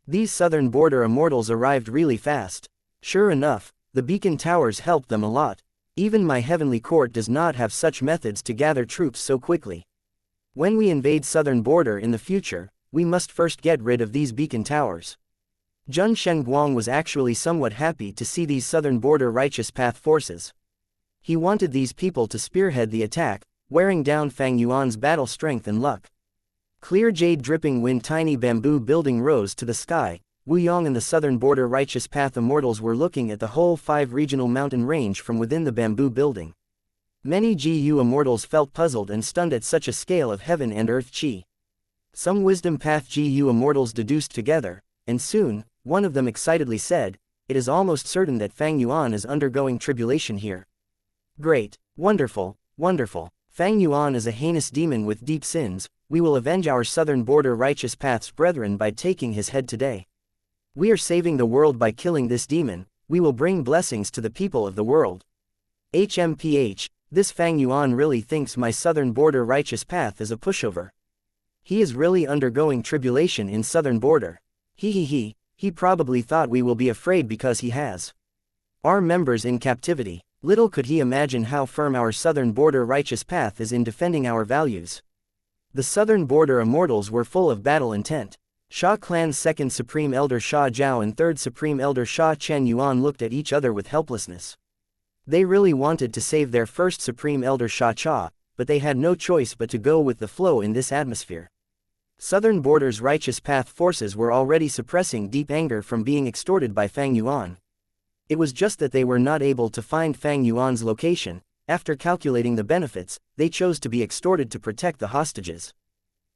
These southern border immortals arrived really fast. Sure enough, the beacon towers helped them a lot. Even my heavenly court does not have such methods to gather troops so quickly. When we invade southern border in the future, we must first get rid of these beacon towers. Zheng Shenguang was actually somewhat happy to see these southern border righteous path forces. He wanted these people to spearhead the attack, wearing down Fang Yuan's battle strength and luck. Clear jade dripping wind, tiny bamboo building rose to the sky. Wu Yong and the southern border righteous path immortals were looking at the whole 5 regional mountain range from within the bamboo building. Many GU immortals felt puzzled and stunned at such a scale of heaven and earth chi. Some wisdom path GU immortals deduced together, and soon, one of them excitedly said, "It is almost certain that Fang Yuan is undergoing tribulation here." Great, wonderful, wonderful. Fang Yuan is a heinous demon with deep sins. We will avenge our southern border righteous path's brethren by taking his head today. We are saving the world by killing this demon. We will bring blessings to the people of the world. HMPH, this Fang Yuan really thinks my southern border righteous path is a pushover. He is really undergoing tribulation in southern border. He probably thought we will be afraid because he has our members in captivity. Little could he imagine how firm our southern border righteous path is in defending our values. The southern border immortals were full of battle intent. Sha clan's 2nd Supreme Elder Sha Zhao and 3rd Supreme Elder Sha Chen Yuan looked at each other with helplessness. They really wanted to save their 1st Supreme Elder Sha Cha, but they had no choice but to go with the flow in this atmosphere. Southern border's righteous path forces were already suppressing deep anger from being extorted by Fang Yuan. It was just that they were not able to find Fang Yuan's location. After calculating the benefits, they chose to be extorted to protect the hostages.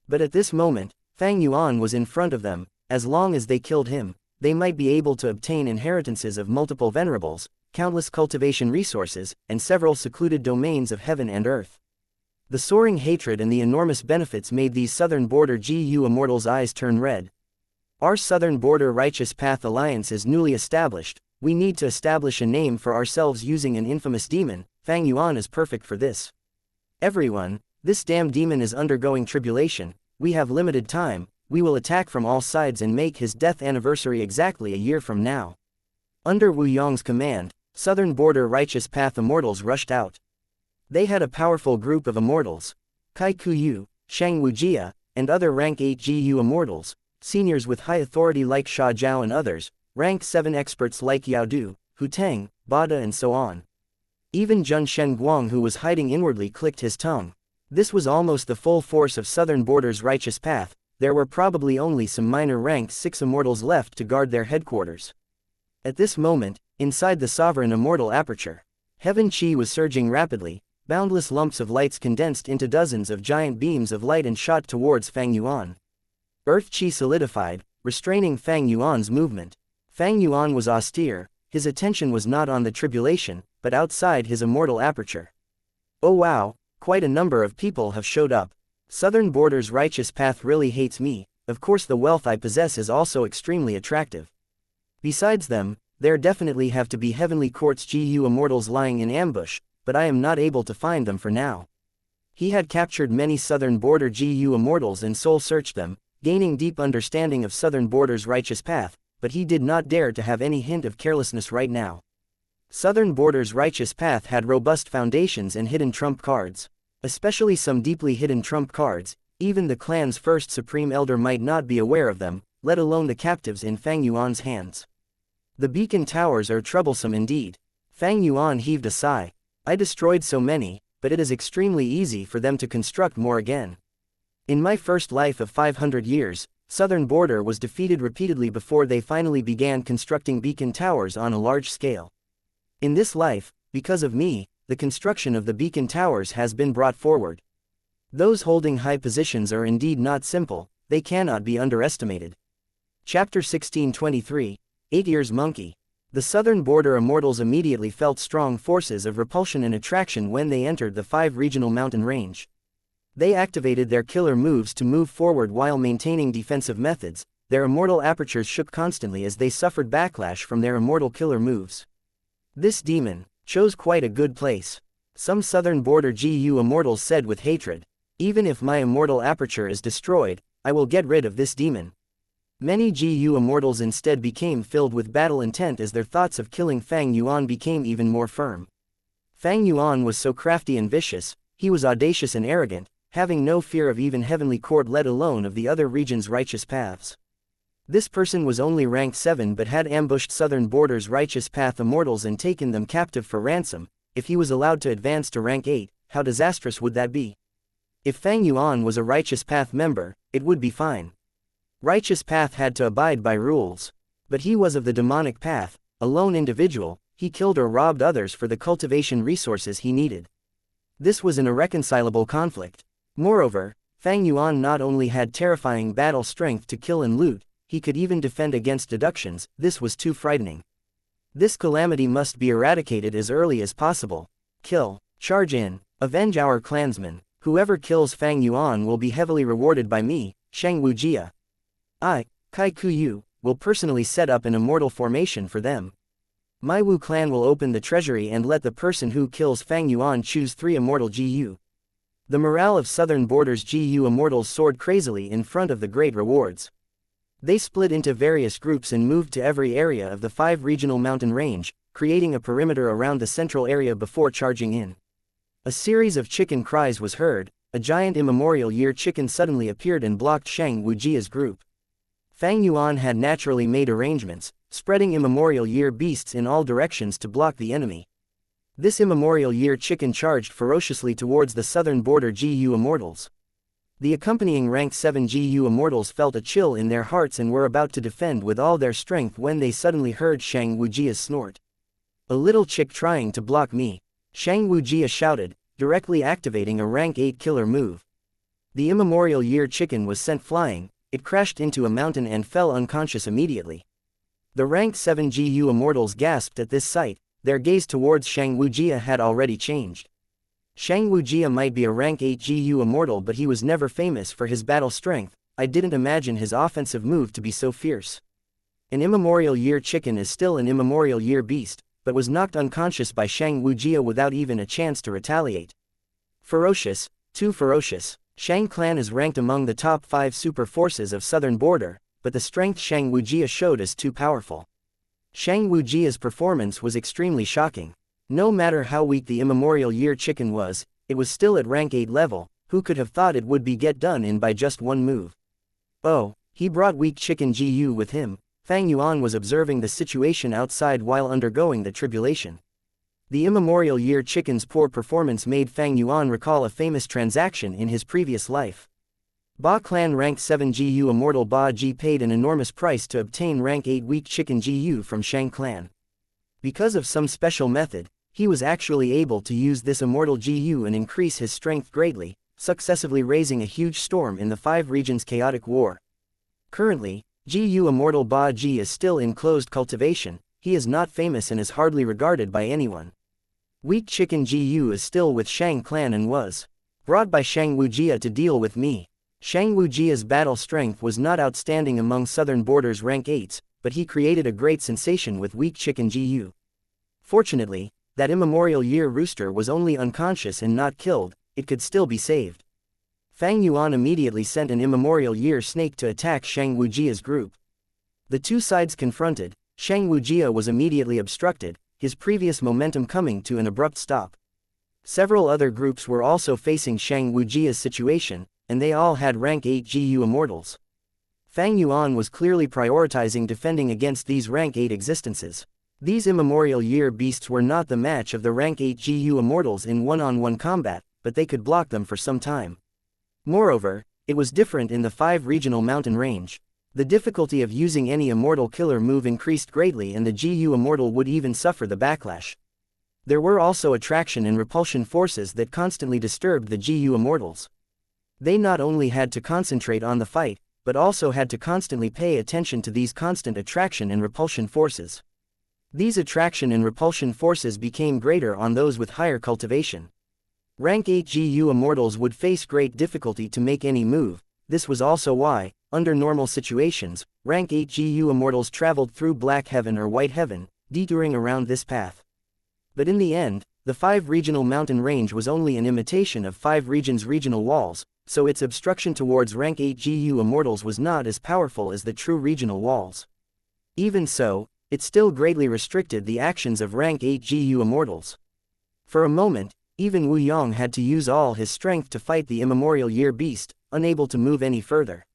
But at this moment, Fang Yuan was in front of them. As long as they killed him, they might be able to obtain inheritances of multiple venerables, countless cultivation resources, and several secluded domains of heaven and earth. The soaring hatred and the enormous benefits made these southern border GU immortals' eyes turn red. Our southern border righteous path alliance is newly established. We need to establish a name for ourselves using an infamous demon. Fang Yuan is perfect for this. Everyone, this damn demon is undergoing tribulation. We have limited time. We will attack from all sides and make his death anniversary exactly a year from now. Under Wu Yong's command, southern border righteous path immortals rushed out. They had a powerful group of immortals. Kai Kuyu, Shang Wujia, and other rank 8 GU immortals, seniors with high authority like Sha Zhao and others, rank 7 experts like Yao Du, Hu Teng, Bada and so on. Even Zheng Shenguang, who was hiding inwardly, clicked his tongue. This was almost the full force of southern border's righteous path. There were probably only some minor rank 6 immortals left to guard their headquarters. At this moment, inside the sovereign immortal aperture, heaven chi was surging rapidly. Boundless lumps of lights condensed into dozens of giant beams of light and shot towards Fang Yuan. Earth chi solidified, restraining Fang Yuan's movement. Fang Yuan was austere, his attention was not on the tribulation, but outside his immortal aperture. Oh wow, quite a number of people have showed up. Southern Border's righteous path really hates me, of course the wealth I possess is also extremely attractive. Besides them, there definitely have to be Heavenly Court's GU Immortals lying in ambush, but I am not able to find them for now. He had captured many Southern Border GU Immortals and soul-searched them, gaining deep understanding of Southern Border's righteous path, but he did not dare to have any hint of carelessness right now. Southern Border's righteous path had robust foundations and hidden trump cards. Especially some deeply hidden trump cards, even the clan's first supreme elder might not be aware of them, let alone the captives in Fang Yuan's hands. The beacon towers are troublesome indeed. Fang Yuan heaved a sigh. I destroyed so many, but it is extremely easy for them to construct more again. In my first life of 500 years, Southern Border was defeated repeatedly before they finally began constructing beacon towers on a large scale. In this life, because of me, the construction of the beacon towers has been brought forward. Those holding high positions are indeed not simple, they cannot be underestimated. Chapter 1623, 8 Years Monkey. The Southern Border Immortals immediately felt strong forces of repulsion and attraction when they entered the 5 regional mountain range. They activated their killer moves to move forward while maintaining defensive methods. Their immortal apertures shook constantly as they suffered backlash from their immortal killer moves. This demon chose quite a good place. Some Southern Border GU Immortals said with hatred, even if my immortal aperture is destroyed, I will get rid of this demon. Many GU Immortals instead became filled with battle intent as their thoughts of killing Fang Yuan became even more firm. Fang Yuan was so crafty and vicious, he was audacious and arrogant, having no fear of even Heavenly Court let alone of the other region's righteous paths. This person was only rank 7 but had ambushed Southern Border's righteous path immortals and taken them captive for ransom. If he was allowed to advance to rank 8, how disastrous would that be? If Fang Yuan was a righteous path member, it would be fine. Righteous path had to abide by rules. But he was of the demonic path, a lone individual, he killed or robbed others for the cultivation resources he needed. This was an irreconcilable conflict. Moreover, Fang Yuan not only had terrifying battle strength to kill and loot, he could even defend against deductions. This was too frightening. This calamity must be eradicated as early as possible. Kill, charge in, avenge our clansmen. Whoever kills Fang Yuan will be heavily rewarded by me, Shang Wujia. I, Kai Kuyu, will personally set up an immortal formation for them. My Wu clan will open the treasury and let the person who kills Fang Yuan choose 3 immortal GU. The morale of Southern Border's GU Immortals soared crazily in front of the great rewards. They split into various groups and moved to every area of the 5 regional mountain range, creating a perimeter around the central area before charging in. A series of chicken cries was heard. A giant immemorial year chicken suddenly appeared and blocked Shang Wujia's group. Fang Yuan had naturally made arrangements, spreading immemorial year beasts in all directions to block the enemy. This immemorial year chicken charged ferociously towards the Southern Border GU Immortals. The accompanying rank 7 GU Immortals felt a chill in their hearts and were about to defend with all their strength when they suddenly heard Shang Wujia's snort. A little chick trying to block me, Shang Wujia shouted, directly activating a rank 8 killer move. The immemorial year chicken was sent flying. It crashed into a mountain and fell unconscious immediately. The rank 7 GU Immortals gasped at this sight. Their gaze towards Shang Wujia had already changed. Shang Wujia might be a rank 8 GU Immortal but he was never famous for his battle strength. I didn't imagine his offensive move to be so fierce. An immemorial year chicken is still an immemorial year beast, but was knocked unconscious by Shang Wujia without even a chance to retaliate. Ferocious, too ferocious. Shang clan is ranked among the top 5 super forces of Southern Border, but the strength Shang Wujia showed is too powerful. Shang Wujia's performance was extremely shocking. No matter how weak the immemorial year chicken was, it was still at rank 8 level. Who could have thought it would be get done in by just one move? Oh, he brought weak chicken GU with him. Fang Yuan was observing the situation outside while undergoing the tribulation. The immemorial year chicken's poor performance made Fang Yuan recall a famous transaction in his previous life. Ba clan rank 7 GU Immortal Ba Ji paid an enormous price to obtain rank 8 weak chicken GU from Shang clan. Because of some special method, he was actually able to use this immortal GU and increase his strength greatly, successively raising a huge storm in the 5 regions' chaotic war. Currently, Gu Immortal Ba Ji is still in closed cultivation, he is not famous and is hardly regarded by anyone. Weak Chicken Gu is still with Shang clan and was brought by Shang Wujia to deal with me. Shang Wujia's battle strength was not outstanding among southern borders rank 8s, but he created a great sensation with Weak Chicken Gu. Fortunately, that immemorial year rooster was only unconscious and not killed, it could still be saved. Fang Yuan immediately sent an immemorial year snake to attack Shang Wujia's group. The two sides confronted, Shang Wujia was immediately obstructed, his previous momentum coming to an abrupt stop. Several other groups were also facing Shang Wujia's situation, and they all had rank 8 Gu Immortals. Fang Yuan was clearly prioritizing defending against these rank 8 existences. These immemorial year beasts were not the match of the rank 8 Gu Immortals in one-on-one combat, but they could block them for some time. Moreover, it was different in the 5 regional mountain range. The difficulty of using any immortal killer move increased greatly and the Gu Immortal would even suffer the backlash. There were also attraction and repulsion forces that constantly disturbed the Gu Immortals. They not only had to concentrate on the fight, but also had to constantly pay attention to these constant attraction and repulsion forces. These attraction and repulsion forces became greater on those with higher cultivation. Rank 8 Gu Immortals would face great difficulty to make any move. This was also why, under normal situations, rank 8 Gu Immortals traveled through Black Heaven or White Heaven, detouring around this path. But in the end, the 5 regional mountain range was only an imitation of 5 regions' regional walls, so its obstruction towards rank 8 Gu Immortals was not as powerful as the true regional walls. Even so, it still greatly restricted the actions of rank 8 Gu Immortals. For a moment, even Wu Yong had to use all his strength to fight the immemorial year beast, unable to move any further.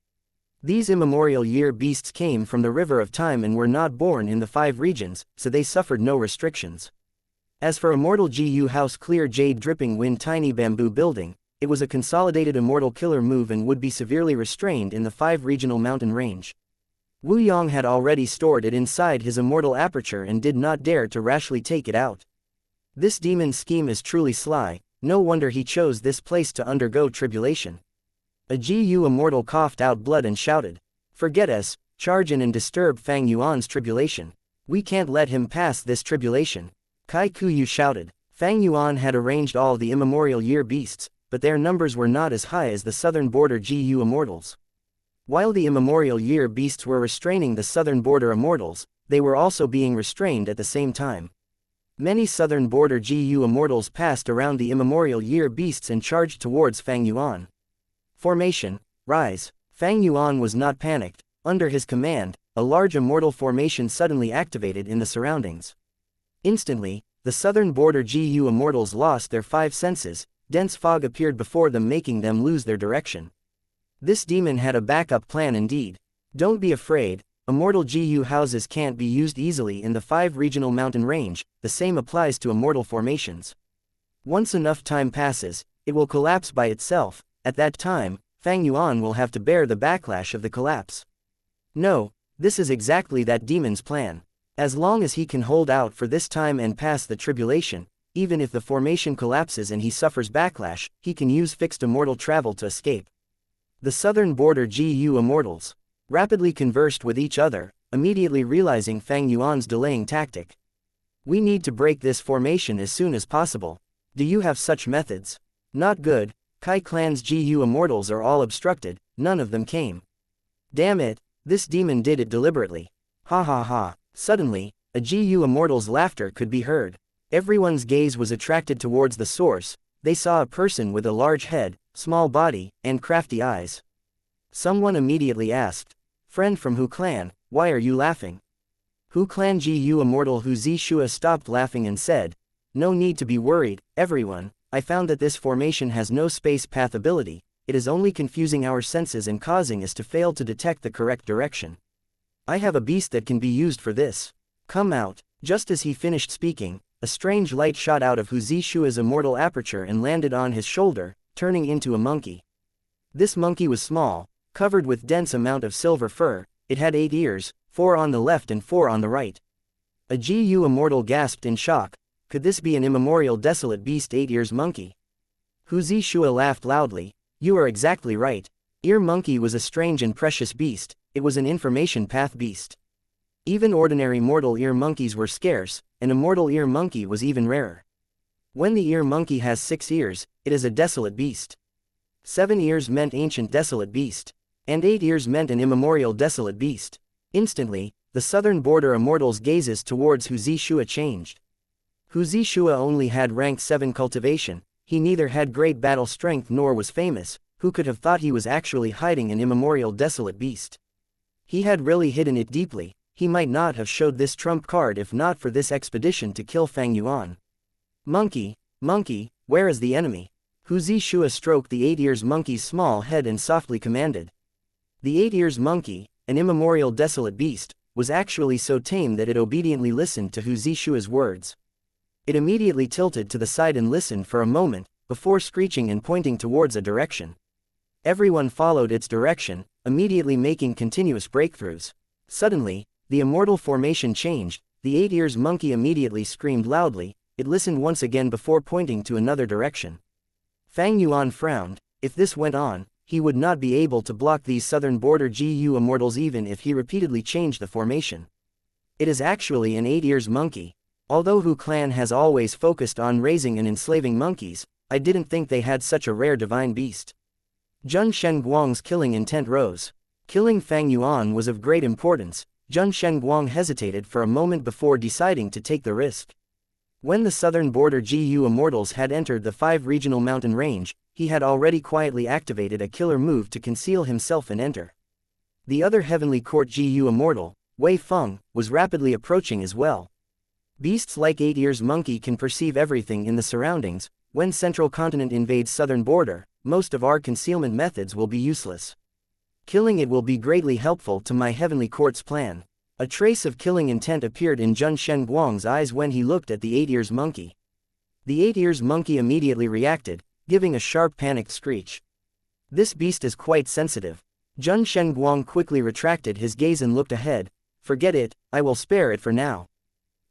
These immemorial year beasts came from the river of time and were not born in the 5 regions, so they suffered no restrictions. As for Immortal Gu House Clear Jade Dripping Wind Tiny Bamboo Building, it was a consolidated immortal killer move and would be severely restrained in the 5 regional mountain range. Wu Yong had already stored it inside his immortal aperture and did not dare to rashly take it out. This demon's scheme is truly sly, no wonder he chose this place to undergo tribulation. A Gu Immortal coughed out blood and shouted, "Forget us, charge in and disturb Fang Yuan's tribulation. We can't let him pass this tribulation." Kai Kuyu shouted. Fang Yuan had arranged all the immemorial year beasts, but their numbers were not as high as the southern border Gu Immortals. While the immemorial year beasts were restraining the southern border Immortals, they were also being restrained at the same time. Many southern border Gu Immortals passed around the immemorial year beasts and charged towards Fang Yuan. Formation, rise. Fang Yuan was not panicked. Under his command, a large immortal formation suddenly activated in the surroundings. Instantly, the southern border Gu Immortals lost their 5 senses, dense fog appeared before them making them lose their direction. This demon had a backup plan indeed. Don't be afraid, immortal Gu houses can't be used easily in the 5 regional mountain range, the same applies to immortal formations. Once enough time passes, it will collapse by itself. At that time, Fang Yuan will have to bear the backlash of the collapse. No, this is exactly that demon's plan. As long as he can hold out for this time and pass the tribulation, even if the formation collapses and he suffers backlash, he can use fixed immortal travel to escape. The southern border Gu Immortals rapidly conversed with each other, immediately realizing Fang Yuan's delaying tactic. We need to break this formation as soon as possible. Do you have such methods? Not good. Kai Clan's Gu Immortals are all obstructed, none of them came. Damn it, this demon did it deliberately. Ha ha ha. Suddenly, a Gu Immortal's laughter could be heard. Everyone's gaze was attracted towards the source. They saw a person with a large head, small body, and crafty eyes. Someone immediately asked, "Friend from Hu Clan, why are you laughing?" Hu Clan Gu Immortal Hu Zishua stopped laughing and said, "No need to be worried, everyone. I found that this formation has no space path ability, it is only confusing our senses and causing us to fail to detect the correct direction. I have a beast that can be used for this. Come out." Just as he finished speaking, a strange light shot out of Hu Zishua's immortal aperture and landed on his shoulder, turning into a monkey. This monkey was small, covered with dense amount of silver fur, it had 8 ears, 4 on the left and 4 on the right. A Gu Immortal gasped in shock. Could this be an immemorial desolate beast 8 ears monkey? Hu Zishua laughed loudly. You are exactly right. Ear monkey was a strange and precious beast, it was an information path beast. Even ordinary mortal ear monkeys were scarce, an immortal ear monkey was even rarer. When the ear monkey has 6 ears, it is a desolate beast. 7 ears meant ancient desolate beast. And 8 ears meant an immemorial desolate beast. Instantly, the southern border immortals' gazes towards Hu Zixue changed. Hu Zixue only had rank 7 cultivation, he neither had great battle strength nor was famous, who could have thought he was actually hiding an immemorial desolate beast? He had really hidden it deeply, he might not have showed this trump card if not for this expedition to kill Fang Yuan. Monkey, monkey, where is the enemy? Hu Zixue stroked the 8 ears monkey's small head and softly commanded. The 8 ears monkey, an immemorial desolate beast, was actually so tame that it obediently listened to Hu Zixue's words. It immediately tilted to the side and listened for a moment, before screeching and pointing towards a direction. Everyone followed its direction, immediately making continuous breakthroughs. Suddenly, the immortal formation changed, the 8 ears monkey immediately screamed loudly, it listened once again before pointing to another direction. Fang Yuan frowned, if this went on, he would not be able to block these southern border GU immortals even if he repeatedly changed the formation. It is actually an 8 ears monkey. Although Hu clan has always focused on raising and enslaving monkeys, I didn't think they had such a rare divine beast. Zhun Shenguang's killing intent rose. Killing Fang Yuan was of great importance. Zhun Shenguang hesitated for a moment before deciding to take the risk. When the southern border GU immortals had entered the 5 regional mountain range, he had already quietly activated a killer move to conceal himself and enter. The other heavenly court GU immortal, Wei Feng, was rapidly approaching as well. Beasts like 8 ears monkey can perceive everything in the surroundings. When central continent invades southern border, most of our concealment methods will be useless. Killing it will be greatly helpful to my heavenly court's plan. A trace of killing intent appeared in Zhun Shenguang's eyes when he looked at the 8 ears monkey. The 8 ears monkey immediately reacted, giving a sharp panicked screech. This beast is quite sensitive. Zhun Shenguang quickly retracted his gaze and looked ahead. Forget it, I will spare it for now.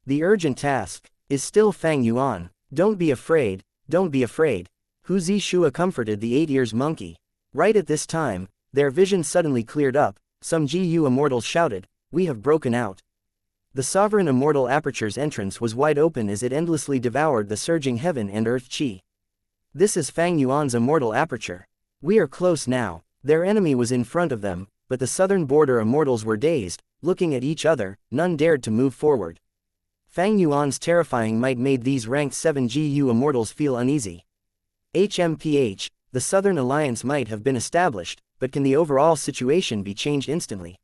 The urgent task is still Fang Yuan. Don't be afraid, don't be afraid. Hu Zixue comforted the 8 ears monkey. Right at this time, their vision suddenly cleared up, some GU immortals shouted, we have broken out. The sovereign immortal aperture's entrance was wide open as it endlessly devoured the surging heaven and earth chi. This is Fang Yuan's immortal aperture. We are close now. Their enemy was in front of them, but the southern border immortals were dazed, looking at each other, none dared to move forward. Fang Yuan's terrifying might made these ranked 7 GU immortals feel uneasy. HMPH, the Southern Alliance might have been established, but can the overall situation be changed instantly?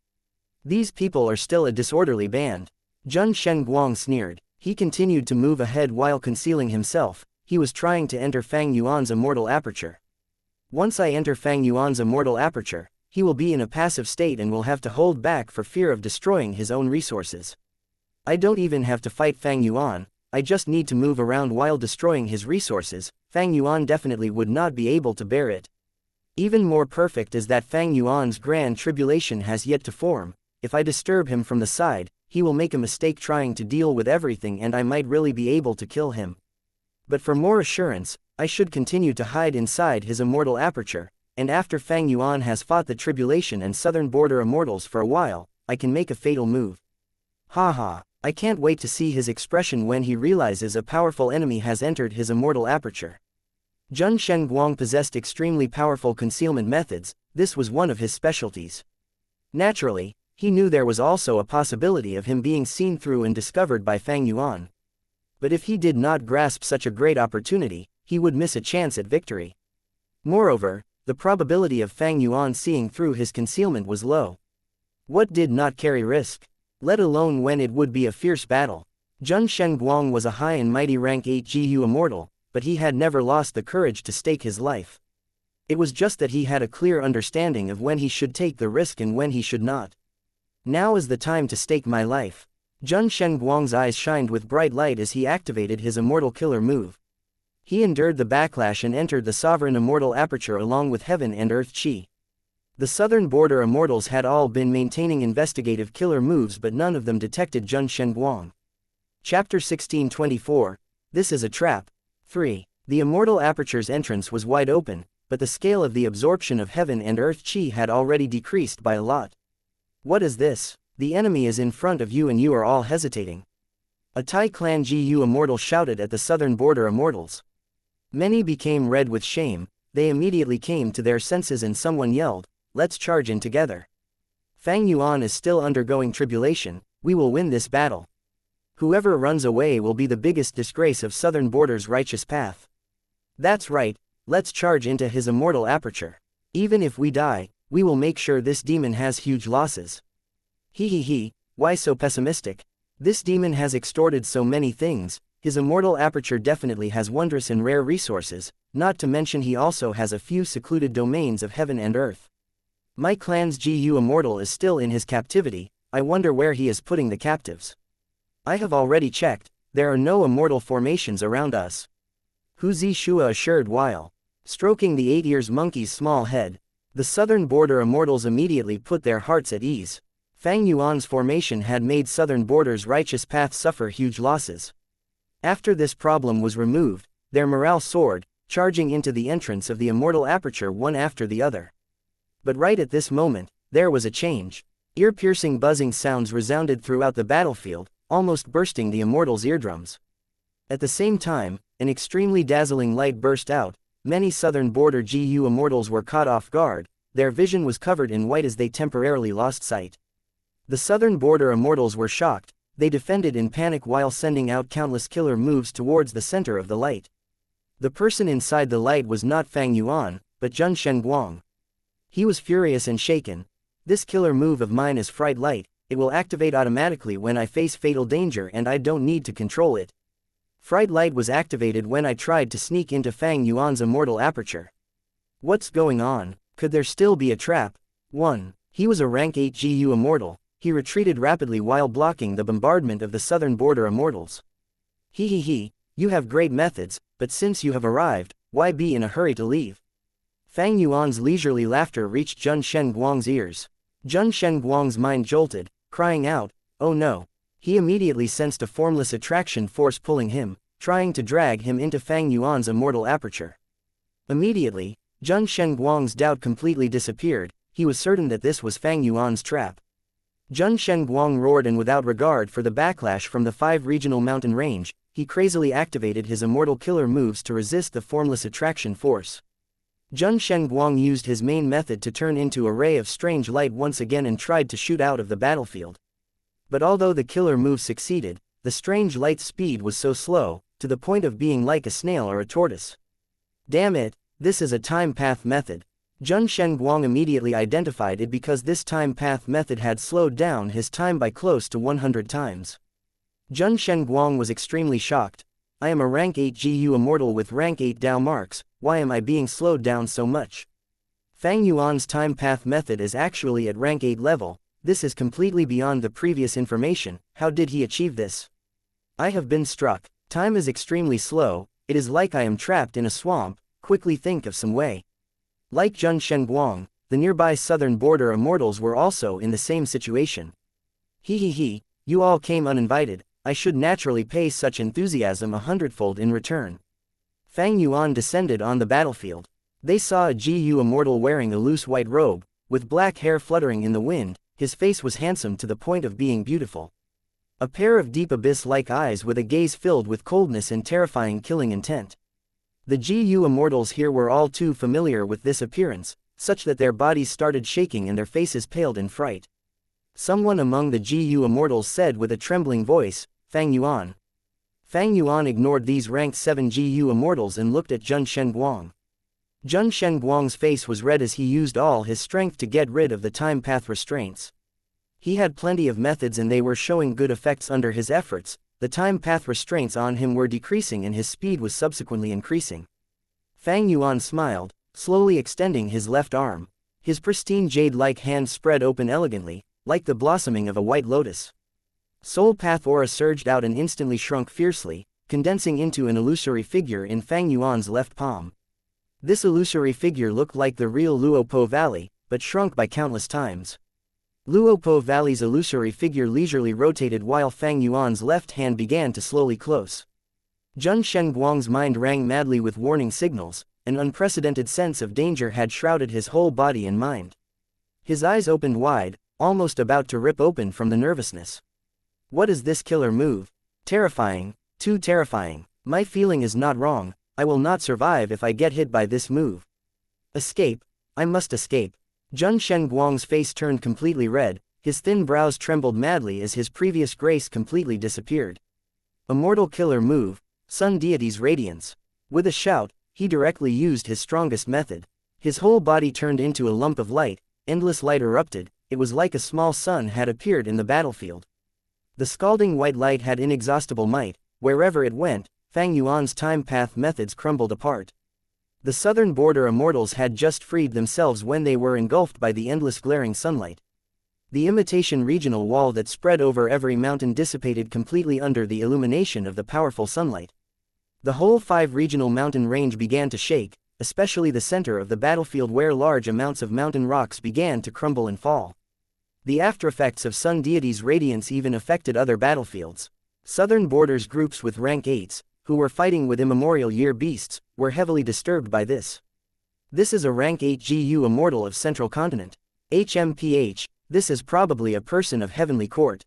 These people are still a disorderly band. Zhun Shenguang sneered. He continued to move ahead while concealing himself. He was trying to enter Fang Yuan's immortal aperture. Once I enter Fang Yuan's immortal aperture, he will be in a passive state and will have to hold back for fear of destroying his own resources. I don't even have to fight Fang Yuan, I just need to move around while destroying his resources. Fang Yuan definitely would not be able to bear it. Even more perfect is that Fang Yuan's grand tribulation has yet to form. If I disturb him from the side, he will make a mistake trying to deal with everything and I might really be able to kill him. But for more assurance, I should continue to hide inside his immortal aperture, and after Fang Yuan has fought the tribulation and southern border immortals for a while, I can make a fatal move. Haha, I can't wait to see his expression when he realizes a powerful enemy has entered his immortal aperture. Zhun Shenguang possessed extremely powerful concealment methods, this was one of his specialties. Naturally, he knew there was also a possibility of him being seen through and discovered by Fang Yuan. But if he did not grasp such a great opportunity, he would miss a chance at victory. Moreover, the probability of Fang Yuan seeing through his concealment was low. What did not carry risk? Let alone when it would be a fierce battle. Zhun Shenguang was a high and mighty rank 8 GU immortal, but he had never lost the courage to stake his life. It was just that he had a clear understanding of when he should take the risk and when he should not. Now is the time to stake my life. Zhun Shenguang's eyes shined with bright light as he activated his immortal killer move. He endured the backlash and entered the sovereign immortal aperture along with heaven and earth chi. The southern border immortals had all been maintaining investigative killer moves but none of them detected Zhun Shenguang. Chapter 1624, This is a Trap. 3. The immortal aperture's entrance was wide open, but the scale of the absorption of heaven and earth chi had already decreased by a lot. What is this? The enemy is in front of you and you are all hesitating. A Thai clan GU Immortal shouted at the southern border Immortals. Many became red with shame. They immediately came to their senses and someone yelled, "Let's charge in together. Fang Yuan is still undergoing tribulation, we will win this battle. Whoever runs away will be the biggest disgrace of southern border's righteous path. That's right, let's charge into his immortal aperture. Even if we die, we will make sure this demon has huge losses." He, why so pessimistic? This demon has extorted so many things. His immortal aperture definitely has wondrous and rare resources, not to mention he also has a few secluded domains of heaven and earth. My clan's GU Immortal is still in his captivity, I wonder where he is putting the captives. I have already checked, there are no immortal formations around us. Hu Shua assured while stroking the 8-years monkey's small head. The southern border Immortals immediately put their hearts at ease. Fang Yuan's formation had made southern border's righteous path suffer huge losses. After this problem was removed, their morale soared, charging into the entrance of the immortal aperture one after the other. But right at this moment, there was a change. Ear-piercing buzzing sounds resounded throughout the battlefield, almost bursting the immortals' eardrums. At the same time, an extremely dazzling light burst out. Many southern border GU Immortals were caught off guard, their vision was covered in white as they temporarily lost sight. The southern border Immortals were shocked, they defended in panic while sending out countless killer moves towards the center of the light. The person inside the light was not Fang Yuan, but Zhun Shenguang. He was furious and shaken. This killer move of mine is Fright Light, it will activate automatically when I face fatal danger and I don't need to control it. Fright Light was activated when I tried to sneak into Fang Yuan's immortal aperture. What's going on? Could there still be a trap? 1. He was a rank 8 GU Immortal. He retreated rapidly while blocking the bombardment of the southern border Immortals. He, you have great methods, but since you have arrived, why be in a hurry to leave? Fang Yuan's leisurely laughter reached Zhun Shenguang's ears. Zhun Shenguang's mind jolted, crying out, "Oh no." He immediately sensed a formless attraction force pulling him, trying to drag him into Fang Yuan's immortal aperture. Immediately, Zhun Shenguang's doubt completely disappeared, he was certain that this was Fang Yuan's trap. Zhun Shenguang roared and without regard for the backlash from the 5 regional mountain range, he crazily activated his immortal killer moves to resist the formless attraction force. Zhun Shenguang used his main method to turn into a ray of strange light once again and tried to shoot out of the battlefield. But although the killer move succeeded, the strange light's speed was so slow, to the point of being like a snail or a tortoise. Damn it, this is a time path method. Zhun Shenguang immediately identified it because this time path method had slowed down his time by close to 100 times. Zhun Shenguang was extremely shocked. I am a rank 8 GU Immortal with rank 8 Dao marks, why am I being slowed down so much? Fang Yuan's time path method is actually at rank 8 level, this is completely beyond the previous information, how did he achieve this? I have been struck, time is extremely slow, it is like I am trapped in a swamp, quickly think of some way. Like Zhun Shenguang, the nearby southern border Immortals were also in the same situation. He, you all came uninvited, I should naturally pay such enthusiasm 100-fold in return. Fang Yuan descended on the battlefield. They saw a GU Immortal wearing a loose white robe, with black hair fluttering in the wind, his face was handsome to the point of being beautiful. A pair of deep abyss-like eyes with a gaze filled with coldness and terrifying killing intent. The GU Immortals here were all too familiar with this appearance, such that their bodies started shaking and their faces paled in fright. Someone among the GU Immortals said with a trembling voice, "Fang Yuan." Fang Yuan ignored these ranked 7 GU Immortals and looked at Zhun Shenguang. Zhun Shenguang's face was red as he used all his strength to get rid of the time path restraints. He had plenty of methods and they were showing good effects under his efforts. The time path restraints on him were decreasing and his speed was subsequently increasing. Fang Yuan smiled, slowly extending his left arm. His pristine jade-like hand spread open elegantly, like the blossoming of a white lotus. Soul path aura surged out and instantly shrunk fiercely, condensing into an illusory figure in Fang Yuan's left palm. This illusory figure looked like the real Luopo Valley, but shrunk by countless times. Luopo Valley's illusory figure leisurely rotated while Fang Yuan's left hand began to slowly close. Zhun Shenguang's mind rang madly with warning signals, an unprecedented sense of danger had shrouded his whole body and mind. His eyes opened wide, almost about to rip open from the nervousness. What is this killer move? Terrifying, too terrifying. My feeling is not wrong, I will not survive if I get hit by this move. Escape, I must escape. Jun Shenguang's face turned completely red, his thin brows trembled madly as his previous grace completely disappeared. Immortal killer move, Sun Deity's Radiance. With a shout, he directly used his strongest method. His whole body turned into a lump of light, endless light erupted, it was like a small sun had appeared in the battlefield. The scalding white light had inexhaustible might, wherever it went, Fang Yuan's time path methods crumbled apart. The southern border immortals had just freed themselves when they were engulfed by the endless glaring sunlight. The imitation regional wall that spread over every mountain dissipated completely under the illumination of the powerful sunlight. The whole 5 regional mountain range began to shake, especially the center of the battlefield where large amounts of mountain rocks began to crumble and fall. The aftereffects of Sun Deity's radiance even affected other battlefields. Southern borders groups with rank 8s, who were fighting with immemorial year beasts, were heavily disturbed by this. This is a rank 8 GU immortal of Central Continent. HMPH, this is probably a person of Heavenly Court.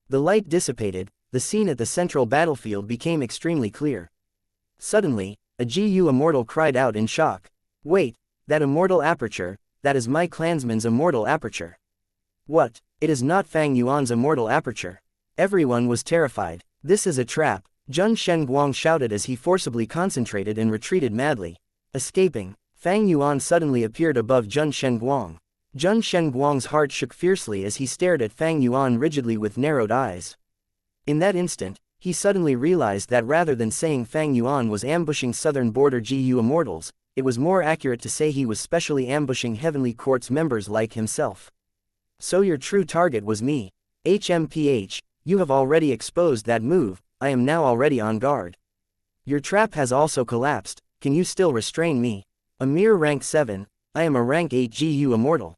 The light dissipated, the scene at the central battlefield became extremely clear. Suddenly, a GU immortal cried out in shock. Wait, that immortal aperture, that is my clansman's immortal aperture. What? It is not Fang Yuan's immortal aperture. Everyone was terrified. This is a trap, Jun Shenguang shouted as he forcibly concentrated and retreated madly. Escaping, Fang Yuan suddenly appeared above Jun Shenguang. Jun Shenguang's heart shook fiercely as he stared at Fang Yuan rigidly with narrowed eyes. In that instant, he suddenly realized that rather than saying Fang Yuan was ambushing southern border GU immortals, it was more accurate to say he was specially ambushing Heavenly Court's members like himself. So your true target was me. HMPH, you have already exposed that move, I am now already on guard. Your trap has also collapsed, can you still restrain me? A mere rank 7, I am a rank 8 GU immortal.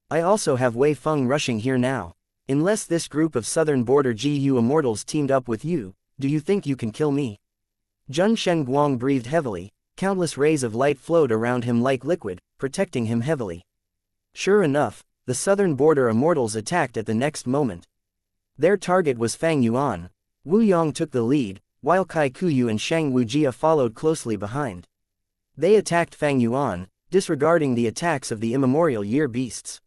I also have Wei Feng rushing here now. Unless this group of southern border GU immortals teamed up with you, do you think you can kill me? Jun Shenguang breathed heavily, countless rays of light flowed around him like liquid, protecting him heavily. Sure enough, the southern border immortals attacked at the next moment. Their target was Fang Yuan. Wu Yong took the lead, while Kai Kuyu and Shang Wujia followed closely behind. They attacked Fang Yuan, disregarding the attacks of the immemorial year beasts.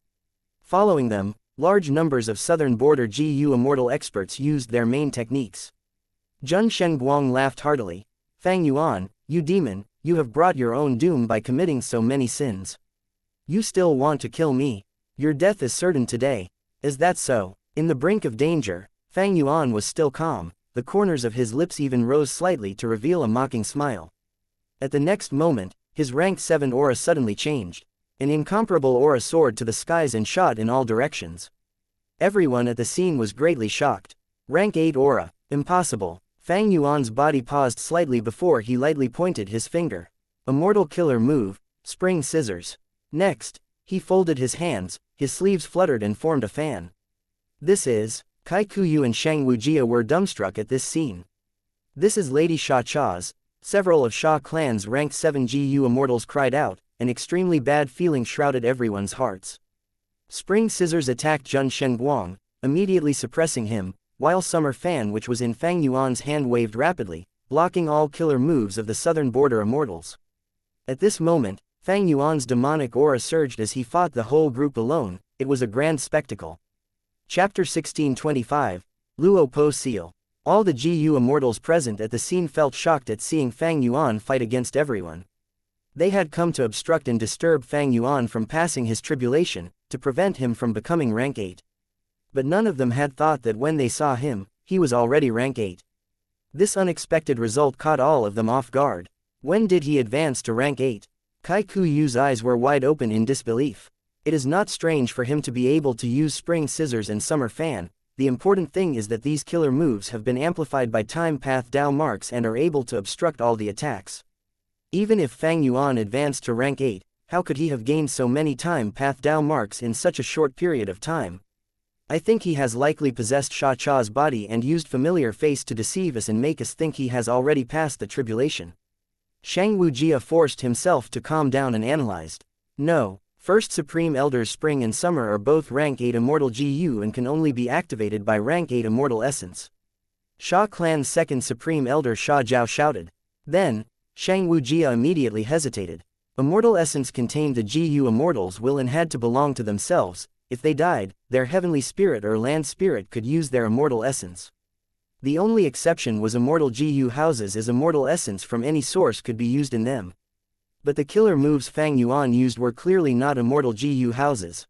Following them, large numbers of southern border GU immortal experts used their main techniques. Jun Shenguang laughed heartily. Fang Yuan, you demon, you have brought your own doom by committing so many sins. You still want to kill me? Your death is certain today. Is that so? In the brink of danger, Fang Yuan was still calm, the corners of his lips even rose slightly to reveal a mocking smile. At the next moment, his rank 7 aura suddenly changed. An incomparable aura soared to the skies and shot in all directions. Everyone at the scene was greatly shocked. Rank 8 aura, impossible. Fang Yuan's body paused slightly before he lightly pointed his finger. Immortal killer move, spring scissors. Next, he folded his hands, his sleeves fluttered and formed a fan. This is, Kai Kuyu and Shang Wujia were dumbstruck at this scene. This is Lady Sha Cha's. Several of Sha clan's rank 7 GU immortals cried out, an extremely bad feeling shrouded everyone's hearts. Spring scissors attacked Jun Shenguang, immediately suppressing him, while summer fan which was in Fang Yuan's hand waved rapidly, blocking all killer moves of the southern border immortals. At this moment, Fang Yuan's demonic aura surged as he fought the whole group alone. It was a grand spectacle. Chapter 1625, Luo Po Seal. All the GU immortals present at the scene felt shocked at seeing Fang Yuan fight against everyone. They had come to obstruct and disturb Fang Yuan from passing his tribulation, to prevent him from becoming rank 8. But none of them had thought that when they saw him, he was already rank 8. This unexpected result caught all of them off guard. When did he advance to rank 8? Kai Kuyu's eyes were wide open in disbelief. It is not strange for him to be able to use spring scissors and summer fan. The important thing is that these killer moves have been amplified by time path Dao marks and are able to obstruct all the attacks. Even if Fang Yuan advanced to rank 8, how could he have gained so many time path Dao marks in such a short period of time? I think he has likely possessed Sha Cha's body and used familiar face to deceive us and make us think he has already passed the tribulation. Shang Wujia forced himself to calm down and analyzed. No, First Supreme Elders Spring and Summer are both rank 8 Immortal GU and can only be activated by rank 8 Immortal Essence. Sha Clan's second Supreme Elder Sha Zhao shouted. Then, Shang Wujia immediately hesitated. Immortal Essence contained the GU Immortals will and had to belong to themselves. If they died, their heavenly spirit or land spirit could use their Immortal Essence. The only exception was Immortal GU houses, as Immortal Essence from any source could be used in them. But the killer moves Fang Yuan used were clearly not Immortal GU houses.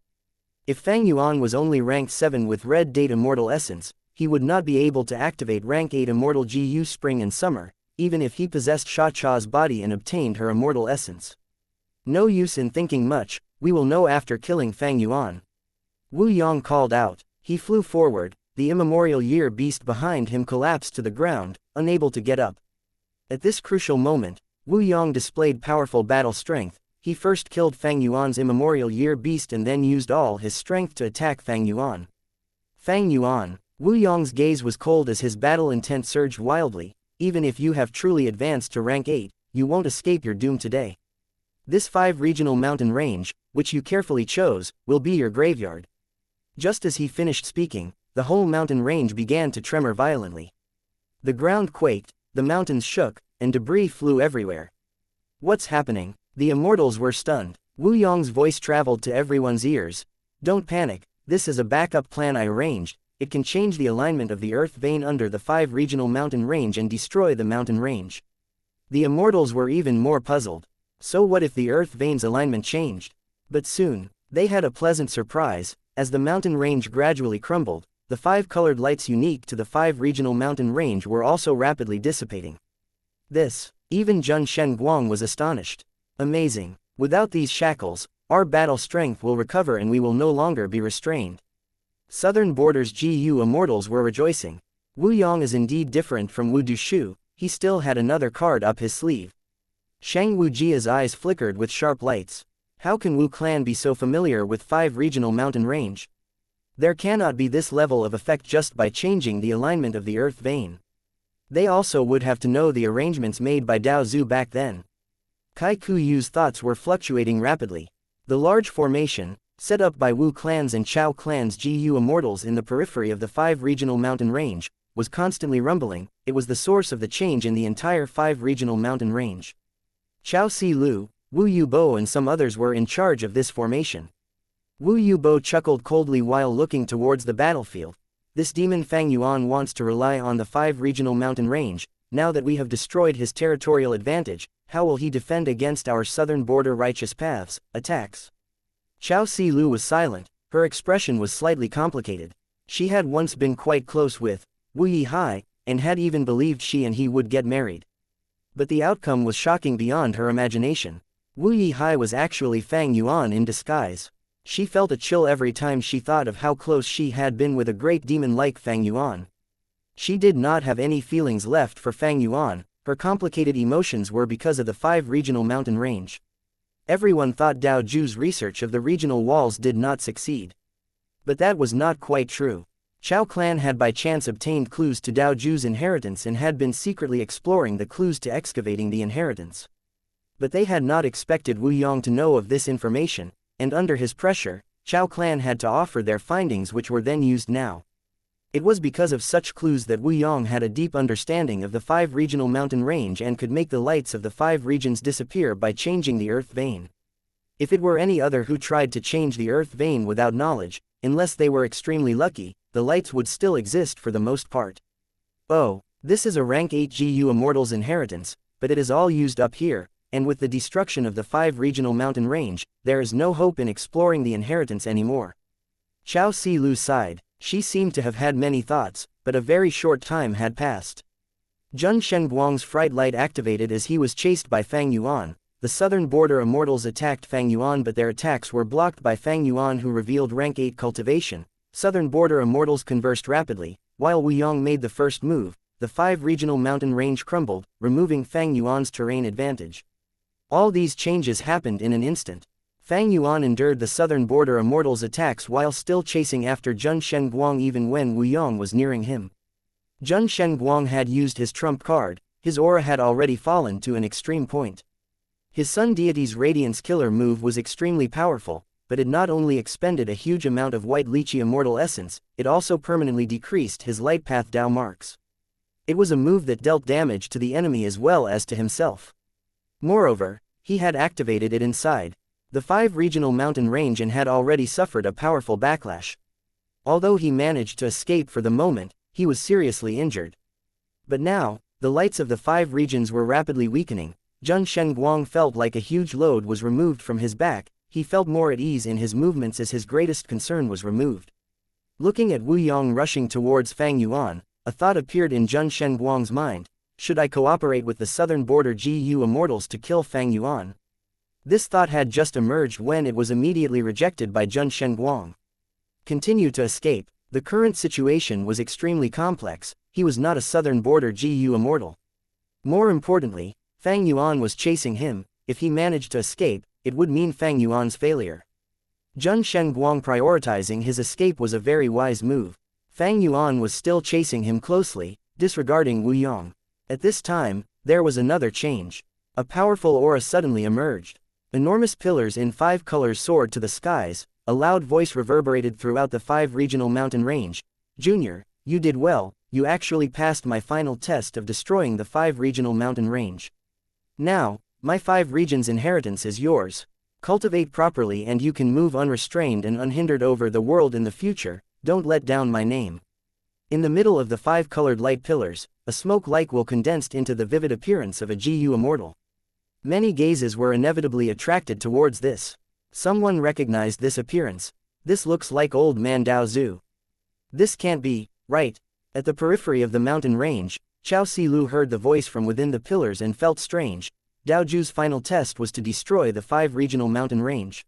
If Fang Yuan was only rank 7 with Red Date Immortal Essence, he would not be able to activate rank 8 Immortal GU Spring and Summer, even if he possessed Sha Cha's body and obtained her Immortal Essence. No use in thinking much, we will know after killing Fang Yuan. Wu Yong called out. He flew forward, the immemorial year beast behind him collapsed to the ground, unable to get up. At this crucial moment, Wu Yong displayed powerful battle strength. He first killed Fang Yuan's immemorial year beast and then used all his strength to attack Fang Yuan. Fang Yuan. Wu Yong's gaze was cold as his battle intent surged wildly. Even if you have truly advanced to rank 8, you won't escape your doom today. This 5 regional mountain range, which you carefully chose, will be your graveyard. Just as he finished speaking, the whole mountain range began to tremor violently. The ground quaked, the mountains shook, and debris flew everywhere. What's happening? The immortals were stunned. Wu Yong's voice traveled to everyone's ears. Don't panic, this is a backup plan I arranged. It can change the alignment of the earth vein under the 5 regional mountain range and destroy the mountain range. The immortals were even more puzzled. So what if the earth vein's alignment changed? But soon, they had a pleasant surprise. As the mountain range gradually crumbled, the 5 colored lights unique to the 5 regional mountain range were also rapidly dissipating. Even Jun Shen Guang was astonished. Amazing. Without these shackles, our battle strength will recover and we will no longer be restrained. Southern Border's GU Immortals were rejoicing. Wu Yong is indeed different from Wu Dushu, he still had another card up his sleeve. Shang Wujia's eyes flickered with sharp lights. How can Wu Clan be so familiar with 5 regional mountain range? There cannot be this level of effect just by changing the alignment of the earth vein. They also would have to know the arrangements made by Dao Zhu back then. Kai Kuyu's thoughts were fluctuating rapidly. The large formation, set up by Wu Clan's and Chao Clan's GU Immortals in the periphery of the 5 regional mountain range, was constantly rumbling. It was the source of the change in the entire 5 regional mountain range. Chao Si Lu, Wu Yubo and some others were in charge of this formation. Wu Yubo chuckled coldly while looking towards the battlefield. This demon Fang Yuan wants to rely on the 5 regional mountain range. Now that we have destroyed his territorial advantage, how will he defend against our southern border righteous paths, attacks? Chao Si Lu was silent, her expression was slightly complicated. She had once been quite close with Wu Yihai, and had even believed she and he would get married. But the outcome was shocking beyond her imagination. Wu Yihai was actually Fang Yuan in disguise. She felt a chill every time she thought of how close she had been with a great demon like Fang Yuan. She did not have any feelings left for Fang Yuan, her complicated emotions were because of the 5 regional mountain range. Everyone thought Dao Zhu's research of the regional walls did not succeed. But that was not quite true. Chao Clan had by chance obtained clues to Dao Zhu's inheritance and had been secretly exploring the clues to excavating the inheritance. But they had not expected Wu Yong to know of this information, and under his pressure, Chao Clan had to offer their findings which were then used now. It was because of such clues that Wu Yong had a deep understanding of the 5 regional mountain range and could make the lights of the 5 regions disappear by changing the earth vein. If it were any other who tried to change the earth vein without knowledge, unless they were extremely lucky, the lights would still exist for the most part. Oh, this is a rank 8 GU Immortal's inheritance, but it is all used up here, and with the destruction of the 5 regional mountain range, there is no hope in exploring the inheritance anymore. Chao Si Lu sighed. She seemed to have had many thoughts, but a very short time had passed. Jun Shenguang's fright light activated as he was chased by Fang Yuan. The southern border immortals attacked Fang Yuan, but their attacks were blocked by Fang Yuan, who revealed rank 8 cultivation. Southern border immortals conversed rapidly. While Wu Yong made the first move, the 5 regional mountain range crumbled, removing Fang Yuan's terrain advantage. All these changes happened in an instant. Fang Yuan endured the southern border immortals' attacks while still chasing after Jun Shenguang even when Wu Yong was nearing him. Jun Shenguang had used his trump card, his aura had already fallen to an extreme point. His sun deity's Radiance Killer move was extremely powerful, but it not only expended a huge amount of white lychee immortal essence, it also permanently decreased his light path Dao marks. It was a move that dealt damage to the enemy as well as to himself. Moreover, he had activated it inside the 5 regional mountain range and had already suffered a powerful backlash. Although he managed to escape for the moment, he was seriously injured. But now, the lights of the 5 regions were rapidly weakening. Zheng Shengguang felt like a huge load was removed from his back. He felt more at ease in his movements as his greatest concern was removed. Looking at Wu Yong rushing towards Fang Yuan, a thought appeared in Zheng Shengguang's mind. Should I cooperate with the southern border GU Immortals to kill Fang Yuan? This thought had just emerged when it was immediately rejected by Zheng Shengguang. Continue to escape. The current situation was extremely complex. He was not a southern border GU Immortal. More importantly, Fang Yuan was chasing him. If he managed to escape, it would mean Fang Yuan's failure. Zheng Shengguang prioritizing his escape was a very wise move. Fang Yuan was still chasing him closely, disregarding Wu Yong. At this time, there was another change. A powerful aura suddenly emerged. Enormous pillars in 5 colors soared to the skies. A loud voice reverberated throughout the 5 regional mountain range. Junior, you did well, you actually passed my final test of destroying the 5 regional mountain range. Now, my 5 regions inheritance is yours. Cultivate properly and you can move unrestrained and unhindered over the world in the future. Don't let down my name. In the middle of the 5 colored light pillars, a smoke like will condensed into the vivid appearance of a GU Immortal. Many gazes were inevitably attracted towards this. Someone recognized this appearance. This looks like old man Dao Zhu. This can't be right. At the periphery of the mountain range, Chao Silu heard the voice from within the pillars and felt strange. Dao Zhu's final test was to destroy the 5 regional mountain range.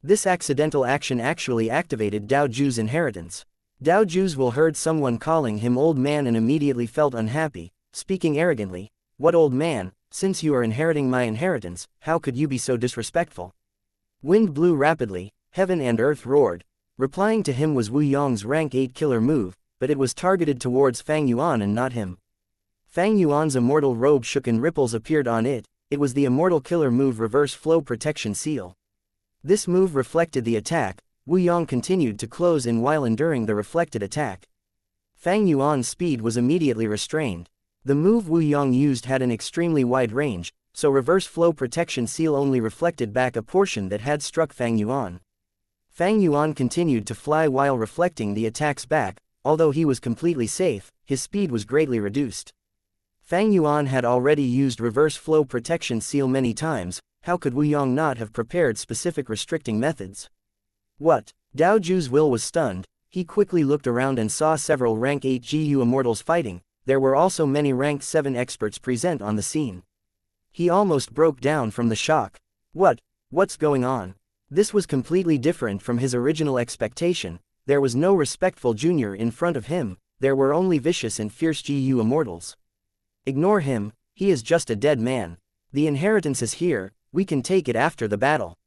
This accidental action actually activated Dao Zhu's inheritance. Dao Zhu's will heard someone calling him old man and immediately felt unhappy, speaking arrogantly. What old man? Since you are inheriting my inheritance, how could you be so disrespectful? Wind blew rapidly, heaven and earth roared. Replying to him was Wu Yong's rank 8 killer move, but it was targeted towards Fang Yuan and not him. Fang Yuan's immortal robe shook and ripples appeared on it. It was the immortal killer move Reverse Flow Protection Seal. This move reflected the attack. Wu Yong continued to close in while enduring the reflected attack. Fang Yuan's speed was immediately restrained. The move Wu Yong used had an extremely wide range, so Reverse Flow Protection Seal only reflected back a portion that had struck Fang Yuan. Fang Yuan continued to fly while reflecting the attacks back. Although he was completely safe, his speed was greatly reduced. Fang Yuan had already used Reverse Flow Protection Seal many times. How could Wu Yong not have prepared specific restricting methods? What? Dao Zhu's will was stunned. He quickly looked around and saw several rank 8 GU Immortals fighting. There were also many rank 7 experts present on the scene. He almost broke down from the shock. What's going on? This was completely different from his original expectation. There was no respectful junior in front of him. There were only vicious and fierce GU Immortals. Ignore him, he is just a dead man. The inheritance is here, we can take it after the battle.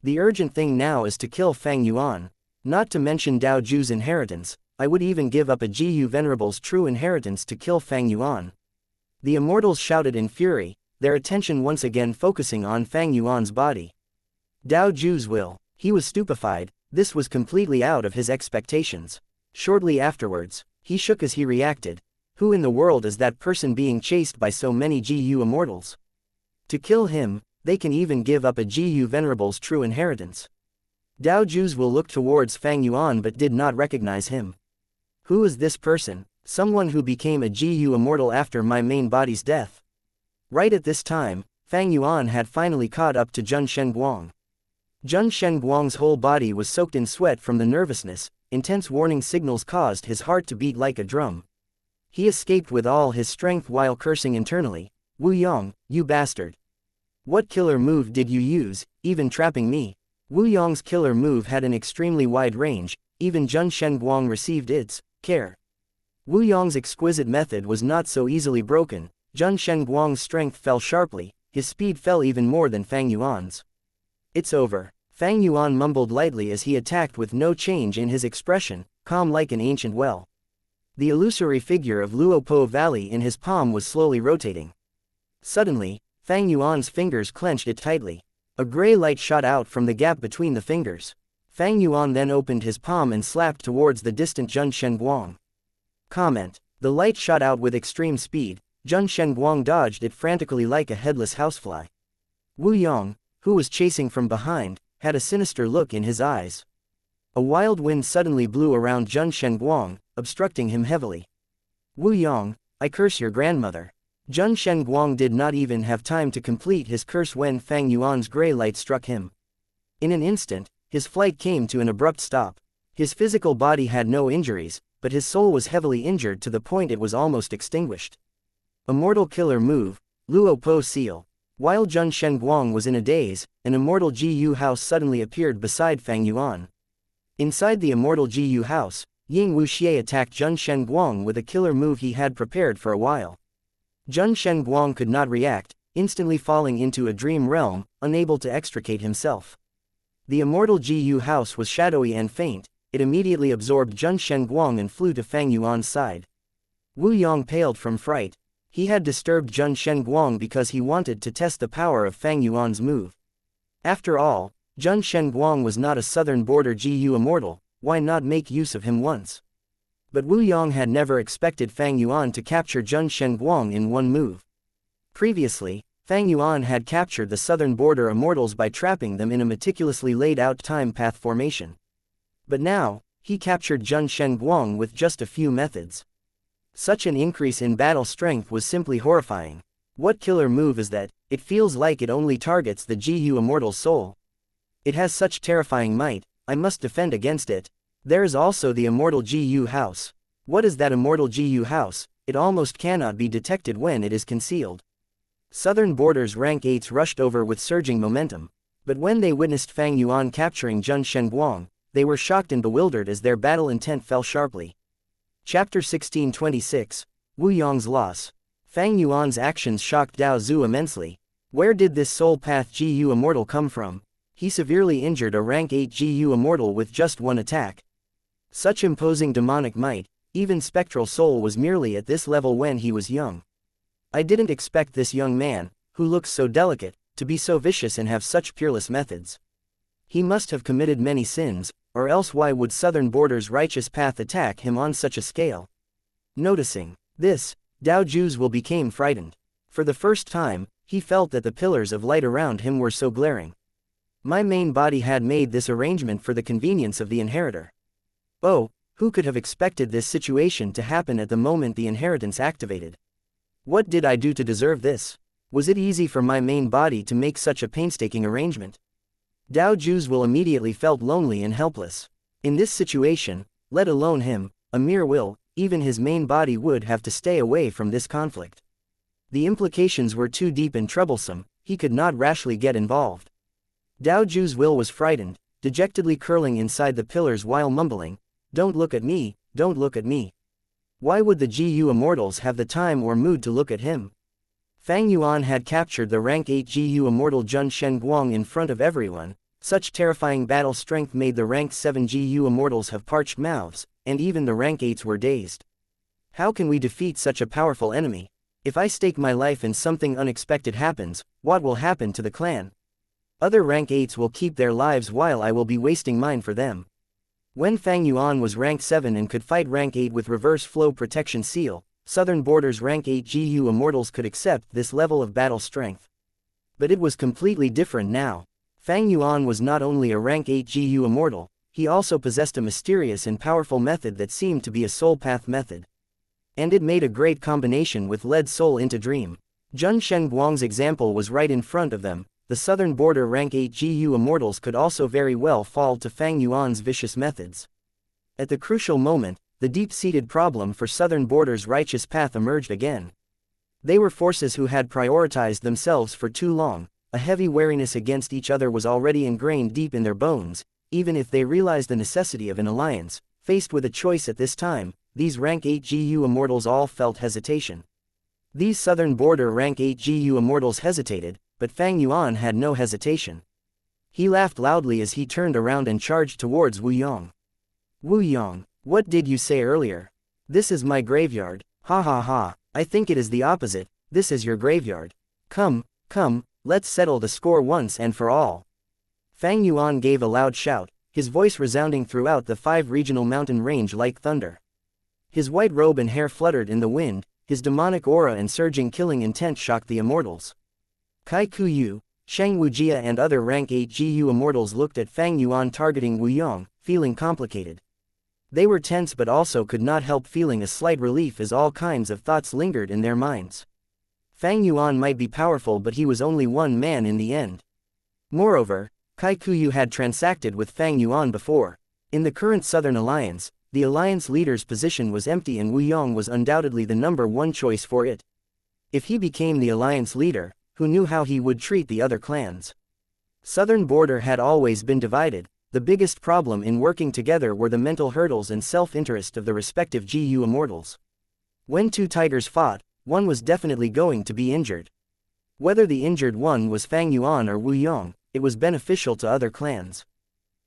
The urgent thing now is to kill Fang Yuan. Not to mention Dao Zhu's inheritance, I would even give up a GU Venerable's true inheritance to kill Fang Yuan. The Immortals shouted in fury, their attention once again focusing on Fang Yuan's body. Dao Zhu's will. He was stupefied, this was completely out of his expectations. Shortly afterwards, he shook as he reacted. Who in the world is that person being chased by so many GU Immortals? To kill him, they can even give up a GU Venerable's true inheritance. Dao Zhu's will looked towards Fang Yuan but did not recognize him. Who is this person? Someone who became a GU Immortal after my main body's death. Right at this time, Fang Yuan had finally caught up to Zheng Shengguang. Zheng Shengguang's whole body was soaked in sweat from the nervousness. Intense warning signals caused his heart to beat like a drum. He escaped with all his strength while cursing internally. Wu Yong, you bastard. What killer move did you use, even trapping me? Wu Yong's killer move had an extremely wide range, even Zheng Shengguang received its care. Wu Yong's exquisite method was not so easily broken. Zheng Shengguang's strength fell sharply, his speed fell even more than Fang Yuan's. It's over. Fang Yuan mumbled lightly as he attacked with no change in his expression, calm like an ancient well. The illusory figure of Luopo Valley in his palm was slowly rotating. Suddenly, Fang Yuan's fingers clenched it tightly. A gray light shot out from the gap between the fingers. Fang Yuan then opened his palm and slapped towards the distant Zhun Shenguang. Comment. The light shot out with extreme speed. Zhun Shenguang dodged it frantically like a headless housefly. Wu Yong, who was chasing from behind, had a sinister look in his eyes. A wild wind suddenly blew around Zhun Shenguang, obstructing him heavily. Wu Yong, I curse your grandmother. Zhun Shenguang did not even have time to complete his curse when Fang Yuan's gray light struck him. In an instant, his flight came to an abrupt stop. His physical body had no injuries, but his soul was heavily injured to the point it was almost extinguished. Immortal killer move, Luo Po Seal. While Zhun Shenguang was in a daze, an immortal Gu house suddenly appeared beside Fang Yuan. Inside the immortal Gu house, Ying Wuxia attacked Zhun Shenguang with a killer move he had prepared for a while. Zhun Shenguang could not react, instantly falling into a dream realm, unable to extricate himself. The immortal Gu house was shadowy and faint. It immediately absorbed Zhun Shenguang and flew to Fang Yuan's side. Wu Yong paled from fright. He had disturbed Zhun Shenguang because he wanted to test the power of Fang Yuan's move. After all, Zhun Shenguang was not a southern border Gu immortal, why not make use of him once? But Wu Yong had never expected Fang Yuan to capture Zhun Shenguang in one move. Previously, Fang Yuan had captured the southern border immortals by trapping them in a meticulously laid out time path formation. But now, he captured Zhun Shenguang with just a few methods. Such an increase in battle strength was simply horrifying. What killer move is that? It feels like it only targets the Gu immortal's soul. It has such terrifying might, I must defend against it. There is also the immortal Gu house. What is that immortal Gu house? It almost cannot be detected when it is concealed. Southern Border's rank 8s rushed over with surging momentum. But when they witnessed Fang Yuan capturing Zhun Shenguang, they were shocked and bewildered as their battle intent fell sharply. Chapter 1626, Wu Yong's Loss. Fang Yuan's actions shocked Dao Zhu immensely. Where did this soul path Gu immortal come from? He severely injured a rank 8 Gu immortal with just one attack. Such imposing demonic might, even Spectral Soul was merely at this level when he was young. I didn't expect this young man, who looks so delicate, to be so vicious and have such peerless methods. He must have committed many sins, or else why would Southern Border's righteous path attack him on such a scale? Noticing this, Dao Zhu became frightened. For the first time, he felt that the pillars of light around him were so glaring. My main body had made this arrangement for the convenience of the inheritor. Oh, who could have expected this situation to happen at the moment the inheritance activated? What did I do to deserve this? Was it easy for my main body to make such a painstaking arrangement? Dao Zhu immediately felt lonely and helpless. In this situation, let alone him, a mere will, even his main body would have to stay away from this conflict. The implications were too deep and troublesome, he could not rashly get involved. Dao Zhu's will was frightened, dejectedly curling inside the pillars while mumbling, "Don't look at me, don't look at me." Why would the Gu immortals have the time or mood to look at him? Fang Yuan had captured the rank 8 Gu immortal Zhun Shenguang in front of everyone. Such terrifying battle strength made the rank 7 Gu immortals have parched mouths, and even the rank 8s were dazed. How can we defeat such a powerful enemy? If I stake my life and something unexpected happens, what will happen to the clan? Other rank 8s will keep their lives while I will be wasting mine for them. When Fang Yuan was rank 7 and could fight rank 8 with reverse flow protection seal, Southern Border's rank 8 Gu immortals could accept this level of battle strength. But it was completely different now. Fang Yuan was not only a rank 8 Gu immortal, he also possessed a mysterious and powerful method that seemed to be a soul path method. And it made a great combination with led soul into dream. Zhun Shenguang's example was right in front of them. The Southern Border rank 8 Gu immortals could also very well fall to Fang Yuan's vicious methods. At the crucial moment, the deep-seated problem for Southern Border's righteous path emerged again. They were forces who had prioritized themselves for too long. A heavy wariness against each other was already ingrained deep in their bones. Even if they realized the necessity of an alliance, faced with a choice at this time, these rank 8 Gu immortals all felt hesitation. These Southern Border rank 8 Gu immortals hesitated, but Fang Yuan had no hesitation. He laughed loudly as he turned around and charged towards Wu Yong. "Wu Yong, what did you say earlier? This is my graveyard. Ha ha ha, I think it is the opposite, this is your graveyard. Come, Come, let's settle the score once and for all. Fang Yuan gave a loud shout, his voice resounding throughout the 5 regional mountain range like thunder. His white robe and hair fluttered in the wind, his demonic aura and surging killing intent shocked the immortals. Kai Kuyu, Shang Wujia and other rank 8 GU immortals looked at Fang Yuan targeting Wu Yong, feeling complicated. They were tense but also could not help feeling a slight relief as all kinds of thoughts lingered in their minds. Fang Yuan might be powerful but he was only one man in the end. Moreover, Kai Kuyu had transacted with Fang Yuan before. In the current Southern Alliance, the alliance leader's position was empty and Wu Yong was undoubtedly the number 1 choice for it. If he became the alliance leader, who knew how he would treat the other clans? Southern border had always been divided. The biggest problem in working together were the mental hurdles and self-interest of the respective GU immortals. When 2 tigers fought, one was definitely going to be injured. Whether the injured one was Fang Yuan or Wu Yong, it was beneficial to other clans.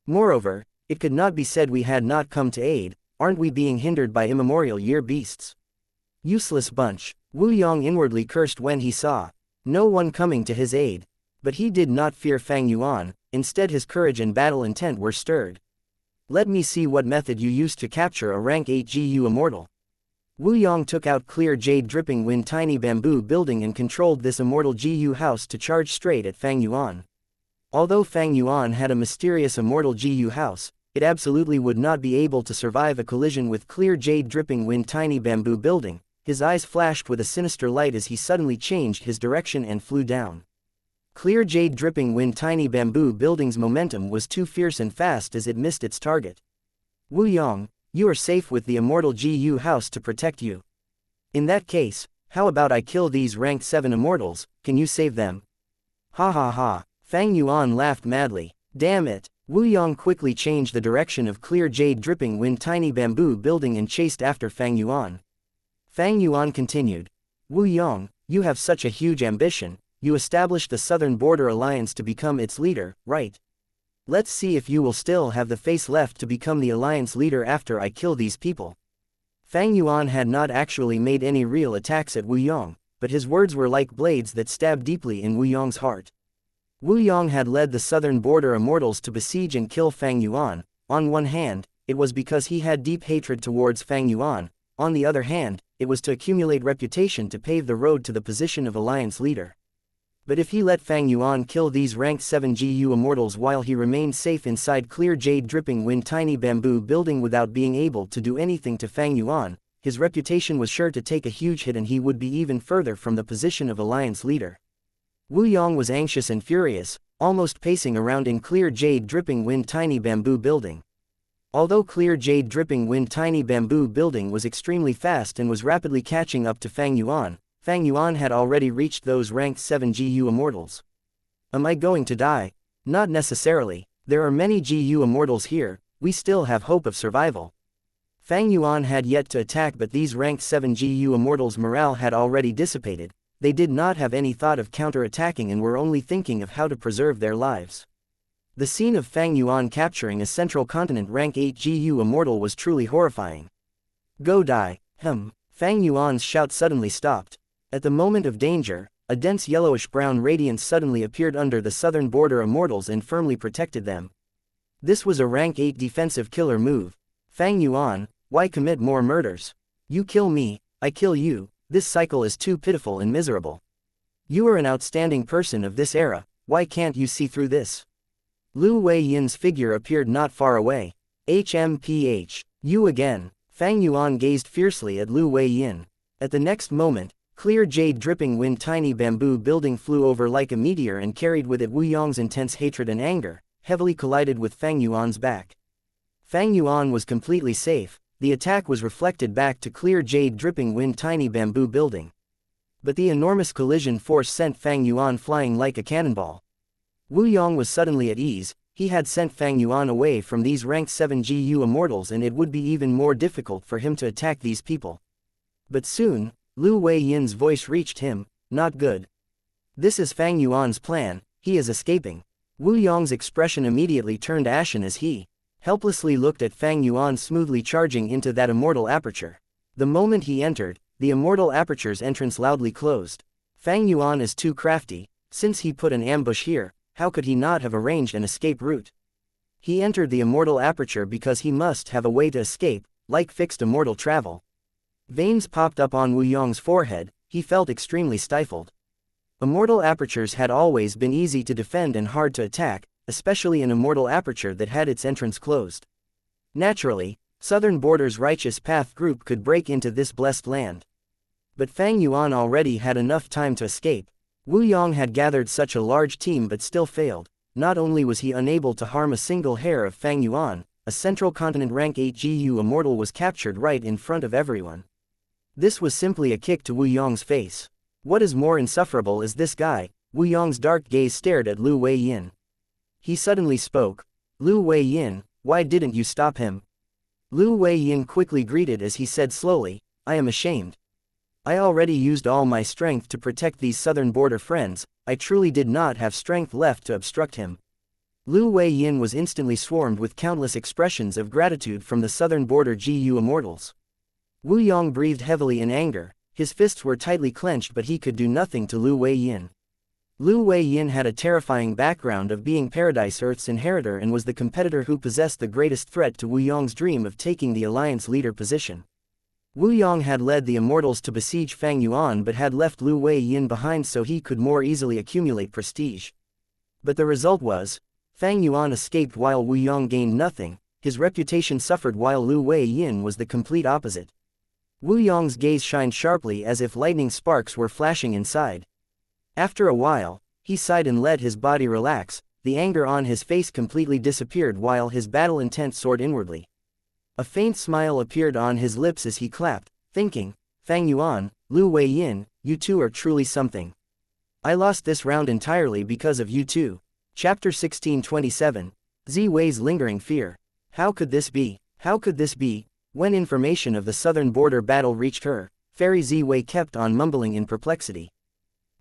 Moreover, it could not be said we had not come to aid. Aren't we being hindered by immemorial year beasts? Useless bunch, Wu Yong inwardly cursed when he saw no one coming to his aid. But he did not fear Fang Yuan, instead his courage and battle intent were stirred. Let me see what method you used to capture a rank 8 GU immortal. Wu Yong took out clear jade dripping wind tiny bamboo building and controlled this immortal GU house to charge straight at Fang Yuan. Although Fang Yuan had a mysterious immortal GU house, it absolutely would not be able to survive a collision with clear jade dripping wind tiny bamboo building. His eyes flashed with a sinister light as he suddenly changed his direction and flew down. Clear jade dripping wind tiny bamboo building's momentum was too fierce and fast as it missed its target. Wu Yong, you are safe with the immortal GU house to protect you. In that case, how about I kill these ranked 7 immortals, can you save them? Ha ha ha, Fang Yuan laughed madly. Damn it. Wu Yong quickly changed the direction of clear jade dripping wind tiny bamboo building and chased after Fang Yuan. Fang Yuan continued. Wu Yong, you have such a huge ambition. You established the Southern Border Alliance to become its leader, right? Let's see if you will still have the face left to become the alliance leader after I kill these people. Fang Yuan had not actually made any real attacks at Wu Yong, but his words were like blades that stabbed deeply in Wu Yong's heart. Wu Yong had led the Southern Border Immortals to besiege and kill Fang Yuan. On one hand, it was because he had deep hatred towards Fang Yuan. On the other hand, it was to accumulate reputation to pave the road to the position of alliance leader. But if he let Fang Yuan kill these ranked 7 GU immortals while he remained safe inside clear jade dripping wind tiny bamboo building without being able to do anything to Fang Yuan, his reputation was sure to take a huge hit and he would be even further from the position of alliance leader. Wu Yong was anxious and furious, almost pacing around in clear jade dripping wind tiny bamboo building. Although clear jade dripping wind tiny bamboo building was extremely fast and was rapidly catching up to Fang Yuan had already reached those ranked 7 GU immortals. Am I going to die? Not necessarily, there are many GU immortals here, we still have hope of survival. Fang Yuan had yet to attack but these ranked 7 GU immortals' morale had already dissipated. They did not have any thought of counter-attacking and were only thinking of how to preserve their lives. The scene of Fang Yuan capturing a Central Continent rank 8 GU immortal was truly horrifying. Go die, Fang Yuan's shout suddenly stopped. At the moment of danger, a dense yellowish-brown radiance suddenly appeared under the Southern Border immortals and firmly protected them. This was a rank 8 defensive killer move. Fang Yuan, why commit more murders? You kill me, I kill you, this cycle is too pitiful and miserable. You are an outstanding person of this era, why can't you see through this? Lu Weiyin's figure appeared not far away. HMPH, you again. Fang Yuan gazed fiercely at Lu Weiyin. At the next moment, clear jade dripping wind tiny bamboo building flew over like a meteor and carried with it Wu Yong's intense hatred and anger, heavily collided with Fang Yuan's back. Fang Yuan was completely safe, the attack was reflected back to clear jade dripping wind tiny bamboo building. But the enormous collision force sent Fang Yuan flying like a cannonball. Wu Yong was suddenly at ease, he had sent Fang Yuan away from these ranked 7 GU immortals and it would be even more difficult for him to attack these people. But soon, Lu Weiyin's voice reached him, not good. This is Fang Yuan's plan, he is escaping. Wu Yong's expression immediately turned ashen as he helplessly looked at Fang Yuan smoothly charging into that immortal aperture. The moment he entered, the immortal aperture's entrance loudly closed. Fang Yuan is too crafty, Since he put an ambush here, how could he not have arranged an escape route? He entered the immortal aperture because he must have a way to escape, like fixed immortal travel. Veins popped up on Wu Yong's forehead, he felt extremely stifled. Immortal apertures had always been easy to defend and hard to attack, especially an immortal aperture that had its entrance closed. Naturally, Southern Border's Righteous Path group could break into this blessed land. But Fang Yuan already had enough time to escape. Wu Yong had gathered such a large team but still failed. Not only was he unable to harm a single hair of Fang Yuan, a Central Continent rank 8 GU Immortal was captured right in front of everyone. This was simply a kick to Wu Yong's face. What is more insufferable is this guy. Wu Yong's dark gaze stared at Lu Weiyin. He suddenly spoke. Lu Weiyin, why didn't you stop him? Lu Weiyin quickly greeted as he said slowly, I am ashamed. I already used all my strength to protect these Southern Border friends, I truly did not have strength left to obstruct him. Lu Weiyin was instantly swarmed with countless expressions of gratitude from the Southern Border GU Immortals. Wu Yong breathed heavily in anger, his fists were tightly clenched but he could do nothing to Lu Weiyin. Lu Weiyin had a terrifying background of being Paradise Earth's inheritor and was the competitor who possessed the greatest threat to Wu Yong's dream of taking the Alliance leader position. Wu Yong had led the Immortals to besiege Fang Yuan but had left Lu Weiyin behind so he could more easily accumulate prestige. But the result was, Fang Yuan escaped while Wu Yong gained nothing, his reputation suffered while Lu Weiyin was the complete opposite. Wu Yong's gaze shined sharply as if lightning sparks were flashing inside. After a while, he sighed and let his body relax, the anger on his face completely disappeared while his battle intent soared inwardly. A faint smile appeared on his lips as he clapped, thinking, Fang Yuan, Lu Weiyin, you two are truly something. I lost this round entirely because of you two. Chapter 1627, Ziwei's lingering fear. How could this be? How could this be? When information of the Southern Border battle reached her, Fairy Ziwei kept on mumbling in perplexity.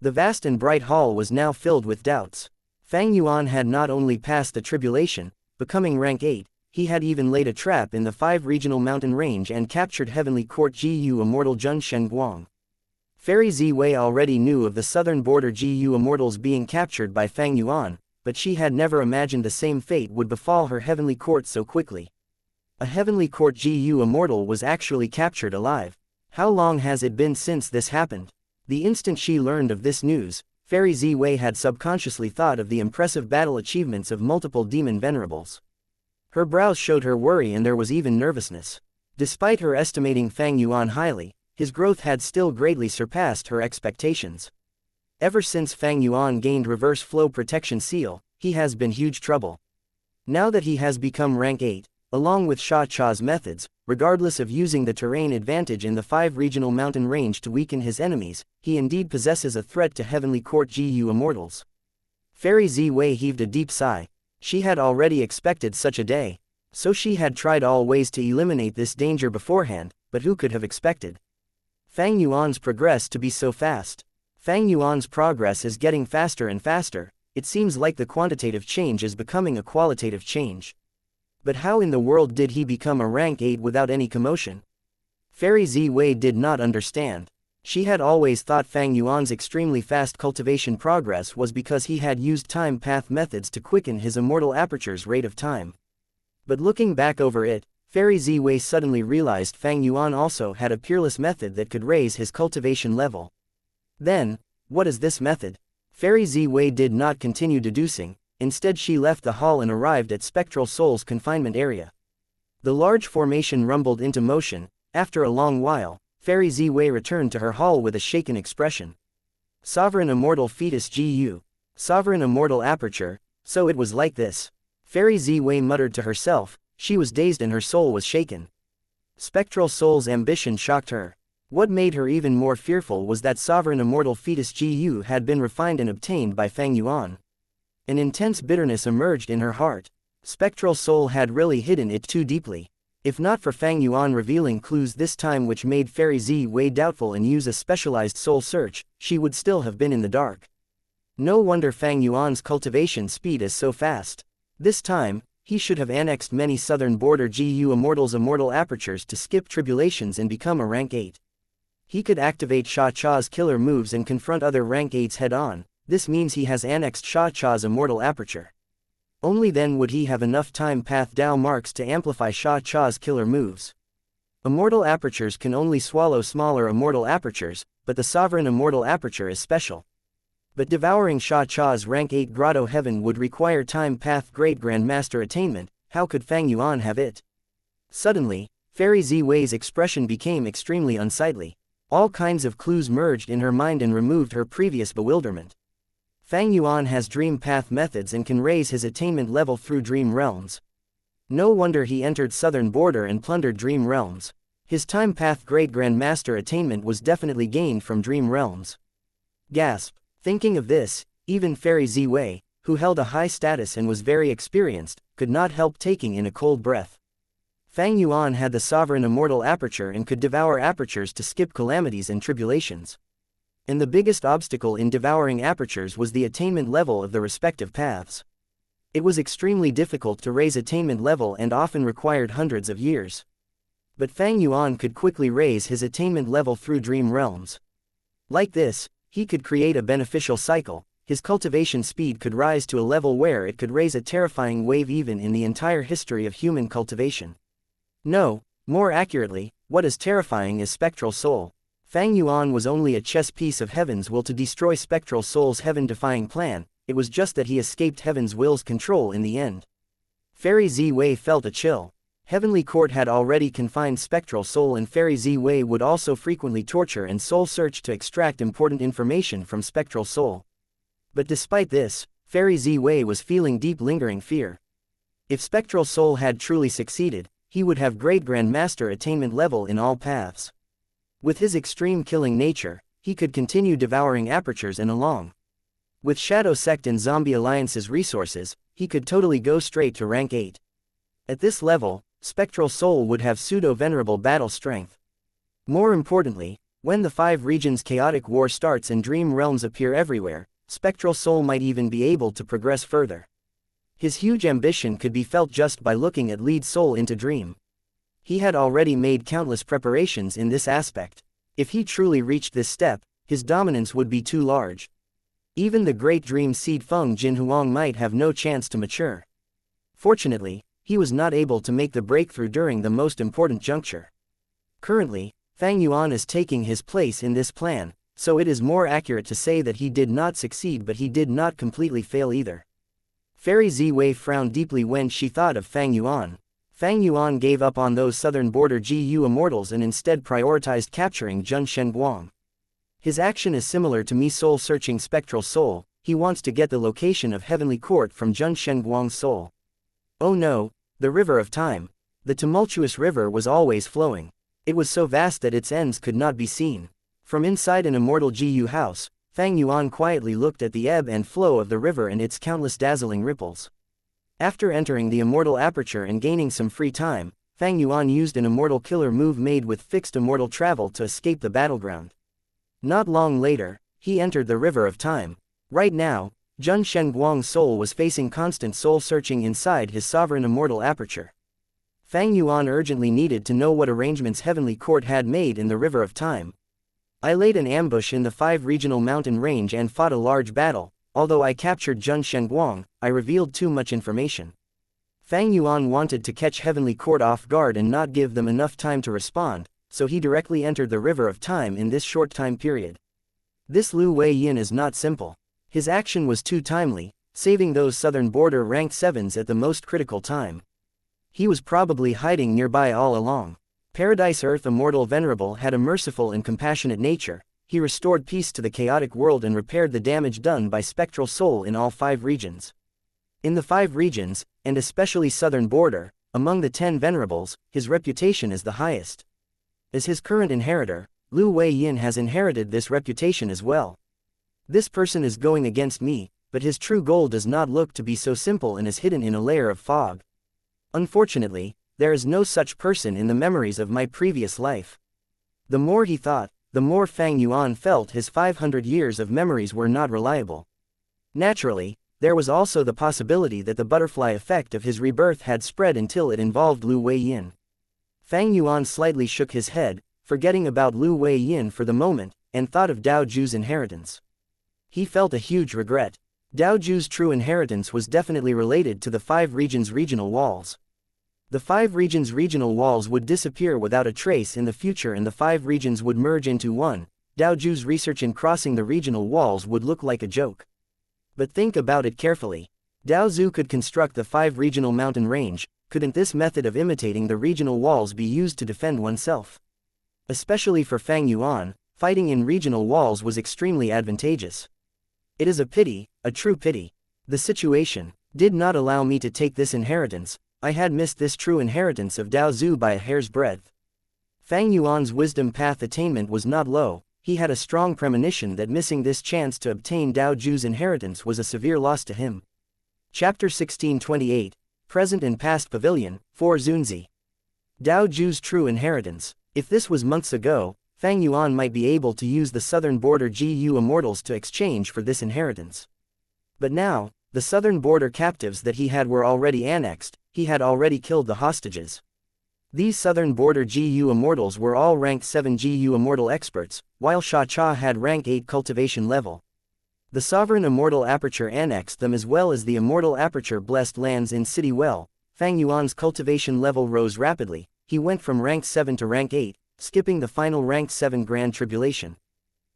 The vast and bright hall was now filled with doubts. Fang Yuan had not only passed the tribulation, becoming rank 8, he had even laid a trap in the 5 regional mountain range and captured Heavenly Court GU Immortal Jun Shenguang. Fairy Ziwei already knew of the Southern Border GU Immortals being captured by Fang Yuan, but she had never imagined the same fate would befall her Heavenly Court so quickly. A Heavenly Court GU Immortal was actually captured alive. How long has it been since this happened? The instant she learned of this news, Fairy Ziwei had subconsciously thought of the impressive battle achievements of multiple demon venerables. Her brows showed her worry and there was even nervousness. Despite her estimating Fang Yuan highly, his growth had still greatly surpassed her expectations. Ever since Fang Yuan gained Reverse Flow Protection Seal, he has been huge trouble. Now that he has become rank 8, along with Sha Cha's methods, regardless of using the terrain advantage in the 5 regional mountain range to weaken his enemies, he indeed possesses a threat to Heavenly Court GU Immortals. Fairy Ziwei heaved a deep sigh. She had already expected such a day. So she had tried all ways to eliminate this danger beforehand, but who could have expected Fang Yuan's progress to be so fast? Fang Yuan's progress is getting faster and faster, it seems like the quantitative change is becoming a qualitative change. But how in the world did he become a rank 8 without any commotion? Fairy Ziwei did not understand. She had always thought Fang Yuan's extremely fast cultivation progress was because he had used time path methods to quicken his immortal aperture's rate of time. But looking back over it, Fairy Ziwei suddenly realized Fang Yuan also had a peerless method that could raise his cultivation level. Then, what is this method? Fairy Ziwei did not continue deducing. Instead she left the hall and arrived at Spectral Soul's confinement area. The large formation rumbled into motion. After a long while, Fairy Ziwei returned to her hall with a shaken expression. Sovereign Immortal Fetus GU. Sovereign Immortal Aperture, so it was like this. Fairy Ziwei muttered to herself, she was dazed and her soul was shaken. Spectral Soul's ambition shocked her. What made her even more fearful was that Sovereign Immortal Fetus GU had been refined and obtained by Fang Yuan. An intense bitterness emerged in her heart. Spectral Soul had really hidden it too deeply. If not for Fang Yuan revealing clues this time which made Fairy Ziwei doubtful and use a specialized soul search, she would still have been in the dark. No wonder Fang Yuan's cultivation speed is so fast. This time, he should have annexed many Southern Border GU Immortals' immortal apertures to skip tribulations and become a rank 8. He could activate Sha Cha's killer moves and confront other rank 8s head-on, This means he has annexed Xianxia's immortal aperture. Only then would he have enough time path Dao marks to amplify Xianxia's killer moves. Immortal apertures can only swallow smaller immortal apertures, but the sovereign immortal aperture is special. But devouring Xianxia's rank 8 grotto heaven would require time path Great Grandmaster attainment. How could Fang Yuan have it? Suddenly, Fairy Ziwei's expression became extremely unsightly. All kinds of clues merged in her mind and removed her previous bewilderment. Fang Yuan has dream path methods and can raise his attainment level through dream realms. No wonder he entered southern border and plundered dream realms. His time path Great Grandmaster attainment was definitely gained from dream realms. Gasp. Thinking of this, even Fairy Ziwei, who held a high status and was very experienced, could not help taking in a cold breath. Fang Yuan had the sovereign immortal aperture and could devour apertures to skip calamities and tribulations. And the biggest obstacle in devouring apertures was the attainment level of the respective paths. It was extremely difficult to raise attainment level and often required hundreds of years. But Fang Yuan could quickly raise his attainment level through dream realms. Like this, he could create a beneficial cycle. His cultivation speed could rise to a level where it could raise a terrifying wave even in the entire history of human cultivation. No, more accurately, what is terrifying is spectral soul. Fang Yuan was only a chess piece of Heaven's will to destroy Spectral Soul's heaven-defying plan. It was just that he escaped Heaven's will's control in the end. Fairy Ziwei felt a chill. Heavenly Court had already confined Spectral Soul, and Fairy Ziwei would also frequently torture and soul search to extract important information from Spectral Soul. But despite this, Fairy Ziwei was feeling deep lingering fear. If Spectral Soul had truly succeeded, he would have Great Grandmaster attainment level in all paths. With his extreme killing nature, he could continue devouring apertures and along. With Shadow Sect and Zombie Alliance's resources, he could totally go straight to rank 8. At this level, Spectral Soul would have pseudo-venerable battle strength. More importantly, when the 5 regions chaotic war starts and dream realms appear everywhere, Spectral Soul might even be able to progress further. His huge ambition could be felt just by looking at Lead Soul into Dream. He had already made countless preparations in this aspect. If he truly reached this step, his dominance would be too large. Even the great dream seed Feng Jinhuang might have no chance to mature. Fortunately, he was not able to make the breakthrough during the most important juncture. Currently, Fang Yuan is taking his place in this plan, so it is more accurate to say that he did not succeed, but he did not completely fail either. Fairy Ziwei frowned deeply when she thought of Fang Yuan. Fang Yuan gave up on those southern border GU immortals and instead prioritized capturing Zhun Shenguang. His action is similar to me soul searching Spectral Soul. He wants to get the location of Heavenly Court from Zhun Shenguang's soul. Oh no, the river of time. The tumultuous river was always flowing. It was so vast that its ends could not be seen. From inside an immortal GU house, Fang Yuan quietly looked at the ebb and flow of the river and its countless dazzling ripples. After entering the immortal aperture and gaining some free time, Fang Yuan used an immortal killer move made with fixed immortal travel to escape the battleground. Not long later, he entered the river of time. Right now, Zhun Shenguang's soul was facing constant soul searching inside his sovereign immortal aperture. Fang Yuan urgently needed to know what arrangements Heavenly Court had made in the river of time. I laid an ambush in the 5 regional mountain range and fought a large battle. Although I captured Zhun Shenguang, I revealed too much information. Fang Yuan wanted to catch Heavenly Court off guard and not give them enough time to respond, so he directly entered the river of time in this short time period. This Lu Weiyin is not simple. His action was too timely, saving those southern border rank 7s at the most critical time. He was probably hiding nearby all along. Paradise Earth Immortal Venerable had a merciful and compassionate nature. He restored peace to the chaotic world and repaired the damage done by Spectral Soul in all 5 regions. In the 5 regions, and especially southern border, among the 10 venerables, his reputation is the highest. As his current inheritor, Lu Weiyin has inherited this reputation as well. This person is going against me, but his true goal does not look to be so simple and is hidden in a layer of fog. Unfortunately, there is no such person in the memories of my previous life. The more he thought, the more Fang Yuan felt his 500 years of memories were not reliable. Naturally, there was also the possibility that the butterfly effect of his rebirth had spread until it involved Lu Weiyin. Fang Yuan slightly shook his head, forgetting about Lu Weiyin for the moment, and thought of Dao Ju's inheritance. He felt a huge regret. Dao Ju's true inheritance was definitely related to the 5 regions' regional walls. The 5 regions' regional walls would disappear without a trace in the future and the 5 regions would merge into one. Dao Ju's research in crossing the regional walls would look like a joke. But think about it carefully. Dao Zu could construct the 5 regional mountain range. Couldn't this method of imitating the regional walls be used to defend oneself? Especially for Fang Yuan, fighting in regional walls was extremely advantageous. It is a pity, a true pity. The situation did not allow me to take this inheritance. I had missed this true inheritance of Dao Zu by a hair's breadth. Fang Yuan's wisdom path attainment was not low. He had a strong premonition that missing this chance to obtain Dao Ju's inheritance was a severe loss to him. Chapter 1628, Present and Past Pavilion, 4 Zunzi. Dao Ju's true inheritance. If this was months ago, Fang Yuan might be able to use the southern border GU immortals to exchange for this inheritance. But now, the southern border captives that he had were already annexed. He had already killed the hostages. These southern border GU immortals were all rank 7 GU immortal experts, while Xianxia had rank 8 cultivation level. The sovereign immortal aperture annexed them as well as the immortal aperture blessed lands in City Well. Fang Yuan's cultivation level rose rapidly. He went from rank 7 to rank 8, skipping the final rank 7 Grand Tribulation.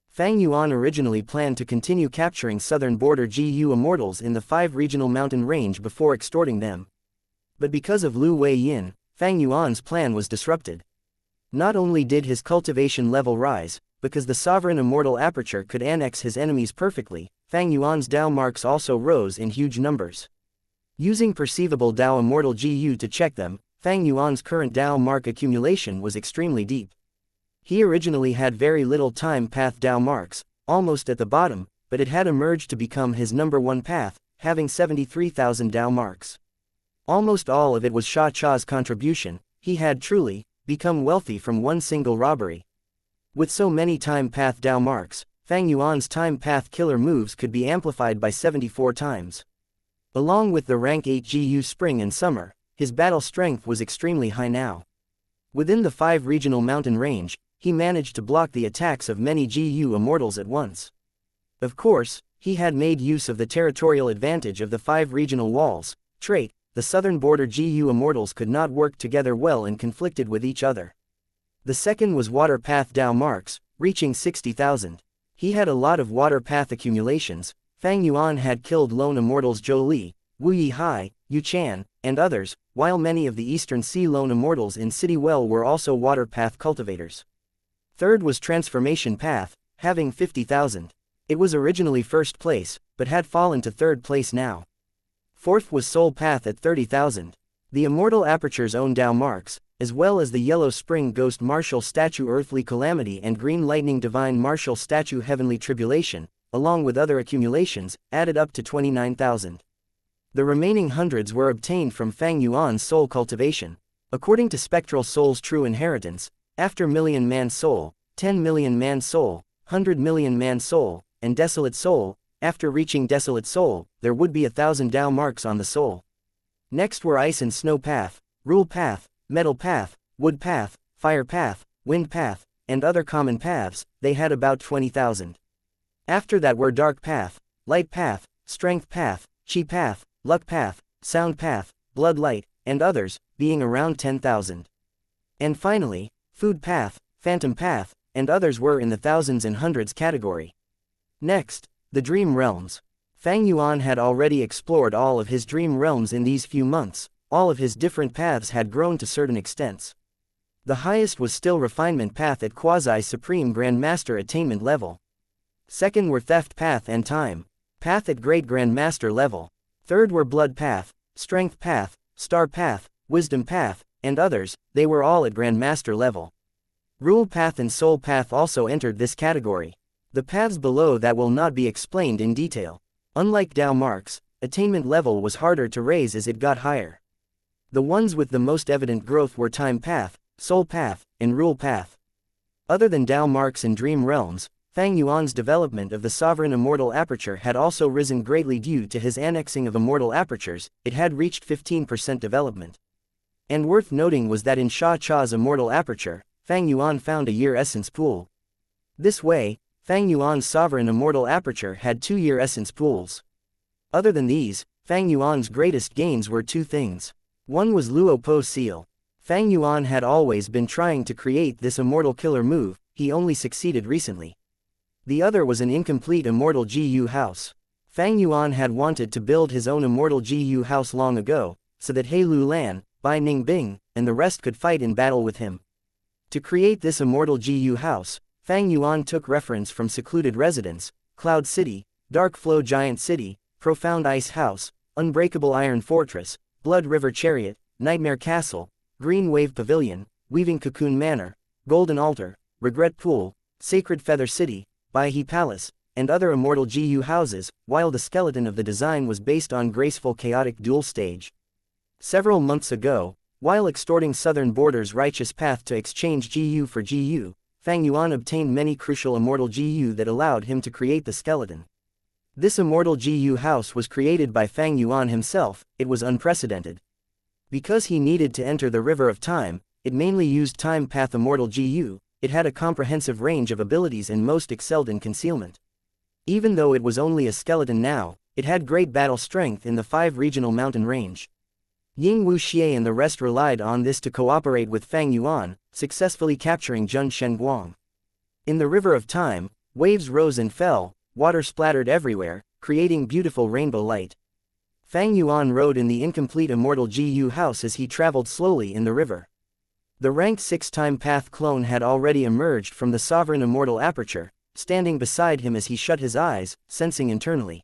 Fang Yuan originally planned to continue capturing southern border GU immortals in the 5 regional mountain range before extorting them. But because of Lu Wei Yin, Fang Yuan's plan was disrupted. Not only did his cultivation level rise, because the sovereign immortal aperture could annex his enemies perfectly, Fang Yuan's Dao marks also rose in huge numbers. Using perceivable Dao immortal GU to check them, Fang Yuan's current Dao mark accumulation was extremely deep. He originally had very little time path Dao marks, almost at the bottom, but it had emerged to become his number 1 path, having 73,000 Dao marks. Almost all of it was Xiaxia's contribution. He had truly become wealthy from one single robbery. With so many time path Dao marks, Fang Yuan's time path killer moves could be amplified by 74 times. Along with the rank 8 GU spring and summer, his battle strength was extremely high now. Within the 5 regional mountain range, he managed to block the attacks of many GU immortals at once. Of course, he had made use of the territorial advantage of the 5 regional walls trait. The southern border GU immortals could not work together well and conflicted with each other. The second was water path Dao marks, reaching 60,000. He had a lot of water path accumulations. Fang Yuan had killed lone immortals Zhou Li, Wu Yihai, Yu Chan, and others, while many of the Eastern Sea lone immortals in City Well were also water path cultivators. Third was transformation path, having 50,000. It was originally first place, but had fallen to third place now. Fourth was soul path at 30,000. The immortal aperture's own Dao marks, as well as the yellow spring ghost martial statue earthly calamity and green lightning divine martial statue heavenly tribulation, along with other accumulations, added up to 29,000. The remaining hundreds were obtained from Fang Yuan's soul cultivation. According to Spectral Soul's true inheritance, after Million Man Soul, 10 Million Man Soul, 100 Million Man Soul, and Desolate Soul, after reaching Desolate Soul, there would be 1,000 Dao marks on the soul. Next were Ice and Snow Path, Rule Path, Metal Path, Wood Path, Fire Path, Wind Path, and other common paths. They had about 20,000. After that were Dark Path, Light Path, Strength Path, Chi Path, Luck Path, Sound Path, Blood Light, and others, being around 10,000. And finally, Food Path, Phantom Path, and others were in the thousands and hundreds category. Next, the Dream Realms. Fang Yuan had already explored all of his dream realms in these few months. All of his different paths had grown to certain extents. The highest was still Refinement Path at Quasi-Supreme Grandmaster Attainment level. Second were Theft Path and Time Path at Great Grandmaster level. Third were Blood Path, Strength Path, Star Path, Wisdom Path, and others. They were all at Grandmaster level. Rule Path and Soul Path also entered this category. The paths below that will not be explained in detail. Unlike Dao marks, attainment level was harder to raise as it got higher. The ones with the most evident growth were Time Path, Soul Path, and Rule Path. Other than Dao marks and Dream Realms, Fang Yuan's development of the Sovereign Immortal Aperture had also risen greatly due to his annexing of immortal apertures. It had reached 15% development. And worth noting was that in Xiaxia's Immortal Aperture, Fang Yuan found a Year Essence pool. This way, Fang Yuan's sovereign immortal aperture had 2-year essence pools. Other than these, Fang Yuan's greatest gains were 2 things. One was Luo Po seal. Fang Yuan had always been trying to create this immortal killer move, he only succeeded recently. The other was an incomplete immortal GU house. Fang Yuan had wanted to build his own immortal GU house long ago, so that He Lu Lan, Bai Ning Bing, and the rest could fight in battle with him. To create this immortal GU house, Fang Yuan took reference from Secluded Residence, Cloud City, Dark Flow Giant City, Profound Ice House, Unbreakable Iron Fortress, Blood River Chariot, Nightmare Castle, Green Wave Pavilion, Weaving Cocoon Manor, Golden Altar, Regret Pool, Sacred Feather City, Baihe Palace, and other immortal GU houses, while the skeleton of the design was based on Graceful Chaotic Dual Stage. Several months ago, while extorting Southern Border's righteous path to exchange GU for GU, Fang Yuan obtained many crucial immortal GU that allowed him to create the skeleton. This immortal GU house was created by Fang Yuan himself. It was unprecedented. Because he needed to enter the River of Time, it mainly used Time Path immortal GU, it had a comprehensive range of abilities and most excelled in concealment. Even though it was only a skeleton now, it had great battle strength in the 5 regional mountain range. Ying Wuxia and the rest relied on this to cooperate with Fang Yuan, successfully capturing Zhen Shenguang. In the River of Time, waves rose and fell, water splattered everywhere, creating beautiful rainbow light. Fang Yuan rode in the incomplete immortal GU house as he traveled slowly in the river. The ranked 6 Time Path clone had already emerged from the sovereign immortal aperture, standing beside him as he shut his eyes, sensing internally.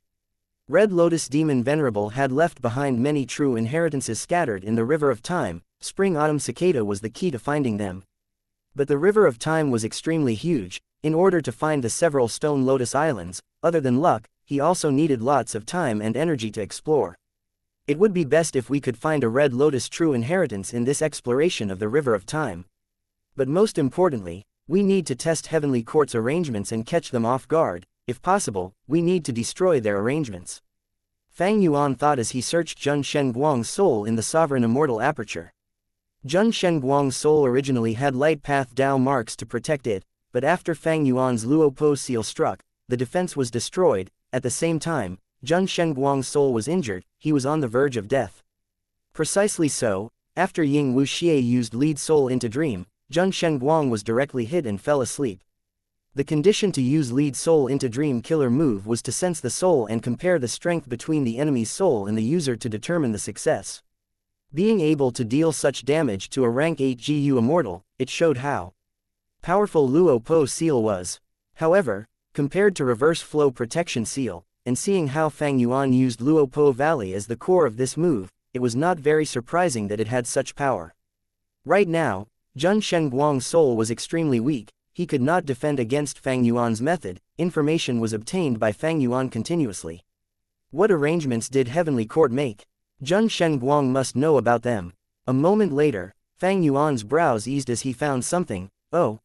Red Lotus Demon Venerable had left behind many true inheritances scattered in the River of Time. Spring Autumn Cicada was the key to finding them. But the River of Time was extremely huge. In order to find the several Stone Lotus Islands, other than luck, he also needed lots of time and energy to explore. It would be best if we could find a Red Lotus true inheritance in this exploration of the River of Time. But most importantly, we need to test Heavenly Court's arrangements and catch them off guard. If possible, we need to destroy their arrangements. Fang Yuan thought as he searched Zhen Shenguang's soul in the sovereign immortal aperture. Zhen Shenguang's soul originally had light path Dao marks to protect it, but after Fang Yuan's Luo Po seal struck, the defense was destroyed. At the same time, Zhen Shenguang's soul was injured, he was on the verge of death. Precisely so, after Ying Wuxia used lead soul into dream, Zhen Shenguang was directly hit and fell asleep. The condition to use lead soul into dream killer move was to sense the soul and compare the strength between the enemy's soul and the user to determine the success. Being able to deal such damage to a rank 8 GU immortal, it showed how powerful Luo Po seal was. However, compared to reverse flow protection seal, and seeing how Fang Yuan used Luo Po Valley as the core of this move, it was not very surprising that it had such power. Right now, Zhen Shenguang's soul was extremely weak, he could not defend against Fang Yuan's method. Information was obtained by Fang Yuan continuously. What arrangements did Heavenly Court make? Zhen Shenguang must know about them. A moment later, Fang Yuan's brows eased as he found something. Oh!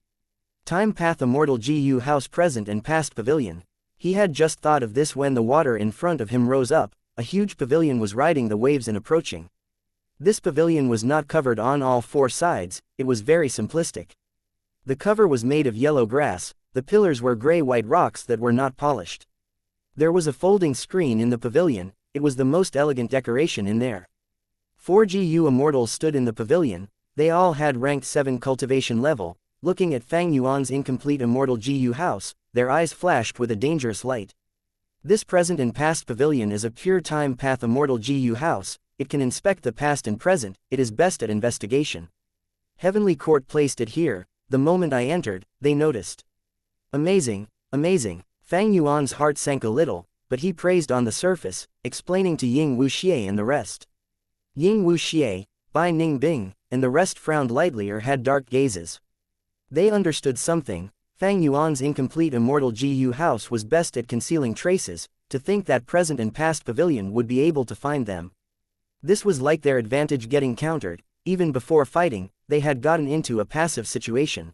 Time Path Immortal GU House Present and Past Pavilion. He had just thought of this when the water in front of him rose up. A huge pavilion was riding the waves and approaching. This pavilion was not covered on all 4 sides, it was very simplistic. The cover was made of yellow grass, the pillars were gray-white rocks that were not polished. There was a folding screen in the pavilion, it was the most elegant decoration in there. 4 GU immortals stood in the pavilion, they all had ranked 7 cultivation level. Looking at Fang Yuan's incomplete immortal GU house, their eyes flashed with a dangerous light. This present and past pavilion is a pure time path immortal GU house, it can inspect the past and present, it is best at investigation. Heavenly Court placed it here. The moment I entered, they noticed. Amazing, amazing. Fang Yuan's heart sank a little, but he praised on the surface, explaining to Ying Wuxia and the rest. Ying Wuxia, Bai Ning Bing, and the rest frowned lightly or had dark gazes. They understood something. Fang Yuan's incomplete immortal GU house was best at concealing traces, to think that present and past pavilion would be able to find them. This was like their advantage getting countered. Even before fighting, they had gotten into a passive situation.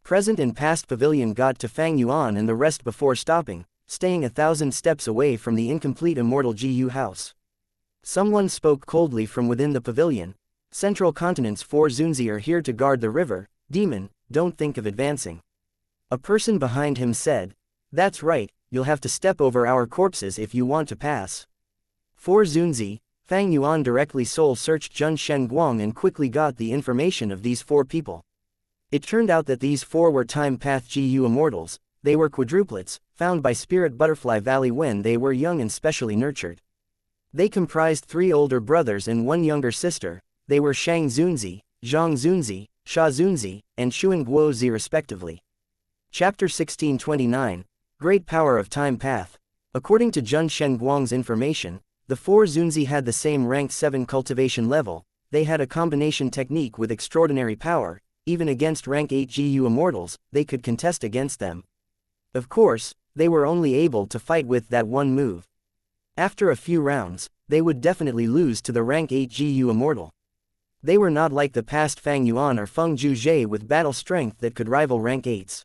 Present and past pavilion got to Fang Yuan and the rest before stopping, staying 1,000 steps away from the incomplete immortal GU house. Someone spoke coldly from within the pavilion. Central Continent's 4 Zunzi are here to guard the river. Demon, don't think of advancing. A person behind him said. That's right, you'll have to step over our corpses if you want to pass. 4 Zunzi, Fang Yuan directly soul-searched Jun Shen Guang and quickly got the information of these 4 people. It turned out that these 4 were Time Path GU Immortals. They were quadruplets, found by Spirit Butterfly Valley when they were young and specially nurtured. They comprised 3 older brothers and 1 younger sister. They were Shang Zunzi, Zhang Zunzi, Sha Zunzi, and Xuan Guozi respectively. Chapter 1629, Great Power of Time Path. According to Jun Shen Guang's information, the 4 Zunzi had the same rank 7 cultivation level. They had a combination technique with extraordinary power. Even against rank 8 GU Immortals, they could contest against them. Of course, they were only able to fight with that one move. After a few rounds, they would definitely lose to the rank 8 GU Immortal. They were not like the past Fang Yuan or Feng Zhuzhe with battle strength that could rival rank 8s.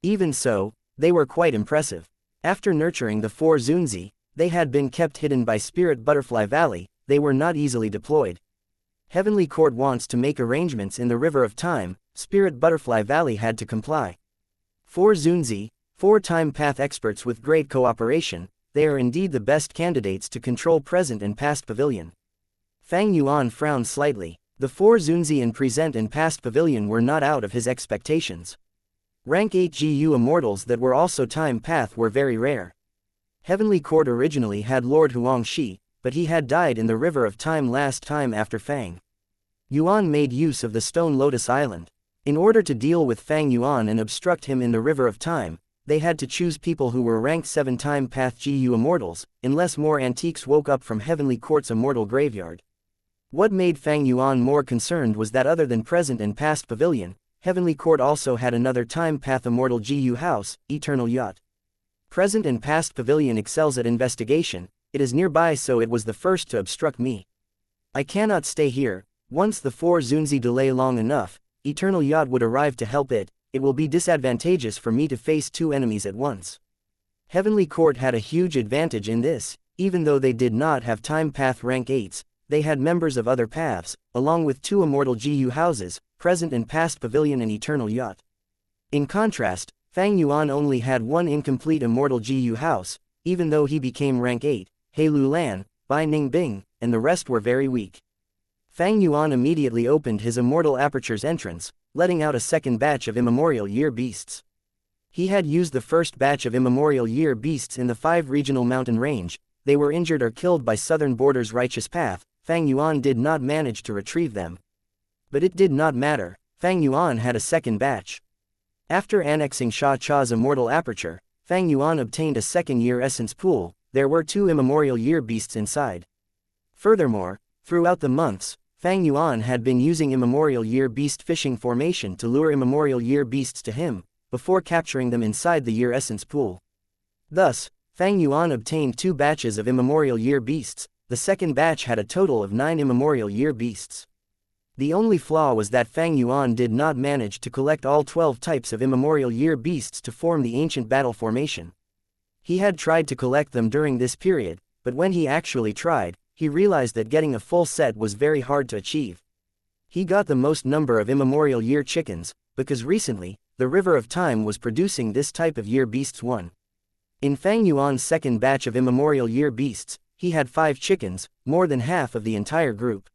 Even so, they were quite impressive. After nurturing the 4 Zunzi, they had been kept hidden by Spirit Butterfly Valley. They were not easily deployed. Heavenly Court wants to make arrangements in the River of Time. Spirit Butterfly Valley had to comply. 4 Zunzi, 4 Time Path experts with great cooperation. They are indeed the best candidates to control present and past pavilion. Fang Yuan frowned slightly. The 4 Zunzi in present and past pavilion were not out of his expectations. Rank 8 GU Immortals that were also Time Path were very rare. Heavenly Court originally had Lord Huangxi, but he had died in the River of Time last time after Fang Yuan made use of the Stone Lotus Island. In order to deal with Fang Yuan and obstruct him in the River of Time, they had to choose people who were ranked 7 Time Path GU Immortals, unless more antiques woke up from Heavenly Court's immortal graveyard. What made Fang Yuan more concerned was that other than present and past pavilion, Heavenly Court also had another Time Path Immortal GU house, Eternal Yacht. Present and past pavilion excels at investigation. It is nearby, so it was the first to obstruct me. I cannot stay here. Once the 4 Zunzi delay long enough, Eternal Yacht would arrive to help it. It will be disadvantageous for me to face 2 enemies at once. Heavenly Court had a huge advantage in this. Even though they did not have Time Path rank 8s, they had members of other paths, along with 2 immortal GU houses, present and past pavilion and Eternal Yacht. In contrast, Fang Yuan only had 1 incomplete immortal GU house. Even though he became rank 8, He Lu Lan, Bai Ning Bing, and the rest were very weak. Fang Yuan immediately opened his immortal aperture's entrance, letting out a second batch of immemorial year beasts. He had used the first batch of immemorial year beasts in the 5 regional mountain range. They were injured or killed by Southern Border's righteous path. Fang Yuan did not manage to retrieve them. But it did not matter. Fang Yuan had a second batch. After annexing Sha Cha's immortal aperture, Fang Yuan obtained a second year essence pool. There were 2 immemorial year beasts inside. Furthermore, throughout the months, Fang Yuan had been using immemorial year beast fishing formation to lure immemorial year beasts to him, before capturing them inside the year essence pool. Thus, Fang Yuan obtained 2 batches of immemorial year beasts. The second batch had a total of 9 immemorial year beasts. The only flaw was that Fang Yuan did not manage to collect all 12 types of immemorial year beasts to form the ancient battle formation. He had tried to collect them during this period, but when he actually tried, he realized that getting a full set was very hard to achieve. He got the most number of immemorial year chickens, because recently, the River of Time was producing this type of year beasts 1. In Fang Yuan's second batch of immemorial year beasts, he had 5 chickens, more than half of the entire group.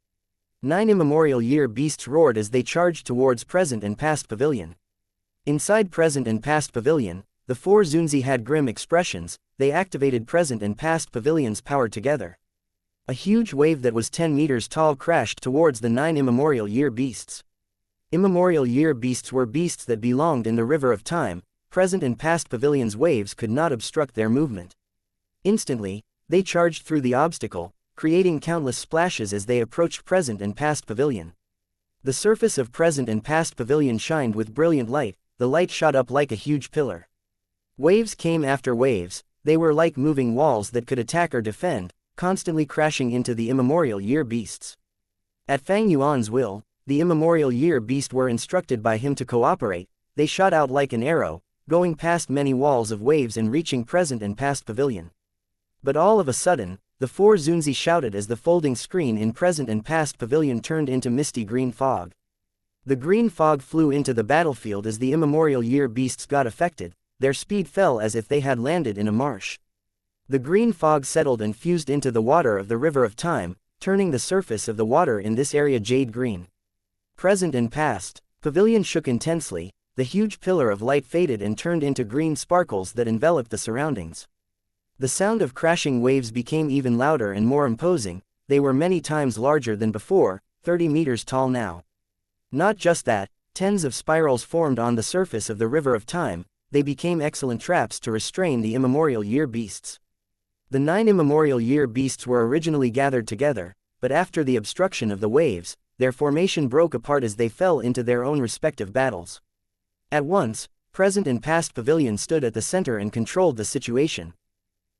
9 immemorial year beasts roared as they charged towards present and past pavilion. Inside present and past pavilion, the 4 Zunzi had grim expressions. They activated present and past pavilions power together. A huge wave that was 10 meters tall crashed towards the 9 immemorial year beasts. Immemorial year beasts were beasts that belonged in the River of Time. Present and past pavilions' waves could not obstruct their movement. Instantly, they charged through the obstacle, creating countless splashes as they approached present and past pavilion. The surface of present and past pavilion shined with brilliant light. The light shot up like a huge pillar. Waves came after waves. They were like moving walls that could attack or defend, constantly crashing into the immemorial year beasts. At Fang Yuan's will, the immemorial year beasts were instructed by him to cooperate. They shot out like an arrow, going past many walls of waves and reaching present and past pavilion. But all of a sudden, the 4 Zunzi shouted as the folding screen in present and past pavilion turned into misty green fog. The green fog flew into the battlefield as the immemorial year beasts got affected. their speed fell as if they had landed in a marsh. The green fog settled and fused into the water of the River of Time, turning the surface of the water in this area jade green. Present and past. Pavilion shook intensely, the huge pillar of light faded and turned into green sparkles that enveloped the surroundings. The sound of crashing waves became even louder and more imposing. They were many times larger than before, 30 meters tall now. Not just that, tens of spirals formed on the surface of the River of Time. They became excellent traps to restrain the immemorial year beasts. The 9 immemorial year beasts were originally gathered together, but after the obstruction of the waves, their formation broke apart as they fell into their own respective battles. At once, present and past pavilion stood at the center and controlled the situation.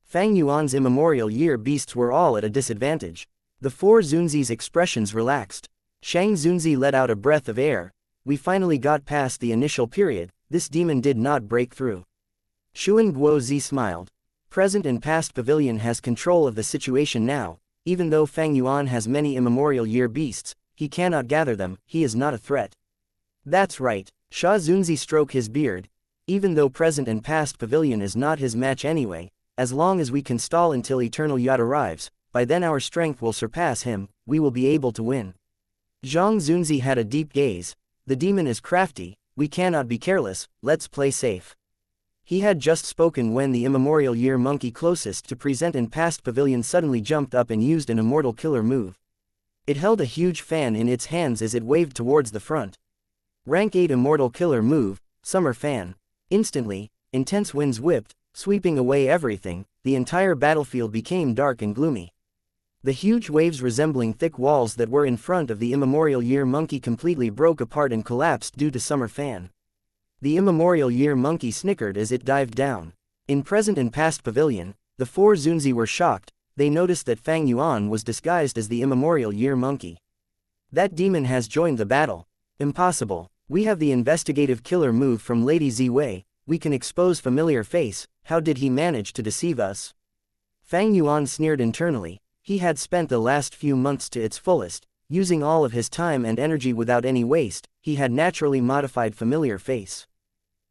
Fang Yuan's immemorial year beasts were all at a disadvantage. The 4 Zunzi's expressions relaxed. Shang Zunzi let out a breath of air. We finally got past the initial period. This demon did not break through. Xuan Guozi smiled. Present and past pavilion has control of the situation now. Even though Fang Yuan has many immemorial year beasts, he cannot gather them. He is not a threat. That's right. Sha Zunzi stroked his beard. Even though present and past pavilion is not his match anyway, as long as we can stall until eternal yacht arrives, by then our strength will surpass him, we will be able to win. Zhang Zunzi had a deep gaze. The demon is crafty, we cannot be careless, let's play safe. He had just spoken when the immemorial year monkey closest to present and past pavilion suddenly jumped up and used an immortal killer move. It held a huge fan in its hands as it waved towards the front. Rank 8 immortal killer move, summer fan. Instantly, intense winds whipped, sweeping away everything. The entire battlefield became dark and gloomy. The huge waves resembling thick walls that were in front of the immemorial year monkey completely broke apart and collapsed due to summer fan. The immemorial year monkey snickered as it dived down. In present and past pavilion, the 4 Zunzi were shocked. They noticed that Fang Yuan was disguised as the immemorial year monkey. That demon has joined the battle. Impossible. We have the investigative killer move from Lady Ziwei. We can expose familiar face. How did he manage to deceive us? Fang Yuan sneered internally. He had spent the last few months to its fullest, using all of his time and energy without any waste. He had naturally modified familiar face.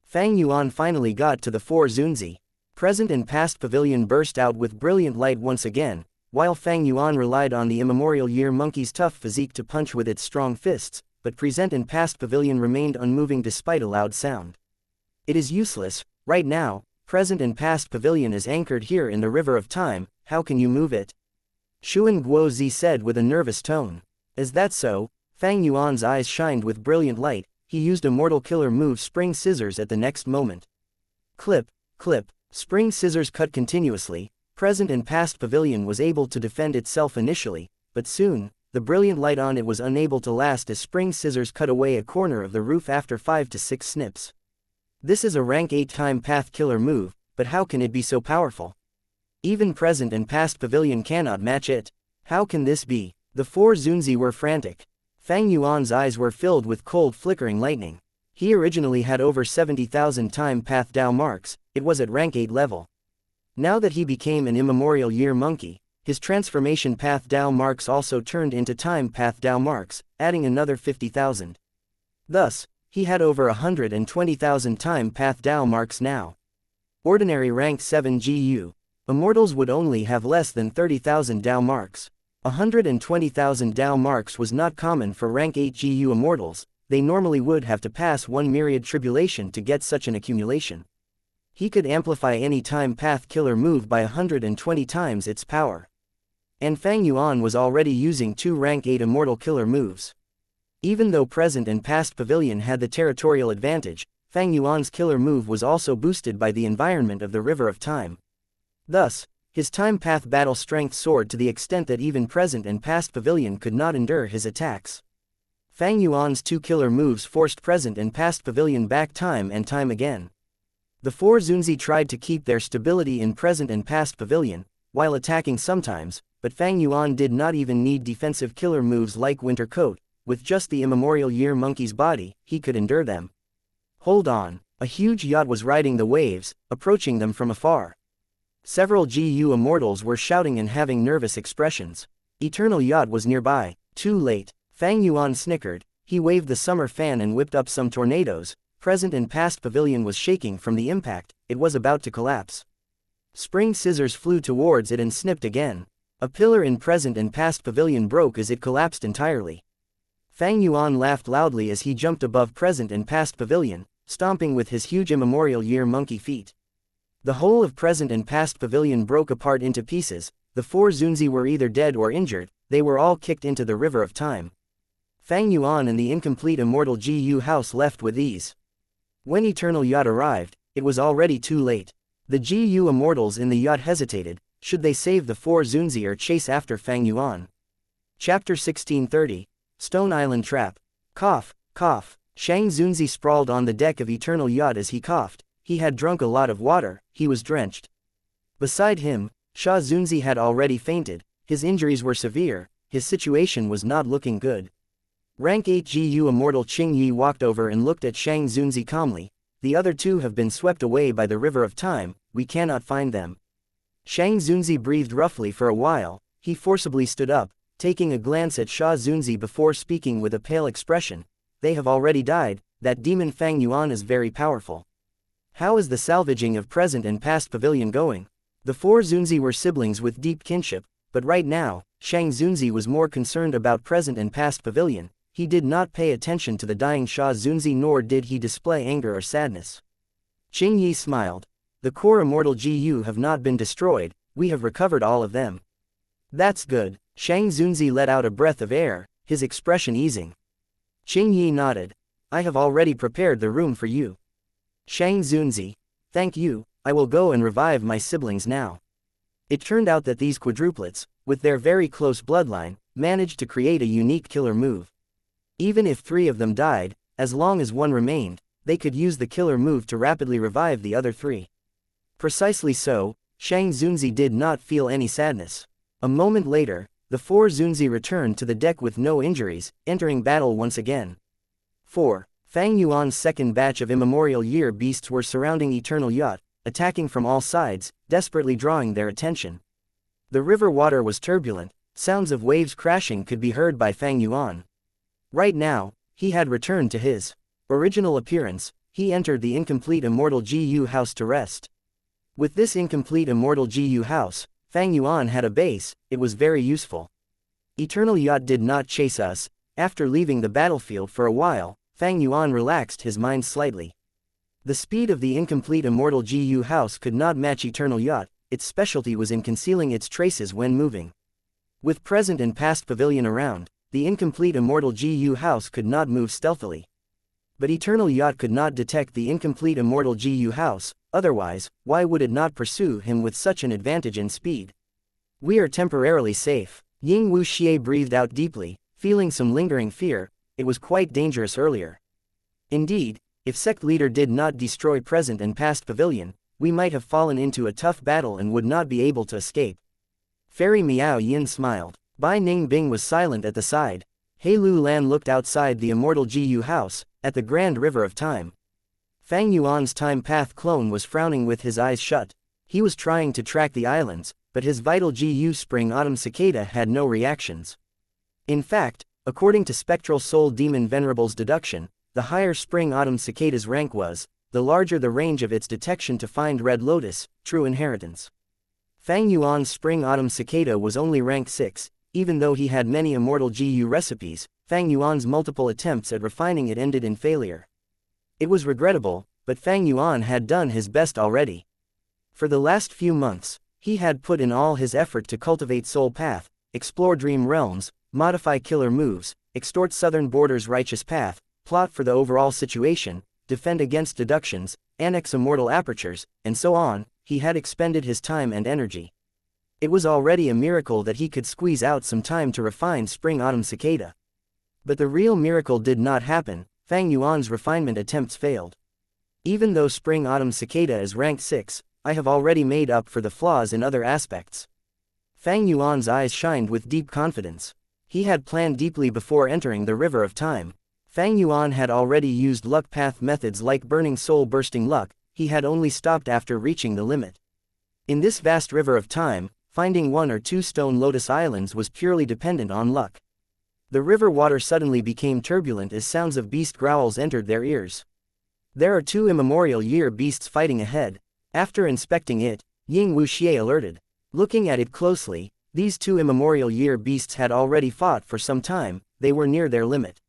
Fang Yuan finally got to the 4 Zunzi. Present and past pavilion burst out with brilliant light once again, while Fang Yuan relied on the immemorial year monkey's tough physique to punch with its strong fists, but present and past pavilion remained unmoving despite a loud sound. It is useless, right now. Present and past pavilion is anchored here in the River of Time. How can you move it? Xuan Guozi said with a nervous tone. Is that so? Fang Yuan's eyes shined with brilliant light. He used a mortal killer move spring scissors at the next moment. Clip, clip, spring scissors cut continuously. Present and past pavilion was able to defend itself initially, but soon, the brilliant light on it was unable to last as spring scissors cut away a corner of the roof after 5 to 6 snips. This is a rank 8 time path killer move, but how can it be so powerful? Even present and past pavilion cannot match it. How can this be? The 4 Zunzi were frantic. Fang Yuan's eyes were filled with cold flickering lightning. He originally had over 70,000 time path Dao marks. It was at rank 8 level. Now that he became an immemorial year monkey, his transformation path Dao marks also turned into time path Dao marks, adding another 50,000. Thus, he had over 120,000 time path Dao marks now. Ordinary rank 7 GU. Immortals would only have less than 30,000 Dao marks. 120,000 Dao marks was not common for rank 8 GU immortals. They normally would have to pass one myriad tribulation to get such an accumulation. He could amplify any time path killer move by 120 times its power. And Fang Yuan was already using 2 rank 8 immortal killer moves. Even though present and past pavilion had the territorial advantage, Fang Yuan's killer move was also boosted by the environment of the River of Time. Thus, his time path battle strength soared to the extent that even present and past pavilion could not endure his attacks. Fang Yuan's 2 killer moves forced present and past pavilion back time and time again. The 4 Zunzi tried to keep their stability in present and past pavilion, while attacking sometimes, but Fang Yuan did not even need defensive killer moves like Winter Coat. With just the immemorial year monkey's body, he could endure them. Hold on, a huge yacht was riding the waves, approaching them from afar. Several GU immortals were shouting and having nervous expressions. Eternal yacht was nearby. Too late. Fang Yuan snickered. He waved the summer fan and whipped up some tornadoes. present and past pavilion was shaking from the impact, it was about to collapse. Spring scissors flew towards it and snipped again. A pillar in present and past pavilion broke as it collapsed entirely. Fang Yuan laughed loudly as he jumped above present and past pavilion, stomping with his huge immemorial year monkey feet. The whole of present and past pavilion broke apart into pieces. The four Zunzi were either dead or injured, they were all kicked into the river of time. Fang Yuan and the incomplete immortal Gu house left with ease. When Eternal Yacht arrived, it was already too late. The Gu immortals in the yacht hesitated, should they save the four Zunzi or chase after Fang Yuan? Chapter 1630. Stone Island Trap. Cough, cough. Shang Zunzi sprawled on the deck of Eternal Yacht as he coughed. He had drunk a lot of water, he was drenched. Beside him, Sha Zunzi had already fainted, his injuries were severe, his situation was not looking good. Rank 8 Gu Immortal Qing Yi walked over and looked at Shang Zunzi calmly. The other two have been swept away by the river of time, we cannot find them. Shang Zunzi breathed roughly for a while, he forcibly stood up, taking a glance at Sha Zunzi before speaking with a pale expression. They have already died, that demon Fang Yuan is very powerful. How is the salvaging of present and past pavilion going? The four Zunzi were siblings with deep kinship, but right now, Shang Zunzi was more concerned about present and past pavilion. He did not pay attention to the dying Sha Zunzi nor did he display anger or sadness. Qing Yi smiled. The core immortal Gu have not been destroyed, we have recovered all of them. That's good. Shang Zunzi let out a breath of air, his expression easing. Qing Yi nodded. I have already prepared the room for you. Shang Zunzi. Thank you, I will go and revive my siblings now. It turned out that these quadruplets, with their very close bloodline, managed to create a unique killer move. Even if 3 of them died, as long as 1 remained, they could use the killer move to rapidly revive the other 3. Precisely so, Shang Zunzi did not feel any sadness. A moment later, the 4 Zunzi returned to the deck with no injuries, entering battle once again. 4. Fang Yuan's second batch of immemorial year beasts were surrounding Eternal Yacht, attacking from all sides, desperately drawing their attention. The river water was turbulent, sounds of waves crashing could be heard by Fang Yuan. Right now, he had returned to his original appearance, he entered the incomplete immortal Gu house to rest. With this incomplete immortal Gu house, Fang Yuan had a base, it was very useful. Eternal Yacht did not chase us. After leaving the battlefield for a while, Fang Yuan relaxed his mind slightly. The speed of the incomplete immortal Gu house could not match Eternal Yacht, its specialty was in concealing its traces when moving. With present and past pavilion around, the incomplete immortal Gu house could not move stealthily. But Eternal Yacht could not detect the incomplete immortal Gu house, otherwise, why would it not pursue him with such an advantage in speed? We are temporarily safe. Ying Wuxia breathed out deeply, feeling some lingering fear, it was quite dangerous earlier. Indeed, if sect leader did not destroy present and past pavilion, we might have fallen into a tough battle and would not be able to escape. Fairy Miao Yin smiled. Bai Ning Bing was silent at the side. He Lu Lan looked outside the immortal Gu house, at the grand river of time. Fang Yuan's time path clone was frowning with his eyes shut. He was trying to track the islands, but his vital Gu spring autumn cicada had no reactions. In fact, according to Spectral Soul Demon Venerable's deduction, the higher spring autumn cicada's rank was, the larger the range of its detection to find Red Lotus, true inheritance. Fang Yuan's spring autumn cicada was only rank 6, even though he had many immortal Gu recipes. Fang Yuan's multiple attempts at refining it ended in failure. It was regrettable, but Fang Yuan had done his best already. For the last few months, he had put in all his effort to cultivate Soul Path, explore Dream Realms, modify killer moves, extort Southern Border's righteous path, plot for the overall situation, defend against deductions, annex immortal apertures, and so on. He had expended his time and energy. It was already a miracle that he could squeeze out some time to refine Spring Autumn Cicada. But the real miracle did not happen. Fang Yuan's refinement attempts failed. Even though Spring Autumn Cicada is ranked 6, I have already made up for the flaws in other aspects. Fang Yuan's eyes shined with deep confidence. He had planned deeply before entering the river of time. Fang Yuan had already used luck path methods like burning soul bursting luck, he had only stopped after reaching the limit. In this vast river of time, finding 1 or 2 stone lotus islands was purely dependent on luck. The river water suddenly became turbulent as sounds of beast growls entered their ears. There are two immemorial year beasts fighting ahead. After inspecting it, Ying Wuxia alerted. Looking at it closely, these two immemorial year beasts had already fought for some time, they were near their limit.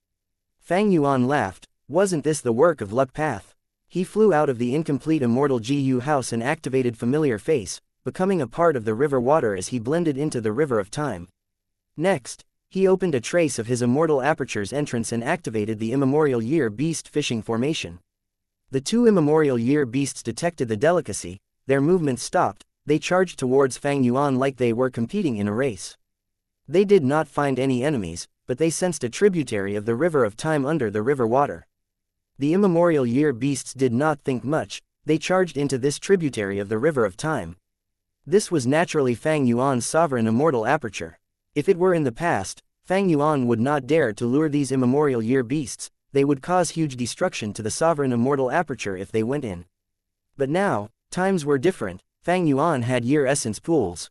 Fang Yuan laughed. Wasn't this the work of luck path? He flew out of the incomplete immortal GU house and activated familiar face, becoming a part of the river water as he blended into the river of time. Next, he opened a trace of his immortal aperture's entrance and activated the immemorial year beast fishing formation. The two immemorial year beasts detected the delicacy, their movements stopped, they charged towards Fang Yuan like they were competing in a race. They did not find any enemies, but they sensed a tributary of the river of time under the river water. The immemorial year beasts did not think much, they charged into this tributary of the river of time. This was naturally Fang Yuan's sovereign immortal aperture. If it were in the past, Fang Yuan would not dare to lure these immemorial year beasts, they would cause huge destruction to the sovereign immortal aperture if they went in. But now, times were different, Fang Yuan had year essence pools.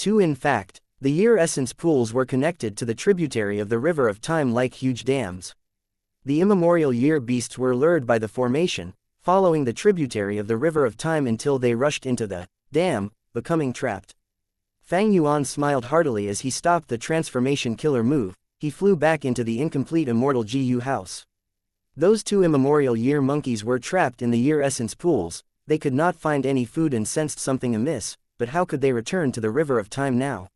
In fact, the year essence pools were connected to the tributary of the river of time like huge dams. The immemorial year beasts were lured by the formation, following the tributary of the river of time until they rushed into the dam, becoming trapped. Fang Yuan smiled heartily as he stopped the transformation killer move. He flew back into the incomplete immortal GU house. Those two immemorial year monkeys were trapped in the year essence pools, they could not find any food and sensed something amiss, but how could they return to the river of time now?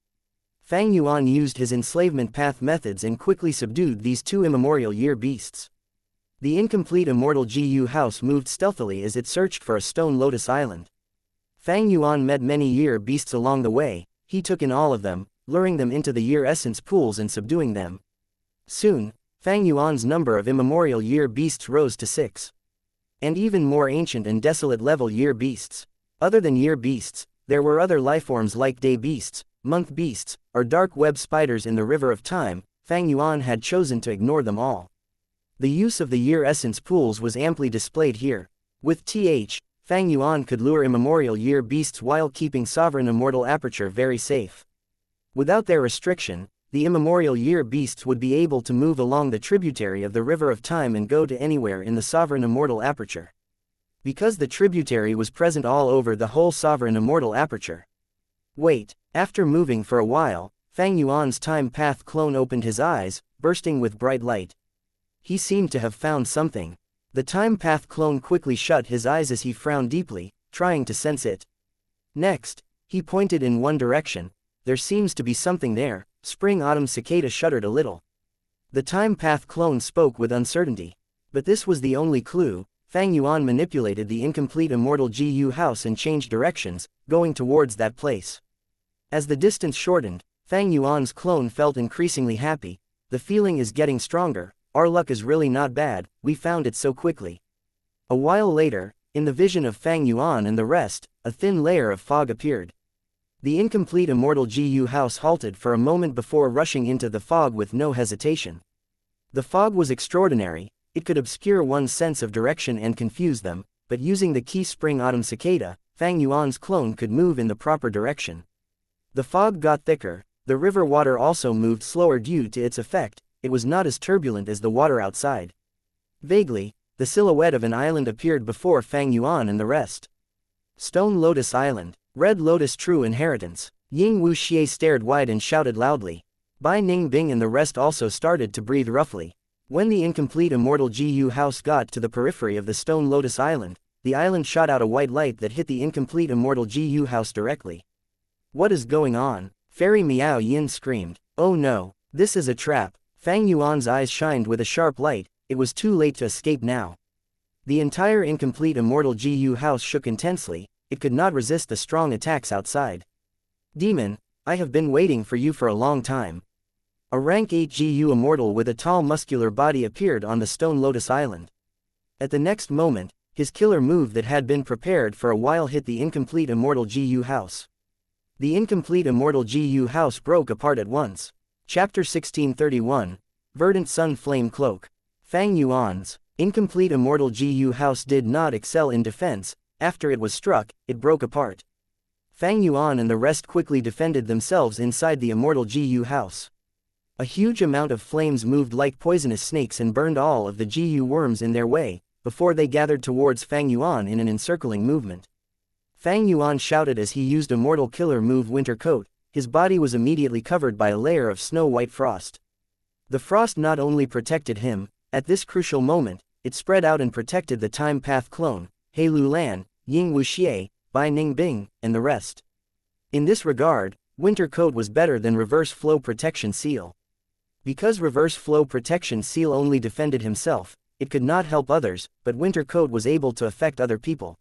Fang Yuan used his enslavement path methods and quickly subdued these two immemorial year beasts. The incomplete immortal GU house moved stealthily as it searched for a stone lotus island. Fang Yuan met many year beasts along the way, he took in all of them, luring them into the year essence pools and subduing them. Soon, Fang Yuan's number of immemorial year beasts rose to 6. And even more ancient and desolate level year beasts. Other than year beasts, there were other lifeforms like day beasts, month beasts, or dark web spiders in the river of time. Fang Yuan had chosen to ignore them all. The use of the year essence pools was amply displayed here. With Fang Yuan could lure immemorial year beasts while keeping sovereign immortal aperture very safe. Without their restriction, the immemorial year beasts would be able to move along the tributary of the river of time and go to anywhere in the sovereign immortal aperture. Because the tributary was present all over the whole sovereign immortal aperture. Wait, after moving for a while, Fang Yuan's time path clone opened his eyes, bursting with bright light. He seemed to have found something. The time path clone quickly shut his eyes as he frowned deeply, trying to sense it. Next, he pointed in one direction. There seems to be something there. Spring-autumn cicada shuddered a little. The time path clone spoke with uncertainty. But this was the only clue. Fang Yuan manipulated the incomplete immortal GU house and changed directions, going towards that place. As the distance shortened, Fang Yuan's clone felt increasingly happy. The feeling is getting stronger, our luck is really not bad, we found it so quickly. A while later, in the vision of Fang Yuan and the rest, a thin layer of fog appeared. The incomplete immortal GU house halted for a moment before rushing into the fog with no hesitation. The fog was extraordinary, it could obscure one's sense of direction and confuse them, but using the key spring-autumn cicada, Fang Yuan's clone could move in the proper direction. The fog got thicker, the river water also moved slower due to its effect, it was not as turbulent as the water outside. Vaguely, the silhouette of an island appeared before Fang Yuan and the rest. Stone Lotus Island. Red Lotus True Inheritance. Ying Wuxia stared wide and shouted loudly. Bai Ning Bing and the rest also started to breathe roughly. When the incomplete immortal GU house got to the periphery of the Stone Lotus Island, the island shot out a white light that hit the incomplete immortal GU house directly. What is going on? Fairy Miao Yin screamed. Oh no, this is a trap. Fang Yuan's eyes shined with a sharp light, it was too late to escape now. The entire incomplete immortal GU house shook intensely. It could not resist the strong attacks outside. Demon, I have been waiting for you for a long time. A rank 8 GU immortal with a tall muscular body appeared on the Stone Lotus Island. At the next moment, his killer move that had been prepared for a while hit the incomplete immortal GU house. The incomplete immortal GU house broke apart at once. Chapter 1631, Verdant Sun Flame Cloak. Fang Yuan's incomplete immortal GU house did not excel in defense. After it was struck, it broke apart. Fang Yuan and the rest quickly defended themselves inside the immortal GU house. A huge amount of flames moved like poisonous snakes and burned all of the GU worms in their way. before they gathered towards Fang Yuan in an encircling movement. Fang Yuan shouted as he used Immortal killer move Winter Coat. His body was immediately covered by a layer of snow-white frost. The frost not only protected him, at this crucial moment, it spread out and protected the Time Path clone, He Lu Lan, Ying Wuxia, Bai Ning Bing, and the rest. In this regard, Winter Coat was better than Reverse Flow Protection Seal. Because Reverse Flow Protection Seal only defended himself, it could not help others, but Winter Coat was able to affect other people.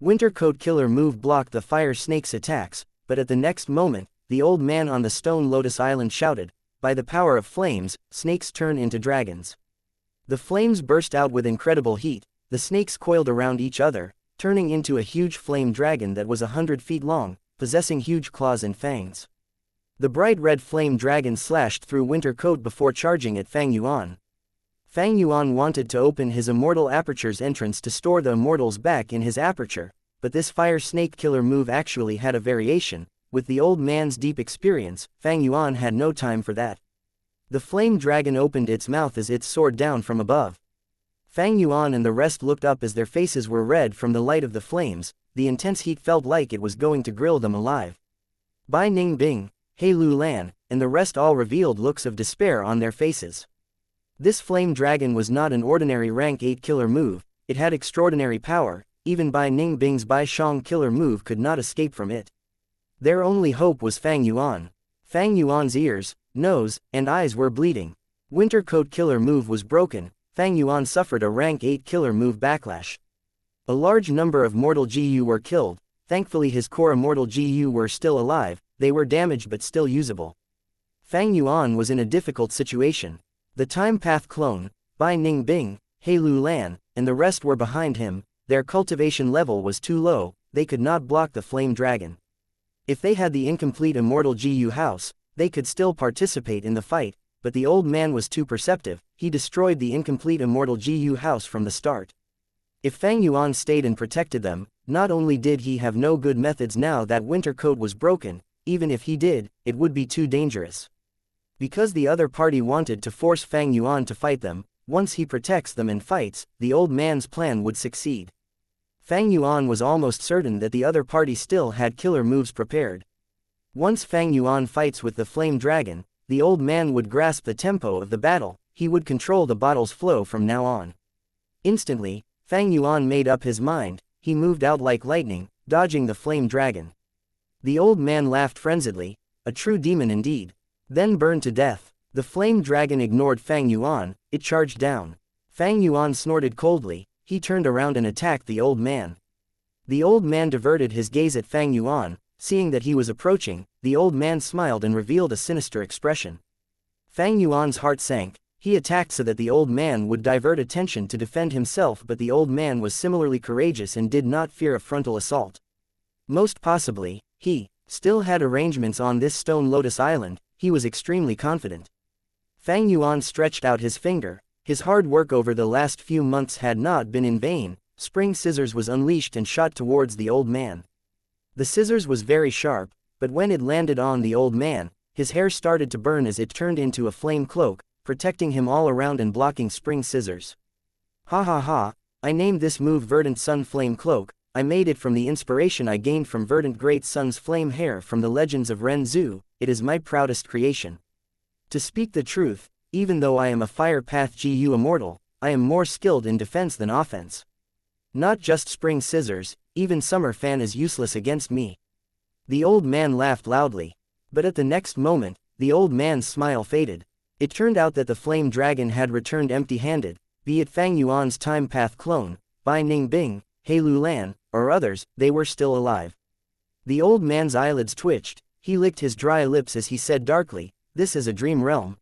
Winter Coat killer move blocked the fire snake's attacks, but at the next moment, the old man on the stone Lotus Island shouted, "By the power of flames, snakes turn into dragons." The flames burst out with incredible heat, the snakes coiled around each other, turning into a huge flame dragon that was 100 feet long, possessing huge claws and fangs. The bright red flame dragon slashed through Winter Coat before charging at Fang Yuan. Fang Yuan wanted to open his Immortal Aperture's entrance to store the Immortals back in his aperture, but this fire snake killer move actually had a variation. With the old man's deep experience, Fang Yuan had no time for that. The flame dragon opened its mouth as it soared down from above. Fang Yuan and the rest looked up as their faces were red from the light of the flames. The intense heat felt like it was going to grill them alive. Bai Ning Bing, He Lu Lan, and the rest all revealed looks of despair on their faces. This flame dragon was not an ordinary rank 8 killer move, it had extraordinary power. Even Bai Ning Bing's Bai Shang killer move could not escape from it. Their only hope was Fang Yuan. Fang Yuan's ears, nose, and eyes were bleeding. Winter Coat killer move was broken. Fang Yuan suffered a rank 8 killer move backlash. A large number of mortal GU were killed. Thankfully his core immortal GU were still alive, they were damaged but still usable. Fang Yuan was in a difficult situation. The Time Path clone, Bai Ning Bing, He Lu Lan, and the rest were behind him. Their cultivation level was too low, they could not block the flame dragon. If they had the incomplete immortal GU house, they could still participate in the fight, but the old man was too perceptive, he destroyed the incomplete immortal GU house from the start. If Fang Yuan stayed and protected them, not only did he have no good methods now that Winter Coat was broken, even if he did, it would be too dangerous. Because the other party wanted to force Fang Yuan to fight them, once he protects them and fights, the old man's plan would succeed. Fang Yuan was almost certain that the other party still had killer moves prepared. Once Fang Yuan fights with the flame dragon, the old man would grasp the tempo of the battle, he would control the battle's flow from now on. Instantly, Fang Yuan made up his mind, he moved out like lightning, dodging the flame dragon. The old man laughed frenziedly, a true demon indeed. Then burned to death. The flame dragon ignored Fang Yuan, it charged down. Fang Yuan snorted coldly, he turned around and attacked the old man. The old man diverted his gaze at Fang Yuan, seeing that he was approaching, the old man smiled and revealed a sinister expression. Fang Yuan's heart sank, he attacked so that the old man would divert attention to defend himself, but the old man was similarly courageous and did not fear a frontal assault. Most possibly, he still had arrangements on this stone Lotus Island, he was extremely confident. Fang Yuan stretched out his finger, his hard work over the last few months had not been in vain. Spring Scissors was unleashed and shot towards the old man. The scissors was very sharp, but when it landed on the old man, his hair started to burn as it turned into a flame cloak, protecting him all around and blocking Spring Scissors. Ha ha ha, I named this move Verdant Sun Flame Cloak, I made it from the inspiration I gained from Verdant Great Sun's flame hair from the legends of Ren Zhu, it is my proudest creation. To speak the truth, even though I am a Fire Path GU Immortal, I am more skilled in defense than offense. Not just Spring Scissors, even Summer Fan is useless against me. The old man laughed loudly. But at the next moment, the old man's smile faded. It turned out that the flame dragon had returned empty-handed, be it Fang Yuan's Time Path clone, Bai Ning Bing, He Lu Lan, or others, they were still alive. The old man's eyelids twitched, he licked his dry lips as he said darkly, "This is a dream realm."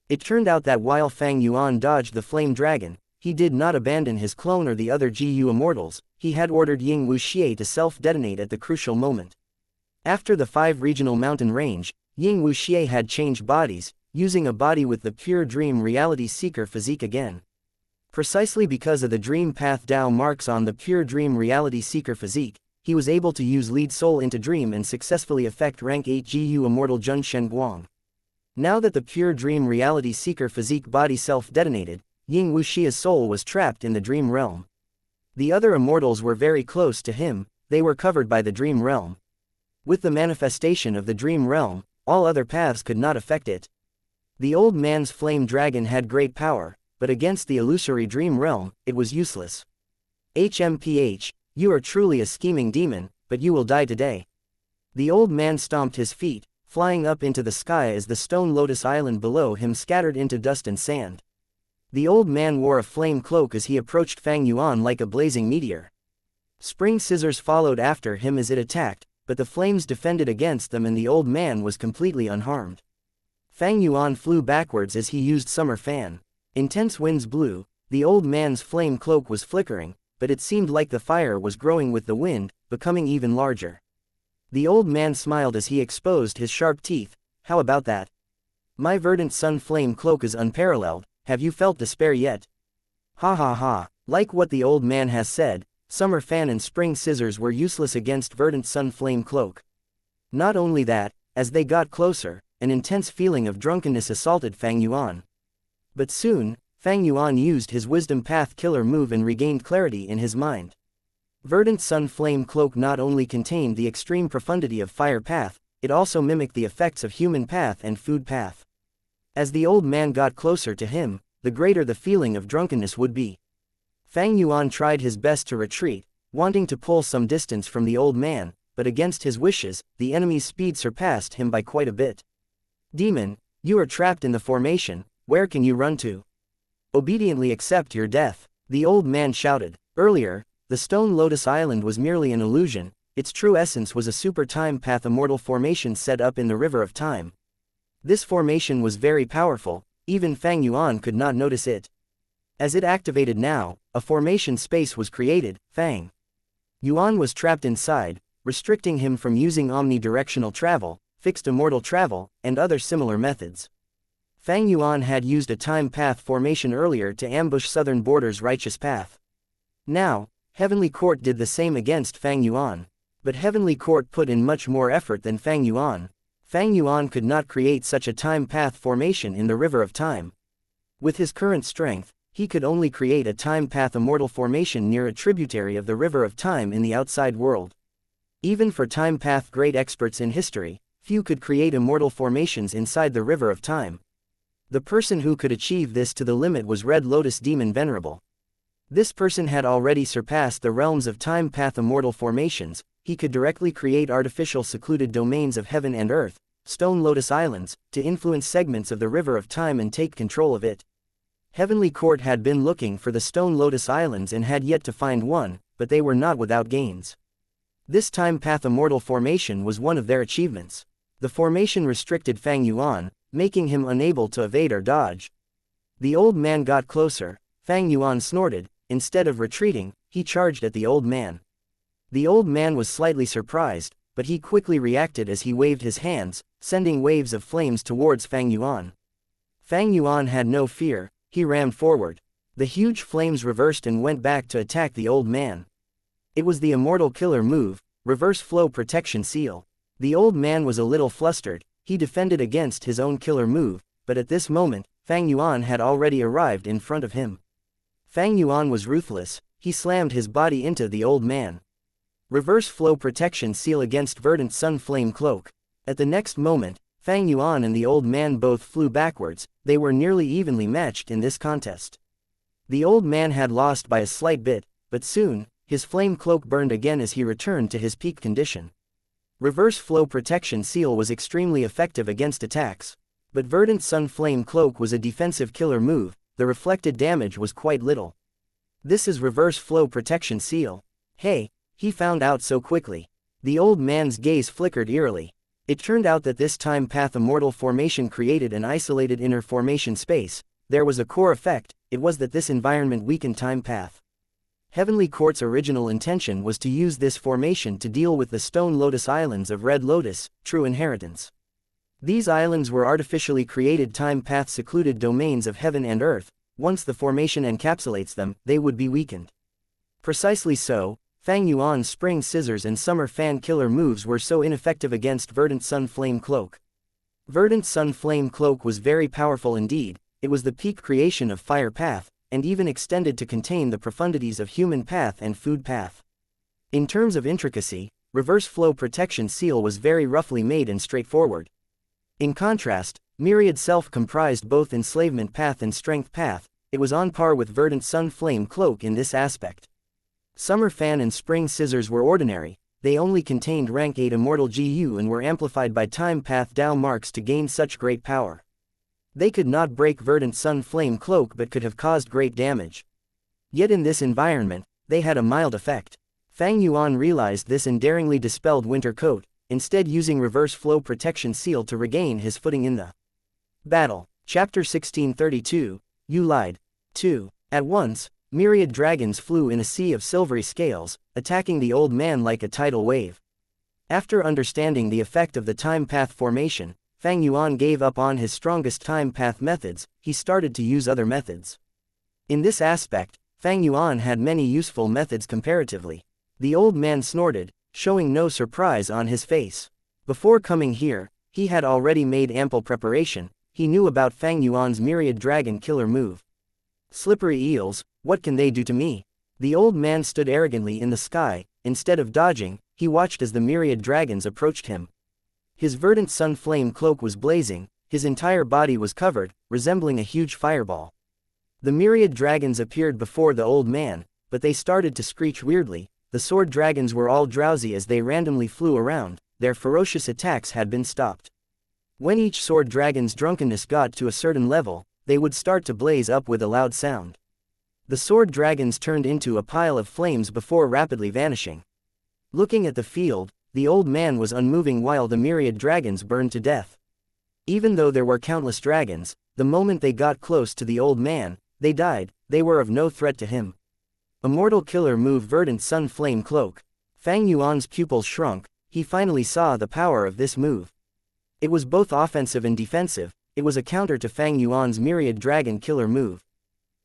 It turned out that while Fang Yuan dodged the flame dragon, he did not abandon his clone or the other GU Immortals, he had ordered Ying Wuxia to self-detonate at the crucial moment. After the 5 regional mountain range, Ying Wuxia had changed bodies, using a body with the pure dream reality seeker physique again. Precisely because of the dream path Dao marks on the pure dream reality seeker physique, he was able to use lead soul into dream and successfully affect rank 8 GU Immortal Jun Shen Guang. Now that the pure dream reality seeker physique body self-detonated, Ying Wuxia's soul was trapped in the dream realm. The other immortals were very close to him, they were covered by the dream realm. With the manifestation of the dream realm, all other paths could not affect it. The old man's flame dragon had great power, but against the illusory dream realm, it was useless. HMPH, you are truly a scheming demon, but you will die today. The old man stomped his feet, flying up into the sky as the stone lotus island below him scattered into dust and sand. The old man wore a flame cloak as he approached Fang Yuan like a blazing meteor. Spring scissors followed after him as it attacked, but the flames defended against them and the old man was completely unharmed. Fang Yuan flew backwards as he used summer fan. Intense winds blew, the old man's flame cloak was flickering, but it seemed like the fire was growing with the wind, becoming even larger. The old man smiled as he exposed his sharp teeth. How about that? My verdant sun flame cloak is unparalleled, have you felt despair yet? Ha ha ha, like what the old man has said, summer fan and spring scissors were useless against verdant sun flame cloak. Not only that, as they got closer, an intense feeling of drunkenness assaulted Fang Yuan. But soon, Fang Yuan used his wisdom path killer move and regained clarity in his mind. Verdant sun flame cloak not only contained the extreme profundity of fire path, it also mimicked the effects of human path and food path. As the old man got closer to him, the greater the feeling of drunkenness would be. Fang Yuan tried his best to retreat, wanting to pull some distance from the old man, but against his wishes, the enemy's speed surpassed him by quite a bit. Demon, you are trapped in the formation, where can you run to? Obediently accept your death, the old man shouted. Earlier, the stone lotus island was merely an illusion, its true essence was a super time path immortal formation set up in the river of time. This formation was very powerful, even Fang Yuan could not notice it. As it activated now, a formation space was created. Fang Yuan was trapped inside, restricting him from using omnidirectional travel, fixed immortal travel, and other similar methods. Fang Yuan had used a time path formation earlier to ambush Southern Border's righteous path. Now, Heavenly Court did the same against Fang Yuan. But Heavenly Court put in much more effort than Fang Yuan. Fang Yuan could not create such a time path formation in the river of time. With his current strength, he could only create a time path immortal formation near a tributary of the river of time in the outside world. Even for time path great experts in history, few could create immortal formations inside the river of time. The person who could achieve this to the limit was Red Lotus Demon Venerable. This person had already surpassed the realms of time path immortal formations. He could directly create artificial secluded domains of heaven and earth, stone lotus islands, to influence segments of the river of time and take control of it. Heavenly Court had been looking for the stone lotus islands and had yet to find one, but they were not without gains. This time path immortal formation was one of their achievements. The formation restricted Fang Yuan, making him unable to evade or dodge. The old man got closer. Fang Yuan snorted. Instead of retreating, he charged at the old man. The old man was slightly surprised, but he quickly reacted as he waved his hands, sending waves of flames towards Fang Yuan. Fang Yuan had no fear, he rammed forward. The huge flames reversed and went back to attack the old man. It was the immortal killer move, reverse flow protection seal. The old man was a little flustered, he defended against his own killer move, but at this moment, Fang Yuan had already arrived in front of him. Fang Yuan was ruthless, he slammed his body into the old man. Reverse flow protection seal against verdant sun flame cloak. At the next moment, Fang Yuan and the old man both flew backwards, they were nearly evenly matched in this contest. The old man had lost by a slight bit, but soon, his flame cloak burned again as he returned to his peak condition. Reverse flow protection seal was extremely effective against attacks. But verdant sun flame cloak was a defensive killer move, the reflected damage was quite little. This is reverse flow protection seal. Hey, he found out so quickly. The old man's gaze flickered eerily. It turned out that this time path immortal formation created an isolated inner formation space. There was a core effect, it was that this environment weakened time path. Heavenly Court's original intention was to use this formation to deal with the stone lotus islands of Red Lotus, true inheritance. These islands were artificially created time path secluded domains of heaven and earth. Once the formation encapsulates them, they would be weakened. Precisely so, Fang Yuan's spring scissors and summer fan killer moves were so ineffective against verdant sun flame cloak. Verdant sun flame cloak was very powerful indeed, it was the peak creation of fire path, and even extended to contain the profundities of human path and food path. In terms of intricacy, reverse flow protection seal was very roughly made and straightforward. In contrast, Myriad Self comprised both enslavement path and strength path. It was on par with Verdant Sun Flame Cloak in this aspect. Summer Fan and Spring Scissors were ordinary. They only contained rank 8 Immortal GU and were amplified by Time Path Dao marks to gain such great power. They could not break Verdant Sun Flame Cloak but could have caused great damage. Yet in this environment, they had a mild effect. Fang Yuan realized this and daringly dispelled Winter Coat, instead using Reverse Flow Protection Seal to regain his footing in the battle. Chapter 1632, You Lied. 2. At once, myriad dragons flew in a sea of silvery scales, attacking the old man like a tidal wave. After understanding the effect of the time path formation, Fang Yuan gave up on his strongest time path methods. He started to use other methods. In this aspect, Fang Yuan had many useful methods comparatively. The old man snorted, showing no surprise on his face. Before coming here, he had already made ample preparation. He knew about Fang Yuan's myriad dragon killer move. Slippery eels, what can they do to me? The old man stood arrogantly in the sky. Instead of dodging, he watched as the myriad dragons approached him. His verdant sun flame cloak was blazing, his entire body was covered, resembling a huge fireball. The myriad dragons appeared before the old man, but they started to screech weirdly. The sword dragons were all drowsy as they randomly flew around. Their ferocious attacks had been stopped. When each sword dragon's drunkenness got to a certain level, they would start to blaze up with a loud sound. The sword dragons turned into a pile of flames before rapidly vanishing. Looking at the field, the old man was unmoving while the myriad dragons burned to death. Even though there were countless dragons, the moment they got close to the old man, they died. They were of no threat to him. Immortal killer move Verdant Sun Flame Cloak. Fang Yuan's pupils shrunk. He finally saw the power of this move. It was both offensive and defensive. It was a counter to Fang Yuan's myriad dragon killer move.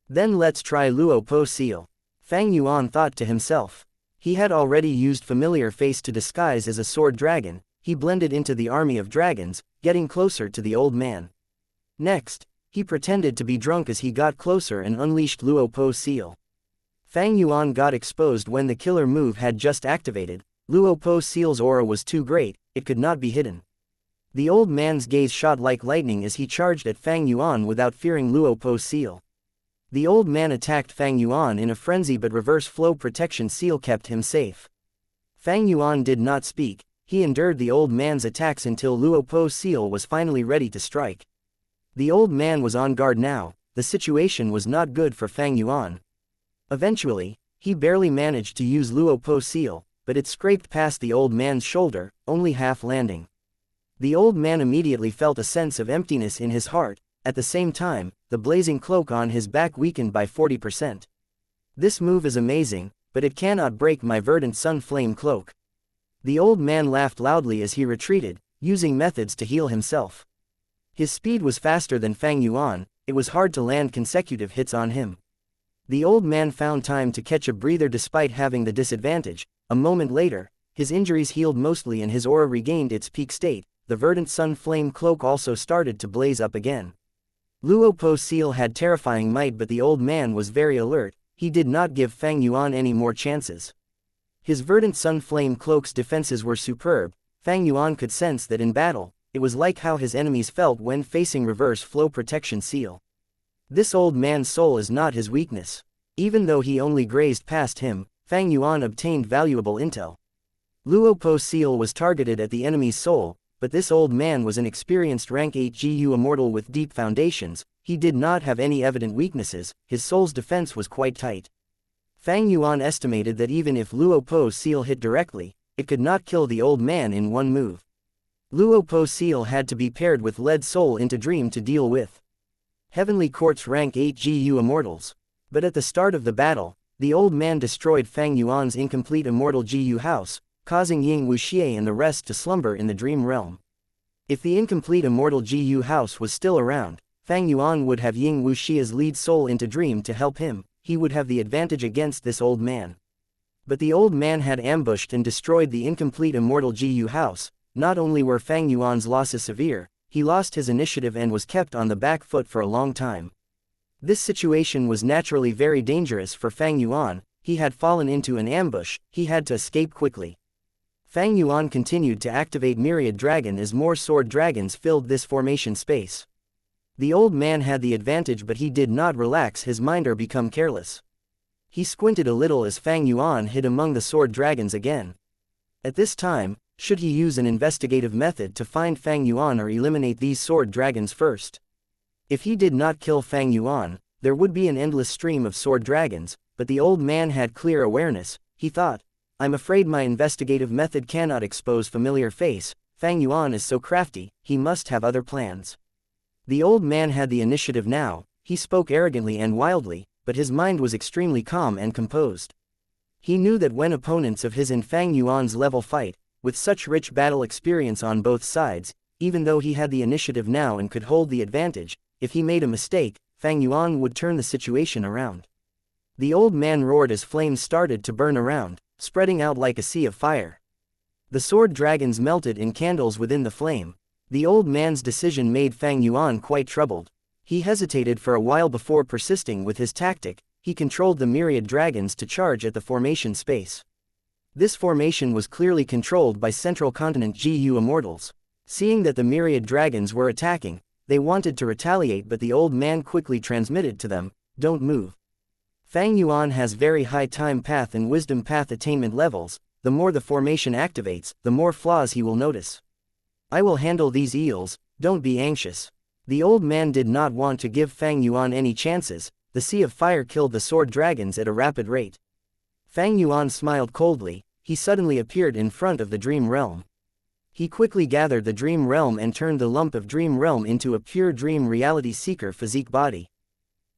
Then let's try Luo Po Seal. Fang Yuan thought to himself. He had already used familiar face to disguise as a sword dragon. He blended into the army of dragons, getting closer to the old man. Next, he pretended to be drunk as he got closer and unleashed Luo Po Seal. Fang Yuan got exposed when the killer move had just activated. Luo Po Seal's aura was too great, it could not be hidden. The old man's gaze shot like lightning as he charged at Fang Yuan without fearing Luo Po Seal. The old man attacked Fang Yuan in a frenzy, but reverse flow protection seal kept him safe. Fang Yuan did not speak. He endured the old man's attacks until Luo Po Seal was finally ready to strike. The old man was on guard now. The situation was not good for Fang Yuan. Eventually, he barely managed to use Luo Po Seal, but it scraped past the old man's shoulder, only half landing. The old man immediately felt a sense of emptiness in his heart. At the same time, the blazing cloak on his back weakened by 40%. This move is amazing, but it cannot break my verdant sun flame cloak. The old man laughed loudly as he retreated, using methods to heal himself. His speed was faster than Fang Yuan. It was hard to land consecutive hits on him. The old man found time to catch a breather despite having the disadvantage. A moment later, his injuries healed mostly and his aura regained its peak state. The verdant sun flame cloak also started to blaze up again. Luo Po Seal had terrifying might, but the old man was very alert. He did not give Fang Yuan any more chances. His verdant sun flame cloak's defenses were superb. Fang Yuan could sense that in battle, it was like how his enemies felt when facing reverse flow protection seal. This old man's soul is not his weakness. Even though he only grazed past him, Fang Yuan obtained valuable intel. Luo Po Seal was targeted at the enemy's soul, but this old man was an experienced rank 8 GU immortal with deep foundations. He did not have any evident weaknesses. His soul's defense was quite tight. Fang Yuan estimated that even if Luo Po Seal hit directly, it could not kill the old man in one move. Luo Po Seal had to be paired with Lead Soul into Dream to deal with Heavenly Court's rank 8 GU immortals. But at the start of the battle, the old man destroyed Fang Yuan's incomplete immortal GU house, causing Ying Wuxia and the rest to slumber in the dream realm. If the incomplete immortal GU house was still around, Fang Yuan would have Ying Wuxia's lead soul into dream to help him. He would have the advantage against this old man. But the old man had ambushed and destroyed the incomplete immortal GU house. Not only were Fang Yuan's losses severe, he lost his initiative and was kept on the back foot for a long time. This situation was naturally very dangerous for Fang Yuan. He had fallen into an ambush, he had to escape quickly. Fang Yuan continued to activate Myriad Dragon as more sword dragons filled this formation space. The old man had the advantage, but he did not relax his mind or become careless. He squinted a little as Fang Yuan hid among the sword dragons again. At this time, should he use an investigative method to find Fang Yuan or eliminate these sword dragons first? If he did not kill Fang Yuan, there would be an endless stream of sword dragons, but the old man had clear awareness. He thought, I'm afraid my investigative method cannot expose familiar face. Fang Yuan is so crafty, he must have other plans. The old man had the initiative now. He spoke arrogantly and wildly, but his mind was extremely calm and composed. He knew that when opponents of his and Fang Yuan's level fight, with such rich battle experience on both sides, even though he had the initiative now and could hold the advantage, if he made a mistake, Fang Yuan would turn the situation around. The old man roared as flames started to burn around, spreading out like a sea of fire. The sword dragons melted in candles within the flame. The old man's decision made Fang Yuan quite troubled. He hesitated for a while before persisting with his tactic. He controlled the myriad dragons to charge at the formation space. This formation was clearly controlled by Central Continent GU Immortals. Seeing that the myriad dragons were attacking, they wanted to retaliate, but the old man quickly transmitted to them, don't move. Fang Yuan has very high time path and wisdom path attainment levels. The more the formation activates, the more flaws he will notice. I will handle these eels, don't be anxious. The old man did not want to give Fang Yuan any chances. The sea of fire killed the sword dragons at a rapid rate. Fang Yuan smiled coldly. He suddenly appeared in front of the dream realm. He quickly gathered the dream realm and turned the lump of dream realm into a pure dream reality seeker physique body.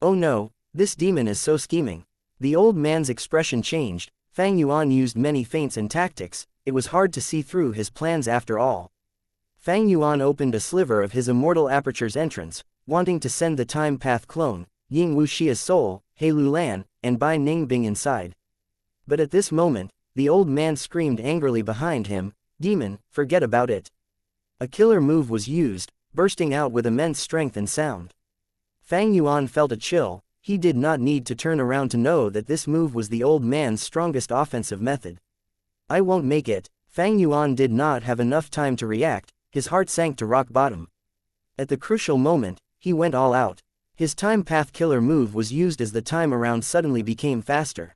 Oh no, this demon is so scheming. The old man's expression changed. Fang Yuan used many feints and tactics. It was hard to see through his plans after all. Fang Yuan opened a sliver of his immortal aperture's entrance, wanting to send the time path clone, Ying Wuxia's soul, He Lulan, and Bai Ningbing inside. But at this moment, the old man screamed angrily behind him, Demon, forget about it. A killer move was used, bursting out with immense strength and sound. Fang Yuan felt a chill. He did not need to turn around to know that this move was the old man's strongest offensive method. I won't make it. Fang Yuan did not have enough time to react. His heart sank to rock bottom. At the crucial moment, he went all out. His time path killer move was used as the time around suddenly became faster.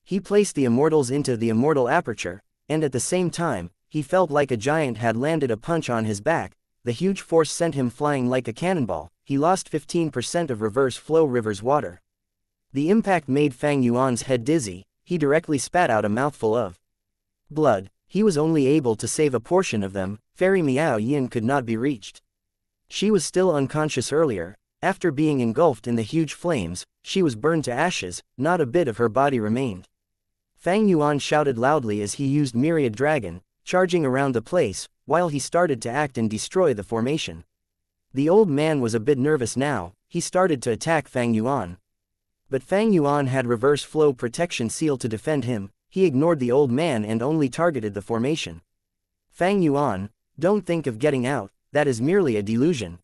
He placed the immortals into the immortal aperture, and at the same time, he felt like a giant had landed a punch on his back. The huge force sent him flying like a cannonball. He lost 15% of reverse flow river's water. The impact made Fang Yuan's head dizzy. He directly spat out a mouthful of blood. He was only able to save a portion of them. Fairy Miao Yin could not be reached. She was still unconscious earlier. After being engulfed in the huge flames, she was burned to ashes. Not a bit of her body remained. Fang Yuan shouted loudly as he used Myriad Dragon, charging around the place, while he started to act and destroy the formation. The old man was a bit nervous now. He started to attack Fang Yuan. But Fang Yuan had reverse flow protection seal to defend him. He ignored the old man and only targeted the formation. Fang Yuan, don't think of getting out, that is merely a delusion.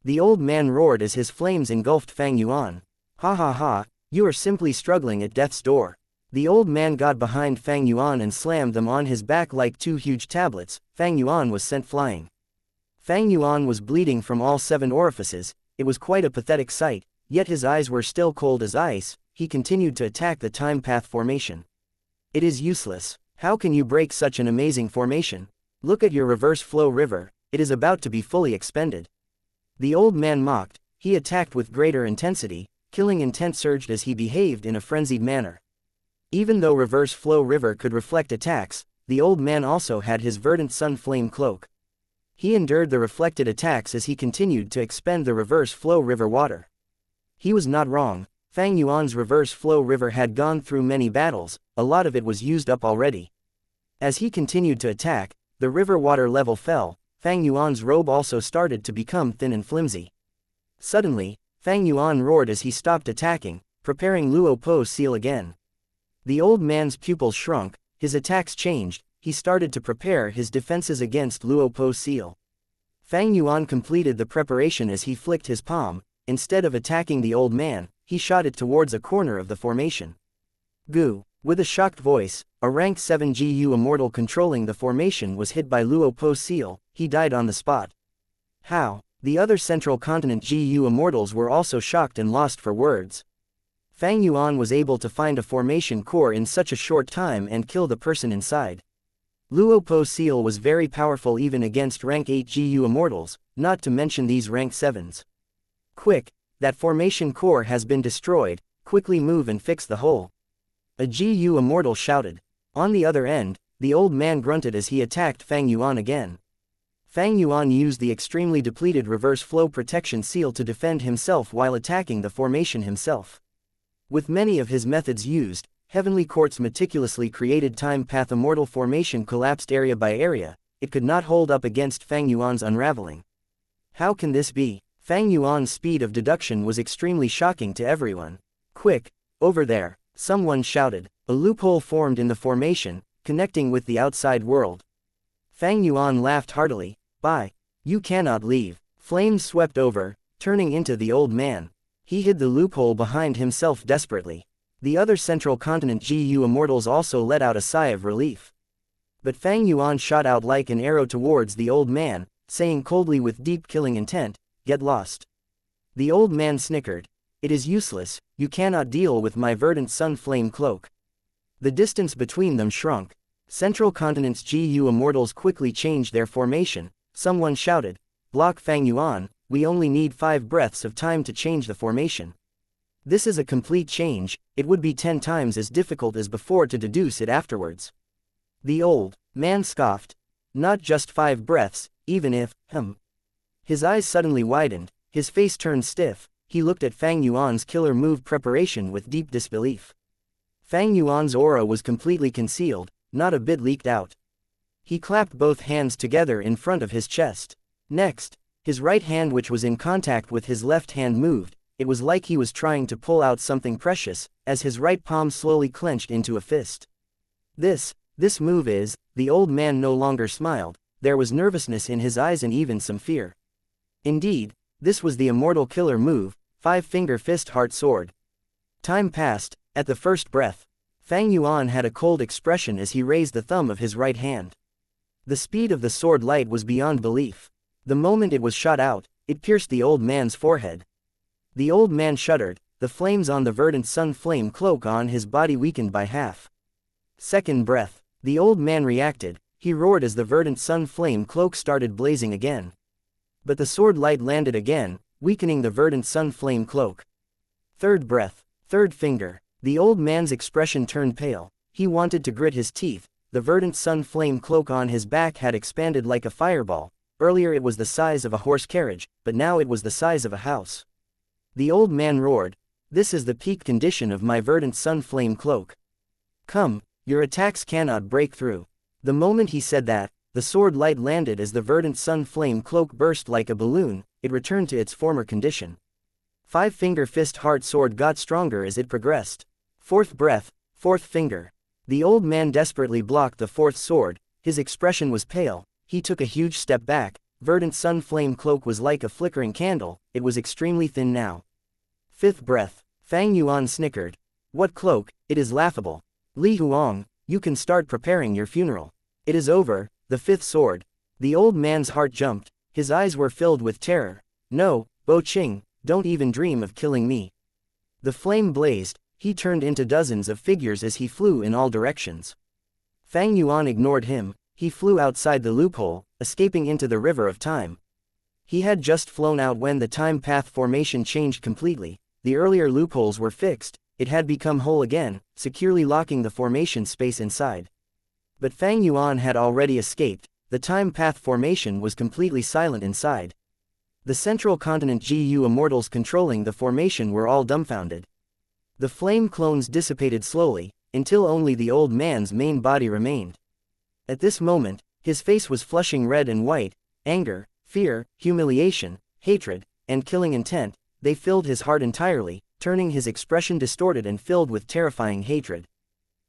The old man roared as his flames engulfed Fang Yuan. Ha ha ha, you are simply struggling at death's door. The old man got behind Fang Yuan and slammed them on his back like two huge tablets. Fang Yuan was sent flying. Fang Yuan was bleeding from all 7 orifices. It was quite a pathetic sight, yet his eyes were still cold as ice. He continued to attack the time path formation. It is useless. How can you break such an amazing formation? Look at your reverse flow river, it is about to be fully expended. The old man mocked. He attacked with greater intensity, killing intent surged as he behaved in a frenzied manner. Even though reverse flow river could reflect attacks, the old man also had his verdant sun flame cloak. He endured the reflected attacks as he continued to expend the reverse flow river water. He was not wrong. Fang Yuan's reverse flow river had gone through many battles. A lot of it was used up already. As he continued to attack, the river water level fell. Fang Yuan's robe also started to become thin and flimsy. Suddenly, Fang Yuan roared as he stopped attacking, preparing Luo Po's seal again. The old man's pupils shrunk, his attacks changed. He started to prepare his defenses against Luo Po's seal. Fang Yuan completed the preparation as he flicked his palm. instead of attacking the old man, he shot it towards a corner of the formation. Gu. With a shocked voice, a rank 7 GU immortal controlling the formation was hit by Luo Po Seal. He died on the spot. How? The other central continent GU immortals were also shocked and lost for words. Fang Yuan was able to find a formation core in such a short time and kill the person inside. Luo Po Seal was very powerful even against rank 8 GU immortals, not to mention these rank 7s. Quick, that formation core has been destroyed, quickly move and fix the hole. A GU immortal shouted. On the other end, the old man grunted as he attacked Fang Yuan again. Fang Yuan used the extremely depleted reverse flow protection seal to defend himself while attacking the formation himself. With many of his methods used, Heavenly Court's meticulously created time path immortal formation collapsed area by area. It could not hold up against Fang Yuan's unraveling. How can this be? Fang Yuan's speed of deduction was extremely shocking to everyone. Quick, over there, someone shouted. A loophole formed in the formation, connecting with the outside world. Fang Yuan laughed heartily. Bye. You cannot leave. Flames swept over, turning into the old man. He hid the loophole behind himself desperately. The other central continent GU immortals also let out a sigh of relief. But Fang Yuan shot out like an arrow towards the old man, saying coldly with deep killing intent, "Get lost." The old man snickered. "It is useless, you cannot deal with my verdant sun flame cloak." The distance between them shrunk. Central continent's GU immortals quickly changed their formation. Someone shouted, "Block Fang Yuan, we only need 5 breaths of time to change the formation." This is a complete change, it would be 10 times as difficult as before to deduce it afterwards. The old man scoffed. Not just 5 breaths, even if, His eyes suddenly widened, his face turned stiff, he looked at Fang Yuan's killer move preparation with deep disbelief. Fang Yuan's aura was completely concealed, not a bit leaked out. He clapped both hands together in front of his chest. Next, his right hand which was in contact with his left hand moved. It was like he was trying to pull out something precious, as his right palm slowly clenched into a fist. This move is, the old man no longer smiled, there was nervousness in his eyes and even some fear. Indeed, this was the immortal killer move, 5-finger fist heart sword. Time passed, at the first breath. Fang Yuan had a cold expression as he raised the thumb of his right hand. The speed of the sword light was beyond belief. The moment it was shot out, it pierced the old man's forehead. The old man shuddered, the flames on the verdant sun flame cloak on his body weakened by half. Second breath, the old man reacted, he roared as the verdant sun flame cloak started blazing again. But the sword light landed again, weakening the verdant sun flame cloak. Third breath, third finger, the old man's expression turned pale, he wanted to grit his teeth, the verdant sun flame cloak on his back had expanded like a fireball. Earlier it was the size of a horse carriage, but now it was the size of a house. The old man roared, "This is the peak condition of my verdant sun flame cloak. Come, your attacks cannot break through." The moment he said that, the sword light landed as the verdant sun flame cloak burst like a balloon, it returned to its former condition. 5-finger fist heart sword got stronger as it progressed. Fourth breath, fourth finger. The old man desperately blocked the fourth sword, his expression was pale, he took a huge step back. Verdant sun flame cloak was like a flickering candle, it was extremely thin now. Fifth breath, Fang Yuan snickered. "What cloak? It is laughable. Li Huang, you can start preparing your funeral. It is over." The fifth sword. The old man's heart jumped, his eyes were filled with terror. "No, Bo Qing, don't even dream of killing me." The flame blazed, he turned into dozens of figures as he flew in all directions. Fang Yuan ignored him, he flew outside the loophole, escaping into the river of time. He had just flown out when the time path formation changed completely, the earlier loopholes were fixed, it had become whole again, securely locking the formation space inside. But Fang Yuan had already escaped, the time path formation was completely silent inside. The central continent GU immortals controlling the formation were all dumbfounded. The flame clones dissipated slowly, until only the old man's main body remained. At this moment, his face was flushing red and white, anger, fear, humiliation, hatred, and killing intent, they filled his heart entirely, turning his expression distorted and filled with terrifying hatred.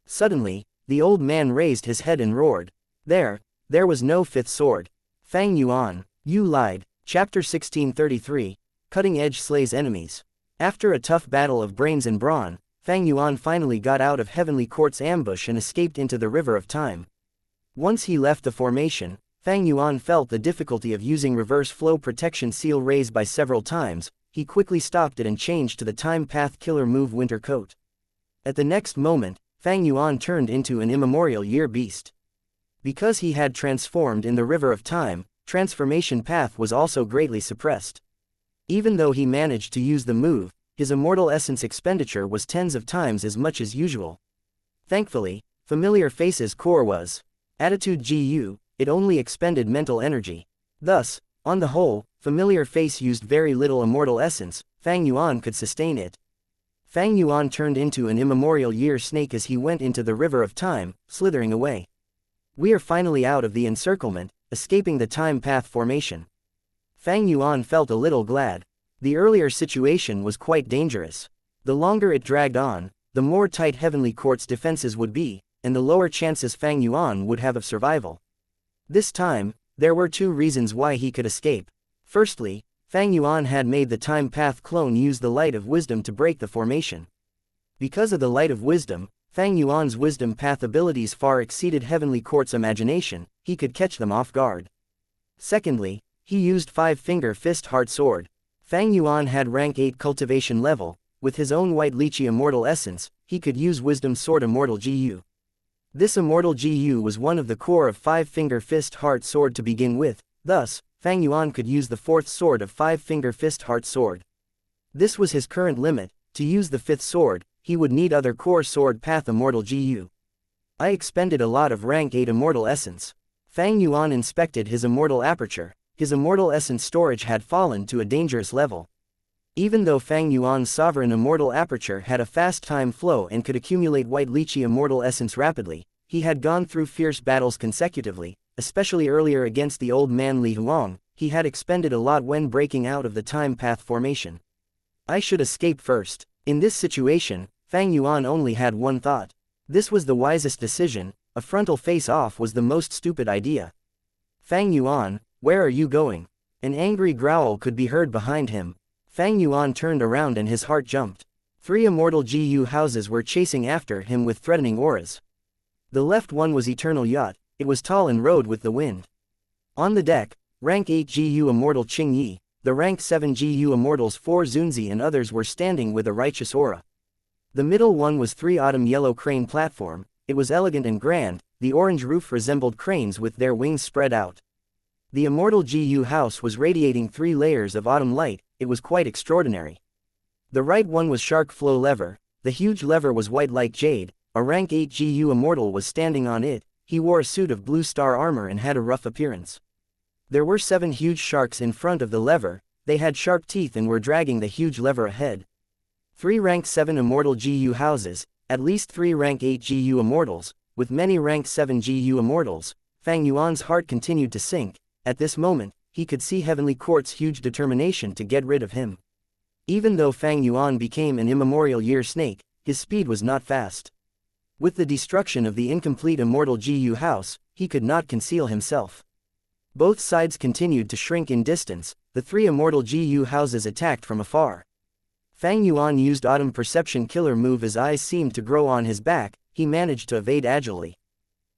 Suddenly, the old man raised his head and roared. There was no fifth sword. Fang Yuan, you lied. Chapter 1633, cutting edge slays enemies. After a tough battle of brains and brawn, Fang Yuan finally got out of Heavenly Court's ambush and escaped into the River of Time. Once he left the formation, Fang Yuan felt the difficulty of using reverse flow protection seal raised by several times. He quickly stopped it and changed to the time path killer move Winter Coat. At the next moment, Fang Yuan turned into an immemorial year beast. Because he had transformed in the River of Time, transformation path was also greatly suppressed. Even though he managed to use the move, his immortal essence expenditure was tens of times as much as usual. Thankfully, Familiar Face's core was Attitude GU, it only expended mental energy. Thus, on the whole, Familiar Face used very little immortal essence. Fang Yuan could sustain it. Fang Yuan turned into an immemorial year snake as he went into the River of Time, slithering away. We are finally out of the encirclement, escaping the time path formation. Fang Yuan felt a little glad. The earlier situation was quite dangerous. The longer it dragged on, the more tight Heavenly Court's defenses would be, and the lower chances Fang Yuan would have of survival. This time, there were two reasons why he could escape. Firstly, Fang Yuan had made the time path clone use the Light of Wisdom to break the formation. Because of the Light of Wisdom, Fang Yuan's wisdom path abilities far exceeded Heavenly Court's imagination. He could catch them off guard. Secondly, he used Five-Finger Fist Heart Sword. Fang Yuan had rank 8 cultivation level. With his own white lychee immortal essence, he could use Wisdom Sword Immortal GU. This Immortal GU was one of the core of Five-Finger Fist Heart Sword to begin with. Thus, Fang Yuan could use the fourth sword of Five-Finger Fist Heart Sword. This was his current limit. To use the fifth sword, he would need other core sword path Immortal GU. I expended a lot of rank 8 immortal essence. Fang Yuan inspected his immortal aperture. His immortal essence storage had fallen to a dangerous level. Even though Fang Yuan's sovereign immortal aperture had a fast time flow and could accumulate white lychee immortal essence rapidly, he had gone through fierce battles consecutively, especially earlier against the old man Li Huang. He had expended a lot when breaking out of the time path formation. I should escape first. In this situation, Fang Yuan only had one thought. This was the wisest decision. A frontal face-off was the most stupid idea. Fang Yuan, where are you going? An angry growl could be heard behind him. Fang Yuan turned around and his heart jumped. 3 immortal GU houses were chasing after him with threatening auras. The left one was Eternal Yacht. It was tall and rode with the wind. On the deck, rank 8 GU immortal Qing Yi, the rank 7 GU immortals 4 Zunzi and others were standing with a righteous aura. The middle one was 3 autumn yellow crane platform. It was elegant and grand. The orange roof resembled cranes with their wings spread out. The immortal GU house was radiating 3 layers of autumn light. It was quite extraordinary. The right one was Shark Flow Lever. The huge lever was white like jade. A rank 8 GU immortal was standing on it. He wore a suit of blue star armor and had a rough appearance. There were 7 huge sharks in front of the lever. They had sharp teeth and were dragging the huge lever ahead. 3 rank 7 immortal GU houses, at least 3 rank 8 GU immortals, with many rank 7 GU immortals. Fang Yuan's heart continued to sink. At this moment, he could see Heavenly Court's huge determination to get rid of him. Even though Fang Yuan became an immemorial year snake, his speed was not fast. With the destruction of the incomplete immortal GU house, he could not conceal himself. Both sides continued to shrink in distance. The 3 immortal GU houses attacked from afar. Fang Yuan used Autumn Perception Killer move. His eyes seemed to grow on his back. He managed to evade agilely.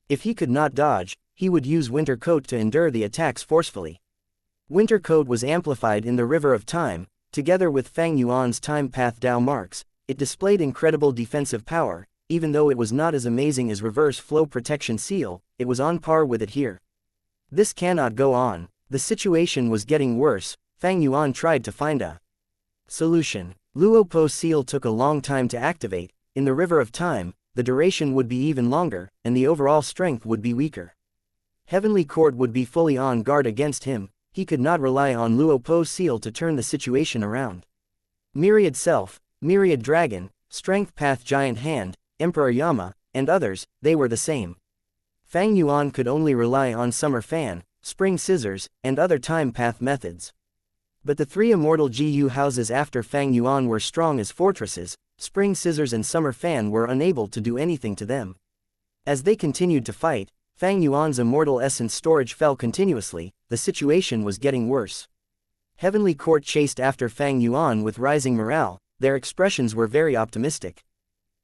If he could not dodge, he would use Winter Coat to endure the attacks forcefully. Winter Coat was amplified in the River of Time. Together with Fang Yuan's time path Dao marks, it displayed incredible defensive power. Even though it was not as amazing as Reverse Flow Protection Seal, it was on par with it here. This cannot go on. The situation was getting worse. Fang Yuan tried to find a solution. Luopo Seal took a long time to activate. In the River of Time, the duration would be even longer, and the overall strength would be weaker. Heavenly Court would be fully on guard against him. He could not rely on Luopo Seal to turn the situation around. Myriad Self, Myriad Dragon, Strength Path Giant Hand, Emperor Yama, and others, they were the same. Fang Yuan could only rely on Summer Fan, Spring Scissors, and other time path methods. But the 3 immortal GU houses after Fang Yuan were strong as fortresses. Spring Scissors and Summer Fan were unable to do anything to them. As they continued to fight, Fang Yuan's immortal essence storage fell continuously. The situation was getting worse. Heavenly Court chased after Fang Yuan with rising morale, their expressions were very optimistic.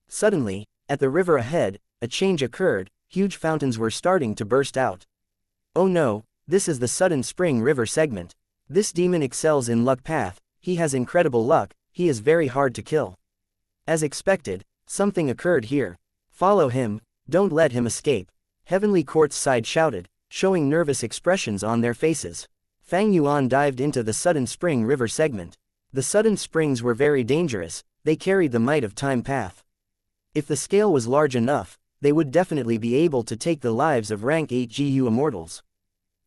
Suddenly, at the river ahead, a change occurred, huge fountains were starting to burst out. Oh no, this is the sudden spring river segment. This demon excels in luck path, he has incredible luck, he is very hard to kill. As expected, something occurred here. Follow him, don't let him escape. Heavenly Court's side shouted, showing nervous expressions on their faces. Fang Yuan dived into the sudden spring river segment. The sudden springs were very dangerous, they carried the might of time path. If the scale was large enough, they would definitely be able to take the lives of rank 8 GU immortals.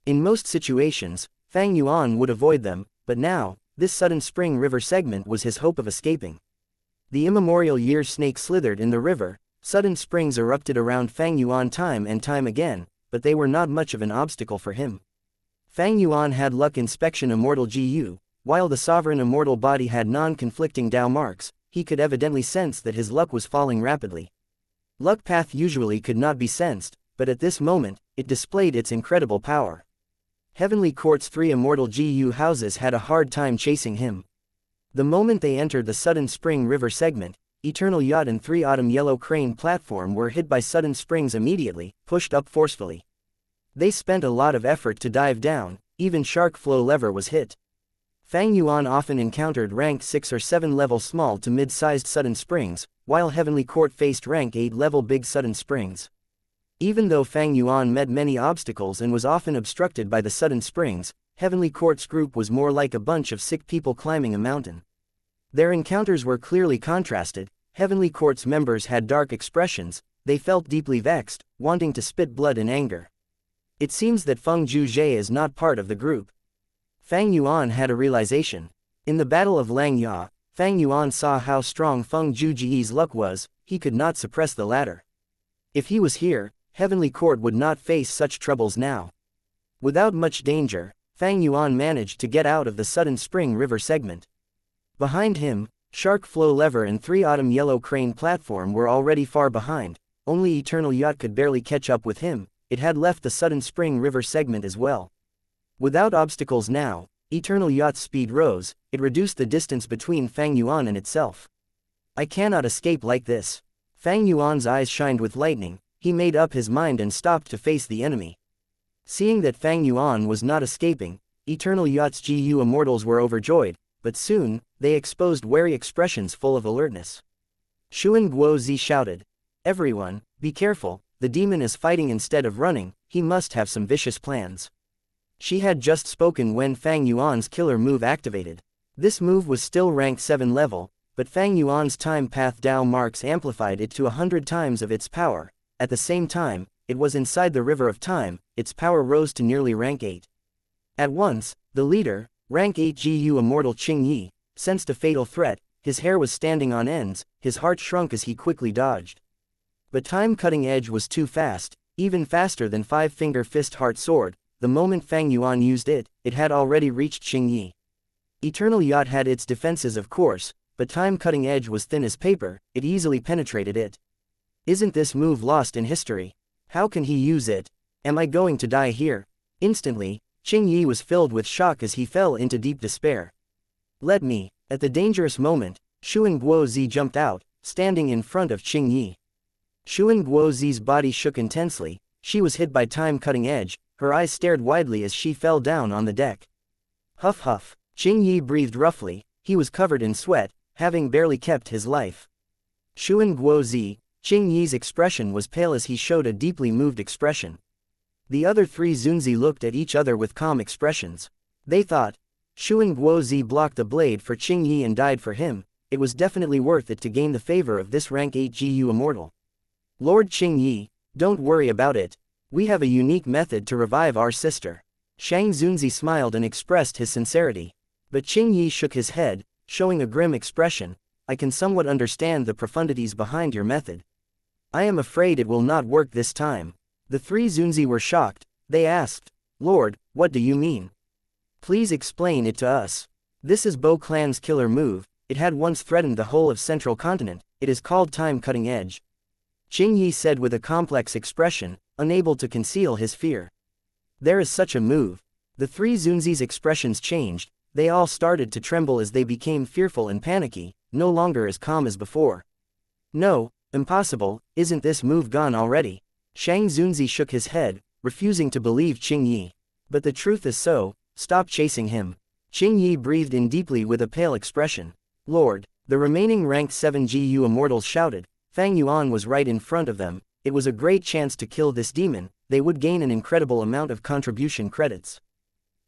In most situations, Fang Yuan would avoid them, but now, this sudden spring river segment was his hope of escaping. The immemorial years snake slithered in the river, sudden springs erupted around Fang Yuan time and time again, but they were not much of an obstacle for him. Fang Yuan had luck inspection immortal GU, while the sovereign immortal body had non-conflicting Dao marks, he could evidently sense that his luck was falling rapidly. Luck path usually could not be sensed, but at this moment, it displayed its incredible power. Heavenly Court's 3 immortal GU houses had a hard time chasing him. The moment they entered the sudden spring river segment, Eternal Yacht and 3 Autumn Yellow Crane platform were hit by sudden springs immediately, pushed up forcefully. They spent a lot of effort to dive down, even Shark Flow Lever was hit. Fang Yuan often encountered rank 6 or 7 level small to mid-sized sudden springs, while Heavenly Court faced rank 8 level big sudden springs. Even though Fang Yuan met many obstacles and was often obstructed by the sudden springs, Heavenly Court's group was more like a bunch of sick people climbing a mountain. Their encounters were clearly contrasted. Heavenly Court's members had dark expressions, they felt deeply vexed, wanting to spit blood in anger. It seems that Feng Zhuzhe is not part of the group. Fang Yuan had a realization. In the Battle of Langya, Fang Yuan saw how strong Feng Zhuzhe's luck was, he could not suppress the latter. If he was here, Heavenly Court would not face such troubles now. Without much danger, Fang Yuan managed to get out of the sudden spring river segment. Behind him, Shark Flow Lever and 3 Autumn Yellow Crane platform were already far behind, only Eternal Yacht could barely catch up with him, it had left the sudden spring river segment as well. Without obstacles now, Eternal Yacht's speed rose, it reduced the distance between Fang Yuan and itself. I cannot escape like this. Fang Yuan's eyes shined with lightning, he made up his mind and stopped to face the enemy. Seeing that Fang Yuan was not escaping, Eternal Yacht's GU immortals were overjoyed, but soon, they exposed wary expressions full of alertness. Xuan Guozi shouted, "Everyone, be careful, the demon is fighting instead of running, he must have some vicious plans." She had just spoken when Fang Yuan's killer move activated. This move was still rank 7 level, but Fang Yuan's time path Dao marks amplified it to 100 times of its power. At the same time, it was inside the river of time, its power rose to nearly rank 8. At once, the leader, rank 8 GU immortal Qing Yi, sensed a fatal threat, his hair was standing on ends, his heart shrunk as he quickly dodged. But time cutting edge was too fast, even faster than 5-finger fist heart sword. The moment Fang Yuan used it, it had already reached Qing Yi. Eternal Yacht had its defenses of course, but time cutting edge was thin as paper, it easily penetrated it. Isn't this move lost in history? How can he use it? Am I going to die here? Instantly, Qing Yi was filled with shock as he fell into deep despair. Let me. At the dangerous moment, Xuan Guozi jumped out, standing in front of Qing Yi. Xuan Guozi's body shook intensely, she was hit by time cutting edge, her eyes stared widely as she fell down on the deck. Huff huff, Qing Yi breathed roughly, he was covered in sweat, having barely kept his life. Xuan Guozi, Qing Yi's expression was pale as he showed a deeply moved expression. The other 3 Zunzi looked at each other with calm expressions. They thought, Xuan Guozi blocked the blade for Qing Yi and died for him, it was definitely worth it to gain the favor of this rank 8 GU immortal. Lord Qing Yi, don't worry about it. We have a unique method to revive our sister. Shang Zunzi smiled and expressed his sincerity. But Qing Yi shook his head, showing a grim expression. I can somewhat understand the profundities behind your method. I am afraid it will not work this time. The 3 Zunzi were shocked, they asked, Lord, what do you mean? Please explain it to us. This is Bo Clan's killer move, it had once threatened the whole of Central Continent, it is called time cutting edge. Qing Yi said with a complex expression, unable to conceal his fear. There is such a move. The 3 Zunzi's expressions changed, They all started to tremble as they became fearful and panicky, no longer as calm as before. No, impossible, isn't this move gone already? Shang Zunzi shook his head, refusing to believe Qing Yi. But the truth is so, stop chasing him. Qing Yi breathed in deeply with a pale expression. Lord, the remaining rank 7 GU immortals shouted. Fang Yuan was right in front of them. It was a great chance to kill this demon. They would gain an incredible amount of contribution credits.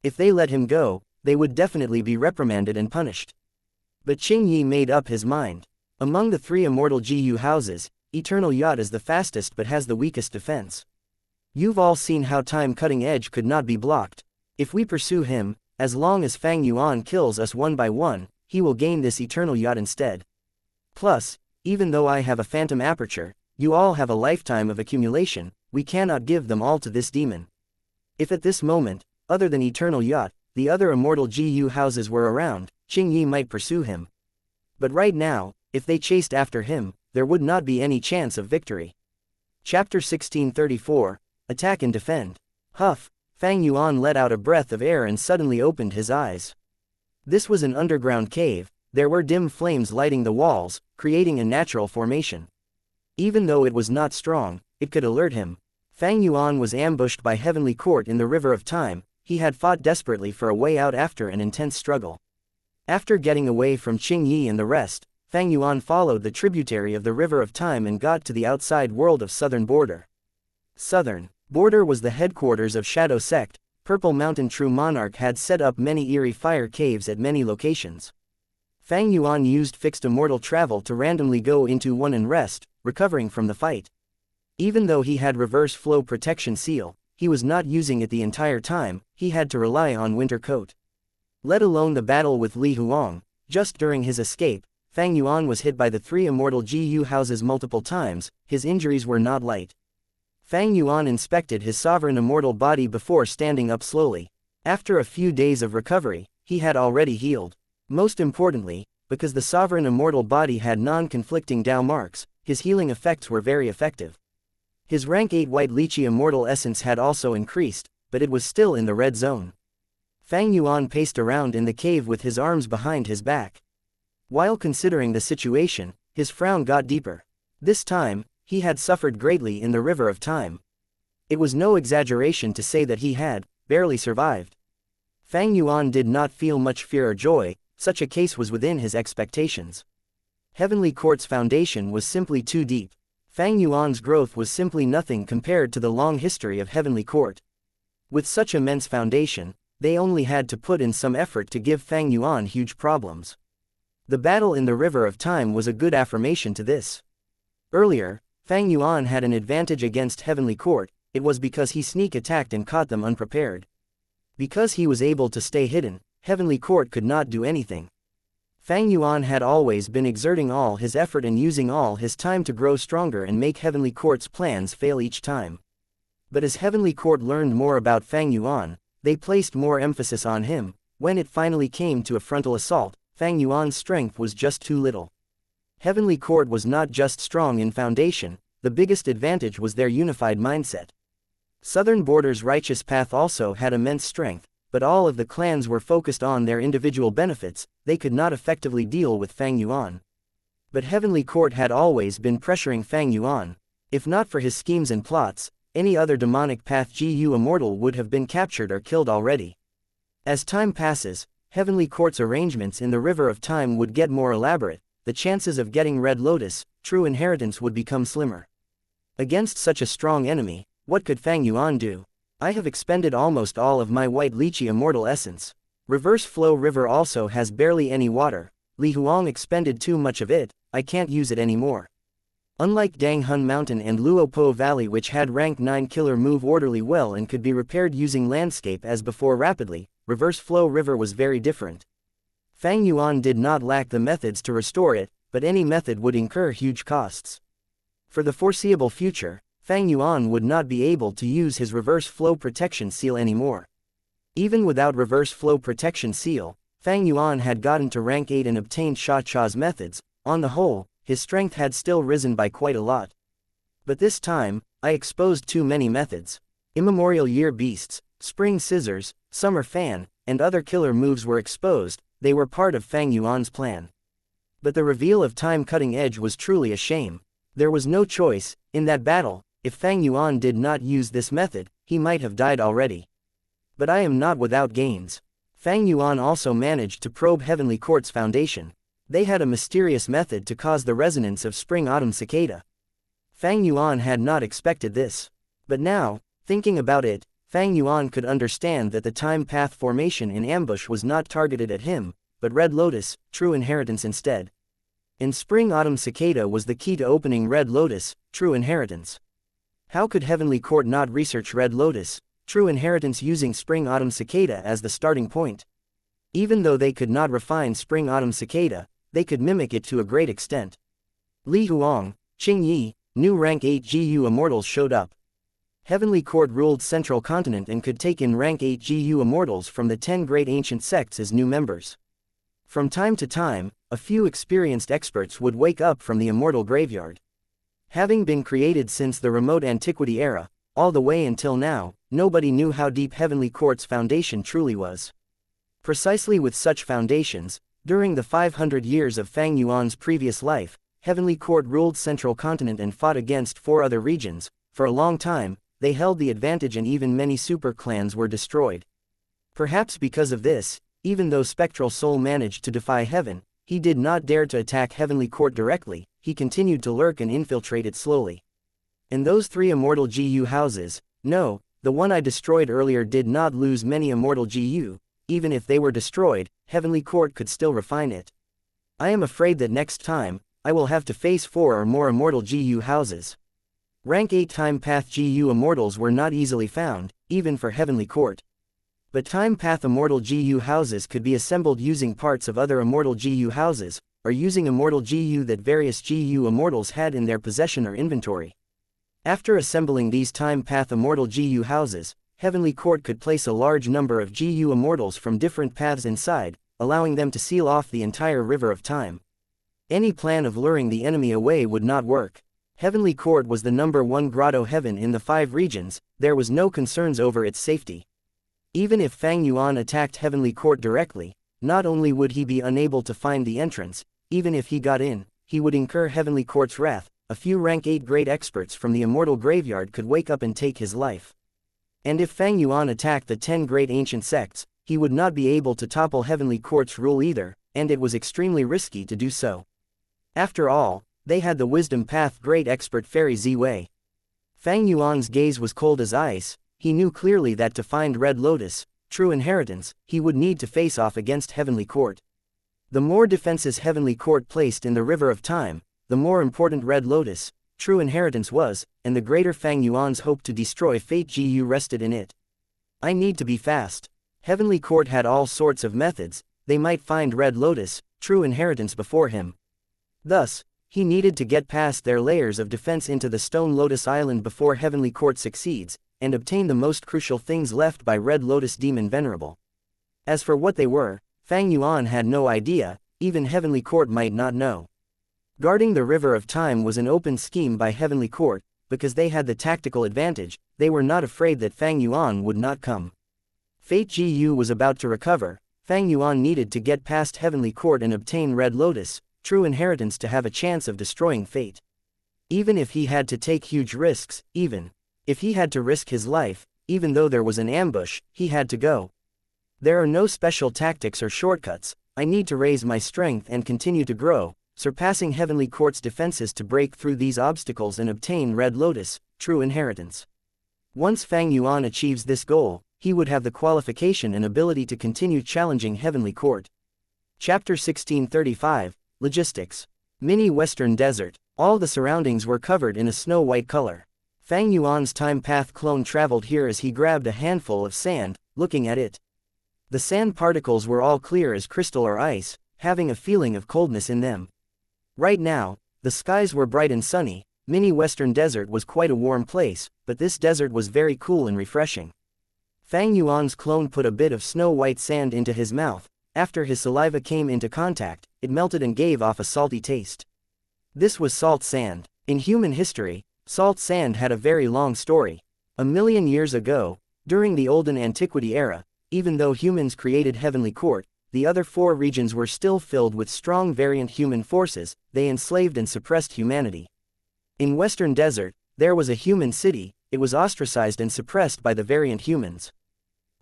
If they let him go, they would definitely be reprimanded and punished. But Qing Yi made up his mind. Among the 3 immortal GU houses, Eternal Yacht is the fastest but has the weakest defense. You've all seen how time cutting edge could not be blocked. If we pursue him, as long as Fang Yuan kills us one by one, he will gain this Eternal Yacht instead. Plus, even though I have a phantom aperture, you all have a lifetime of accumulation, we cannot give them all to this demon. If at this moment, other than Eternal Yacht, the other immortal GU houses were around, Qing Yi might pursue him. But right now, if they chased after him, there would not be any chance of victory. Chapter 1634, Attack and Defend. Huff, Fang Yuan let out a breath of air and suddenly opened his eyes. This was an underground cave. There were dim flames lighting the walls, creating a natural formation. Even though it was not strong, it could alert him. Fang Yuan was ambushed by Heavenly Court in the River of Time. He had fought desperately for a way out after an intense struggle. After getting away from Qing Yi and the rest, Fang Yuan followed the tributary of the River of Time and got to the outside world of Southern Border. Southern Border was the headquarters of Shadow Sect. Purple Mountain True Monarch had set up many eerie fire caves at many locations. Fang Yuan used fixed immortal travel to randomly go into one and rest, recovering from the fight. Even though he had reverse flow protection seal, he was not using it the entire time. He had to rely on winter coat. Let alone the battle with Li Huang. Just during his escape, Fang Yuan was hit by the 3 immortal GU houses multiple times. His injuries were not light. Fang Yuan inspected his sovereign immortal body before standing up slowly. After a few days of recovery, he had already healed. Most importantly, because the sovereign immortal body had non-conflicting Dao marks, his healing effects were very effective. His rank 8 white lychee immortal essence had also increased, but it was still in the red zone. Fang Yuan paced around in the cave with his arms behind his back. While considering the situation, his frown got deeper. This time, he had suffered greatly in the River of Time. It was no exaggeration to say that he had barely survived. Fang Yuan did not feel much fear or joy. Such a case was within his expectations. Heavenly Court's foundation was simply too deep. Fang Yuan's growth was simply nothing compared to the long history of Heavenly Court. With such immense foundation, they only had to put in some effort to give Fang Yuan huge problems. The battle in the River of Time was a good affirmation to this. Earlier, Fang Yuan had an advantage against Heavenly Court. It was because he sneak attacked and caught them unprepared. Because he was able to stay hidden, Heavenly Court could not do anything. Fang Yuan had always been exerting all his effort and using all his time to grow stronger and make Heavenly Court's plans fail each time. But as Heavenly Court learned more about Fang Yuan, they placed more emphasis on him. When it finally came to a frontal assault, Fang Yuan's strength was just too little. Heavenly Court was not just strong in foundation, the biggest advantage was their unified mindset. Southern Border's righteous path also had immense strength, but all of the clans were focused on their individual benefits. They could not effectively deal with Fang Yuan. But Heavenly Court had always been pressuring Fang Yuan. If not for his schemes and plots, any other demonic path GU immortal would have been captured or killed already. As time passes, Heavenly Court's arrangements in the River of Time would get more elaborate. The chances of getting Red Lotus, true inheritance, would become slimmer. Against such a strong enemy, what could Fang Yuan do? I have expended almost all of my white lychee immortal essence. Reverse Flow River also has barely any water. Li Huang expended too much of it. I can't use it anymore. Unlike Dang Hun Mountain and Luopo Valley, which had rank 9 killer move orderly well and could be repaired using landscape as before rapidly, Reverse Flow River was very different. Fang Yuan did not lack the methods to restore it, but any method would incur huge costs. For the foreseeable future, Fang Yuan would not be able to use his reverse flow protection seal anymore. Even without reverse flow protection seal, Fang Yuan had gotten to rank 8 and obtained Sha Cha's methods. On the whole, his strength had still risen by quite a lot. But this time, I exposed too many methods. Immemorial Year Beasts, Spring Scissors, Summer Fan, and other killer moves were exposed, they were part of Fang Yuan's plan. But the reveal of Time Cutting Edge was truly a shame. There was no choice. In that battle, if Fang Yuan did not use this method, he might have died already. But I am not without gains. Fang Yuan also managed to probe Heavenly Court's foundation. They had a mysterious method to cause the resonance of spring-autumn cicada. Fang Yuan had not expected this. But now, thinking about it, Fang Yuan could understand that the time path formation in ambush was not targeted at him, but Red Lotus, True Inheritance instead. And spring-autumn cicada was the key to opening Red Lotus, True Inheritance. How could Heavenly Court not research Red Lotus, True Inheritance using spring-autumn cicada as the starting point? Even though they could not refine spring-autumn cicada, they could mimic it to a great extent. Li Huang, Qing Yi, new rank 8 GU Immortals showed up. Heavenly Court ruled Central Continent and could take in rank 8 GU Immortals from the 10 great ancient sects as new members. From time to time, a few experienced experts would wake up from the Immortal graveyard. Having been created since the remote antiquity era, all the way until now, nobody knew how deep Heavenly Court's foundation truly was. Precisely with such foundations, during the 500 years of Fang Yuan's previous life, Heavenly Court ruled Central Continent and fought against 4 other regions. For a long time, they held the advantage and even many super clans were destroyed. Perhaps because of this, even though Spectral Soul managed to defy heaven, he did not dare to attack Heavenly Court directly, he continued to lurk and infiltrate it slowly. And those 3 Immortal GU houses, no, the one I destroyed earlier did not lose many Immortal GU, even if they were destroyed, Heavenly Court could still refine it. I am afraid that next time, I will have to face 4 or more Immortal GU houses. Rank 8 Time Path GU Immortals were not easily found, even for Heavenly Court. But Time Path Immortal GU houses could be assembled using parts of other Immortal GU houses, or using Immortal GU that various GU Immortals had in their possession or inventory. After assembling these Time Path Immortal GU houses, Heavenly Court could place a large number of GU Immortals from different paths inside, allowing them to seal off the entire River of Time. Any plan of luring the enemy away would not work. Heavenly Court was the #1 grotto heaven in the 5 regions, there was no concerns over its safety. Even if Fang Yuan attacked Heavenly Court directly, not only would he be unable to find the entrance, even if he got in, he would incur Heavenly Court's wrath. A few rank 8 great experts from the Immortal graveyard could wake up and take his life. And if Fang Yuan attacked the 10 great ancient sects, he would not be able to topple Heavenly Court's rule either, and it was extremely risky to do so. After all, they had the Wisdom Path great expert Fairy Ziwei. Fang Yuan's gaze was cold as ice. He knew clearly that to find Red Lotus, True Inheritance, he would need to face off against Heavenly Court. The more defenses Heavenly Court placed in the River of Time, the more important Red Lotus, True Inheritance was, and the greater Fang Yuan's hope to destroy Fate GU rested in it. I need to be fast. Heavenly Court had all sorts of methods, they might find Red Lotus, True Inheritance before him. Thus, he needed to get past their layers of defense into the Stone Lotus Island before Heavenly Court succeeds, and obtain the most crucial things left by Red Lotus Demon Venerable. As for what they were, Fang Yuan had no idea, even Heavenly Court might not know. Guarding the River of Time was an open scheme by Heavenly Court, because they had the tactical advantage, they were not afraid that Fang Yuan would not come. Fate GU was about to recover, Fang Yuan needed to get past Heavenly Court and obtain Red Lotus, True Inheritance to have a chance of destroying Fate. Even if he had to take huge risks, even if he had to risk his life, even though there was an ambush, he had to go. There are no special tactics or shortcuts, I need to raise my strength and continue to grow, surpassing Heavenly Court's defenses to break through these obstacles and obtain Red Lotus, True Inheritance. Once Fang Yuan achieves this goal, he would have the qualification and ability to continue challenging Heavenly Court. Chapter 1635, Logistics. Mini Western Desert. All the surroundings were covered in a snow-white color. Fang Yuan's time path clone traveled here as he grabbed a handful of sand, looking at it. The sand particles were all clear as crystal or ice, having a feeling of coldness in them. Right now, the skies were bright and sunny. Mini Western Desert was quite a warm place, but this desert was very cool and refreshing. Fang Yuan's clone put a bit of snow-white sand into his mouth. After his saliva came into contact, it melted and gave off a salty taste. This was salt sand. In human history, salt sand had a very long story. A million years ago, during the Olden Antiquity era, even though humans created Heavenly Court, the other 4 regions were still filled with strong variant human forces. They enslaved and suppressed humanity. In Western Desert, there was a human city. It was ostracized and suppressed by the variant humans.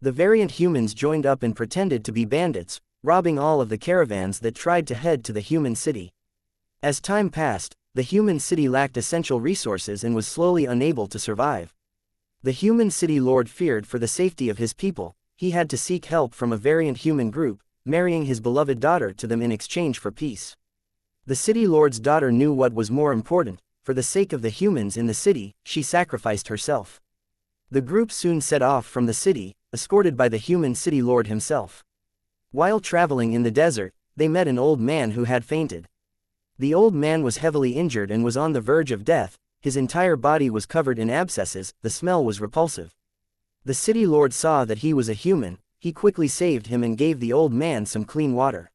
The variant humans joined up and pretended to be bandits, robbing all of the caravans that tried to head to the human city. As time passed, the human city lacked essential resources and was slowly unable to survive. The human city lord feared for the safety of his people. He had to seek help from a variant human group, marrying his beloved daughter to them in exchange for peace. The city lord's daughter knew what was more important. For the sake of the humans in the city, she sacrificed herself. The group soon set off from the city, escorted by the human city lord himself. While traveling in the desert, they met an old man who had fainted. The old man was heavily injured and was on the verge of death. His entire body was covered in abscesses. The smell was repulsive. The city lord saw that he was a human. He quickly saved him and gave the old man some clean water.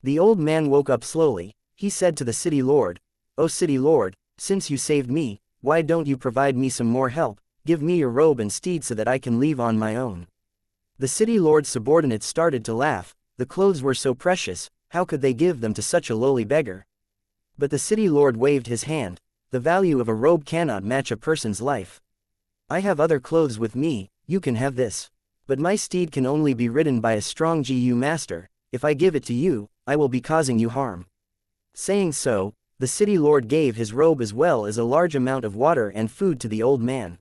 The old man woke up slowly. He said to the city lord, "O city lord, since you saved me, why don't you provide me some more help? Give me your robe and steed so that I can leave on my own." The city lord's subordinates started to laugh. The clothes were so precious, how could they give them to such a lowly beggar? But the city lord waved his hand. The value of a robe cannot match a person's life. "I have other clothes with me, you can have this. But my steed can only be ridden by a strong GU master. If I give it to you, I will be causing you harm." Saying so, the city lord gave his robe as well as a large amount of water and food to the old man.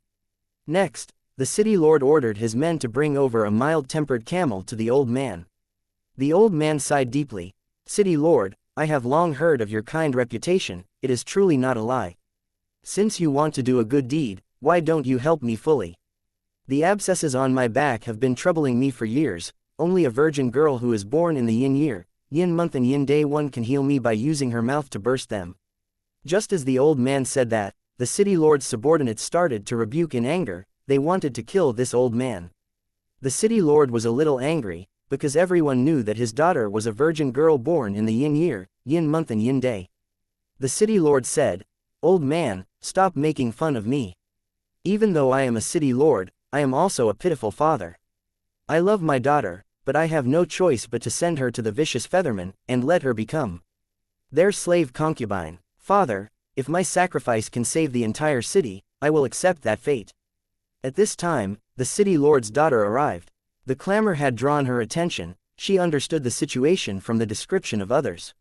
Next, the city lord ordered his men to bring over a mild-tempered camel to the old man. The old man sighed deeply. "City lord, I have long heard of your kind reputation. It is truly not a lie. Since you want to do a good deed, why don't you help me fully? The abscesses on my back have been troubling me for years. Only a virgin girl who is born in the yin year, yin month and yin day one can heal me by using her mouth to burst them." Just as the old man said that, the city lord's subordinates started to rebuke in anger. They wanted to kill this old man. The city lord was a little angry, because everyone knew that his daughter was a virgin girl born in the yin year, yin month and yin day. The city lord said, "Old man, stop making fun of me. Even though I am a city lord, I am also a pitiful father. I love my daughter, but I have no choice but to send her to the vicious featherman, and let her become their slave concubine. Father, if my sacrifice can save the entire city, I will accept that fate." At this time, the city lord's daughter arrived. The clamor had drawn her attention. She understood the situation from the description of others.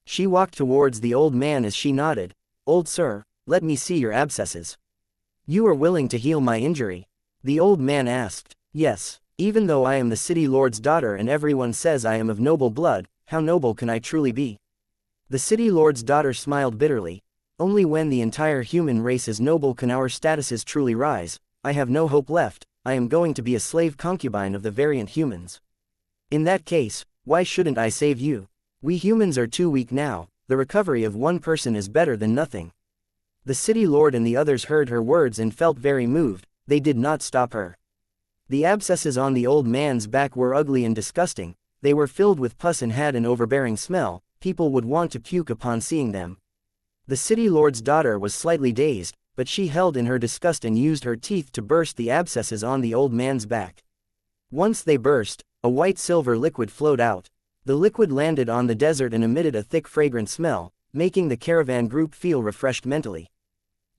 She walked towards the old man as she nodded. "Old sir, let me see your abscesses. You are willing to heal my injury?" The old man asked. "Yes. Even though I am the city lord's daughter and everyone says I am of noble blood, how noble can I truly be?" The city lord's daughter smiled bitterly. "Only when the entire human race is noble can our statuses truly rise. I have no hope left. I am going to be a slave concubine of the variant humans. In that case, why shouldn't I save you? We humans are too weak now. The recovery of one person is better than nothing." The city lord and the others heard her words and felt very moved. They did not stop her. The abscesses on the old man's back were ugly and disgusting. They were filled with pus and had an overbearing smell. People would want to puke upon seeing them. The city lord's daughter was slightly dazed, but she held in her disgust and used her teeth to burst the abscesses on the old man's back. Once they burst, a white-silver liquid flowed out. The liquid landed on the desert and emitted a thick fragrant smell, making the caravan group feel refreshed mentally.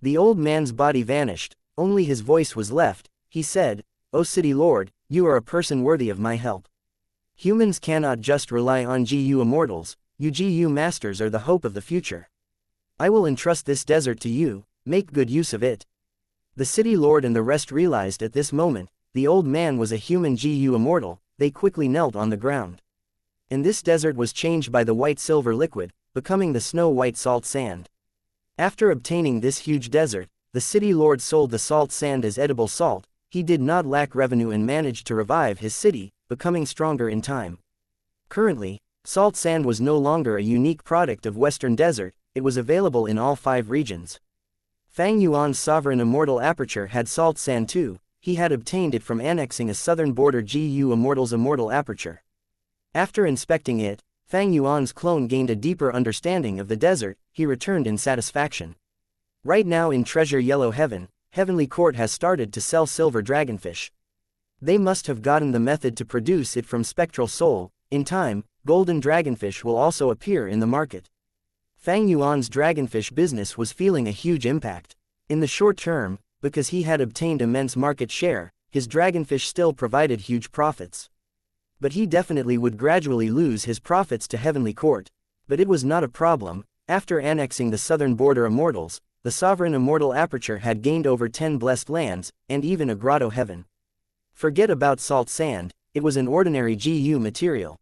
The old man's body vanished. Only his voice was left. He said, "O city lord, you are a person worthy of my help. Humans cannot just rely on GU immortals. You GU masters are the hope of the future. I will entrust this desert to you. Make good use of it." The city lord and the rest realized at this moment, the old man was a human GU immortal. They quickly knelt on the ground. And this desert was changed by the white-silver liquid, becoming the snow-white salt sand. After obtaining this huge desert, the city lord sold the salt sand as edible salt. He did not lack revenue and managed to revive his city, becoming stronger in time. Currently, salt sand was no longer a unique product of Western Desert. It was available in all 5 regions. Fang Yuan's sovereign immortal aperture had salt sand too. He had obtained it from annexing a southern border GU Immortal's immortal aperture. After inspecting it, Fang Yuan's clone gained a deeper understanding of the desert. He returned in satisfaction. Right now in Treasure Yellow Heaven, Heavenly Court has started to sell silver dragonfish. They must have gotten the method to produce it from spectral soul. In time, golden dragonfish will also appear in the market. Fang Yuan's dragonfish business was feeling a huge impact. In the short term, because he had obtained immense market share, his dragonfish still provided huge profits. But he definitely would gradually lose his profits to Heavenly Court. But it was not a problem. After annexing the southern border immortals, the sovereign immortal aperture had gained over 10 blessed lands, and even a grotto heaven. Forget about salt sand, it was an ordinary GU material.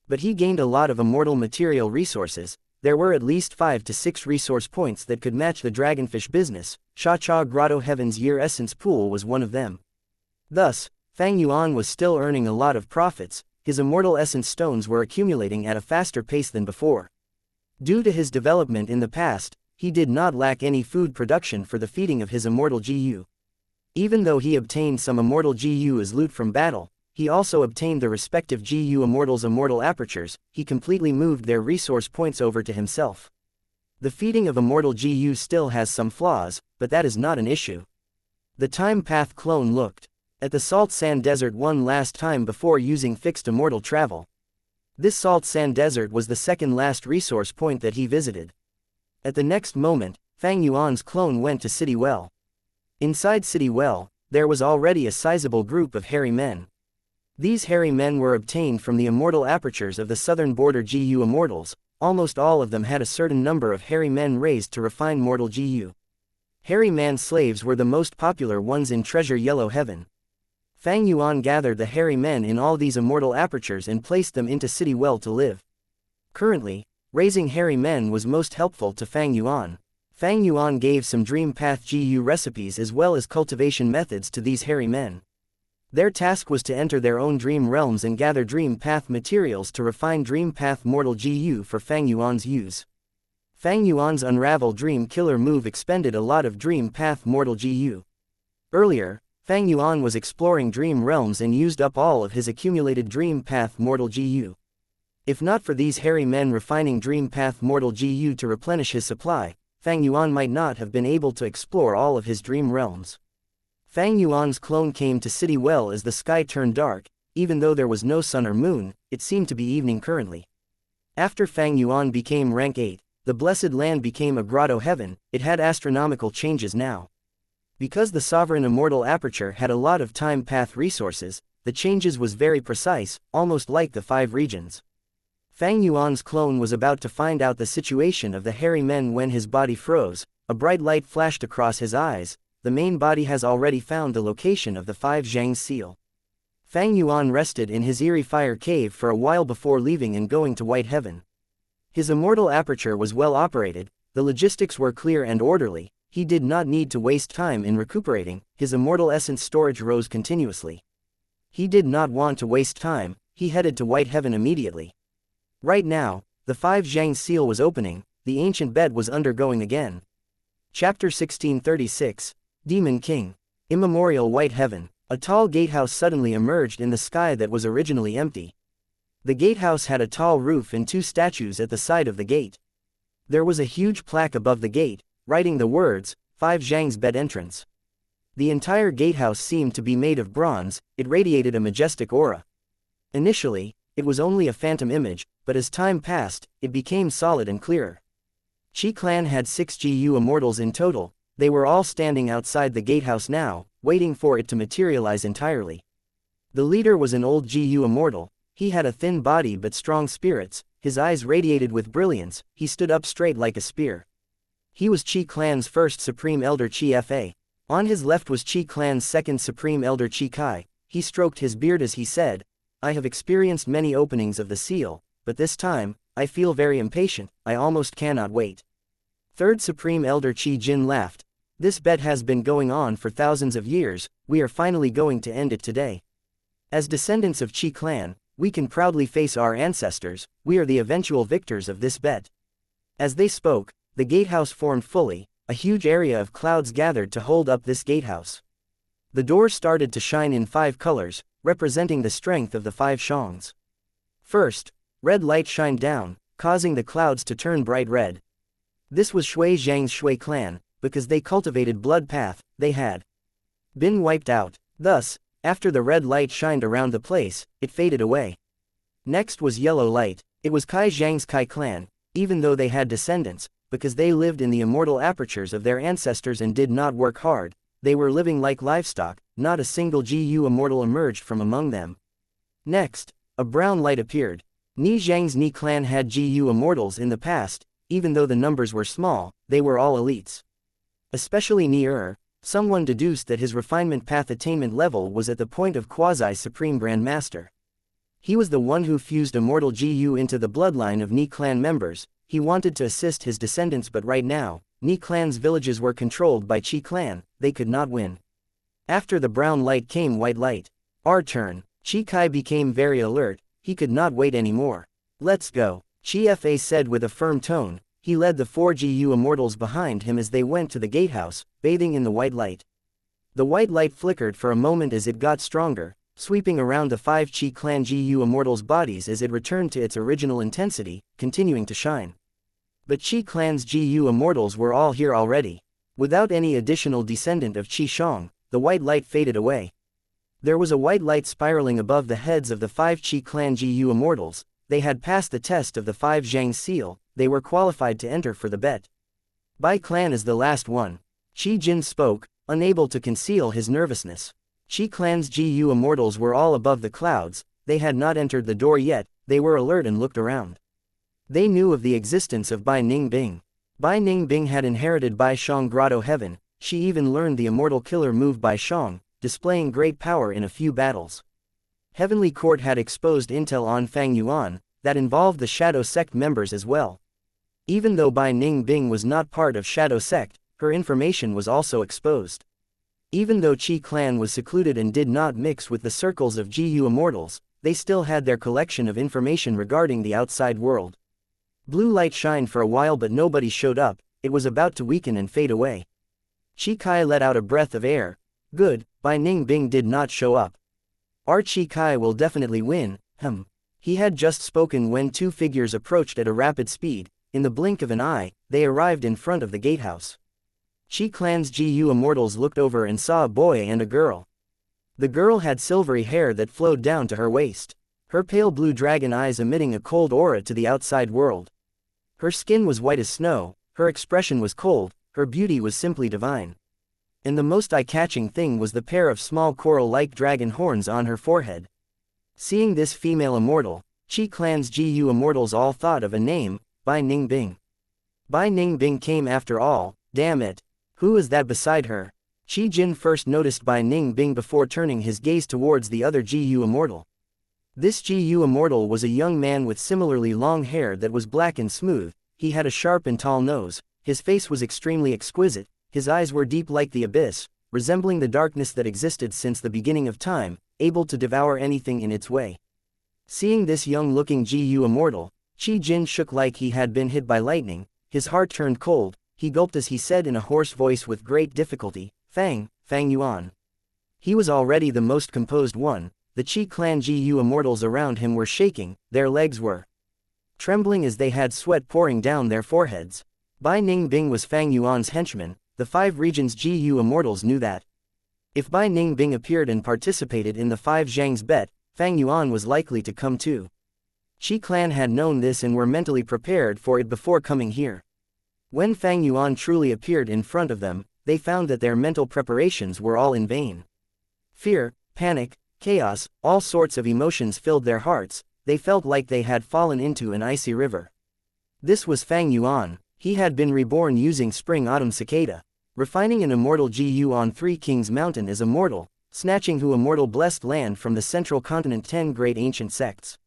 But he gained a lot of immortal material resources. There were at least 5 to 6 resource points that could match the dragonfish business. Xianxia Grotto Heaven's Year Essence Pool was one of them. Thus, Fang Yuan was still earning a lot of profits. His immortal essence stones were accumulating at a faster pace than before. Due to his development in the past, he did not lack any food production for the feeding of his immortal GU. Even though he obtained some immortal GU as loot from battle, he also obtained the respective GU immortals' immortal apertures. He completely moved their resource points over to himself. The feeding of immortal GU still has some flaws, but that is not an issue. The time path clone looked at the salt sand desert one last time before using fixed immortal travel. This salt sand desert was the second last resource point that he visited. At the next moment, Fang Yuan's clone went to City Well. Inside City Well, there was already a sizable group of hairy men. These hairy men were obtained from the immortal apertures of the southern border GU immortals. Almost all of them had a certain number of hairy men raised to refine mortal GU. Hairy man slaves were the most popular ones in Treasure Yellow Heaven. Fang Yuan gathered the hairy men in all these immortal apertures and placed them into City Well to live. Currently, raising hairy men was most helpful to Fang Yuan. Fang Yuan gave some Dream Path GU recipes as well as cultivation methods to these hairy men. Their task was to enter their own dream realms and gather Dream Path materials to refine Dream Path Mortal GU for Fang Yuan's use. Fang Yuan's Unravel Dream Killer move expended a lot of Dream Path Mortal GU. Earlier, Fang Yuan was exploring dream realms and used up all of his accumulated Dream Path Mortal GU. If not for these hairy men refining Dream Path Mortal GU to replenish his supply, Fang Yuan might not have been able to explore all of his dream realms. Fang Yuan's clone came to City Well as the sky turned dark. Even though there was no sun or moon, it seemed to be evening currently. After Fang Yuan became rank 8, the blessed land became a grotto heaven. It had astronomical changes now. Because the sovereign immortal aperture had a lot of time path resources, the changes was very precise, almost like the 5 regions. Fang Yuan's clone was about to find out the situation of the hairy men when his body froze. A bright light flashed across his eyes. The main body has already found the location of the 5 Zhang's seal. Fang Yuan rested in his eerie fire cave for a while before leaving and going to White Heaven. His immortal aperture was well operated, the logistics were clear and orderly. He did not need to waste time in recuperating. His immortal essence storage rose continuously. He did not want to waste time. He headed to White Heaven immediately. Right now, the 5 Zhang's seal was opening. The ancient bed was undergoing again. Chapter 1636. Demon King. Immemorial White Heaven. A tall gatehouse suddenly emerged in the sky that was originally empty. The gatehouse had a tall roof and 2 statues at the side of the gate. There was a huge plaque above the gate, writing the words, 5 Zhang's bed entrance. The entire gatehouse seemed to be made of bronze. It radiated a majestic aura. Initially, it was only a phantom image, but as time passed, it became solid and clearer. Qi Clan had 6 GU immortals in total. They were all standing outside the gatehouse now, waiting for it to materialize entirely. The leader was an old GU immortal. He had a thin body but strong spirits. His eyes radiated with brilliance. He stood up straight like a spear. He was Qi Clan's first Supreme Elder Qi Fa. On his left was Qi Clan's second Supreme Elder Qi Kai. He stroked his beard as he said, "I have experienced many openings of the seal, but this time, I feel very impatient. I almost cannot wait." Third Supreme Elder Qi Jin laughed. "This bet has been going on for thousands of years. We are finally going to end it today. As descendants of Qi Clan, we can proudly face our ancestors. We are the eventual victors of this bet." As they spoke, the gatehouse formed fully. A huge area of clouds gathered to hold up this gatehouse. The door started to shine in 5 colors, representing the strength of the 5 Zhangs. First, red light shined down, causing the clouds to turn bright red. This was Shui Zhang's Shui clan. Because they cultivated blood path, they had been wiped out. Thus, After the red light shined around the place, it faded away. Next was yellow light. It was Kai Zhang's Kai clan, even though they had descendants, because they lived in the immortal apertures of their ancestors and did not work hard, they were living like livestock, not a single GU immortal emerged from among them. Next, a brown light appeared. Ni Zhang's Ni clan had GU immortals in the past, even though the numbers were small, they were all elites. Especially Ni someone deduced that his refinement path attainment level was at the point of quasi-supreme grandmaster. He was the one who fused immortal GU into the bloodline of Ni clan members. He wanted to assist his descendants, but right now, Ni clan's villages were controlled by Qi clan, they could not win. After the brown light came white light. Our turn. Qi Kai became very alert, he could not wait anymore. Let's go, Qi Fa said with a firm tone. He led the 4 GU immortals behind him as they went to the gatehouse, bathing in the white light. The white light flickered for a moment as it got stronger, sweeping around the 5 Qi clan GU immortals' bodies as it returned to its original intensity, continuing to shine. But Qi clan's GU immortals were all here already. Without any additional descendant of Qi Shang, the white light faded away. There was a white light spiraling above the heads of the 5 Qi clan GU immortals. They had passed the test of the 5 Zhang seal, they were qualified to enter for the bet. Bai clan is the last one. Qi Jin spoke, unable to conceal his nervousness. Qi clan's GU immortals were all above the clouds, they had not entered the door yet, they were alert and looked around. They knew of the existence of Bai Ningbing. Bai Ningbing had inherited Bai Shang Grotto Heaven, she even learned the immortal killer move Bai Shang, displaying great power in a few battles. Heavenly Court had exposed intel on Fang Yuan, that involved the Shadow Sect members as well. Even though Bai Ningbing was not part of Shadow Sect, her information was also exposed. Even though Qi clan was secluded and did not mix with the circles of GU immortals, they still had their collection of information regarding the outside world. Blue light shined for a while but nobody showed up, it was about to weaken and fade away. Qi Kai let out a breath of air. Good, Bai Ningbing did not show up. Our Qi Kai will definitely win, He had just spoken when 2 figures approached at a rapid speed. In the blink of an eye, they arrived in front of the gatehouse. Qi clan's GU immortals looked over and saw a boy and a girl. The girl had silvery hair that flowed down to her waist. Her pale blue dragon eyes emitting a cold aura to the outside world. Her skin was white as snow, her expression was cold, her beauty was simply divine. And the most eye-catching thing was the pair of small coral-like dragon horns on her forehead. Seeing this female immortal, Qi clan's GU immortals all thought of a name, Bai Ningbing. Bai Ningbing came after all, damn it. Who is that beside her? Qi Jin first noticed Bai Ningbing before turning his gaze towards the other GU immortal. This GU immortal was a young man with similarly long hair that was black and smooth, he had a sharp and tall nose, his face was extremely exquisite, his eyes were deep like the abyss, resembling the darkness that existed since the beginning of time, able to devour anything in its way. Seeing this young-looking GU immortal, Qi Jin shook like he had been hit by lightning, his heart turned cold, he gulped as he said in a hoarse voice with great difficulty, Fang Yuan. He was already the most composed one, the Qi clan GU immortals around him were shaking, their legs were trembling as they had sweat pouring down their foreheads. Bai Ningbing was Fang Yuan's henchman, the 5 regions GU immortals knew that. If Bai Ningbing appeared and participated in the 5 Zhang's bet, Fang Yuan was likely to come too. Qi clan had known this and were mentally prepared for it before coming here. When Fang Yuan truly appeared in front of them, they found that their mental preparations were all in vain. Fear, panic, chaos, all sorts of emotions filled their hearts, they felt like they had fallen into an icy river. This was Fang Yuan, he had been reborn using Spring-Autumn Cicada, refining an immortal GU on 3 Kings Mountain as immortal, snatching who immortal blessed land from the central continent 10 great ancient sects.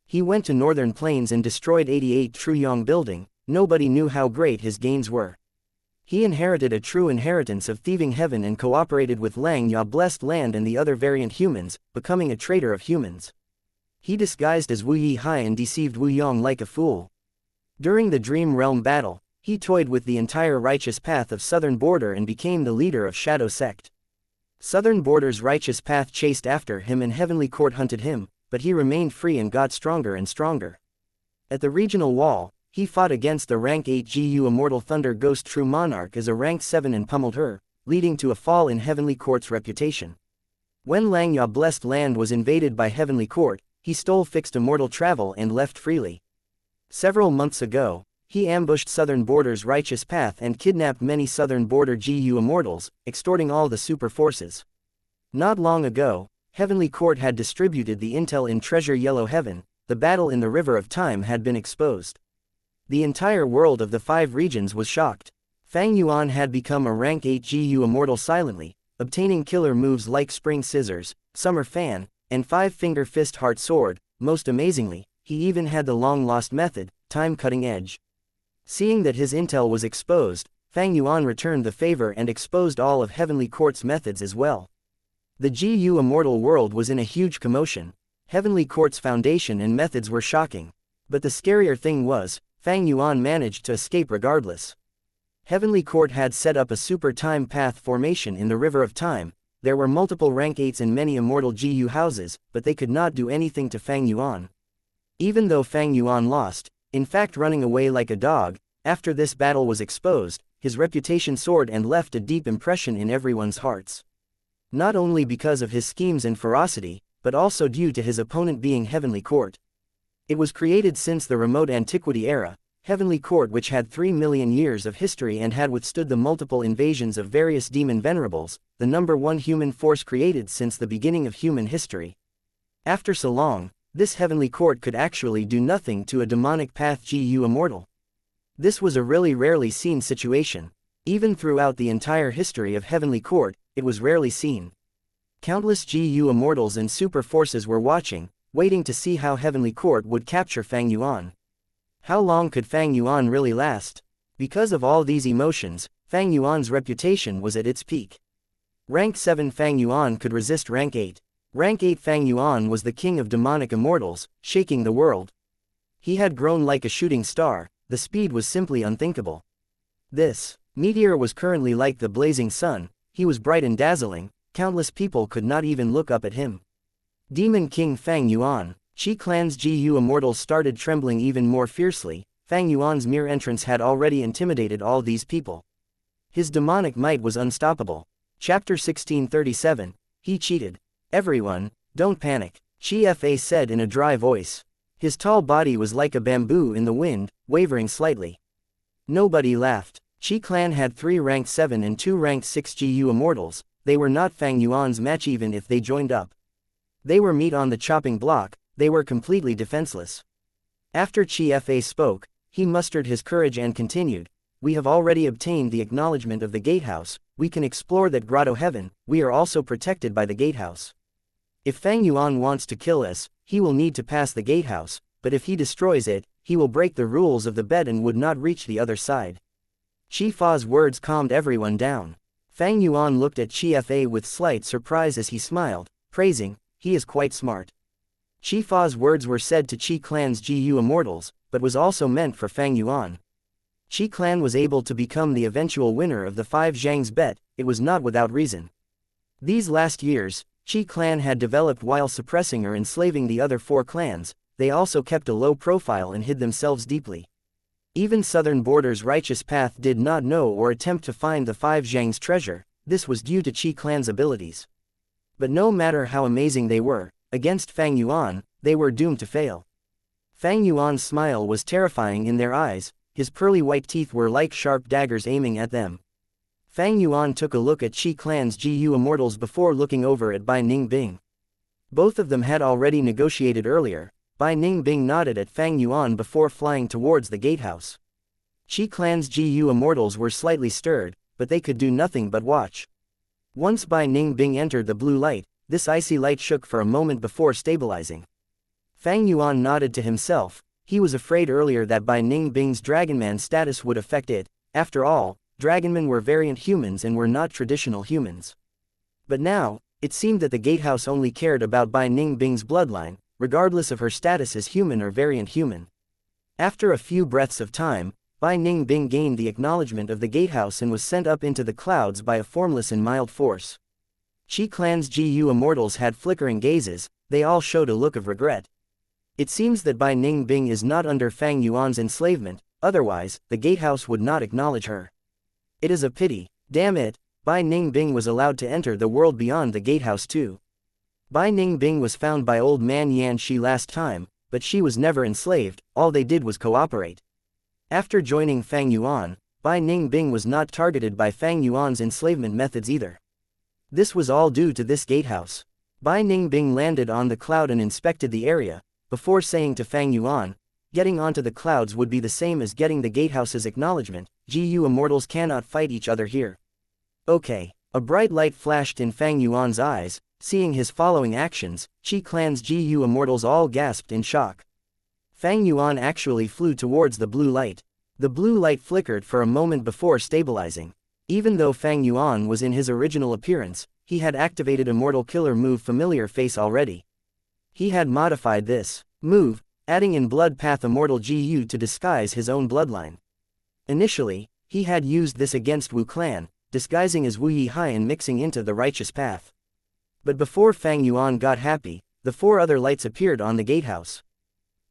He went to northern plains and destroyed 88 Truyong building, nobody knew how great his gains were. He inherited a true inheritance of thieving heaven and cooperated with Lang Ya blessed land and the other variant humans, becoming a traitor of humans. He disguised as Wu Yi Hai and deceived Wu Yong like a fool. During the Dream Realm battle, he toyed with the entire righteous path of Southern Border and became the leader of Shadow Sect. Southern Border's righteous path chased after him and Heavenly Court hunted him, but he remained free and got stronger and stronger. At the regional wall, he fought against the rank 8 GU Immortal Thunder Ghost True Monarch as a rank 7 and pummeled her, leading to a fall in Heavenly Court's reputation. When Langya blessed land was invaded by Heavenly Court, he stole fixed immortal travel and left freely. Several months ago, he ambushed Southern Border's righteous path and kidnapped many Southern Border GU immortals, extorting all the super forces. Not long ago, Heavenly Court had distributed the intel in Treasure Yellow Heaven. The battle in the River of Time had been exposed. The entire world of the 5 regions was shocked. Fang Yuan had become a rank 8 GU immortal silently, obtaining killer moves like Spring Scissors, Summer Fan, and 5-Finger Fist Heart Sword. Most amazingly, he even had the long-lost method, Time Cutting Edge. Seeing that his intel was exposed, Fang Yuan returned the favor and exposed all of Heavenly Court's methods as well. The GU immortal world was in a huge commotion. Heavenly Court's foundation and methods were shocking. But the scarier thing was, Fang Yuan managed to escape regardless. Heavenly Court had set up a super time path formation in the River of Time. There were multiple rank 8s in many immortal GU houses, but they could not do anything to Fang Yuan. Even though Fang Yuan lost, in fact running away like a dog, after this battle was exposed, his reputation soared and left a deep impression in everyone's hearts. Not only because of his schemes and ferocity, but also due to his opponent being Heavenly Court. It was created since the remote antiquity era. Heavenly Court, which had 3 million years of history and had withstood the multiple invasions of various demon venerables, the #1 human force created since the beginning of human history. After so long, this Heavenly Court could actually do nothing to a demonic path GU immortal. This was a really rarely seen situation. Even throughout the entire history of Heavenly Court, it was rarely seen. Countless GU immortals and super forces were watching, waiting to see how Heavenly Court would capture Fang Yuan. How long could Fang Yuan really last? Because of all these emotions, Fang Yuan's reputation was at its peak. Rank 7 Fang Yuan could resist rank 8. Rank 8 Fang Yuan was the king of demonic immortals, shaking the world. He had grown like a shooting star. The speed was simply unthinkable. This meteor was currently like the blazing sun. He was bright and dazzling. Countless people could not even look up at him. Demon King Fang Yuan. Qi Clan's GU immortals started trembling even more fiercely. Fang Yuan's mere entrance had already intimidated all these people. His demonic might was unstoppable. Chapter 1637. He cheated. Everyone, don't panic, Qi Fa said in a dry voice. His tall body was like a bamboo in the wind, wavering slightly. Nobody laughed. Qi Clan had 3 ranked 7 and 2 ranked 6 GU immortals. They were not Fang Yuan's match even if they joined up. They were meat on the chopping block. They were completely defenseless. After Qi Fa spoke, he mustered his courage and continued, "We have already obtained the acknowledgement of the gatehouse. We can explore that grotto heaven. We are also protected by the gatehouse. If Fang Yuan wants to kill us, he will need to pass the gatehouse, but if he destroys it, he will break the rules of the bed and would not reach the other side." Qi Fa's words calmed everyone down. Fang Yuan looked at Qi Fa with slight surprise as he smiled, praising, "He is quite smart." Qi Fa's words were said to Qi Clan's GU immortals, but was also meant for Fang Yuan. Qi Clan was able to become the eventual winner of the 5 Zhang's bet. It was not without reason. These last years, Qi Clan had developed while suppressing or enslaving the other 4 clans. They also kept a low profile and hid themselves deeply. Even Southern Border's righteous path did not know or attempt to find the 5 Zhang's treasure. This was due to Qi Clan's abilities. But no matter how amazing they were, against Fang Yuan, they were doomed to fail. Fang Yuan's smile was terrifying in their eyes. His pearly white teeth were like sharp daggers aiming at them. Fang Yuan took a look at Qi Clan's GU immortals before looking over at Bai Ningbing. Both of them had already negotiated earlier. Bai Ningbing nodded at Fang Yuan before flying towards the gatehouse. Qi Clan's GU immortals were slightly stirred, but they could do nothing but watch. Once Bai Ningbing entered the blue light, this icy light shook for a moment before stabilizing. Fang Yuan nodded to himself. He was afraid earlier that Bai Ningbing's Dragonman status would affect it. After all, Dragonmen were variant humans and were not traditional humans. But now, it seemed that the gatehouse only cared about Bai Ningbing's bloodline, regardless of her status as human or variant human. After a few breaths of time, Bai Ningbing gained the acknowledgement of the gatehouse and was sent up into the clouds by a formless and mild force. Qi Clan's GU immortals had flickering gazes. They all showed a look of regret. It seems that Bai Ningbing is not under Fang Yuan's enslavement, otherwise, the gatehouse would not acknowledge her. It is a pity. Damn it, Bai Ningbing was allowed to enter the world beyond the gatehouse too. Bai Ningbing was found by old man Yan Shi last time, but she was never enslaved, all they did was cooperate. After joining Fang Yuan, Bai Ningbing was not targeted by Fang Yuan's enslavement methods either. This was all due to this gatehouse. Bai Ningbing landed on the cloud and inspected the area, before saying to Fang Yuan, getting onto the clouds would be the same as getting the gatehouse's acknowledgement, GU immortals cannot fight each other here. Okay. A bright light flashed in Fang Yuan's eyes, seeing his following actions, Qi clan's GU immortals all gasped in shock. Fang Yuan actually flew towards the blue light. The blue light flickered for a moment before stabilizing. Even though Fang Yuan was in his original appearance, he had activated Immortal Killer move Familiar Face already. He had modified this move, adding in Blood Path Immortal GU to disguise his own bloodline. Initially, he had used this against Wu clan, disguising as Wu Yihai and mixing into the righteous path. But before Fang Yuan got happy, the 4 other lights appeared on the gatehouse.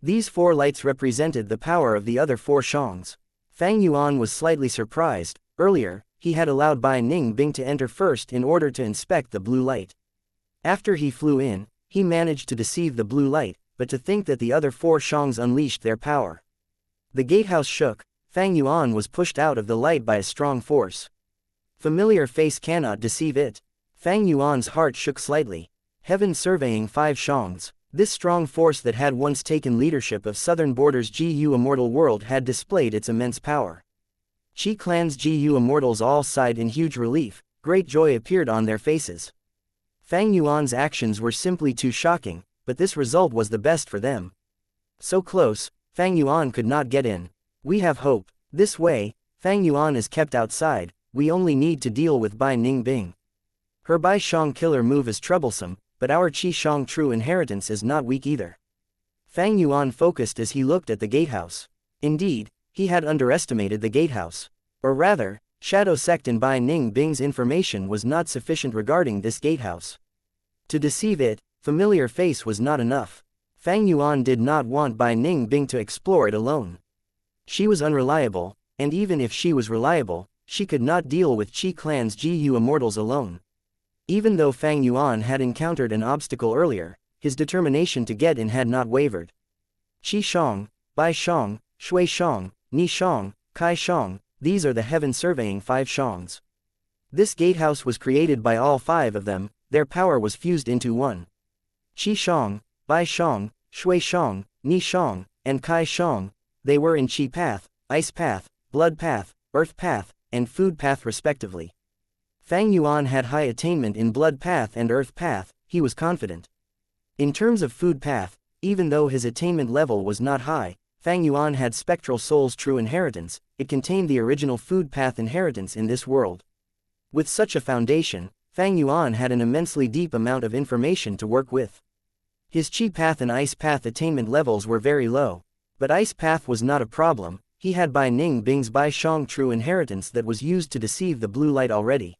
These 4 lights represented the power of the other 4 Shangs. Fang Yuan was slightly surprised. Earlier, he had allowed Bai Ningbing to enter first in order to inspect the blue light. After he flew in, he managed to deceive the blue light, but to think that the other 4 Shangs unleashed their power. The gatehouse shook. Fang Yuan was pushed out of the light by a strong force. Familiar Face cannot deceive it. Fang Yuan's heart shook slightly. Heaven surveying 5 Shangs. This strong force that had once taken leadership of Southern Border's GU Immortal world had displayed its immense power. Qi clan's GU Immortals all sighed in huge relief. Great joy appeared on their faces. Fang Yuan's actions were simply too shocking, but this result was the best for them. So close, Fang Yuan could not get in. We have hope. This way, Fang Yuan is kept outside. We only need to deal with Bai Ningbing. Her Bai Shang killer move is troublesome, but our Qi Shang true inheritance is not weak either. Fang Yuan focused as he looked at the gatehouse. Indeed, he had underestimated the gatehouse. Or rather, Shadow Sect and Bai Ningbing's information was not sufficient regarding this gatehouse. To deceive it, Familiar Face was not enough. Fang Yuan did not want Bai Ningbing to explore it alone. She was unreliable, and even if she was reliable, she could not deal with Qi clan's GU immortals alone. Even though Fang Yuan had encountered an obstacle earlier, his determination to get in had not wavered. Qi Shang, Bai Shang, Shui Shang, Ni Shang, Kai Shang, these are the heaven surveying 5 Shangs. This gatehouse was created by all 5 of them, their power was fused into one. Qi Shang, Bai Shang, Shui Shang, Ni Shang, and Kai Shang, they were in Qi Path, Ice Path, Blood Path, Earth Path, and Food Path respectively. Fang Yuan had high attainment in Blood Path and Earth Path, he was confident. In terms of Food Path, even though his attainment level was not high, Fang Yuan had Spectral Soul's true inheritance, it contained the original Food Path inheritance in this world. With such a foundation, Fang Yuan had an immensely deep amount of information to work with. His Qi Path and Ice Path attainment levels were very low, but Ice Path was not a problem. He had Bai Ningbing's Bai Shang true inheritance that was used to deceive the blue light already.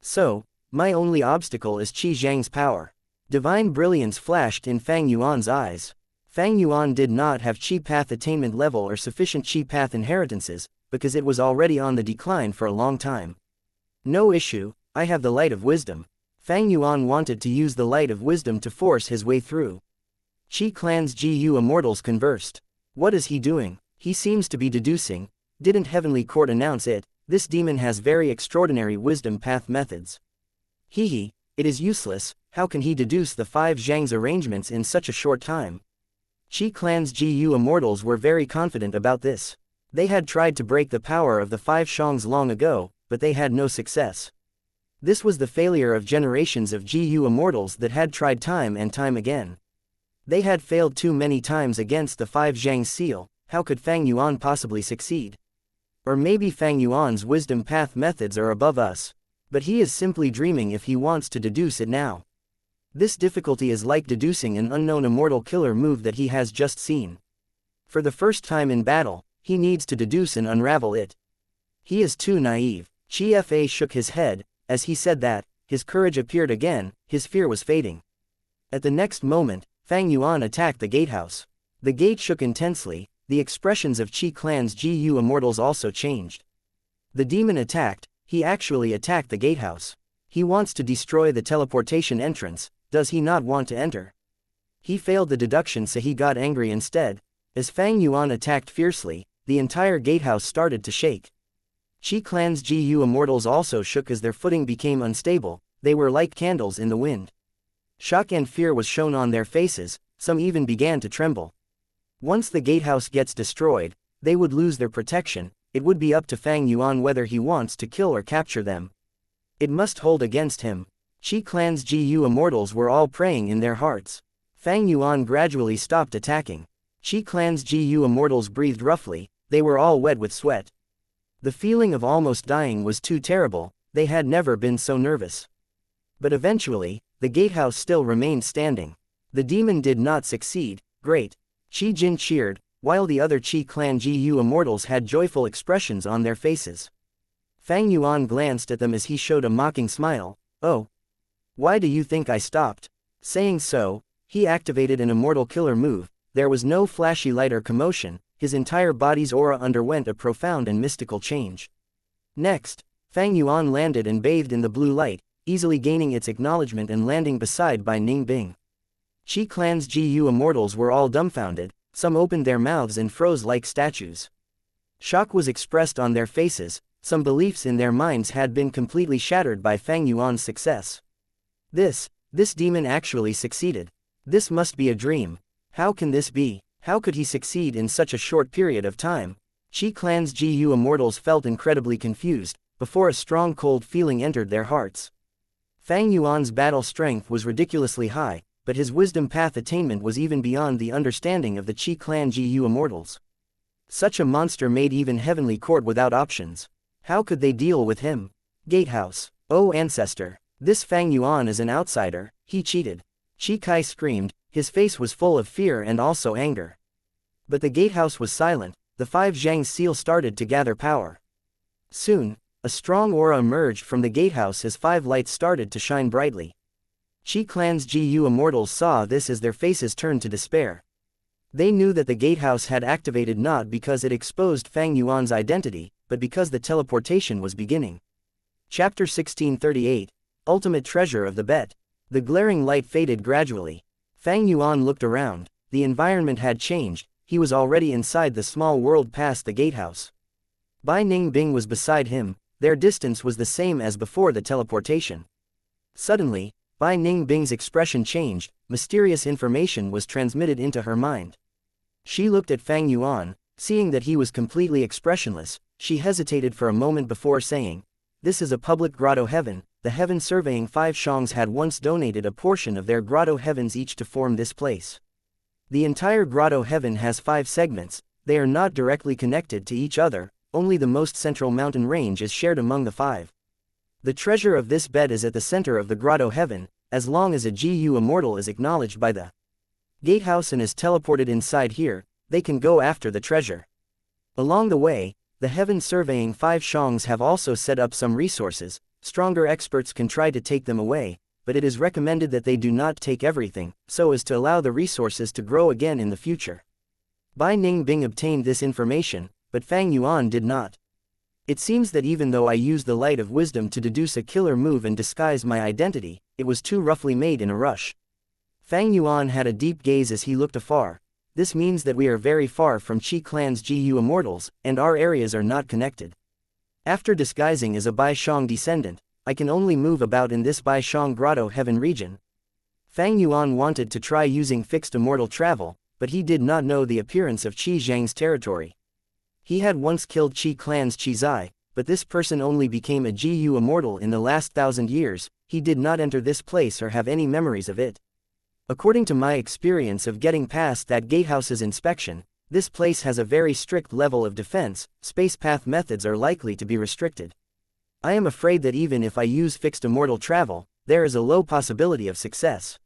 So, my only obstacle is Qi Zhang's power. Divine brilliance flashed in Fang Yuan's eyes. Fang Yuan did not have Qi Path attainment level or sufficient Qi Path inheritances, because it was already on the decline for a long time. No issue, I have the light of wisdom. Fang Yuan wanted to use the light of wisdom to force his way through. Qi clan's GU immortals conversed. What is he doing? He seems to be deducing. Didn't Heavenly Court announce it? This demon has very extraordinary wisdom path methods. It is useless. How can he deduce the 5 Zhang's arrangements in such a short time? Qi clan's GU immortals were very confident about this. They had tried to break the power of the 5 Shangs long ago, but they had no success. This was the failure of generations of GU immortals that had tried time and time again. They had failed too many times against the 5 Zhang's seal. How could Fang Yuan possibly succeed? Or maybe Fang Yuan's wisdom path methods are above us. But he is simply dreaming if he wants to deduce it now. This difficulty is like deducing an unknown immortal killer move that he has just seen. For the first time in battle, he needs to deduce and unravel it. He is too naive. Qi Fa shook his head. As he said that, his courage appeared again, his fear was fading. At the next moment, Fang Yuan attacked the gatehouse. The gate shook intensely. The expressions of Qi clan's GU immortals also changed. The demon attacked. He actually attacked the gatehouse. He wants to destroy the teleportation entrance, does he not want to enter? He failed the deduction, so he got angry instead. As Fang Yuan attacked fiercely, the entire gatehouse started to shake. Qi Clan's GU Immortals also shook as their footing became unstable. They were like candles in the wind. Shock and fear was shown on their faces, some even began to tremble. Once the gatehouse gets destroyed, they would lose their protection. It would be up to Fang Yuan whether he wants to kill or capture them. It must hold against him. Qi Clan's GU Immortals were all praying in their hearts. Fang Yuan gradually stopped attacking. Qi Clan's GU Immortals breathed roughly, they were all wet with sweat. The feeling of almost dying was too terrible, they had never been so nervous. But eventually, the gatehouse still remained standing. The demon did not succeed. Great. Qi Jin cheered, while the other Qi Clan GU Immortals had joyful expressions on their faces. Fang Yuan glanced at them as he showed a mocking smile. Oh. Why do you think I stopped? Saying so, he activated an immortal killer move. There was no flashy light or commotion, his entire body's aura underwent a profound and mystical change. Next, Fang Yuan landed and bathed in the blue light, easily gaining its acknowledgement and landing beside Bai Ningbing. Qi Clan's GU Immortals were all dumbfounded, some opened their mouths and froze like statues. Shock was expressed on their faces, some beliefs in their minds had been completely shattered by Fang Yuan's success. This demon actually succeeded. This must be a dream. How can this be? How could he succeed in such a short period of time? Qi Clan's GU Immortals felt incredibly confused, before a strong cold feeling entered their hearts. Fang Yuan's battle strength was ridiculously high, but his wisdom path attainment was even beyond the understanding of the Qi Clan GU Immortals. Such a monster made even Heavenly Court without options. How could they deal with him? Gatehouse. Oh ancestor. This Fang Yuan is an outsider, he cheated. Qi Kai screamed, his face was full of fear and also anger. But the gatehouse was silent, the five Zhang seal started to gather power. Soon, a strong aura emerged from the gatehouse as five lights started to shine brightly. Qi Clan's GU Immortals saw this as their faces turned to despair. They knew that the gatehouse had activated not because it exposed Fang Yuan's identity, but because the teleportation was beginning. Chapter 1638, Ultimate Treasure of the Bet. The glaring light faded gradually. Fang Yuan looked around, the environment had changed, he was already inside the small world past the gatehouse. Bai Ningbing was beside him, their distance was the same as before the teleportation. Suddenly, Bai Ningbing's expression changed, mysterious information was transmitted into her mind. She looked at Fang Yuan, seeing that he was completely expressionless, she hesitated for a moment before saying, "This is a public grotto heaven." The heaven surveying five Shangs had once donated a portion of their grotto heavens each to form this place. The entire grotto heaven has 5 segments, they are not directly connected to each other, only the most central mountain range is shared among the 5. The treasure of this bed is at the center of the grotto heaven, as long as a GU Immortal is acknowledged by the gatehouse and is teleported inside here, they can go after the treasure. Along the way, the heaven surveying 5 Shangs have also set up some resources. Stronger experts can try to take them away, but it is recommended that they do not take everything, so as to allow the resources to grow again in the future. Bai Ningbing obtained this information, but Fang Yuan did not. It seems that even though I used the light of wisdom to deduce a killer move and disguise my identity, it was too roughly made in a rush. Fang Yuan had a deep gaze as he looked afar. This means that we are very far from Qi Clan's GU Immortals, and our areas are not connected. After disguising as a Bai Shang descendant, I can only move about in this Bai Shang Grotto Heaven region. Fang Yuan wanted to try using fixed immortal travel, but he did not know the appearance of Qi Zhang's territory. He had once killed Qi Clan's Qi Zai, but this person only became a GU Immortal in the last 1,000 years, he did not enter this place or have any memories of it. According to my experience of getting past that gatehouse's inspection, this place has a very strict level of defense, space path methods are likely to be restricted. I am afraid that even if I use fixed immortal travel, there is a low possibility of success.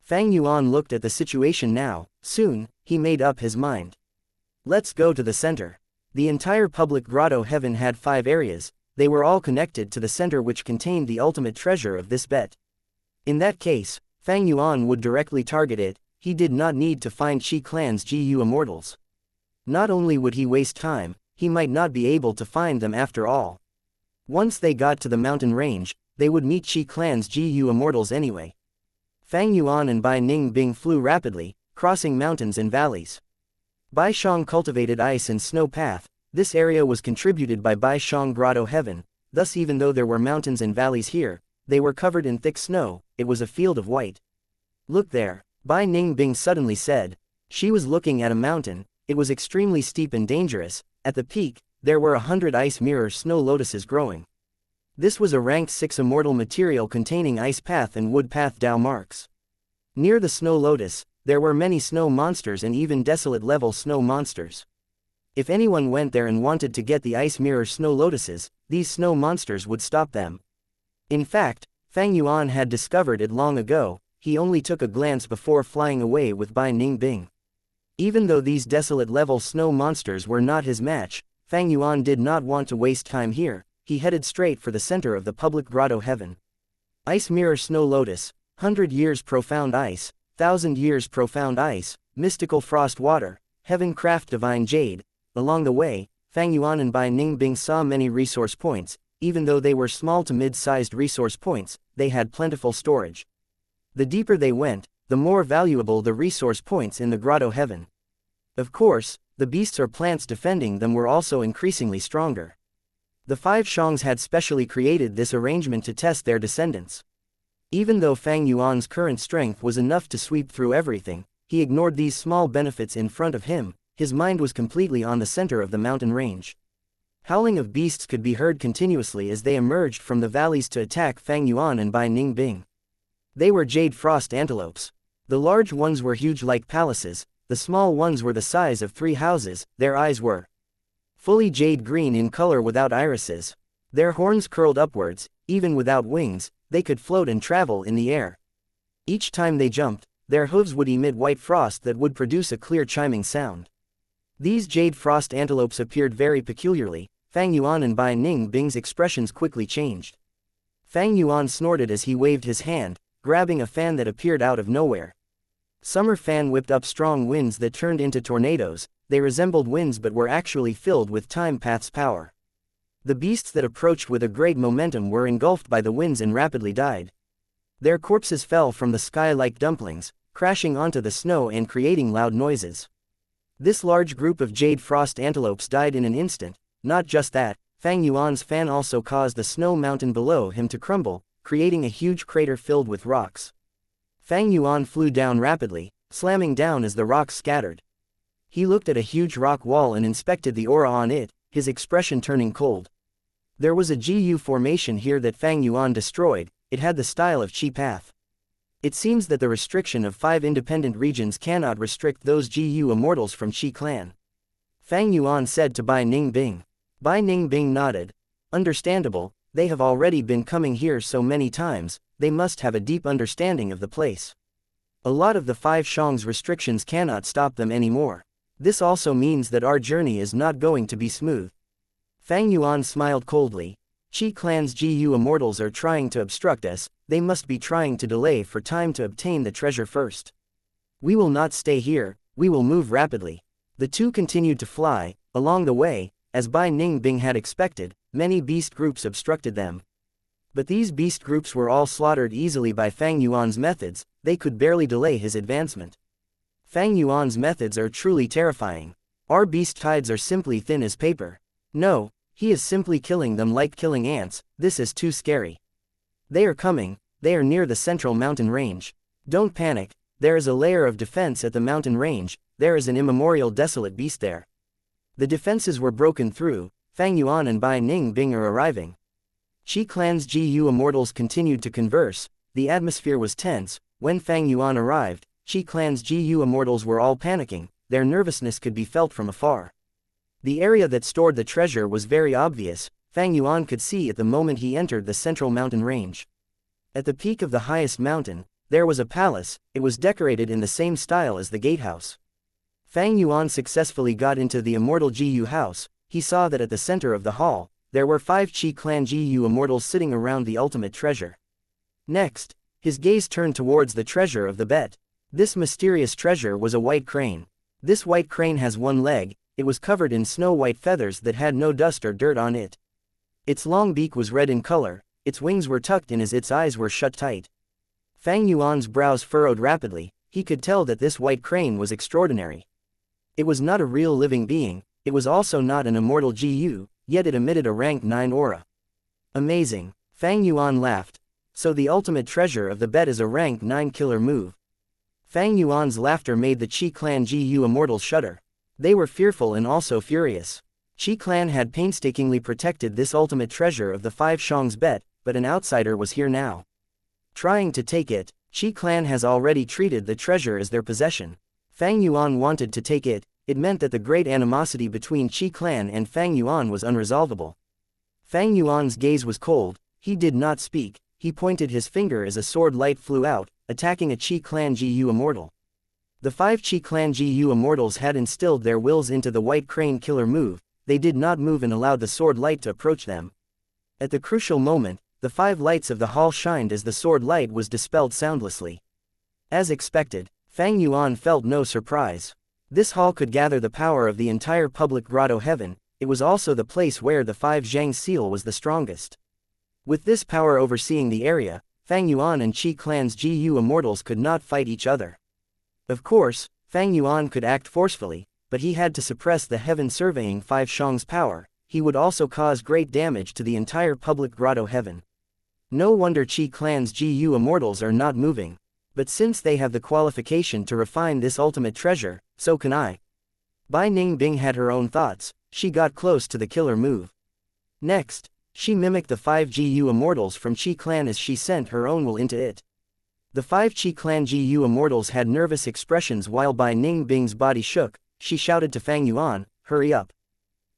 Fang Yuan looked at the situation now, soon, he made up his mind. Let's go to the center. The entire public grotto heaven had 5 areas, they were all connected to the center which contained the ultimate treasure of this bet. In that case, Fang Yuan would directly target it, he did not need to find Qi Clan's GU Immortals. Not only would he waste time, he might not be able to find them after all. Once they got to the mountain range, they would meet Qi Clan's GU Immortals anyway. Fang Yuan and Bai Ningbing flew rapidly, crossing mountains and valleys. Bai Shang cultivated ice and snow path. This area was contributed by Bai Shang Grotto Heaven, thus even though there were mountains and valleys here, they were covered in thick snow, it was a field of white. Look there, Bai Ningbing suddenly said. She was looking at a mountain, it was extremely steep and dangerous. At the peak, there were 100 ice mirror snow lotuses growing. This was a ranked 6 immortal material containing ice path and wood path Dao marks. Near the snow lotus, there were many snow monsters and even desolate level snow monsters. If anyone went there and wanted to get the ice mirror snow lotuses, these snow monsters would stop them. In fact, Fang Yuan had discovered it long ago, he only took a glance before flying away with Bai Ningbing. Even though these desolate level snow monsters were not his match, Fang Yuan did not want to waste time here, he headed straight for the center of the public grotto heaven. Ice mirror snow lotus, 100 years profound ice, 1000 years profound ice, mystical frost water, heaven craft divine jade. Along the way, Fang Yuan and Bai Ningbing saw many resource points, even though they were small to mid-sized resource points, they had plentiful storage. The deeper they went, the more valuable the resource points in the grotto heaven. Of course, the beasts or plants defending them were also increasingly stronger. The 5 Shangs had specially created this arrangement to test their descendants. Even though Fang Yuan's current strength was enough to sweep through everything, he ignored these small benefits in front of him, his mind was completely on the center of the mountain range. Howling of beasts could be heard continuously as they emerged from the valleys to attack Fang Yuan and Bai Ningbing. They were jade frost antelopes. The large ones were huge like palaces, the small ones were the size of 3 houses, their eyes were fully jade green in color without irises. Their horns curled upwards, even without wings, they could float and travel in the air. Each time they jumped, their hooves would emit white frost that would produce a clear chiming sound. These jade frost antelopes appeared very peculiarly. Fang Yuan and Bai Ningbing's expressions quickly changed. Fang Yuan snorted as he waved his hand, grabbing a fan that appeared out of nowhere. Summer fan whipped up strong winds that turned into tornadoes, they resembled winds but were actually filled with time path's power. The beasts that approached with a great momentum were engulfed by the winds and rapidly died. Their corpses fell from the sky like dumplings, crashing onto the snow and creating loud noises. This large group of jade frost antelopes died in an instant. Not just that, Fang Yuan's fan also caused the snow mountain below him to crumble, creating a huge crater filled with rocks. Fang Yuan flew down rapidly, slamming down as the rocks scattered. He looked at a huge rock wall and inspected the aura on it, his expression turning cold. There was a GU formation here that Fang Yuan destroyed, it had the style of Qi path. It seems that the restriction of 5 independent regions cannot restrict those GU immortals from Qi clan. Fang Yuan said to Bai Ningbing. Bai Ningbing nodded. Understandable, they have already been coming here so many times, they must have a deep understanding of the place. A lot of the 5 Shangs restrictions cannot stop them anymore. This also means that our journey is not going to be smooth. Fang Yuan smiled coldly. Qi clan's GU immortals are trying to obstruct us, they must be trying to delay for time to obtain the treasure first. We will not stay here, we will move rapidly. The two continued to fly. Along the way, as Bai Ningbing had expected, many beast groups obstructed them. But these beast groups were all slaughtered easily by Fang Yuan's methods, they could barely delay his advancement. Fang Yuan's methods are truly terrifying. Our beast tides are simply thin as paper. No, he is simply killing them like killing ants, this is too scary. They are coming, they are near the central mountain range. Don't panic, there is a layer of defense at the mountain range, there is an immemorial desolate beast there. The defenses were broken through, Fang Yuan and Bai Ningbing are arriving. Qi clan's GU immortals continued to converse, the atmosphere was tense. When Fang Yuan arrived, Qi clan's GU immortals were all panicking, their nervousness could be felt from afar. The area that stored the treasure was very obvious, Fang Yuan could see at the moment he entered the central mountain range. At the peak of the highest mountain, there was a palace, it was decorated in the same style as the gatehouse. Fang Yuan successfully got into the immortal GU house, he saw that at the center of the hall, there were 5 Qi clan GU immortals sitting around the ultimate treasure. Next, his gaze turned towards the treasure of the bet. This mysterious treasure was a white crane. This white crane has 1 leg, it was covered in snow-white feathers that had no dust or dirt on it. Its long beak was red in color, its wings were tucked in as its eyes were shut tight. Fang Yuan's brows furrowed rapidly. He could tell that this white crane was extraordinary. It was not a real living being, it was also not an immortal GU, yet it emitted a rank 9 aura. Amazing. Fang Yuan laughed. So the ultimate treasure of the bet is a rank 9 killer move. Fang Yuan's laughter made the Qi clan GU immortals shudder. They were fearful and also furious. Qi clan had painstakingly protected this ultimate treasure of the 5 Shang's bet, but an outsider was here now. Trying to take it, Qi clan has already treated the treasure as their possession. Fang Yuan wanted to take it, it meant that the great animosity between Qi clan and Fang Yuan was unresolvable. Fang Yuan's gaze was cold, he did not speak, he pointed his finger as a sword light flew out, attacking a Qi clan GU immortal. The 5 Qi clan GU immortals had instilled their wills into the white crane killer move, they did not move and allowed the sword light to approach them. At the crucial moment, the 5 lights of the hall shined as the sword light was dispelled soundlessly. As expected, Fang Yuan felt no surprise. This hall could gather the power of the entire public grotto heaven, it was also the place where the 5 Zhang seal was the strongest. With this power overseeing the area, Fang Yuan and Qi clan's GU immortals could not fight each other. Of course, Fang Yuan could act forcefully, but he had to suppress the heaven surveying 5 Shang's power, he would also cause great damage to the entire public grotto heaven. No wonder Qi clan's GU immortals are not moving. But since they have the qualification to refine this ultimate treasure, so can I. Bai Ningbing had her own thoughts, she got close to the killer move. Next, she mimicked the 5 GU immortals from Qi clan as she sent her own will into it. The 5 Qi clan GU immortals had nervous expressions while Bai Ningbing's body shook, she shouted to Fang Yuan, hurry up.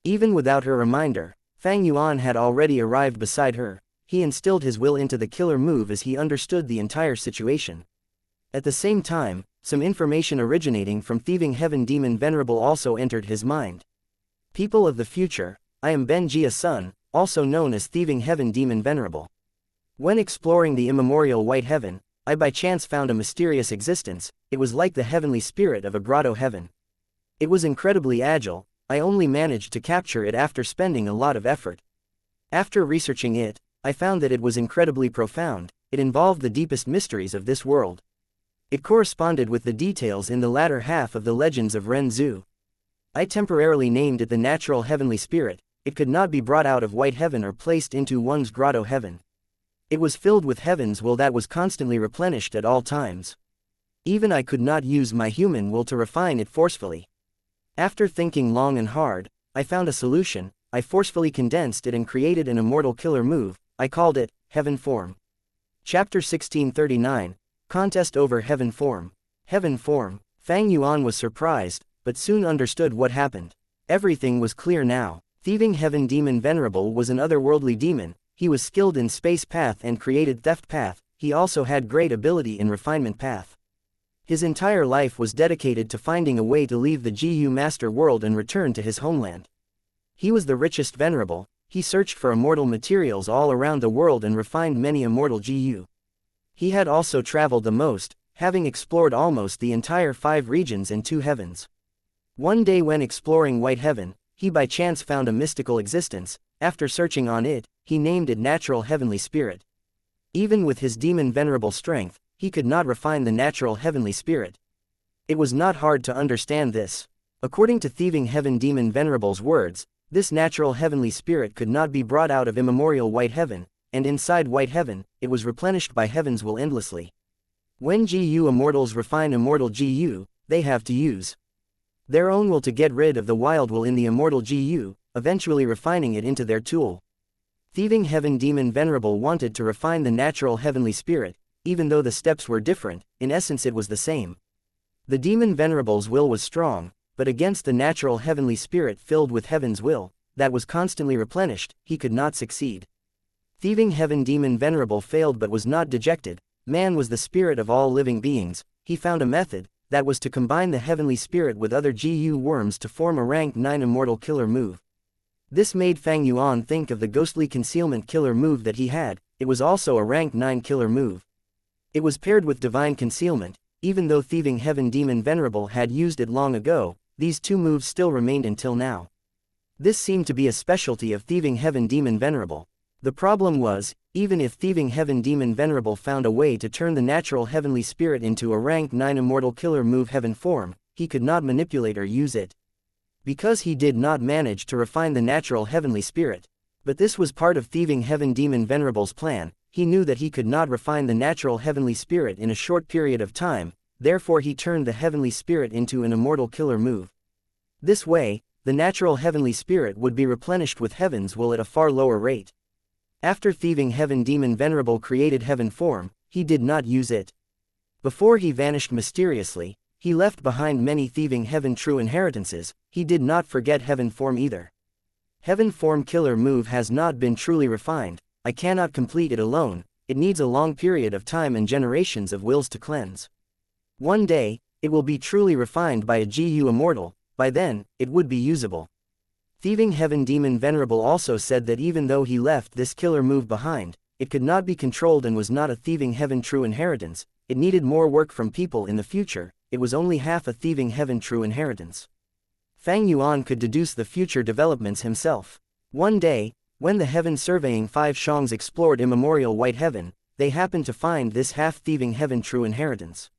Even without her reminder, Fang Yuan had already arrived beside her, he instilled his will into the killer move as he understood the entire situation. At the same time, some information originating from Thieving Heaven Demon Venerable also entered his mind. People of the future, I am Ben Jia's son, also known as Thieving Heaven Demon Venerable. When exploring the immemorial White Heaven, I by chance found a mysterious existence, it was like the heavenly spirit of a grotto heaven. It was incredibly agile, I only managed to capture it after spending a lot of effort. After researching it, I found that it was incredibly profound, it involved the deepest mysteries of this world. It corresponded with the details in the latter half of the legends of Ren Zhu. I temporarily named it the natural heavenly spirit, it could not be brought out of white heaven or placed into one's grotto heaven. It was filled with heaven's will that was constantly replenished at all times. Even I could not use my human will to refine it forcefully. After thinking long and hard, I found a solution, I forcefully condensed it and created an immortal killer move, I called it, Heaven Form. Chapter 1639. Contest over Heaven Form. Heaven Form. Fang Yuan was surprised, but soon understood what happened. Everything was clear now. Thieving Heaven Demon Venerable was an otherworldly demon, he was skilled in Space Path and created Theft Path, he also had great ability in Refinement Path. His entire life was dedicated to finding a way to leave the GU Master World and return to his homeland. He was the richest Venerable, he searched for immortal materials all around the world and refined many immortal GU. He had also traveled the most, having explored almost the entire 5 regions and 2 heavens. One day when exploring White Heaven, he by chance found a mystical existence, after searching on it, he named it Natural Heavenly Spirit. Even with his demon venerable strength, he could not refine the Natural Heavenly Spirit. It was not hard to understand this. According to Thieving Heaven Demon Venerable's words, this Natural Heavenly Spirit could not be brought out of immemorial White Heaven, and inside White Heaven, it was replenished by heaven's will endlessly. When GU immortals refine immortal GU, they have to use their own will to get rid of the wild will in the immortal GU, eventually refining it into their tool. Thieving Heaven Demon Venerable wanted to refine the Natural Heavenly Spirit, even though the steps were different, in essence it was the same. The Demon Venerable's will was strong, but against the Natural Heavenly Spirit filled with heaven's will, that was constantly replenished, he could not succeed. Thieving Heaven Demon Venerable failed but was not dejected, man was the spirit of all living beings, he found a method, that was to combine the heavenly spirit with other GU worms to form a rank 9 immortal killer move. This made Fang Yuan think of the ghostly concealment killer move that he had, it was also a rank 9 killer move. It was paired with divine concealment, even though Thieving Heaven Demon Venerable had used it long ago, these 2 moves still remained until now. This seemed to be a specialty of Thieving Heaven Demon Venerable. The problem was, even if Thieving Heaven Demon Venerable found a way to turn the natural heavenly spirit into a rank 9 immortal killer move heaven form, he could not manipulate or use it. Because he did not manage to refine the natural heavenly spirit. But this was part of Thieving Heaven Demon Venerable's plan. He knew that he could not refine the natural heavenly spirit in a short period of time, therefore he turned the heavenly spirit into an immortal killer move. This way, the natural heavenly spirit would be replenished with heaven's will at a far lower rate. After Thieving Heaven Demon Venerable created heaven form, he did not use it. Before he vanished mysteriously, he left behind many Thieving Heaven true inheritances. He did not forget heaven form either. Heaven form killer move has not been truly refined. I cannot complete it alone, it needs a long period of time and generations of wills to cleanse. One day, it will be truly refined by a GU Immortal, by then, it would be usable. Thieving Heaven Demon Venerable also said that even though he left this killer move behind, it could not be controlled and was not a Thieving Heaven true inheritance, it needed more work from people in the future, it was only half a Thieving Heaven true inheritance. Fang Yuan could deduce the future developments himself. One day, when the Heaven Surveying 5 Shangs explored immemorial White Heaven, they happened to find this half-Thieving Heaven true inheritance.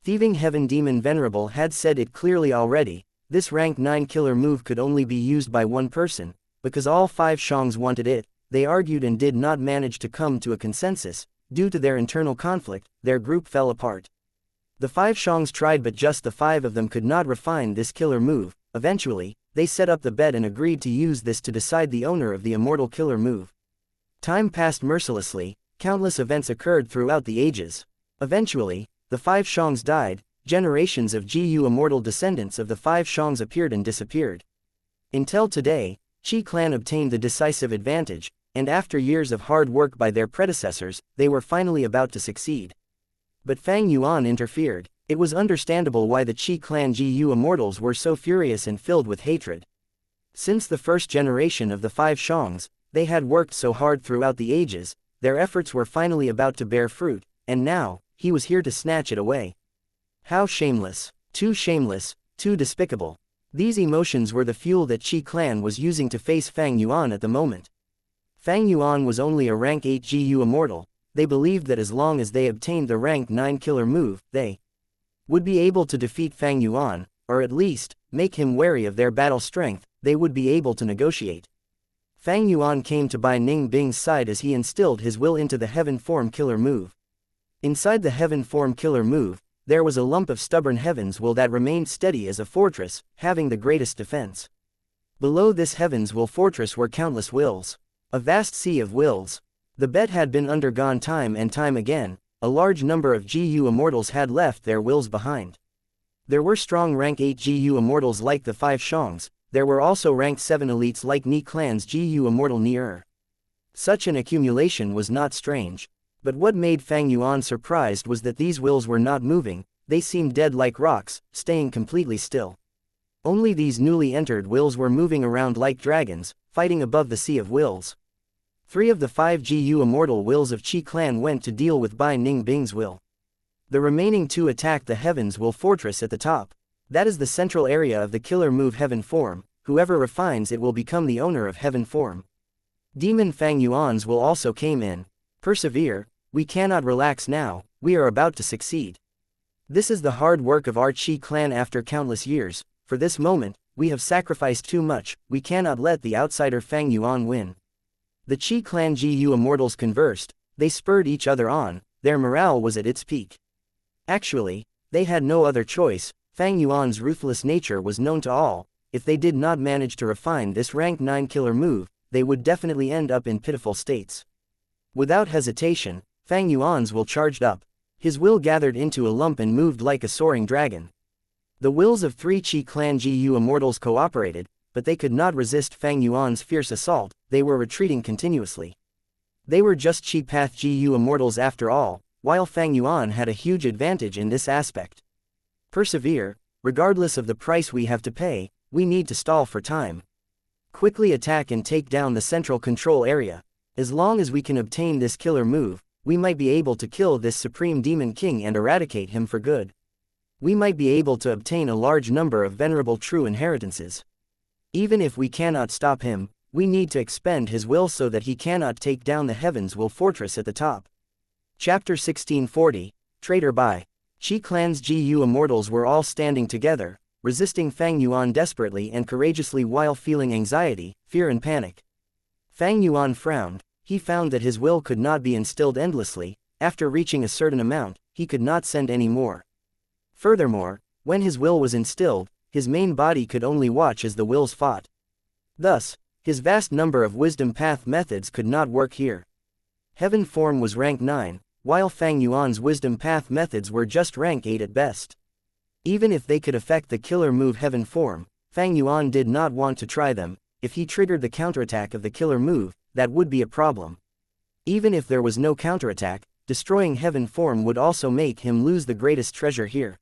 Thieving Heaven Demon Venerable had said it clearly already, this rank 9 killer move could only be used by one person, because all 5 Shangs wanted it, they argued and did not manage to come to a consensus, due to their internal conflict, their group fell apart. The 5 Shangs tried but just the 5 of them could not refine this killer move. Eventually, they set up the bet and agreed to use this to decide the owner of the immortal killer move. Time passed mercilessly, countless events occurred throughout the ages. Eventually, the 5 Shangs died, generations of GU immortal descendants of the 5 Shangs appeared and disappeared. Until today, Qi clan obtained the decisive advantage, and after years of hard work by their predecessors, they were finally about to succeed. But Fang Yuan interfered. It was understandable why the Qi clan GU immortals were so furious and filled with hatred. Since the first generation of the 5 Shangs, they had worked so hard throughout the ages, their efforts were finally about to bear fruit, and now, he was here to snatch it away. How shameless, too despicable. These emotions were the fuel that Qi clan was using to face Fang Yuan at the moment. Fang Yuan was only a rank 8 GU immortal. They believed that as long as they obtained the rank 9 killer move, they would be able to defeat Fang Yuan, or at least, make him wary of their battle strength. They would be able to negotiate. Fang Yuan came to Bai Ning Bing's side as he instilled his will into the heaven form killer move. Inside the heaven form killer move, there was a lump of stubborn heaven's will that remained steady as a fortress, having the greatest defense. Below this heaven's will fortress were countless wills. A vast sea of wills. The bet had been undergone time and time again. A large number of GU immortals had left their wills behind. There were strong rank 8 GU immortals like the 5 Shangs, there were also rank 7 elites like Ni clan's GU immortal Ni. Such an accumulation was not strange. But what made Fang Yuan surprised was that these wills were not moving, they seemed dead like rocks, staying completely still. Only these newly entered wills were moving around like dragons, fighting above the sea of wills. 3 of the 5 GU immortal wills of Qi clan went to deal with Bai Ning Bing's will. The remaining 2 attacked the Heaven's Will Fortress at the top. That is the central area of the killer move Heaven Form. Whoever refines it will become the owner of Heaven Form. Demon Fang Yuan's will also came in. Persevere, we cannot relax now, we are about to succeed. This is the hard work of our Qi clan after countless years. For this moment, we have sacrificed too much, we cannot let the outsider Fang Yuan win. The Qi clan GU immortals conversed, they spurred each other on, their morale was at its peak. Actually, they had no other choice. Fang Yuan's ruthless nature was known to all. If they did not manage to refine this rank 9 killer move, they would definitely end up in pitiful states. Without hesitation, Fang Yuan's will charged up. His will gathered into a lump and moved like a soaring dragon. The wills of 3 Qi clan GU immortals cooperated, but they could not resist Fang Yuan's fierce assault, they were retreating continuously. They were just Qi path GU immortals after all, while Fang Yuan had a huge advantage in this aspect. Persevere, regardless of the price we have to pay, we need to stall for time. Quickly attack and take down the central control area. As long as we can obtain this killer move, we might be able to kill this Supreme Demon King and eradicate him for good. We might be able to obtain a large number of venerable true inheritances. Even if we cannot stop him, we need to expend his will so that he cannot take down the Heaven's Will Fortress at the top. Chapter 1640, Traitor by. Qi Clan's GU Immortals were all standing together, resisting Fang Yuan desperately and courageously while feeling anxiety, fear and panic. Fang Yuan frowned. He found that his will could not be instilled endlessly. After reaching a certain amount, he could not send any more. Furthermore, when his will was instilled, his main body could only watch as the wills fought. Thus, his vast number of wisdom path methods could not work here. Heaven Form was rank 9, while Fang Yuan's wisdom path methods were just rank 8 at best. Even if they could affect the killer move Heaven Form, Fang Yuan did not want to try them. If he triggered the counterattack of the killer move, that would be a problem. Even if there was no counterattack, destroying Heaven Form would also make him lose the greatest treasure here.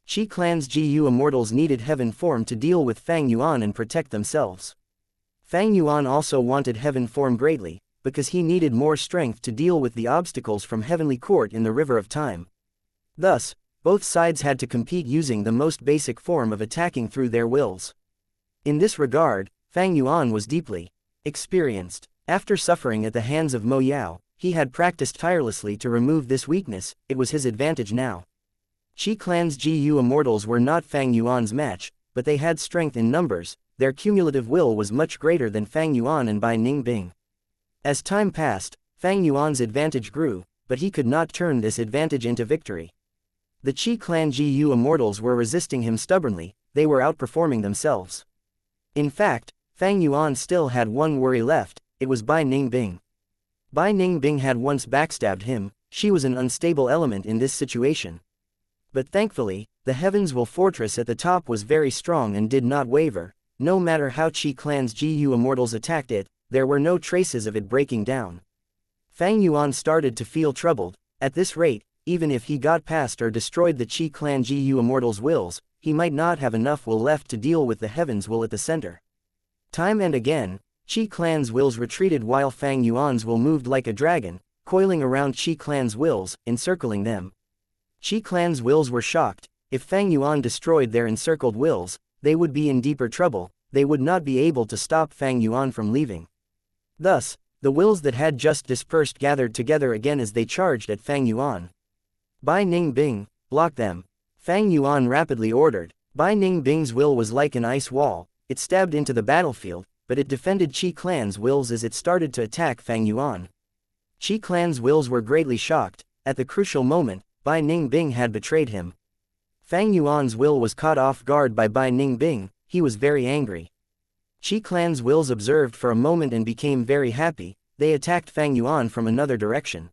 Qi Clan's GU Immortals needed Heaven Form to deal with Fang Yuan and protect themselves. Fang Yuan also wanted Heaven Form greatly, because he needed more strength to deal with the obstacles from Heavenly Court in the River of Time. Thus, both sides had to compete using the most basic form of attacking through their wills. In this regard, Fang Yuan was deeply experienced. After suffering at the hands of Mo Yao, he had practiced tirelessly to remove this weakness. It was his advantage now. Qi Clan's GU Immortals were not Fang Yuan's match, but they had strength in numbers. Their cumulative will was much greater than Fang Yuan and Bai Ningbing. As time passed, Fang Yuan's advantage grew, but he could not turn this advantage into victory. The Qi Clan GU Immortals were resisting him stubbornly. They were outperforming themselves. In fact, Fang Yuan still had one worry left. It was Bai Ningbing. Bai Ningbing had once backstabbed him. She was an unstable element in this situation. But thankfully, the Heaven's Will Fortress at the top was very strong and did not waver. No matter how Qi Clan's GU Immortals attacked it, there were no traces of it breaking down. Fang Yuan started to feel troubled. At this rate, even if he got past or destroyed the Qi Clan GU Immortals' wills, he might not have enough will left to deal with the Heaven's Will at the center. Time and again, Qi Clan's wills retreated while Fang Yuan's will moved like a dragon, coiling around Qi Clan's wills, encircling them. Qi Clan's wills were shocked. If Fang Yuan destroyed their encircled wills, they would be in deeper trouble. They would not be able to stop Fang Yuan from leaving. Thus, the wills that had just dispersed gathered together again as they charged at Fang Yuan. Bai Ningbing, block them. Fang Yuan rapidly ordered. Bai Ningbing's will was like an ice wall. It stabbed into the battlefield, but it defended Qi Clan's wills as it started to attack Fang Yuan. Qi Clan's wills were greatly shocked. At the crucial moment, Bai Ningbing had betrayed him. Fang Yuan's will was caught off guard by Bai Ningbing. He was very angry. Qi Clan's wills observed for a moment and became very happy. They attacked Fang Yuan from another direction.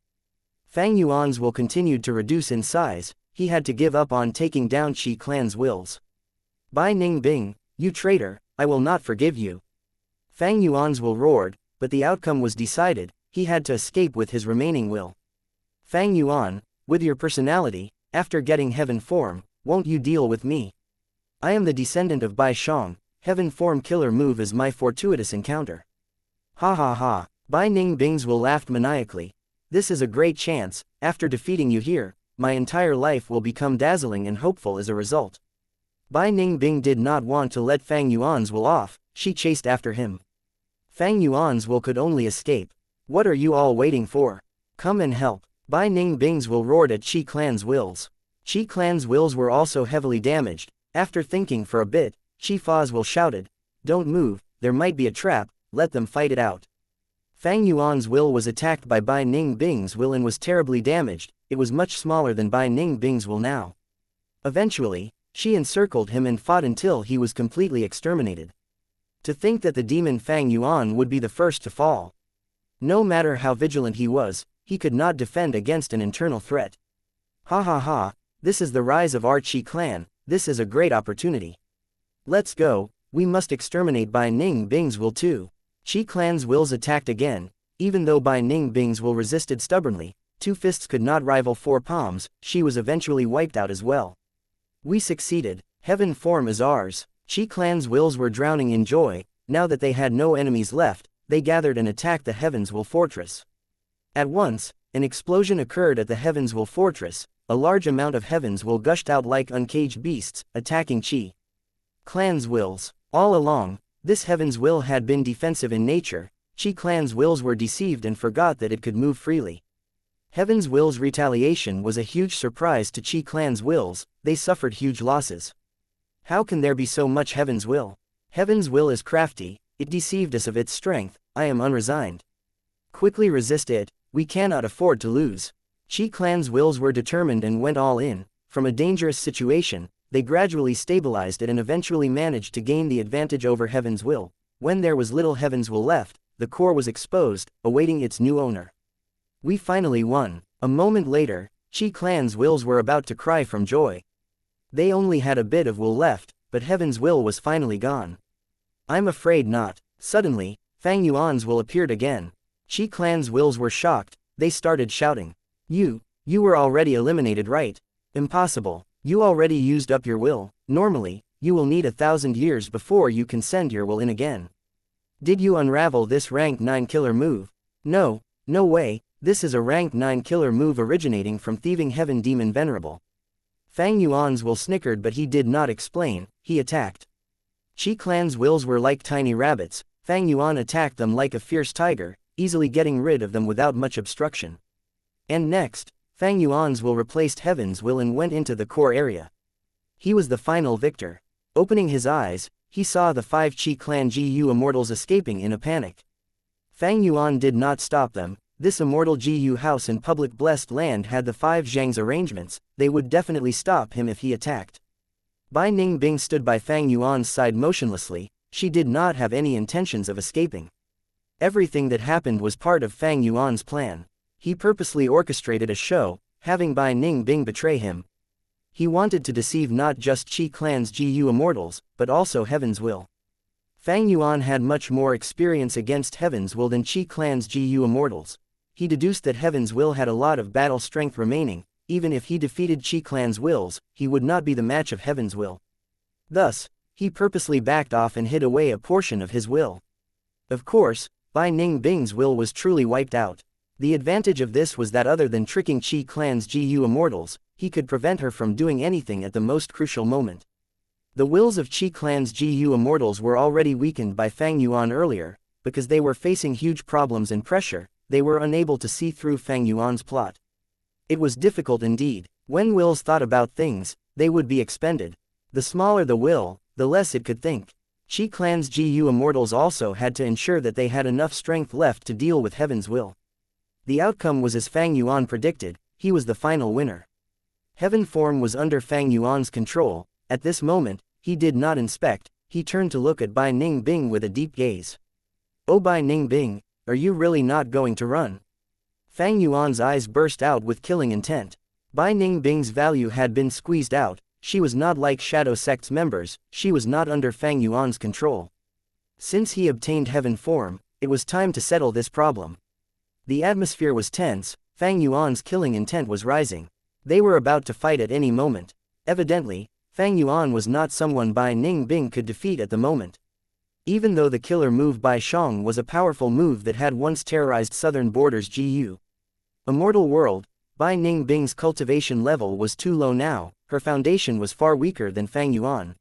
Fang Yuan's will continued to reduce in size. He had to give up on taking down Qi Clan's wills. Bai Ningbing, you traitor, I will not forgive you. Fang Yuan's will roared, but the outcome was decided. He had to escape with his remaining will. Fang Yuan, with your personality, after getting Heaven Form, won't you deal with me? I am the descendant of Bai Shang. Heaven Form killer move is my fortuitous encounter. Ha ha ha. Bai Ningbing's will laughed maniacally. This is a great chance. After defeating you here, my entire life will become dazzling and hopeful as a result. Bai Ningbing did not want to let Fang Yuan's will off. She chased after him. Fang Yuan's will could only escape. What are you all waiting for? Come and help. Bai Ningbing's will roared at Qi Clan's wills. Qi Clan's wills were also heavily damaged. After thinking for a bit, Qi Fa's will shouted, don't move, there might be a trap, let them fight it out. Fang Yuan's will was attacked by Bai Ningbing's will and was terribly damaged. It was much smaller than Bai Ningbing's will now. Eventually, she encircled him and fought until he was completely exterminated. To think that the demon Fang Yuan would be the first to fall. No matter how vigilant he was, he could not defend against an internal threat. Ha ha ha, this is the rise of our Qi Clan. This is a great opportunity. Let's go, we must exterminate Bai Ningbing's will too. Qi Clan's wills attacked again. Even though Bai Ningbing's will resisted stubbornly, two fists could not rival four palms. She was eventually wiped out as well. We succeeded. Heaven Form is ours. Qi Clan's wills were drowning in joy. Now that they had no enemies left, they gathered and attacked the Heaven's Will Fortress. At once, an explosion occurred at the Heaven's Will Fortress. A large amount of Heaven's Will gushed out like uncaged beasts, attacking Qi Clan's wills. All along, This heaven's will had been defensive in nature. Qi clan's wills were deceived and forgot that it could move freely. Heaven's will's retaliation was a huge surprise to Qi clan's wills. They suffered huge losses. How can there be so much heaven's will? Heaven's will is crafty, it deceived us of its strength. I am unresigned. Quickly resist it, we cannot afford to lose. Qi clan's wills were determined and went all in. From a dangerous situation, they gradually stabilized it and eventually managed to gain the advantage over heaven's will. When there was little heaven's will left, the core was exposed, awaiting its new owner. We finally won. A moment later, Qi clan's wills were about to cry from joy. They only had a bit of will left, but heaven's will was finally gone. I'm afraid not. Suddenly, Fang Yuan's will appeared again. Qi clan's wills were shocked. They started shouting. You were already eliminated, right? Impossible. You already used up your will. Normally, you will need 1,000 years before you can send your will in again. Did you unravel this rank 9 killer move? No way, this is a rank 9 killer move originating from Thieving Heaven Demon Venerable. Fang Yuan's will snickered, but he did not explain. He attacked. Qi clan's wills were like tiny rabbits. Fang Yuan attacked them like a fierce tiger, easily getting rid of them without much obstruction. And next, Fang Yuan's will replaced heaven's will and went into the core area. He was the final victor. Opening his eyes, he saw the 5 Qi clan GU immortals escaping in a panic. Fang Yuan did not stop them. This immortal GU house in public blessed land had the 5 Zhang's arrangements. They would definitely stop him if he attacked. Bai Ningbing stood by Fang Yuan's side motionlessly. She did not have any intentions of escaping. Everything that happened was part of Fang Yuan's plan. He purposely orchestrated a show, having Bai Ningbing betray him. He wanted to deceive not just Qi clan's GU immortals, but also heaven's will. Fang Yuan had much more experience against heaven's will than Qi clan's GU immortals. He deduced that heaven's will had a lot of battle strength remaining. Even if he defeated Qi clan's wills, he would not be the match of heaven's will. Thus, he purposely backed off and hid away a portion of his will. Of course, Bai Ningbing's will was truly wiped out. The advantage of this was that other than tricking Qi clan's GU immortals, he could prevent her from doing anything at the most crucial moment. The wills of Qi clan's GU immortals were already weakened by Fang Yuan earlier. Because they were facing huge problems and pressure, they were unable to see through Fang Yuan's plot. It was difficult indeed. When wills thought about things, they would be expended. The smaller the will, the less it could think. Qi clan's GU immortals also had to ensure that they had enough strength left to deal with heaven's will. The outcome was as Fang Yuan predicted. He was the final winner. Heaven form was under Fang Yuan's control. At this moment, he did not inspect. He turned to look at Bai Ningbing with a deep gaze. Oh Bai Ningbing, are you really not going to run? Fang Yuan's eyes burst out with killing intent. Bai Ningbing's value had been squeezed out. She was not like Shadow Sect's members. She was not under Fang Yuan's control. Since he obtained heaven form, it was time to settle this problem. The atmosphere was tense. Fang Yuan's killing intent was rising. They were about to fight at any moment. Evidently, Fang Yuan was not someone Bai Ningbing could defeat at the moment. Even though the killer move Bai Shang was a powerful move that had once terrorized southern borders GU. Immortal world, Bai Ningbing's cultivation level was too low now. Her foundation was far weaker than Fang Yuan.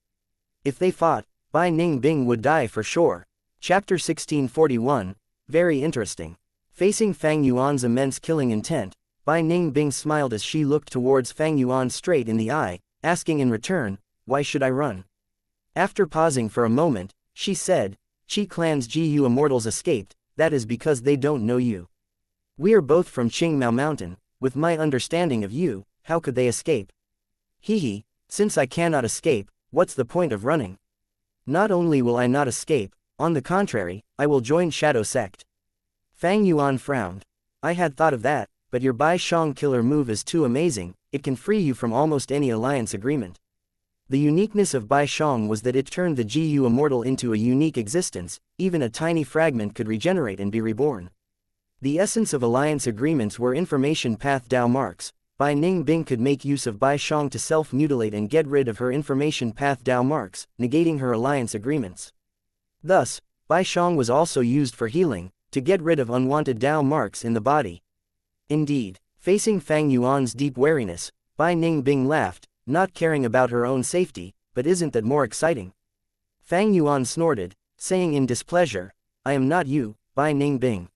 If they fought, Bai Ningbing would die for sure. Chapter 1641, very interesting. Facing Fang Yuan's immense killing intent, Bai Ningbing smiled as she looked towards Fang Yuan straight in the eye, asking in return, why should I run? After pausing for a moment, she said, Qi clan's GU immortals escaped. That is because they don't know you. We are both from Qingmao Mountain. With my understanding of you, how could they escape? Hehe, since I cannot escape, what's the point of running? Not only will I not escape, on the contrary, I will join Shadow Sect. Fang Yuan frowned. I had thought of that, but your Bai Shang killer move is too amazing. It can free you from almost any alliance agreement. The uniqueness of Bai Shang was that it turned the GU immortal into a unique existence. Even a tiny fragment could regenerate and be reborn. The essence of alliance agreements were information path Dao marks. Bai Ningbing could make use of Bai Shang to self-mutilate and get rid of her information path Dao marks, negating her alliance agreements. Thus, Bai Shang was also used for healing, to get rid of unwanted Dao marks in the body. Indeed, facing Fang Yuan's deep wariness, Bai Ningbing laughed, not caring about her own safety. But isn't that more exciting? Fang Yuan snorted. saying in displeasure, "I am not you, Bai Ningbing."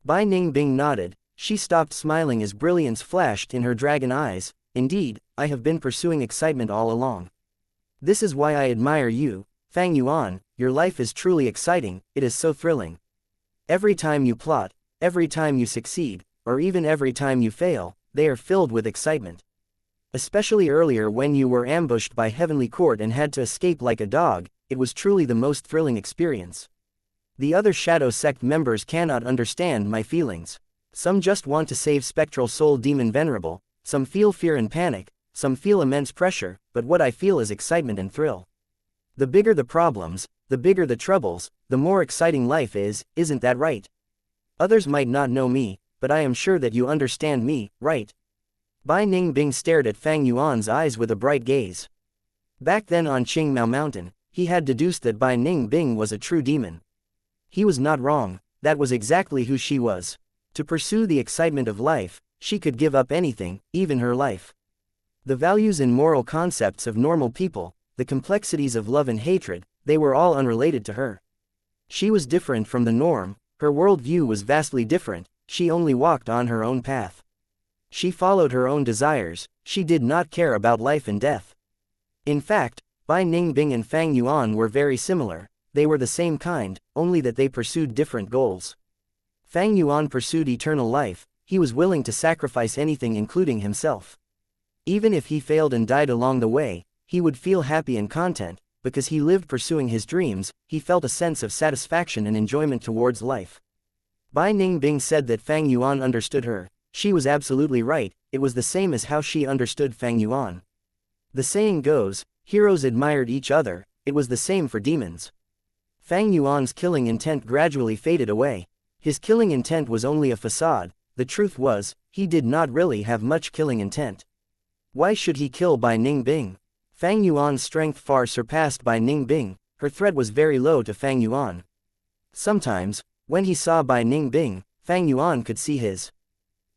Bai Ningbing nodded. She stopped smiling as brilliance flashed in her dragon eyes. "Indeed, I have been pursuing excitement all along. This is why I admire you, Fang Yuan. Your life is truly exciting, it is so thrilling. Every time you plot, every time you succeed, or even every time you fail, they are filled with excitement. Especially earlier when you were ambushed by Heavenly Court and had to escape like a dog, it was truly the most thrilling experience. The other Shadow Sect members cannot understand my feelings. Some just want to save Spectral Soul Demon Venerable, some feel fear and panic, some feel immense pressure, but what I feel is excitement and thrill. The bigger the problems, the bigger the troubles, the more exciting life is, isn't that right? Others might not know me, but I am sure that you understand me, right?" Bai Ningbing stared at Fang Yuan's eyes with a bright gaze. Back then on Qingmao Mountain, he had deduced that Bai Ningbing was a true demon. He was not wrong, that was exactly who she was. To pursue the excitement of life, she could give up anything, even her life. The values and moral concepts of normal people, the complexities of love and hatred, they were all unrelated to her. She was different from the norm, her worldview was vastly different, she only walked on her own path. She followed her own desires, she did not care about life and death. In fact, Bai Ningbing and Fang Yuan were very similar, they were the same kind, only that they pursued different goals. Fang Yuan pursued eternal life, he was willing to sacrifice anything including himself. Even if he failed and died along the way, he would feel happy and content, because he lived pursuing his dreams, he felt a sense of satisfaction and enjoyment towards life. Bai Ningbing said that Fang Yuan understood her. She was absolutely right, it was the same as how she understood Fang Yuan. The saying goes, heroes admired each other, it was the same for demons. Fang Yuan's killing intent gradually faded away. His killing intent was only a facade, the truth was, he did not really have much killing intent. Why should he kill Bai Ningbing? Fang Yuan's strength far surpassed Bai Ningbing, her threat was very low to Fang Yuan. Sometimes, when he saw Bai Ningbing, Fang Yuan could see his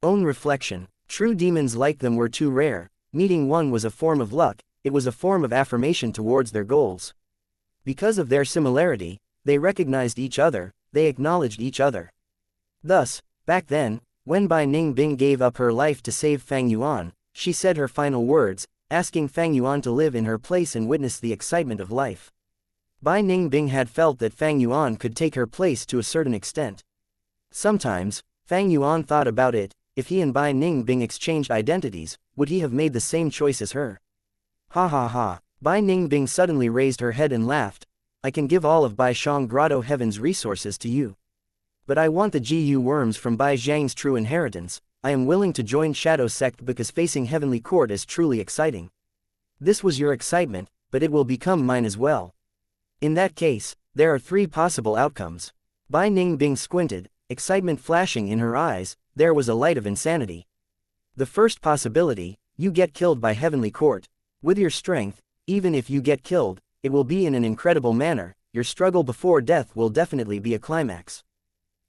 own reflection. True demons like them were too rare, meeting one was a form of luck, it was a form of affirmation towards their goals. Because of their similarity, they recognized each other, they acknowledged each other. Thus, back then, when Bai Ningbing gave up her life to save Fang Yuan, she said her final words, asking Fang Yuan to live in her place and witness the excitement of life. Bai Ningbing had felt that Fang Yuan could take her place to a certain extent. Sometimes, Fang Yuan thought about it, if he and Bai Ningbing exchanged identities, would he have made the same choice as her? Ha ha ha. Bai Ningbing suddenly raised her head and laughed. "I can give all of Bai Shang Grotto Heaven's resources to you. But I want the GU worms from Bai Zhang's true inheritance. I am willing to join Shadow Sect because facing Heavenly Court is truly exciting. This was your excitement, but it will become mine as well. In that case, there are 3 possible outcomes." Bai Ningbing squinted, excitement flashing in her eyes, there was a light of insanity. The first possibility, you get killed by Heavenly Court. With your strength, even if you get killed, it will be in an incredible manner, your struggle before death will definitely be a climax.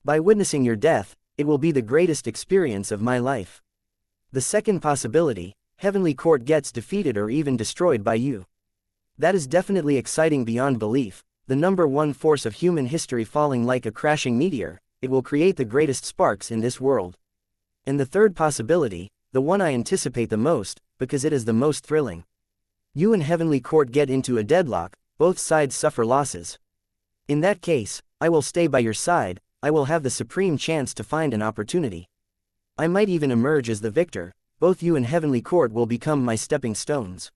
By witnessing your death, it will be the greatest experience of my life. The second possibility, Heavenly Court gets defeated or even destroyed by you. That is definitely exciting beyond belief, the number one force of human history falling like a crashing meteor, it will create the greatest sparks in this world. And the third possibility, the one I anticipate the most, because it is the most thrilling. You and Heavenly Court get into a deadlock, both sides suffer losses. In that case, I will stay by your side, I will have the supreme chance to find an opportunity. I might even emerge as the victor, both you and Heavenly Court will become my stepping stones.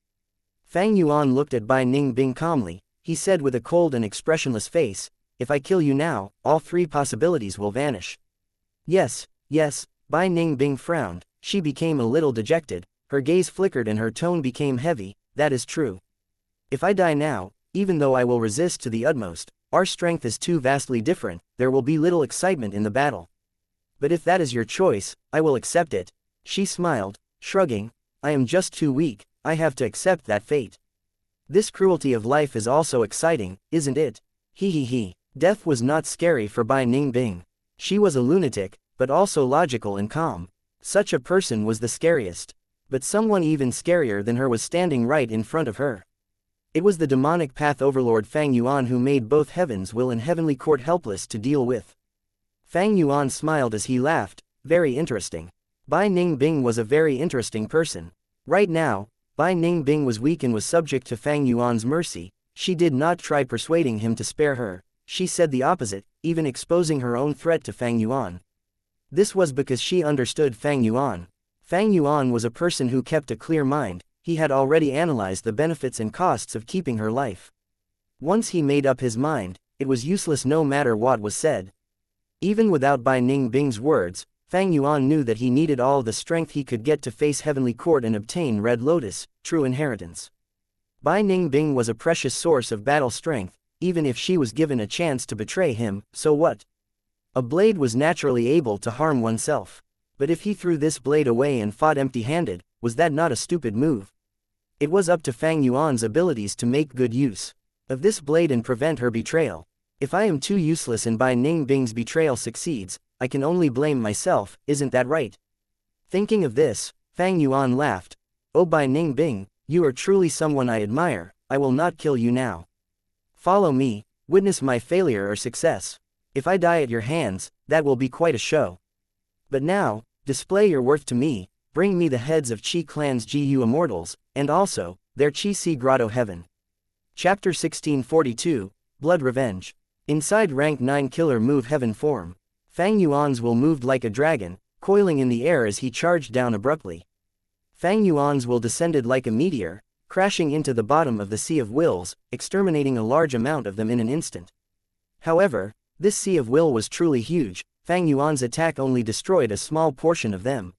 Fang Yuan looked at Bai Ningbing calmly, he said with a cold and expressionless face, "If I kill you now, all 3 possibilities will vanish." Yes, yes, Bai Ningbing frowned, she became a little dejected, her gaze flickered and her tone became heavy, "That is true. If I die now, even though I will resist to the utmost, our strength is too vastly different, there will be little excitement in the battle. But if that is your choice, I will accept it." She smiled, shrugging, "I am just too weak, I have to accept that fate. This cruelty of life is also exciting, isn't it? He he he." Death was not scary for Bai Ningbing. She was a lunatic, but also logical and calm. Such a person was the scariest. But someone even scarier than her was standing right in front of her. It was the demonic path overlord Fang Yuan who made both Heaven's Will and Heavenly Court helpless to deal with. Fang Yuan smiled as he laughed, very interesting. Bai Ningbing was a very interesting person. Right now, Bai Ningbing was weak and was subject to Fang Yuan's mercy. She did not try persuading him to spare her. She said the opposite, even exposing her own threat to Fang Yuan. This was because she understood Fang Yuan. Fang Yuan was a person who kept a clear mind. He had already analyzed the benefits and costs of keeping her life. Once he made up his mind, it was useless no matter what was said. Even without Bai Ningbing's words, Fang Yuan knew that he needed all the strength he could get to face Heavenly Court and obtain Red Lotus, true inheritance. Bai Ningbing was a precious source of battle strength. Even if she was given a chance to betray him, so what? A blade was naturally able to harm oneself. But if he threw this blade away and fought empty-handed, was that not a stupid move? It was up to Fang Yuan's abilities to make good use of this blade and prevent her betrayal. If I am too useless and Bai Ningbing's betrayal succeeds, I can only blame myself, isn't that right? Thinking of this, Fang Yuan laughed. Oh Bai Ningbing, you are truly someone I admire. I will not kill you now. Follow me, witness my failure or success. If I die at your hands, that will be quite a show. But now, display your worth to me, bring me the heads of Qi Clan's GU Immortals, and also, their Qi Si Grotto Heaven. Chapter 1642, Blood Revenge. Inside Rank 9 Killer Move Heaven form, Fang Yuan's will moved like a dragon, coiling in the air as he charged down abruptly. Fang Yuan's will descended like a meteor, crashing into the bottom of the Sea of Wills, exterminating a large amount of them in an instant. However, this Sea of Will was truly huge. Fang Yuan's attack only destroyed a small portion of them.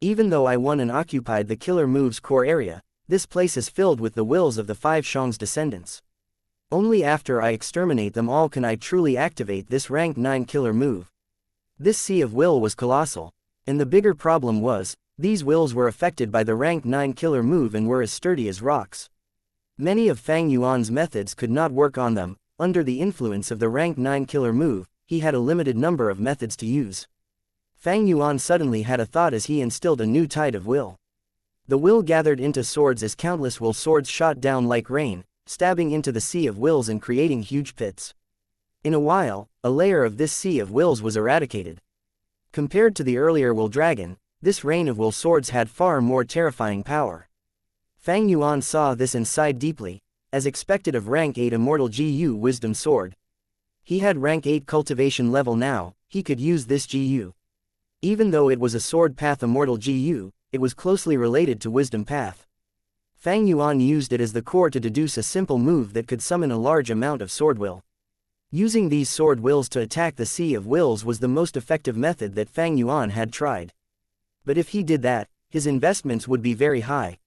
Even though I won and occupied the Killer Move's core area, this place is filled with the wills of the 5 Shang's descendants. Only after I exterminate them all can I truly activate this Rank 9 Killer Move. This Sea of Will was colossal. And the bigger problem was, these wills were affected by the Rank 9 Killer Move and were as sturdy as rocks. Many of Fang Yuan's methods could not work on them. Under the influence of the Rank 9 Killer Move, he had a limited number of methods to use. Fang Yuan suddenly had a thought as he instilled a new tide of will. The will gathered into swords as countless will swords shot down like rain, stabbing into the Sea of Wills and creating huge pits. In a while, a layer of this Sea of Wills was eradicated. Compared to the earlier Will Dragon, this rain of will swords had far more terrifying power. Fang Yuan saw this and sighed deeply, as expected of Rank 8 Immortal GU Wisdom Sword. He had Rank 8 cultivation level now, he could use this GU. Even though it was a Sword Path Immortal GU, it was closely related to Wisdom Path. Fang Yuan used it as the core to deduce a simple move that could summon a large amount of sword will. Using these sword wills to attack the Sea of Wills was the most effective method that Fang Yuan had tried. But if he did that, his investments would be very high.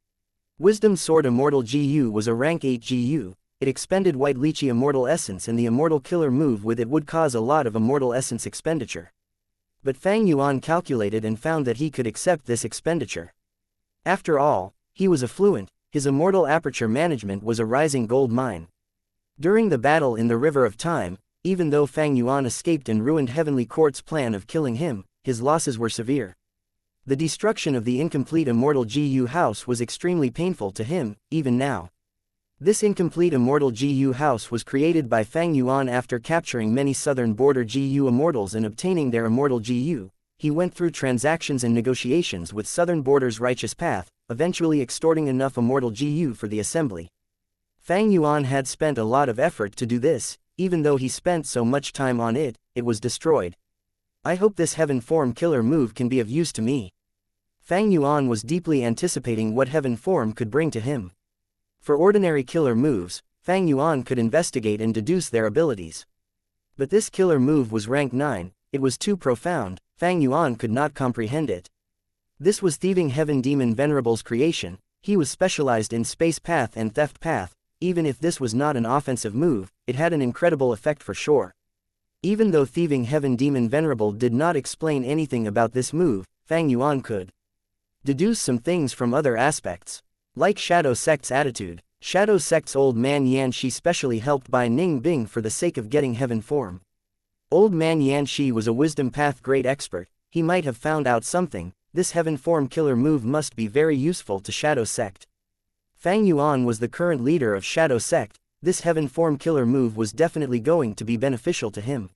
Wisdom Sword Immortal GU was a Rank 8 GU, it expended White Lychee Immortal Essence and the Immortal Killer Move with it would cause a lot of Immortal Essence expenditure. But Fang Yuan calculated and found that he could accept this expenditure. After all, he was affluent, his Immortal Aperture management was a rising gold mine. During the battle in the River of Time, even though Fang Yuan escaped and ruined Heavenly Court's plan of killing him, his losses were severe. The destruction of the incomplete Immortal GU house was extremely painful to him, even now. This incomplete Immortal GU house was created by Fang Yuan after capturing many southern border GU Immortals and obtaining their Immortal GU. He went through transactions and negotiations with Southern Border's Righteous Path, eventually extorting enough Immortal GU for the assembly. Fang Yuan had spent a lot of effort to do this, even though he spent so much time on it, it was destroyed. I hope this Heaven Form Killer Move can be of use to me. Fang Yuan was deeply anticipating what Heaven Form could bring to him. For ordinary killer moves, Fang Yuan could investigate and deduce their abilities. But this killer move was Rank 9, it was too profound, Fang Yuan could not comprehend it. This was Thieving Heaven Demon Venerable's creation, he was specialized in Space Path and Theft Path. Even if this was not an offensive move, it had an incredible effect for sure. Even though Thieving Heaven Demon Venerable did not explain anything about this move, Fang Yuan could deduce some things from other aspects. Like Shadow Sect's attitude, Shadow Sect's Old Man Yanxi specially helped Bai Ningbing for the sake of getting Heaven Form. Old Man Yanxi was a Wisdom Path great expert, he might have found out something. This Heaven Form killer move must be very useful to Shadow Sect. Fang Yuan was the current leader of Shadow Sect. This heaven form killer move was definitely going to be beneficial to him.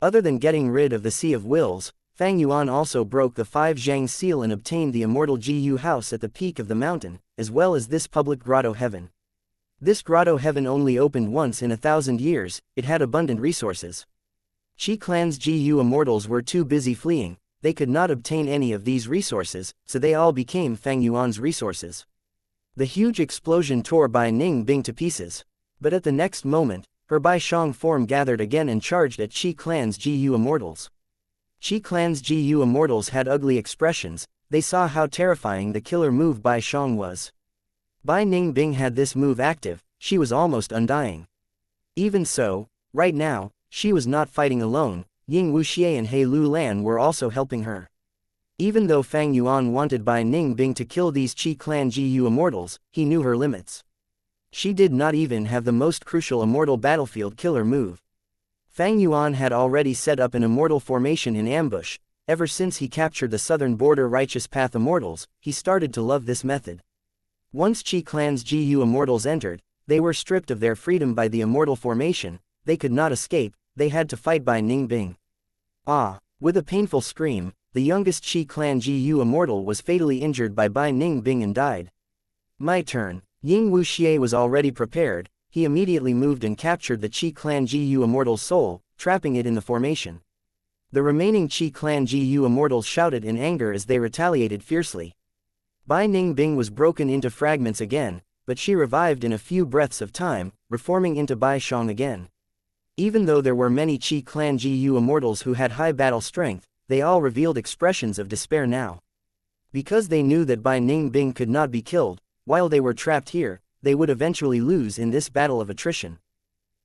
Other than getting rid of the Sea of Wills, Fang Yuan also broke the 5 Zhang seal and obtained the Immortal Gu house at the peak of the mountain, as well as this public grotto heaven. This grotto heaven only opened once in 1,000 years, it had abundant resources. Qi Clan's Gu immortals were too busy fleeing, they could not obtain any of these resources, so they all became Fang Yuan's resources. The huge explosion tore Bai Ningbing to pieces. But at the next moment, her Bai Shang form gathered again and charged at Qi Clan's Gu immortals. Qi Clan's Gu immortals had ugly expressions, they saw how terrifying the killer move Bai Shang was. Bai Ningbing had this move active, she was almost undying. Even so, right now, she was not fighting alone, Ying Wuxia and He Lu Lan were also helping her. Even though Fang Yuan wanted Bai Ningbing to kill these Qi Clan Gu immortals, he knew her limits. She did not even have the most crucial immortal battlefield killer move. Fang Yuan had already set up an immortal formation in ambush. Ever since he captured the southern border Righteous Path immortals, he started to love this method. Once Qi Clan's Gu immortals entered, they were stripped of their freedom by the immortal formation, they could not escape, they had to fight Bai Ningbing. Ah! With a painful scream, the youngest Qi Clan Gu immortal was fatally injured by Bai Ningbing and died. My turn. Ying Wuxia was already prepared, he immediately moved and captured the Qi Clan Gu immortal's soul, trapping it in the formation. The remaining Qi Clan Gu immortals shouted in anger as they retaliated fiercely. Bai Ningbing was broken into fragments again, but she revived in a few breaths of time, reforming into Bai Shang again. Even though there were many Qi Clan Gu immortals who had high battle strength, they all revealed expressions of despair now. Because they knew that Bai Ningbing could not be killed, while they were trapped here, they would eventually lose in this battle of attrition.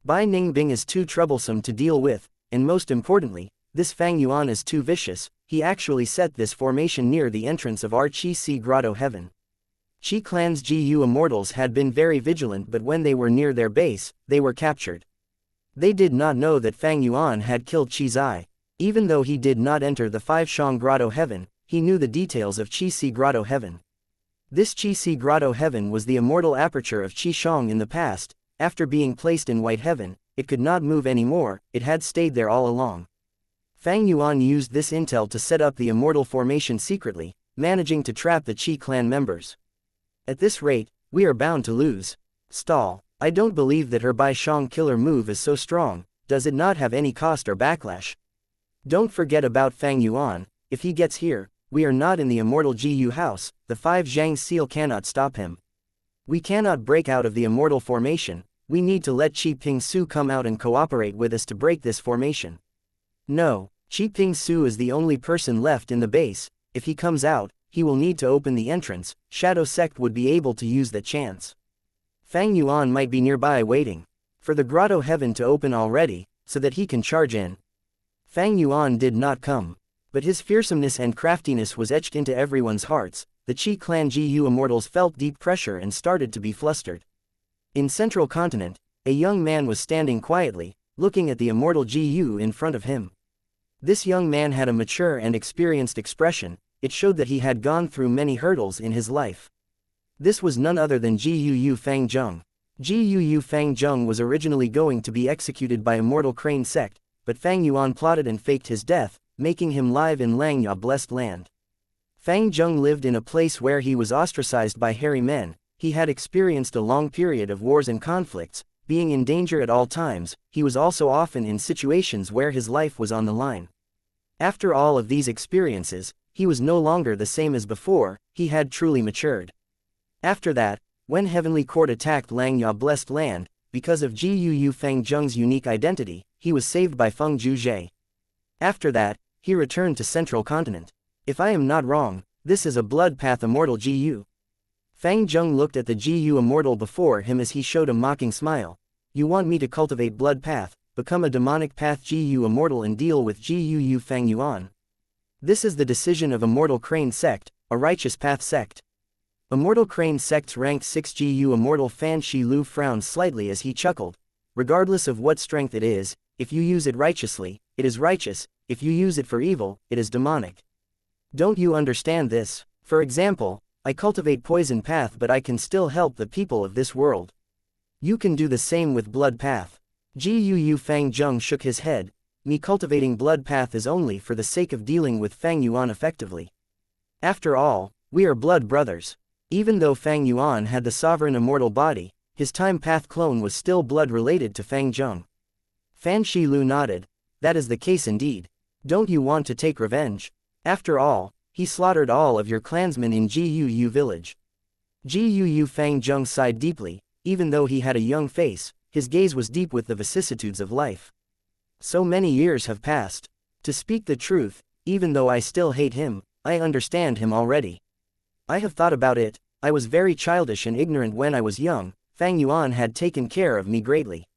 Bai Ningbing is too troublesome to deal with, and most importantly, this Fang Yuan is too vicious, he actually set this formation near the entrance of our Qi Si Grotto Heaven. Qi Clan's Gu immortals had been very vigilant, but when they were near their base, they were captured. They did not know that Fang Yuan had killed Qi Zai. Even though he did not enter the 5 Shang Grotto Heaven, he knew the details of Qi Si Grotto Heaven. This Qi Si Grotto Heaven was the immortal aperture of Qi Shang in the past. After being placed in White Heaven, it could not move anymore, it had stayed there all along. Fang Yuan used this intel to set up the immortal formation secretly, managing to trap the Qi clan members. At this rate, we are bound to lose. Stall. I don't believe that her Bai Shang killer move is so strong, does it not have any cost or backlash? Don't forget about Fang Yuan, if he gets here, we are not in the Immortal Gu house, the 5 Zhang seal cannot stop him. We cannot break out of the immortal formation, we need to let Qi Ping Su come out and cooperate with us to break this formation. No, Qi Ping Su is the only person left in the base, if he comes out, he will need to open the entrance, Shadow Sect would be able to use that chance. Fang Yuan might be nearby waiting for the Grotto Heaven to open already, so that he can charge in. Fang Yuan did not come, but his fearsomeness and craftiness was etched into everyone's hearts. The Qi Clan Gu immortals felt deep pressure and started to be flustered. In Central Continent, a young man was standing quietly, looking at the Immortal Gu in front of him. This young man had a mature and experienced expression, it showed that he had gone through many hurdles in his life. This was none other than Gu Fang Zheng. Gu Fang Zheng was originally going to be executed by Immortal Crane Sect, but Fang Yuan plotted and faked his death, making him live in Langya Blessed Land. Fang Zheng lived in a place where he was ostracized by hairy men, he had experienced a long period of wars and conflicts, being in danger at all times, he was also often in situations where his life was on the line. After all of these experiences, he was no longer the same as before, he had truly matured. After that, when Heavenly Court attacked Langya Blessed Land, because of Gu Fang Zheng's unique identity, he was saved by Feng Zhuzhe. After that, he returned to Central Continent. If I am not wrong, this is a blood path immortal Gu. Fang Zheng looked at the Gu immortal before him as he showed a mocking smile. You want me to cultivate blood path, become a demonic path Gu immortal and deal with Gu Fang Yuan? This is the decision of Immortal Crane Sect, a righteous path sect. Immortal Crane Sect's ranked 6 Gu immortal Fan Shi Lu frowned slightly as he chuckled. Regardless of what strength it is, if you use it righteously, it is righteous, if you use it for evil, it is demonic. Don't you understand this? For example, I cultivate poison path, but I can still help the people of this world. You can do the same with blood path. Gu Fang Zheng shook his head. Me cultivating blood path is only for the sake of dealing with Fang Yuan effectively. After all, we are blood brothers. Even though Fang Yuan had the sovereign immortal body, his time path clone was still blood related to Fang Zheng. Fan Shilu nodded. That is the case indeed. Don't you want to take revenge? After all, he slaughtered all of your clansmen in Gu village. Gu Fang Zheng sighed deeply. Even though he had a young face, his gaze was deep with the vicissitudes of life. So many years have passed. To speak the truth, even though I still hate him, I understand him already. I have thought about it. I was very childish and ignorant when I was young. Fang Yuan had taken care of me greatly.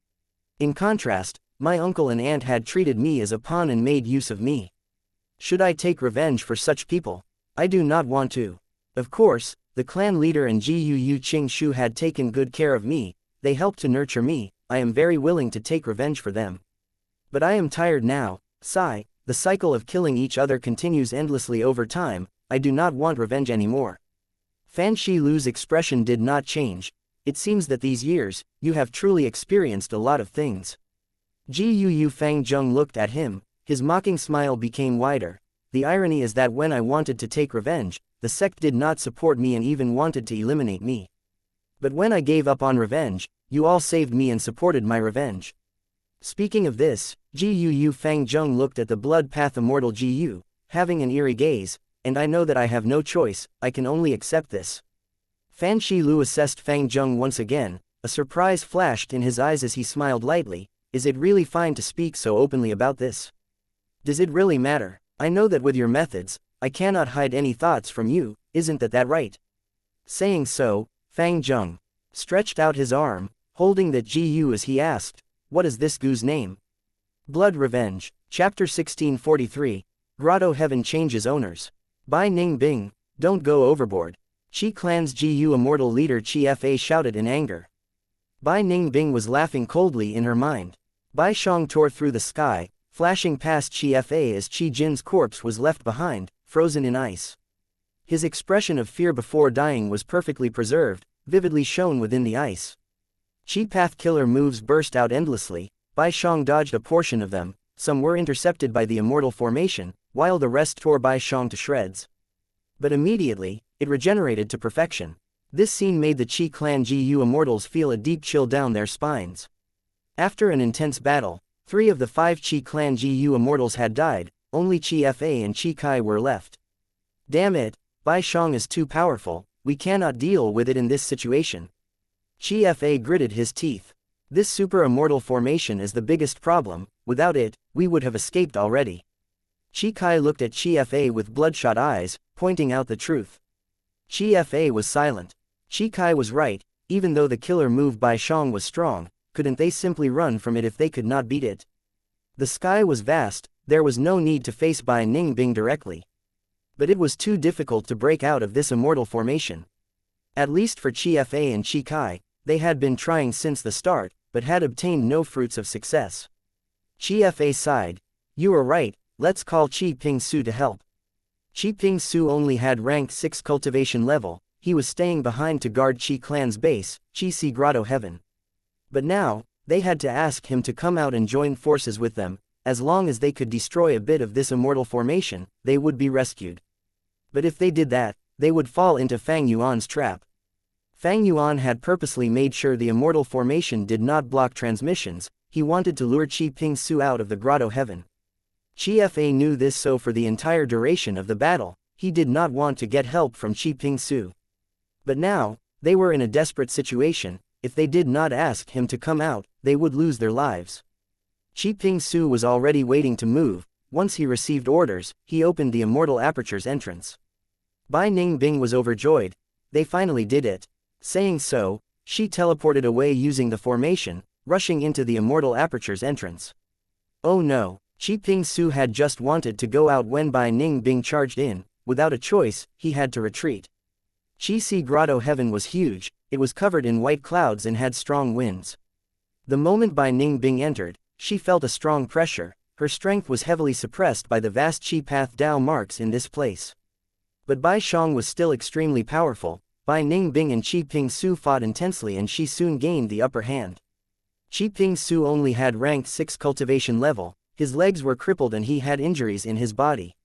In contrast, my uncle and aunt had treated me as a pawn and made use of me. Should I take revenge for such people? I do not want to. Of course, the clan leader and Gu Qing Shu had taken good care of me. They helped to nurture me. I am very willing to take revenge for them. But I am tired now. Sigh. The cycle of killing each other continues endlessly over time. I do not want revenge anymore. Fan Shilu's expression did not change. It seems that these years, you have truly experienced a lot of things. Gu Fang Zheng looked at him. His mocking smile became wider. The irony is that when I wanted to take revenge, the sect did not support me and even wanted to eliminate me. But when I gave up on revenge, you all saved me and supported my revenge. Speaking of this, Gu Fang Zheng looked at the blood path immortal Gu, having an eerie gaze, and I know that I have no choice, I can only accept this. Fan Shilu assessed Fang Zheng once again. A surprise flashed in his eyes as he smiled lightly. Is it really fine to speak so openly about this? Does it really matter? I know that with your methods, I cannot hide any thoughts from you, isn't that right? Saying so, Fang Zheng stretched out his arm, holding that Gu as he asked, what is this Gu's name? Blood Revenge, Chapter 1643, Grotto Heaven Changes Owners. By Ning Bing, don't go overboard. Qi Clan's Gu Immortal leader Qi Fa shouted in anger. Bai Ning Bing was laughing coldly in her mind. Bai Shang tore through the sky, flashing past Qi Fa as Qi Jin's corpse was left behind, frozen in ice. His expression of fear before dying was perfectly preserved, vividly shown within the ice. Qi Path Killer moves burst out endlessly. Bai Shang dodged a portion of them. Some were intercepted by the Immortal formation, while the rest tore Bai Shang to shreds. But immediately, it regenerated to perfection. This scene made the Qi Clan Gu Immortals feel a deep chill down their spines. After an intense battle, 3 of the 5 Qi Clan Gu Immortals had died, only Qi Fa and Qi Kai were left. Damn it, Bai Shang is too powerful, we cannot deal with it in this situation. Qi Fa gritted his teeth. This super immortal formation is the biggest problem, without it, we would have escaped already. Qi Kai looked at Qi Fa with bloodshot eyes, pointing out the truth. Qi Fa was silent. Qi Kai was right, even though the killer move Bai Shang was strong, couldn't they simply run from it if they could not beat it? The sky was vast, there was no need to face Bai Ning Bing directly. But it was too difficult to break out of this immortal formation. At least for Qi Fa and Qi Kai, they had been trying since the start, but had obtained no fruits of success. Qi Fa sighed. You are right, let's call Qi Ping Su to help. Qi Ping Su only had rank 6 cultivation level, he was staying behind to guard Qi Clan's base, Qi Si Grotto Heaven. But now, they had to ask him to come out and join forces with them. As long as they could destroy a bit of this immortal formation, they would be rescued. But if they did that, they would fall into Fang Yuan's trap. Fang Yuan had purposely made sure the immortal formation did not block transmissions. He wanted to lure Qi Ping Su out of the Grotto Heaven. Qi Fa knew this, so for the entire duration of the battle, he did not want to get help from Qi Ping Su. But now, they were in a desperate situation. If they did not ask him to come out, they would lose their lives. Qi Ping Su was already waiting to move. Once he received orders, he opened the Immortal Aperture's entrance. Bai Ning Bing was overjoyed. They finally did it. Saying so, she teleported away using the formation, rushing into the Immortal Aperture's entrance. Oh no, Qi Ping Su had just wanted to go out when Bai Ning Bing charged in. Without a choice, he had to retreat. Qi Si Grotto Heaven was huge, it was covered in white clouds and had strong winds. The moment Bai Ning Bing entered, she felt a strong pressure. Her strength was heavily suppressed by the vast Qi Path Dao marks in this place. But Bai Shang was still extremely powerful. Bai Ningbing and Qi Ping Su fought intensely and she soon gained the upper hand. Qi Ping Su only had ranked 6 cultivation level, his legs were crippled and he had injuries in his body.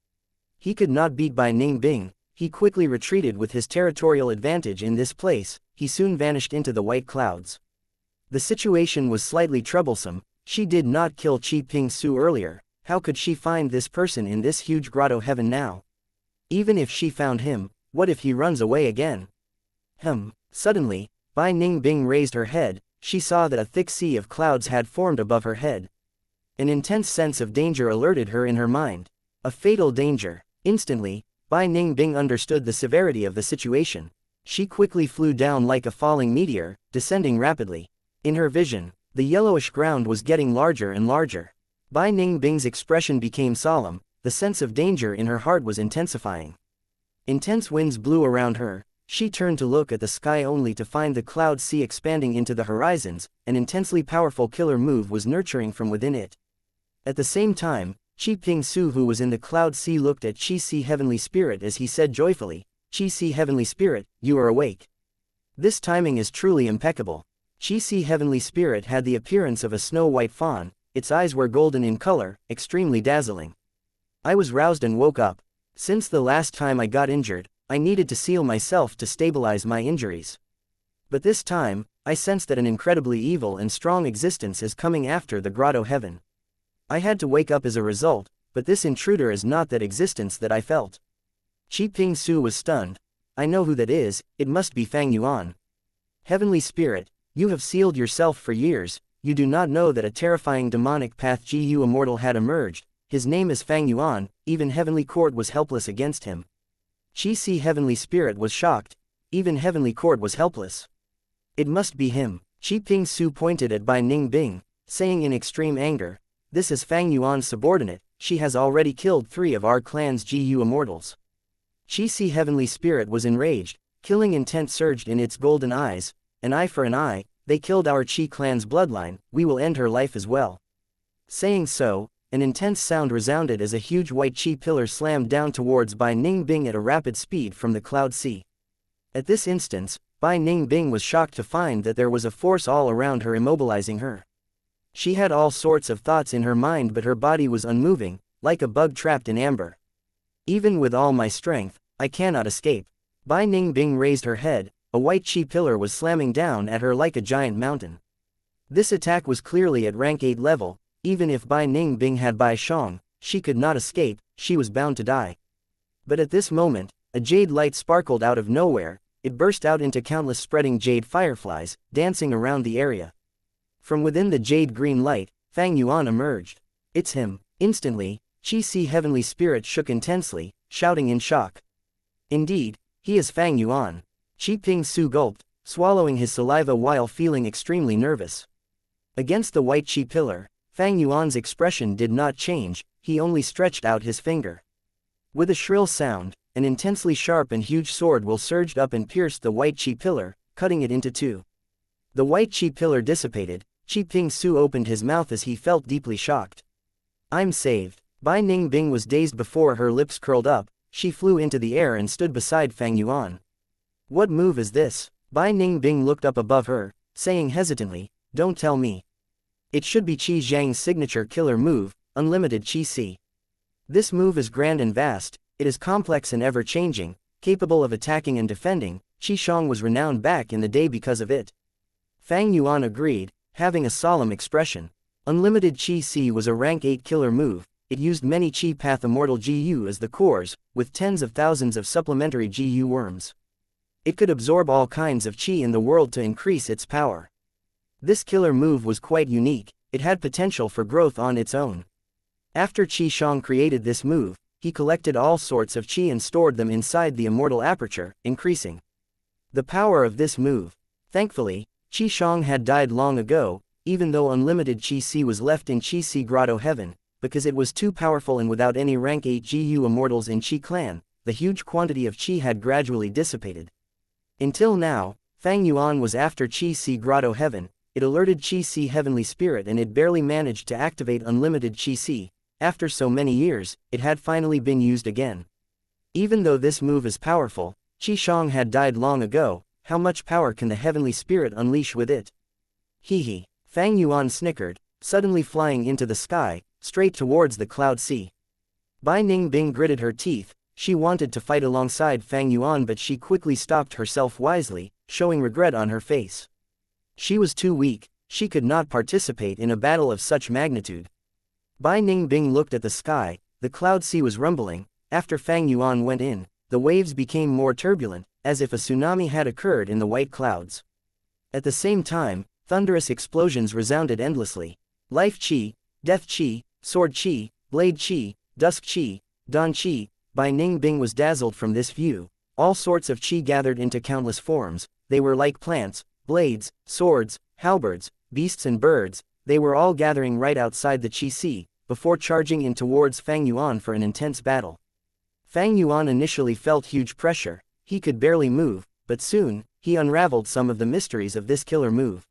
He could not beat Bai Ningbing, he quickly retreated with his territorial advantage in this place, he soon vanished into the white clouds. The situation was slightly troublesome, she did not kill Qi Ping Su earlier, how could she find this person in this huge grotto heaven now? Even if she found him, what if he runs away again? Suddenly, Bai Ningbing raised her head, she saw that a thick sea of clouds had formed above her head. An intense sense of danger alerted her in her mind. A fatal danger. Instantly, Bai Ningbing understood the severity of the situation. She quickly flew down like a falling meteor, descending rapidly. In her vision, the yellowish ground was getting larger and larger. Bai Ningbing's expression became solemn, the sense of danger in her heart was intensifying. Intense winds blew around her. She turned to look at the sky only to find the cloud sea expanding into the horizons, an intensely powerful killer move was nurturing from within it. At the same time, Qi Ping Su who was in the cloud sea looked at Qi Si Heavenly Spirit as he said joyfully, Qi Si Heavenly Spirit, you are awake. This timing is truly impeccable. Qi Si Heavenly Spirit had the appearance of a snow-white fawn, its eyes were golden in color, extremely dazzling. I was roused and woke up. Since the last time I got injured, I needed to seal myself to stabilize my injuries. But this time, I sensed that an incredibly evil and strong existence is coming after the grotto heaven. I had to wake up as a result, but this intruder is not that existence that I felt. Qi Ping Su was stunned. I know who that is, it must be Fang Yuan. Heavenly Spirit, you have sealed yourself for years, you do not know that a terrifying demonic path Gu Immortal had emerged, his name is Fang Yuan, even Heavenly Court was helpless against him. Qi Si Heavenly Spirit was shocked, even Heavenly Court was helpless. It must be him. Qi Ping Su pointed at Bai Ningbing, saying in extreme anger, this is Fang Yuan's subordinate, she has already killed 3 of our clan's Gu Immortals. Qi Si Heavenly Spirit was enraged, killing intent surged in its golden eyes, an eye for an eye, they killed our Qi clan's bloodline, we will end her life as well. Saying so, an intense sound resounded as a huge white Qi pillar slammed down towards Bai Ningbing at a rapid speed from the cloud sea. At this instance, Bai Ningbing was shocked to find that there was a force all around her immobilizing her. She had all sorts of thoughts in her mind but her body was unmoving, like a bug trapped in amber. Even with all my strength, I cannot escape. Bai Ningbing raised her head, a white Qi pillar was slamming down at her like a giant mountain. This attack was clearly at rank 8 level, even if Bai Ningbing had Bai Shang, she could not escape, she was bound to die. But at this moment, a jade light sparkled out of nowhere, it burst out into countless spreading jade fireflies, dancing around the area. From within the jade green light, Fang Yuan emerged. It's him. Instantly, Qi Si Heavenly Spirit shook intensely, shouting in shock. Indeed, he is Fang Yuan. Qi Ping Su gulped, swallowing his saliva while feeling extremely nervous. Against the white Qi pillar, Fang Yuan's expression did not change, he only stretched out his finger. With a shrill sound, an intensely sharp and huge sword will surged up and pierced the white Qi pillar, cutting it into 2. The white Qi pillar dissipated, Qi Ping Su opened his mouth as he felt deeply shocked. I'm saved. Bai Ningbing was dazed before her lips curled up, she flew into the air and stood beside Fang Yuan. What move is this? Bai Ningbing looked up above her, saying hesitantly, don't tell me. It should be Qi Zhang's signature killer move, Unlimited Qi Si. This move is grand and vast, it is complex and ever-changing, capable of attacking and defending, Qi Shang was renowned back in the day because of it. Fang Yuan agreed, having a solemn expression. Unlimited Qi Si was a rank 8 killer move, it used many Qi Path Immortal Gu as the cores, with tens of thousands of supplementary Gu worms. It could absorb all kinds of Qi in the world to increase its power. This killer move was quite unique, it had potential for growth on its own. After Qi Shang created this move, he collected all sorts of Qi and stored them inside the Immortal Aperture, increasing the power of this move. Thankfully, Qi Shang had died long ago, even though Unlimited Qi Si was left in Qi Si Grotto Heaven, because it was too powerful and without any rank 8 Gu Immortals in Qi Clan, the huge quantity of Qi had gradually dissipated. Until now, Fang Yuan was after Qi Si Grotto Heaven, it alerted Qi Si Heavenly Spirit and it barely managed to activate Unlimited Qi Si. After so many years, it had finally been used again. Even though this move is powerful, Qi Shang had died long ago, how much power can the heavenly spirit unleash with it? Hee. Fang Yuan snickered, suddenly flying into the sky, straight towards the cloud sea. Bai Ningbing gritted her teeth. She wanted to fight alongside Fang Yuan, but she quickly stopped herself wisely, showing regret on her face. She was too weak, she could not participate in a battle of such magnitude. Bai Ningbing looked at the sky. The cloud sea was rumbling. After Fang Yuan went in, the waves became more turbulent, as if a tsunami had occurred in the white clouds. At the same time, thunderous explosions resounded endlessly. Life Qi, Death Qi, Sword Qi, Blade Qi, Dusk Qi, Dawn Qi. Bai Ningbing was dazzled from this view. All sorts of Qi gathered into countless forms. They were like plants, blades, swords, halberds, beasts and birds. They were all gathering right outside the Qi Sea, before charging in towards Fang Yuan for an intense battle. Fang Yuan initially felt huge pressure. He could barely move, but soon, he unraveled some of the mysteries of this killer move.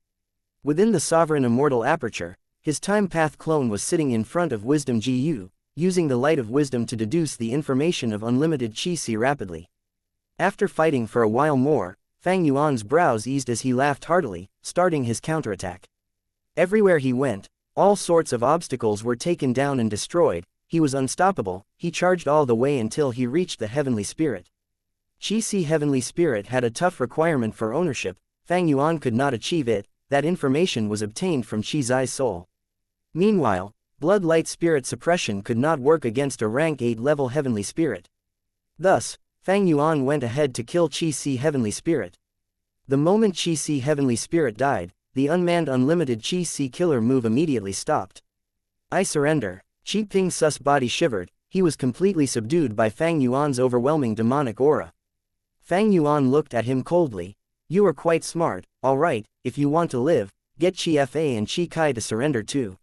Within the sovereign immortal aperture, his time path clone was sitting in front of Wisdom Gu, using the light of wisdom to deduce the information of unlimited Qi Si rapidly. After fighting for a while more, Fang Yuan's brows eased as he laughed heartily, starting his counterattack. Everywhere he went, all sorts of obstacles were taken down and destroyed. He was unstoppable. He charged all the way until he reached the heavenly spirit. Qi Si heavenly spirit had a tough requirement for ownership. Fang Yuan could not achieve it. That information was obtained from Qi Zai's soul. Meanwhile, blood light spirit suppression could not work against a rank 8 level heavenly spirit. Thus, Fang Yuan went ahead to kill Qi Si heavenly spirit. The moment Qi Si heavenly spirit died, the unmanned unlimited Qi Si killer move immediately stopped. I surrender. Qi Ping Sus body shivered. He was completely subdued by Fang Yuan's overwhelming demonic aura. Fang Yuan looked at him coldly. You are quite smart. Alright, if you want to live, get Qi Fa and Qi Kai to surrender too.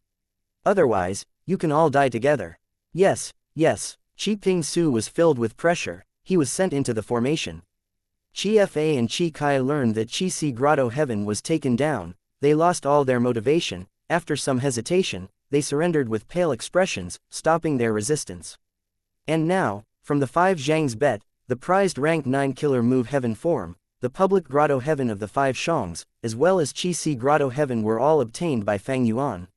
Otherwise, you can all die together. Yes, yes. Qi Ping Su was filled with pressure. He was sent into the formation. Qi Fa and Qi Kai learned that Qi Si Grotto Heaven was taken down. They lost all their motivation. After some hesitation, they surrendered with pale expressions, stopping their resistance. And now, from the 5 Zhang's bet, the prized rank 9 killer move heaven form, the public Grotto Heaven of the 5 Shangs, as well as Qi Si Grotto Heaven were all obtained by Fang Yuan.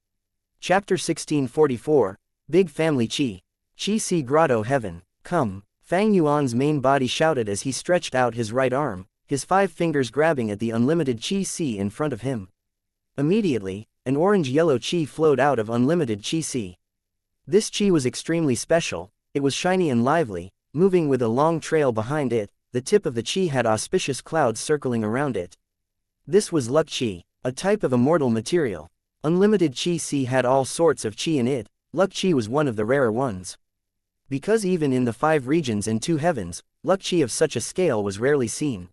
Chapter 1644, Big Family Qi. Qi Si Grotto Heaven, come. Fang Yuan's main body shouted as he stretched out his right arm, his 5 fingers grabbing at the unlimited Qi Si in front of him. Immediately, an orange-yellow Qi flowed out of unlimited Qi Si. This Qi was extremely special. It was shiny and lively, moving with a long trail behind it. The tip of the Qi had auspicious clouds circling around it. This was Luck Qi, a type of immortal material. Unlimited Qi Si had all sorts of Qi in it. Luck Qi was one of the rarer ones. Because even in the 5 regions and 2 heavens, Luck Qi of such a scale was rarely seen.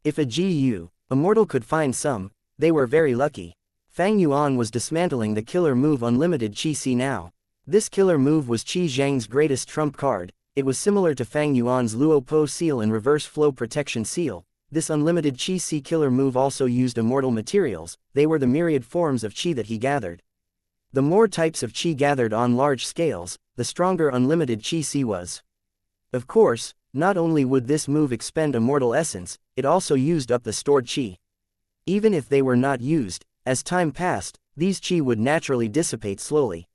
If a GU, immortal could find some, they were very lucky. Fang Yuan was dismantling the killer move Unlimited Qi Si now. This killer move was Qi Zhang's greatest trump card. It was similar to Fang Yuan's Luo Po seal and reverse flow protection seal. This unlimited Qi Si killer move also used immortal materials. They were the myriad forms of Qi that he gathered. The more types of Qi gathered on large scales, the stronger unlimited Qi Si was. Of course, not only would this move expend immortal essence, it also used up the stored Qi. Even if they were not used, as time passed, these Qi would naturally dissipate slowly.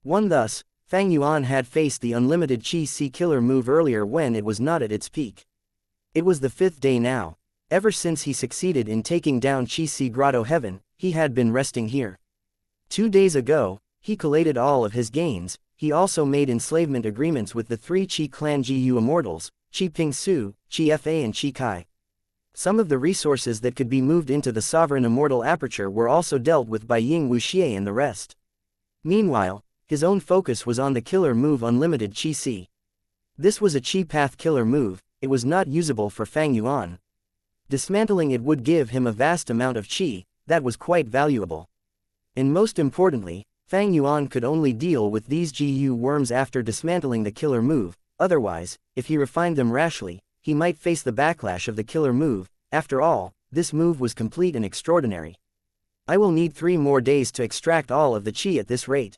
Thus, Fang Yuan had faced the unlimited Qi Si killer move earlier when it was not at its peak. It was the 5th day now. Ever since he succeeded in taking down Qi Si Grotto Heaven, he had been resting here. 2 days ago, he collated all of his gains. He also made enslavement agreements with the 3 Qi clan GU immortals, Qi Ping Su, Qi Fa and Qi Kai. Some of the resources that could be moved into the sovereign immortal aperture were also dealt with by Ying Wuxia and the rest. Meanwhile, his own focus was on the killer move Unlimited Qi Si. This was a Qi Path killer move. It was not usable for Fang Yuan. Dismantling it would give him a vast amount of Qi, that was quite valuable. And most importantly, Fang Yuan could only deal with these GU worms after dismantling the killer move. Otherwise, if he refined them rashly, he might face the backlash of the killer move. After all, this move was complete and extraordinary. I will need 3 more days to extract all of the Qi at this rate.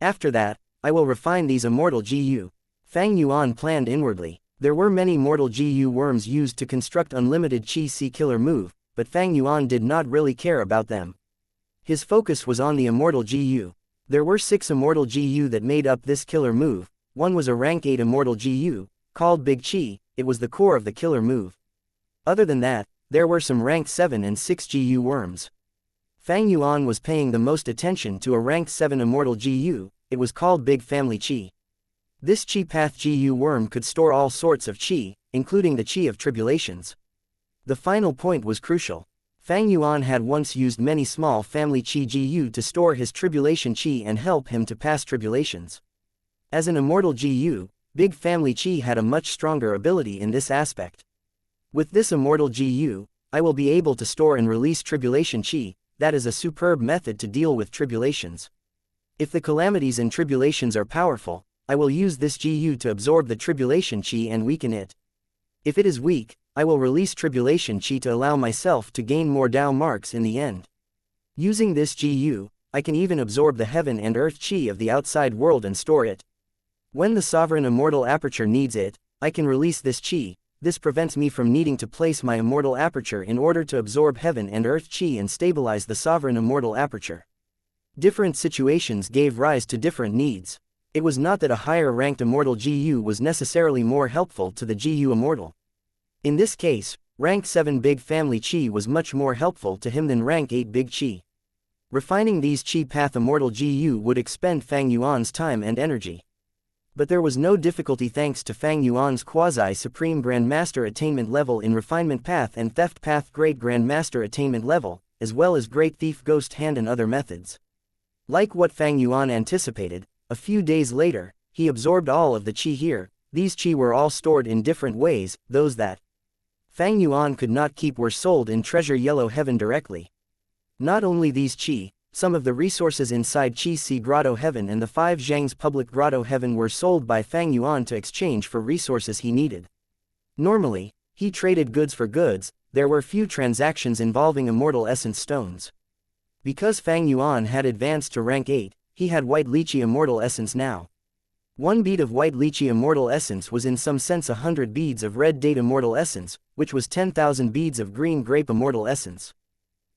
After that, I will refine these immortal GU. Fang Yuan planned inwardly. There were many mortal GU worms used to construct unlimited Chi C killer move, but Fang Yuan did not really care about them. His focus was on the Immortal GU. There were 6 Immortal GU that made up this killer move. One was a rank 8 Immortal GU, called Big Chi. It was the core of the killer move. Other than that, there were some rank 7 and 6 GU worms. Fang Yuan was paying the most attention to a rank 7 Immortal GU. It was called Big Family Chi. This Chi Path GU worm could store all sorts of Chi, including the Chi of tribulations. The final point was crucial. Fang Yuan had once used many small family Chi GU to store his tribulation Chi and help him to pass tribulations. As an Immortal GU, Big Family Chi had a much stronger ability in this aspect. With this Immortal GU, I will be able to store and release tribulation Chi. That is a superb method to deal with tribulations. If the calamities and tribulations are powerful, I will use this GU to absorb the tribulation Chi and weaken it. If it is weak, I will release tribulation Chi to allow myself to gain more Dao marks in the end. Using this GU, I can even absorb the heaven and earth Chi of the outside world and store it. When the sovereign immortal aperture needs it, I can release this Chi. This prevents me from needing to place my immortal aperture in order to absorb heaven and earth Chi and stabilize the sovereign immortal aperture. Different situations gave rise to different needs. It was not that a higher ranked immortal GU was necessarily more helpful to the GU immortal. In this case, rank 7 Big Family Chi was much more helpful to him than rank 8 Big Chi. Refining these Chi Path immortal GU would expend Fang Yuan's time and energy. But there was no difficulty thanks to Fang Yuan's quasi-supreme Grandmaster attainment level in Refinement Path and Theft Path Great Grandmaster attainment level, as well as Great Thief Ghost Hand and other methods. Like what Fang Yuan anticipated, a few days later, he absorbed all of the Chi here. These Chi were all stored in different ways. Those that Fang Yuan could not keep were sold in Treasure Yellow Heaven directly. Not only these Chi, some of the resources inside Chi Si Grotto Heaven and the 5 Zhang's Public Grotto Heaven were sold by Fang Yuan to exchange for resources he needed. Normally, he traded goods for goods. There were few transactions involving immortal essence stones. Because Fang Yuan had advanced to rank 8, he had White Lychee Immortal Essence now. 1 bead of White Lychee Immortal Essence was in some sense 100 beads of Red Date Immortal Essence, which was 10,000 beads of Green Grape Immortal Essence.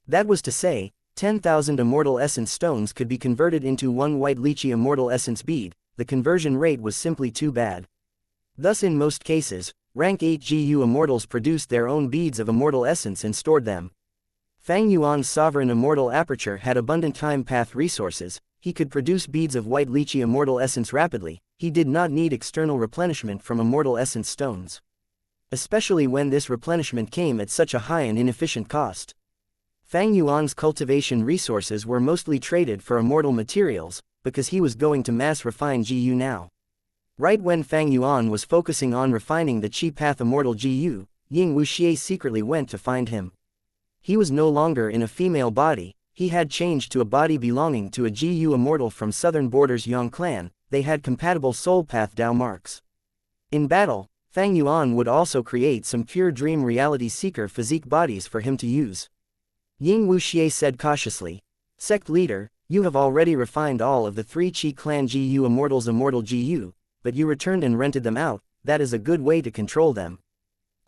That was to say, 10,000 Immortal Essence stones could be converted into 1 White Lychee Immortal Essence bead. The conversion rate was simply too bad. Thus in most cases, rank 8 GU Immortals produced their own beads of Immortal Essence and stored them. Fang Yuan's sovereign immortal aperture had abundant time path resources. He could produce beads of White Lychee Immortal Essence rapidly. He did not need external replenishment from Immortal Essence stones. Especially when this replenishment came at such a high and inefficient cost. Fang Yuan's cultivation resources were mostly traded for immortal materials, because he was going to mass refine GU now. Right when Fang Yuan was focusing on refining the Chi Path Immortal GU, Ying Wuxia secretly went to find him. He was no longer in a female body. He had changed to a body belonging to a GU immortal from southern borders Yang clan. They had compatible soul path Dao marks. In battle, Fang Yuan would also create some pure dream reality seeker physique bodies for him to use. Ying Wuxia said cautiously, "Sect leader, you have already refined all of the 3 Chi clan GU immortals Immortal GU, but you returned and rented them out. That is a good way to control them.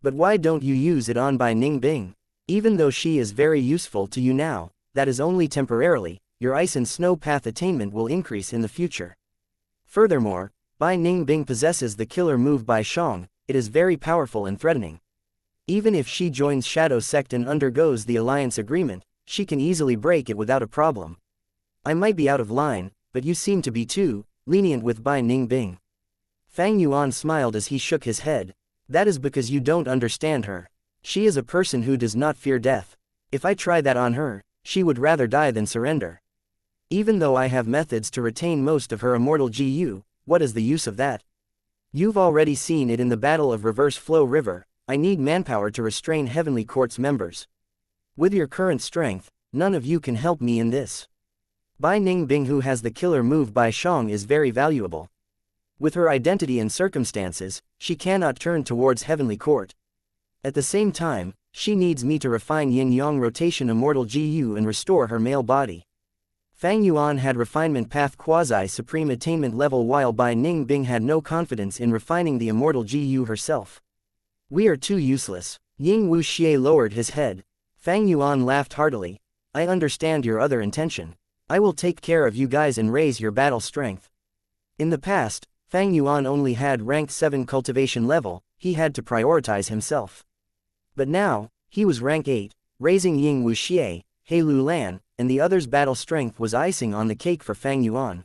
But why don't you use it on Bai Ning Bing? Even though she is very useful to you now, that is only temporarily. Your ice and snow path attainment will increase in the future. Furthermore, Bai Ning Bing possesses the killer move Bai Shang. It is very powerful and threatening. Even if she joins Shadow Sect and undergoes the alliance agreement, she can easily break it without a problem. I might be out of line, but you seem to be too lenient with Bai Ning Bing." Fang Yuan smiled as he shook his head. "That is because you don't understand her. She is a person who does not fear death. If I try that on her, she would rather die than surrender. Even though I have methods to retain most of her immortal GU, what is the use of that? You've already seen it in the Battle of Reverse Flow River. I need manpower to restrain Heavenly Court's members. With your current strength, none of you can help me in this. Bai Ning Bing, who has the killer move Bai Shang, is very valuable. With her identity and circumstances, she cannot turn towards Heavenly Court. At the same time, she needs me to refine Yin Yang Rotation Immortal GU and restore her male body." Fang Yuan had refinement path quasi-supreme attainment level while Bai Ningbing had no confidence in refining the immortal GU herself. We are too useless. Ying Wuxia lowered his head. Fang Yuan laughed heartily. I understand your other intention. I will take care of you guys and raise your battle strength. In the past, Fang Yuan only had rank 7 cultivation level, he had to prioritize himself. But now, he was rank 8, raising Ying Wuxia, He Lu Lan, and the others' battle strength was icing on the cake for Fang Yuan.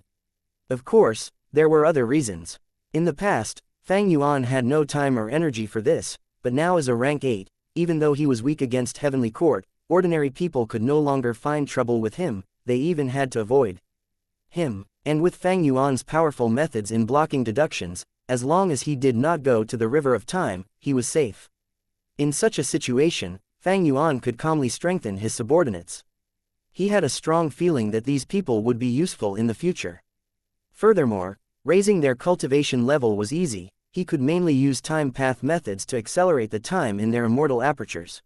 Of course, there were other reasons. In the past, Fang Yuan had no time or energy for this, but now as a rank 8, even though he was weak against Heavenly Court, ordinary people could no longer find trouble with him, they even had to avoid him, and with Fang Yuan's powerful methods in blocking deductions, as long as he did not go to the River of Time, he was safe. In such a situation, Fang Yuan could calmly strengthen his subordinates. He had a strong feeling that these people would be useful in the future. Furthermore, raising their cultivation level was easy, he could mainly use time path methods to accelerate the time in their immortal apertures.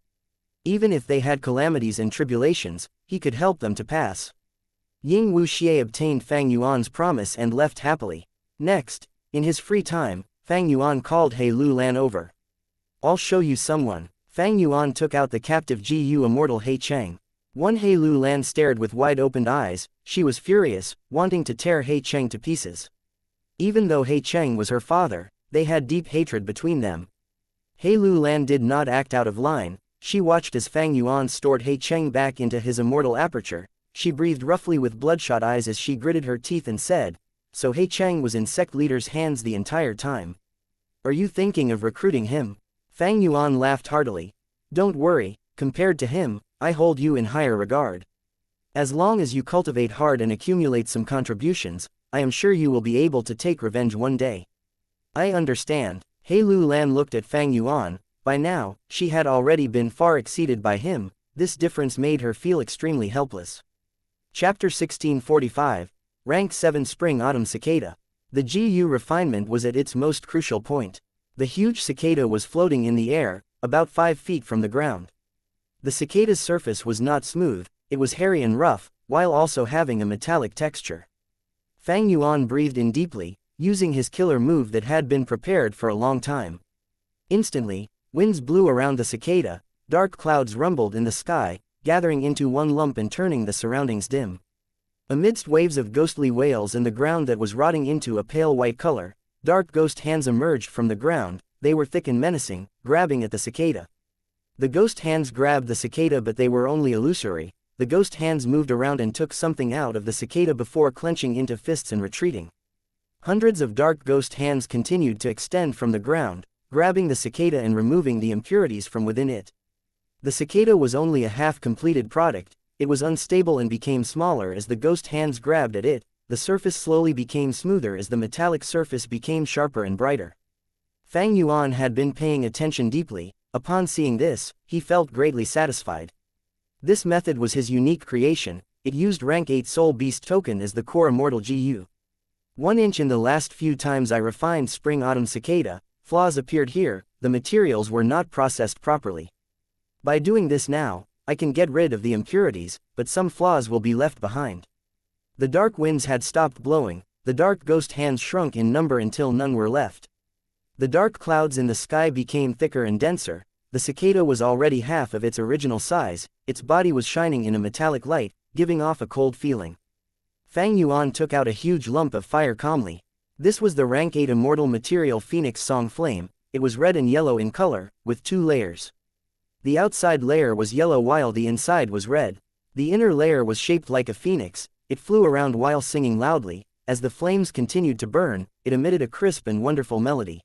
Even if they had calamities and tribulations, he could help them to pass. Ying Wuxia obtained Fang Yuan's promise and left happily. Next, in his free time, Fang Yuan called He Lu Lan over. I'll show you someone. Fang Yuan took out the captive GU immortal He Cheng. One He Lu Lan stared with wide-opened eyes, she was furious, wanting to tear He Cheng to pieces. Even though He Cheng was her father, they had deep hatred between them. He Lu Lan did not act out of line, she watched as Fang Yuan stored He Cheng back into his immortal aperture, she breathed roughly with bloodshot eyes as she gritted her teeth and said, so He Cheng was in sect leader's hands the entire time. Are you thinking of recruiting him? Fang Yuan laughed heartily. Don't worry, compared to him, I hold you in higher regard. As long as you cultivate hard and accumulate some contributions, I am sure you will be able to take revenge one day. I understand. He Lu Lan looked at Fang Yuan. By now, she had already been far exceeded by him, this difference made her feel extremely helpless. Chapter 1645, Rank 7 Spring-Autumn Cicada. The GU refinement was at its most crucial point. The huge cicada was floating in the air, about 5 feet from the ground. The cicada's surface was not smooth, it was hairy and rough, while also having a metallic texture. Fang Yuan breathed in deeply, using his killer move that had been prepared for a long time. Instantly, winds blew around the cicada, dark clouds rumbled in the sky, gathering into one lump and turning the surroundings dim. Amidst waves of ghostly wails and the ground that was rotting into a pale white color, dark ghost hands emerged from the ground, they were thick and menacing, grabbing at the cicada. The ghost hands grabbed the cicada but they were only illusory, the ghost hands moved around and took something out of the cicada before clenching into fists and retreating. Hundreds of dark ghost hands continued to extend from the ground, grabbing the cicada and removing the impurities from within it. The cicada was only a half-completed product, it was unstable and became smaller as the ghost hands grabbed at it, the surface slowly became smoother as the metallic surface became sharper and brighter. Fang Yuan had been paying attention deeply, upon seeing this, he felt greatly satisfied. This method was his unique creation, it used rank 8 soul beast token as the core immortal GU. 1 inch in the last few times I refined spring-autumn cicada, flaws appeared here, the materials were not processed properly. By doing this now, I can get rid of the impurities, but some flaws will be left behind. The dark winds had stopped blowing, the dark ghost hands shrunk in number until none were left. The dark clouds in the sky became thicker and denser, the cicada was already half of its original size, its body was shining in a metallic light, giving off a cold feeling. Fang Yuan took out a huge lump of fire calmly. This was the rank 8 immortal material Phoenix Song Flame, it was red and yellow in color, with 2 layers. The outside layer was yellow while the inside was red. The inner layer was shaped like a phoenix, it flew around while singing loudly, as the flames continued to burn, it emitted a crisp and wonderful melody.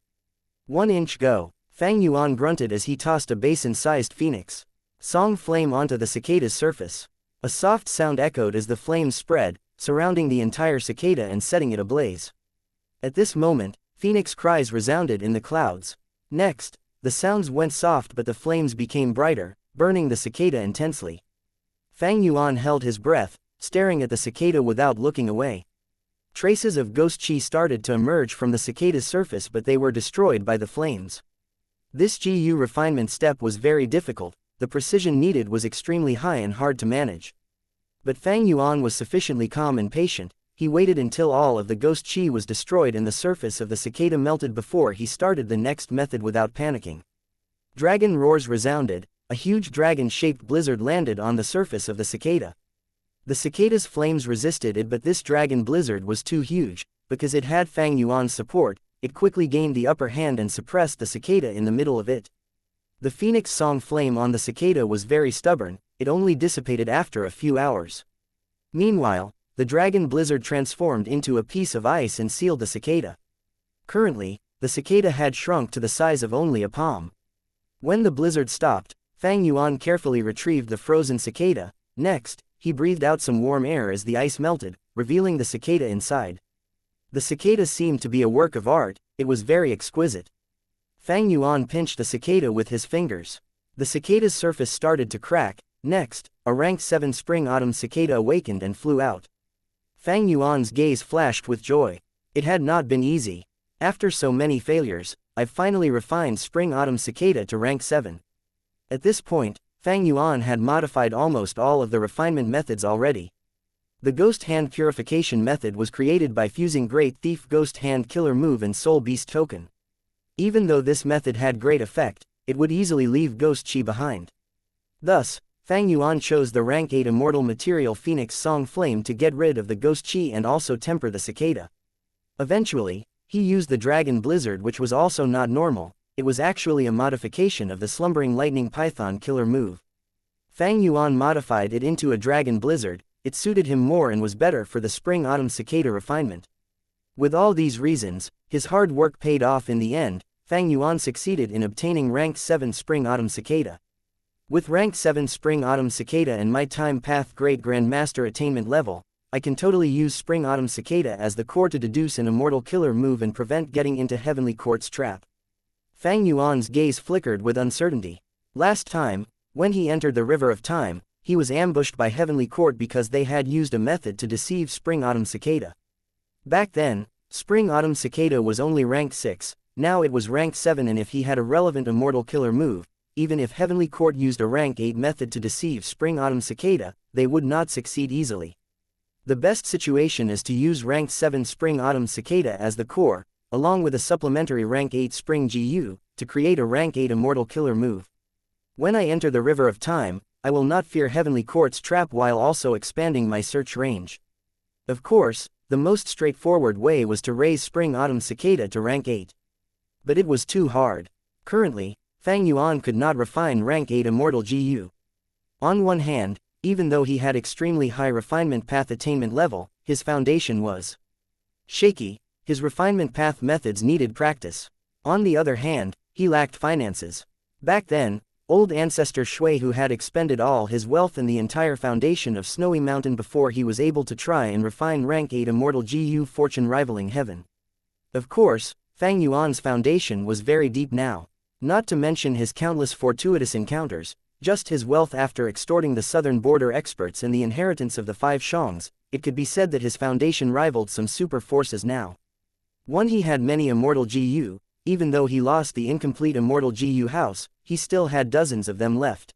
1 inch go. Fang Yuan grunted as he tossed a basin-sized phoenix song flame onto the cicada's surface. A soft sound echoed as the flames spread, surrounding the entire cicada and setting it ablaze. At this moment, phoenix cries resounded in the clouds. Next, the sounds went soft but the flames became brighter, burning the cicada intensely. Fang Yuan held his breath, staring at the cicada without looking away. Traces of ghost chi started to emerge from the cicada's surface but they were destroyed by the flames. This GU refinement step was very difficult, the precision needed was extremely high and hard to manage. But Fang Yuan was sufficiently calm and patient. He waited until all of the ghost chi was destroyed and the surface of the cicada melted before he started the next method without panicking. Dragon roars resounded. A huge dragon-shaped blizzard landed on the surface of the cicada. The cicada's flames resisted it, but this dragon blizzard was too huge. Because it had Fang Yuan's support, it quickly gained the upper hand and suppressed the cicada in the middle of it. The phoenix song flame on the cicada was very stubborn. It only dissipated after a few hours. Meanwhile, the dragon blizzard transformed into a piece of ice and sealed the cicada. Currently, the cicada had shrunk to the size of only a palm. When the blizzard stopped, Fang Yuan carefully retrieved the frozen cicada. Next, he breathed out some warm air as the ice melted, revealing the cicada inside. The cicada seemed to be a work of art. It was very exquisite. Fang Yuan pinched the cicada with his fingers. The cicada's surface started to crack. Next, a rank 7 spring-autumn cicada awakened and flew out. Fang Yuan's gaze flashed with joy. It had not been easy. After so many failures, I've finally refined spring-autumn cicada to rank 7. At this point, Fang Yuan had modified almost all of the refinement methods already. The Ghost Hand Purification method was created by fusing Great Thief Ghost Hand Killer move and Soul Beast token. Even though this method had great effect, it would easily leave Ghost Chi behind. Thus, Fang Yuan chose the rank 8 immortal material Phoenix Song Flame to get rid of the Ghost Chi and also temper the cicada. Eventually, he used the Dragon Blizzard, which was also not normal. It was actually a modification of the Slumbering Lightning Python Killer move. Fang Yuan modified it into a Dragon Blizzard. It suited him more and was better for the spring-autumn cicada refinement. With all these reasons, his hard work paid off in the end. Fang Yuan succeeded in obtaining rank 7 spring-autumn cicada. With rank 7 spring-autumn cicada and my time path Great Grandmaster attainment level, I can totally use spring-autumn cicada as the core to deduce an immortal killer move and prevent getting into Heavenly Court's trap. Fang Yuan's gaze flickered with uncertainty. Last time, when he entered the River of Time, he was ambushed by Heavenly Court because they had used a method to deceive spring-autumn cicada. Back then, spring-autumn cicada was only rank 6, now it was rank 7, and if he had a relevant immortal killer move, even if Heavenly Court used a rank 8 method to deceive spring-autumn cicada, they would not succeed easily. The best situation is to use rank 7 spring-autumn cicada as the core, along with a supplementary rank 8 spring GU, to create a rank 8 immortal killer move. When I enter the River of Time, I will not fear Heavenly Court's trap while also expanding my search range. Of course, the most straightforward way was to raise spring-autumn cicada to rank 8. But it was too hard. Currently, Fang Yuan could not refine rank 8 immortal GU. On one hand, even though he had extremely high refinement path attainment level, his foundation was shaky. His refinement path methods needed practice. On the other hand, he lacked finances. Back then, old ancestor Shui Hu had expended all his wealth and the entire foundation of Snowy Mountain before he was able to try and refine rank 8 immortal GU fortune rivaling heaven. Of course, Fang Yuan's foundation was very deep now. Not to mention his countless fortuitous encounters, just his wealth after extorting the southern border experts and the inheritance of the 5 Shangs, it could be said that his foundation rivaled some super forces now. One, he had many immortal GU. Even though he lost the incomplete immortal GU house, he still had dozens of them left.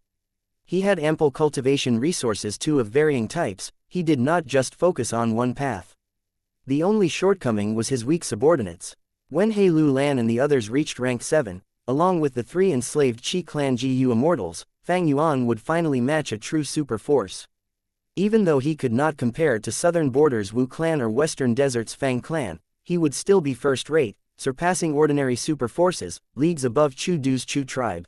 He had ample cultivation resources too of varying types. He did not just focus on one path. The only shortcoming was his weak subordinates. When He Lu Lan and the others reached rank 7, along with the 3 enslaved Qi clan GU immortals, Fang Yuan would finally match a true super force. Even though he could not compare to southern borders Wu clan or western deserts Fang clan, he would still be first-rate, surpassing ordinary super forces, leagues above Chu Du's Chu tribe.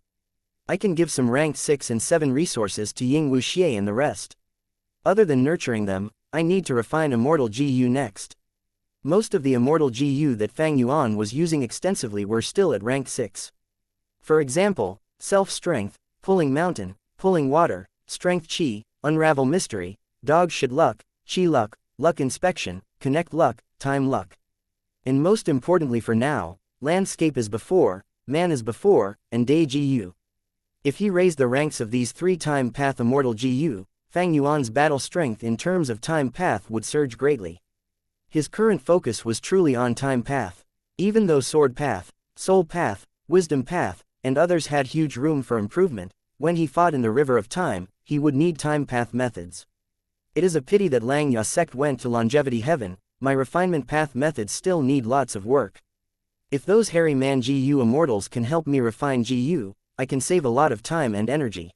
I can give some rank 6 and 7 resources to Ying Wuxia and the rest. Other than nurturing them, I need to refine immortal GU next. Most of the immortal GU that Fang Yuan was using extensively were still at rank 6. For example, Self-Strength, Pulling Mountain, Pulling Water, Strength Chi, Unravel Mystery, Dog Shit Luck, Chi Luck, Luck Inspection, Connect Luck, Time Luck. And most importantly for now, Landscape is before, Man is before, and Day GU. If he raised the ranks of these 3 time path immortal GU, Fang Yuan's battle strength in terms of time path would surge greatly. His current focus was truly on time path. Even though Sword Path, Soul Path, Wisdom Path, and others had huge room for improvement, when he fought in the River of Time, he would need time path methods. It is a pity that Xianxia sect went to longevity heaven. My refinement path methods still need lots of work. If those hairy man GU immortals can help me refine GU, I can save a lot of time and energy.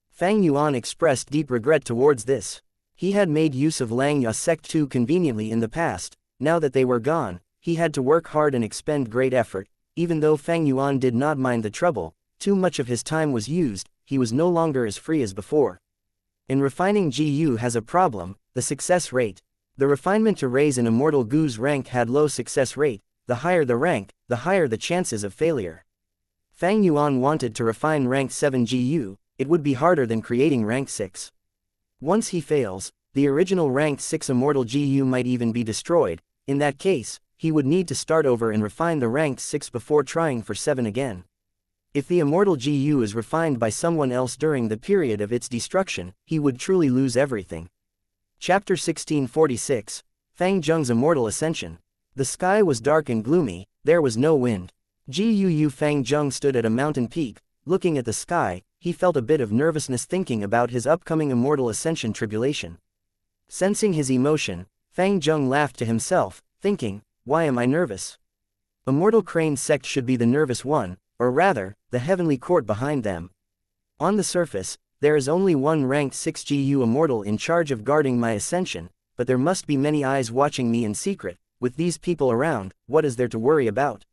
Fang Yuan expressed deep regret towards this. He had made use of Xianxia sect too conveniently in the past. Now that they were gone, he had to work hard and expend great effort. Even though Fang Yuan did not mind the trouble, too much of his time was used, he was no longer as free as before. In refining GU has a problem, the success rate. The refinement to raise an immortal GU's rank had low success rate. The higher the rank, the higher the chances of failure. Fang Yuan wanted to refine rank 7 GU, it would be harder than creating rank 6. Once he fails, the original rank 6 immortal GU might even be destroyed. In that case, he would need to start over and refine the rank 6 before trying for 7 again. If the immortal GU is refined by someone else during the period of its destruction, he would truly lose everything. Chapter 1646, Fang Zheng's Immortal Ascension. The sky was dark and gloomy, there was no wind. Fang Zheng stood at a mountain peak, looking at the sky. He felt a bit of nervousness thinking about his upcoming immortal ascension tribulation. Sensing his emotion, Fang Zheng laughed to himself, thinking, why am I nervous? Immortal Crane sect should be the nervous one, or rather, the heavenly court behind them. On the surface, there is only one rank 6 GU immortal in charge of guarding my ascension, but there must be many eyes watching me in secret. With these people around, what is there to worry about?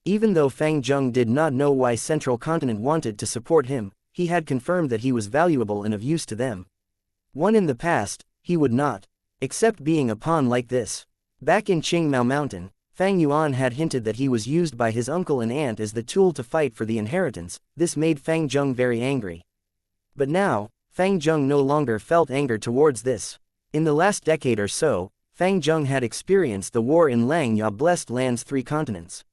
Even though Fang Zheng did not know why Central Continent wanted to support him, he had confirmed that he was valuable and of use to them. One in the past, he would not accept being a pawn like this. Back in Qingmao Mountain, Fang Yuan had hinted that he was used by his uncle and aunt as the tool to fight for the inheritance. This made Fang Zheng very angry. But now, Fang Zheng no longer felt anger towards this. In the last decade or so, Fang Zheng had experienced the war in Xianxia Blessed Land's 3 continents.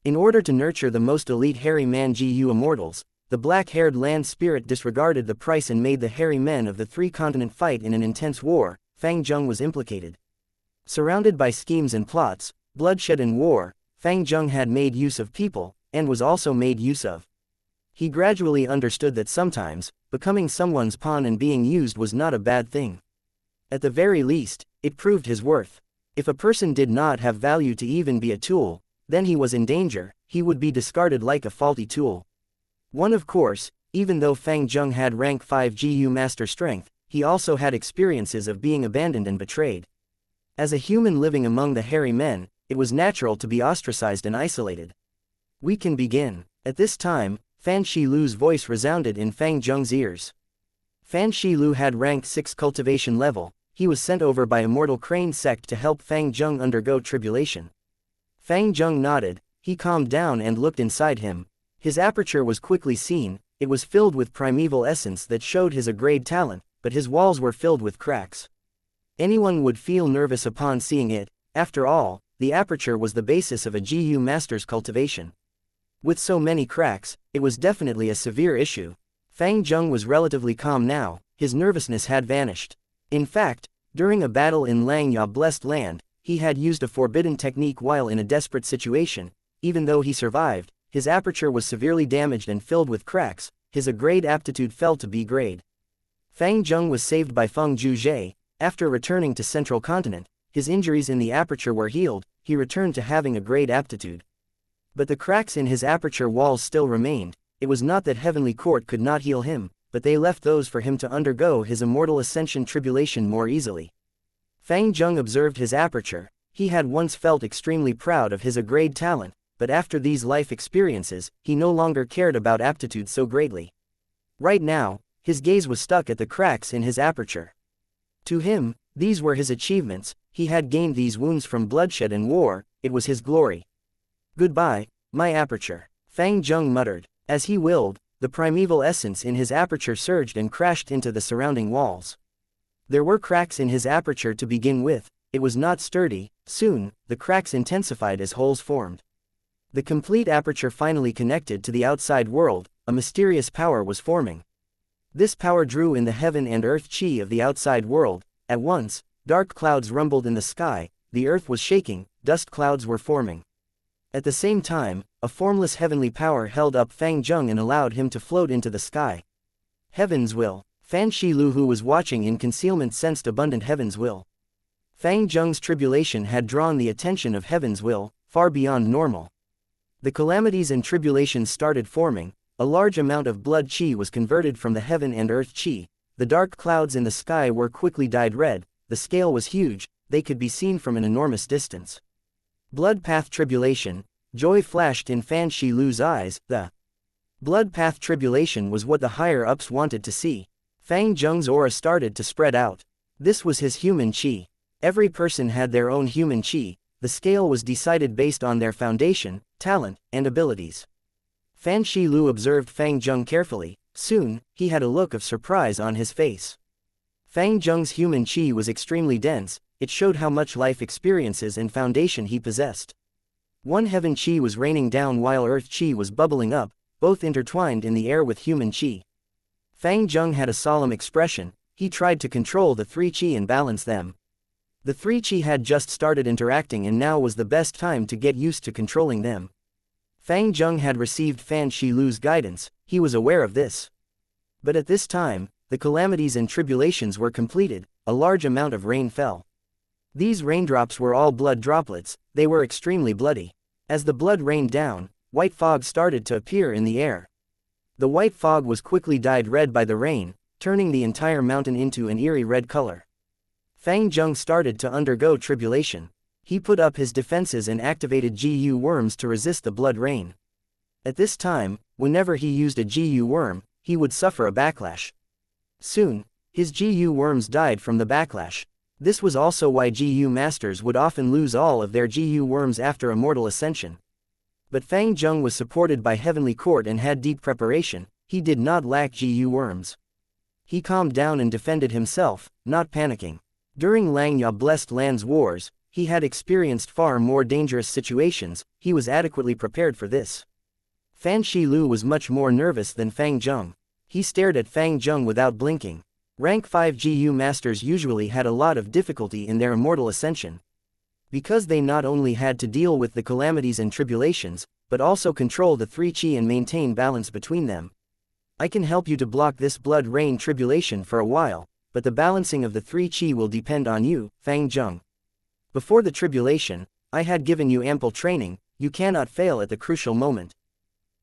In order to nurture the most elite hairy man GU immortals, the black-haired land spirit disregarded the price and made the hairy men of the 3 continent fight in an intense war. Fang Zheng was implicated. Surrounded by schemes and plots, bloodshed and war, Fang Zheng had made use of people, and was also made use of. He gradually understood that sometimes, becoming someone's pawn and being used was not a bad thing. At the very least, it proved his worth. If a person did not have value to even be a tool, then he was in danger, he would be discarded like a faulty tool. Of course, even though Fang Zheng had rank 5 GU master strength, he also had experiences of being abandoned and betrayed. As a human living among the hairy men, it was natural to be ostracized and isolated. We can begin. At this time, Fan Shilu's voice resounded in Fang Zheng's ears. Fan Shilu had rank 6 cultivation level. He was sent over by Immortal Crane sect to help Fang Zheng undergo tribulation. Fang Zheng nodded, he calmed down and looked inside him. His aperture was quickly seen, it was filled with primeval essence that showed his great talent, but his walls were filled with cracks. Anyone would feel nervous upon seeing it. After all, the aperture was the basis of a GU master's cultivation. With so many cracks, it was definitely a severe issue. Fang Zheng was relatively calm now, his nervousness had vanished. In fact, during a battle in Xianxia Blessed Land, he had used a forbidden technique while in a desperate situation. Even though he survived, his aperture was severely damaged and filled with cracks. His grade aptitude fell to B grade. Fang Zheng was saved by Feng Zhuzhe. After returning to Central Continent, his injuries in the aperture were healed, he returned to having a grade aptitude. But the cracks in his aperture walls still remained. It was not that Heavenly Court could not heal him, but they left those for him to undergo his immortal ascension tribulation more easily. Fang Zheng observed his aperture. He had once felt extremely proud of his grade talent, but after these life experiences, he no longer cared about aptitude so greatly. Right now, his gaze was stuck at the cracks in his aperture. To him, these were his achievements. He had gained these wounds from bloodshed and war. It was his glory. Goodbye, my aperture, Fang Zheng muttered. As he willed, the primeval essence in his aperture surged and crashed into the surrounding walls. There were cracks in his aperture to begin with. It was not sturdy. Soon, the cracks intensified as holes formed. The complete aperture finally connected to the outside world. A mysterious power was forming. This power drew in the heaven and earth chi of the outside world. At once, dark clouds rumbled in the sky, the earth was shaking, dust clouds were forming. At the same time, a formless heavenly power held up Fang Zheng and allowed him to float into the sky. Heaven's will. Fan Shilu, who was watching in concealment, sensed abundant heaven's will. Fang Zheng's tribulation had drawn the attention of heaven's will, far beyond normal. The calamities and tribulations started forming. A large amount of blood qi was converted from the heaven and earth qi. The dark clouds in the sky were quickly dyed red. The scale was huge, they could be seen from an enormous distance. Blood path tribulation. Joy flashed in Fan Shilu's eyes. The blood path tribulation was what the higher-ups wanted to see. Fang Zheng's aura started to spread out. This was his human qi. Every person had their own human qi. The scale was decided based on their foundation, talent, and abilities. Fan Shilu observed Fang Zheng carefully. Soon, he had a look of surprise on his face. Fang Zheng's human qi was extremely dense. It showed how much life experiences and foundation he possessed. One heaven qi was raining down while earth qi was bubbling up, both intertwined in the air with human qi. Fang Zheng had a solemn expression. He tried to control the three qi and balance them. The three qi had just started interacting, and now was the best time to get used to controlling them. Fang Zheng had received Fan Shilu's guidance. He was aware of this. But at this time, the calamities and tribulations were completed. A large amount of rain fell. These raindrops were all blood droplets. They were extremely bloody. As the blood rained down, white fog started to appear in the air. The white fog was quickly dyed red by the rain, turning the entire mountain into an eerie red color. Fang Zheng started to undergo tribulation. He put up his defenses and activated GU worms to resist the blood rain. At this time, whenever he used a GU worm, he would suffer a backlash. Soon, his GU worms died from the backlash. This was also why GU masters would often lose all of their GU worms after immortal ascension. But Fang Zheng was supported by Heavenly Court and had deep preparation. He did not lack GU worms. He calmed down and defended himself, not panicking. During Langya Blessed Land's wars, he had experienced far more dangerous situations. He was adequately prepared for this. Fan Shilu was much more nervous than Fang Zheng. He stared at Fang Zheng without blinking. Rank 5 GU masters usually had a lot of difficulty in their immortal ascension. Because they not only had to deal with the calamities and tribulations, but also control the three qi and maintain balance between them. I can help you to block this blood rain tribulation for a while, but the balancing of the three qi will depend on you, Fang Zheng. Before the tribulation, I had given you ample training. You cannot fail at the crucial moment.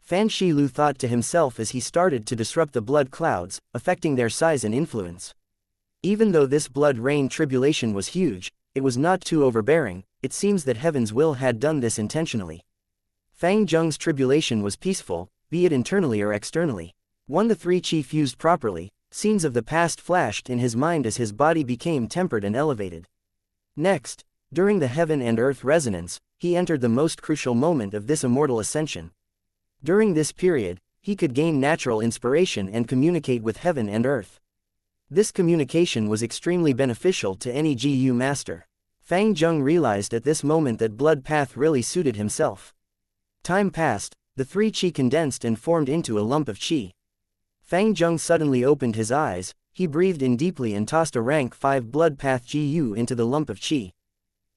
Fan Shilu thought to himself as he started to disrupt the blood clouds, affecting their size and influence. Even though this blood rain tribulation was huge, it was not too overbearing. It seems that Heaven's will had done this intentionally. Fang Zheng's tribulation was peaceful, be it internally or externally. When the three qi fused properly, scenes of the past flashed in his mind as his body became tempered and elevated. Next, during the heaven and earth resonance, he entered the most crucial moment of this immortal ascension. During this period, he could gain natural inspiration and communicate with heaven and earth. This communication was extremely beneficial to any GU master. Fang Zheng realized at this moment that blood path really suited himself. Time passed, the three qi condensed and formed into a lump of qi. Fang Zheng suddenly opened his eyes. He breathed in deeply and tossed a rank 5 blood path GU into the lump of qi.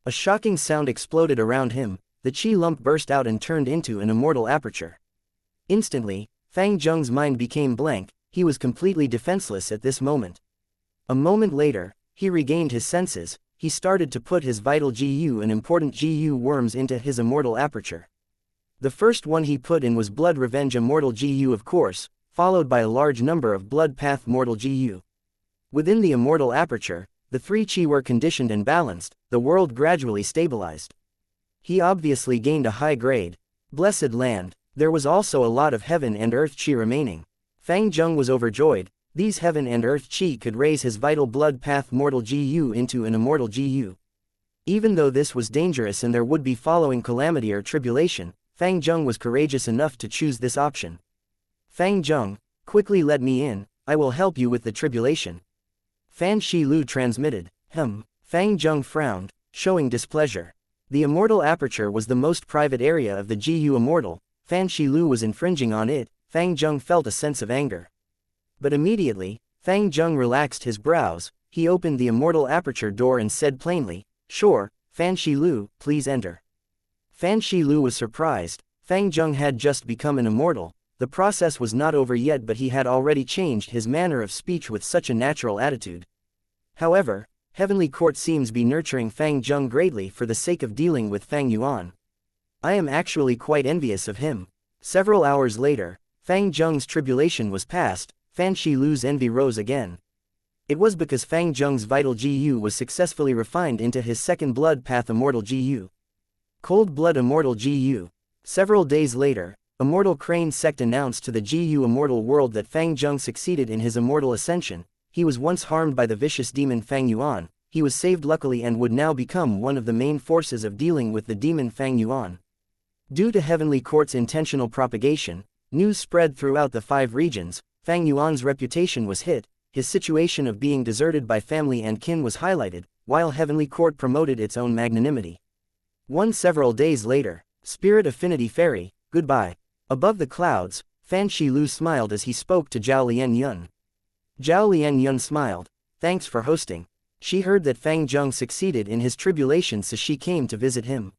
A shocking sound exploded around him. The qi lump burst out and turned into an immortal aperture. Instantly, Fang Zheng's mind became blank. He was completely defenseless at this moment. A moment later, he regained his senses. He started to put his vital GU and important GU worms into his immortal aperture. The first one he put in was Blood Revenge Immortal GU, of course, followed by a large number of Blood Path Mortal GU. Within the immortal aperture, the three qi were conditioned and balanced. The world gradually stabilized. He obviously gained a high grade. Blessed Land. There was also a lot of heaven and earth qi remaining. Fang Zheng was overjoyed. These heaven and earth qi could raise his vital blood path mortal GU into an immortal GU. Even though this was dangerous and there would be following calamity or tribulation, Fang Zheng was courageous enough to choose this option. Fang Zheng, quickly let me in. I will help you with the tribulation. Fan Shilu transmitted. Fang Zheng frowned, showing displeasure. The immortal aperture was the most private area of the GU immortal. Fan Shilu was infringing on it. Fang Zheng felt a sense of anger. But immediately, Fang Zheng relaxed his brows. He opened the immortal aperture door and said plainly, "Sure, Fan Shilu, please enter." Fan Shilu was surprised. Fang Zheng had just become an immortal. The process was not over yet, but he had already changed his manner of speech with such a natural attitude. However, Heavenly Court seems be nurturing Fang Zheng greatly for the sake of dealing with Fang Yuan. I am actually quite envious of him. Several hours later, Fang Zheng's tribulation was past, Fan Shilu's envy rose again. It was because Fang Zheng's vital GU was successfully refined into his second blood path Immortal GU. Cold Blood Immortal GU. Several days later, Immortal Crane Sect announced to the GU Immortal world that Fang Zheng succeeded in his immortal ascension. He was once harmed by the vicious demon Fang Yuan. He was saved luckily and would now become one of the main forces of dealing with the demon Fang Yuan. Due to Heavenly Court's intentional propagation, news spread throughout the 5 regions. Fang Yuan's reputation was hit, his situation of being deserted by family and kin was highlighted, while Heavenly Court promoted its own magnanimity. Several days later, Spirit Affinity Fairy, goodbye. Above the clouds, Fan Shilu smiled as he spoke to Zhao Lian Yun. Zhao Lian Yun smiled, thanks for hosting. She heard that Fang Zheng succeeded in his tribulation, so she came to visit him.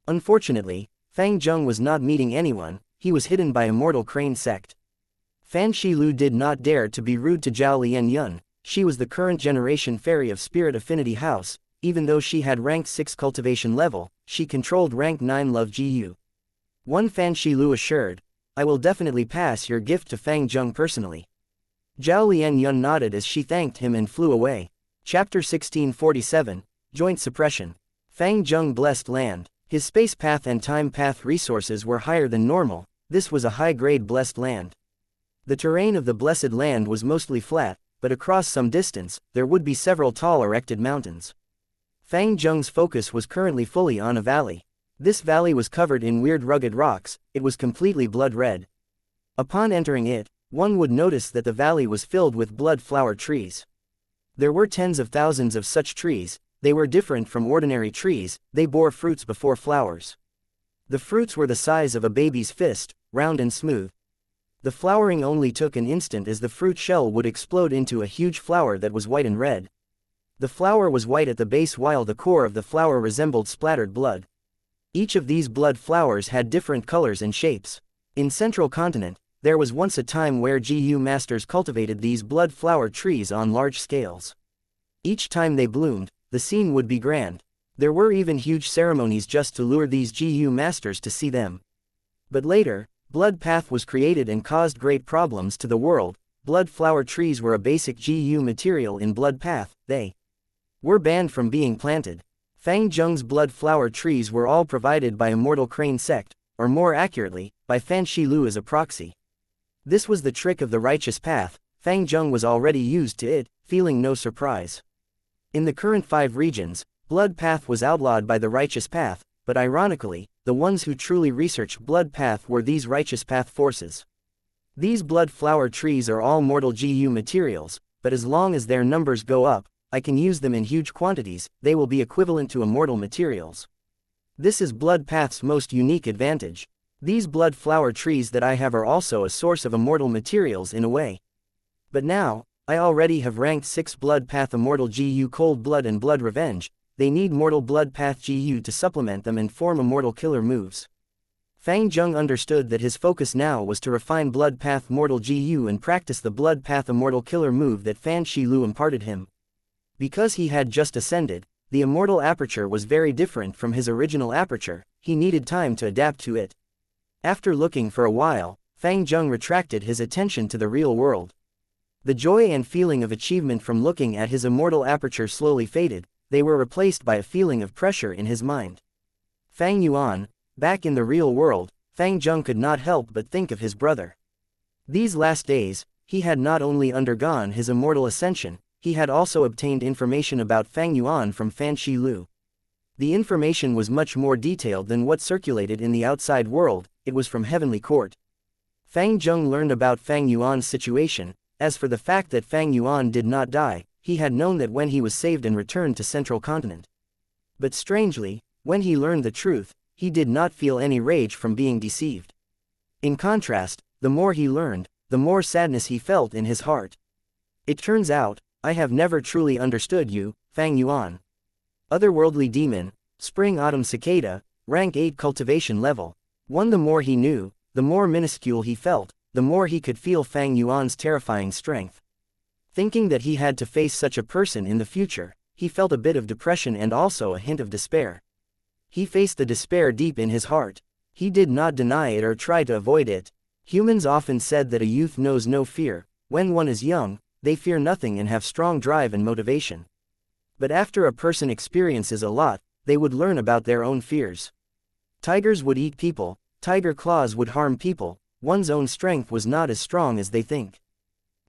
Unfortunately, Fang Zheng was not meeting anyone, he was hidden by Immortal Crane Sect. Fan Shilu did not dare to be rude to Zhao Lian Yun. She was the current generation fairy of Spirit Affinity House. Even though she had rank 6 cultivation level, she controlled rank 9 love GU. Fan Shilu assured, I will definitely pass your gift to Fang Zheng personally. Zhao Lian Yun nodded as she thanked him and flew away. Chapter 1647, Joint Suppression. Fang Zheng blessed land. His space path and time path resources were higher than normal. This was a high-grade blessed land. The terrain of the blessed land was mostly flat, but across some distance, there would be several tall erected mountains. Fang Zheng's focus was currently fully on a valley. This valley was covered in weird rugged rocks, it was completely blood red. Upon entering it, one would notice that the valley was filled with blood flower trees. There were tens of thousands of such trees. They were different from ordinary trees, they bore fruits before flowers. The fruits were the size of a baby's fist, round and smooth. The flowering only took an instant as the fruit shell would explode into a huge flower that was white and red. The flower was white at the base while the core of the flower resembled splattered blood. Each of these blood flowers had different colors and shapes. In Central Continent, there was once a time where GU masters cultivated these blood flower trees on large scales. Each time they bloomed, the scene would be grand. There were even huge ceremonies just to lure these GU masters to see them. But later, Blood Path was created and caused great problems to the world. Blood flower trees were a basic GU material in Blood Path. They were banned from being planted. Fang Zheng's blood flower trees were all provided by Immortal Crane Sect, or more accurately, by Fan Shilu as a proxy. This was the trick of the righteous path. Fang Zheng was already used to it, feeling no surprise. In the current 5 regions, Blood Path was outlawed by the righteous path, but ironically, the ones who truly researched Blood Path were these righteous path forces. These blood flower trees are all mortal GU materials, but as long as their numbers go up, I can use them in huge quantities, they will be equivalent to immortal materials. This is Blood Path's most unique advantage. These blood flower trees that I have are also a source of immortal materials in a way. But now, I already have ranked 6 Blood Path Immortal GU Cold Blood and Blood Revenge. They need Mortal Blood Path GU to supplement them and form immortal killer moves. Fang Zheng understood that his focus now was to refine Blood Path Mortal GU and practice the Blood Path Immortal killer move that Fan Shilu imparted him. Because he had just ascended, the immortal aperture was very different from his original aperture, he needed time to adapt to it. After looking for a while, Fang Zheng retracted his attention to the real world. The joy and feeling of achievement from looking at his immortal aperture slowly faded, they were replaced by a feeling of pressure in his mind. Fang Yuan, back in the real world, Fang Zheng could not help but think of his brother. These last days, he had not only undergone his immortal ascension, he had also obtained information about Fang Yuan from Fan Shilu. The information was much more detailed than what circulated in the outside world, it was from Heavenly Court. Fang Zheng learned about Fang Yuan's situation. As for the fact that Fang Yuan did not die, he had known that when he was saved and returned to Central Continent. But strangely, when he learned the truth, he did not feel any rage from being deceived. In contrast, the more he learned, the more sadness he felt in his heart. It turns out, I have never truly understood you, Fang Yuan. Otherworldly Demon, Spring Autumn Cicada, rank 8 cultivation level. The more he knew, the more minuscule he felt. the more he could feel Fang Yuan's terrifying strength. Thinking that he had to face such a person in the future, he felt a bit of depression and also a hint of despair. He faced the despair deep in his heart. He did not deny it or try to avoid it. Humans often said that a youth knows no fear. When one is young, they fear nothing and have strong drive and motivation. But after a person experiences a lot, they would learn about their own fears. Tigers would eat people, tiger claws would harm people, one's own strength was not as strong as they think.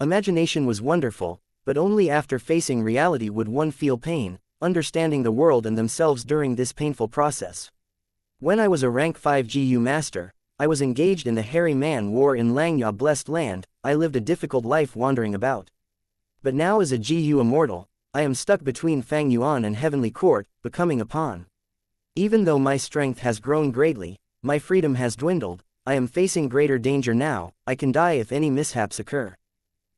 Imagination was wonderful, but only after facing reality would one feel pain, understanding the world and themselves during this painful process. When I was a rank 5 GU master, I was engaged in the hairy man war in Xianxia blessed land. I lived a difficult life wandering about. But now as a GU immortal, I am stuck between Fang Yuan and Heavenly Court, becoming Upon. Even though my strength has grown greatly, my freedom has dwindled, I am facing greater danger now. I can die if any mishaps occur.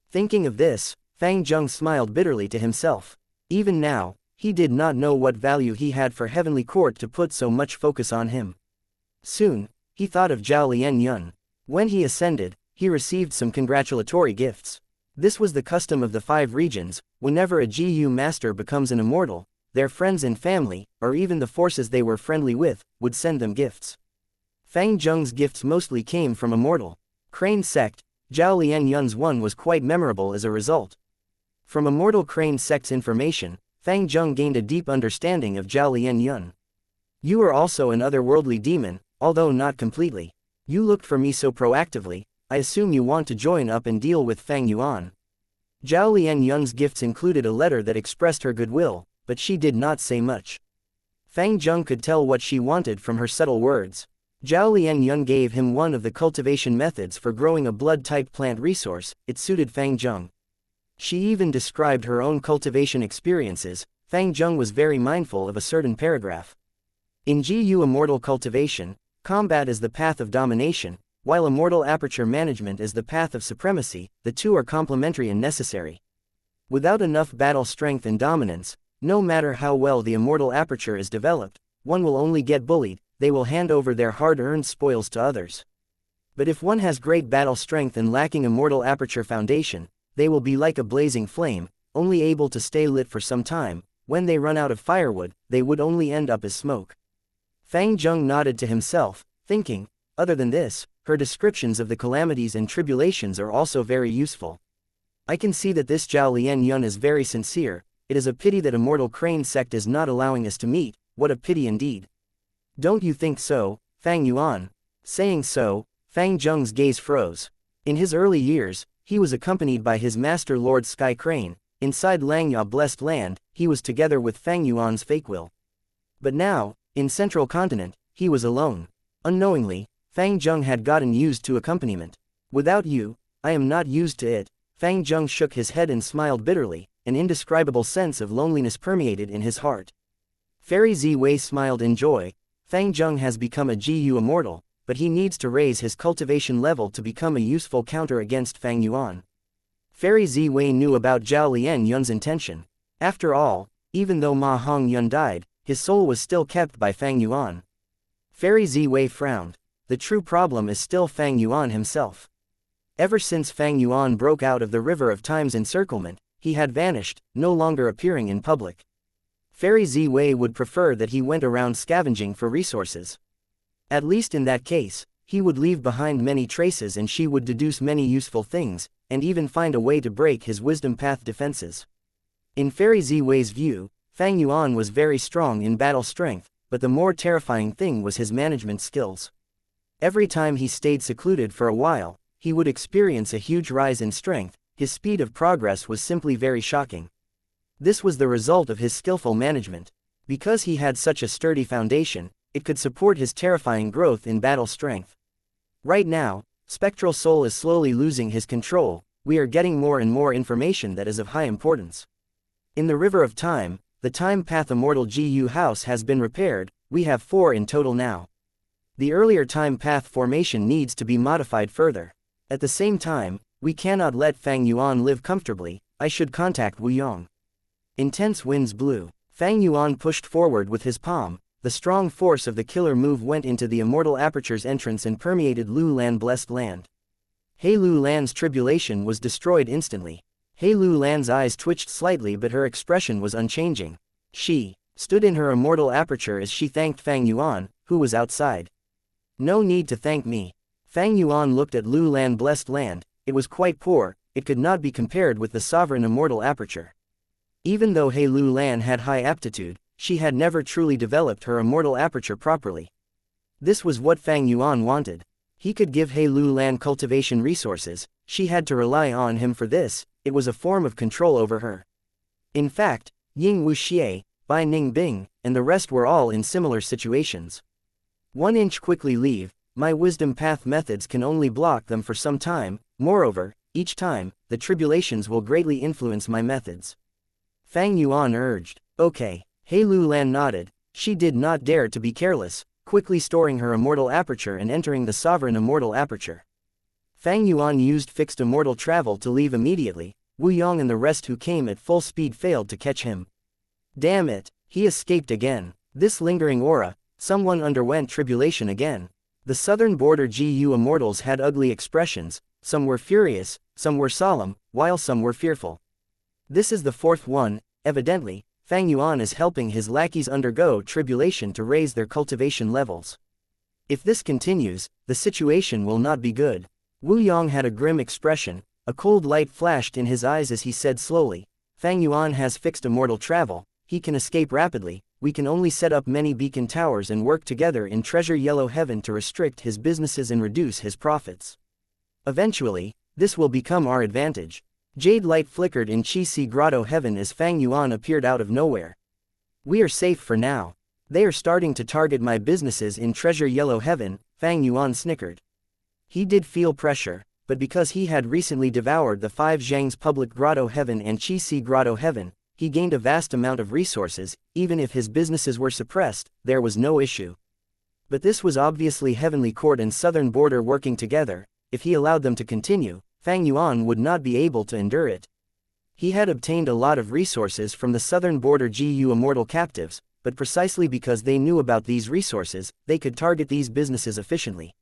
Thinking of this, Fang Zheng smiled bitterly to himself. Even now, he did not know what value he had for Heavenly Court to put so much focus on him. Soon, he thought of Zhao Lian Yun. When he ascended, he received some congratulatory gifts. This was the custom of the 5 regions. Whenever a GU master becomes an immortal, their friends and family, or even the forces they were friendly with, would send them gifts. Fang Zheng's gifts mostly came from Immortal. Crane sect, Zhao Lian Yun's one was quite memorable as a result. From Immortal Crane sect's information, Fang Zheng gained a deep understanding of Zhao Lian Yun. You are also an otherworldly demon, although not completely. You looked for me so proactively, I assume you want to join up and deal with Fang Yuan. Zhao Lian Yun's gifts included a letter that expressed her goodwill, but she did not say much. Fang Zheng could tell what she wanted from her subtle words. Zhao Lian Yun gave him one of the cultivation methods for growing a blood-type plant resource. It suited Fang Zheng. She even described her own cultivation experiences. Fang Zheng was very mindful of a certain paragraph. In GU Immortal cultivation, combat is the path of domination, while Immortal aperture management is the path of supremacy. The two are complementary and necessary. Without enough battle strength and dominance, no matter how well the Immortal aperture is developed, one will only get bullied. They will hand over their hard-earned spoils to others. But if one has great battle strength and lacking Immortal aperture foundation, they will be like a blazing flame, only able to stay lit for some time. When they run out of firewood, they would only end up as smoke. Fang Zheng nodded to himself, thinking, other than this, her descriptions of the calamities and tribulations are also very useful. I can see that this Zhao Lian Yun is very sincere. It is a pity that Immortal Crane sect is not allowing us to meet. What a pity indeed. Don't you think so, Fang Yuan? Saying so, Fang Zheng's gaze froze. In his early years, he was accompanied by his master Lord Sky Crane. Inside Xianxia blessed land, he was together with Fang Yuan's fake will. But now, in Central Continent, he was alone. Unknowingly, Fang Zheng had gotten used to accompaniment. Without you, I am not used to it. Fang Zheng shook his head and smiled bitterly. An indescribable sense of loneliness permeated in his heart. Fairy Ziwei smiled in joy. Fang Zheng has become a GU immortal, but he needs to raise his cultivation level to become a useful counter against Fang Yuan. Fairy Ziwei knew about Zhao Lian Yun's intention. After all, even though Ma Hong Yun died, his soul was still kept by Fang Yuan. Fairy Ziwei frowned. The true problem is still Fang Yuan himself. Ever since Fang Yuan broke out of the River of Time's encirclement, he had vanished, no longer appearing in public. Fairy Ziwei would prefer that he went around scavenging for resources. At least in that case, he would leave behind many traces and she would deduce many useful things, and even find a way to break his wisdom path defenses. In Fairy Ziwei's view, Fang Yuan was very strong in battle strength, but the more terrifying thing was his management skills. Every time he stayed secluded for a while, he would experience a huge rise in strength. His speed of progress was simply very shocking. This was the result of his skillful management. Because he had such a sturdy foundation, it could support his terrifying growth in battle strength. Right now, Spectral Soul is slowly losing his control. We are getting more and more information that is of high importance. In the River of Time, the Time Path Immortal GU house has been repaired. We have 4 in total now. The earlier Time Path formation needs to be modified further. At the same time, we cannot let Fang Yuan live comfortably. I should contact Wu Yong. Intense winds blew. Fang Yuan pushed forward with his palm. The strong force of the killer move went into the Immortal Aperture's entrance and permeated Lu Lan blessed land. He Lu Lan's tribulation was destroyed instantly. He Lu Lan's eyes twitched slightly, but her expression was unchanging. She stood in her immortal aperture as she thanked Fang Yuan, who was outside. No need to thank me. Fang Yuan looked at Lu Lan blessed land. It was quite poor, it could not be compared with the sovereign immortal aperture. Even though He Lu Lan had high aptitude, she had never truly developed her immortal aperture properly. This was what Fang Yuan wanted. He could give He Lu Lan cultivation resources, she had to rely on him for this. It was a form of control over her. In fact, Ying Wuxia, Bai Ning Bing, and the rest were all in similar situations. 1 inch quickly leave, my wisdom path methods can only block them for some time, moreover, each time, the tribulations will greatly influence my methods. Fang Yuan urged. Okay. He Lu Lan nodded. She did not dare to be careless, quickly storing her immortal aperture and entering the sovereign immortal aperture. Fang Yuan used fixed immortal travel to leave immediately. Wu Yong and the rest who came at full speed failed to catch him. Damn it, he escaped again. This lingering aura, someone underwent tribulation again. The southern border GU immortals had ugly expressions, some were furious, some were solemn, while some were fearful. This is the fourth one. Evidently, Fang Yuan is helping his lackeys undergo tribulation to raise their cultivation levels. If this continues, the situation will not be good. Wu Yong had a grim expression, a cold light flashed in his eyes as he said slowly, Fang Yuan has fixed immortal travel, he can escape rapidly, we can only set up many beacon towers and work together in Treasure Yellow Heaven to restrict his businesses and reduce his profits. Eventually, this will become our advantage. Jade light flickered in Chi Si Grotto Heaven as Fang Yuan appeared out of nowhere. We are safe for now. They are starting to target my businesses in Treasure Yellow Heaven, Fang Yuan snickered. He did feel pressure, but because he had recently devoured the 5 Zhang's public Grotto Heaven and Chi Si Grotto Heaven, he gained a vast amount of resources. Even if his businesses were suppressed, there was no issue. But this was obviously Heavenly Court and Southern Border working together. If he allowed them to continue, Fang Yuan would not be able to endure it. He had obtained a lot of resources from the Southern Border GU immortal captives, but precisely because they knew about these resources, they could target these businesses efficiently.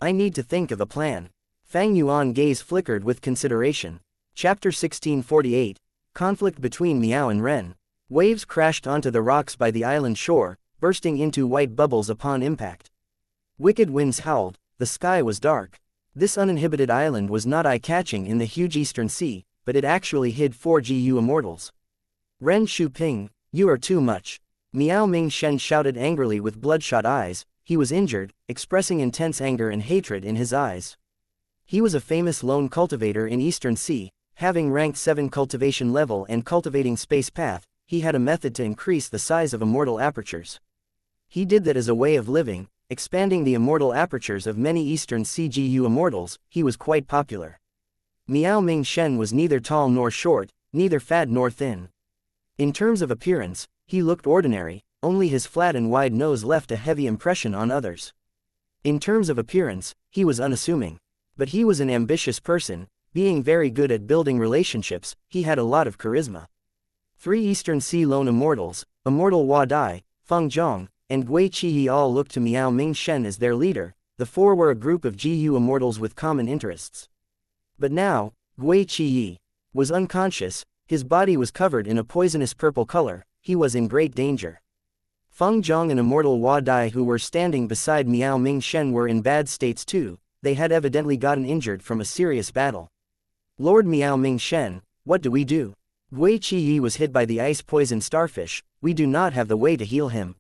I need to think of a plan. Fang Yuan's gaze flickered with consideration. Chapter 1648, Conflict between Miao and Ren. Waves crashed onto the rocks by the island shore, bursting into white bubbles upon impact. Wicked winds howled, the sky was dark. This uninhibited island was not eye-catching in the huge eastern sea, but it actually hid 4 GU immortals. Ren Shuping, you are too much. Miao Mingshen shouted angrily with bloodshot eyes. He was injured, expressing intense anger and hatred in his eyes. He was a famous lone cultivator in Eastern Sea, having ranked 7 cultivation level and cultivating space path. He had a method to increase the size of immortal apertures. He did that as a way of living, expanding the immortal apertures of many Eastern Sea GU immortals. He was quite popular. Miao Mingshen was neither tall nor short, neither fat nor thin. In terms of appearance, he looked ordinary. Only his flat and wide nose left a heavy impression on others. In terms of appearance, he was unassuming. But he was an ambitious person, being very good at building relationships. He had a lot of charisma. 3 Eastern Sea lone immortals, Immortal Hua Dai, Feng Zhong, and Gui Qi all looked to Miao Mingshen as their leader. The 4 were a group of GU immortals with common interests. But now, Gui Qi was unconscious, his body was covered in a poisonous purple color. He was in great danger. Feng Zhong and Immortal Hua Dai who were standing beside Miao Mingshen were in bad states too. They had evidently gotten injured from a serious battle. Lord Miao Mingshen, what do we do? Gui Qi was hit by the ice poison starfish. We do not have the way to heal him.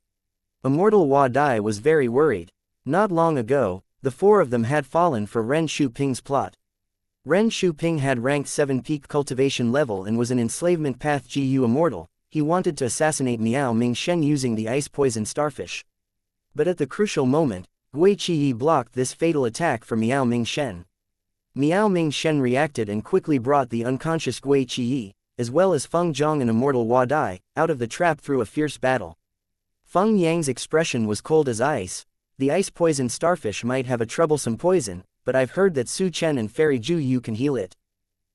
Immortal Hua Dai was very worried. Not long ago, the 4 of them had fallen for Ren Shuping's plot. Ren Shuping had ranked 7 peak cultivation level and was an enslavement path GU immortal. He wanted to assassinate Miao Mingshen using the ice poison starfish. But at the crucial moment, Gui Qi blocked this fatal attack for Miao Mingshen. Miao Mingshen reacted and quickly brought the unconscious Gui Qi, as well as Feng Zhong and Immortal Hua Dai, out of the trap through a fierce battle. Feng Yang's expression was cold as ice. The ice poison starfish might have a troublesome poison, but I've heard that Su Chen and Fairy Ju Yu can heal it.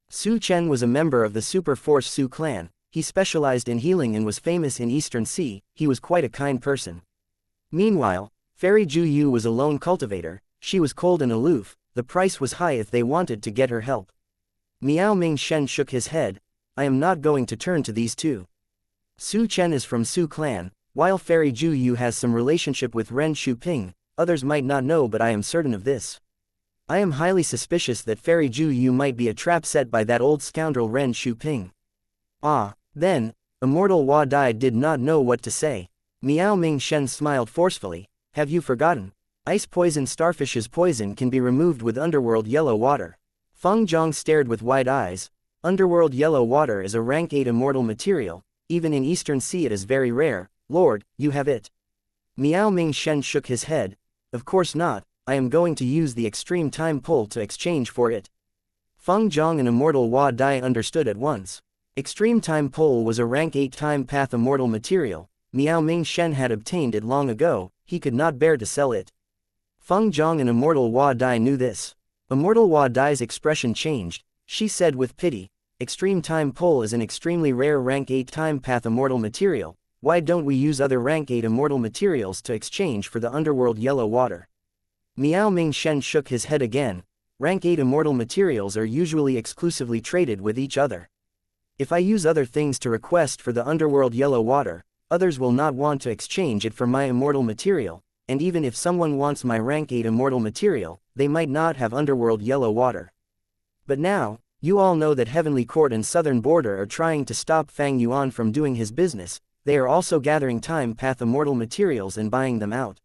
Su Chen was a member of the Super Force Su clan. He specialized in healing and was famous in Eastern Sea. He was quite a kind person. Meanwhile, Fairy Ju Yu was a lone cultivator. She was cold and aloof, the price was high if they wanted to get her help. Miao Ming Shen shook his head. I am not going to turn to these two. Su Chen is from Su clan, while Fairy Ju Yu has some relationship with Ren Shu Ping, others might not know but I am certain of this. I am highly suspicious that Fairy Ju Yu might be a trap set by that old scoundrel Ren Shu Ping. Ah, then, Immortal Hua Dai did not know what to say. Miao Ming Shen smiled forcefully. Have you forgotten? Ice poison starfish's poison can be removed with underworld yellow water. Feng Zhang stared with wide eyes. Underworld yellow water is a rank 8 immortal material, even in Eastern Sea it is very rare. Lord, you have it. Miao Ming Shen shook his head. Of course not, I am going to use the extreme time pull to exchange for it. Feng Zhang and Immortal Hua Dai understood at once. Extreme time pull was a rank 8 time path immortal material. Miao Ming Shen had obtained it long ago, he could not bear to sell it. Feng Zhang and Immortal Hua Dai knew this. Immortal Hua Dai's expression changed. She said with pity, Extreme time pull is an extremely rare rank 8 time path immortal material. Why don't we use other rank 8 immortal materials to exchange for the underworld yellow water? Miao Ming Shen shook his head again. Rank 8 immortal materials are usually exclusively traded with each other. If I use other things to request for the underworld yellow water, others will not want to exchange it for my immortal material, and even if someone wants my rank 8 immortal material, they might not have underworld yellow water. But now, you all know that Heavenly Court and Southern Border are trying to stop Fang Yuan from doing his business. They are also gathering time path immortal materials and buying them out.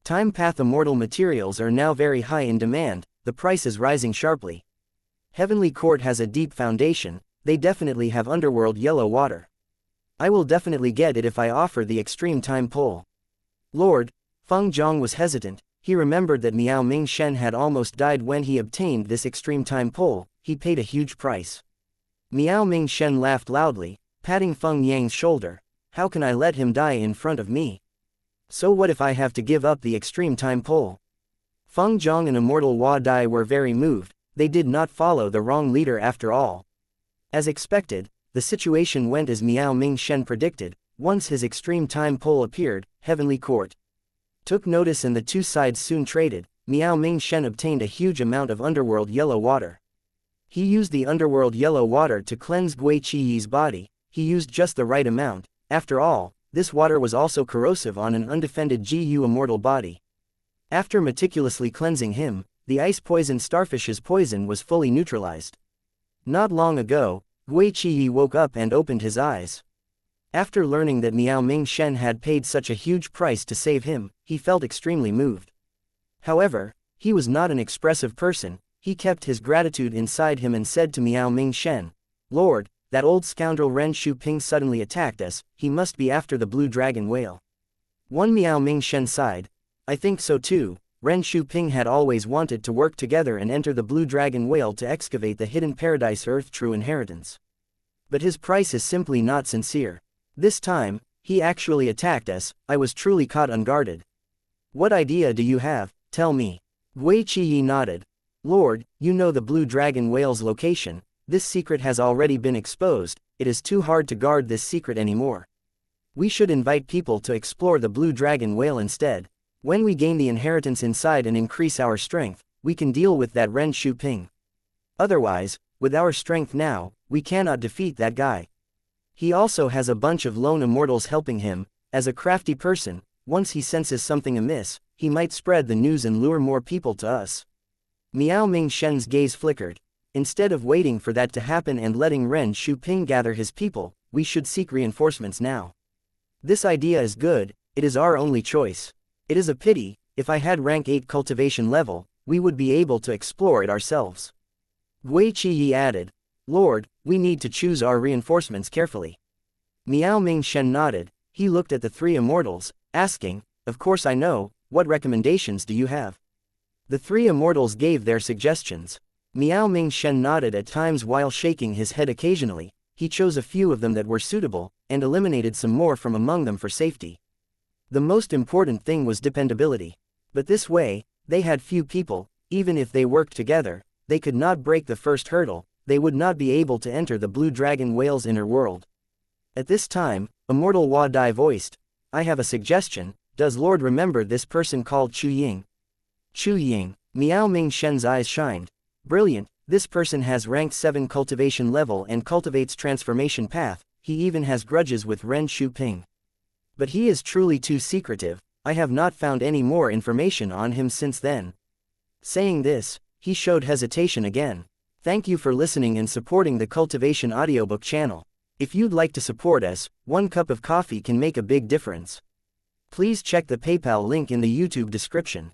Time path immortal materials are now very high in demand, the price is rising sharply. Heavenly Court has a deep foundation, they definitely have underworld yellow water. I will definitely get it if I offer the extreme time pull. Lord, Feng Zhang was hesitant, he remembered that Miao Ming Shen had almost died when he obtained this extreme time pull, he paid a huge price. Miao Ming Shen laughed loudly, patting Feng Yang's shoulder. How can I let him die in front of me? So what if I have to give up the extreme time pull? Feng Zhang and Immortal Hua Dai were very moved, they did not follow the wrong leader after all. As expected, the situation went as Miao Ming Shen predicted. Once his extreme time pull appeared, Heavenly Court took notice and the two sides soon traded. Miao Ming Shen obtained a huge amount of underworld yellow water. He used the underworld yellow water to cleanse Gui Qiyi's body, he used just the right amount. After all, this water was also corrosive on an undefended GU immortal body. After meticulously cleansing him, the ice poison starfish's poison was fully neutralized. Not long ago, Gui Qiyi woke up and opened his eyes. After learning that Miao Ming Shen had paid such a huge price to save him, he felt extremely moved. However, he was not an expressive person, he kept his gratitude inside him and said to Miao Ming Shen, Lord, that old scoundrel Ren Shu Ping suddenly attacked us, he must be after the blue dragon whale. One Miao Ming Shen sighed. I think so too, Ren Shu Ping had always wanted to work together and enter the blue dragon whale to excavate the hidden paradise Earth true inheritance. But his price is simply not sincere. This time, he actually attacked us, I was truly caught unguarded. What idea do you have, tell me? Gui Qiyi nodded. Lord, you know the blue dragon whale's location, this secret has already been exposed, it is too hard to guard this secret anymore. We should invite people to explore the blue dragon whale instead. When we gain the inheritance inside and increase our strength, we can deal with that Ren Shu Ping. Otherwise, with our strength now, we cannot defeat that guy. He also has a bunch of lone immortals helping him. As a crafty person, once he senses something amiss, he might spread the news and lure more people to us. Miao Ming Shen's gaze flickered. Instead of waiting for that to happen and letting Ren Shu Ping gather his people, we should seek reinforcements now. This idea is good, it is our only choice. It is a pity, if I had rank 8 cultivation level, we would be able to explore it ourselves. Gui Qiyi added, Lord, we need to choose our reinforcements carefully. Miao Ming Shen nodded, he looked at the three immortals, asking, of course I know, what recommendations do you have? The three immortals gave their suggestions. Miao Ming Shen nodded at times while shaking his head occasionally, he chose a few of them that were suitable, and eliminated some more from among them for safety. The most important thing was dependability. But this way, they had few people, even if they worked together, they could not break the first hurdle, they would not be able to enter the blue dragon whale's inner world. At this time, Immortal Hua Dai voiced, I have a suggestion, does Lord remember this person called Chu Ying? Chu Ying, Miao Ming Shen's eyes shined. Brilliant, this person has rank 7 cultivation level and cultivates transformation path, he even has grudges with Ren Shu-ping. But he is truly too secretive, I have not found any more information on him since then. Saying this, he showed hesitation again. Thank you for listening and supporting the Cultivation Audiobook channel. If you'd like to support us, 1 cup of coffee can make a big difference. Please check the PayPal link in the YouTube description.